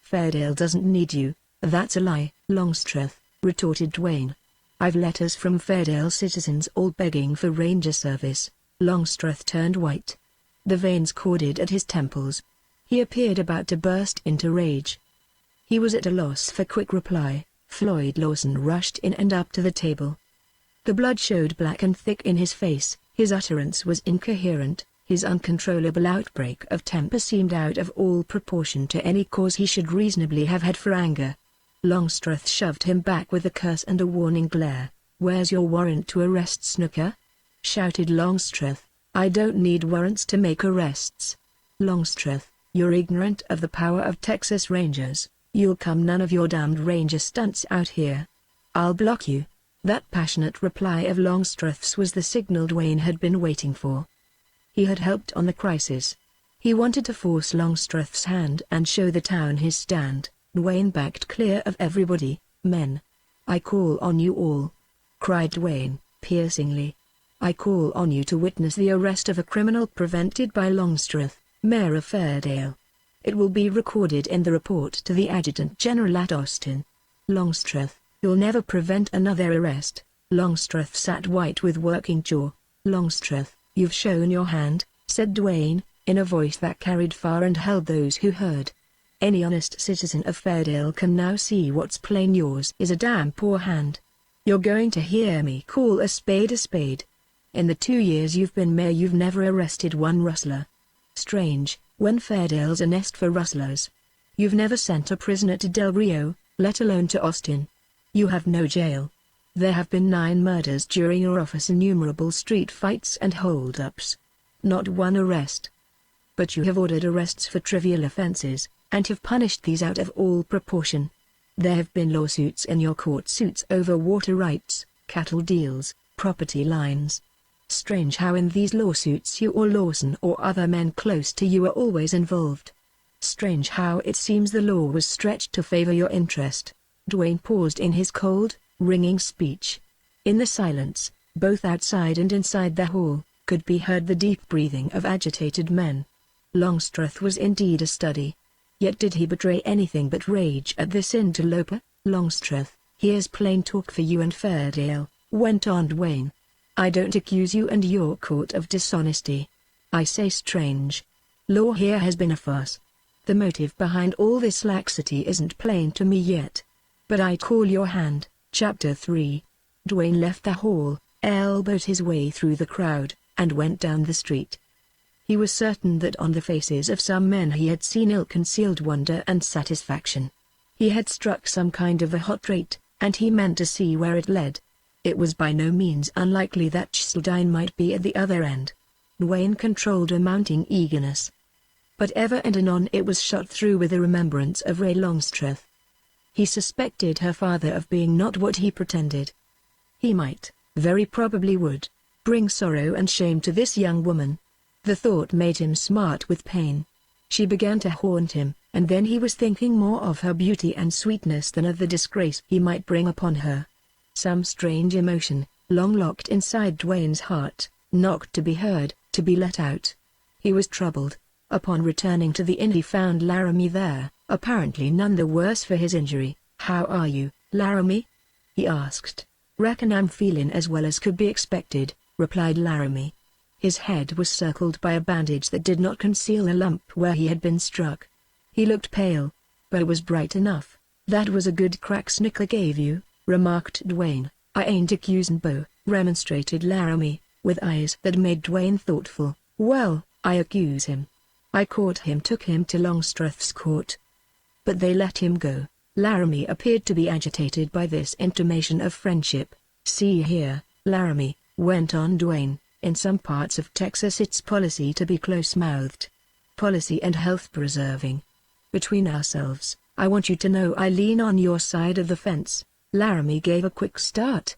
Fairdale doesn't need you." "That's a lie, Longstreth," retorted Dwayne. "I've letters from Fairdale citizens all begging for ranger service." Longstreth turned white. The veins corded at his temples. He appeared about to burst into rage. He was at a loss for quick reply. Floyd Lawson rushed in and up to the table. The blood showed black and thick in his face, his utterance was incoherent, his uncontrollable outbreak of temper seemed out of all proportion to any cause he should reasonably have had for anger. Longstreth shoved him back with a curse and a warning glare. "Where's your warrant to arrest Snooker?" shouted Longstreth. "I don't need warrants to make arrests. Longstreth, you're ignorant of the power of Texas Rangers. You'll come none of your damned ranger stunts out here. I'll block you." That passionate reply of Longstreth's was the signal Dwayne had been waiting for. He had helped on the crisis. He wanted to force Longstreth's hand and show the town his stand. Dwayne backed clear of everybody. "Men, I call on you all," cried Dwayne, piercingly. "I call on you to witness the arrest of a criminal prevented by Longstreth, Mayor of Fairdale. It will be recorded in the report to the Adjutant General at Austin. Longstreth, you'll never prevent another arrest." Longstreth sat white with working jaw. "Longstreth, you've shown your hand," said Dwayne, in a voice that carried far and held those who heard. "Any honest citizen of Fairdale can now see what's plain. Yours is a damn poor hand. You're going to hear me call a spade a spade. In the 2 years you've been mayor you've never arrested one rustler. Strange, when Fairdale's a nest for rustlers. You've never sent a prisoner to Del Rio, let alone to Austin. You have no jail. There have been 9 murders during your office, innumerable street fights and hold-ups. Not one arrest. But you have ordered arrests for trivial offenses, and have punished these out of all proportion. There have been lawsuits in your court suits over water rights, cattle deals, property lines. Strange how in these lawsuits you or Lawson or other men close to you are always involved. Strange how it seems the law was stretched to favor your interest. Dwayne paused in his cold, ringing speech. In the silence, both outside and inside the hall, could be heard the deep breathing of agitated men. Longstreth was indeed a study. Yet did he betray anything but rage at this interloper? Longstreth, here's plain talk for you and Fairdale, went on Dwayne. I don't accuse you and your court of dishonesty. I say strange. Law here has been a farce. The motive behind all this laxity isn't plain to me yet. But I call your hand. Chapter 3. Dwayne left the hall, elbowed his way through the crowd, and went down the street. He was certain that on the faces of some men he had seen ill-concealed wonder and satisfaction. He had struck some kind of a hot rate, and he meant to see where it led. It was by no means unlikely that Cheseldine might be at the other end. Dwayne controlled a mounting eagerness. But ever and anon it was shot through with a remembrance of Ray Longstreth. He suspected her father of being not what he pretended. He might, very probably would, bring sorrow and shame to this young woman. The thought made him smart with pain. She began to haunt him, and then he was thinking more of her beauty and sweetness than of the disgrace he might bring upon her. Some strange emotion, long locked inside Dwayne's heart, knocked to be heard, to be let out. He was troubled. Upon returning to the inn he found Laramie there, apparently none the worse for his injury. "How are you, Laramie?" he asked. "Reckon I'm feeling as well as could be expected," replied Laramie. His head was circled by a bandage that did not conceal a lump where he had been struck. He looked pale, but it was bright enough. "That was a good crack Snicker gave you," remarked Dwayne. "I ain't accusing Bo," remonstrated Laramie, with eyes that made Dwayne thoughtful. "Well, I accuse him. I caught him, took him to Longstreth's court. But they let him go." Laramie appeared to be agitated by this intimation of friendship. "See here, Laramie," went on Dwayne. "In some parts of Texas it's policy to be close-mouthed. Policy and health-preserving. Between ourselves, I want you to know I lean on your side of the fence." Laramie gave a quick start.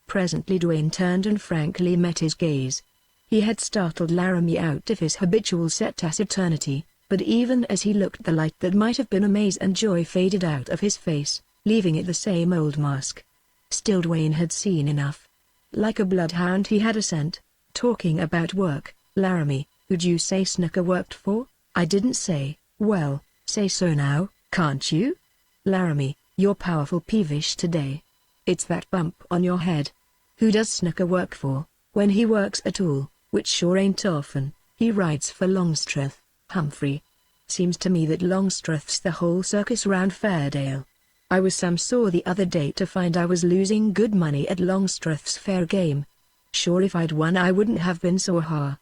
Presently Dwayne turned and frankly met his gaze. He had startled Laramie out of his habitual set taciturnity, but even as he looked the light that might have been amaze and joy faded out of his face, leaving it the same old mask. Still Dwayne had seen enough. Like a bloodhound he had a scent. "Talking about work, Laramie, who'd you say Snooker worked for?" "I didn't say." "Well, say so now, can't you?" "Laramie, you're powerful peevish today. It's that bump on your head. Who does Snooker work for, when he works at all, which sure ain't often?" "He rides for Longstreth, Humphrey. Seems to me that Longstreth's the whole circus round Fairdale. I was some sore the other day to find I was losing good money at Longstreth's fair game. Sure if I'd won I wouldn't have been so ha.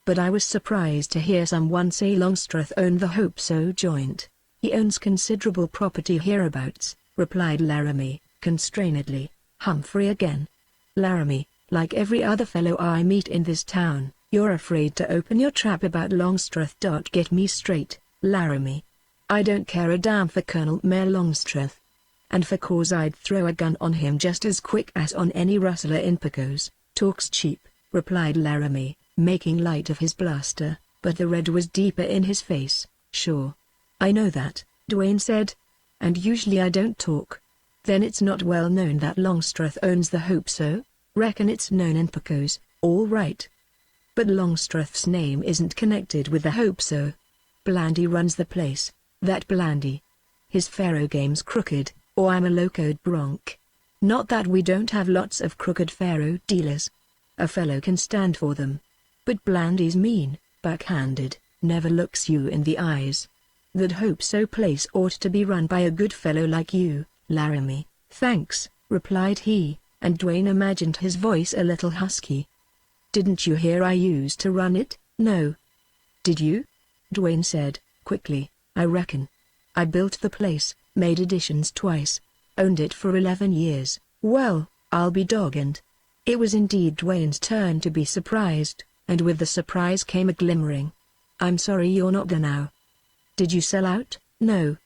But I was surprised to hear someone say Longstreth owned the Hope So joint." "He owns considerable property hereabouts," replied Laramie, constrainedly. "Humphrey again. Laramie, like every other fellow I meet in this town, you're afraid to open your trap about Longstreth. Get me straight, Laramie. I don't care a damn for Colonel Mayor Longstreth. And for cause I'd throw a gun on him just as quick as on any rustler in Pecos." "Talks cheap," replied Laramie, making light of his bluster, but the red was deeper in his face. "Sure. I know that," Dwayne said. "And usually I don't talk." "Then it's not well known that Longstreth owns the Hope So?" "Reckon it's known in Pecos, all right. But Longstreth's name isn't connected with the Hope So. Blandy runs the place, that Blandy. His faro game's crooked, or I'm a locoed bronc. Not that we don't have lots of crooked faro dealers. A fellow can stand for them. But Blandy's mean, backhanded, never looks you in the eyes. That Hope So place ought to be run by a good fellow like you, Laramie." "Thanks," replied he, and Dwayne imagined his voice a little husky. "Didn't you hear I used to run it?" "No." "Did you?" Dwayne said, quickly. "I reckon. I built the place, made additions twice, owned it for 11 years, Well, I'll be dogged. It was indeed Dwayne's turn to be surprised, and with the surprise came a glimmering. I'm sorry you're not there now. Did you sell out? No.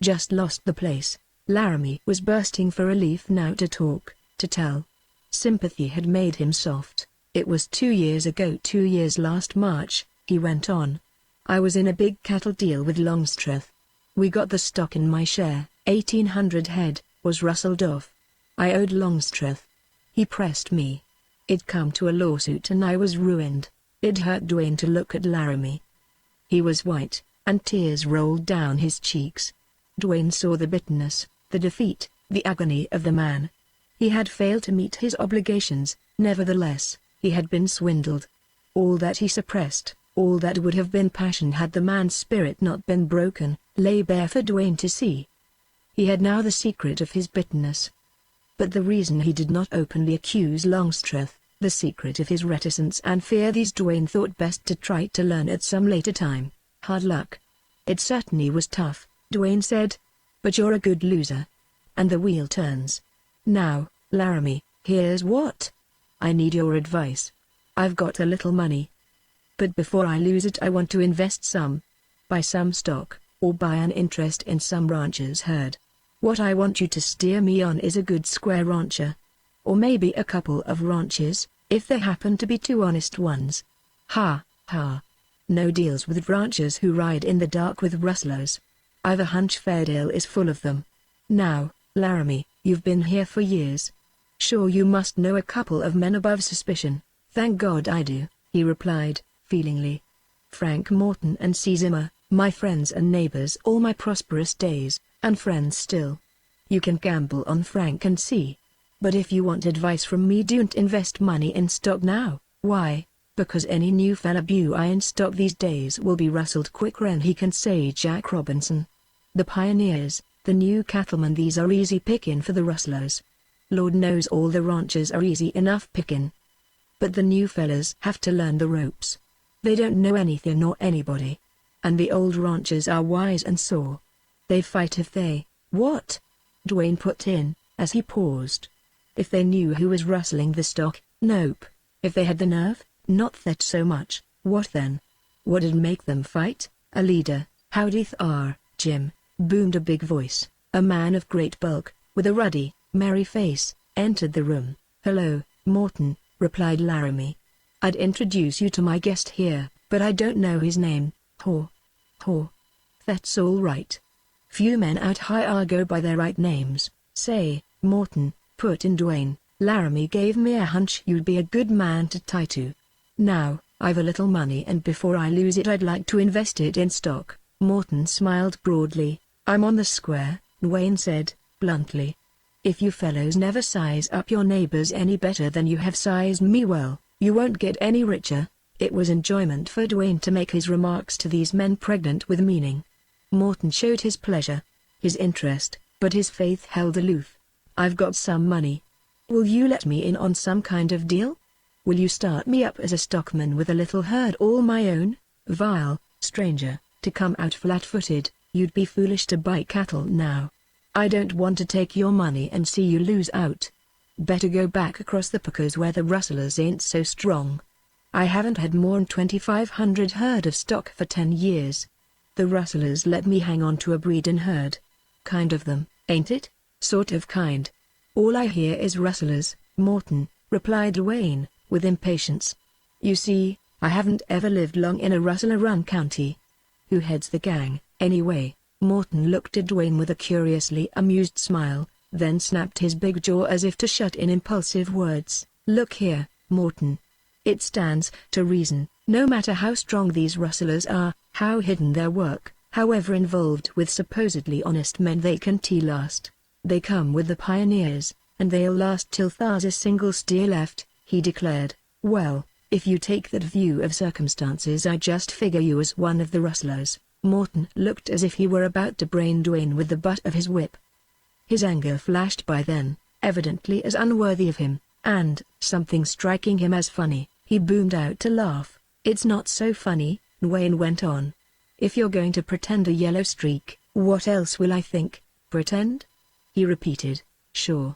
Just lost the place. Laramie was bursting for relief now to talk, to tell. Sympathy had made him soft. It was 2 years ago, 2 years last March, he went on. I was in a big cattle deal with Longstreth. We got the stock in my share, 1,800 head, was rustled off. I owed Longstreth. He pressed me. It'd come to a lawsuit and I was ruined. It hurt Dwayne to look at Laramie. He was white, and tears rolled down his cheeks. Dwayne saw the bitterness, the defeat, the agony of the man. He had failed to meet his obligations, nevertheless, he had been swindled. All that he suppressed, all that would have been passion had the man's spirit not been broken, lay bare for Dwayne to see. He had now the secret of his bitterness. But the reason he did not openly accuse Longstreth, the secret of his reticence and fear, these Dwayne thought best to try to learn at some later time. Hard luck. It certainly was tough, Dwayne said. But you're a good loser. And the wheel turns. Now, Laramie, here's what. I need your advice. I've got a little money. But before I lose it I want to invest some. Buy some stock, or buy an interest in some rancher's herd. What I want you to steer me on is a good square rancher. Or maybe a couple of ranches, if they happen to be two honest ones. Ha, ha. No deals with ranchers who ride in the dark with rustlers. I've a hunch Fairdale is full of them. Now, Laramie, you've been here for years. Sure you must know a couple of men above suspicion. Thank God I do, he replied, feelingly. Frank Morton and C. Zimmer, my friends and neighbors all my prosperous days, and friends still. You can gamble on Frank and C. But if you want advice from me, don't invest money in stock now. Why? Because any new fella buy in stock these days will be rustled quicker'n he can say Jack Robinson. The pioneers, the new cattlemen, these are easy pickin' for the rustlers. Lord knows all the ranchers are easy enough pickin'. But the new fellas have to learn the ropes. They don't know anything nor anybody. And the old ranchers are wise and sore. They fight if they, what? Dwayne put in, as he paused. If they knew who was rustling the stock, nope. If they had the nerve, not that so much. What then? What'd make them fight? A leader. Howdy thar, Jim, boomed a big voice. A man of great bulk, with a ruddy, merry face, entered the room. Hello, Morton, replied Laramie. I'd introduce you to my guest here, but I don't know his name. Haw. Haw. That's all right. Few men out high go by their right names. Say, Morton, put in Dwayne, Laramie gave me a hunch you'd be a good man to tie to. Now, I've a little money and before I lose it I'd like to invest it in stock. Morton smiled broadly. I'm on the square, Dwayne said, bluntly. If you fellows never size up your neighbors any better than you have sized me, well, you won't get any richer. It was enjoyment for Dwayne to make his remarks to these men pregnant with meaning. Morton showed his pleasure, his interest, but his faith held aloof. I've got some money. Will you let me in on some kind of deal? Will you start me up as a stockman with a little herd all my own? Vile, stranger, to come out flat-footed, you'd be foolish to buy cattle now. I don't want to take your money and see you lose out. Better go back across the Pecos where the rustlers ain't so strong. I haven't had more'n 2,500 herd of stock for 10 years. The rustlers let me hang on to a breedin' herd. Kind of them, ain't it? Sort of kind. All I hear is rustlers, Morton, replied Dwayne, with impatience. You see, I haven't ever lived long in a rustler-run county. Who heads the gang, anyway? Morton looked at Dwayne with a curiously amused smile, then snapped his big jaw as if to shut in impulsive words. Look here, Morton. It stands to reason, no matter how strong these rustlers are, how hidden their work, however involved with supposedly honest men they can last. They come with the pioneers, and they'll last till there's a single steer left, he declared. Well, if you take that view of circumstances I just figure you as one of the rustlers. Morton looked as if he were about to brain Dwayne with the butt of his whip. His anger flashed by then, evidently as unworthy of him, and, something striking him as funny, he boomed out to laugh. It's not so funny, Dwayne went on. If you're going to pretend a yellow streak, what else will I think? Pretend? He repeated. Sure.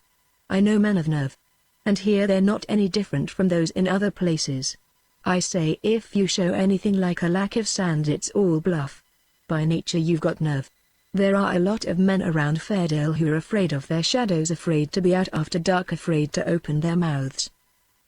I know men of nerve. And here they're not any different from those in other places. I say if you show anything like a lack of sand it's all bluff. By nature you've got nerve. There are a lot of men around Fairdale who are afraid of their shadows, afraid to be out after dark, afraid to open their mouths.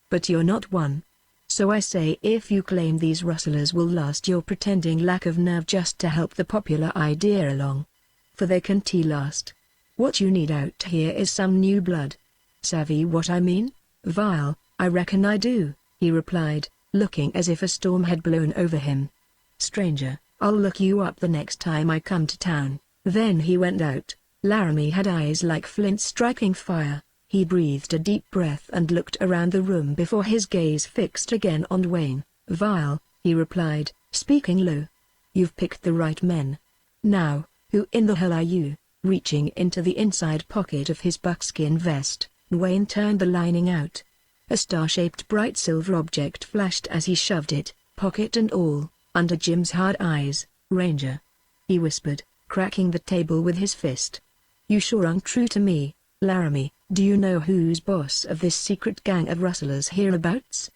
But you're not one. So I say if you claim these rustlers will last, you're pretending lack of nerve just to help the popular idea along. For they can last. What you need out here is some new blood. Savvy what I mean? Vile, I reckon I do, he replied, looking as if a storm had blown over him. Stranger, I'll look you up the next time I come to town. Then he went out. Laramie had eyes like flint striking fire. He breathed a deep breath and looked around the room before his gaze fixed again on Dwayne. Vile, he replied, speaking low. You've picked the right men. Now, who in the hell are you? Reaching into the inside pocket of his buckskin vest, Dwayne turned the lining out. A star-shaped bright silver object flashed as he shoved it, pocket and all, under Jim's hard eyes. Ranger, he whispered, cracking the table with his fist. You sure aren't true to me, Laramie. Do you know who's boss of this secret gang of rustlers hereabouts?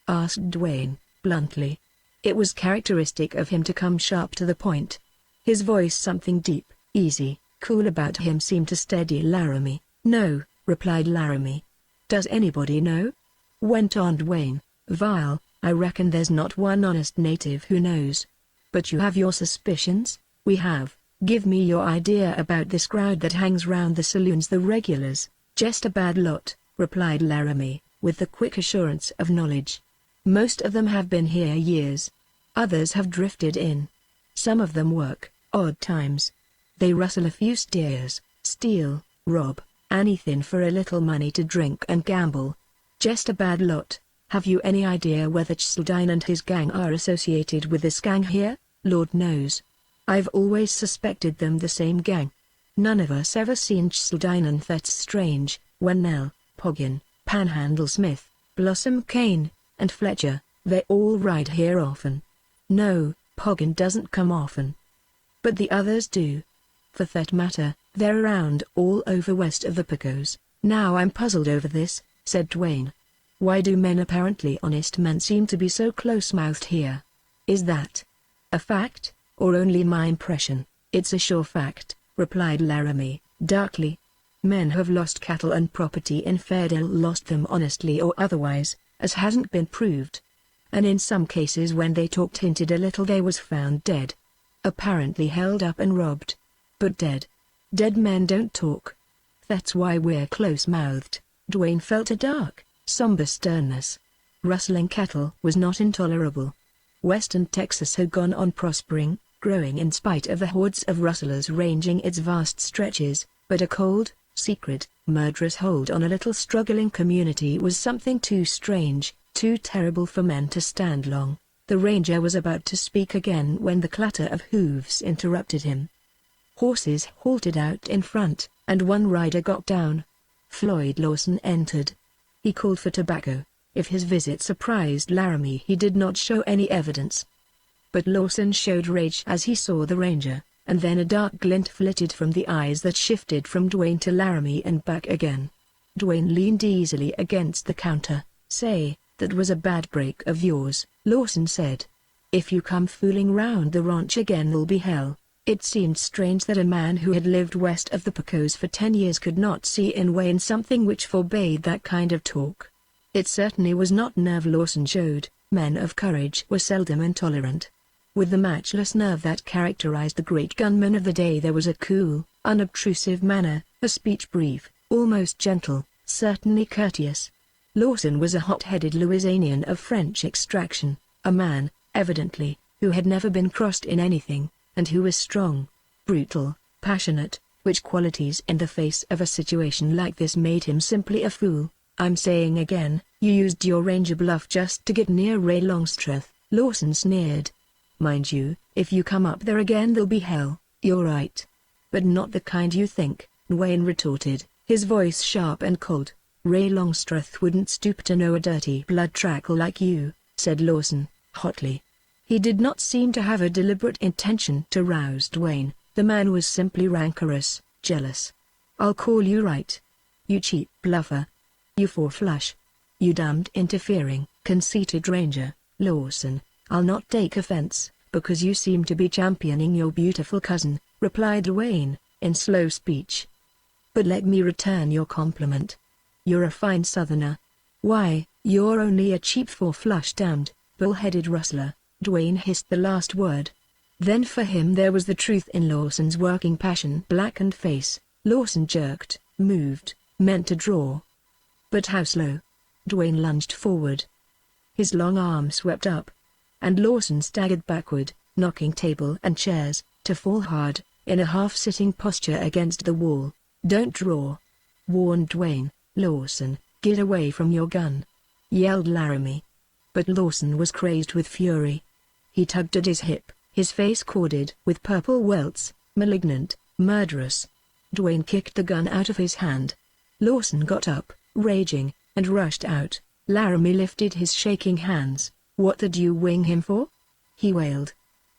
Asked Dwayne, bluntly. It was characteristic of him to come sharp to the point. His voice, something deep, easy, cool about him, seemed to steady Laramie. No, replied Laramie. Does anybody know? Went on Dwayne. Vile, I reckon there's not one honest native who knows. But you have your suspicions? We have. Give me your idea about this crowd that hangs round the saloons, the regulars. Just a bad lot, replied Laramie, with the quick assurance of knowledge. Most of them have been here years. Others have drifted in. Some of them work odd times. They rustle a few steers, steal, rob, anything for a little money to drink and gamble. Just a bad lot. Have you any idea whether Chsildine and his gang are associated with this gang here? Lord knows. I've always suspected them the same gang. None of us ever seen Chsildine, and that's strange. When Nell, Poggin, Panhandle Smith, Blossom Kane, and Fletcher, they all ride here often. No, Poggin doesn't come often. But the others do. For that matter, they're around all over west of the Pecos. Now I'm puzzled over this, said Dwayne. Why do men, apparently honest men, seem to be so close-mouthed here? Is that a fact, or only my impression? It's a sure fact, replied Laramie, darkly. Men have lost cattle and property in Fairdale, lost them honestly or otherwise, as hasn't been proved. And in some cases when they talked, hinted a little, they was found dead. Apparently held up and robbed. But dead. Dead men don't talk. That's why we're close-mouthed. Dwayne felt a dark, somber sternness. Rustling cattle was not intolerable. Western Texas had gone on prospering, growing in spite of the hordes of rustlers ranging its vast stretches, but a cold, secret, murderous hold on a little struggling community was something too strange, too terrible for men to stand long. The ranger was about to speak again when the clatter of hooves interrupted him. Horses halted out in front, and one rider got down. Floyd Lawson entered. He called for tobacco. If his visit surprised Laramie, he did not show any evidence. But Lawson showed rage as he saw the ranger, and then a dark glint flitted from the eyes that shifted from Dwayne to Laramie and back again. Dwayne leaned easily against the counter. Say, that was a bad break of yours, Lawson said. If you come fooling round the ranch again, there'll be hell. It seemed strange that a man who had lived west of the Pecos for 10 years could not see in Wayne something which forbade that kind of talk. It certainly was not nerve Lawson showed. Men of courage were seldom intolerant. With the matchless nerve that characterized the great gunmen of the day, there was a cool, unobtrusive manner, a speech brief, almost gentle, certainly courteous. Lawson was a hot-headed Louisianian of French extraction, a man, evidently, who had never been crossed in anything, and who was strong, brutal, passionate, which qualities in the face of a situation like this made him simply a fool. I'm saying again, you used your ranger bluff just to get near Ray Longstreth, Lawson sneered. Mind you, if you come up there again, there'll be hell. You're right. But not the kind you think, Wayne retorted, his voice sharp and cold. Ray Longstreth wouldn't stoop to know a dirty blood trackle like you, said Lawson, hotly. He did not seem to have a deliberate intention to rouse Dwayne. The man was simply rancorous, jealous. I'll call you right. You cheap bluffer. You four-flush. You damned interfering, conceited ranger, Lawson. I'll not take offense, because you seem to be championing your beautiful cousin, replied Dwayne, in slow speech. But let me return your compliment. You're a fine southerner. Why, you're only a cheap four-flush damned, bull-headed rustler. Dwayne hissed the last word. Then for him there was the truth in Lawson's working passion-blackened face. Lawson jerked, moved, meant to draw. But how slow? Dwayne lunged forward. His long arm swept up, and Lawson staggered backward, knocking table and chairs, to fall hard, in a half-sitting posture against the wall. Don't draw, warned Dwayne. Lawson, get away from your gun, yelled Laramie. But Lawson was crazed with fury. He tugged at his hip, his face corded with purple welts, malignant, murderous. Dwayne kicked the gun out of his hand. Lawson got up, raging, and rushed out. Laramie lifted his shaking hands. What did you wing him for? He wailed.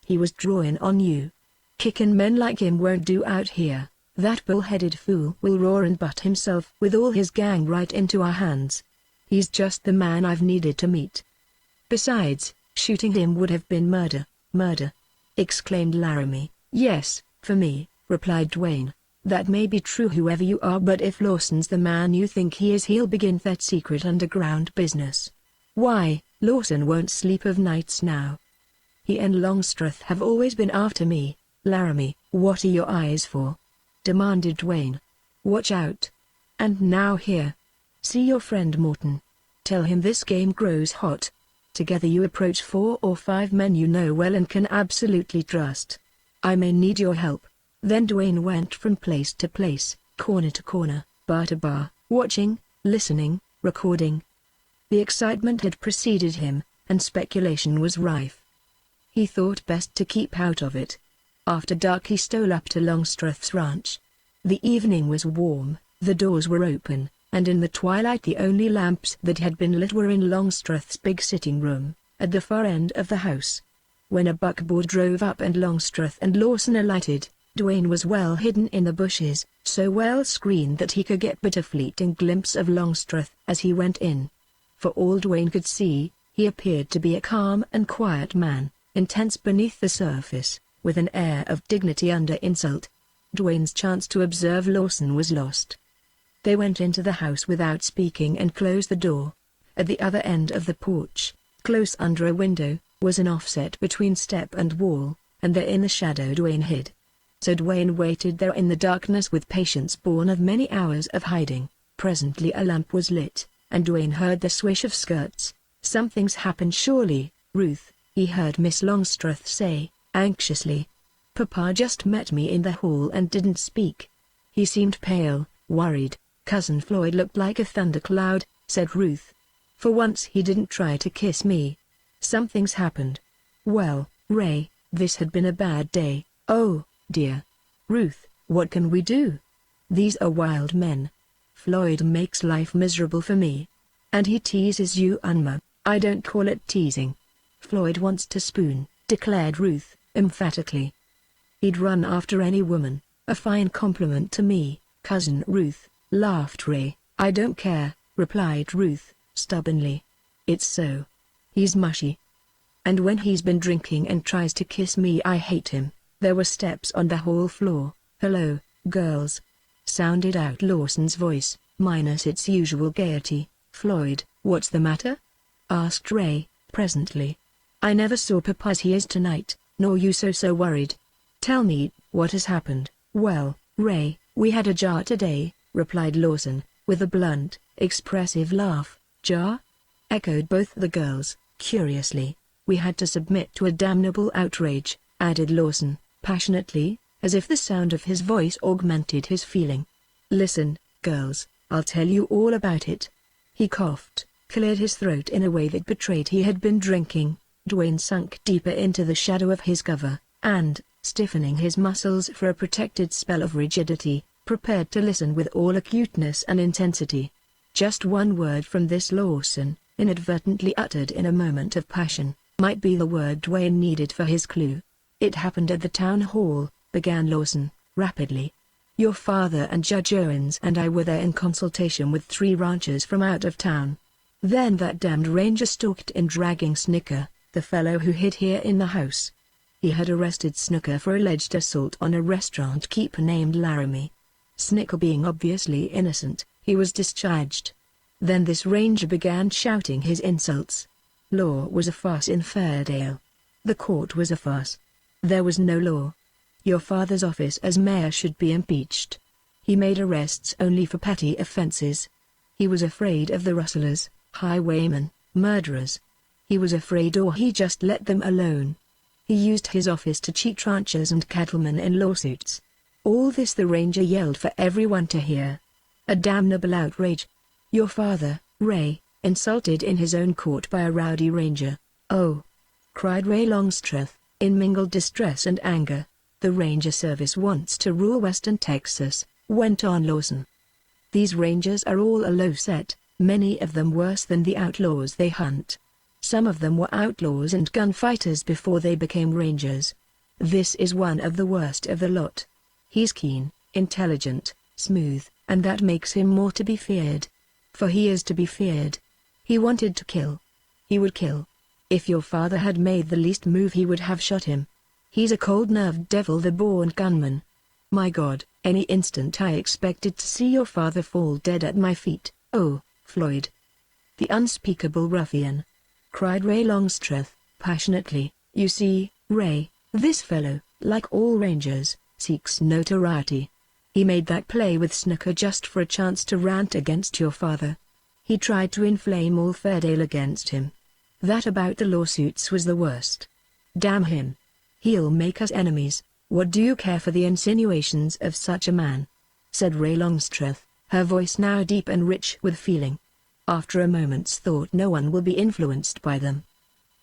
He was drawing on you. Kickin' men like him won't do out here. That bull-headed fool will roar and butt himself with all his gang right into our hands. He's just the man I've needed to meet. Besides, shooting him would have been murder, murder, exclaimed Laramie. Yes, for me, replied Dwayne. That may be true whoever you are, but if Lawson's the man you think he is, he'll begin that secret underground business. Why, Lawson won't sleep of nights now. He and Longstreth have always been after me. Laramie, what are your eyes for? Demanded Dwayne. Watch out. And now here. See your friend Morton. Tell him this game grows hot. Together you approach 4 or 5 men you know well and can absolutely trust. I may need your help. Then Dwayne went from place to place, corner to corner, bar to bar, watching, listening, recording. The excitement had preceded him, and speculation was rife. He thought best to keep out of it. After dark he stole up to Longstreth's ranch. The evening was warm, the doors were open, and in the twilight the only lamps that had been lit were in Longstreth's big sitting room, at the far end of the house. When a buckboard drove up and Longstreth and Lawson alighted, Dwayne was well hidden in the bushes, so well screened that he could get but a fleeting glimpse of Longstreth as he went in. For all Dwayne could see, he appeared to be a calm and quiet man, intense beneath the surface, with an air of dignity under insult. Dwayne's chance to observe Lawson was lost. They went into the house without speaking and closed the door. At the other end of the porch, close under a window, was an offset between step and wall, and there in the shadow Dwayne hid. So Dwayne waited there in the darkness with patience born of many hours of hiding. Presently a lamp was lit, and Dwayne heard the swish of skirts. Something's happened surely, Ruth, he heard Miss Longstreth say, anxiously. Papa just met me in the hall and didn't speak. He seemed pale, worried. Cousin Floyd looked like a thundercloud, said Ruth. For once he didn't try to kiss me. Something's happened. Well, Ray, this had been a bad day. Oh, dear. Ruth, what can we do? These are wild men. Floyd makes life miserable for me. And he teases you, Unma. I don't call it teasing. Floyd wants to spoon, declared Ruth, emphatically. He'd run after any woman, a fine compliment to me, Cousin Ruth, laughed Ray. I don't care, replied Ruth, stubbornly. It's so. He's mushy. And when he's been drinking and tries to kiss me I hate him. There were steps on the hall floor. Hello, girls. Sounded out Lawson's voice, minus its usual gaiety. Floyd, what's the matter? Asked Ray, presently. I never saw Papa as he is tonight, nor you so worried. Tell me, what has happened? Well, Ray, we had a jar today, replied Lawson, with a blunt, expressive laugh. Jar? Echoed both the girls, curiously. We had to submit to a damnable outrage, added Lawson, passionately, as if the sound of his voice augmented his feeling. Listen, girls, I'll tell you all about it. He coughed, cleared his throat in a way that betrayed he had been drinking. Dwayne sunk deeper into the shadow of his cover, and, stiffening his muscles for a protected spell of rigidity, prepared to listen with all acuteness and intensity. Just one word from this Lawson, inadvertently uttered in a moment of passion, might be the word Dwayne needed for his clue. It happened at the town hall, began Lawson, rapidly. Your father and Judge Owens and I were there in consultation with 3 ranchers from out of town. Then that damned ranger stalked in dragging Snicker, the fellow who hid here in the house. He had arrested Snooker for alleged assault on a restaurant keeper named Laramie. Snicker being obviously innocent, he was discharged. Then this ranger began shouting his insults. Law was a farce in Fairdale. The court was a farce. There was no law. Your father's office as mayor should be impeached. He made arrests only for petty offenses. He was afraid of the rustlers, highwaymen, murderers. He was afraid, or he just let them alone. He used his office to cheat ranchers and cattlemen in lawsuits. All this the ranger yelled for everyone to hear. A damnable outrage. Your father, Ray, insulted in his own court by a rowdy ranger. Oh! Cried Ray Longstreth, in mingled distress and anger. The Ranger Service wants to rule Western Texas, went on Lawson. These rangers are all a low set, many of them worse than the outlaws they hunt. Some of them were outlaws and gunfighters before they became rangers. This is one of the worst of the lot. He's keen, intelligent, smooth, and that makes him more to be feared. For he is to be feared. He wanted to kill. He would kill. If your father had made the least move, he would have shot him. He's a cold-nerved devil-the-born gunman. My God, any instant I expected to see your father fall dead at my feet. Oh, Floyd. The unspeakable ruffian. Cried Ray Longstreth, passionately. You see, Ray, this fellow, like all rangers, seeks notoriety. He made that play with Snooker just for a chance to rant against your father. He tried to inflame all Fairdale against him. That about the lawsuits was the worst. Damn him. He'll make us enemies. What do you care for the insinuations of such a man? Said Ray Longstreth, her voice now deep and rich with feeling. After a moment's thought, no one will be influenced by them.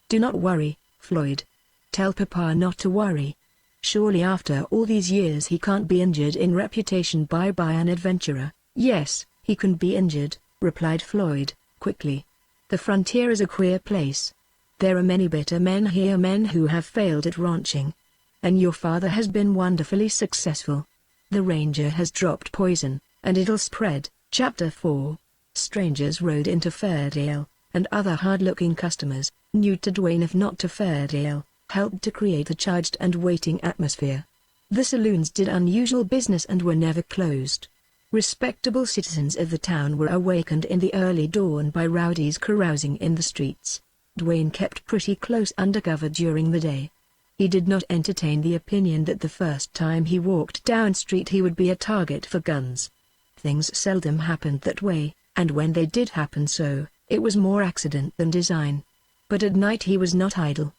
Do not worry, Floyd. Tell Papa not to worry. Surely after all these years he can't be injured in reputation by an adventurer. Yes, he can be injured, replied Floyd, quickly. The frontier is a queer place. There are many bitter men here, men who have failed at ranching. And your father has been wonderfully successful. The ranger has dropped poison, and it'll spread. Chapter 4. Strangers rode into Fairdale, and other hard-looking customers, new to Dwayne if not to Fairdale, helped to create a charged and waiting atmosphere. The saloons did unusual business and were never closed. Respectable citizens of the town were awakened in the early dawn by rowdies carousing in the streets. Dwayne kept pretty close undercover during the day. He did not entertain the opinion that the first time he walked down street he would be a target for guns. Things seldom happened that way, and when they did happen so, it was more accident than design. But at night he was not idle.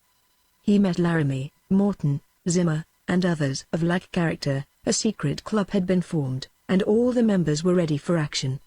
He met Laramie, Morton, Zimmer, and others of like character. A secret club had been formed, and all the members were ready for action.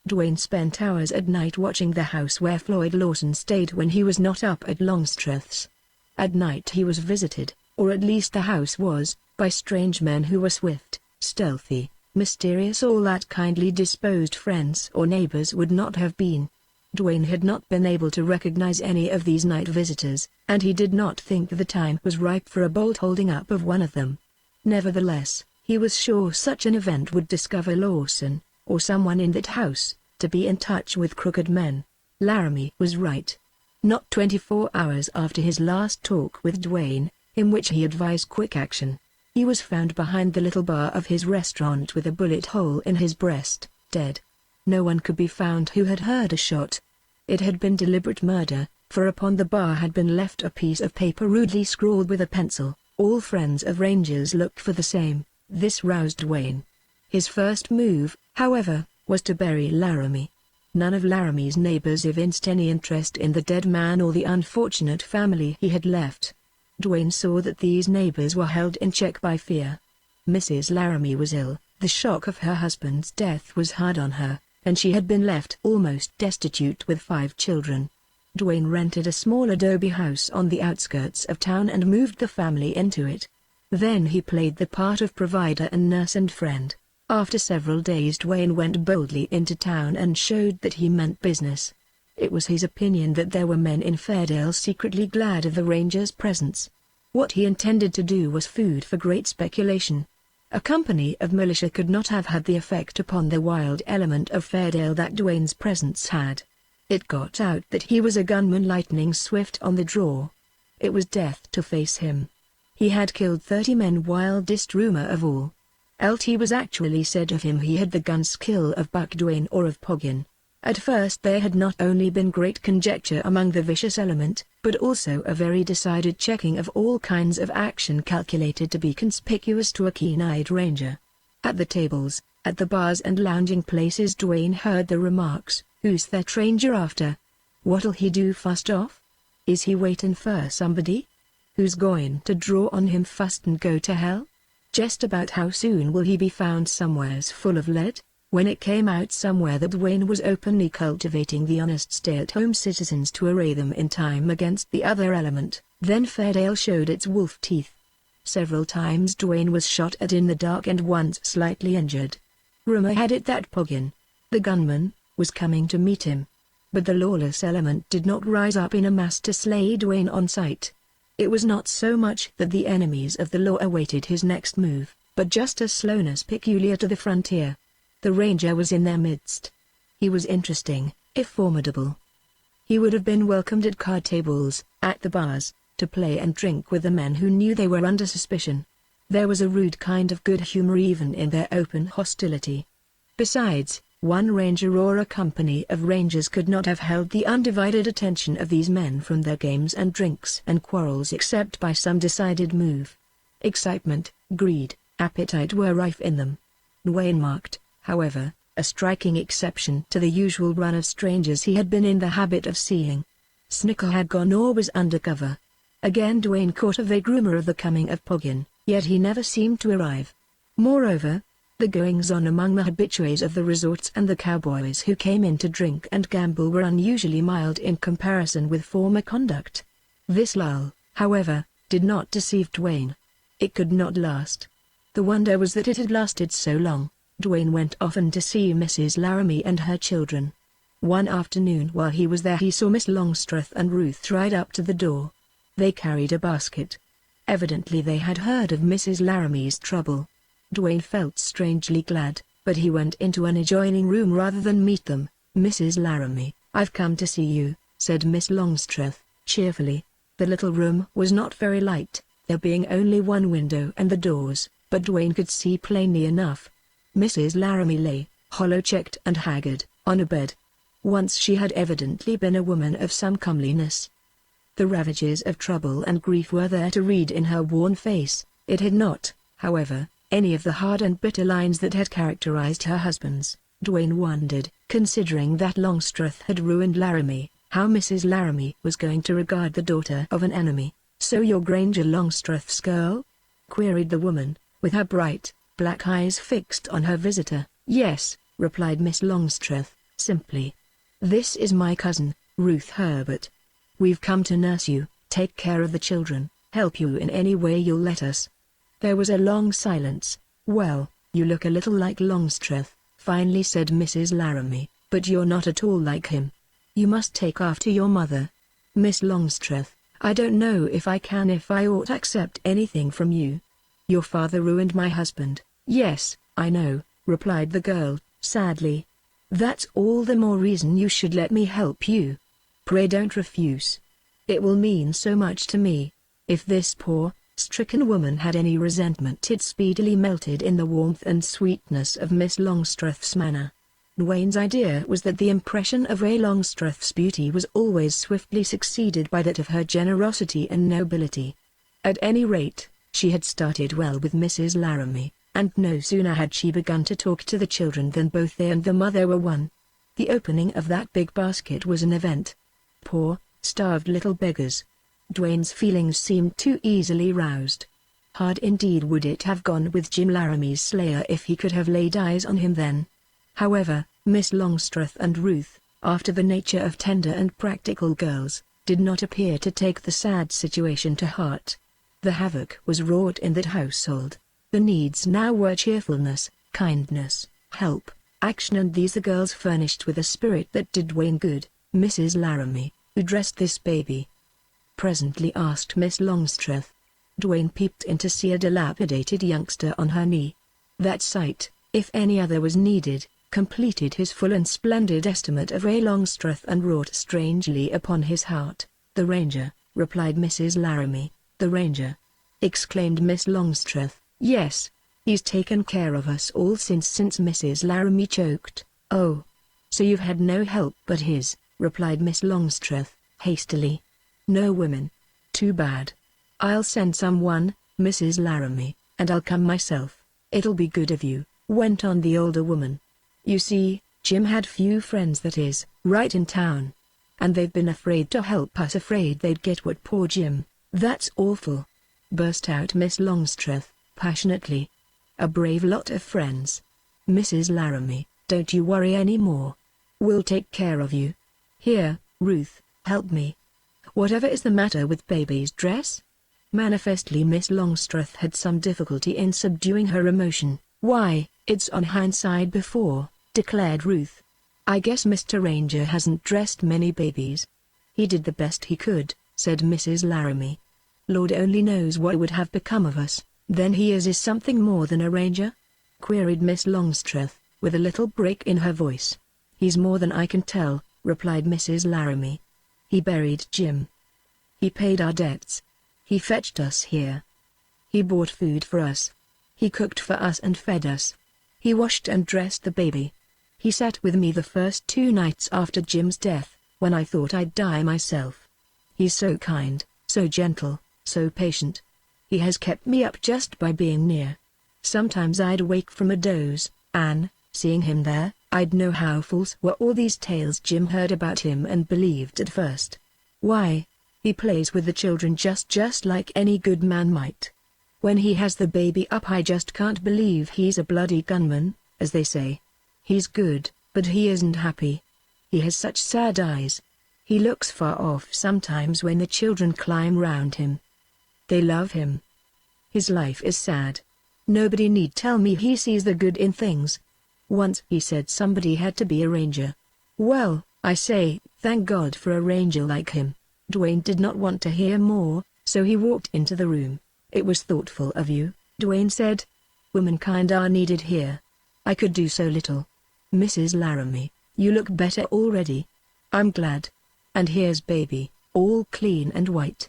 Dwayne spent hours at night watching the house where Floyd Lawson stayed when he was not up at Longstreth's. At night he was visited, or at least the house was, by strange men who were swift, stealthy, mysterious. All that kindly disposed friends or neighbors would not have been. Dwayne had not been able to recognize any of these night visitors, and he did not think the time was ripe for a bold holding up of one of them. Nevertheless, he was sure such an event would discover Lawson, or someone in that house, to be in touch with crooked men. Laramie was right. Not 24 hours after his last talk with Dwayne, in which he advised quick action, he was found behind the little bar of his restaurant with a bullet hole in his breast, dead. No one could be found who had heard a shot. It had been deliberate murder, for upon the bar had been left a piece of paper rudely scrawled with a pencil. All friends of Rangers looked for the same. This roused Dwayne. His first move, however, was to bury Laramie. None of Laramie's neighbors evinced any interest in the dead man or the unfortunate family he had left. Dwayne saw that these neighbors were held in check by fear. Mrs. Laramie was ill, the shock of her husband's death was hard on her, and she had been left almost destitute with 5 children. Dwayne rented a small adobe house on the outskirts of town and moved the family into it. Then he played the part of provider and nurse and friend. After several days Dwayne went boldly into town and showed that he meant business. It was his opinion that there were men in Fairdale secretly glad of the Rangers' presence. What he intended to do was food for great speculation. A company of militia could not have had the effect upon the wild element of Fairdale that Dwayne's presence had. It got out that he was a gunman lightning swift on the draw. It was death to face him. He had killed 30 men, wildest rumor of all. LT was actually said of him he had the gun skill of Buck Dwayne or of Poggin. At first there had not only been great conjecture among the vicious element, but also a very decided checking of all kinds of action calculated to be conspicuous to a keen-eyed ranger. At the tables, at the bars and lounging places Dwayne heard the remarks, "Who's that ranger after? What'll he do fast off? Is he waitin' for somebody? Who's going to draw on him fust and go to hell? Just about how soon will he be found somewheres full of lead?" When it came out somewhere that Dwayne was openly cultivating the honest stay-at-home citizens to array them in time against the other element, then Fairdale showed its wolf teeth. Several times Dwayne was shot at in the dark and once slightly injured. Rumor had it that Poggin, the gunman, was coming to meet him. But the lawless element did not rise up in a mass to slay Dwayne on sight. It was not so much that the enemies of the law awaited his next move, but just a slowness peculiar to the frontier. The ranger was in their midst. He was interesting, if formidable. He would have been welcomed at card tables, at the bars, to play and drink with the men who knew they were under suspicion. There was a rude kind of good humor even in their open hostility. Besides, one ranger or a company of rangers could not have held the undivided attention of these men from their games and drinks and quarrels except by some decided move. Excitement, greed, appetite were rife in them. Dwayne marked, however, a striking exception to the usual run of strangers he had been in the habit of seeing. Snicker had gone or was undercover. Again Dwayne caught a vague rumor of the coming of Poggin, yet he never seemed to arrive. Moreover, the goings-on among the habitués of the resorts and the cowboys who came in to drink and gamble were unusually mild in comparison with former conduct. This lull, however, did not deceive Dwayne. It could not last. The wonder was that it had lasted so long. Dwayne went often to see Mrs. Laramie and her children. One afternoon while he was there he saw Miss Longstreth and Ruth ride up to the door. They carried a basket. Evidently they had heard of Mrs. Laramie's trouble. Dwayne felt strangely glad, but he went into an adjoining room rather than meet them. "Mrs. Laramie, I've come to see you," said Miss Longstreth, cheerfully. The little room was not very light, there being only one window and the doors, but Dwayne could see plainly enough. Mrs. Laramie lay, hollow-cheeked and haggard, on a bed. Once she had evidently been a woman of some comeliness. The ravages of trouble and grief were there to read in her worn face. It had not, however, any of the hard and bitter lines that had characterized her husband's. Dwayne wondered, considering that Longstreth had ruined Laramie, how Mrs. Laramie was going to regard the daughter of an enemy. "So you're Granger Longstreth's girl?" queried the woman, with her bright, black eyes fixed on her visitor. "Yes," replied Miss Longstreth, simply. "This is my cousin, Ruth Herbert. We've come to nurse you, take care of the children, help you in any way you'll let us." There was a long silence. "Well, you look a little like Longstreth," finally said Mrs. Laramie, "but you're not at all like him. You must take after your mother." "Miss Longstreth, I don't know if I ought to accept anything from you. Your father ruined my husband." "Yes, I know," replied the girl, sadly. "That's all the more reason you should let me help you. Pray don't refuse. It will mean so much to me." If this poor, stricken woman had any resentment it speedily melted in the warmth and sweetness of Miss Longstreth's manner. Dwayne's idea was that the impression of Ray Longstreth's beauty was always swiftly succeeded by that of her generosity and nobility. At any rate, she had started well with Mrs. Laramie, and no sooner had she begun to talk to the children than both they and the mother were won. The opening of that big basket was an event. Poor, starved little beggars. Dwayne's feelings seemed too easily roused. Hard indeed would it have gone with Jim Laramie's slayer if he could have laid eyes on him then. However, Miss Longstreth and Ruth, after the nature of tender and practical girls, did not appear to take the sad situation to heart. The havoc was wrought in that household. The needs now were cheerfulness, kindness, help, action, and these the girls furnished with a spirit that did Dwayne good. "Mrs. Laramie, who dressed this baby?" presently asked Miss Longstreth. Dwayne peeped in to see a dilapidated youngster on her knee. That sight, if any other was needed, completed his full and splendid estimate of Ray Longstreth and wrought strangely upon his heart. "The Ranger," replied Mrs. Laramie. "The Ranger!" exclaimed Miss Longstreth. "Yes. He's taken care of us all since Mrs. Laramie choked." "Oh. So you've had no help but his," replied Miss Longstreth, hastily. "No women. Too bad. I'll send someone, Mrs. Laramie, and I'll come myself." "It'll be good of you," went on the older woman. "You see, Jim had few friends, that is, right in town. And they've been afraid to help us, afraid they'd get what poor Jim." "That's awful!" burst out Miss Longstreth, passionately. "A brave lot of friends. Mrs. Laramie, don't you worry any more. We'll take care of you. Here, Ruth, help me. Whatever is the matter with baby's dress?" Manifestly Miss Longstreth had some difficulty in subduing her emotion. "Why, it's on hindside before," declared Ruth. "I guess Mr. Ranger hasn't dressed many babies." "He did the best he could," said Mrs. Laramie. "Lord only knows what would have become of us." "Then he is something more than a ranger?" queried Miss Longstreth, with a little break in her voice. "He's more than I can tell," replied Mrs. Laramie. "He buried Jim. He paid our debts. He fetched us here. He bought food for us. He cooked for us and fed us. He washed and dressed the baby. He sat with me the first 2 nights after Jim's death, when I thought I'd die myself. He's so kind, so gentle, so patient. He has kept me up just by being near. Sometimes I'd wake from a doze, and, seeing him there, I'd know how false were all these tales Jim heard about him and believed at first. Why, he plays with the children just like any good man might. When he has the baby up, I just can't believe he's a bloody gunman, as they say. He's good, but he isn't happy. He has such sad eyes. He looks far off sometimes when the children climb round him. They love him. His life is sad. Nobody need tell me he sees the good in things. Once he said somebody had to be a ranger. Well, I say, thank God for a ranger like him." Dwayne did not want to hear more, so he walked into the room. "It was thoughtful of you," Dwayne said. "Womankind are needed here. I could do so little. Mrs. Laramie, you look better already. I'm glad. And here's baby, all clean and white.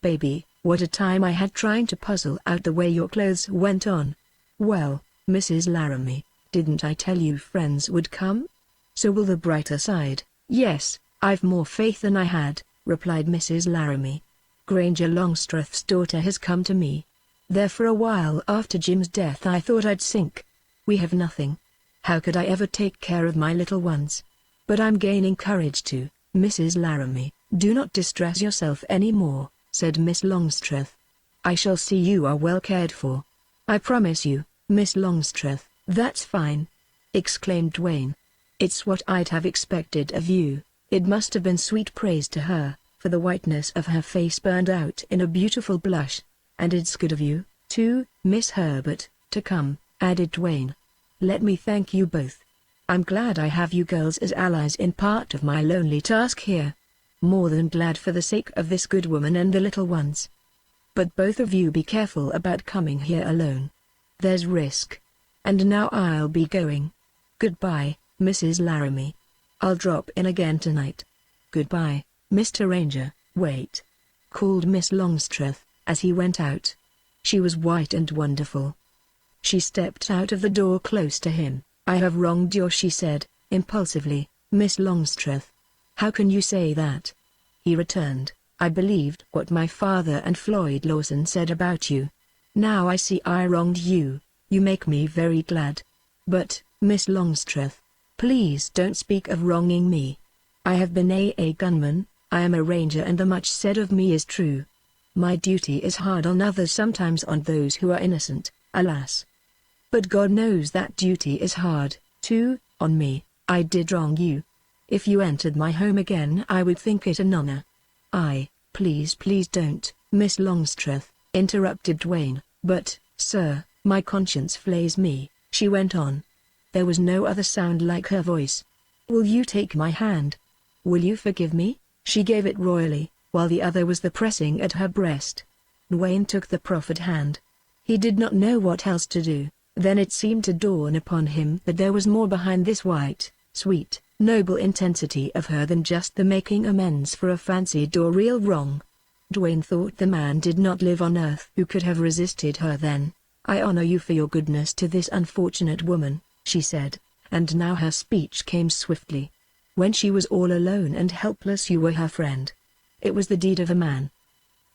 Baby, what a time I had trying to puzzle out the way your clothes went on." "Well, Mrs. Laramie, didn't I tell you friends would come? So will the brighter side." "Yes, I've more faith than I had," replied Mrs. Laramie. "Granger Longstreth's daughter has come to me. There for a while after Jim's death I thought I'd sink. We have nothing. How could I ever take care of my little ones? But I'm gaining courage to." "Mrs. Laramie, do not distress yourself any more," said Miss Longstreth. "I shall see you are well cared for. I promise you, Miss Longstreth." "That's fine!" exclaimed Dwayne. "It's what I'd have expected of you." It must have been sweet praise to her, for the whiteness of her face burned out in a beautiful blush. "And it's good of you, too, Miss Herbert, to come," added Dwayne. "Let me thank you both. I'm glad I have you girls as allies in part of my lonely task here. More than glad for the sake of this good woman and the little ones. But both of you be careful about coming here alone. There's risk. And now I'll be going. Goodbye, Mrs. Laramie. I'll drop in again tonight." "Goodbye, Mr. Ranger." "Wait," called Miss Longstreth, as he went out. She was white and wonderful. She stepped out of the door close to him. "I have wronged you," she said, impulsively. "Miss Longstreth. How can you say that?" He returned. "I believed what my father and Floyd Lawson said about you. Now I see I wronged you. You make me very glad. But, Miss Longstreth, please don't speak of wronging me. I have been a gunman, I am a ranger, and the much said of me is true. My duty is hard on others, sometimes on those who are innocent, alas. But God knows that duty is hard, too, on me. I did wrong you. If you entered my home again I would think it an honor." Please don't," Miss Longstreth interrupted Dwayne. "But, sir, my conscience flays me," she went on. There was no other sound like her voice. "Will you take my hand? Will you forgive me?" She gave it royally, while the other was the pressing at her breast. Dwayne took the proffered hand. He did not know what else to do. Then it seemed to dawn upon him that there was more behind this white, sweet, noble intensity of her than just the making amends for a fancied or real wrong. Dwayne thought the man did not live on earth who could have resisted her then. "I honor you for your goodness to this unfortunate woman," she said, and now her speech came swiftly. "When she was all alone and helpless you were her friend. It was the deed of a man.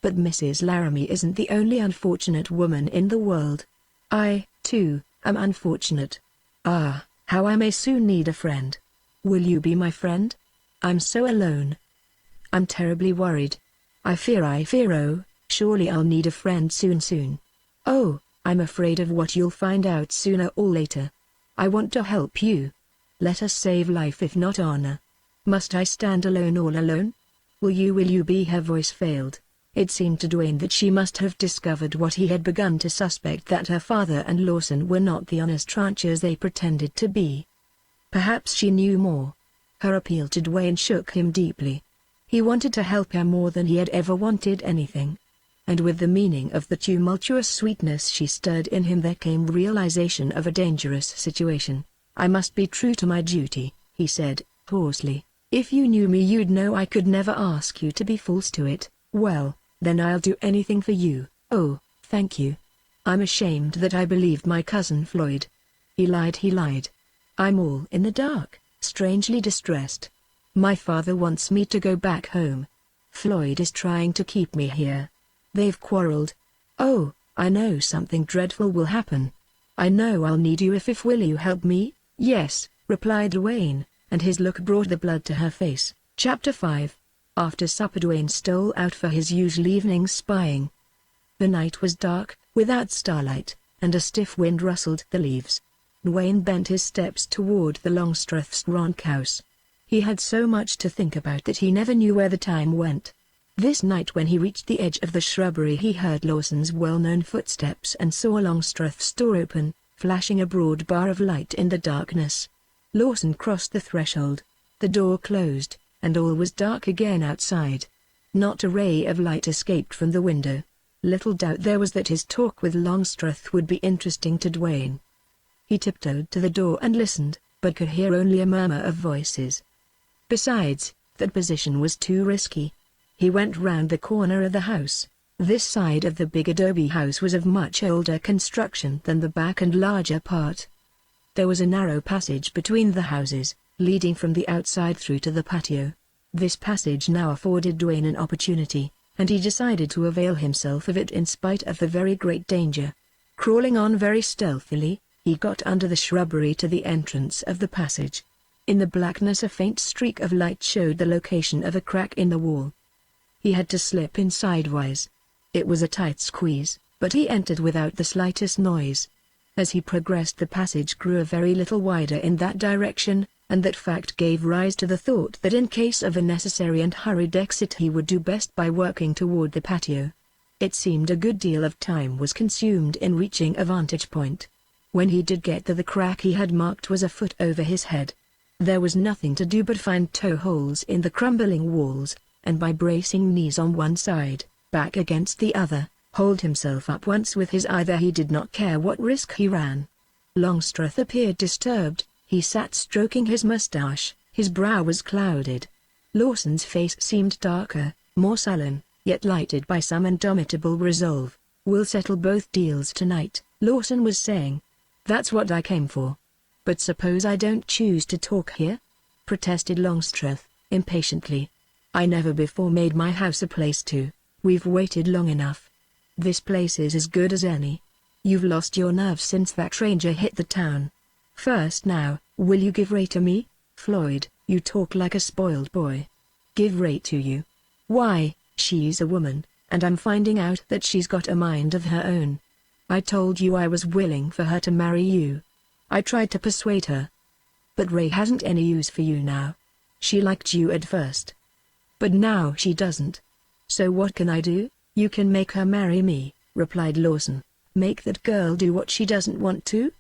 But Mrs. Laramie isn't the only unfortunate woman in the world. I, too, am unfortunate. Ah, how I may soon need a friend. Will you be my friend? I'm so alone. I'm terribly worried. I fear oh, surely I'll need a friend soon. Oh, I'm afraid of what you'll find out sooner or later. I want to help you. Let us save life if not honor. Must I stand alone all alone? Will you be?" Her voice failed. It seemed to Dwayne that she must have discovered what he had begun to suspect, that her father and Lawson were not the honest ranchers they pretended to be. Perhaps she knew more. Her appeal to Dwayne shook him deeply. He wanted to help her more than he had ever wanted anything. And with the meaning of the tumultuous sweetness she stirred in him there came realization of a dangerous situation. "I must be true to my duty," he said, hoarsely. "If you knew me you'd know I could never ask you to be false to it. Well, then I'll do anything for you." "Oh, thank you. I'm ashamed that I believed my cousin Floyd. He lied. I'm all in the dark, strangely distressed. My father wants me to go back home. Floyd is trying to keep me here. They've quarreled. Oh, I know something dreadful will happen. I know I'll need you if will you help me?" "Yes," replied Dwayne, and his look brought the blood to her face. Chapter 5. After supper Dwayne stole out for his usual evening spying. The night was dark, without starlight, and a stiff wind rustled the leaves. Dwayne bent his steps toward the Longstreth's ranch house. He had so much to think about that he never knew where the time went. This night when he reached the edge of the shrubbery he heard Lawson's well-known footsteps and saw Longstreth's door open, flashing a broad bar of light in the darkness. Lawson crossed the threshold. The door closed, and all was dark again outside. Not a ray of light escaped from the window. Little doubt there was that his talk with Longstreth would be interesting to Dwayne. He tiptoed to the door and listened, but could hear only a murmur of voices. Besides, that position was too risky. He went round the corner of the house. This side of the big adobe house was of much older construction than the back and larger part. There was a narrow passage between the houses, leading from the outside through to the patio. This passage now afforded Dwayne an opportunity, and he decided to avail himself of it in spite of the very great danger. Crawling on very stealthily, he got under the shrubbery to the entrance of the passage. In the blackness a faint streak of light showed the location of a crack in the wall. He had to slip in sidewise. It was a tight squeeze, but he entered without the slightest noise. As he progressed the passage grew a very little wider in that direction, and that fact gave rise to the thought that in case of a necessary and hurried exit he would do best by working toward the patio. It seemed a good deal of time was consumed in reaching a vantage point. When he did get to the crack he had marked was a foot over his head. There was nothing to do but find toe holes in the crumbling walls, and by bracing knees on one side, back against the other, hold himself up once with his either. He did not care what risk he ran. Longstreth appeared disturbed. He sat stroking his mustache, his brow was clouded. Lawson's face seemed darker, more sullen, yet lighted by some indomitable resolve. "We'll settle both deals tonight," Lawson was saying. "That's what I came for." "But suppose I don't choose to talk here?" protested Longstreth, impatiently. "I never before made my house a place to. We've waited long enough. This place is as good as any. You've lost your nerve since that ranger hit the town. First now, will you give Ray to me?" "Floyd, you talk like a spoiled boy. Give Ray to you? Why, she's a woman, and I'm finding out that she's got a mind of her own. I told you I was willing for her to marry you. I tried to persuade her. But Ray hasn't any use for you now. She liked you at first. But now she doesn't. So what can I do?" "You can make her marry me," replied Lawson. "Make that girl do what she doesn't want to?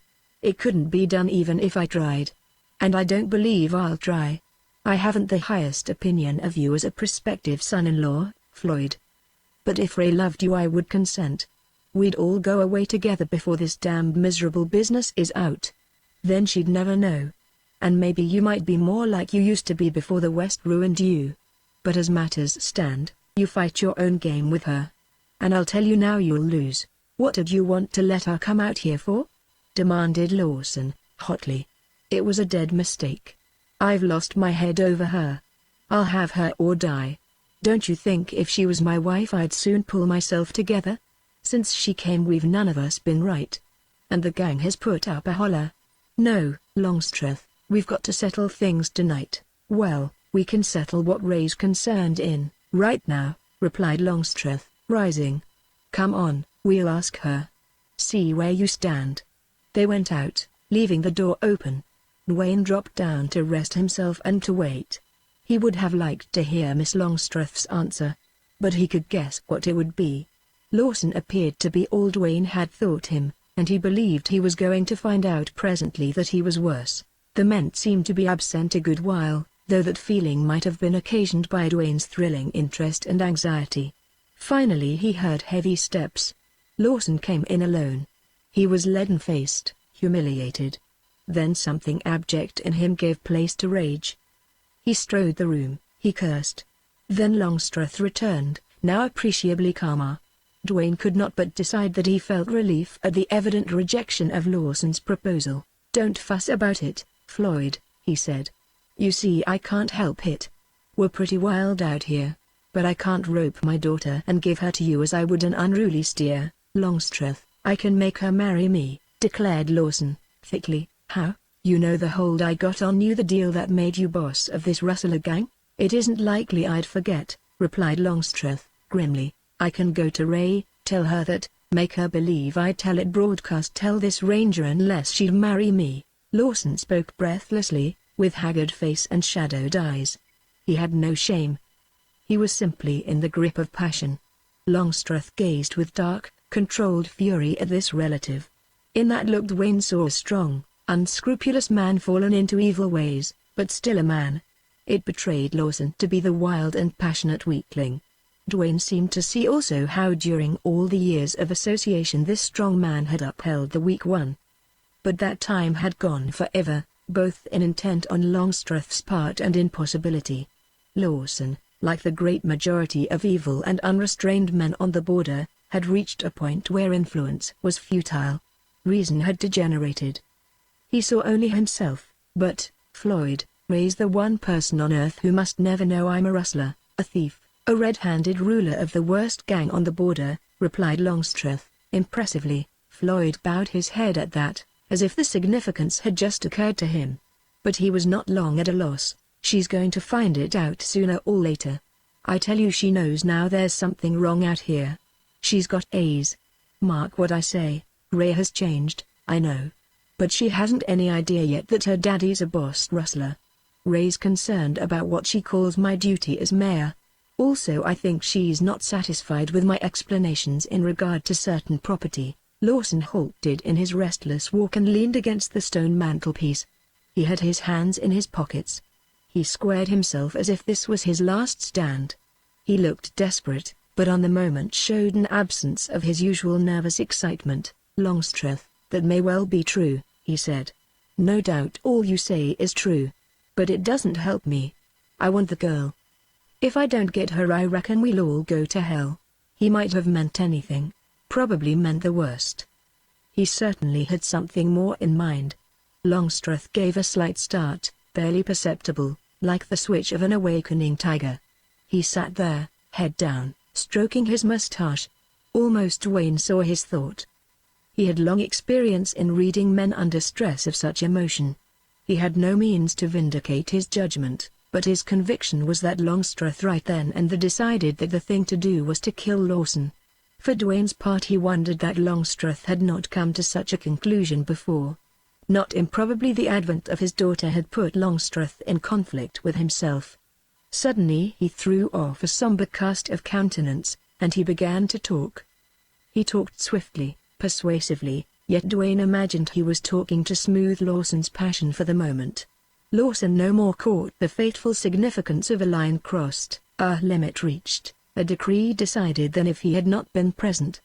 It couldn't be done even if I tried. And I don't believe I'll try. I haven't the highest opinion of you as a prospective son-in-law, Floyd. But if Ray loved you I would consent." We'd all go away together before this damned miserable business is out. Then she'd never know. And maybe you might be more like you used to be before the West ruined you. But as matters stand, you fight your own game with her. And I'll tell you now you'll lose. What did you want to let her come out here for? Demanded Lawson, hotly. It was a dead mistake. I've lost my head over her. I'll have her or die. Don't you think if she was my wife I'd soon pull myself together? Since she came we've none of us been right. And the gang has put up a holler. No, Longstreth, we've got to settle things tonight. Well, we can settle what Ray's concerned in, right now, replied Longstreth, rising. Come on, we'll ask her. See where you stand. They went out, leaving the door open. Wayne dropped down to rest himself and to wait. He would have liked to hear Miss Longstreth's answer. But he could guess what it would be. Lawson appeared to be all Wayne had thought him, and he believed he was going to find out presently that he was worse. The men seemed to be absent a good while, though that feeling might have been occasioned by Dwayne's thrilling interest and anxiety. Finally he heard heavy steps. Lawson came in alone. He was leaden-faced, humiliated. Then something abject in him gave place to rage. He strode the room, he cursed. Then Longstreth returned, now appreciably calmer. Dwayne could not but decide that he felt relief at the evident rejection of Lawson's proposal. Don't fuss about it, Floyd, he said. You see I can't help it. We're pretty wild out here. But I can't rope my daughter and give her to you as I would an unruly steer, Longstreth. I can make her marry me, declared Lawson, thickly. How? You know the hold I got on you, the deal that made you boss of this rustler gang? It isn't likely I'd forget, replied Longstreth, grimly. I can go to Ray, tell her that, make her believe I'd tell it broadcast, tell this ranger unless she'd marry me. Lawson spoke breathlessly, with haggard face and shadowed eyes. He had no shame. He was simply in the grip of passion. Longstreth gazed with dark, controlled fury at this relative. In that look Dwayne saw a strong, unscrupulous man fallen into evil ways, but still a man. It betrayed Lawson to be the wild and passionate weakling. Dwayne seemed to see also how during all the years of association this strong man had upheld the weak one. But that time had gone forever, both in intent on Longstreth's part and in possibility. Lawson, like the great majority of evil and unrestrained men on the border, had reached a point where influence was futile. Reason had degenerated. He saw only himself, but, Floyd, Ray's the one person on earth who must never know I'm a rustler, a thief, a red-handed ruler of the worst gang on the border, replied Longstreth, impressively. Floyd bowed his head at that, as if the significance had just occurred to him. But he was not long at a loss. She's going to find it out sooner or later. I tell you she knows now there's something wrong out here. She's got A's. Mark what I say, Ray has changed, I know. But she hasn't any idea yet that her daddy's a boss rustler. Ray's concerned about what she calls my duty as mayor. Also I think she's not satisfied with my explanations in regard to certain property. Lawson halted in his restless walk and leaned against the stone mantelpiece. He had his hands in his pockets. He squared himself as if this was his last stand. He looked desperate, but on the moment showed an absence of his usual nervous excitement. Longstreth, that may well be true, he said. No doubt all you say is true. But it doesn't help me. I want the girl. If I don't get her I reckon we'll all go to hell. He might have meant anything. Probably meant the worst. He certainly had something more in mind. Longstreth gave a slight start, barely perceptible, like the switch of an awakening tiger. He sat there, head down, stroking his mustache. Almost Wayne saw his thought. He had long experience in reading men under stress of such emotion. He had no means to vindicate his judgment, but his conviction was that Longstreth right then and there decided that the thing to do was to kill Lawson. For Dwayne's part he wondered that Longstreth had not come to such a conclusion before. Not improbably the advent of his daughter had put Longstreth in conflict with himself. Suddenly he threw off a somber cast of countenance, and he began to talk. He talked swiftly, persuasively, yet Dwayne imagined he was talking to smooth Lawson's passion for the moment. Lawson no more caught the fateful significance of a line crossed, a limit reached, a decree decided than if he had not been present.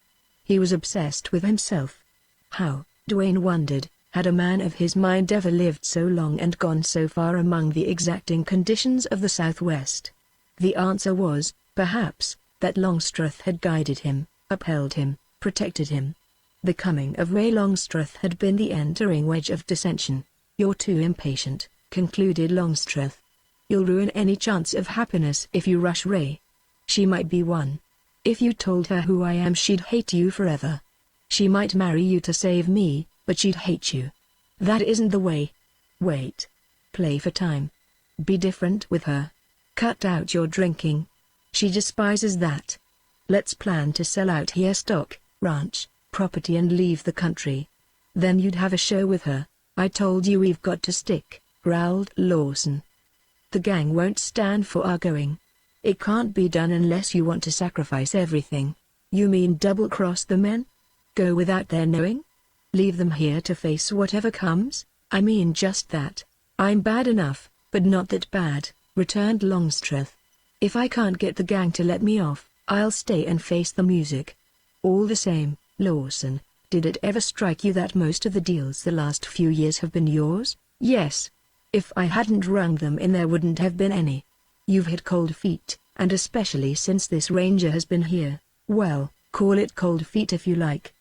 He was obsessed with himself. How, Dwayne wondered, had a man of his mind ever lived so long and gone so far among the exacting conditions of the Southwest? The answer was, perhaps, that Longstreth had guided him, upheld him, protected him. The coming of Ray Longstreth had been the entering wedge of dissension. "You're too impatient," concluded Longstreth. "You'll ruin any chance of happiness if you rush Ray. She might be one. If you told her who I am, she'd hate you forever. She might marry you to save me, but she'd hate you. That isn't the way. Wait. Play for time. Be different with her. Cut out your drinking. She despises that. Let's plan to sell out her stock, ranch, property and leave the country. Then you'd have a show with her." "I told you we've got to stick," growled Lawson. "The gang won't stand for our going. It can't be done unless you want to sacrifice everything." "You mean double-cross the men? Go without their knowing? Leave them here to face whatever comes?" "I mean just that. I'm bad enough, but not that bad," returned Longstreth. "If I can't get the gang to let me off, I'll stay and face the music." "All the same, Lawson, did it ever strike you that most of the deals the last few years have been yours?" "Yes. If I hadn't rung them in, there wouldn't have been any. You've had cold feet, and especially since this ranger has been here. Well, call it cold feet if you like.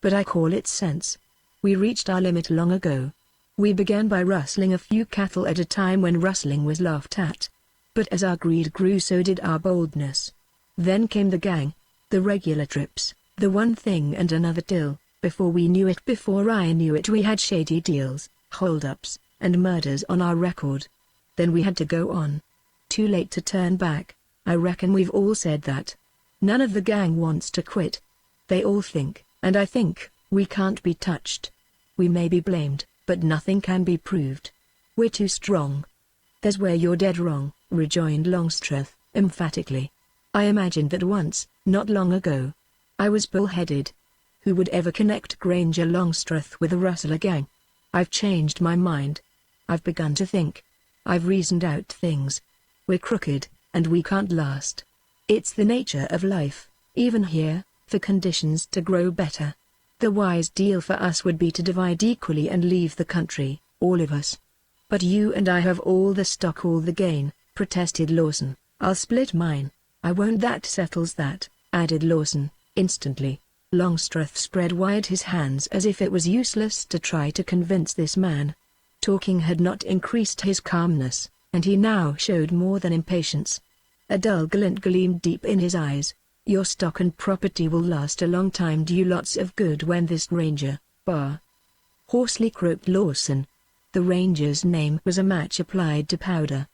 But I call it sense. We reached our limit long ago. We began by rustling a few cattle at a time when rustling was laughed at. But as our greed grew, so did our boldness. Then came the gang, the regular trips, the one thing and another till, before we knew it, before I knew it, we had shady deals, hold-ups, and murders on our record. Then we had to go on. Too late to turn back. I reckon we've all said that. None of the gang wants to quit. They all think, and I think, we can't be touched. We may be blamed, but nothing can be proved. We're too strong." "There's where you're dead wrong," rejoined Longstreth, emphatically. "I imagined that once, not long ago. I was bullheaded. Who would ever connect Granger Longstreth with the Rustler gang? I've changed my mind. I've begun to think. I've reasoned out things. We're crooked, and we can't last. It's the nature of life, even here, for conditions to grow better. The wise deal for us would be to divide equally and leave the country, all of us." "But you and I have all the stock, all the gain," protested Lawson. "I'll split mine." "I won't." "That settles that," added Lawson, instantly. Longstreth spread wide his hands as if it was useless to try to convince this man. Talking had not increased his calmness, and he now showed more than impatience. A dull glint gleamed deep in his eyes. "Your stock and property will last a long time, do you lots of good when this ranger, hoarsely croaked Lawson. The ranger's name was a match applied to powder.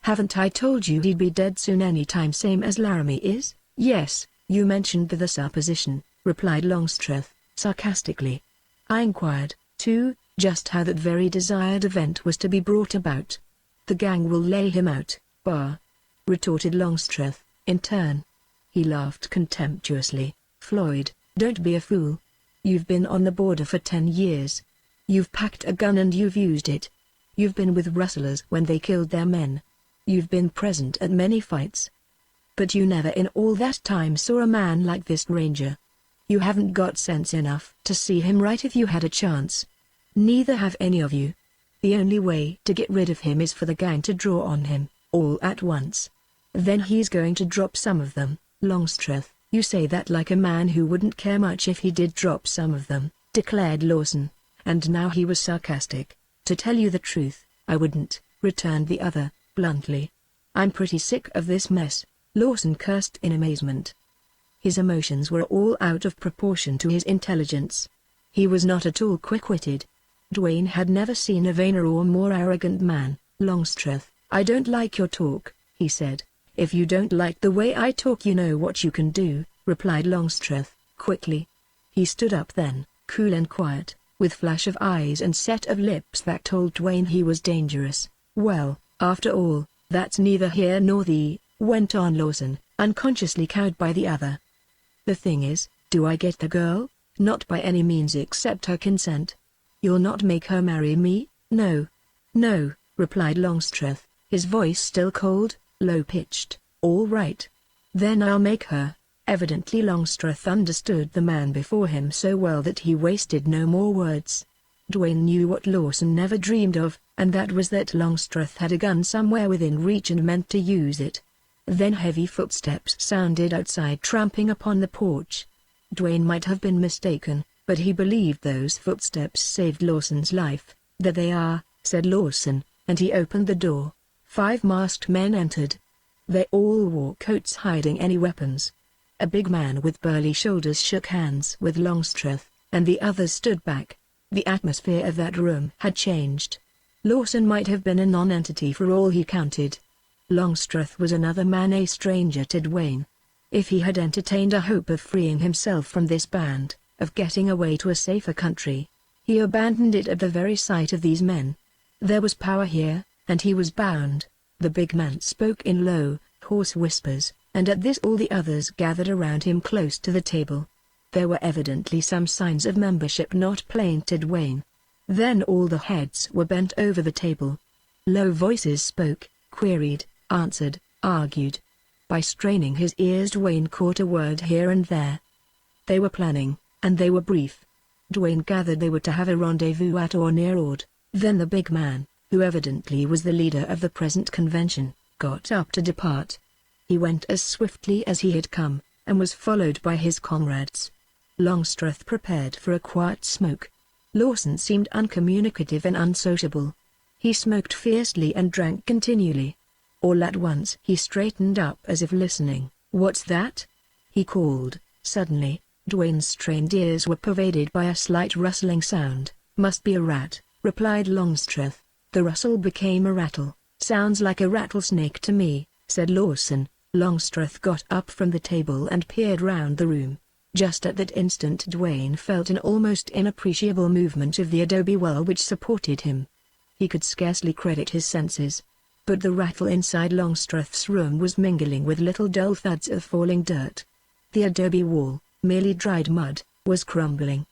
"Haven't I told you he'd be dead soon any time, same as Laramie is?" "Yes, you mentioned the supposition," replied Longstreth, sarcastically. "I inquired, too, just how that very desired event was to be brought about." "The gang will lay him out, retorted Longstreth, in turn. He laughed contemptuously. "Floyd, don't be a fool. You've been on the border for 10 years. You've packed a gun and you've used it. You've been with rustlers when they killed their men. You've been present at many fights. But you never in all that time saw a man like this ranger. You haven't got sense enough to see him right if you had a chance. Neither have any of you. The only way to get rid of him is for the gang to draw on him, all at once. Then he's going to drop some of them." "Longstreth, you say that like a man who wouldn't care much if he did drop some of them," declared Lawson, and now he was sarcastic. "To tell you the truth, I wouldn't," returned the other, bluntly. "I'm pretty sick of this mess," Lawson cursed in amazement. His emotions were all out of proportion to his intelligence. He was not at all quick-witted. Dwayne had never seen a vainer or more arrogant man. "Longstreth, I don't like your talk," he said. "If you don't like the way I talk, you know what you can do," replied Longstreth, quickly. He stood up then, cool and quiet, with flash of eyes and set of lips that told Dwayne he was dangerous. "Well, after all, that's neither here nor there," went on Lawson, unconsciously cowed by the other. "The thing is, do I get the girl? Not by any means, except her consent." "You'll not make her marry me?" "No. No," replied Longstreth, his voice still cold, low-pitched. "All right. Then I'll make her. Evidently Longstreth understood the man before him so well that he wasted no more words. Dwayne knew what Lawson never dreamed of, and that was that Longstreth had a gun somewhere within reach and meant to use it. Then heavy footsteps sounded outside, tramping upon the porch. Dwayne might have been mistaken, but he believed those footsteps saved Lawson's life. "There they are," said Lawson, and he opened the door. 5 masked men entered. They all wore coats hiding any weapons. A big man with burly shoulders shook hands with Longstreth, and the others stood back. The atmosphere of that room had changed. Lawson might have been a non-entity for all he counted. Longstreth was another man, a stranger to Dwayne. If he had entertained a hope of freeing himself from this band, of getting away to a safer country, he abandoned it at the very sight of these men. There was power here, and he was bound. The big man spoke in low, hoarse whispers, and at this all the others gathered around him close to the table. There were evidently some signs of membership not plain to Dwayne. Then all the heads were bent over the table. Low voices spoke, queried, answered, argued. By straining his ears Dwayne caught a word here and there. They were planning, and they were brief. Dwayne gathered they were to have a rendezvous at or near Ord. Then the big man, who evidently was the leader of the present convention, got up to depart. He went as swiftly as he had come, and was followed by his comrades. Longstreth prepared for a quiet smoke. Lawson seemed uncommunicative and unsociable. He smoked fiercely and drank continually. All at once he straightened up as if listening. "What's that?" he called, suddenly. Dwayne's strained ears were pervaded by a slight rustling sound. "Must be a rat," replied Longstreth. The rustle became a rattle. "Sounds like a rattlesnake to me," said Lawson. Longstreth got up from the table and peered round the room. Just at that instant Dwayne felt an almost inappreciable movement of the adobe wall which supported him. He could scarcely credit his senses. But the rattle inside Longstreth's room was mingling with little dull thuds of falling dirt. The adobe wall, merely dried mud, was crumbling.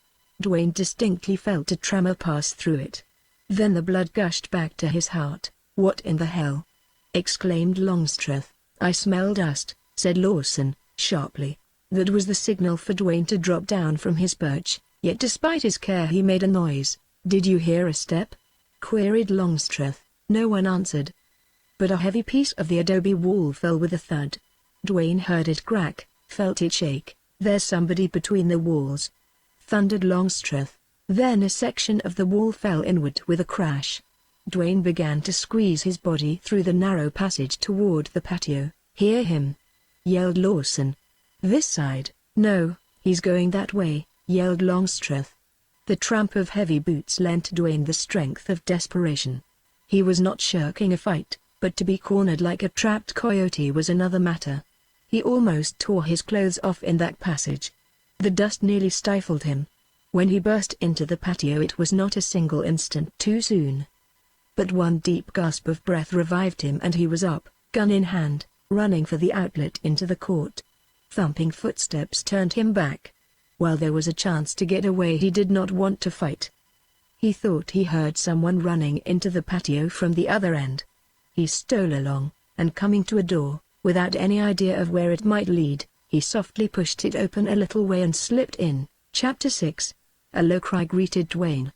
Dwayne distinctly felt a tremor pass through it. Then the blood gushed back to his heart. "What in the hell?" exclaimed Longstreth. "I smell dust," said Lawson, sharply. That was the signal for Dwayne to drop down from his perch, yet despite his care he made a noise. "Did you hear a step?" queried Longstreth. No one answered. But a heavy piece of the adobe wall fell with a thud. Dwayne heard it crack, felt it shake. "There's somebody between the walls," thundered Longstreth. Then a section of the wall fell inward with a crash. Dwayne began to squeeze his body through the narrow passage toward the patio. "Hear him!" yelled Lawson. "This side." "No, he's going that way," yelled Longstreth. The tramp of heavy boots lent Dwayne the strength of desperation. He was not shirking a fight, but to be cornered like a trapped coyote was another matter. He almost tore his clothes off in that passage. The dust nearly stifled him. When he burst into the patio it was not a single instant too soon. But one deep gasp of breath revived him and he was up, gun in hand, running for the outlet into the court. Thumping footsteps turned him back. While there was a chance to get away he did not want to fight. He thought he heard someone running into the patio from the other end. He stole along, and coming to a door, without any idea of where it might lead, he softly pushed it open a little way and slipped in. Chapter 6. A low cry greeted Dwayne.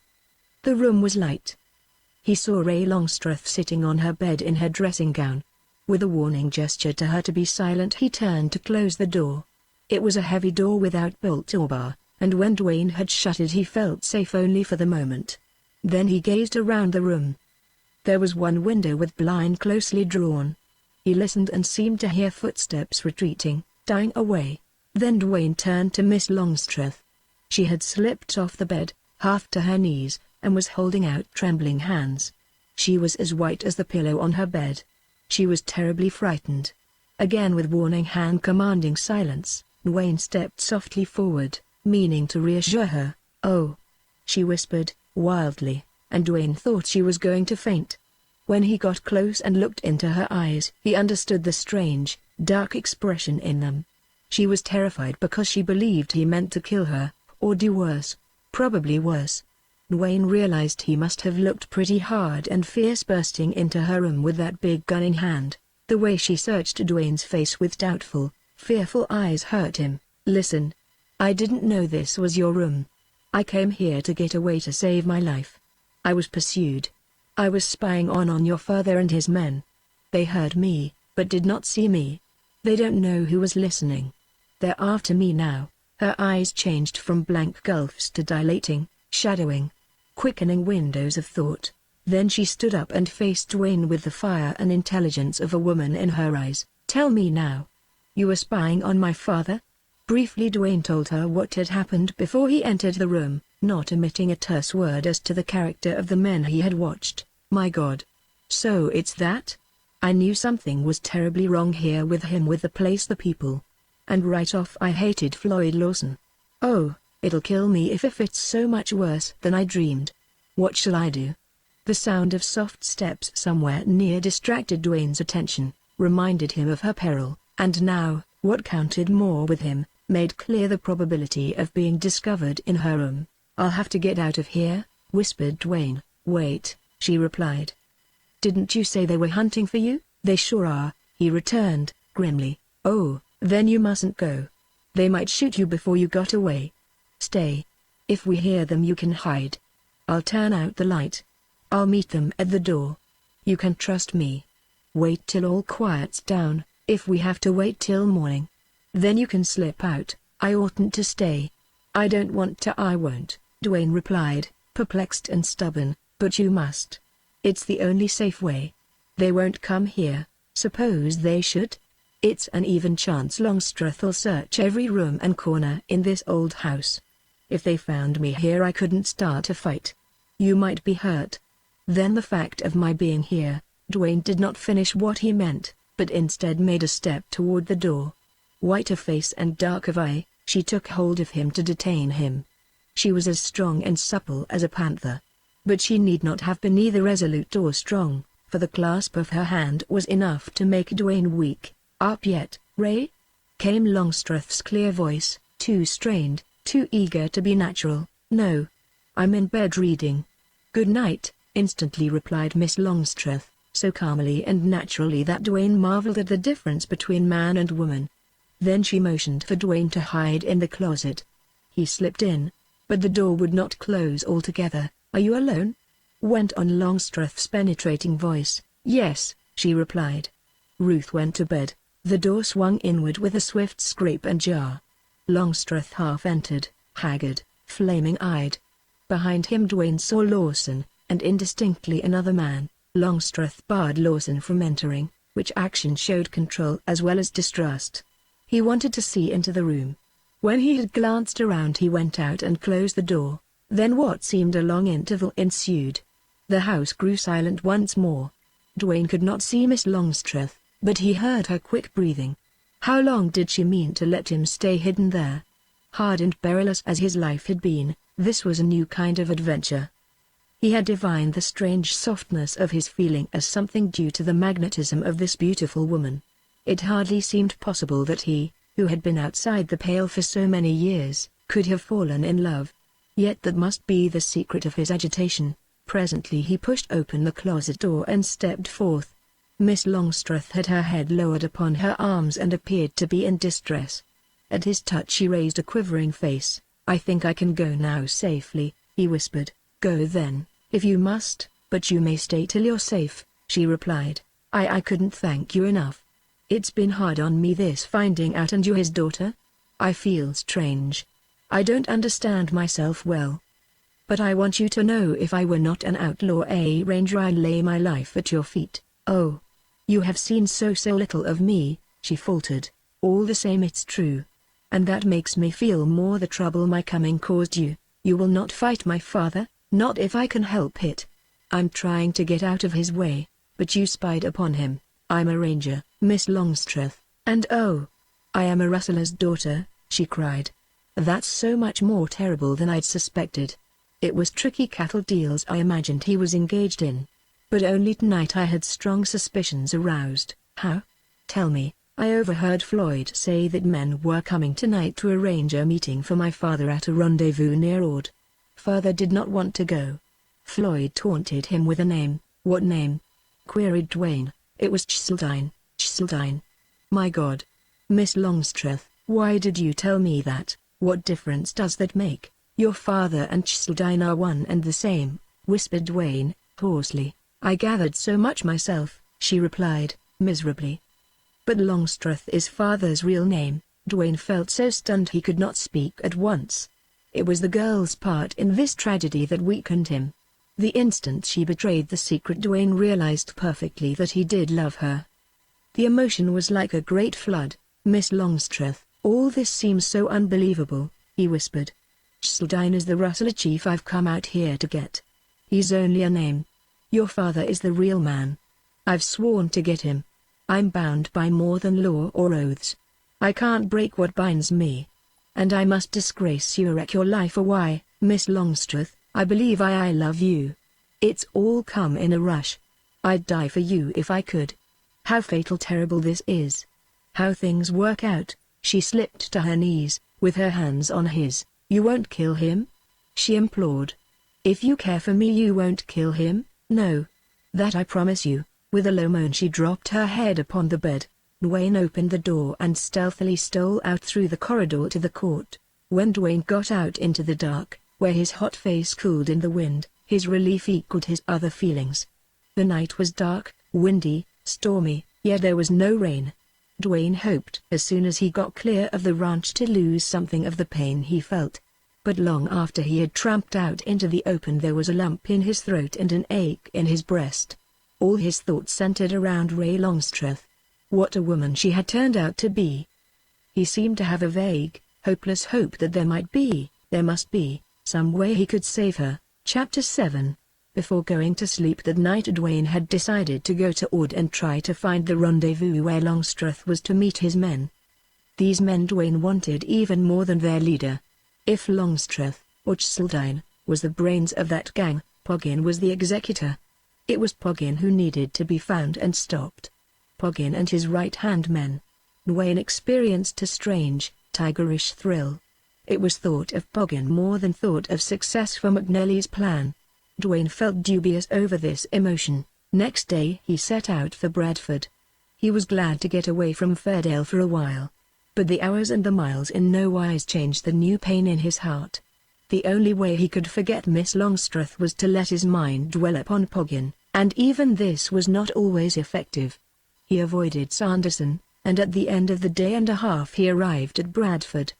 The room was light. He saw Ray Longstreth sitting on her bed in her dressing gown. With a warning gesture to her to be silent he turned to close the door. It was a heavy door without bolt or bar, and when Dwayne had shut it he felt safe only for the moment. Then he gazed around the room. There was one window with blind closely drawn. He listened and seemed to hear footsteps retreating, dying away. Then Dwayne turned to Miss Longstreth. She had slipped off the bed, half to her knees, and was holding out trembling hands. She was as white as the pillow on her bed. She was terribly frightened. Again with warning hand commanding silence, Dwayne stepped softly forward, meaning to reassure her. "Oh," she whispered, wildly, and Dwayne thought she was going to faint. When he got close and looked into her eyes, he understood the strange, dark expression in them. She was terrified because she believed he meant to kill her, or do worse, probably worse. Dwayne realized he must have looked pretty hard and fierce bursting into her room with that big gun in hand. The way she searched Dwayne's face with doubtful, Fearful eyes hurt him. Listen. I didn't know this was your room. I came here to get away to save my life. I was pursued. I was spying on your father and his men. They heard me, but did not see me. They don't know who was listening. They're after me now. Her eyes changed from blank gulfs to dilating, shadowing, quickening windows of thought. Then she stood up and faced Dwayne with the fire and intelligence of a woman in her eyes. Tell me now. You were spying on my father? Briefly Dwayne told her what had happened before he entered the room, not omitting a terse word as to the character of the men he had watched. My God. So it's that? I knew something was terribly wrong here with him, with the place, the people. And right off I hated Floyd Lawson. Oh, it'll kill me if it's so much worse than I dreamed. What shall I do? The sound of soft steps somewhere near distracted Dwayne's attention, reminded him of her peril, and now, what counted more with him, made clear the probability of being discovered in her room. I'll have to get out of here, whispered Dwayne. Wait, she replied. Didn't you say they were hunting for you? They sure are, he returned, grimly. Oh, then you mustn't go. They might shoot you before you got away. Stay. If we hear them you can hide. I'll turn out the light. I'll meet them at the door. You can trust me. Wait till all quiets down, if we have to wait till morning. Then you can slip out. I oughtn't to stay. I don't want to. I won't, Dwayne replied, perplexed and stubborn, but you must. It's the only safe way. They won't come here. Suppose they should? It's an even chance Longstreth'll search every room and corner in this old house. If they found me here I couldn't start a fight. You might be hurt. Then the fact of my being here. Dwayne did not finish what he meant, but instead made a step toward the door. White of face and dark of eye, she took hold of him to detain him. She was as strong and supple as a panther. But she need not have been either resolute or strong, for the clasp of her hand was enough to make Dwayne weak. Up yet, Ray? Came Longstreth's clear voice, too strained, too eager to be natural. No. I'm in bed reading. Good night, instantly replied Miss Longstreth, so calmly and naturally that Dwayne marveled at the difference between man and woman. Then she motioned for Dwayne to hide in the closet. He slipped in, but the door would not close altogether. Are you alone? Went on Longstreth's penetrating voice. Yes, she replied. Ruth went to bed. The door swung inward with a swift scrape and jar. Longstreth half entered, haggard, flaming-eyed. Behind him Dwayne saw Lawson, and indistinctly another man. Longstreth barred Lawson from entering, which action showed control as well as distrust. He wanted to see into the room. When he had glanced around he went out and closed the door. Then what seemed a long interval ensued. The house grew silent once more. Dwayne could not see Miss Longstreth, but he heard her quick breathing. How long did she mean to let him stay hidden there? Hard and perilous as his life had been, this was a new kind of adventure. He had divined the strange softness of his feeling as something due to the magnetism of this beautiful woman. It hardly seemed possible that he, who had been outside the pale for so many years, could have fallen in love. Yet that must be the secret of his agitation. Presently he pushed open the closet door and stepped forth. Miss Longstreth had her head lowered upon her arms and appeared to be in distress. At his touch she raised a quivering face. I think I can go now safely, he whispered. Go then, if you must, but you may stay till you're safe, she replied. I couldn't thank you enough. It's been hard on me this finding out, and you his daughter? I feel strange. I don't understand myself well. But I want you to know if I were not an outlaw ranger I'd lay my life at your feet. Oh. You have seen so little of me, she faltered. All the same it's true. And that makes me feel more the trouble my coming caused you. You will not fight my father? Not if I can help it. I'm trying to get out of his way, but you spied upon him. I'm a ranger, Miss Longstreth, and oh, I am a rustler's daughter, she cried. That's so much more terrible than I'd suspected. It was tricky cattle deals I imagined he was engaged in. But only tonight I had strong suspicions aroused. How? Tell me. I overheard Floyd say that men were coming tonight to arrange a meeting for my father at a rendezvous near Ord. Father did not want to go. Floyd taunted him with a name. What name? Queried Dwayne. It was Cheseldine. Cheseldine. My God. Miss Longstreth, why did you tell me that? What difference does that make? Your father and Zane are one and the same, whispered Dwayne, hoarsely. I gathered so much myself, she replied, miserably. But Longstreth is father's real name. Dwayne felt so stunned he could not speak at once. It was the girl's part in this tragedy that weakened him. The instant she betrayed the secret, Dwayne realized perfectly that he did love her. The emotion was like a great flood. Miss Longstreth, all this seems so unbelievable, he whispered. Zane is the rustler chief I've come out here to get. He's only a name. Your father is the real man. I've sworn to get him. I'm bound by more than law or oaths. I can't break what binds me. And I must disgrace you or wreck your life. Or why, Miss Longstreth, I believe I love you. It's all come in a rush. I'd die for you if I could. How fatal terrible this is. How things work out. She slipped to her knees, with her hands on his. You won't kill him? She implored. If you care for me you won't kill him? No. That I promise you. With a low moan she dropped her head upon the bed. Dwayne opened the door and stealthily stole out through the corridor to the court. When Dwayne got out into the dark, where his hot face cooled in the wind, his relief equaled his other feelings. The night was dark, windy, stormy, yet there was no rain. Dwayne hoped as soon as he got clear of the ranch to lose something of the pain he felt. But long after he had tramped out into the open there was a lump in his throat and an ache in his breast. All his thoughts centered around Ray Longstreth. What a woman she had turned out to be. He seemed to have a vague, hopeless hope that there must be, some way he could save her. Chapter 7. Before going to sleep that night Dwayne had decided to go to Ord and try to find the rendezvous where Longstreth was to meet his men. These men Dwayne wanted even more than their leader. If Longstreth, or Zane, was the brains of that gang, Poggin was the executor. It was Poggin who needed to be found and stopped. Poggin and his right-hand men. Dwayne experienced a strange, tigerish thrill. It was thought of Poggin more than thought of success for McNally's plan. Dwayne felt dubious over this emotion. Next day he set out for Bradford. He was glad to get away from Fairdale for a while. But the hours and the miles in no wise changed the new pain in his heart. The only way he could forget Miss Longstreth was to let his mind dwell upon Poggin, and even this was not always effective. He avoided Sanderson, and at the end of the day and a half he arrived at Bradford.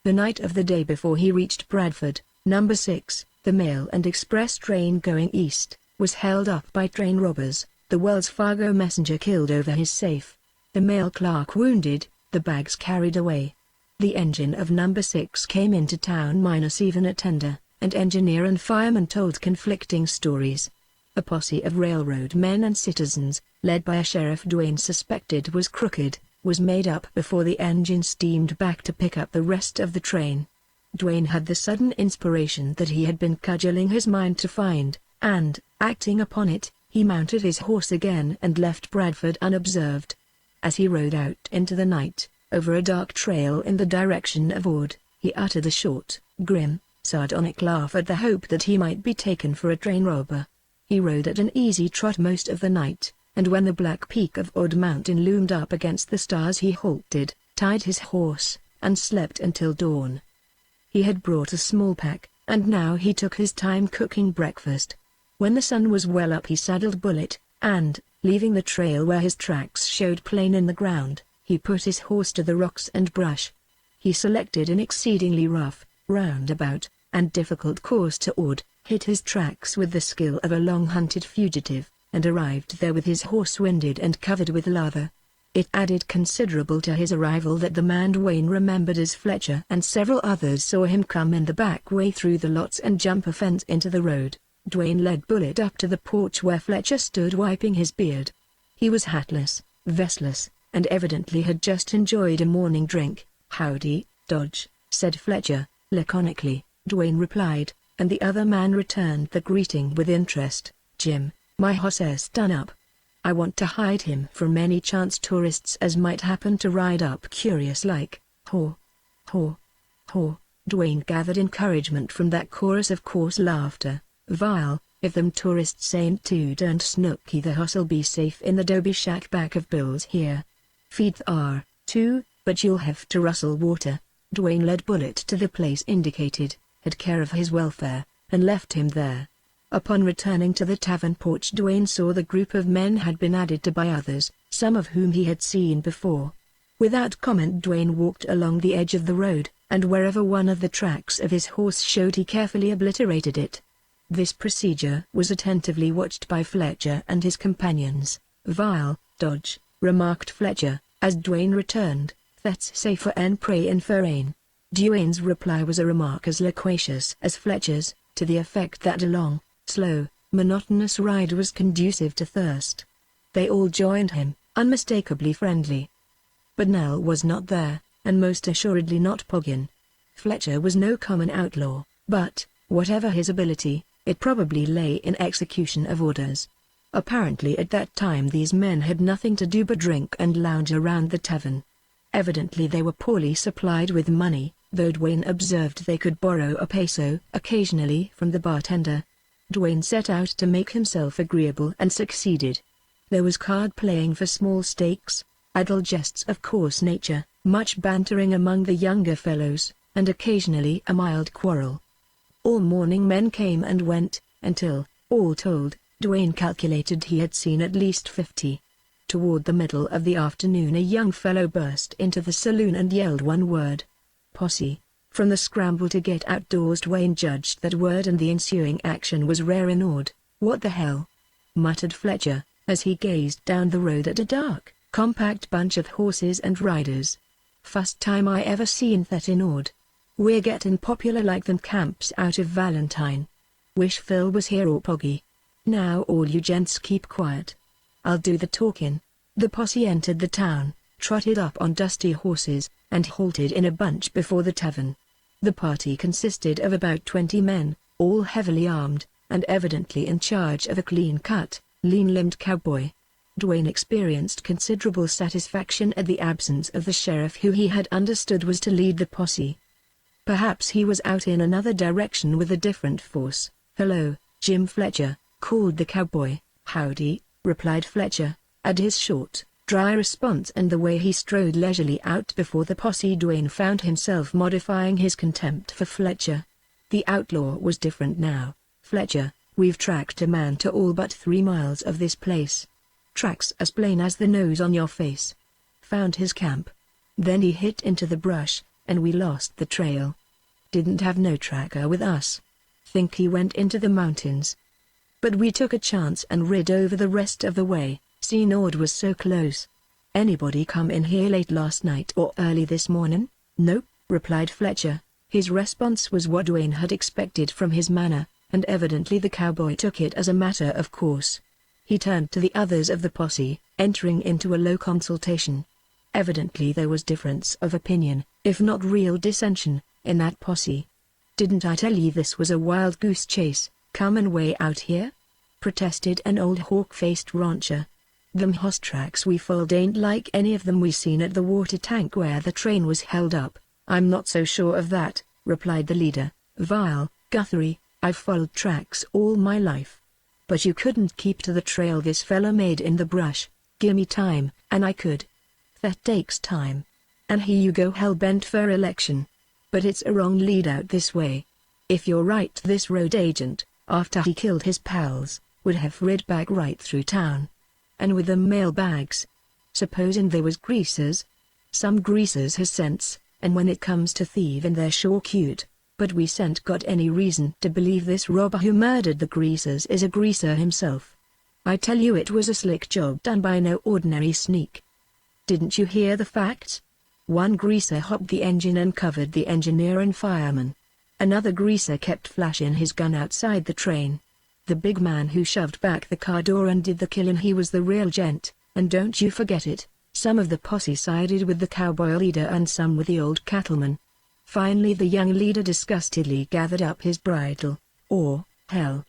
The night of the day before he reached Bradford, number 6, the mail and express train going east, was held up by train robbers, the Wells Fargo messenger killed over his safe, the mail clerk wounded, the bags carried away. The engine of number 6 came into town minus even a tender, and engineer and fireman told conflicting stories. A posse of railroad men and citizens, led by a sheriff Dwayne suspected was crooked, was made up before the engine steamed back to pick up the rest of the train. Dwayne had the sudden inspiration that he had been cudgeling his mind to find, and, acting upon it, he mounted his horse again and left Bradford unobserved. As he rode out into the night, over a dark trail in the direction of Ord, he uttered a short, grim, sardonic laugh at the hope that he might be taken for a train robber. He rode at an easy trot most of the night, and when the black peak of Ord Mountain loomed up against the stars he halted, tied his horse, and slept until dawn. He had brought a small pack, and now he took his time cooking breakfast. When the sun was well up he saddled Bullet, and, leaving the trail where his tracks showed plain in the ground, he put his horse to the rocks and brush. He selected an exceedingly rough, roundabout, and difficult course to Ord, hid his tracks with the skill of a long-hunted fugitive, and arrived there with his horse winded and covered with lather. It added considerable to his arrival that the man Dwayne remembered as Fletcher and several others saw him come in the back way through the lots and jump a fence into the road. Dwayne led Bullet up to the porch where Fletcher stood wiping his beard. He was hatless, vestless, and evidently had just enjoyed a morning drink. "Howdy, Dodge," said Fletcher, laconically. Dwayne replied, and the other man returned the greeting with interest. "Jim, my horse's done up. I want to hide him from any chance tourists as might happen to ride up curious like. Haw, haw, haw." Dwayne gathered encouragement from that chorus of coarse laughter. "Vile, if them tourists ain't too darned snooky the hosse'll be safe in the doby shack back of Bill's here. Feed th' R, too, but you'll have to rustle water." Dwayne led Bullet to the place indicated, had care of his welfare, and left him there. Upon returning to the tavern porch, Dwayne saw the group of men had been added to by others, some of whom he had seen before. Without comment, Dwayne walked along the edge of the road, and wherever one of the tracks of his horse showed, he carefully obliterated it. This procedure was attentively watched by Fletcher and his companions. "Vile dodge," remarked Fletcher, as Dwayne returned. "That's safer and prey in Ferain." Dwayne's reply was a remark as loquacious as Fletcher's, to the effect that a long, slow, monotonous ride was conducive to thirst. They all joined him, unmistakably friendly. But Nell was not there, and most assuredly not Poggin. Fletcher was no common outlaw, but, whatever his ability, it probably lay in execution of orders. Apparently at that time these men had nothing to do but drink and lounge around the tavern. Evidently they were poorly supplied with money, though Dwayne observed they could borrow a peso occasionally from the bartender. Dwayne set out to make himself agreeable and succeeded. There was card playing for small stakes, idle jests of coarse nature, much bantering among the younger fellows, and occasionally a mild quarrel. All morning men came and went, until, all told, Dwayne calculated he had seen at least 50. Toward the middle of the afternoon a young fellow burst into the saloon and yelled one word: "Posse." From the scramble to get outdoors, Dwayne judged that word, and the ensuing action was rare in Ord. "What the hell?" muttered Fletcher, as he gazed down the road at a dark, compact bunch of horses and riders. "First time I ever seen that in Ord. We're gettin' popular like them camps out of Valentine. Wish Phil was here or Poggy. Now all you gents keep quiet. I'll do the talkin'." The posse entered the town, trotted up on dusty horses, and halted in a bunch before the tavern. The party consisted of about 20 men, all heavily armed, and evidently in charge of a clean-cut, lean-limbed cowboy. Dwayne experienced considerable satisfaction at the absence of the sheriff, who he had understood was to lead the posse. Perhaps he was out in another direction with a different force. "Hello, Jim Fletcher," called the cowboy. "Howdy," replied Fletcher, at his short, dry response and the way he strode leisurely out before the posse. Dwayne found himself modifying his contempt for Fletcher. The outlaw was different now. "Fletcher, we've tracked a man to all but 3 miles of this place. Tracks as plain as the nose on your face. Found his camp. Then he hit into the brush, and we lost the trail. Didn't have no tracker with us. Think he went into the mountains. But we took a chance and rid over the rest of the way. Seen Ord was so close. Anybody come in here late last night or early this morning?" "Nope," replied Fletcher. His response was what Dwayne had expected from his manner, and evidently the cowboy took it as a matter of course. He turned to the others of the posse, entering into a low consultation. Evidently there was difference of opinion, if not real dissension, in that posse. "Didn't I tell ye this was a wild goose chase, comin' way out here?" protested an old hawk-faced rancher. "Them hoss tracks we followed ain't like any of them we seen at the water tank where the train was held up." "I'm not so sure of that," replied the leader. "Vile, Guthrie, I've followed tracks all my life. But you couldn't keep to the trail this fella made in the brush. Gimme time, and I could. That takes time. And here you go hell-bent for election. But it's a wrong lead out this way. If you're right, this road agent, after he killed his pals, would have rid back right through town. And with them mail bags. Supposin' they was greasers? Some greasers has sense, and when it comes to thievin' they're sure cute. But we ain't got any reason to believe this robber who murdered the greasers is a greaser himself. I tell you it was a slick job done by no ordinary sneak. Didn't you hear the facts? One greaser hopped the engine and covered the engineer and fireman. Another greaser kept flashing his gun outside the train. The big man who shoved back the car door and did the killing, he was the real gent, and don't you forget it." Some of the posse sided with the cowboy leader and some with the old cattleman. Finally the young leader disgustedly gathered up his bridle. "Or, hell,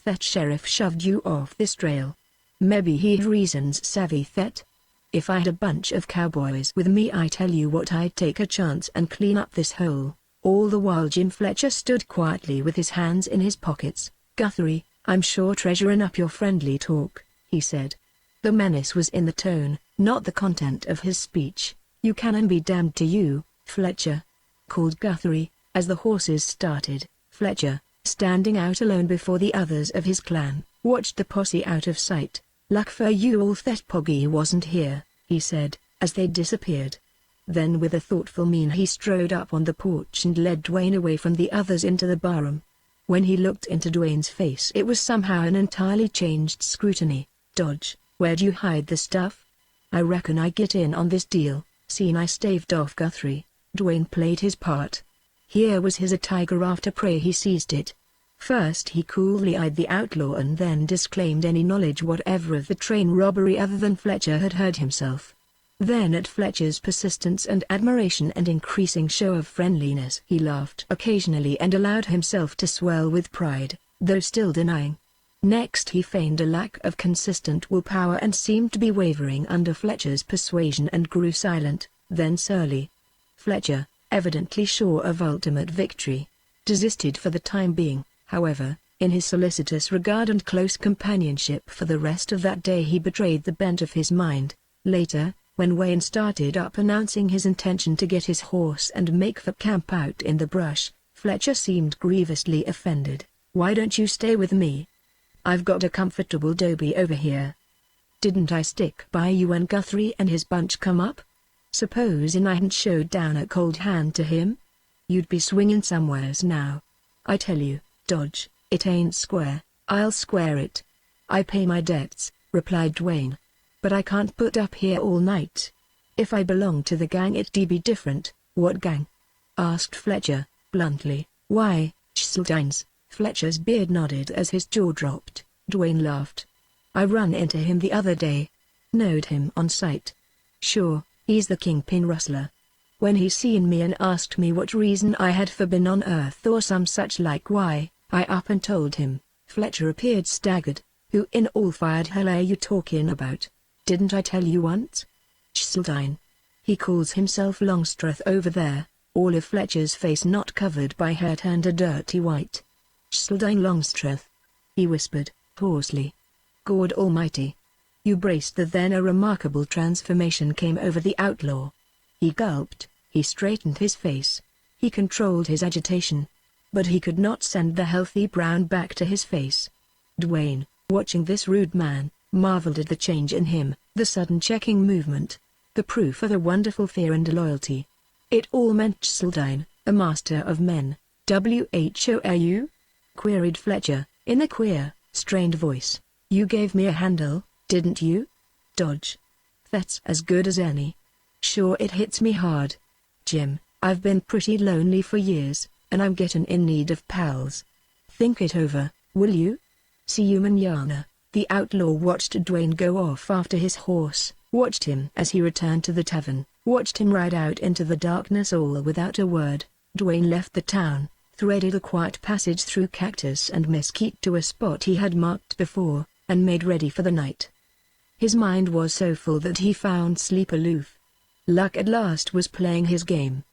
that sheriff shoved you off this trail. Maybe he reasons savvy that. If I had a bunch of cowboys with me, I tell you what, I'd take a chance and clean up this hole." All the while Jim Fletcher stood quietly with his hands in his pockets. "Guthrie, I'm sure treasuring up your friendly talk," he said. The menace was in the tone, not the content of his speech. "You can and be damned to you, Fletcher," called Guthrie, as the horses started. Fletcher, standing out alone before the others of his clan, watched the posse out of sight. "Luck for you all that Poggy wasn't here," he said, as they disappeared. Then with a thoughtful mien he strode up on the porch and led Dwayne away from the others into the barroom. When he looked into Dwayne's face, it was somehow an entirely changed scrutiny. "Dodge, where'd you hide the stuff? I reckon I get in on this deal." "Seen I staved off Guthrie." Dwayne played his part. Here was his a tiger after prey. He seized it. First he coolly eyed the outlaw and then disclaimed any knowledge whatever of the train robbery other than Fletcher had heard himself. Then at Fletcher's persistence and admiration and increasing show of friendliness he laughed occasionally and allowed himself to swell with pride, though still denying. Next he feigned a lack of consistent willpower and seemed to be wavering under Fletcher's persuasion and grew silent, then surly. Fletcher, evidently sure of ultimate victory, desisted for the time being. However, in his solicitous regard and close companionship for the rest of that day he betrayed the bent of his mind. Later, when Wayne started up announcing his intention to get his horse and make for camp out in the brush, Fletcher seemed grievously offended. "Why don't you stay with me? I've got a comfortable doby over here. Didn't I stick by you when Guthrie and his bunch come up? Supposin' I hadn't showed down a cold hand to him? You'd be swingin' somewheres now. I tell you, Dodge, it ain't square." "I'll square it. I pay my debts," replied Dwayne. "But I can't put up here all night. If I belonged to the gang it'd be different." "What gang?" asked Fletcher, bluntly. "Why, Schuldine's." Fletcher's beard nodded as his jaw dropped. Dwayne laughed. "I run into him the other day. Knowed him on sight." "Sure, he's the kingpin rustler. When he seen me and asked me what reason I had for being on Earth or some such like, why, I up and told him." Fletcher appeared staggered. "Who in all fired hell are you talking about? Didn't I tell you once? Schildine. He calls himself Longstreth over there." All of Fletcher's face not covered by hair turned a dirty white. "Schildine Longstreth," he whispered, hoarsely. "God almighty." You braced the then a remarkable transformation came over the outlaw. He gulped, he straightened his face. He controlled his agitation. But he could not send the healthy brown back to his face. Dwayne, watching this rude man, marveled at the change in him, the sudden checking movement, the proof of a wonderful fear and loyalty. It all meant Schildine, a master of men. "Who?" queried Fletcher, in a queer, strained voice. "You gave me a handle, didn't you? Dodge. That's as good as any. Sure it hits me hard. Jim, I've been pretty lonely for years, and I'm getting in need of pals. Think it over, will you? See you manana." The outlaw watched Dwayne go off after his horse, watched him as he returned to the tavern, watched him ride out into the darkness all without a word. Dwayne left the town, threaded a quiet passage through cactus and mesquite to a spot he had marked before, and made ready for the night. His mind was so full that he found sleep aloof. Luck at last was playing his game.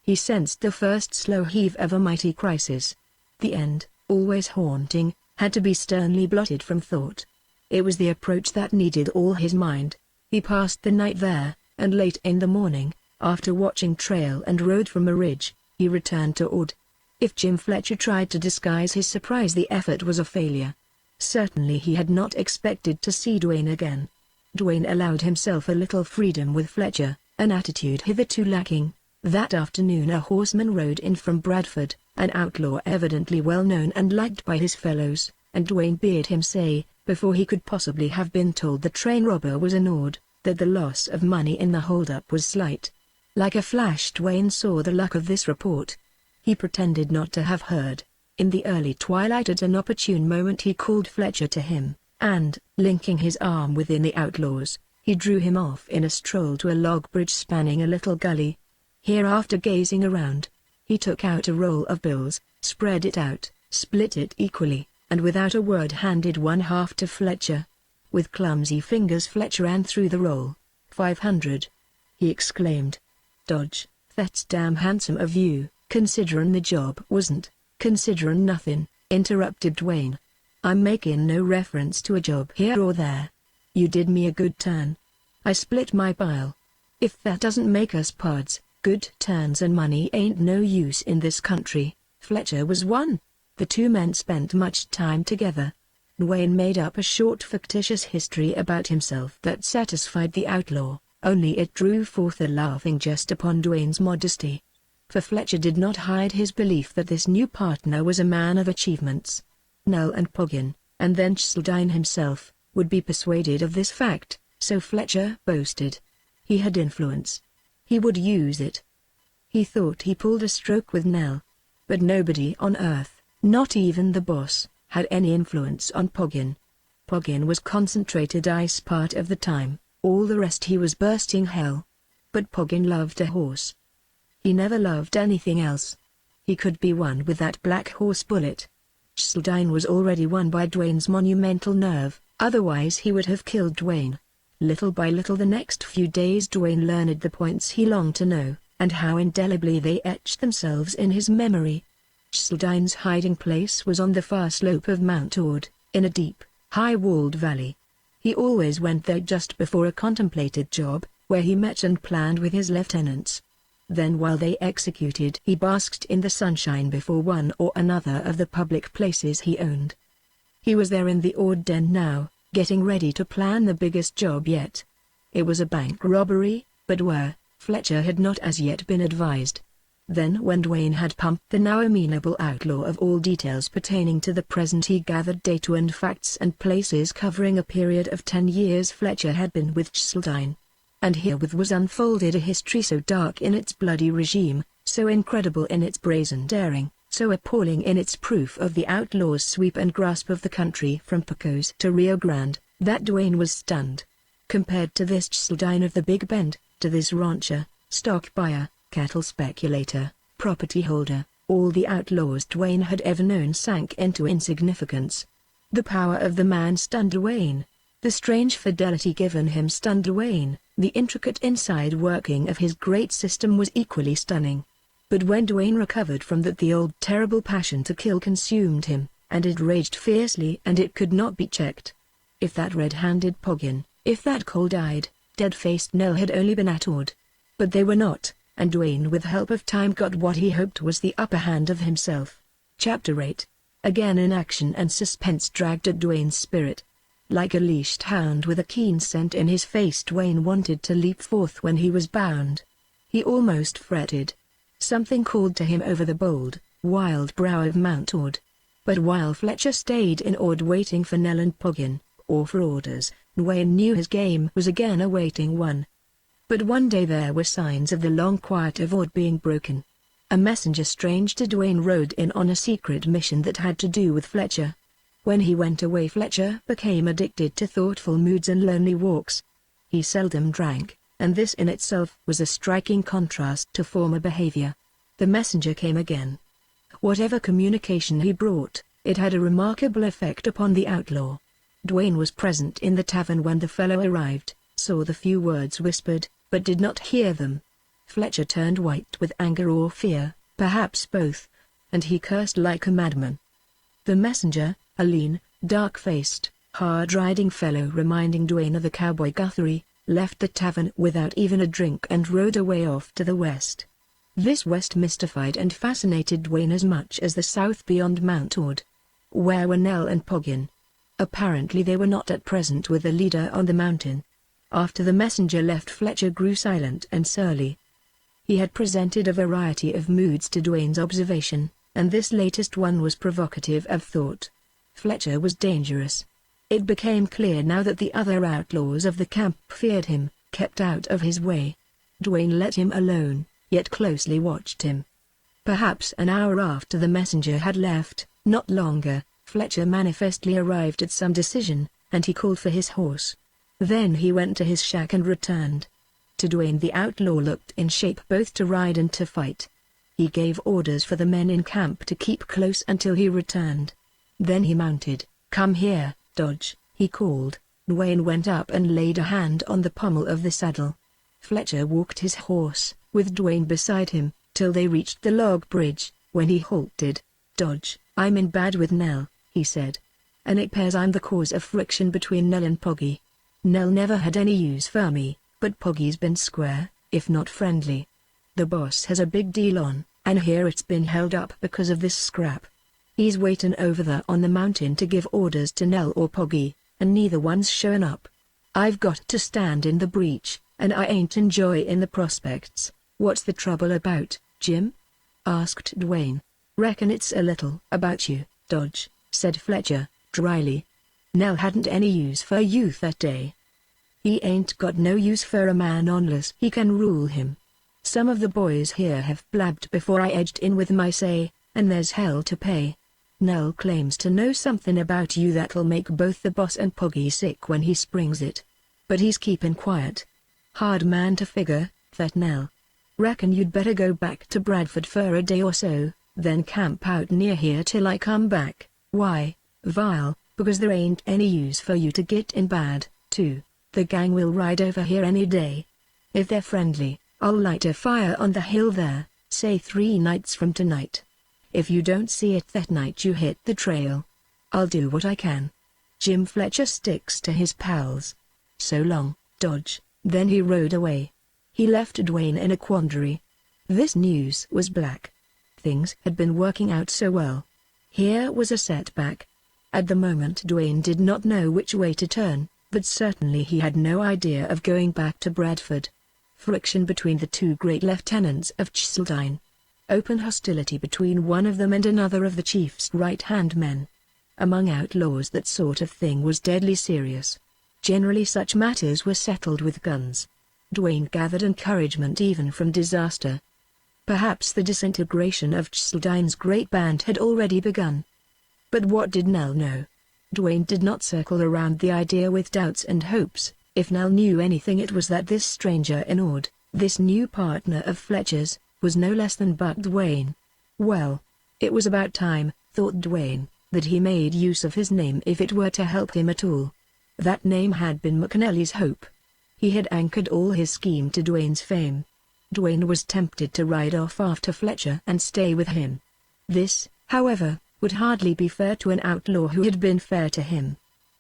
He sensed the first slow heave of a mighty crisis. The end, always haunting, had to be sternly blotted from thought. It was the approach that needed all his mind. He passed the night there, and late in the morning, after watching trail and road from a ridge, he returned to Ord. If Jim Fletcher tried to disguise his surprise, the effort was a failure. Certainly he had not expected to see Dwayne again. Dwayne allowed himself a little freedom with Fletcher, an attitude hitherto lacking. That afternoon a horseman rode in from Bradford, an outlaw evidently well known and liked by his fellows, and Dwayne bade him say, before he could possibly have been told the train robber was an Ord, that the loss of money in the holdup was slight. Like a flash Dwayne saw the luck of this report. He pretended not to have heard. In the early twilight at an opportune moment he called Fletcher to him, and, linking his arm within the outlaw's, he drew him off in a stroll to a log bridge spanning a little gully. Here, after gazing around, he took out a roll of bills, spread it out, split it equally, and without a word handed one half to Fletcher. With clumsy fingers Fletcher ran through the roll. 500. He exclaimed. "Dodge, that's damn handsome of you." "Considerin' the job wasn't." "Considerin' nothin'," interrupted Dwayne. "I'm makin' no reference to a job here or there. You did me a good turn. I split my pile. If that doesn't make us pards, good turns and money ain't no use in this country. Fletcher was one. The two men spent much time together. Dwayne made up a short fictitious history about himself that satisfied the outlaw, only it drew forth a laughing jest upon Dwayne's modesty. For Fletcher did not hide his belief that this new partner was a man of achievements. Nell and Poggin, and then Cheseldine himself, would be persuaded of this fact, so Fletcher boasted. He had influence. He would use it. He thought he pulled a stroke with Nell. But nobody on earth, not even the boss, had any influence on Poggin. Poggin was concentrated ice part of the time, all the rest he was bursting hell. But Poggin loved a horse. He never loved anything else. He could be won with that black horse Bullet. Cheseldine was already won by Dwayne's monumental nerve, otherwise he would have killed Dwayne. Little by little the next few days Dwayne learned the points he longed to know, and how indelibly they etched themselves in his memory. Cheseldine's hiding place was on the far slope of Mount Ord, in a deep, high-walled valley. He always went there just before a contemplated job, where he met and planned with his lieutenants. Then while they executed he basked in the sunshine before one or another of the public places he owned. He was there in the Ord den now, getting ready to plan the biggest job yet. It was a bank robbery, but where, Fletcher had not as yet been advised. Then when Dwayne had pumped the now amenable outlaw of all details pertaining to the present, he gathered data and facts and places covering a period of 10 years Fletcher had been with Cheseldine. And herewith was unfolded a history so dark in its bloody regime, so incredible in its brazen daring, so appalling in its proof of the outlaw's sweep and grasp of the country from Pecos to Rio Grande, that Dwayne was stunned. Compared to this Cheseldine of the Big Bend, to this rancher, stock buyer, cattle speculator, property holder, all the outlaws Dwayne had ever known sank into insignificance. The power of the man stunned Dwayne. The strange fidelity given him stunned Dwayne. The intricate inside working of his great system was equally stunning. But when Dwayne recovered from that, the old terrible passion to kill consumed him, and it raged fiercely and it could not be checked. If that red-handed Poggin, if that cold-eyed, dead-faced Nell had only been at Ord. But they were not, and Dwayne with help of time got what he hoped was the upper hand of himself. Chapter 8. Again inaction and suspense dragged at Dwayne's spirit. Like a leashed hound with a keen scent in his face, Dwayne wanted to leap forth when he was bound. He almost fretted. Something called to him over the bold, wild brow of Mount Ord. But while Fletcher stayed in Ord waiting for Nell and Poggin, or for orders, Dwayne knew his game was again awaiting one. But one day there were signs of the long quiet of Ord being broken. A messenger strange to Dwayne rode in on a secret mission that had to do with Fletcher. When he went away, Fletcher became addicted to thoughtful moods and lonely walks. He seldom drank, and this in itself was a striking contrast to former behavior. The messenger came again. Whatever communication he brought, it had a remarkable effect upon the outlaw. Dwayne was present in the tavern when the fellow arrived, saw the few words whispered, but did not hear them. Fletcher turned white with anger or fear, perhaps both, and he cursed like a madman. The messenger, a lean, dark-faced, hard-riding fellow reminding Dwayne of the cowboy Guthrie, left the tavern without even a drink and rode away off to the west. This west mystified and fascinated Dwayne as much as the south beyond Mount Ord. Where were Nell and Poggin? Apparently they were not at present with the leader on the mountain. After the messenger left, Fletcher grew silent and surly. He had presented a variety of moods to Dwayne's observation, and this latest one was provocative of thought. Fletcher was dangerous. It became clear now that the other outlaws of the camp feared him, kept out of his way. Dwayne let him alone, yet closely watched him. Perhaps an hour after the messenger had left, not longer, Fletcher manifestly arrived at some decision, and he called for his horse. Then he went to his shack and returned. To Dwayne the outlaw looked in shape both to ride and to fight. He gave orders for the men in camp to keep close until he returned. Then he mounted. "Come here, Dodge," he called. Dwayne went up and laid a hand on the pommel of the saddle. Fletcher walked his horse, with Dwayne beside him, till they reached the log bridge, when he halted. "Dodge, I'm in bad with Nell," he said. "And it appears I'm the cause of friction between Nell and Poggy. Nell never had any use for me, but Poggy's been square, if not friendly. The boss has a big deal on, and here it's been held up because of this scrap. He's waiting over there on the mountain to give orders to Nell or Poggy, and neither one's showing up. I've got to stand in the breach, and I ain't enjoying the prospects. What's the trouble about, Jim?" asked Dwayne. "Reckon it's a little about you, Dodge," said Fletcher, dryly. "Nell hadn't any use for you that day. He ain't got no use for a man unless he can rule him. Some of the boys here have blabbed before I edged in with my say, and there's hell to pay. Nell claims to know something about you that'll make both the boss and Poggy sick when he springs it. But he's keeping quiet. Hard man to figure, that Nell. Reckon you'd better go back to Bradford for a day or so, then camp out near here till I come back. Why, Vile, because there ain't any use for you to get in bad, too. The gang will ride over here any day. If they're friendly, I'll light a fire on the hill there, say 3 nights from tonight. If you don't see it that night you hit the trail. I'll do what I can." Jim Fletcher sticks to his pals. "So long, Dodge." Then he rode away. He left Dwayne in a quandary. This news was black. Things had been working out so well. Here was a setback. At the moment Dwayne did not know which way to turn, but certainly he had no idea of going back to Bradford. Friction between the two great lieutenants of Cheseldine. Open hostility between one of them and another of the chief's right-hand men. Among outlaws that sort of thing was deadly serious. Generally such matters were settled with guns. Dwayne gathered encouragement even from disaster. Perhaps the disintegration of Cheseldine's great band had already begun. But what did Nell know? Dwayne did not circle around the idea with doubts and hopes. If Nell knew anything it was that this stranger in Ord, this new partner of Fletcher's, was no less than Buck Dwayne. Well, it was about time, thought Dwayne, that he made use of his name if it were to help him at all. That name had been McNally's hope. He had anchored all his scheme to Dwayne's fame. Dwayne was tempted to ride off after Fletcher and stay with him. This, however, would hardly be fair to an outlaw who had been fair to him.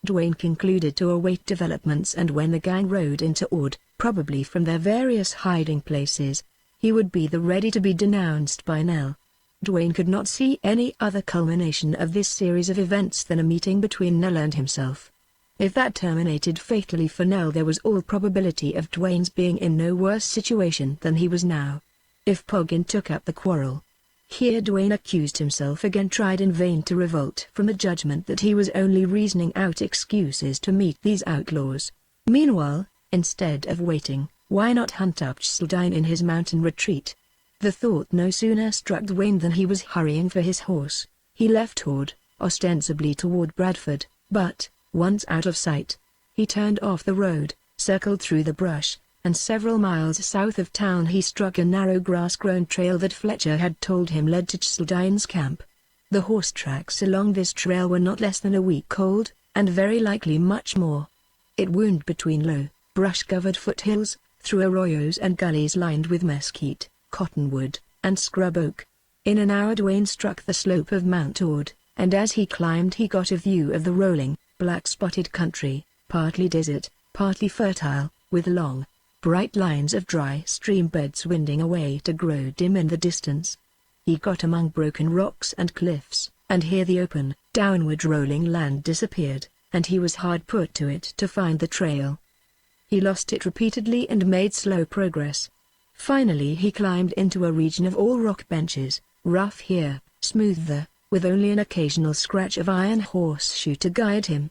Dwayne concluded to await developments, and when the gang rode into Ord, probably from their various hiding places, he would be the ready to be denounced by Nell. Dwayne could not see any other culmination of this series of events than a meeting between Nell and himself. If that terminated fatally for Nell, there was all probability of Dwayne's being in no worse situation than he was now. If Poggin took up the quarrel. Here Dwayne accused himself again, tried in vain to revolt from the judgment that he was only reasoning out excuses to meet these outlaws. Meanwhile, instead of waiting, why not hunt up Cheseldine in his mountain retreat? The thought no sooner struck Dwayne than he was hurrying for his horse. He left Ord, ostensibly toward Bradford, but, once out of sight, he turned off the road, circled through the brush, and several miles south of town he struck a narrow grass-grown trail that Fletcher had told him led to Cheseldine's camp. The horse tracks along this trail were not less than a week old, and very likely much more. It wound between low, brush-covered foothills, through arroyos and gullies lined with mesquite, cottonwood, and scrub oak. In an hour Dwayne struck the slope of Mount Ord, and as he climbed he got a view of the rolling, black-spotted country, partly desert, partly fertile, with long, bright lines of dry stream beds winding away to grow dim in the distance. He got among broken rocks and cliffs, and here the open, downward rolling land disappeared, and he was hard put to it to find the trail. He lost it repeatedly and made slow progress. Finally he climbed into a region of all rock benches, rough here, smooth there, with only an occasional scratch of iron horseshoe to guide him.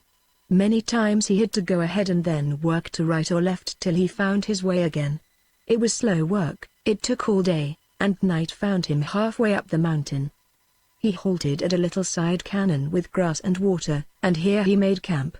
Many times he had to go ahead and then work to right or left till he found his way again. It was slow work, it took all day, and night found him halfway up the mountain. He halted at a little side cañon with grass and water, and here he made camp.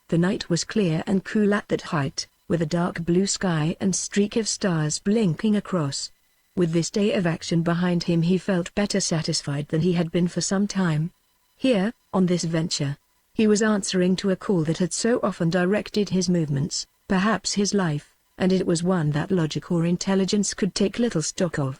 The night was clear and cool at that height, with a dark blue sky and streak of stars blinking across. With this day of action behind him he felt better satisfied than he had been for some time. Here, on this venture, he was answering to a call that had so often directed his movements, perhaps his life, and it was one that logic or intelligence could take little stock of.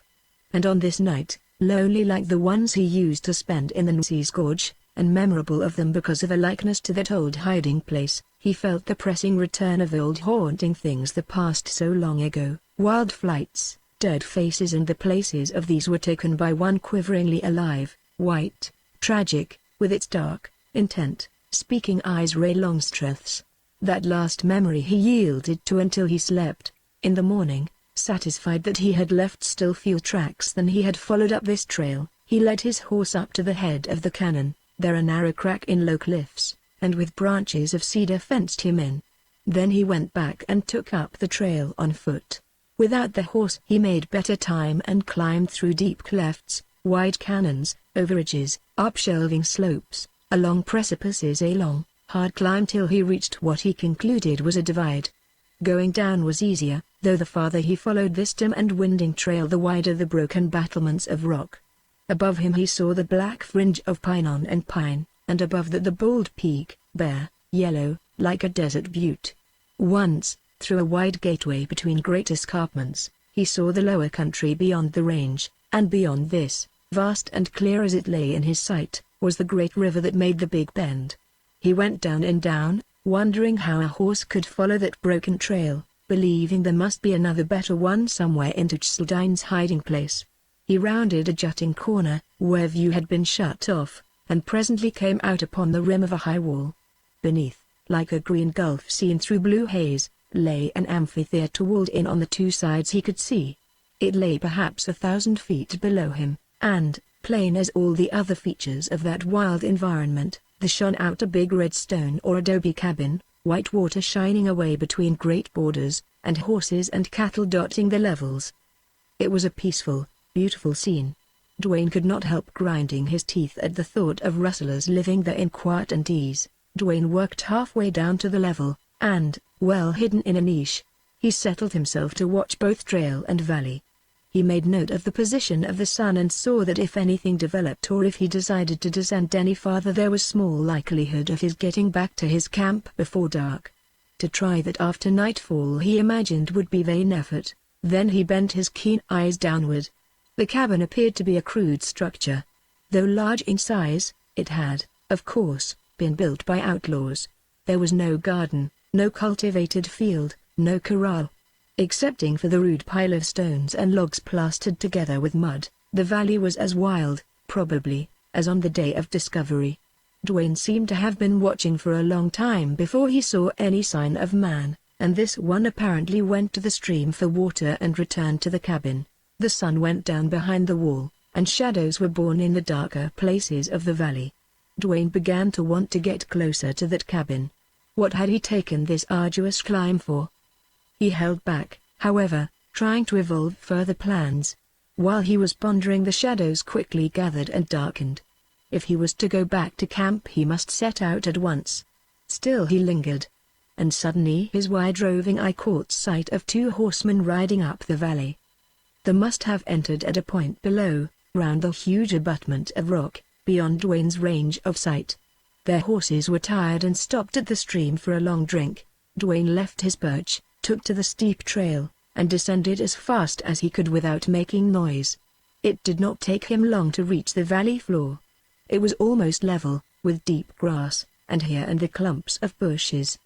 And on this night, lonely like the ones he used to spend in the Nueces Gorge, and memorable of them because of a likeness to that old hiding place, He felt the pressing return of old haunting things that passed so long ago. Wild flights, dead faces, and the places of these were taken by one quiveringly alive, white, tragic, with its dark, intent, speaking eyes. Ray Longstreth's. That last memory he yielded to until he slept. In the morning, satisfied that he had left still fewer tracks than he had followed up this trail, he led his horse up to the head of the canon. There a narrow crack in low cliffs, and with branches of cedar fenced him in. Then he went back and took up the trail on foot. Without the horse he made better time and climbed through deep clefts, wide canons, over ridges, up shelving slopes, along precipices, a long, hard climb till he reached what he concluded was a divide. Going down was easier, though the farther he followed this dim and winding trail the wider the broken battlements of rock. Above him he saw the black fringe of pine and pine, and above that the bold peak, bare, yellow, like a desert butte. Once, through a wide gateway between great escarpments, he saw the lower country beyond the range, and beyond this, vast and clear as it lay in his sight, was the great river that made the Big Bend. He went down and down, wondering how a horse could follow that broken trail, believing there must be another better one somewhere in Tuchseldine's hiding place. He rounded a jutting corner, where view had been shut off, and presently came out upon the rim of a high wall. Beneath, like a green gulf seen through blue haze, lay an amphitheatre walled in on the two sides he could see. It lay perhaps 1,000 feet below him, and, plain as all the other features of that wild environment, there shone out a big red stone or adobe cabin, white water shining away between great borders, and horses and cattle dotting the levels. It was a peaceful, beautiful scene. Duane could not help grinding his teeth at the thought of rustlers living there in quiet and ease. Duane worked halfway down to the level, and, well hidden in a niche, he settled himself to watch both trail and valley. He made note of the position of the sun and saw that if anything developed or if he decided to descend any farther there was small likelihood of his getting back to his camp before dark. To try that after nightfall he imagined would be vain effort. Then he bent his keen eyes downward. The cabin appeared to be a crude structure. Though large in size, it had, of course, been built by outlaws. There was no garden, no cultivated field, no corral. Excepting for the rude pile of stones and logs plastered together with mud, the valley was as wild, probably, as on the day of discovery. Duane seemed to have been watching for a long time before he saw any sign of man, and this one apparently went to the stream for water and returned to the cabin. The sun went down behind the wall, and shadows were born in the darker places of the valley. Duane began to want to get closer to that cabin. What had he taken this arduous climb for? He held back, however, trying to evolve further plans. While he was pondering, the shadows quickly gathered and darkened. If he was to go back to camp he must set out at once. Still he lingered. And suddenly his wide-roving eye caught sight of two horsemen riding up the valley. They must have entered at a point below, round the huge abutment of rock, beyond Duane's range of sight. Their horses were tired and stopped at the stream for a long drink. Duane left his perch, took to the steep trail, and descended as fast as he could without making noise. It did not take him long to reach the valley floor. It was almost level, with deep grass, and here and there clumps of bushes.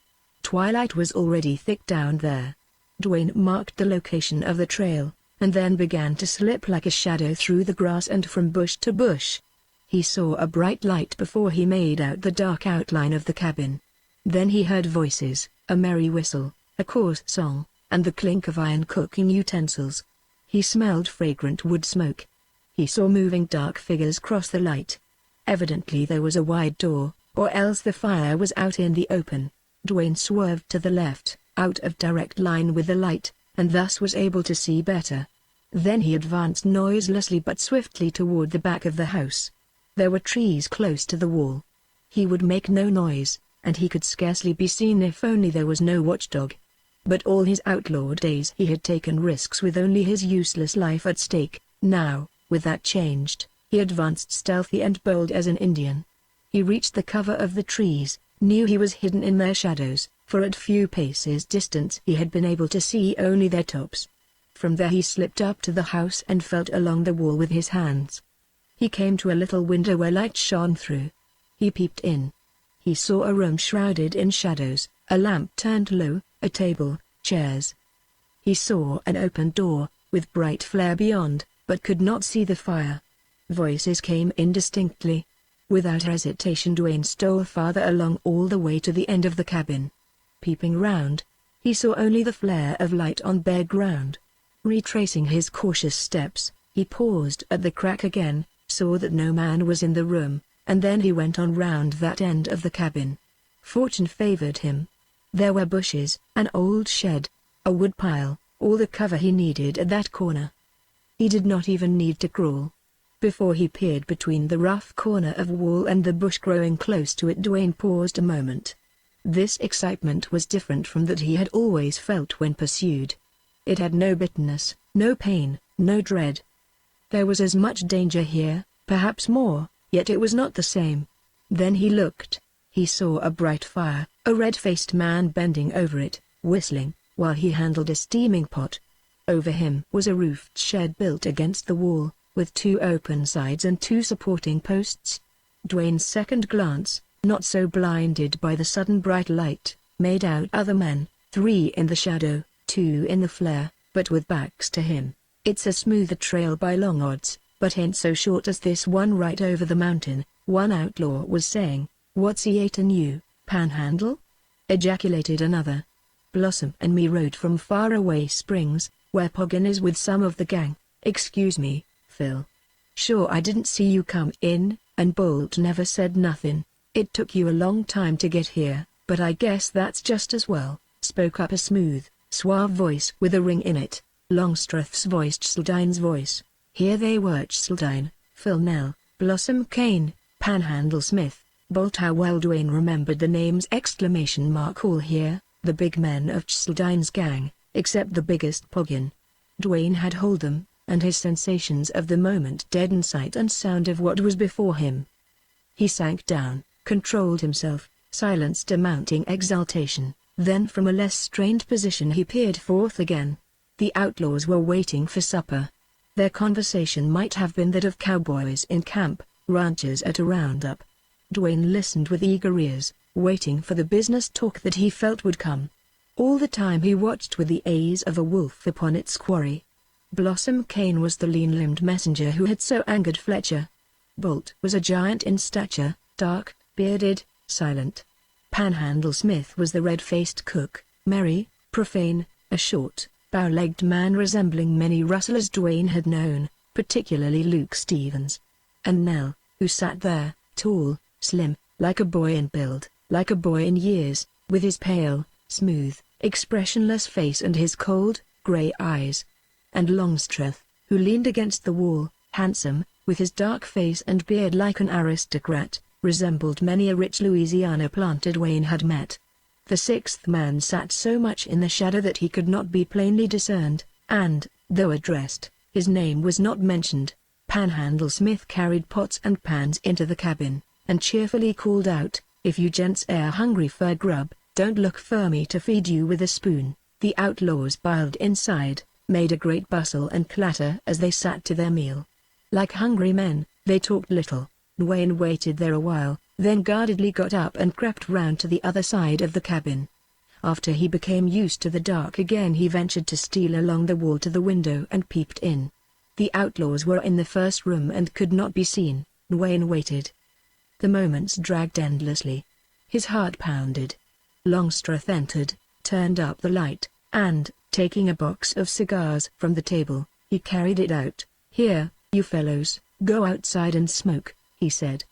Twilight was already thick down there. Duane marked the location of the trail, and then began to slip like a shadow through the grass and from bush to bush. He saw a bright light before he made out the dark outline of the cabin. Then he heard voices, a merry whistle, a coarse song, and the clink of iron cooking utensils. He smelled fragrant wood smoke. He saw moving dark figures cross the light. Evidently there was a wide door, or else the fire was out in the open. Duane swerved to the left, out of direct line with the light, and thus was able to see better. Then he advanced noiselessly but swiftly toward the back of the house. There were trees close to the wall. He would make no noise, and he could scarcely be seen if only there was no watchdog. But all his outlaw days he had taken risks with only his useless life at stake. Now, with that changed, he advanced stealthy and bold as an Indian. He reached the cover of the trees, knew he was hidden in their shadows, for at few paces distance he had been able to see only their tops. From there he slipped up to the house and felt along the wall with his hands. He came to a little window where light shone through. He peeped in. He saw a room shrouded in shadows, A lamp turned low, a table, chairs. He saw an open door, with bright flare beyond, but could not see the fire. Voices came indistinctly. Without hesitation Dwayne stole farther along all the way to the end of the cabin. Peeping round, he saw only the flare of light on bare ground. Retracing his cautious steps, he paused at the crack again, saw that no man was in the room, and then he went on round that end of the cabin. Fortune favored him. There were bushes, an old shed, a woodpile, all the cover he needed at that corner. He did not even need to crawl. Before he peered between the rough corner of wall and the bush growing close to it, Dwayne paused a moment. This excitement was different from that he had always felt when pursued. It had no bitterness, no pain, no dread. There was as much danger here, perhaps more, yet it was not the same. Then he looked. He saw a bright fire, a red-faced man bending over it, whistling, while he handled a steaming pot. Over him was a roofed shed built against the wall, with 2 open sides and 2 supporting posts. Dwayne's second glance, not so blinded by the sudden bright light, made out other men, 3 in the shadow, 2 in the flare, but with backs to him. It's a smoother trail by long odds, but ain't so short as this one right over the mountain, one outlaw was saying. What's he eatin' you, Panhandle? Ejaculated another. Blossom and me rode from Faraway Springs, where Poggin is with some of the gang. Excuse me, Phil. Sure, I didn't see you come in, and Bolt never said nothin'. It took you a long time to get here, but I guess that's just as well, spoke up a smooth, suave voice with a ring in it. Longstreth's voice, Chaldine's voice. Here they were: Chaldine, Phil Nell, Blossom Kane, Panhandle Smith, Bolt. How well Dwayne remembered the names! All here, the big men of Chaldine's gang, except the biggest Poggin. Dwayne had hold them, and his sensations of the moment deadened sight and sound of what was before him. He sank down, controlled himself, silenced a mounting exultation, then from a less strained position he peered forth again. The outlaws were waiting for supper. Their conversation might have been that of cowboys in camp, ranchers at a roundup. Dwayne listened with eager ears, waiting for the business talk that he felt would come. All the time he watched with the eyes of a wolf upon its quarry. Blossom Kane was the lean-limbed messenger who had so angered Fletcher. Bolt was a giant in stature, dark, bearded, silent. Panhandle Smith was the red-faced cook, merry, profane, a short, bow-legged man resembling many rustlers Dwayne had known, particularly Luke Stevens. And Nell, who sat there, tall, slim, like a boy in build, like a boy in years, with his pale, smooth, expressionless face and his cold, grey eyes. And Longstreth, who leaned against the wall, handsome, with his dark face and beard like an aristocrat, resembled many a rich Louisiana planter Dwayne had met. The 6th man sat so much in the shadow that he could not be plainly discerned, and, though addressed, his name was not mentioned. Panhandle Smith carried pots and pans into the cabin, and cheerfully called out, "If you gents air hungry for grub, don't look for me to feed you with a spoon." The outlaws piled inside, made a great bustle and clatter as they sat to their meal. Like hungry men, they talked little. Dwayne waited there a while, then guardedly got up and crept round to the other side of the cabin. After he became used to the dark again, he ventured to steal along the wall to the window and peeped in. The outlaws were in the first room and could not be seen. Dwayne waited. The moments dragged endlessly. His heart pounded. Longstreth entered, turned up the light, and, taking a box of cigars from the table, he carried it out. "Here, you fellows, go outside and smoke," he said.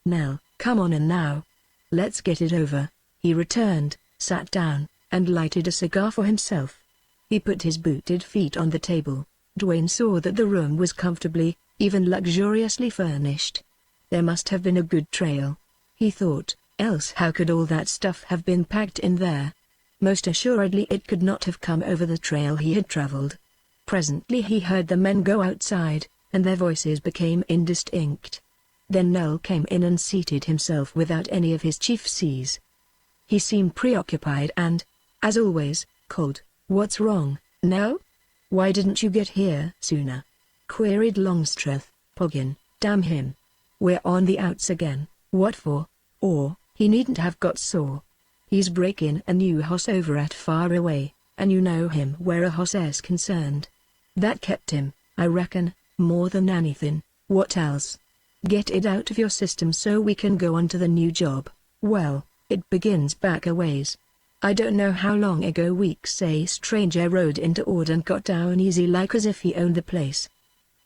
"Nell, come on in now. Let's get it over." He returned, sat down, and lighted a cigar for himself. He put his booted feet on the table. Dwayne saw that the room was comfortably, even luxuriously furnished. There must have been a good trail, he thought, else how could all that stuff have been packed in there? Most assuredly it could not have come over the trail he had traveled. Presently he heard the men go outside, and their voices became indistinct. Then Nell came in and seated himself without any of his chiefs. He seemed preoccupied and, as always, cold. "What's wrong, Nell? Why didn't you get here sooner?" queried Longstreth. "Poggin, damn him. We're on the outs again. What for? Or, he needn't have got sore. He's breaking a new house over at Far Away, and you know him where a house is concerned. That kept him, I reckon, more than anything. What else? Get it out of your system so we can go on to the new job. Well, it begins back a ways. I don't know how long ago weeks a stranger rode into Ord and got down easy like as if he owned the place.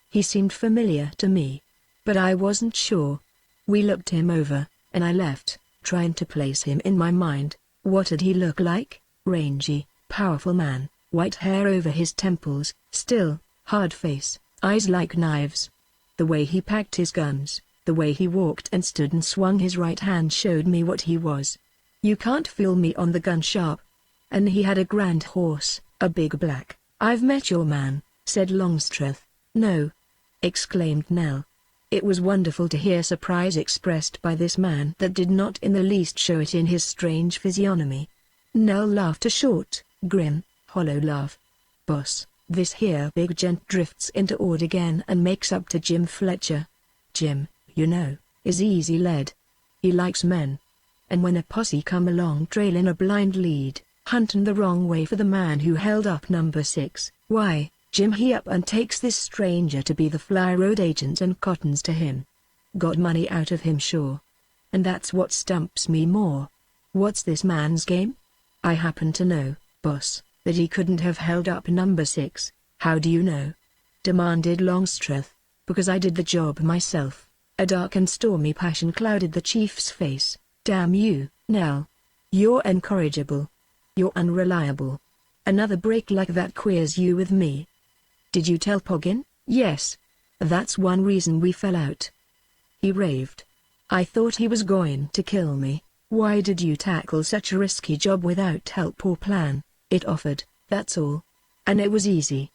He seemed familiar to me, but I wasn't sure. We looked him over, and I left, trying to place him in my mind. What did he look like? Rangy, powerful man, white hair over his temples, still, hard face, eyes like knives. The way he packed his guns, the way he walked and stood and swung his right hand showed me what he was. You can't fool me on the gun sharp. And he had a grand horse, a big black. I've met your man, said Longstreth. No, exclaimed Nell. It was wonderful to hear surprise expressed by this man that did not in the least show it in his strange physiognomy. Nell laughed a short, grim, hollow laugh. Boss, this here big gent drifts into Ord again and makes up to Jim Fletcher. Jim, you know, is easy led. He likes men. And when a posse come along trailing a blind lead, hunting the wrong way for the man who held up number 6, why, Jim he up and takes this stranger to be the fly road agent and cottons to him. Got money out of him sure. And that's what stumps me more. What's this man's game? I happen to know, boss, that he couldn't have held up number 6. How do you know? Demanded Longstreth. Because I did the job myself. A dark and stormy passion clouded the chief's face. Damn you, Nell. You're incorrigible. You're unreliable. Another break like that queers you with me. Did you tell Poggin? Yes. That's one reason we fell out. He raved. I thought he was going to kill me. Why did you tackle such a risky job without help or plan? It offered, that's all. And it was easy.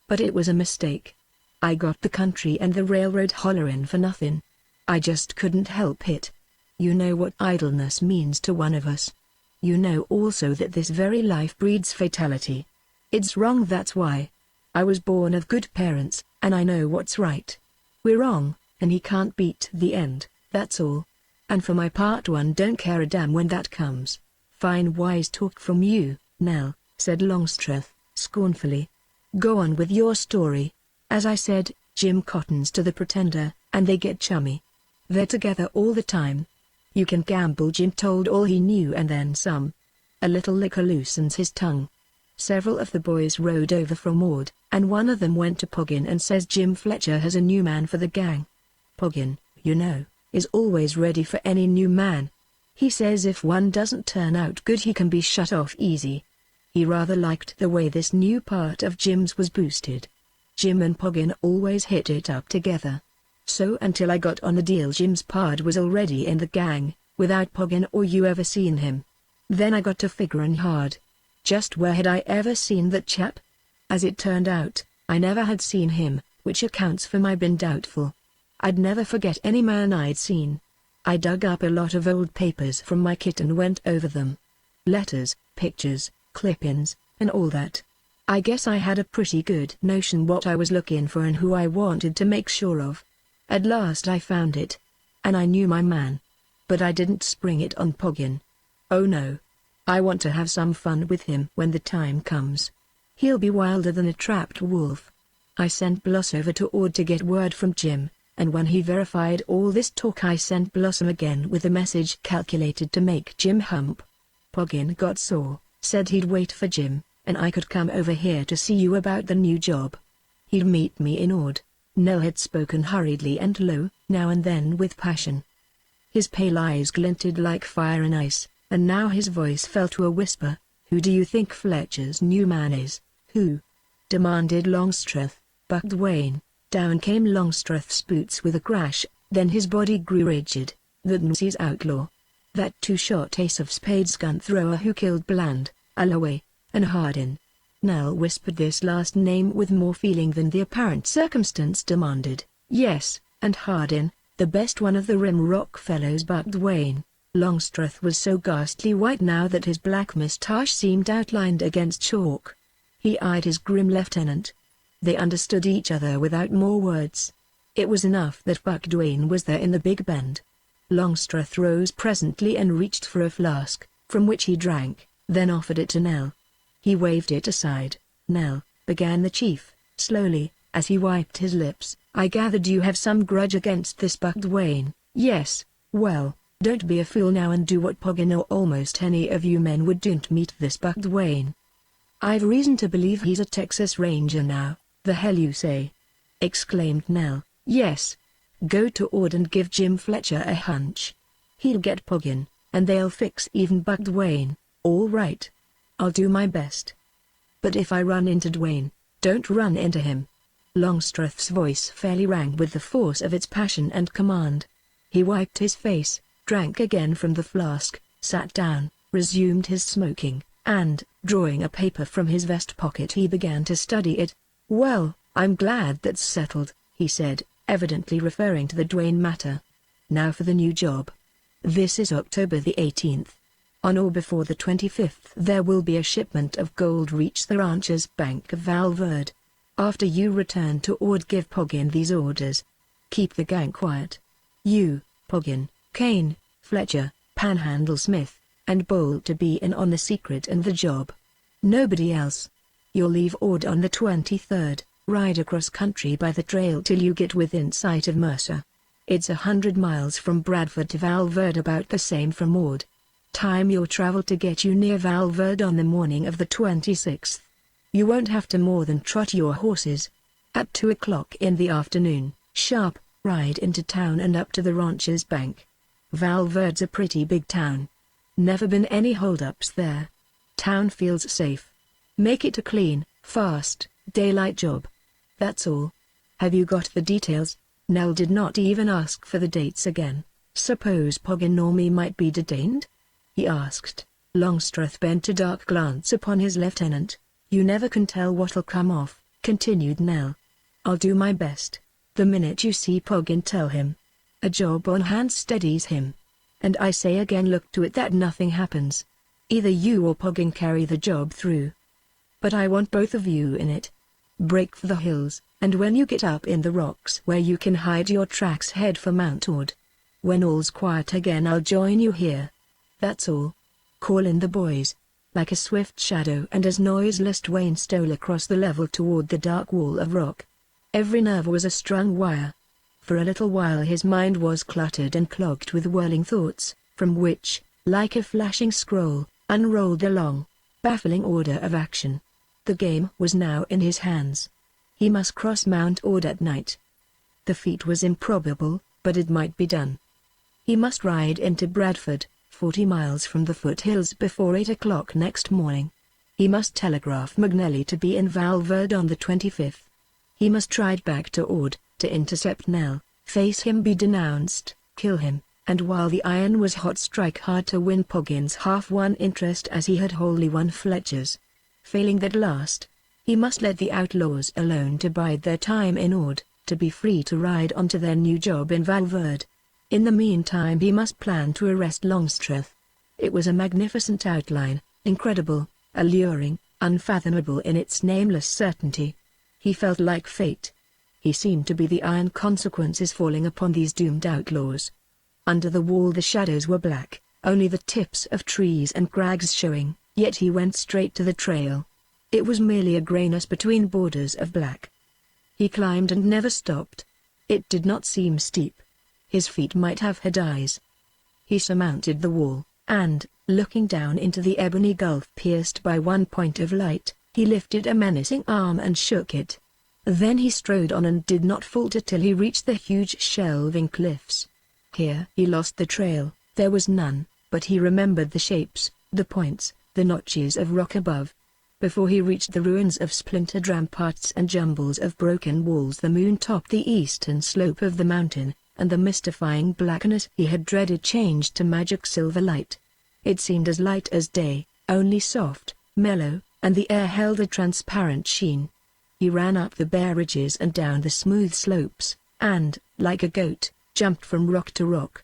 But it was a mistake. I got the country and the railroad hollerin' for nothing. I just couldn't help it. You know what idleness means to one of us. You know also that this very life breeds fatality. It's wrong, that's why. I was born of good parents, and I know what's right. We're wrong, and he can't beat the end, that's all. And for my part one don't care a damn when that comes. Fine wise talk from you, Nell, said Longstreth, scornfully. Go on with your story. As I said, Jim cottons to the Pretender, and they get chummy. They're together all the time. You can gamble Jim told all he knew and then some. A little liquor loosens his tongue. Several of the boys rode over from Ord, and one of them went to Poggin and says Jim Fletcher has a new man for the gang. Poggin, you know, is always ready for any new man. He says if one doesn't turn out good he can be shut off easy. He rather liked the way this new part of Jim's was boosted. Jim and Poggin always hit it up together. So until I got on the deal Jim's pard was already in the gang, without Poggin or you ever seen him. Then I got to figuring hard. Just where had I ever seen that chap? As it turned out, I never had seen him, which accounts for my being doubtful. I'd never forget any man I'd seen. I dug up a lot of old papers from my kit and went over them. Letters, pictures, clippings, and all that. I guess I had a pretty good notion what I was looking for and who I wanted to make sure of. At last I found it. And I knew my man. But I didn't spring it on Poggin. Oh no. I want to have some fun with him when the time comes. He'll be wilder than a trapped wolf. I sent Bloss over to Ord to get word from Jim, and when he verified all this talk I sent Blossom again with a message calculated to make Jim hump. Poggin got sore, said he'd wait for Jim, and I could come over here to see you about the new job. He'd meet me in Ord. Nell had spoken hurriedly and low, now and then with passion. His pale eyes glinted like fire and ice, and now his voice fell to a whisper. Who do you think Fletcher's new man is? Who? Demanded Longstreth. Buck Dwayne. Down came Longstreth's boots with a crash, then his body grew rigid. That Newsy's outlaw. That two-shot ace of spades gun thrower who killed Bland, Alloway, and Hardin. Nell whispered this last name with more feeling than the apparent circumstance demanded. Yes, and Hardin, the best one of the Rim Rock fellows. Buck Dwayne. Longstreth was so ghastly white now that his black moustache seemed outlined against chalk. He eyed his grim lieutenant. They understood each other without more words. It was enough that Buck Dwayne was there in the Big Bend. Longstreth rose presently and reached for a flask. from which he drank, then offered it to Nell. He waved it aside. "Nell," began the chief, slowly, as he wiped his lips, "I gathered you have some grudge against this Buck Dwayne." "Yes, well, don't be a fool now and do what Poggin or almost any of you men would do to meet this Buck Dwayne. I've reason to believe he's a Texas Ranger now." "The hell you say?" exclaimed Nell. "Yes. Go to Ord and give Jim Fletcher a hunch. He'll get Poggin, and they'll fix even Buck Dwayne." "All right. I'll do my best. But if I run into Dwayne, don't run into him." Longstreth's voice fairly rang with the force of its passion and command. He wiped his face, drank again from the flask, sat down, resumed his smoking, and, drawing a paper from his vest pocket, he began to study it. "Well, I'm glad that's settled," he said, evidently referring to the Dwayne matter. "Now for the new job. This is October the 18th. On or before the 25th there will be a shipment of gold reach the rancher's bank of Val Verde. After you return to Ord, give Poggin these orders. Keep the gang quiet. You, Poggin, Kane, Fletcher, Panhandle Smith, and Bolt to be in on the secret and the job. Nobody else. You'll leave Ord on the 23rd, ride across country by the trail till you get within sight of Mercer. It's 100 miles from Bradford to Val Verde, about the same from Ord. Time your travel to get you near Val Verde on the morning of the 26th. You won't have to more than trot your horses. At 2 o'clock in the afternoon, sharp, ride into town and up to the rancher's bank. Val Verde's a pretty big town. Never been any hold-ups there. Town feels safe. Make it a clean, fast, daylight job. That's all. Have you got the details?" Nell did not even ask for the dates again. "Suppose Poggin or me might be detained?" he asked. Longstreth bent a dark glance upon his lieutenant. "You never can tell what'll come off," continued Nell. "I'll do my best. The minute you see Poggin, tell him. A job on hand steadies him. And I say again, look to it that nothing happens. Either you or Poggin carry the job through. But I want both of you in it. Break for the hills, and when you get up in the rocks where you can hide your tracks, head for Mount Ord. When all's quiet again, I'll join you here. That's all. Call in the boys." Like a swift shadow and as noiseless, Dwayne stole across the level toward the dark wall of rock. Every nerve was a strung wire. For a little while his mind was cluttered and clogged with whirling thoughts, from which, like a flashing scroll, unrolled a long, baffling order of action. The game was now in his hands. He must cross Mount Ord at night. The feat was improbable, but it might be done. He must ride into Bradford, 40 miles from the foothills, before 8 o'clock next morning. He must telegraph McNally to be in Val Verde on the 25th. He must ride back to Ord, to intercept Nell, face him, be denounced, kill him, and while the iron was hot, strike hard to win Poggin's half-won interest as he had wholly won Fletcher's. Failing that last, he must let the outlaws alone to bide their time in Ord, to be free to ride on to their new job in Val Verde. In the meantime he must plan to arrest Longstreth. It was a magnificent outline, incredible, alluring, unfathomable in its nameless certainty. He felt like fate. He seemed to be the iron consequences falling upon these doomed outlaws. Under the wall the shadows were black, only the tips of trees and crags showing, yet he went straight to the trail. It was merely a grayness between borders of black. He climbed and never stopped. It did not seem steep. His feet might have had eyes. He surmounted the wall, and, looking down into the ebony gulf pierced by one point of light, he lifted a menacing arm and shook it. Then he strode on and did not falter till he reached the huge shelving cliffs. Here he lost the trail. There was none, but he remembered the shapes, the points, the notches of rock above. Before he reached the ruins of splintered ramparts and jumbles of broken walls, the moon topped the eastern slope of the mountain, and the mystifying blackness he had dreaded changed to magic silver light. It seemed as light as day, only soft, mellow, and the air held a transparent sheen. He ran up the bare ridges and down the smooth slopes, and, like a goat, jumped from rock to rock.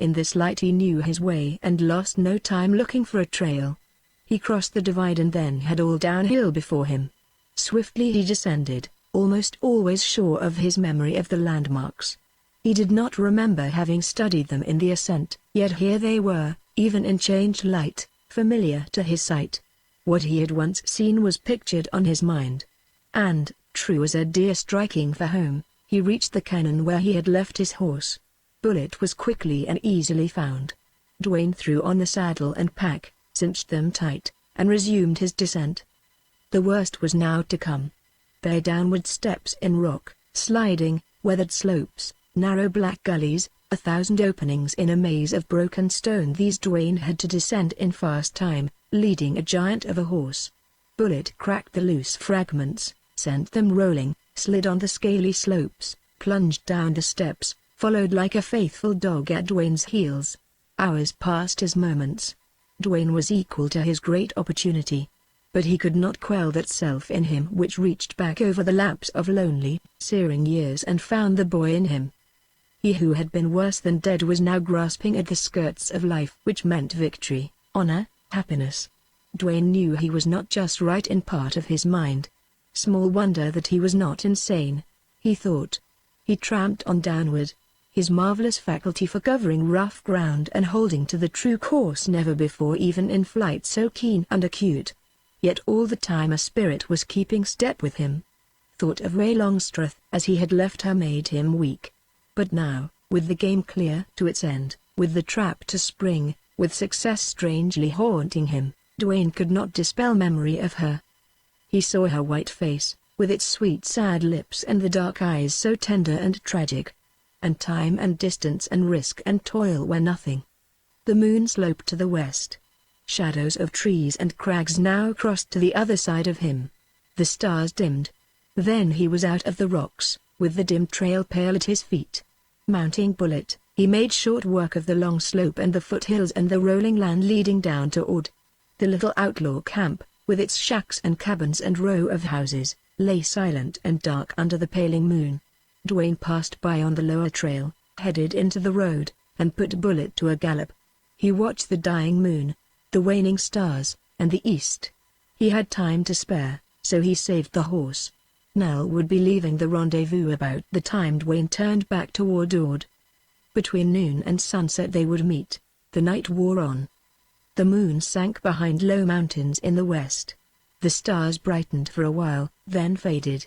In this light he knew his way and lost no time looking for a trail. He crossed the divide and then had all downhill before him. Swiftly he descended, almost always sure of his memory of the landmarks. He did not remember having studied them in the ascent, yet here they were, even in changed light, familiar to his sight. What he had once seen was pictured on his mind. And, true as a deer striking for home, he reached the cannon where he had left his horse. Bullet was quickly and easily found. Dwayne threw on the saddle and pack, cinched them tight, and resumed his descent. The worst was now to come. Bare downward steps in rock, sliding, weathered slopes, narrow black gullies, 1,000 openings in a maze of broken stone. These Dwayne had to descend in fast time, leading a giant of a horse. Bullet cracked the loose fragments, sent them rolling, slid on the scaly slopes, plunged down the steps, followed like a faithful dog at Dwayne's heels. Hours passed as moments. Dwayne was equal to his great opportunity. But he could not quell that self in him which reached back over the lapse of lonely, searing years and found the boy in him. He who had been worse than dead was now grasping at the skirts of life, which meant victory, honor, happiness. Dwayne knew he was not just right in part of his mind. Small wonder that he was not insane, he thought. He tramped on downward, his marvelous faculty for covering rough ground and holding to the true course never before even in flight so keen and acute. Yet all the time a spirit was keeping step with him. Thought of Ray Longstreth as he had left her made him weak. But now, with the game clear to its end, with the trap to spring, with success strangely haunting him, Dwayne could not dispel memory of her. He saw her white face, with its sweet sad lips and the dark eyes so tender and tragic. And time and distance and risk and toil were nothing. The moon sloped to the west. Shadows of trees and crags now crossed to the other side of him. The stars dimmed. Then he was out of the rocks, with the dim trail pale at his feet. Mounting Bullet, he made short work of the long slope and the foothills and the rolling land leading down to Ord. The little outlaw camp, with its shacks and cabins and row of houses, lay silent and dark under the paling moon. Dwayne passed by on the lower trail, headed into the road, and put Bullet to a gallop. He watched the dying moon, the waning stars, and the east. He had time to spare, so he saved the horse. Nell would be leaving the rendezvous about the time Dwayne turned back toward Ord. Between noon and sunset they would meet. The night wore on. The moon sank behind low mountains in the west. The stars brightened for a while, then faded.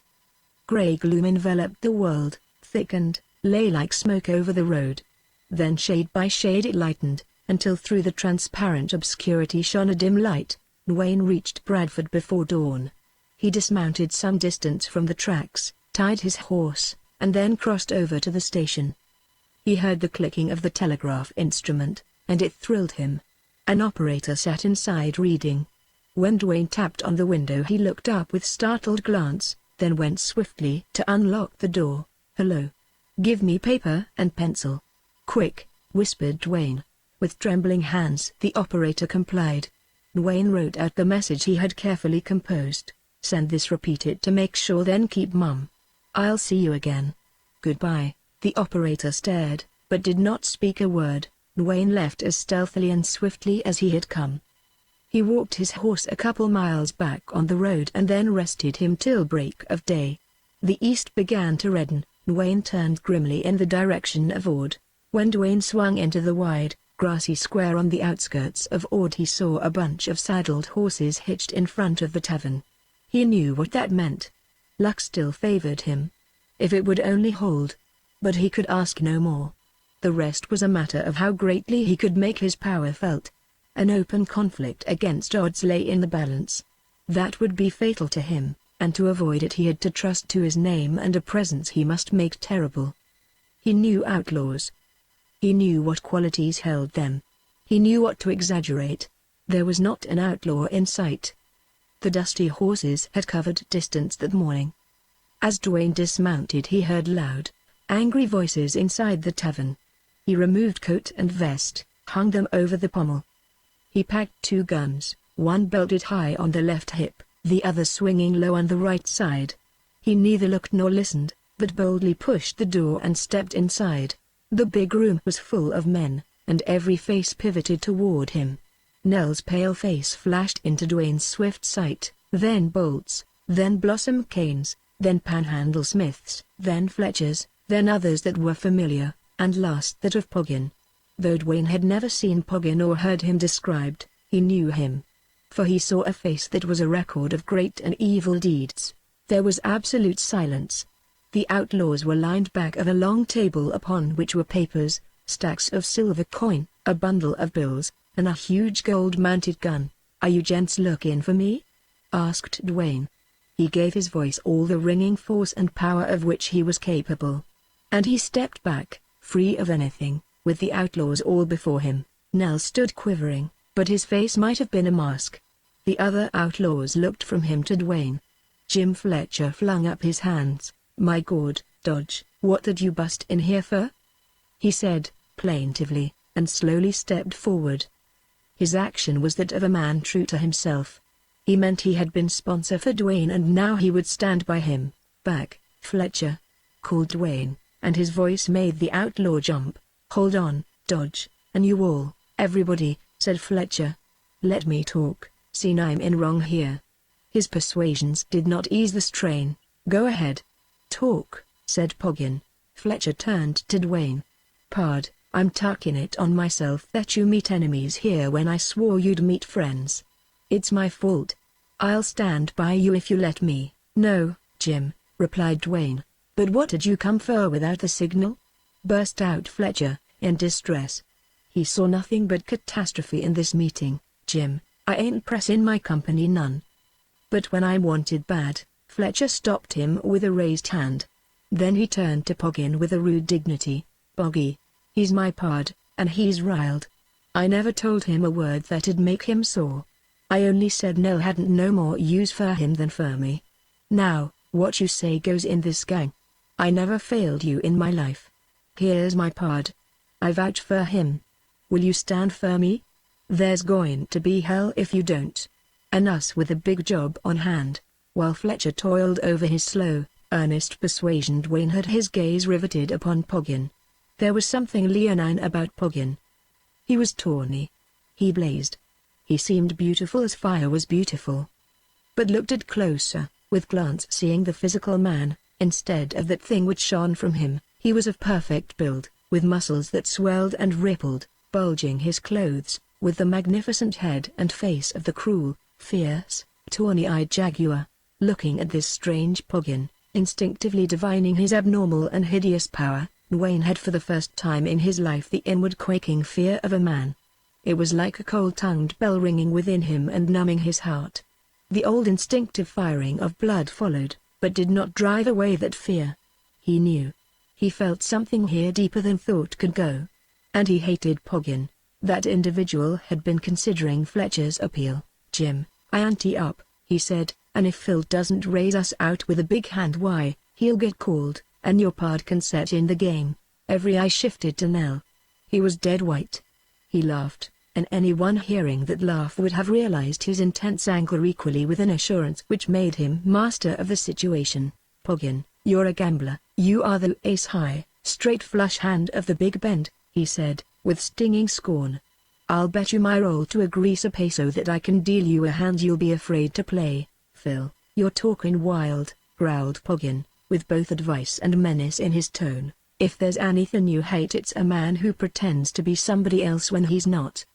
Grey gloom enveloped the world, thickened, lay like smoke over the road. Then shade by shade it lightened, until through the transparent obscurity shone a dim light. Dwayne reached Bradford before dawn. He dismounted some distance from the tracks, tied his horse, and then crossed over to the station. He heard the clicking of the telegraph instrument, and it thrilled him. An operator sat inside reading. When Dwayne tapped on the window he looked up with startled glance, then went swiftly to unlock the door. "Hello. Give me paper and pencil." "Quick," whispered Dwayne. With trembling hands the operator complied. Dwayne wrote out the message he had carefully composed. "Send this, repeat it to make sure, then keep mum. I'll see you again. Goodbye." The operator stared, but did not speak a word. Dwayne left as stealthily and swiftly as he had come. He walked his horse a couple miles back on the road and then rested him till break of day. The east began to redden. Dwayne turned grimly in the direction of Ord. When Dwayne swung into the wide, grassy square on the outskirts of Ord he saw a bunch of saddled horses hitched in front of the tavern. He knew what that meant. Luck still favored him. If it would only hold. But he could ask no more. The rest was a matter of how greatly he could make his power felt. An open conflict against odds lay in the balance. That would be fatal to him, and to avoid it he had to trust to his name and a presence he must make terrible. He knew outlaws. He knew what qualities held them. He knew what to exaggerate. There was not an outlaw in sight. The dusty horses had covered distance that morning. As Dwayne dismounted he heard loud, angry voices inside the tavern. He removed coat and vest, hung them over the pommel. He packed 2 guns, one belted high on the left hip, the other swinging low on the right side. He neither looked nor listened, but boldly pushed the door and stepped inside. The big room was full of men, and every face pivoted toward him. Nell's pale face flashed into Dwayne's swift sight, then Bolt's, then Blossom Kane's, then Panhandle Smith's, then Fletcher's, then others that were familiar, and last that of Poggin. Though Dwayne had never seen Poggin or heard him described, He knew him, for he saw a face that was a record of great and evil deeds. There was absolute silence. The outlaws were lined back of a long table upon which were papers, stacks of silver coin, a bundle of bills, and a huge gold-mounted gun. "Are you gents looking for me?" asked Dwayne. He gave his voice all the ringing force and power of which he was capable. And he stepped back, free of anything, with the outlaws all before him. Nell stood quivering, but his face might have been a mask. The other outlaws looked from him to Dwayne. Jim Fletcher flung up his hands. "My God, Dodge, what did you bust in here for?" he said, plaintively, and slowly stepped forward. His action was that of a man true to himself. He meant he had been sponsor for Dwayne and now he would stand by him. "Back, Fletcher," called Dwayne, and his voice made the outlaw jump. "Hold on, Dodge, and you all, everybody," said Fletcher. "Let me talk, seen I'm in wrong here." His persuasions did not ease the strain. "Go ahead. Talk," said Poggin. Fletcher turned to Dwayne. "Pard, I'm tucking it on myself that you meet enemies here when I swore you'd meet friends. It's my fault. I'll stand by you if you let me." "No, Jim," replied Dwayne. "But what did you come for without the signal?" burst out Fletcher, in distress. He saw nothing but catastrophe in this meeting. "Jim, I ain't pressin' my company none." "But when I'm wanted bad," Fletcher stopped him with a raised hand. Then he turned to Poggin with a rude dignity. "Poggy, he's my pard, and he's riled. I never told him a word that'd make him sore. I only said Nell hadn't no more use for him than for me. Now, what you say goes in this gang. I never failed you in my life. Here's my pard. I vouch for him. Will you stand for me? There's going to be hell if you don't. And us with a big job on hand." While Fletcher toiled over his slow, earnest persuasion, Dwayne had his gaze riveted upon Poggin. There was something leonine about Poggin. He was tawny. He blazed. He seemed beautiful as fire was beautiful. But looked at closer, with glance seeing the physical man, instead of that thing which shone from him. He was of perfect build, with muscles that swelled and rippled, bulging his clothes, with the magnificent head and face of the cruel, fierce, tawny-eyed jaguar. Looking at this strange Poggin, instinctively divining his abnormal and hideous power, Dwayne had for the first time in his life the inward quaking fear of a man. It was like a cold-tongued bell ringing within him and numbing his heart. The old instinctive firing of blood followed, but did not drive away that fear. He knew. He felt something here deeper than thought could go. And he hated Poggin. That individual had been considering Fletcher's appeal. "Jim, I ante up," he said, "and if Phil doesn't raise us out with a big hand, why, he'll get called, and your pard can set in the game." Every eye shifted to Nell. He was dead white. He laughed, and anyone hearing that laugh would have realized his intense anger equally with an assurance which made him master of the situation. "Poggin, you're a gambler. You are the ace-high, straight flush hand of the Big Bend," he said, with stinging scorn. "I'll bet you my roll to a greaser peso that I can deal you a hand you'll be afraid to play." "Phil, you're talking wild," growled Poggin, with both advice and menace in his tone. "If there's anything you hate, it's a man who pretends to be somebody else when he's not."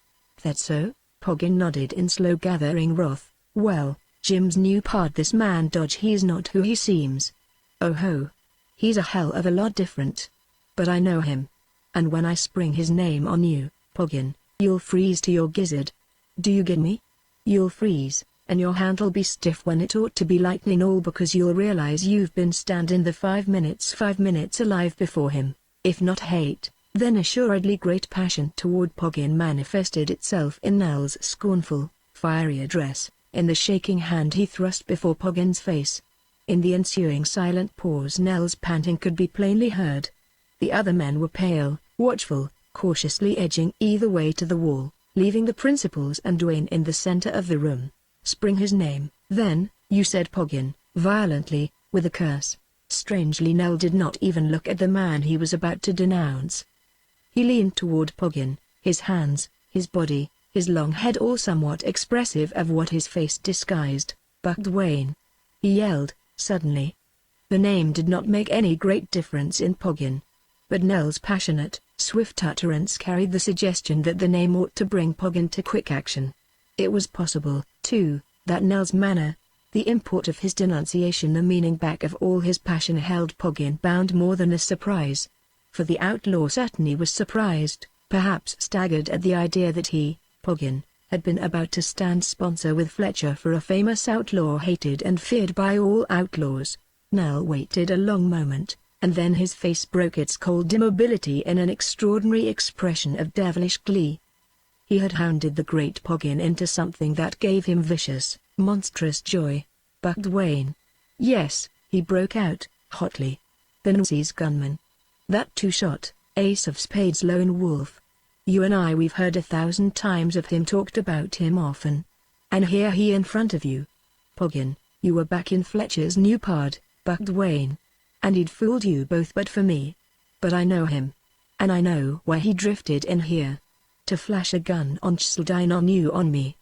"That so?" Poggin nodded in slow gathering wrath. "Well, Jim's new pard, this man Dodge, he's not who he seems. Oh ho. He's a hell of a lot different. But I know him. And when I spring his name on you, Poggin, you'll freeze to your gizzard. Do you get me? You'll freeze, and your hand'll be stiff when it ought to be lightning, all because you'll realize you've been standing the 5 minutes alive before him. If not hate, then assuredly great passion toward Poggin manifested itself in Nell's scornful, fiery address, in the shaking hand he thrust before Poggin's face. In the ensuing silent pause Nell's panting could be plainly heard. The other men were pale, watchful, cautiously edging either way to the wall, leaving the principals and Dwayne in the center of the room. "Spring his name, then, you," said Poggin, violently, with a curse. Strangely, Nell did not even look at the man he was about to denounce. He leaned toward Poggin, his hands, his body, his long head all somewhat expressive of what his face disguised. "Buck Dwayne!" he yelled, suddenly. The name did not make any great difference in Poggin. But Nell's passionate, swift utterance carried the suggestion that the name ought to bring Poggin to quick action. It was possible, too, that Nell's manner, the import of his denunciation, the meaning back of all his passion, held Poggin bound more than a surprise. For the outlaw certainly was surprised, perhaps staggered at the idea that he, Poggin, had been about to stand sponsor with Fletcher for a famous outlaw hated and feared by all outlaws. Nell waited a long moment, and then his face broke its cold immobility in an extraordinary expression of devilish glee. He had hounded the great Poggin into something that gave him vicious, monstrous joy. Buck Duane. Yes, he broke out, hotly. The Nazis' gunman. That two-shot, ace of spades lone wolf. You and I, we've heard 1,000 times of him, talked about him often. And here he in front of you. Poggin, you were back in Fletcher's new pard, Buck Duane. And he'd fooled you both but for me. But I know him. And I know why he drifted in here. To flash a gun on Chsildine, on you, on me.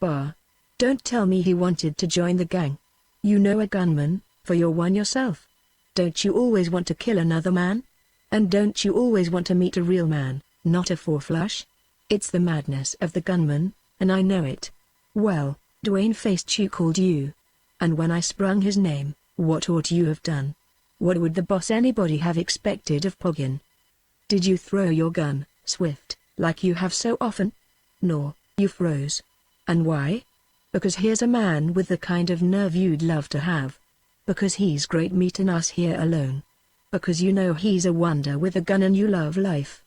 Bah. Don't tell me he wanted to join the gang. You know a gunman, for you're one yourself. Don't you always want to kill another man? And don't you always want to meet a real man, not a four-flush? It's the madness of the gunman, and I know it. Well, Duane faced you, called you. And when I sprung his name, what ought you have done? What would the boss anybody have expected of Poggin? Did you throw your gun, Swift, like you have so often? No, you froze. And why? Because here's a man with the kind of nerve you'd love to have. Because he's great meeting us here alone. Because you know he's a wonder with a gun and you love life.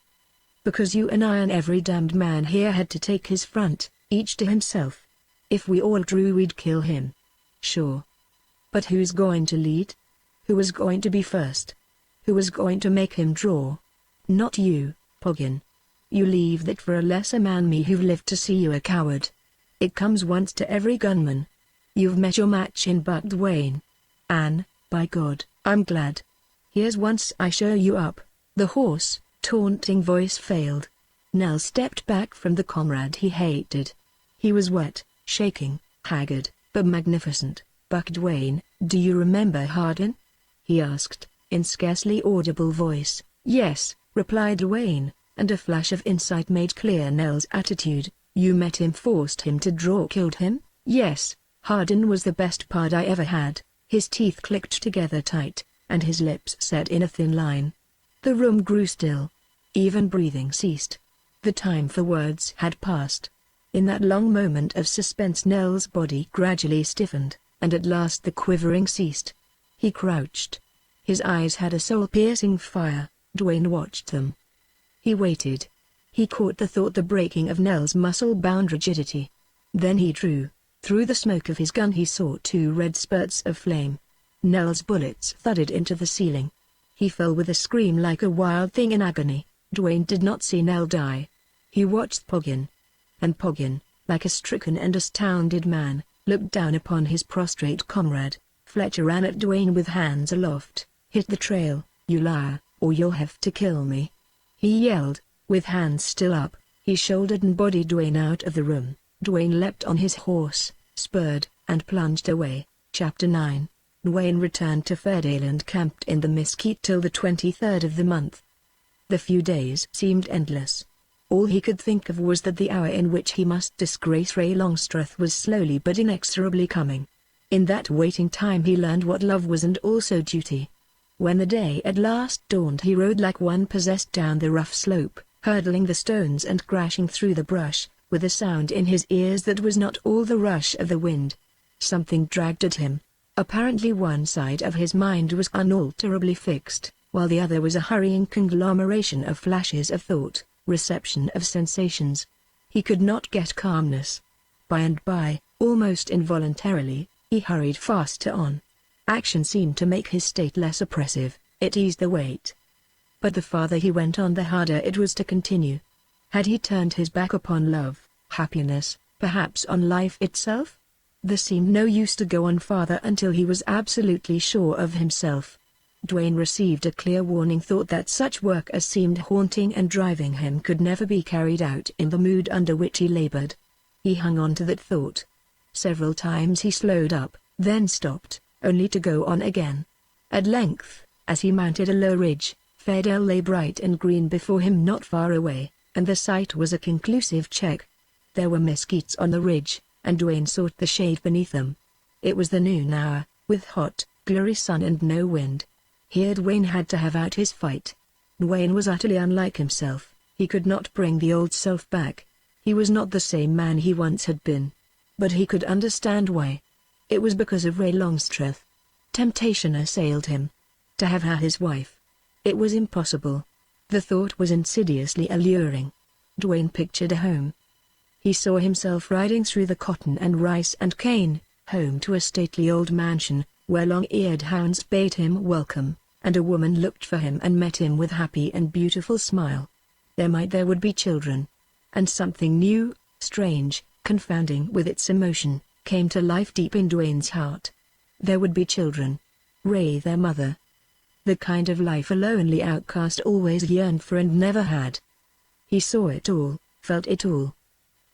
Because you and I and every damned man here had to take his front, each to himself. If we all drew, we'd kill him. Sure. But who's going to lead? Who was going to be first? Who was going to make him draw? Not you, Poggin. You leave that for a lesser man, me, who've lived to see you a coward. It comes once to every gunman. You've met your match in Buck Duane. And, by God, I'm glad. Here's once I show you up. The hoarse, taunting voice failed. Nell stepped back from the comrade he hated. He was wet, shaking, haggard, but magnificent. Buck Duane, do you remember Hardin? He asked, in scarcely audible voice. Yes, replied Duane, and a flash of insight made clear Nell's attitude. You met him, forced him to draw, killed him? Yes, Hardin was the best pard I ever had. His teeth clicked together tight, and his lips set in a thin line. The room grew still. Even breathing ceased. The time for words had passed. In that long moment of suspense, Nell's body gradually stiffened, and at last the quivering ceased. He crouched. His eyes had a soul-piercing fire. Duane watched them. He waited. He caught the thought, the breaking of Nell's muscle-bound rigidity. Then he drew. Through the smoke of his gun he saw two red spurts of flame. Nell's bullets thudded into the ceiling. He fell with a scream like a wild thing in agony. Duane did not see Nell die. He watched Poggin. And Poggin, like a stricken and astounded man, looked down upon his prostrate comrade. Fletcher ran at Duane with hands aloft. Hit the trail, you liar, or you'll have to kill me. He yelled. With hands still up, he shouldered and bodied Duane out of the room. Duane leapt on his horse, spurred, and plunged away. Chapter 9. Duane returned to Fairdale and camped in the mesquite till the 23rd of the month. The few days seemed endless. All he could think of was that the hour in which he must disgrace Ray Longstreth was slowly but inexorably coming. In that waiting time he learned what love was and also duty. When the day at last dawned, he rode like one possessed down the rough slope, hurdling the stones and crashing through the brush, with a sound in his ears that was not all the rush of the wind. Something dragged at him. Apparently one side of his mind was unalterably fixed, while the other was a hurrying conglomeration of flashes of thought, reception of sensations. He could not get calmness. By and by, almost involuntarily, he hurried faster on. Action seemed to make his state less oppressive, it eased the weight. But the farther he went on, the harder it was to continue. Had he turned his back upon love, happiness, perhaps on life itself? There seemed no use to go on farther until he was absolutely sure of himself. Duane received a clear warning thought that such work as seemed haunting and driving him could never be carried out in the mood under which he labored. He hung on to that thought. Several times he slowed up, then stopped, only to go on again. At length, as he mounted a low ridge, Fairdale lay bright and green before him not far away, and the sight was a conclusive check. There were mesquites on the ridge, and Dwayne sought the shade beneath them. It was the noon hour, with hot, gloomy sun and no wind. Here Dwayne had to have out his fight. Dwayne was utterly unlike himself. He could not bring the old self back. He was not the same man he once had been. But he could understand why. It was because of Ray Longstreth. Temptation assailed him. To have her his wife. It was impossible. The thought was insidiously alluring. Dwayne pictured a home. He saw himself riding through the cotton and rice and cane, home to a stately old mansion, where long-eared hounds bade him welcome, and a woman looked for him and met him with happy and beautiful smile. There would be children. And something new, strange, confounding with its emotion, came to life deep in Dwayne's heart. There would be children. Ray their mother. The kind of life a lonely outcast always yearned for and never had. He saw it all, felt it all.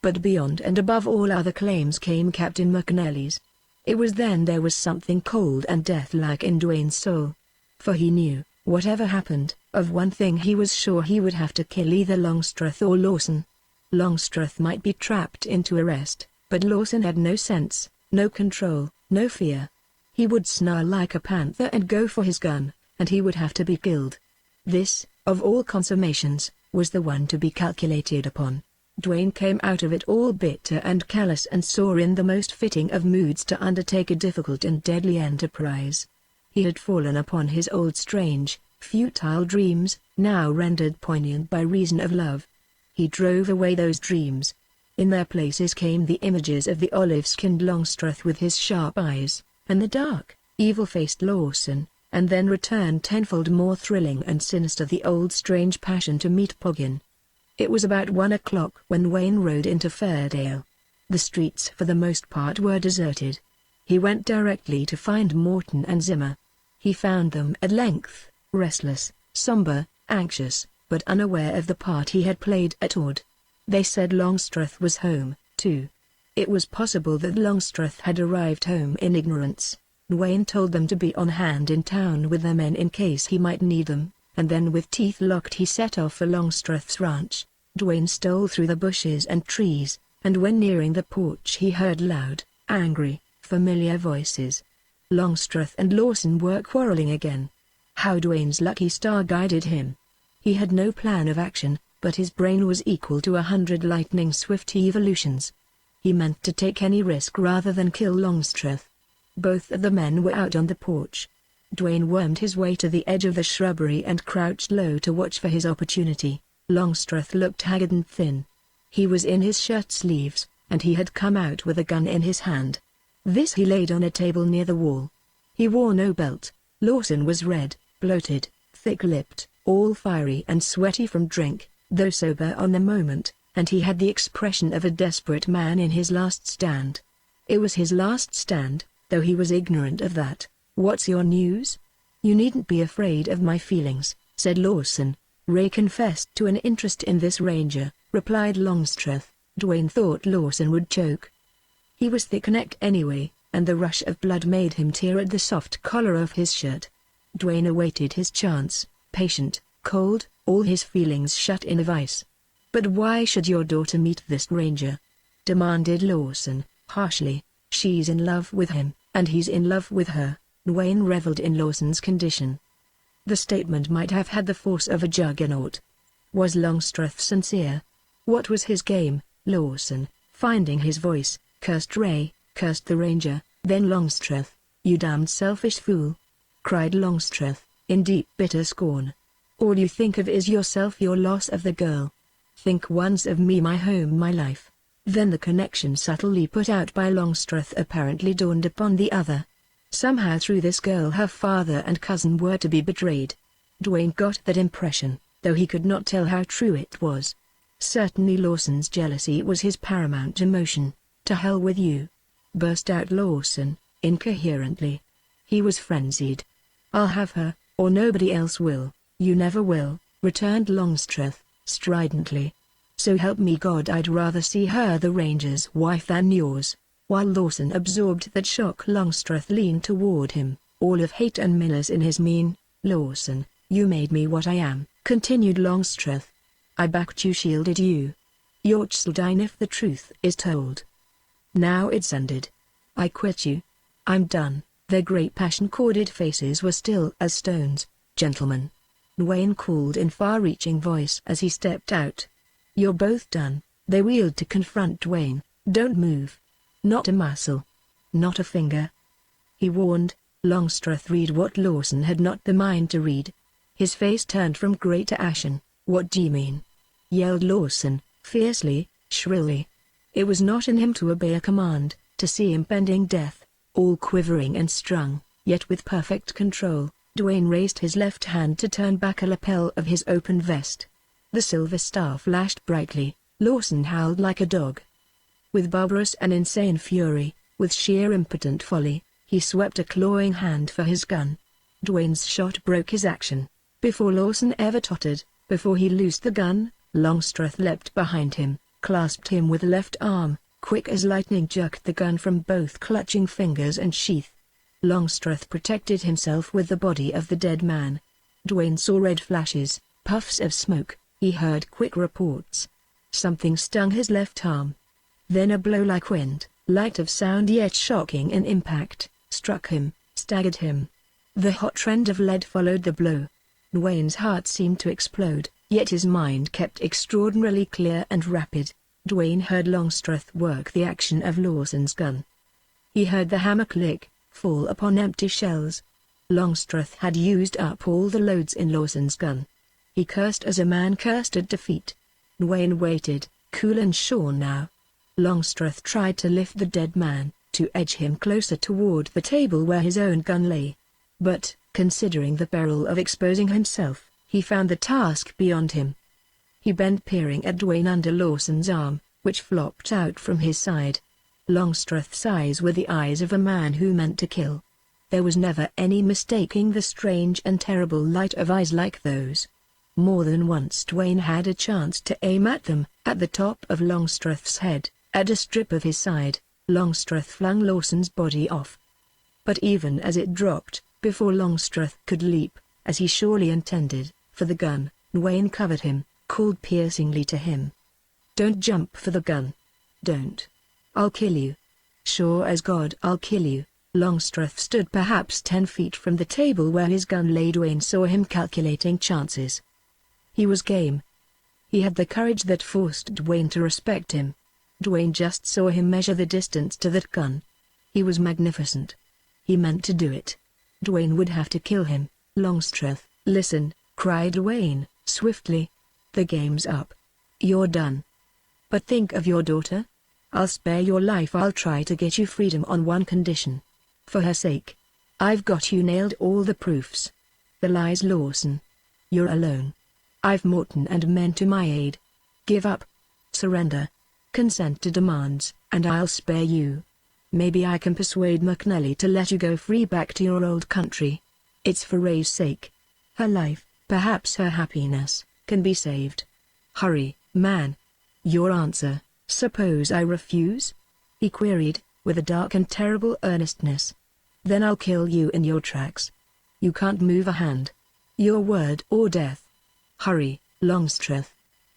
But beyond and above all other claims came Captain McNally's. It was then there was something cold and death-like in Dwayne's soul. For he knew, whatever happened, of one thing he was sure: he would have to kill either Longstreth or Lawson. Longstreth might be trapped into arrest, but Lawson had no sense, no control, no fear. He would snarl like a panther and go for his gun, and he would have to be killed. This, of all consummations, was the one to be calculated upon. Dwayne came out of it all bitter and callous, and saw in the most fitting of moods to undertake a difficult and deadly enterprise. He had fallen upon his old strange, futile dreams, now rendered poignant by reason of love. He drove away those dreams. In their places came the images of the olive-skinned Longstreth with his sharp eyes, and the dark, evil-faced Lawson, and then returned tenfold more thrilling and sinister the old strange passion to meet Poggin. It was about 1 o'clock when Wayne rode into Fairdale. The streets for the most part were deserted. He went directly to find Morton and Zimmer. He found them at length, restless, somber, anxious, but unaware of the part he had played at Ord. They said Longstreth was home, too. It was possible that Longstreth had arrived home in ignorance. Wayne told them to be on hand in town with their men in case he might need them, and then with teeth locked he set off for Longstreth's ranch. Dwayne stole through the bushes and trees, and when nearing the porch he heard loud, angry, familiar voices. Longstreth and Lawson were quarreling again. How Dwayne's lucky star guided him. He had no plan of action, but his brain was equal to 100 lightning-swift evolutions. He meant to take any risk rather than kill Longstreth. Both of the men were out on the porch. Dwayne wormed his way to the edge of the shrubbery and crouched low to watch for his opportunity. Longstreth looked haggard and thin. He was in his shirt sleeves, and he had come out with a gun in his hand. This he laid on a table near the wall. He wore no belt. Lawson was red, bloated, thick-lipped, all fiery and sweaty from drink, though sober on the moment, and he had the expression of a desperate man in his last stand. It was his last stand, though he was ignorant of that. "What's your news?" "You needn't be afraid of my feelings," said Lawson. "Ray confessed to an interest in this ranger," replied Longstreth. Dwayne thought Lawson would choke. He was thick-necked anyway, and the rush of blood made him tear at the soft collar of his shirt. Dwayne awaited his chance, patient, cold, all his feelings shut in a vice. "But why should your daughter meet this ranger?" demanded Lawson, harshly. "She's in love with him, and he's in love with her." Dwayne reveled in Lawson's condition. The statement might have had the force of a juggernaut. Was Longstreth sincere? What was his game? Lawson, finding his voice, cursed Ray, cursed the ranger, then Longstreth. "You damned selfish fool!" cried Longstreth, in deep bitter scorn. "All you think of is yourself, your loss of the girl. Think once of me, my home, my life." Then the connection subtly put out by Longstreth apparently dawned upon the other. Somehow through this girl her father and cousin were to be betrayed. Dwayne got that impression, though he could not tell how true it was. Certainly Lawson's jealousy was his paramount emotion. "To hell with you!" burst out Lawson, incoherently. He was frenzied. "I'll have her, or nobody else will." "You never will," returned Longstreth, stridently. "So help me God, I'd rather see her the ranger's wife than yours." While Lawson absorbed that shock, Longstreth leaned toward him, all of hate and malice in his mien. "Lawson, you made me what I am," continued Longstreth. "I backed you, shielded you. You'll die if the truth is told. Now it's ended. I quit you. I'm done." Their great passion-corded faces were still as stones. "Gentlemen," Dwayne called in far-reaching voice as he stepped out. "You're both done." They wheeled to confront Dwayne. "Don't move. Not a muscle. Not a finger," he warned. Longstreth read what Lawson had not the mind to read. His face turned from grey to ashen. "What do you mean?" yelled Lawson, fiercely, shrilly. It was not in him to obey a command, to see impending death. All quivering and strung, yet with perfect control, Dwayne raised his left hand to turn back a lapel of his open vest. The silver star flashed brightly. Lawson howled like a dog. With barbarous and insane fury, with sheer impotent folly, he swept a clawing hand for his gun. Dwayne's shot broke his action. Before Lawson ever tottered, before he loosed the gun, Longstreth leapt behind him, clasped him with left arm, quick as lightning jerked the gun from both clutching fingers and sheath. Longstreth protected himself with the body of the dead man. Dwayne saw red flashes, puffs of smoke. He heard quick reports. Something stung his left arm. Then a blow like wind, light of sound yet shocking in impact, struck him, staggered him. The hot trend of lead followed the blow. Dwayne's heart seemed to explode, yet his mind kept extraordinarily clear and rapid. Dwayne heard Longstreth work the action of Lawson's gun. He heard the hammer click, fall upon empty shells. Longstreth had used up all the loads in Lawson's gun. He cursed as a man cursed at defeat. Dwayne waited, cool and sure now. Longstreth tried to lift the dead man, to edge him closer toward the table where his own gun lay. But, considering the peril of exposing himself, he found the task beyond him. He bent peering at Dwayne under Lawson's arm, which flopped out from his side. Longstreth's eyes were the eyes of a man who meant to kill. There was never any mistaking the strange and terrible light of eyes like those. More than once Dwayne had a chance to aim at them, at the top of Longstreth's head, at a strip of his side. Longstreth flung Lawson's body off. But even as it dropped, before Longstreth could leap, as he surely intended, for the gun, Dwayne covered him, called piercingly to him. "Don't jump for the gun. Don't. I'll kill you. Sure as God I'll kill you." Longstreth stood perhaps 10 feet from the table where his gun lay. Dwayne saw him calculating chances. He was game. He had the courage that forced Dwayne to respect him. Dwayne just saw him measure the distance to that gun. He was magnificent. He meant to do it. Dwayne would have to kill him. "Longstreth, listen," cried Dwayne, swiftly. "The game's up. You're done. But think of your daughter. I'll spare your life. I'll try to get you freedom on one condition. For her sake. I've got you nailed. All the proofs. The lies, Lawson. You're alone. I've Morton and men to my aid. Give up. Surrender. Consent to demands, and I'll spare you. Maybe I can persuade McNally to let you go free back to your old country. It's for Ray's sake. Her life, perhaps her happiness, can be saved. Hurry, man. Your answer." "Suppose I refuse?" he queried, with a dark and terrible earnestness. "Then I'll kill you in your tracks. You can't move a hand. Your word or death. Hurry, Longstreth.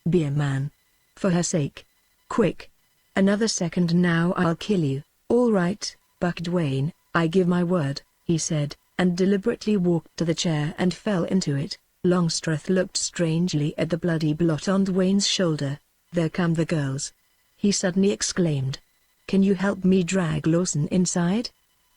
Be a man. For her sake. Quick. Another second now I'll kill you." "All right, Buck Dwayne, I give my word," he said, and deliberately walked to the chair and fell into it. Longstreth looked strangely at the bloody blot on Dwayne's shoulder. "There come the girls," he suddenly exclaimed. "Can you help me drag Lawson inside?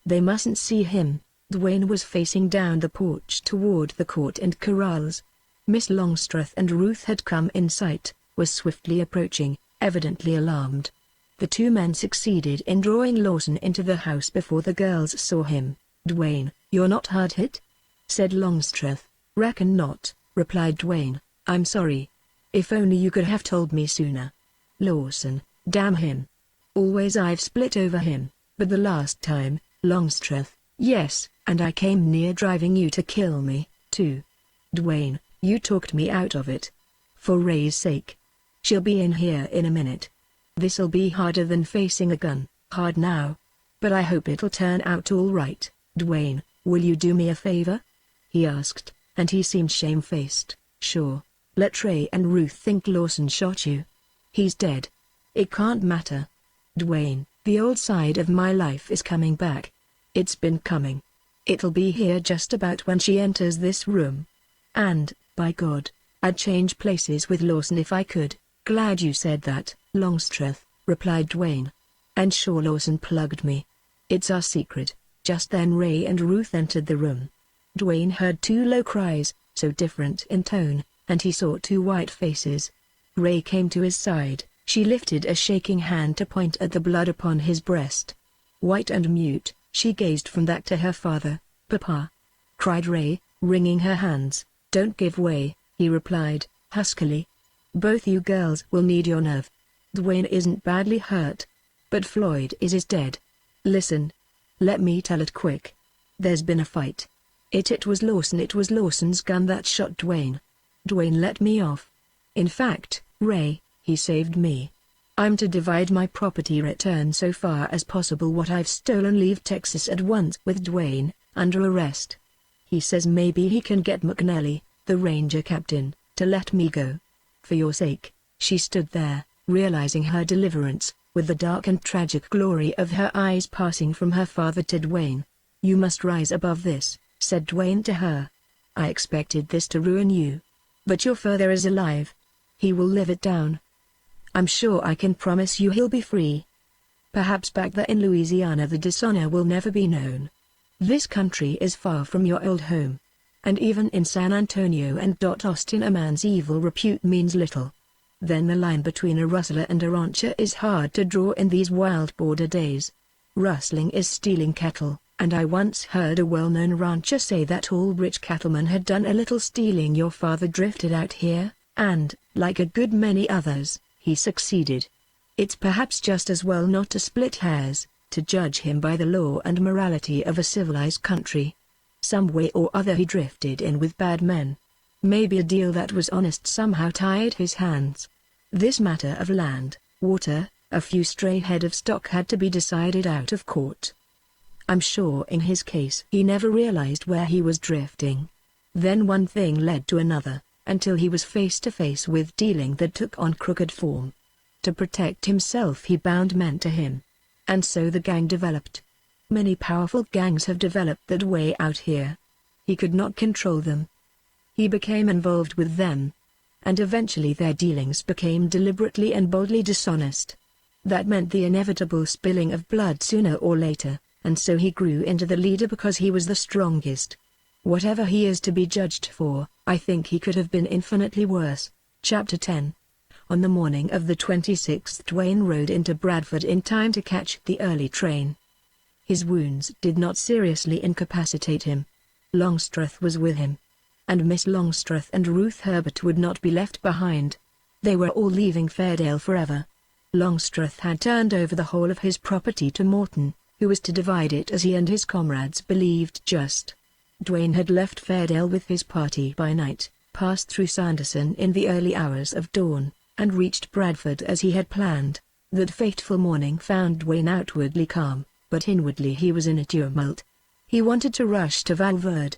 They mustn't see him." Dwayne was facing down the porch toward the court and corrals. Miss Longstreth and Ruth had come in sight, was swiftly approaching, evidently alarmed. The two men succeeded in drawing Lawson into the house before the girls saw him. "Dwayne, you're not hard hit?" said Longstreth. "Reckon not," replied Dwayne. "I'm sorry. If only you could have told me sooner. Lawson, damn him. Always I've split over him, but the last time, Longstreth, yes, and I came near driving you to kill me, too. Dwayne, you talked me out of it. For Ray's sake. She'll be in here in a minute. This'll be harder than facing a gun, hard now. But I hope it'll turn out all right." "Dwayne, will you do me a favor?" he asked, and he seemed shamefaced. "Sure. Let Ray and Ruth think Lawson shot you." He's dead. It can't matter. Dwayne, the old side of my life is coming back. It's been coming. It'll be here just about when she enters this room. And, by God, I'd change places with Lawson if I could." "Glad you said that, Longstreth," replied Dwayne. "And sure Lawson plugged me. It's our secret." Just then Ray and Ruth entered the room. Dwayne heard two low cries, so different in tone, and he saw two white faces. Ray came to his side. She lifted a shaking hand to point at the blood upon his breast. White and mute, she gazed from that to her father. "Papa!" cried Ray, wringing her hands. "Don't give way," he replied, huskily. "Both you girls will need your nerve. Dwayne isn't badly hurt. But Floyd is dead. Listen. Let me tell it quick. There's been a fight. It was Lawson. It was Lawson's gun that shot Dwayne. Dwayne let me off. In fact, Ray, he saved me. I'm to divide my property, return so far as possible what I've stolen, leave Texas at once with Dwayne, under arrest. He says maybe he can get McNally, the ranger captain, to let me go. For your sake." She stood there, realizing her deliverance, with the dark and tragic glory of her eyes passing from her father to Dwayne. "You must rise above this," said Dwayne to her. "I expected this to ruin you. But your father is alive. He will live it down. I'm sure I can promise you he'll be free. Perhaps back there in Louisiana the dishonor will never be known. This country is far from your old home. And even in San Antonio and Austin a man's evil repute means little. Then the line between a rustler and a rancher is hard to draw in these wild border days. Rustling is stealing cattle, and I once heard a well-known rancher say that all rich cattlemen had done a little stealing. Your father drifted out here, and, like a good many others, he succeeded. It's perhaps just as well not to split hairs, to judge him by the law and morality of a civilized country. Some way or other he drifted in with bad men. Maybe a deal that was honest somehow tied his hands. This matter of land, water, a few stray head of stock had to be decided out of court. I'm sure in his case he never realized where he was drifting. Then one thing led to another, until he was face to face with dealing that took on crooked form. To protect himself he bound men to him. And so the gang developed. Many powerful gangs have developed that way out here. He could not control them. He became involved with them. And eventually their dealings became deliberately and boldly dishonest. That meant the inevitable spilling of blood sooner or later, and so he grew into the leader because he was the strongest. Whatever he is to be judged for, I think he could have been infinitely worse. Chapter 10. On the morning of the 26th, Dwayne rode into Bradford in time to catch the early train. His wounds did not seriously incapacitate him. Longstreth was with him. And Miss Longstreth and Ruth Herbert would not be left behind. They were all leaving Fairdale forever. Longstreth had turned over the whole of his property to Morton, who was to divide it as he and his comrades believed just. Dwayne had left Fairdale with his party by night, passed through Sanderson in the early hours of dawn, and reached Bradford as he had planned. That fateful morning found Dwayne outwardly calm, but inwardly he was in a tumult. He wanted to rush to Valverde.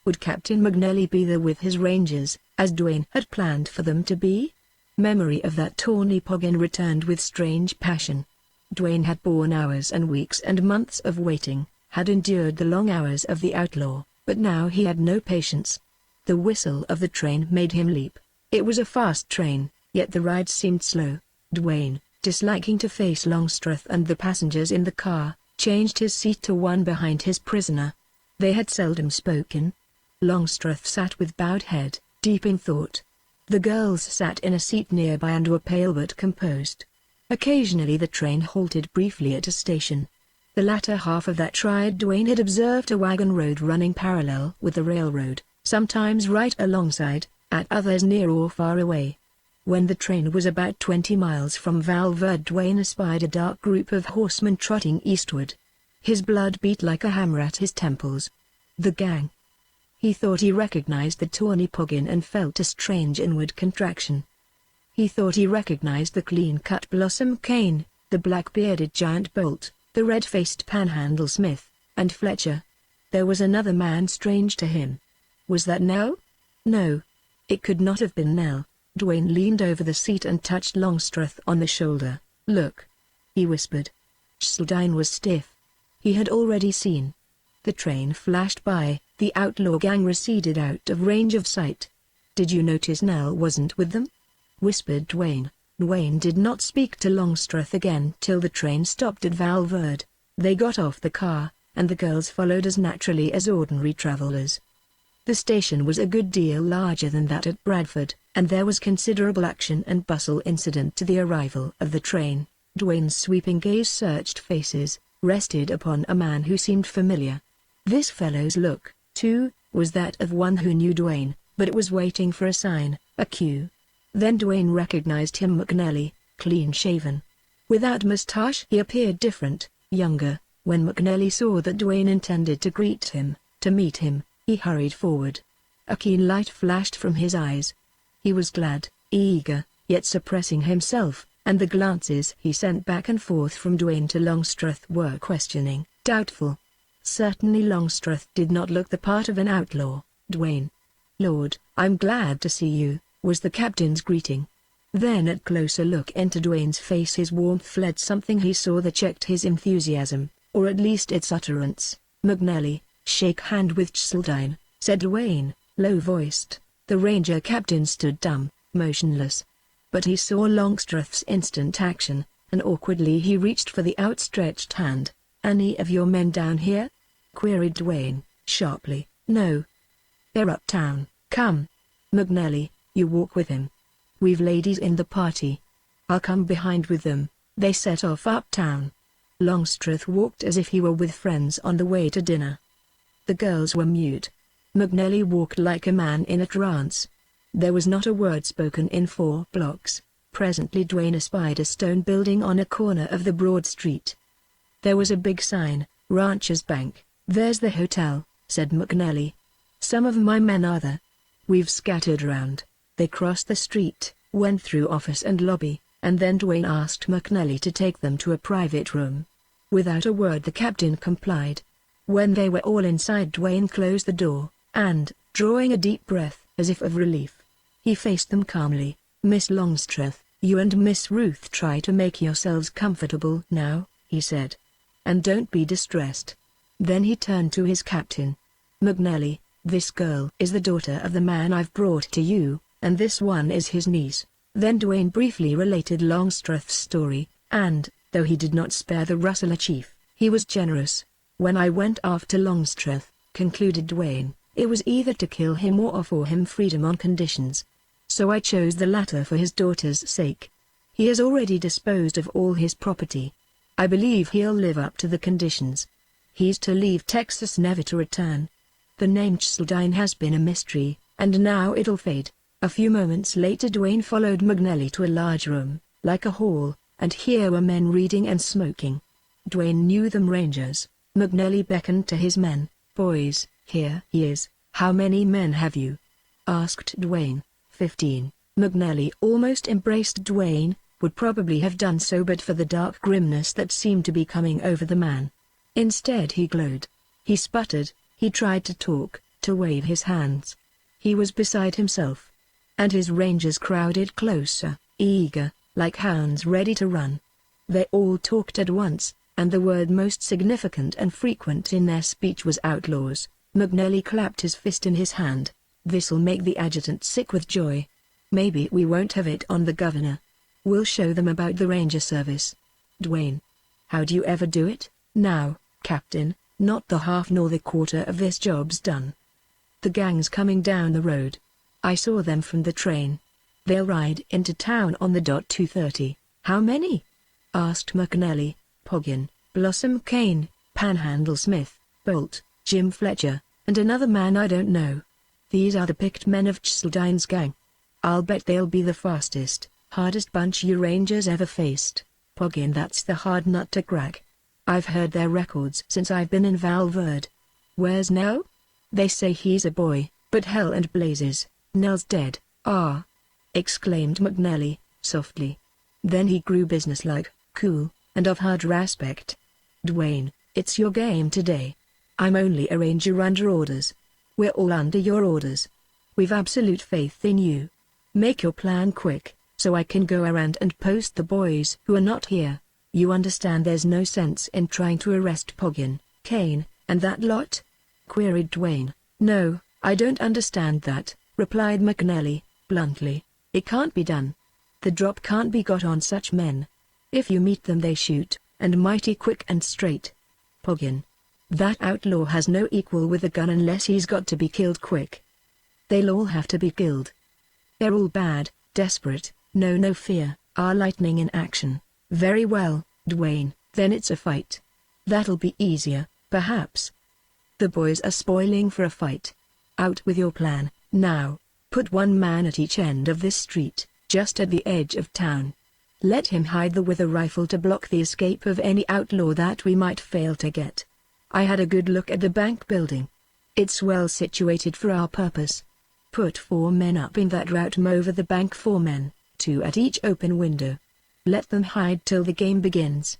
Would Captain McNally be there with his rangers, as Dwayne had planned for them to be? Memory of that tawny Poggin returned with strange passion. Dwayne had borne hours and weeks and months of waiting, had endured the long hours of the outlaw, but now he had no patience. The whistle of the train made him leap. It was a fast train, yet the ride seemed slow. Dwayne, disliking to face Longstreth and the passengers in the car, changed his seat to one behind his prisoner. They had seldom spoken. Longstreth sat with bowed head, deep in thought. The girls sat in a seat nearby and were pale but composed. Occasionally the train halted briefly at a station. The latter half of that ride Dwayne had observed a wagon road running parallel with the railroad, sometimes right alongside, at others near or far away. When the train was about 20 miles from Valverde, Dwayne espied a dark group of horsemen trotting eastward. His blood beat like a hammer at his temples. The gang. He thought he recognized the tawny Poggin and felt a strange inward contraction. He thought he recognized the clean-cut Blossom Kane, the black-bearded giant Bolt, the red-faced Panhandle Smith, and Fletcher. There was another man strange to him. Was that Nell? No. It could not have been Nell. Dwayne leaned over the seat and touched Longstreth on the shoulder. "Look," he whispered. Cheseldine was stiff. He had already seen. The train flashed by, the outlaw gang receded out of range of sight. "Did you notice Nell wasn't with them?" whispered Dwayne. Dwayne did not speak to Longstreth again till the train stopped at Valverde. They got off the car, and the girls followed as naturally as ordinary travelers. The station was a good deal larger than that at Bradford, and there was considerable action and bustle incident to the arrival of the train. Dwayne's sweeping gaze searched faces, rested upon a man who seemed familiar. This fellow's look, too, was that of one who knew Dwayne, but it was waiting for a sign, a cue. Then Dwayne recognized him. McNally, clean-shaven. Without mustache he appeared different, younger. When McNally saw that Dwayne intended to greet him, to meet him, he hurried forward. A keen light flashed from his eyes. He was glad, eager, yet suppressing himself, and the glances he sent back and forth from Dwayne to Longstreth were questioning, doubtful. Certainly Longstreth did not look the part of an outlaw. "Dwayne. Lord, I'm glad to see you," was the captain's greeting. Then at closer look into Dwayne's face his warmth fled. Something he saw that checked his enthusiasm, or at least its utterance. "McNally, shake hand with Cheseldine," said Dwayne, low-voiced. The ranger captain stood dumb, motionless. But he saw Longstreth's instant action, and awkwardly he reached for the outstretched hand. "Any of your men down here?" queried Dwayne, sharply. "No. They're uptown." "Come. McNally, you walk with him. We've ladies in the party. I'll come behind with them." They set off uptown. Longstreth walked as if he were with friends on the way to dinner. The girls were mute. McNally walked like a man in a trance. There was not a word spoken in 4 blocks. Presently Dwayne espied a stone building on a corner of the broad street. There was a big sign, "Rancher's Bank." "There's the hotel," said McNally. "Some of my men are there. We've scattered around." They crossed the street, went through office and lobby, and then Dwayne asked McNally to take them to a private room. Without a word the captain complied. When they were all inside Dwayne closed the door, and, drawing a deep breath, as if of relief, he faced them calmly. "Miss Longstreth, you and Miss Ruth try to make yourselves comfortable now," he said. "And don't be distressed." Then he turned to his captain. "McNally, this girl is the daughter of the man I've brought to you, and this one is his niece." Then Dwayne briefly related Longstreth's story, and, though he did not spare the rustler chief, he was generous. "When I went after Longstreth," concluded Dwayne, "it was either to kill him or offer him freedom on conditions. So I chose the latter for his daughter's sake. He has already disposed of all his property. I believe he'll live up to the conditions. He's to leave Texas never to return. The name Cheseldine has been a mystery, and now it'll fade." A few moments later Dwayne followed McNally to a large room, like a hall, and here were men reading and smoking. Dwayne knew them Rangers. McNally beckoned to his men. "Boys, here he is." "How many men have you?" asked Dwayne. 15. McNally almost embraced Dwayne, would probably have done so but for the dark grimness that seemed to be coming over the man. Instead he glowed. He sputtered, he tried to talk, to wave his hands. He was beside himself. And his rangers crowded closer, eager, like hounds ready to run. They all talked at once, and the word most significant and frequent in their speech was outlaws. McNally clapped his fist in his hand. "This'll make the adjutant sick with joy. Maybe we won't have it on the governor. We'll show them about the ranger service." "Dwayne. How do you ever do it?" "Now, Captain, not the half nor the quarter of this job's done. The gang's coming down the road. I saw them from the train. They'll ride into town on the dot 2:30. "How many?" asked McNally. "Poggin, Blossom Kane, Panhandle Smith, Bolt, Jim Fletcher, and another man I don't know. These are the picked men of Cheseldine's gang. I'll bet they'll be the fastest, hardest bunch you Rangers ever faced. Poggin, that's the hard nut to crack. I've heard their records since I've been in Valverde." "Where's Nell?" "They say he's a boy, but hell and blazes, Nell's dead." "Ah!" exclaimed McNally, softly. Then he grew businesslike, cool, and of harder aspect. "Dwayne, it's your game today. I'm only a ranger under orders. We're all under your orders. We've absolute faith in you. Make your plan quick, so I can go around and post the boys who are not here. You understand there's no sense in trying to arrest Poggin, Kane, and that lot?" queried Dwayne. "No, I don't understand that," replied McNally, bluntly. "It can't be done. The drop can't be got on such men. If you meet them they shoot, and mighty quick and straight. Poggin, that outlaw has no equal with a gun unless he's got to be killed quick. They'll all have to be killed. They're all bad, desperate, no fear, are lightning in action." "Very well, Dwayne, then it's a fight. That'll be easier, perhaps. The boys are spoiling for a fight. Out with your plan, now. Put one man at each end of this street, just at the edge of town. Let him hide there with a rifle to block the escape of any outlaw that we might fail to get. I had a good look at the bank building. It's well situated for our purpose. Put 4 men up in that route over the bank, 4 men, 2 at each open window. Let them hide till the game begins.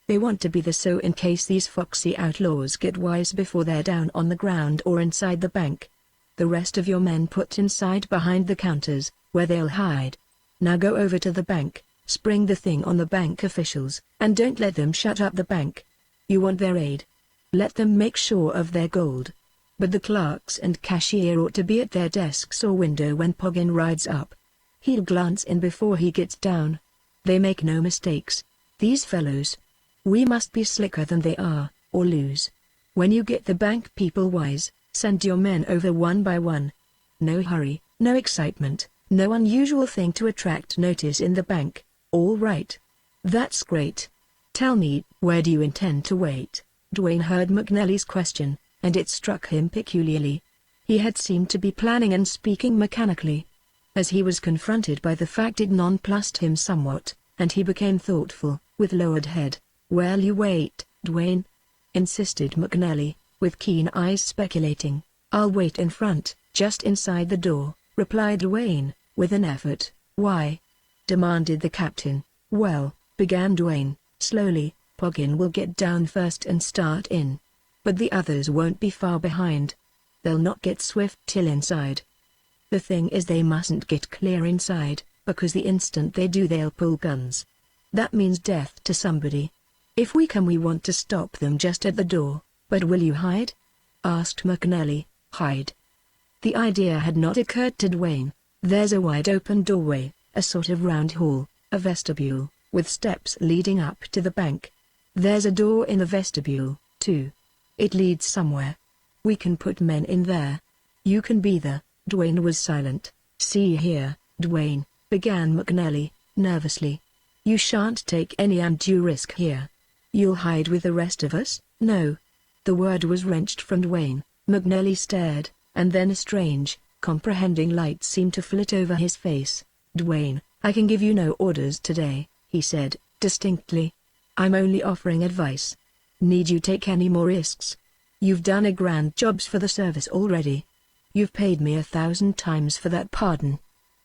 They want to be there so in case these foxy outlaws get wise before they're down on the ground or inside the bank. The rest of your men put inside behind the counters, where they'll hide. Now go over to the bank, spring the thing on the bank officials, and don't let them shut up the bank. You want their aid. Let them make sure of their gold. But the clerks and cashier ought to be at their desks or window when Poggin rides up. He'll glance in before he gets down. They make no mistakes, these fellows. We must be slicker than they are, or lose. When you get the bank people wise, send your men over one by one. No hurry, no excitement, no unusual thing to attract notice in the bank. All right. That's great. Tell me, where do you intend to wait?" Dwayne heard McNally's question, and it struck him peculiarly. He had seemed to be planning and speaking mechanically. As he was confronted by the fact, it nonplussed him somewhat, and he became thoughtful, with lowered head. "Where'll you wait, Dwayne?" insisted McNally, with keen eyes speculating. "I'll wait in front, just inside the door," replied Dwayne, with an effort. "Why?" demanded the captain. "Well," began Dwayne, slowly, "Poggin will get down first and start in. But the others won't be far behind. They'll not get swift till inside. The thing is they mustn't get clear inside, because the instant they do they'll pull guns. That means death to somebody. If we can, we want to stop them just at the door." "But will you hide?" asked McNally. "Hide?" The idea had not occurred to Dwayne. "There's a wide open doorway, a sort of round hall, a vestibule, with steps leading up to the bank. There's a door in the vestibule, too. It leads somewhere. We can put men in there. You can be there." Dwayne was silent. "See here, Dwayne," began McNally, nervously. "You shan't take any undue risk here. You'll hide with the rest of us?" "No." The word was wrenched from Dwayne. McNally stared, and then a strange, comprehending light seemed to flit over his face. "Dwayne, I can give you no orders today," he said, distinctly. "I'm only offering advice. Need you take any more risks? You've done a grand job for the service already. You've paid me 1,000 times for that pardon.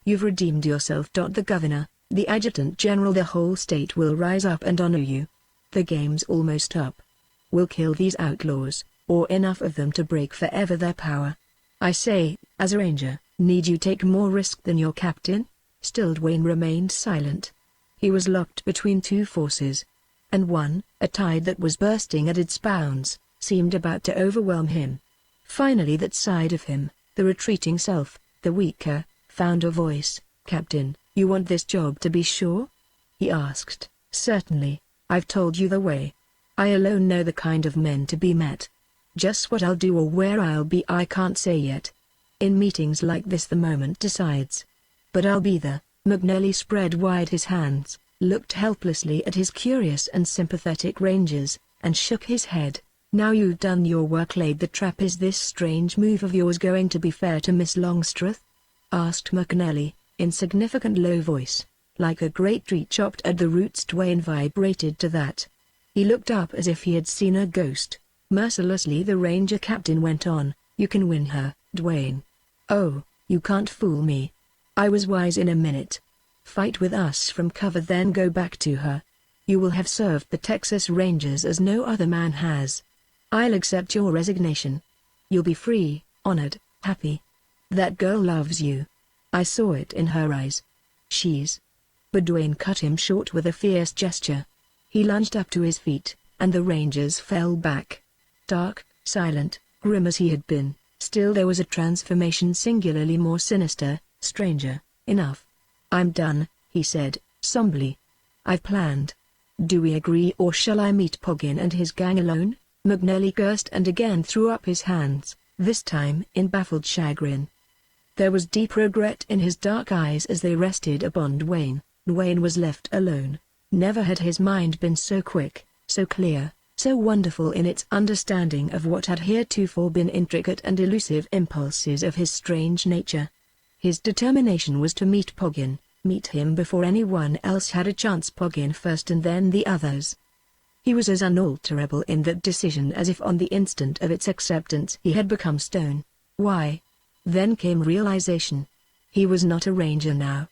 You've redeemed yourself. The governor, the adjutant general, the whole state will rise up and honor you. The game's almost up. We'll kill these outlaws, or enough of them to break forever their power. I say, as a ranger, need you take more risk than your captain?" Still Dwayne remained silent. He was locked between two forces. And one, a tide that was bursting at its bounds, seemed about to overwhelm him. Finally that side of him, the retreating self, the weaker, found a voice. "Captain, you want this job to be sure?" he asked. "Certainly. I've told you the way. I alone know the kind of men to be met. Just what I'll do or where I'll be I can't say yet. In meetings like this the moment decides. But I'll be there." McNally spread wide his hands, looked helplessly at his curious and sympathetic rangers, and shook his head. "Now you've done your work, laid the trap, is this strange move of yours going to be fair to Miss Longstreth?" asked McNally, in significant low voice. Like a great tree chopped at the roots, Dwayne vibrated to that. He looked up as if he had seen a ghost. Mercilessly the ranger captain went on, "You can win her, Dwayne. Oh, you can't fool me. I was wise in a minute. Fight with us from cover, then go back to her. You will have served the Texas Rangers as no other man has. I'll accept your resignation. You'll be free, honored, happy. That girl loves you. I saw it in her eyes. She's... But Dwayne cut him short with a fierce gesture. He lunged up to his feet, and the Rangers fell back. Dark, silent, grim as he had been, still there was a transformation singularly more sinister. Stranger, enough. I'm done, he said, somberly. I've planned. Do we agree, or shall I meet Poggin and his gang alone? McNally cursed and again threw up his hands, this time in baffled chagrin. There was deep regret in his dark eyes as they rested upon Dwayne. Dwayne was left alone. Never had his mind been so quick, so clear, so wonderful in its understanding of what had heretofore been intricate and elusive impulses of his strange nature. His determination was to meet Poggin, meet him before anyone else had a chance. Poggin first and then the others. He was as unalterable in that decision as if on the instant of its acceptance he had become stone. Why? Then came realization. He was not a ranger now.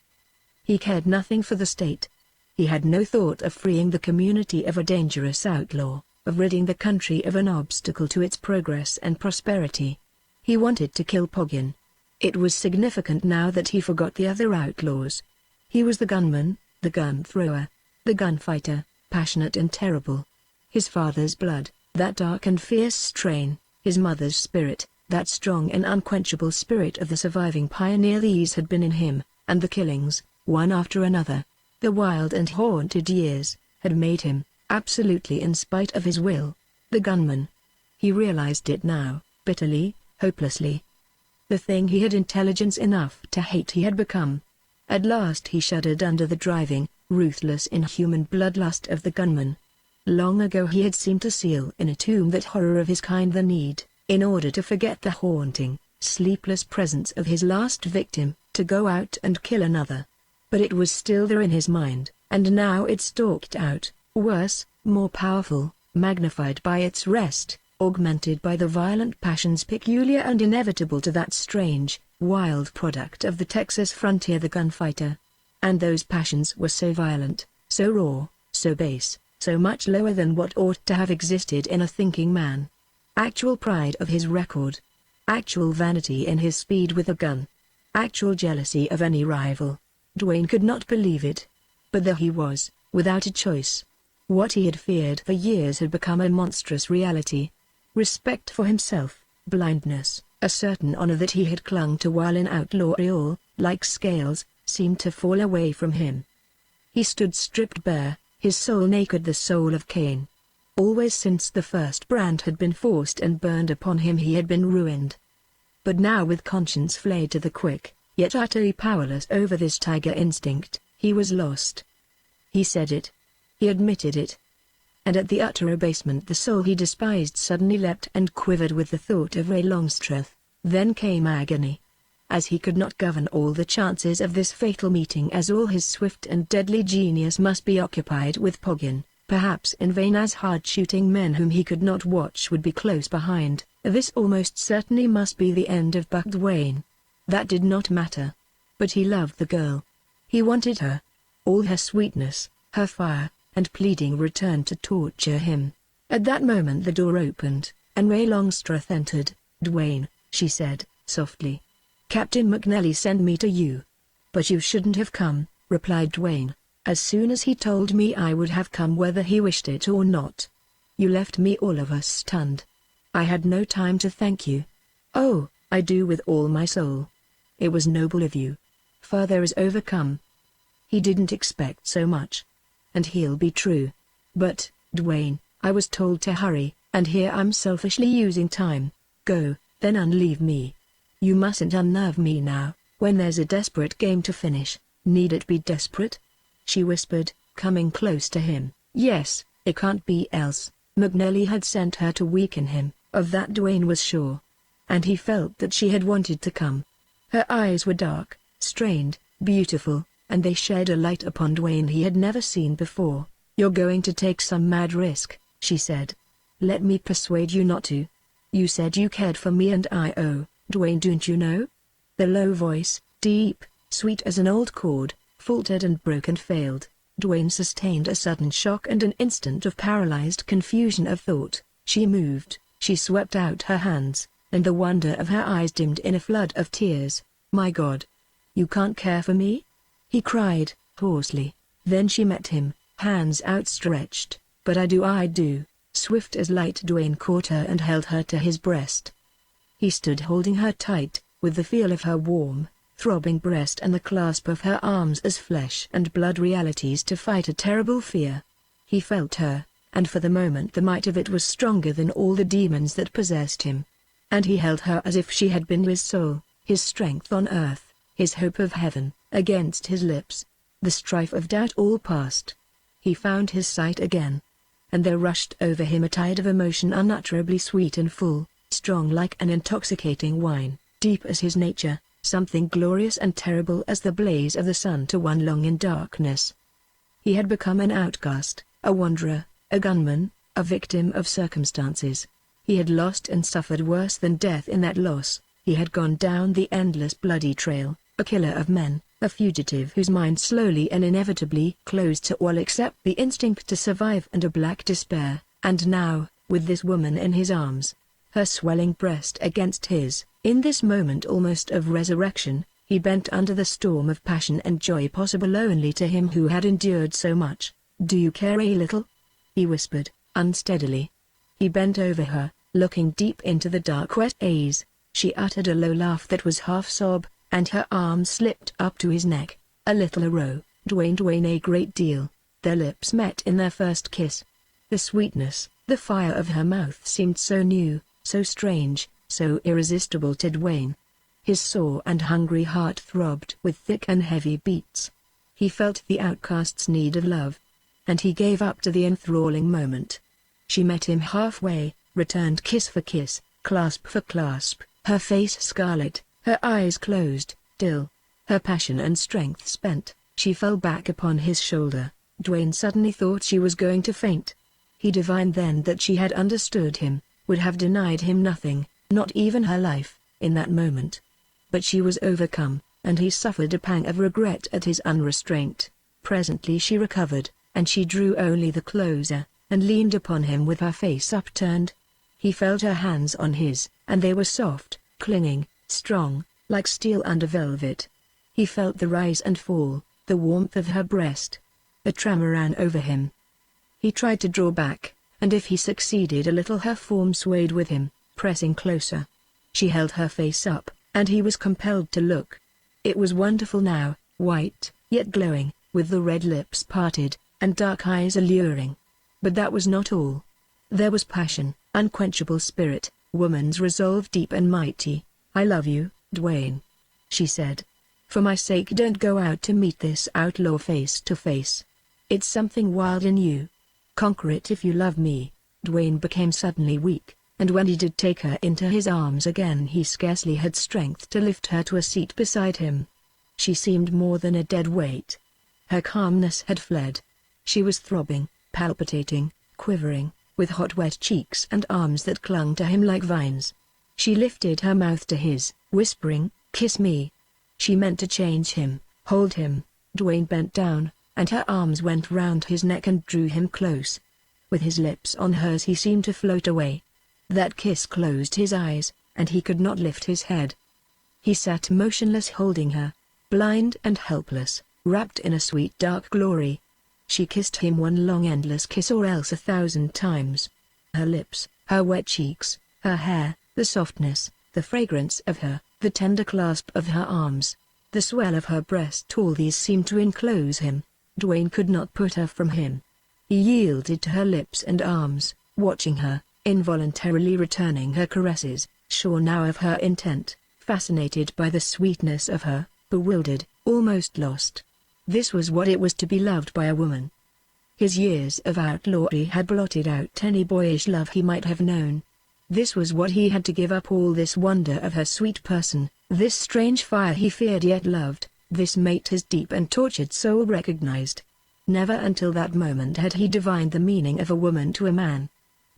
He cared nothing for the state. He had no thought of freeing the community of a dangerous outlaw, of ridding the country of an obstacle to its progress and prosperity. He wanted to kill Poggin. It was significant now that he forgot the other outlaws. He was the gunman, the gun thrower, the gunfighter, passionate and terrible. His father's blood, that dark and fierce strain, his mother's spirit, that strong and unquenchable spirit of the surviving pioneer, these had been in him, and the killings, one after another, the wild and haunted years, had made him, absolutely in spite of his will, the gunman. He realized it now, bitterly, hopelessly. The thing he had intelligence enough to hate he had become. At last he shuddered under the driving, ruthless inhuman bloodlust of the gunman. Long ago he had seemed to seal in a tomb that horror of his kind, the need, in order to forget the haunting, sleepless presence of his last victim, to go out and kill another. But it was still there in his mind, and now it stalked out, worse, more powerful, magnified by its rest, augmented by the violent passions peculiar and inevitable to that strange, wild product of the Texas frontier, the gunfighter. And those passions were so violent, so raw, so base, so much lower than what ought to have existed in a thinking man. Actual pride of his record. Actual vanity in his speed with a gun. Actual jealousy of any rival. Dwayne could not believe it. But there he was, without a choice. What he had feared for years had become a monstrous reality. Respect for himself, blindness, a certain honor that he had clung to while in outlawry, all, like scales, seemed to fall away from him. He stood stripped bare, his soul naked, the soul of Cain. Always since the first brand had been forced and burned upon him he had been ruined. But now, with conscience flayed to the quick, yet utterly powerless over this tiger instinct, he was lost. He said it. He admitted it. And at the utter abasement the soul he despised suddenly leapt and quivered with the thought of Ray Longstreth. Then came agony. As he could not govern all the chances of this fatal meeting, as all his swift and deadly genius must be occupied with Poggin, perhaps in vain, as hard-shooting men whom he could not watch would be close behind, this almost certainly must be the end of Buck Dwayne. That did not matter. But he loved the girl. He wanted her. All her sweetness, her fire, and pleading returned to torture him. At that moment the door opened, and Ray Longstreth entered. "Dwayne," she said, softly. "Captain McNally sent me to you." "But you shouldn't have come," replied Dwayne. "As soon as he told me I would have come whether he wished it or not. You left me, all of us, stunned. I had no time to thank you." "Oh, I do with all my soul. It was noble of you. Father is overcome. He didn't expect so much. And he'll be true. But, Dwayne, I was told to hurry, and here I'm selfishly using time. Go, then unleave me. You mustn't unnerve me now, when there's a desperate game to finish." "Need it be desperate?" she whispered, coming close to him. "Yes, it can't be else." McNally had sent her to weaken him, of that Dwayne was sure. And he felt that she had wanted to come. Her eyes were dark, strained, beautiful, and they shed a light upon Dwayne he had never seen before. "You're going to take some mad risk," she said. "Let me persuade you not to. You said you cared for me, and Dwayne, don't you know?" The low voice, deep, sweet as an old chord, faltered and broke and failed. Dwayne sustained a sudden shock and an instant of paralyzed confusion of thought. She moved, she swept out her hands, and the wonder of her eyes dimmed in a flood of tears. "My God! You can't care for me?" he cried, hoarsely. Then she met him, hands outstretched. "But I do." Swift as light, Dwayne caught her and held her to his breast. He stood holding her tight, with the feel of her warm, throbbing breast and the clasp of her arms as flesh and blood realities to fight a terrible fear. He felt her, and for the moment the might of it was stronger than all the demons that possessed him. And he held her as if she had been his soul, his strength on earth, his hope of heaven, against his lips. The strife of doubt all past. He found his sight again. And there rushed over him a tide of emotion unutterably sweet and full, strong like an intoxicating wine, deep as his nature, something glorious and terrible as the blaze of the sun to one long in darkness. He had become an outcast, a wanderer, a gunman, a victim of circumstances. He had lost and suffered worse than death in that loss. He had gone down the endless bloody trail, a killer of men, a fugitive whose mind slowly and inevitably closed to all except the instinct to survive and a black despair. And now, with this woman in his arms, her swelling breast against his, in this moment almost of resurrection, he bent under the storm of passion and joy possible only to him who had endured so much. "Do you care a little?" he whispered, unsteadily. He bent over her, looking deep into the dark wet eyes. She uttered a low laugh that was half sob, and her arms slipped up to his neck. "A little row, Dwayne, a great deal." Their lips met in their first kiss. The sweetness, the fire of her mouth seemed so new, so strange, so irresistible to Dwayne. His sore and hungry heart throbbed with thick and heavy beats. He felt the outcast's need of love. And he gave up to the enthralling moment. She met him halfway, returned kiss for kiss, clasp for clasp, her face scarlet, her eyes closed, still, her passion and strength spent. She fell back upon his shoulder. Dwayne suddenly thought she was going to faint. He divined then that she had understood him, would have denied him nothing, not even her life, in that moment. But she was overcome, and he suffered a pang of regret at his unrestraint. Presently she recovered, and she drew only the closer, and leaned upon him with her face upturned. He felt her hands on his, and they were soft, clinging, strong, like steel under velvet. He felt the rise and fall, the warmth of her breast. A tremor ran over him. He tried to draw back, and if he succeeded a little her form swayed with him, pressing closer. She held her face up, and he was compelled to look. It was wonderful now, white, yet glowing, with the red lips parted, and dark eyes alluring. But that was not all. There was passion, unquenchable spirit, woman's resolve deep and mighty. "I love you, Dwayne," she said. "For my sake don't go out to meet this outlaw face to face. It's something wild in you. Conquer it if you love me." Dwayne became suddenly weak, and when he did take her into his arms again he scarcely had strength to lift her to a seat beside him. She seemed more than a dead weight. Her calmness had fled. She was throbbing, palpitating, quivering, with hot wet cheeks and arms that clung to him like vines. She lifted her mouth to his, whispering, "Kiss me." She meant to change him, hold him. Dwayne bent down, and her arms went round his neck and drew him close. With his lips on hers he seemed to float away. That kiss closed his eyes, and he could not lift his head. He sat motionless holding her, blind and helpless, wrapped in a sweet dark glory. She kissed him one long endless kiss or else 1,000 times. Her lips, her wet cheeks, her hair, the softness, the fragrance of her, the tender clasp of her arms, the swell of her breast, all these seemed to enclose him. Dwayne could not put her from him. He yielded to her lips and arms, watching her, involuntarily returning her caresses, sure now of her intent, fascinated by the sweetness of her, bewildered, almost lost. This was what it was to be loved by a woman. His years of outlawry had blotted out any boyish love he might have known. This was what he had to give up, all this wonder of her sweet person, this strange fire he feared yet loved, this mate his deep and tortured soul recognized. Never until that moment had he divined the meaning of a woman to a man.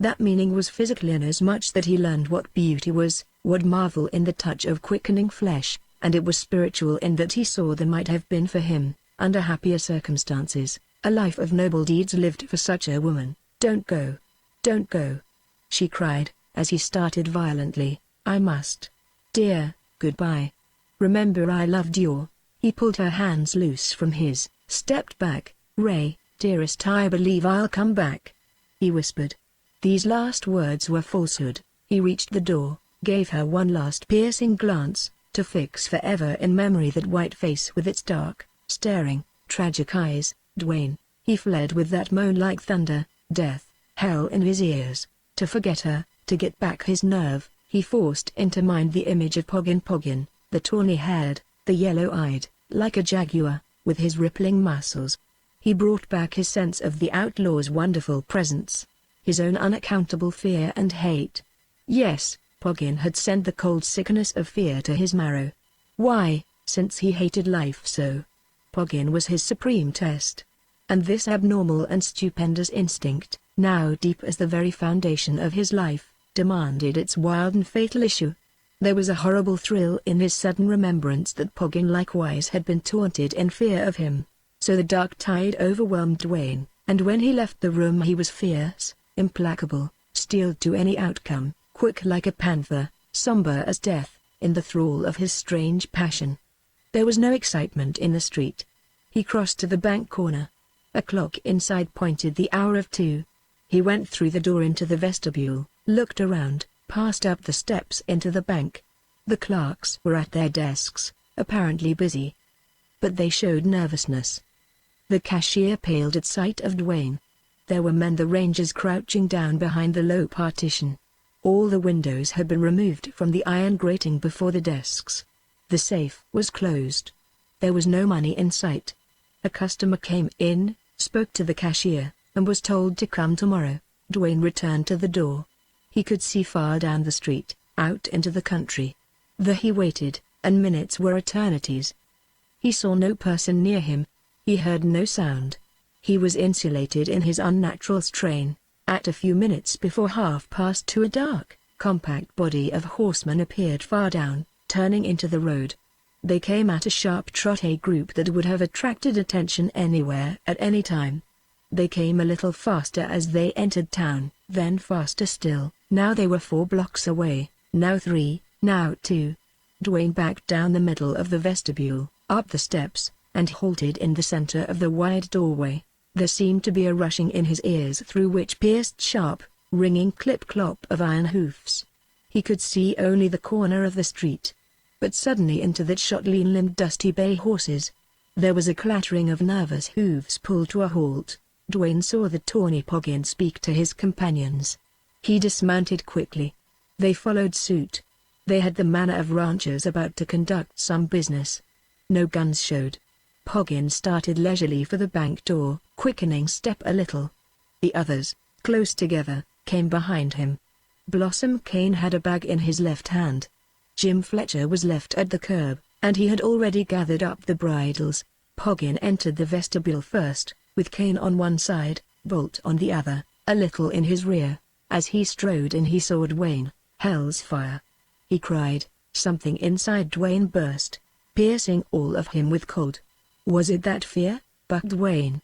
That meaning was physical inasmuch that he learned what beauty was, what marvel in the touch of quickening flesh, and it was spiritual in that he saw there might have been for him, under happier circumstances, a life of noble deeds lived for such a woman. "Don't go. Don't go," she cried, as he started violently. "I must. Dear, goodbye. Remember I loved you." He pulled her hands loose from his, stepped back. "Ray, dearest, I believe I'll come back," he whispered. These last words were falsehood. He reached the door, gave her one last piercing glance, to fix forever in memory that white face with its dark, staring, tragic eyes. Dwayne, he fled with that moan like thunder, death, hell in his ears. To forget her, to get back his nerve, he forced into mind the image of Poggin, the tawny-haired, the yellow-eyed, like a jaguar, with his rippling muscles. He brought back his sense of the outlaw's wonderful presence, his own unaccountable fear and hate. Yes, Poggin had sent the cold sickness of fear to his marrow. Why, since he hated life so? Poggin was his supreme test. And this abnormal and stupendous instinct, now deep as the very foundation of his life, demanded its wild and fatal issue. There was a horrible thrill in his sudden remembrance that Poggin likewise had been taunted in fear of him. So the dark tide overwhelmed Dwayne, and when he left the room he was fierce, implacable, steeled to any outcome, quick like a panther, somber as death, in the thrall of his strange passion. There was no excitement in the street. He crossed to the bank corner. A clock inside pointed the hour of 2. He went through the door into the vestibule, looked around, passed up the steps into the bank. The clerks were at their desks, apparently busy. But they showed nervousness. The cashier paled at sight of Dwayne. There were men the rangers crouching down behind the low partition. All the windows had been removed from the iron grating before the desks. The safe was closed. There was no money in sight. A customer came in, spoke to the cashier, and was told to come tomorrow. Dwayne returned to the door. He could see far down the street, out into the country. There he waited, and minutes were eternities. He saw no person near him. He heard no sound. He was insulated in his unnatural strain. At a few minutes before 2:30 a dark, compact body of horsemen appeared far down, turning into the road. They came at a sharp trot, a group that would have attracted attention anywhere at any time. They came a little faster as they entered town, then faster still. Now they were 4 blocks away, now 3, now 2. Dwayne backed down the middle of the vestibule, up the steps, and halted in the center of the wide doorway. There seemed to be a rushing in his ears through which pierced sharp, ringing clip-clop of iron hoofs. He could see only the corner of the street. But suddenly into that shot lean-limbed dusty bay horses. There was a clattering of nervous hooves pulled to a halt. Dwayne saw the tawny Poggin speak to his companions. He dismounted quickly. They followed suit. They had the manner of ranchers about to conduct some business. No guns showed. Poggin started leisurely for the bank door, quickening step a little. The others, close together, came behind him. Blossom Kane had a bag in his left hand. Jim Fletcher was left at the curb, and he had already gathered up the bridles. Poggin entered the vestibule first, with Kane on one side, Bolt on the other, a little in his rear. As he strode in he saw Dwayne. "Hell's fire!" he cried. Something inside Dwayne burst, piercing all of him with cold. "Was it that fear, Buck Dwayne?"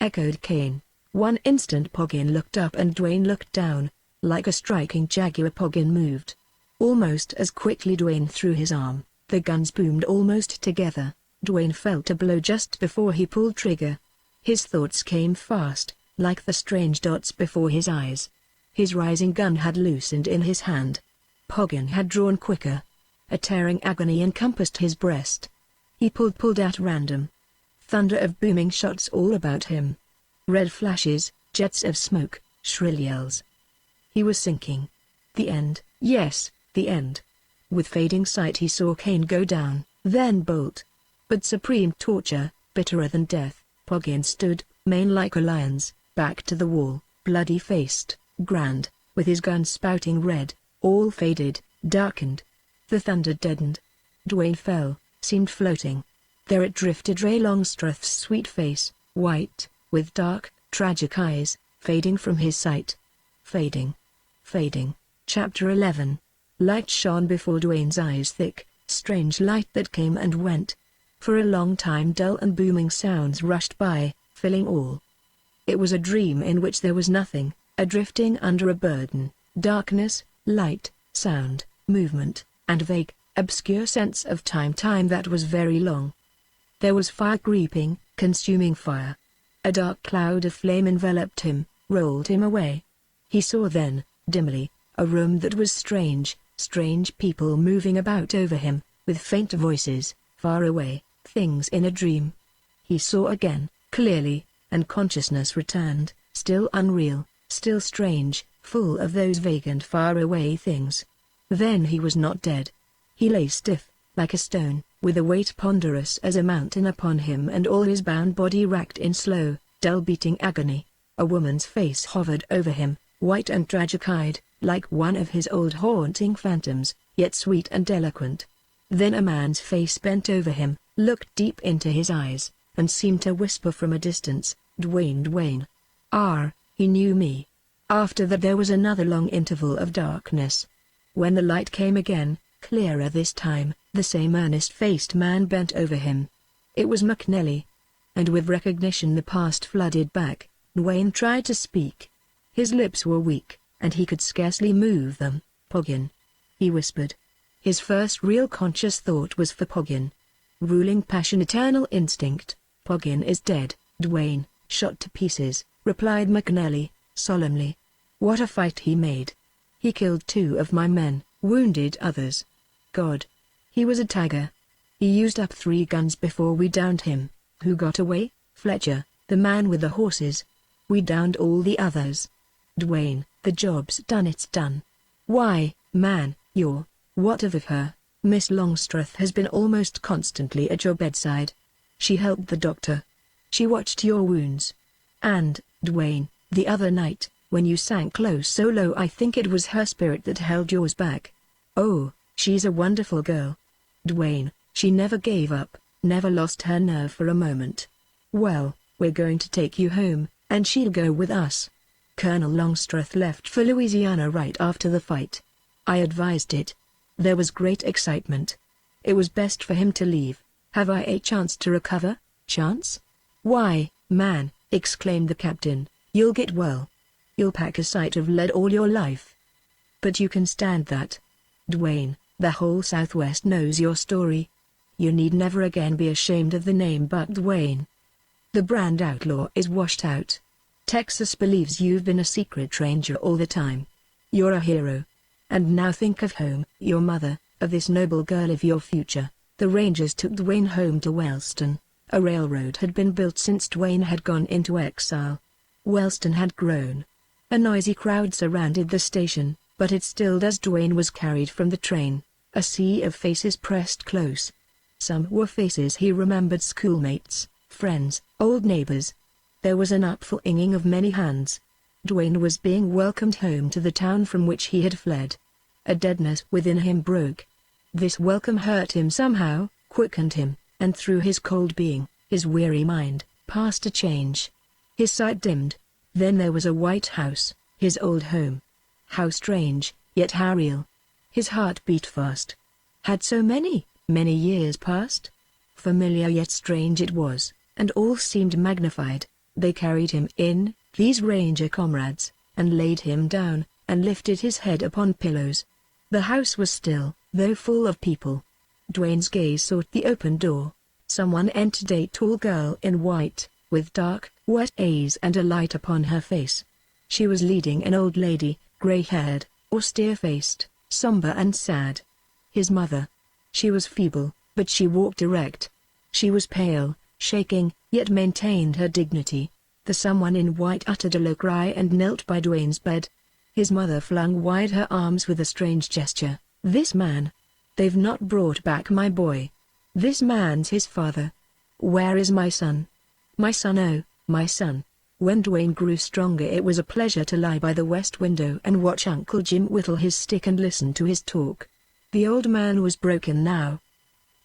echoed Kane. One instant Poggin looked up and Dwayne looked down. Like a striking jaguar Poggin moved. Almost as quickly Dwayne threw his arm. The guns boomed almost together. Dwayne felt a blow just before he pulled trigger. His thoughts came fast, like the strange dots before his eyes. His rising gun had loosened in his hand. Poggin had drawn quicker. A tearing agony encompassed his breast. He pulled at random. Thunder of booming shots all about him. Red flashes, jets of smoke, shrill yells. He was sinking. The end, yes, the end. With fading sight he saw Kane go down, then Bolt. But supreme torture, bitterer than death, Poggin stood, mane like a lion's, back to the wall, bloody-faced, grand, with his gun spouting red, all faded, darkened. The thunder deadened. Dwayne fell, seemed floating. There it drifted Ray Longstreth's sweet face, white, with dark, tragic eyes, fading from his sight. Fading. Fading. Chapter 11. Light shone before Dwayne's eyes, thick, strange light that came and went. For a long time dull and booming sounds rushed by, filling all. It was a dream in which there was nothing, a drifting under a burden, darkness, light, sound, movement, and vague, obscure sense of time that was very long. There was fire creeping, consuming fire. A dark cloud of flame enveloped him, rolled him away. He saw then, dimly, a room that was strange people moving about over him, with faint voices, far away, things in a dream. He saw again, clearly, and consciousness returned, still unreal, still strange, full of those vague and far-away things. Then he was not dead. He lay stiff, like a stone, with a weight ponderous as a mountain upon him and all his bound body racked in slow, dull-beating agony. A woman's face hovered over him, white and tragic-eyed, like one of his old haunting phantoms, yet sweet and eloquent. Then a man's face bent over him, looked deep into his eyes, and seemed to whisper from a distance, Dwayne. He knew me. After that there was another long interval of darkness. When the light came again, clearer this time, the same earnest-faced man bent over him. It was McNally. And with recognition the past flooded back. Dwayne tried to speak. His lips were weak, and he could scarcely move them. Poggin, he whispered. His first real conscious thought was for Poggin. Ruling passion, eternal instinct. Poggin is dead, Dwayne, shot to pieces, replied McNally, solemnly. What a fight he made. He killed 2 of my men, wounded others. God. He was a tiger. He used up 3 guns before we downed him. Who got away? Fletcher, the man with the horses. We downed all the others. Dwayne, the job's done, it's done. Why, man, what of her? Miss Longstreth has been almost constantly at your bedside. She helped the doctor. She watched your wounds. And, Dwayne, the other night, when you sank so low, I think it was her spirit that held yours back. Oh, she's a wonderful girl. Dwayne, she never gave up, never lost her nerve for a moment. Well, we're going to take you home, and she'll go with us. Colonel Longstreth left for Louisiana right after the fight. I advised it. There was great excitement. It was best for him to leave. Have I a chance to recover? Chance? Why, man, exclaimed the captain, you'll get well. You'll pack a sight of lead all your life. But you can stand that. Dwayne, the whole Southwest knows your story. You need never again be ashamed of the name Buck Dwayne. The brand outlaw is washed out. Texas believes you've been a secret ranger all the time. You're a hero. And now think of home, your mother, of this noble girl of your future. The Rangers took Dwayne home to Wellston. A railroad had been built since Dwayne had gone into exile. Wellston had grown. A noisy crowd surrounded the station, but it stilled as Dwayne was carried from the train. A sea of faces pressed close. Some were faces he remembered, schoolmates, friends, old neighbors. There was an upflinging of many hands. Dwayne was being welcomed home to the town from which he had fled. A deadness within him broke. This welcome hurt him somehow, quickened him, and through his cold being, his weary mind, passed a change. His sight dimmed. Then there was a white house, his old home. How strange, yet how real. His heart beat fast. Had so many years passed? Familiar yet strange it was, and all seemed magnified. They carried him in, these ranger comrades, and laid him down, and lifted his head upon pillows. The house was still, though full of people. Dwayne's gaze sought the open door. Someone entered, a tall girl in white, with dark, wet eyes and a light upon her face. She was leading an old lady, gray-haired, austere-faced, somber and sad. His mother. She was feeble, but she walked erect. She was pale, shaking, yet maintained her dignity. The someone in white uttered a low cry and knelt by Dwayne's bed. His mother flung wide her arms with a strange gesture. This man. They've not brought back my boy. This man's his father. Where is my son? My son, oh, my son. When Dwayne grew stronger, it was a pleasure to lie by the west window and watch Uncle Jim whittle his stick and listen to his talk. The old man was broken now.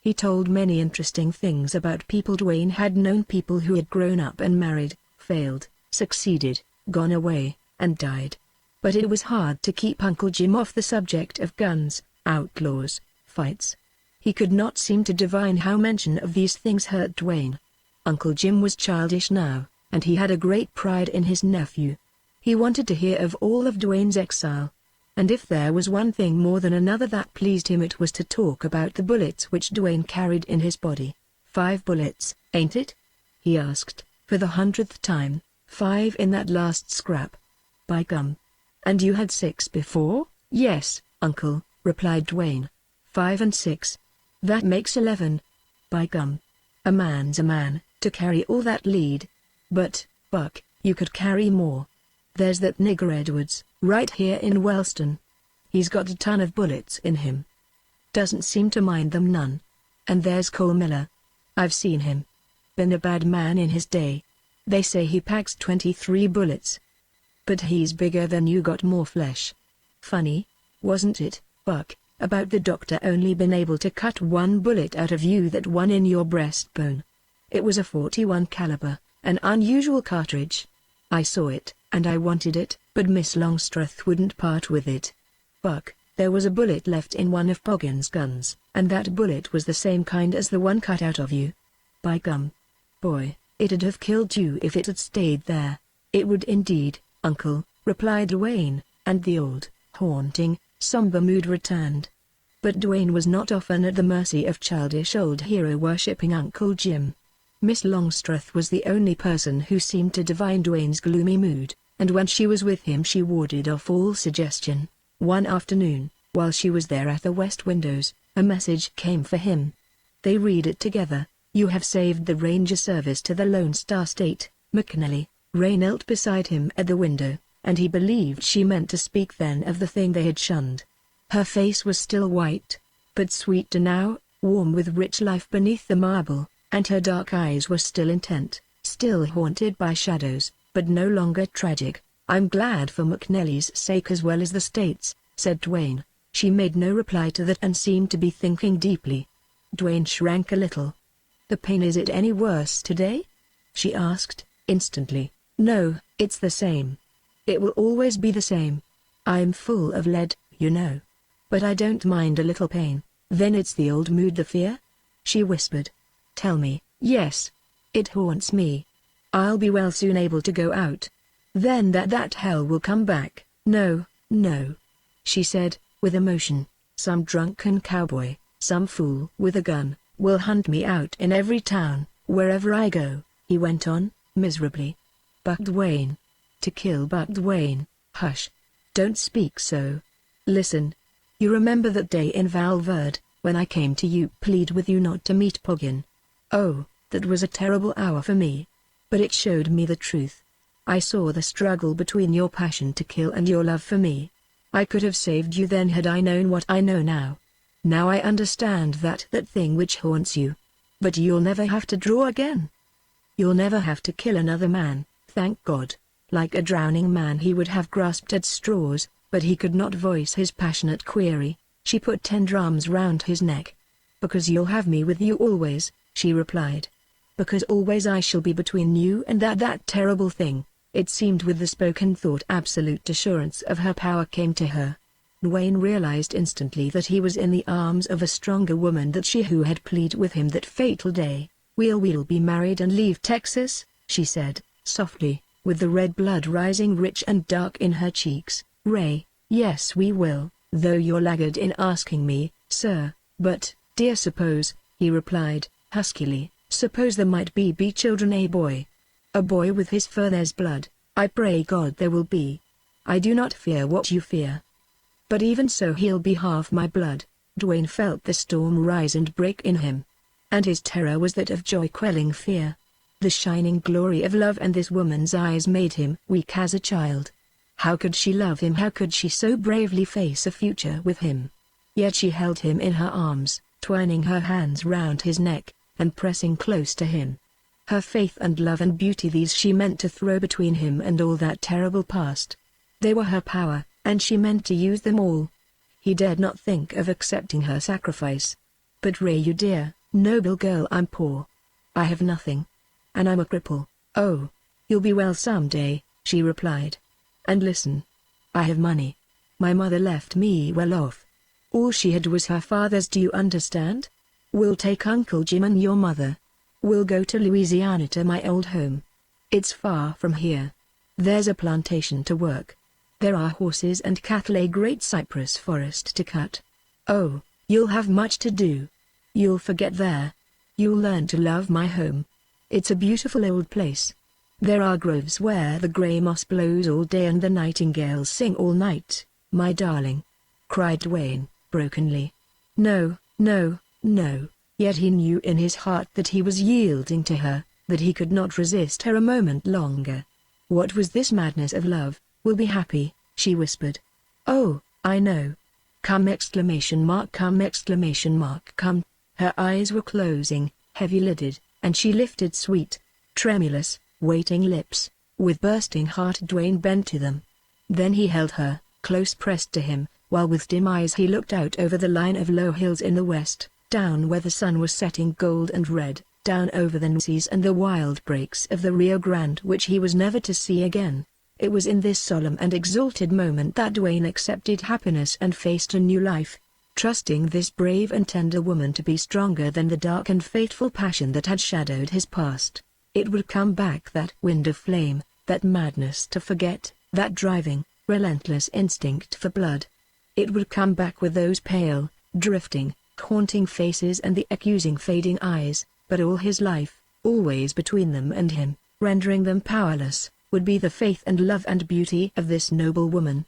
He told many interesting things about people Dwayne had known, people who had grown up and married, failed, succeeded, gone away, and died. But it was hard to keep Uncle Jim off the subject of guns, outlaws, fights. He could not seem to divine how mention of these things hurt Dwayne. Uncle Jim was childish now, and he had a great pride in his nephew. He wanted to hear of all of Dwayne's exile. And if there was one thing more than another that pleased him, it was to talk about the bullets which Dwayne carried in his body. 5 bullets, ain't it?" he asked, for the 100th time. "5 in that last scrap. By gum. And you had 6 before?" "Yes, uncle," replied Dwayne. "5 and 6. That makes 11. By gum. A man's a man, to carry all that lead. But, Buck, you could carry more. There's that nigger Edwards, right here in Wellston. He's got a ton of bullets in him. Doesn't seem to mind them none. And there's Cole Miller. I've seen him. Been a bad man in his day. They say he packs 23 bullets. But he's bigger than you, got more flesh. Funny, wasn't it, Buck, about the doctor only been able to cut 1 bullet out of you, that one in your breastbone. It was a .41 caliber, an unusual cartridge. I saw it, and I wanted it, but Miss Longstreth wouldn't part with it. Buck, there was a bullet left in one of Poggin's guns, and that bullet was the same kind as the one cut out of you. By gum. Boy, it'd have killed you if it had stayed there." "It would indeed, uncle," replied Dwayne, and the old, haunting, somber mood returned. But Dwayne was not often at the mercy of childish old hero-worshipping Uncle Jim. Miss Longstreth was the only person who seemed to divine Dwayne's gloomy mood, and when she was with him she warded off all suggestion. One afternoon, while she was there at the west windows, a message came for him. They read it together. "You have saved the Ranger service to the Lone Star State, McNally." Ray knelt beside him at the window, and he believed she meant to speak then of the thing they had shunned. Her face was still white, but sweeter now, warm with rich life beneath the marble, and her dark eyes were still intent, still haunted by shadows, but no longer tragic. "I'm glad for McNally's sake as well as the state's," said Dwayne. She made no reply to that and seemed to be thinking deeply. Dwayne shrank a little. "The pain, is it any worse today?" she asked, instantly. "No, it's the same. It will always be the same. I'm full of lead, you know. But I don't mind a little pain." "Then it's the old mood, the fear?" she whispered. "Tell me." "Yes. It haunts me. I'll be well soon, able to go out. Then that hell will come back." "No, no," she said, with emotion. "Some drunken cowboy, some fool with a gun, will hunt me out in every town, wherever I go," he went on, miserably. "Buck Dwayne. To kill Buck Dwayne." "Hush. Don't speak so. Listen. You remember that day in Valverde, when I came to you, plead with you not to meet Poggin? Oh, that was a terrible hour for me. But it showed me the truth. I saw the struggle between your passion to kill and your love for me. I could have saved you then had I known what I know now. Now I understand that thing which haunts you. But you'll never have to draw again. You'll never have to kill another man, thank God." Like a drowning man he would have grasped at straws, but he could not voice his passionate query. She put tender arms round his neck. "Because you'll have me with you always," she replied. "Because always I shall be between you and that terrible thing." It seemed with the spoken thought absolute assurance of her power came to her. Dwayne realized instantly that he was in the arms of a stronger woman than she who had pleaded with him that fatal day. We'll be married and leave Texas," she said, softly, with the red blood rising rich and dark in her cheeks. "Ray, yes we will, though you're laggard in asking me, sir. But, dear, suppose," he replied, huskily, "suppose there might be children, a boy. A boy with his father's blood. I pray God there will be. I do not fear what you fear. But even so he'll be half my blood." Dwayne felt the storm rise and break in him. And his terror was that of joy quelling fear. The shining glory of love in this woman's eyes made him weak as a child. How could she love him? How could she so bravely face a future with him? Yet she held him in her arms, twining her hands round his neck, and pressing close to him. Her faith and love and beauty, these she meant to throw between him and all that terrible past. They were her power, and she meant to use them all. He dared not think of accepting her sacrifice. "But Ray, you dear, noble girl, I'm poor. I have nothing. And I'm a cripple." "Oh, you'll be well someday," she replied. "And listen. I have money. My mother left me well off. All she had was her father's, do you understand? We'll take Uncle Jim and your mother. We'll go to Louisiana, to my old home. It's far from here. There's a plantation to work. There are horses and cattle, a great cypress forest to cut. Oh, you'll have much to do. You'll forget there. You'll learn to love my home. It's a beautiful old place. There are groves where the grey moss blows all day and the nightingales sing all night, my darling," cried Dwayne, brokenly. No, no, no. Yet he knew in his heart that he was yielding to her, that he could not resist her a moment longer. What was this madness of love? "We'll be happy," she whispered. "Oh, I know. Come!" Come. Her eyes were closing, heavy-lidded, and she lifted sweet, tremulous, waiting lips. With bursting heart Dwayne bent to them. Then he held her, close pressed to him, while with dim eyes he looked out over the line of low hills in the west, down where the sun was setting gold and red, down over the seas and the wild breaks of the Rio Grande which he was never to see again. It was in this solemn and exalted moment that Dwayne accepted happiness and faced a new life, trusting this brave and tender woman to be stronger than the dark and fateful passion that had shadowed his past. It would come back, that wind of flame, that madness to forget, that driving, relentless instinct for blood. It would come back with those pale, drifting, haunting faces and the accusing fading eyes, but all his life, always between them and him, rendering them powerless, would be the faith and love and beauty of this noble woman,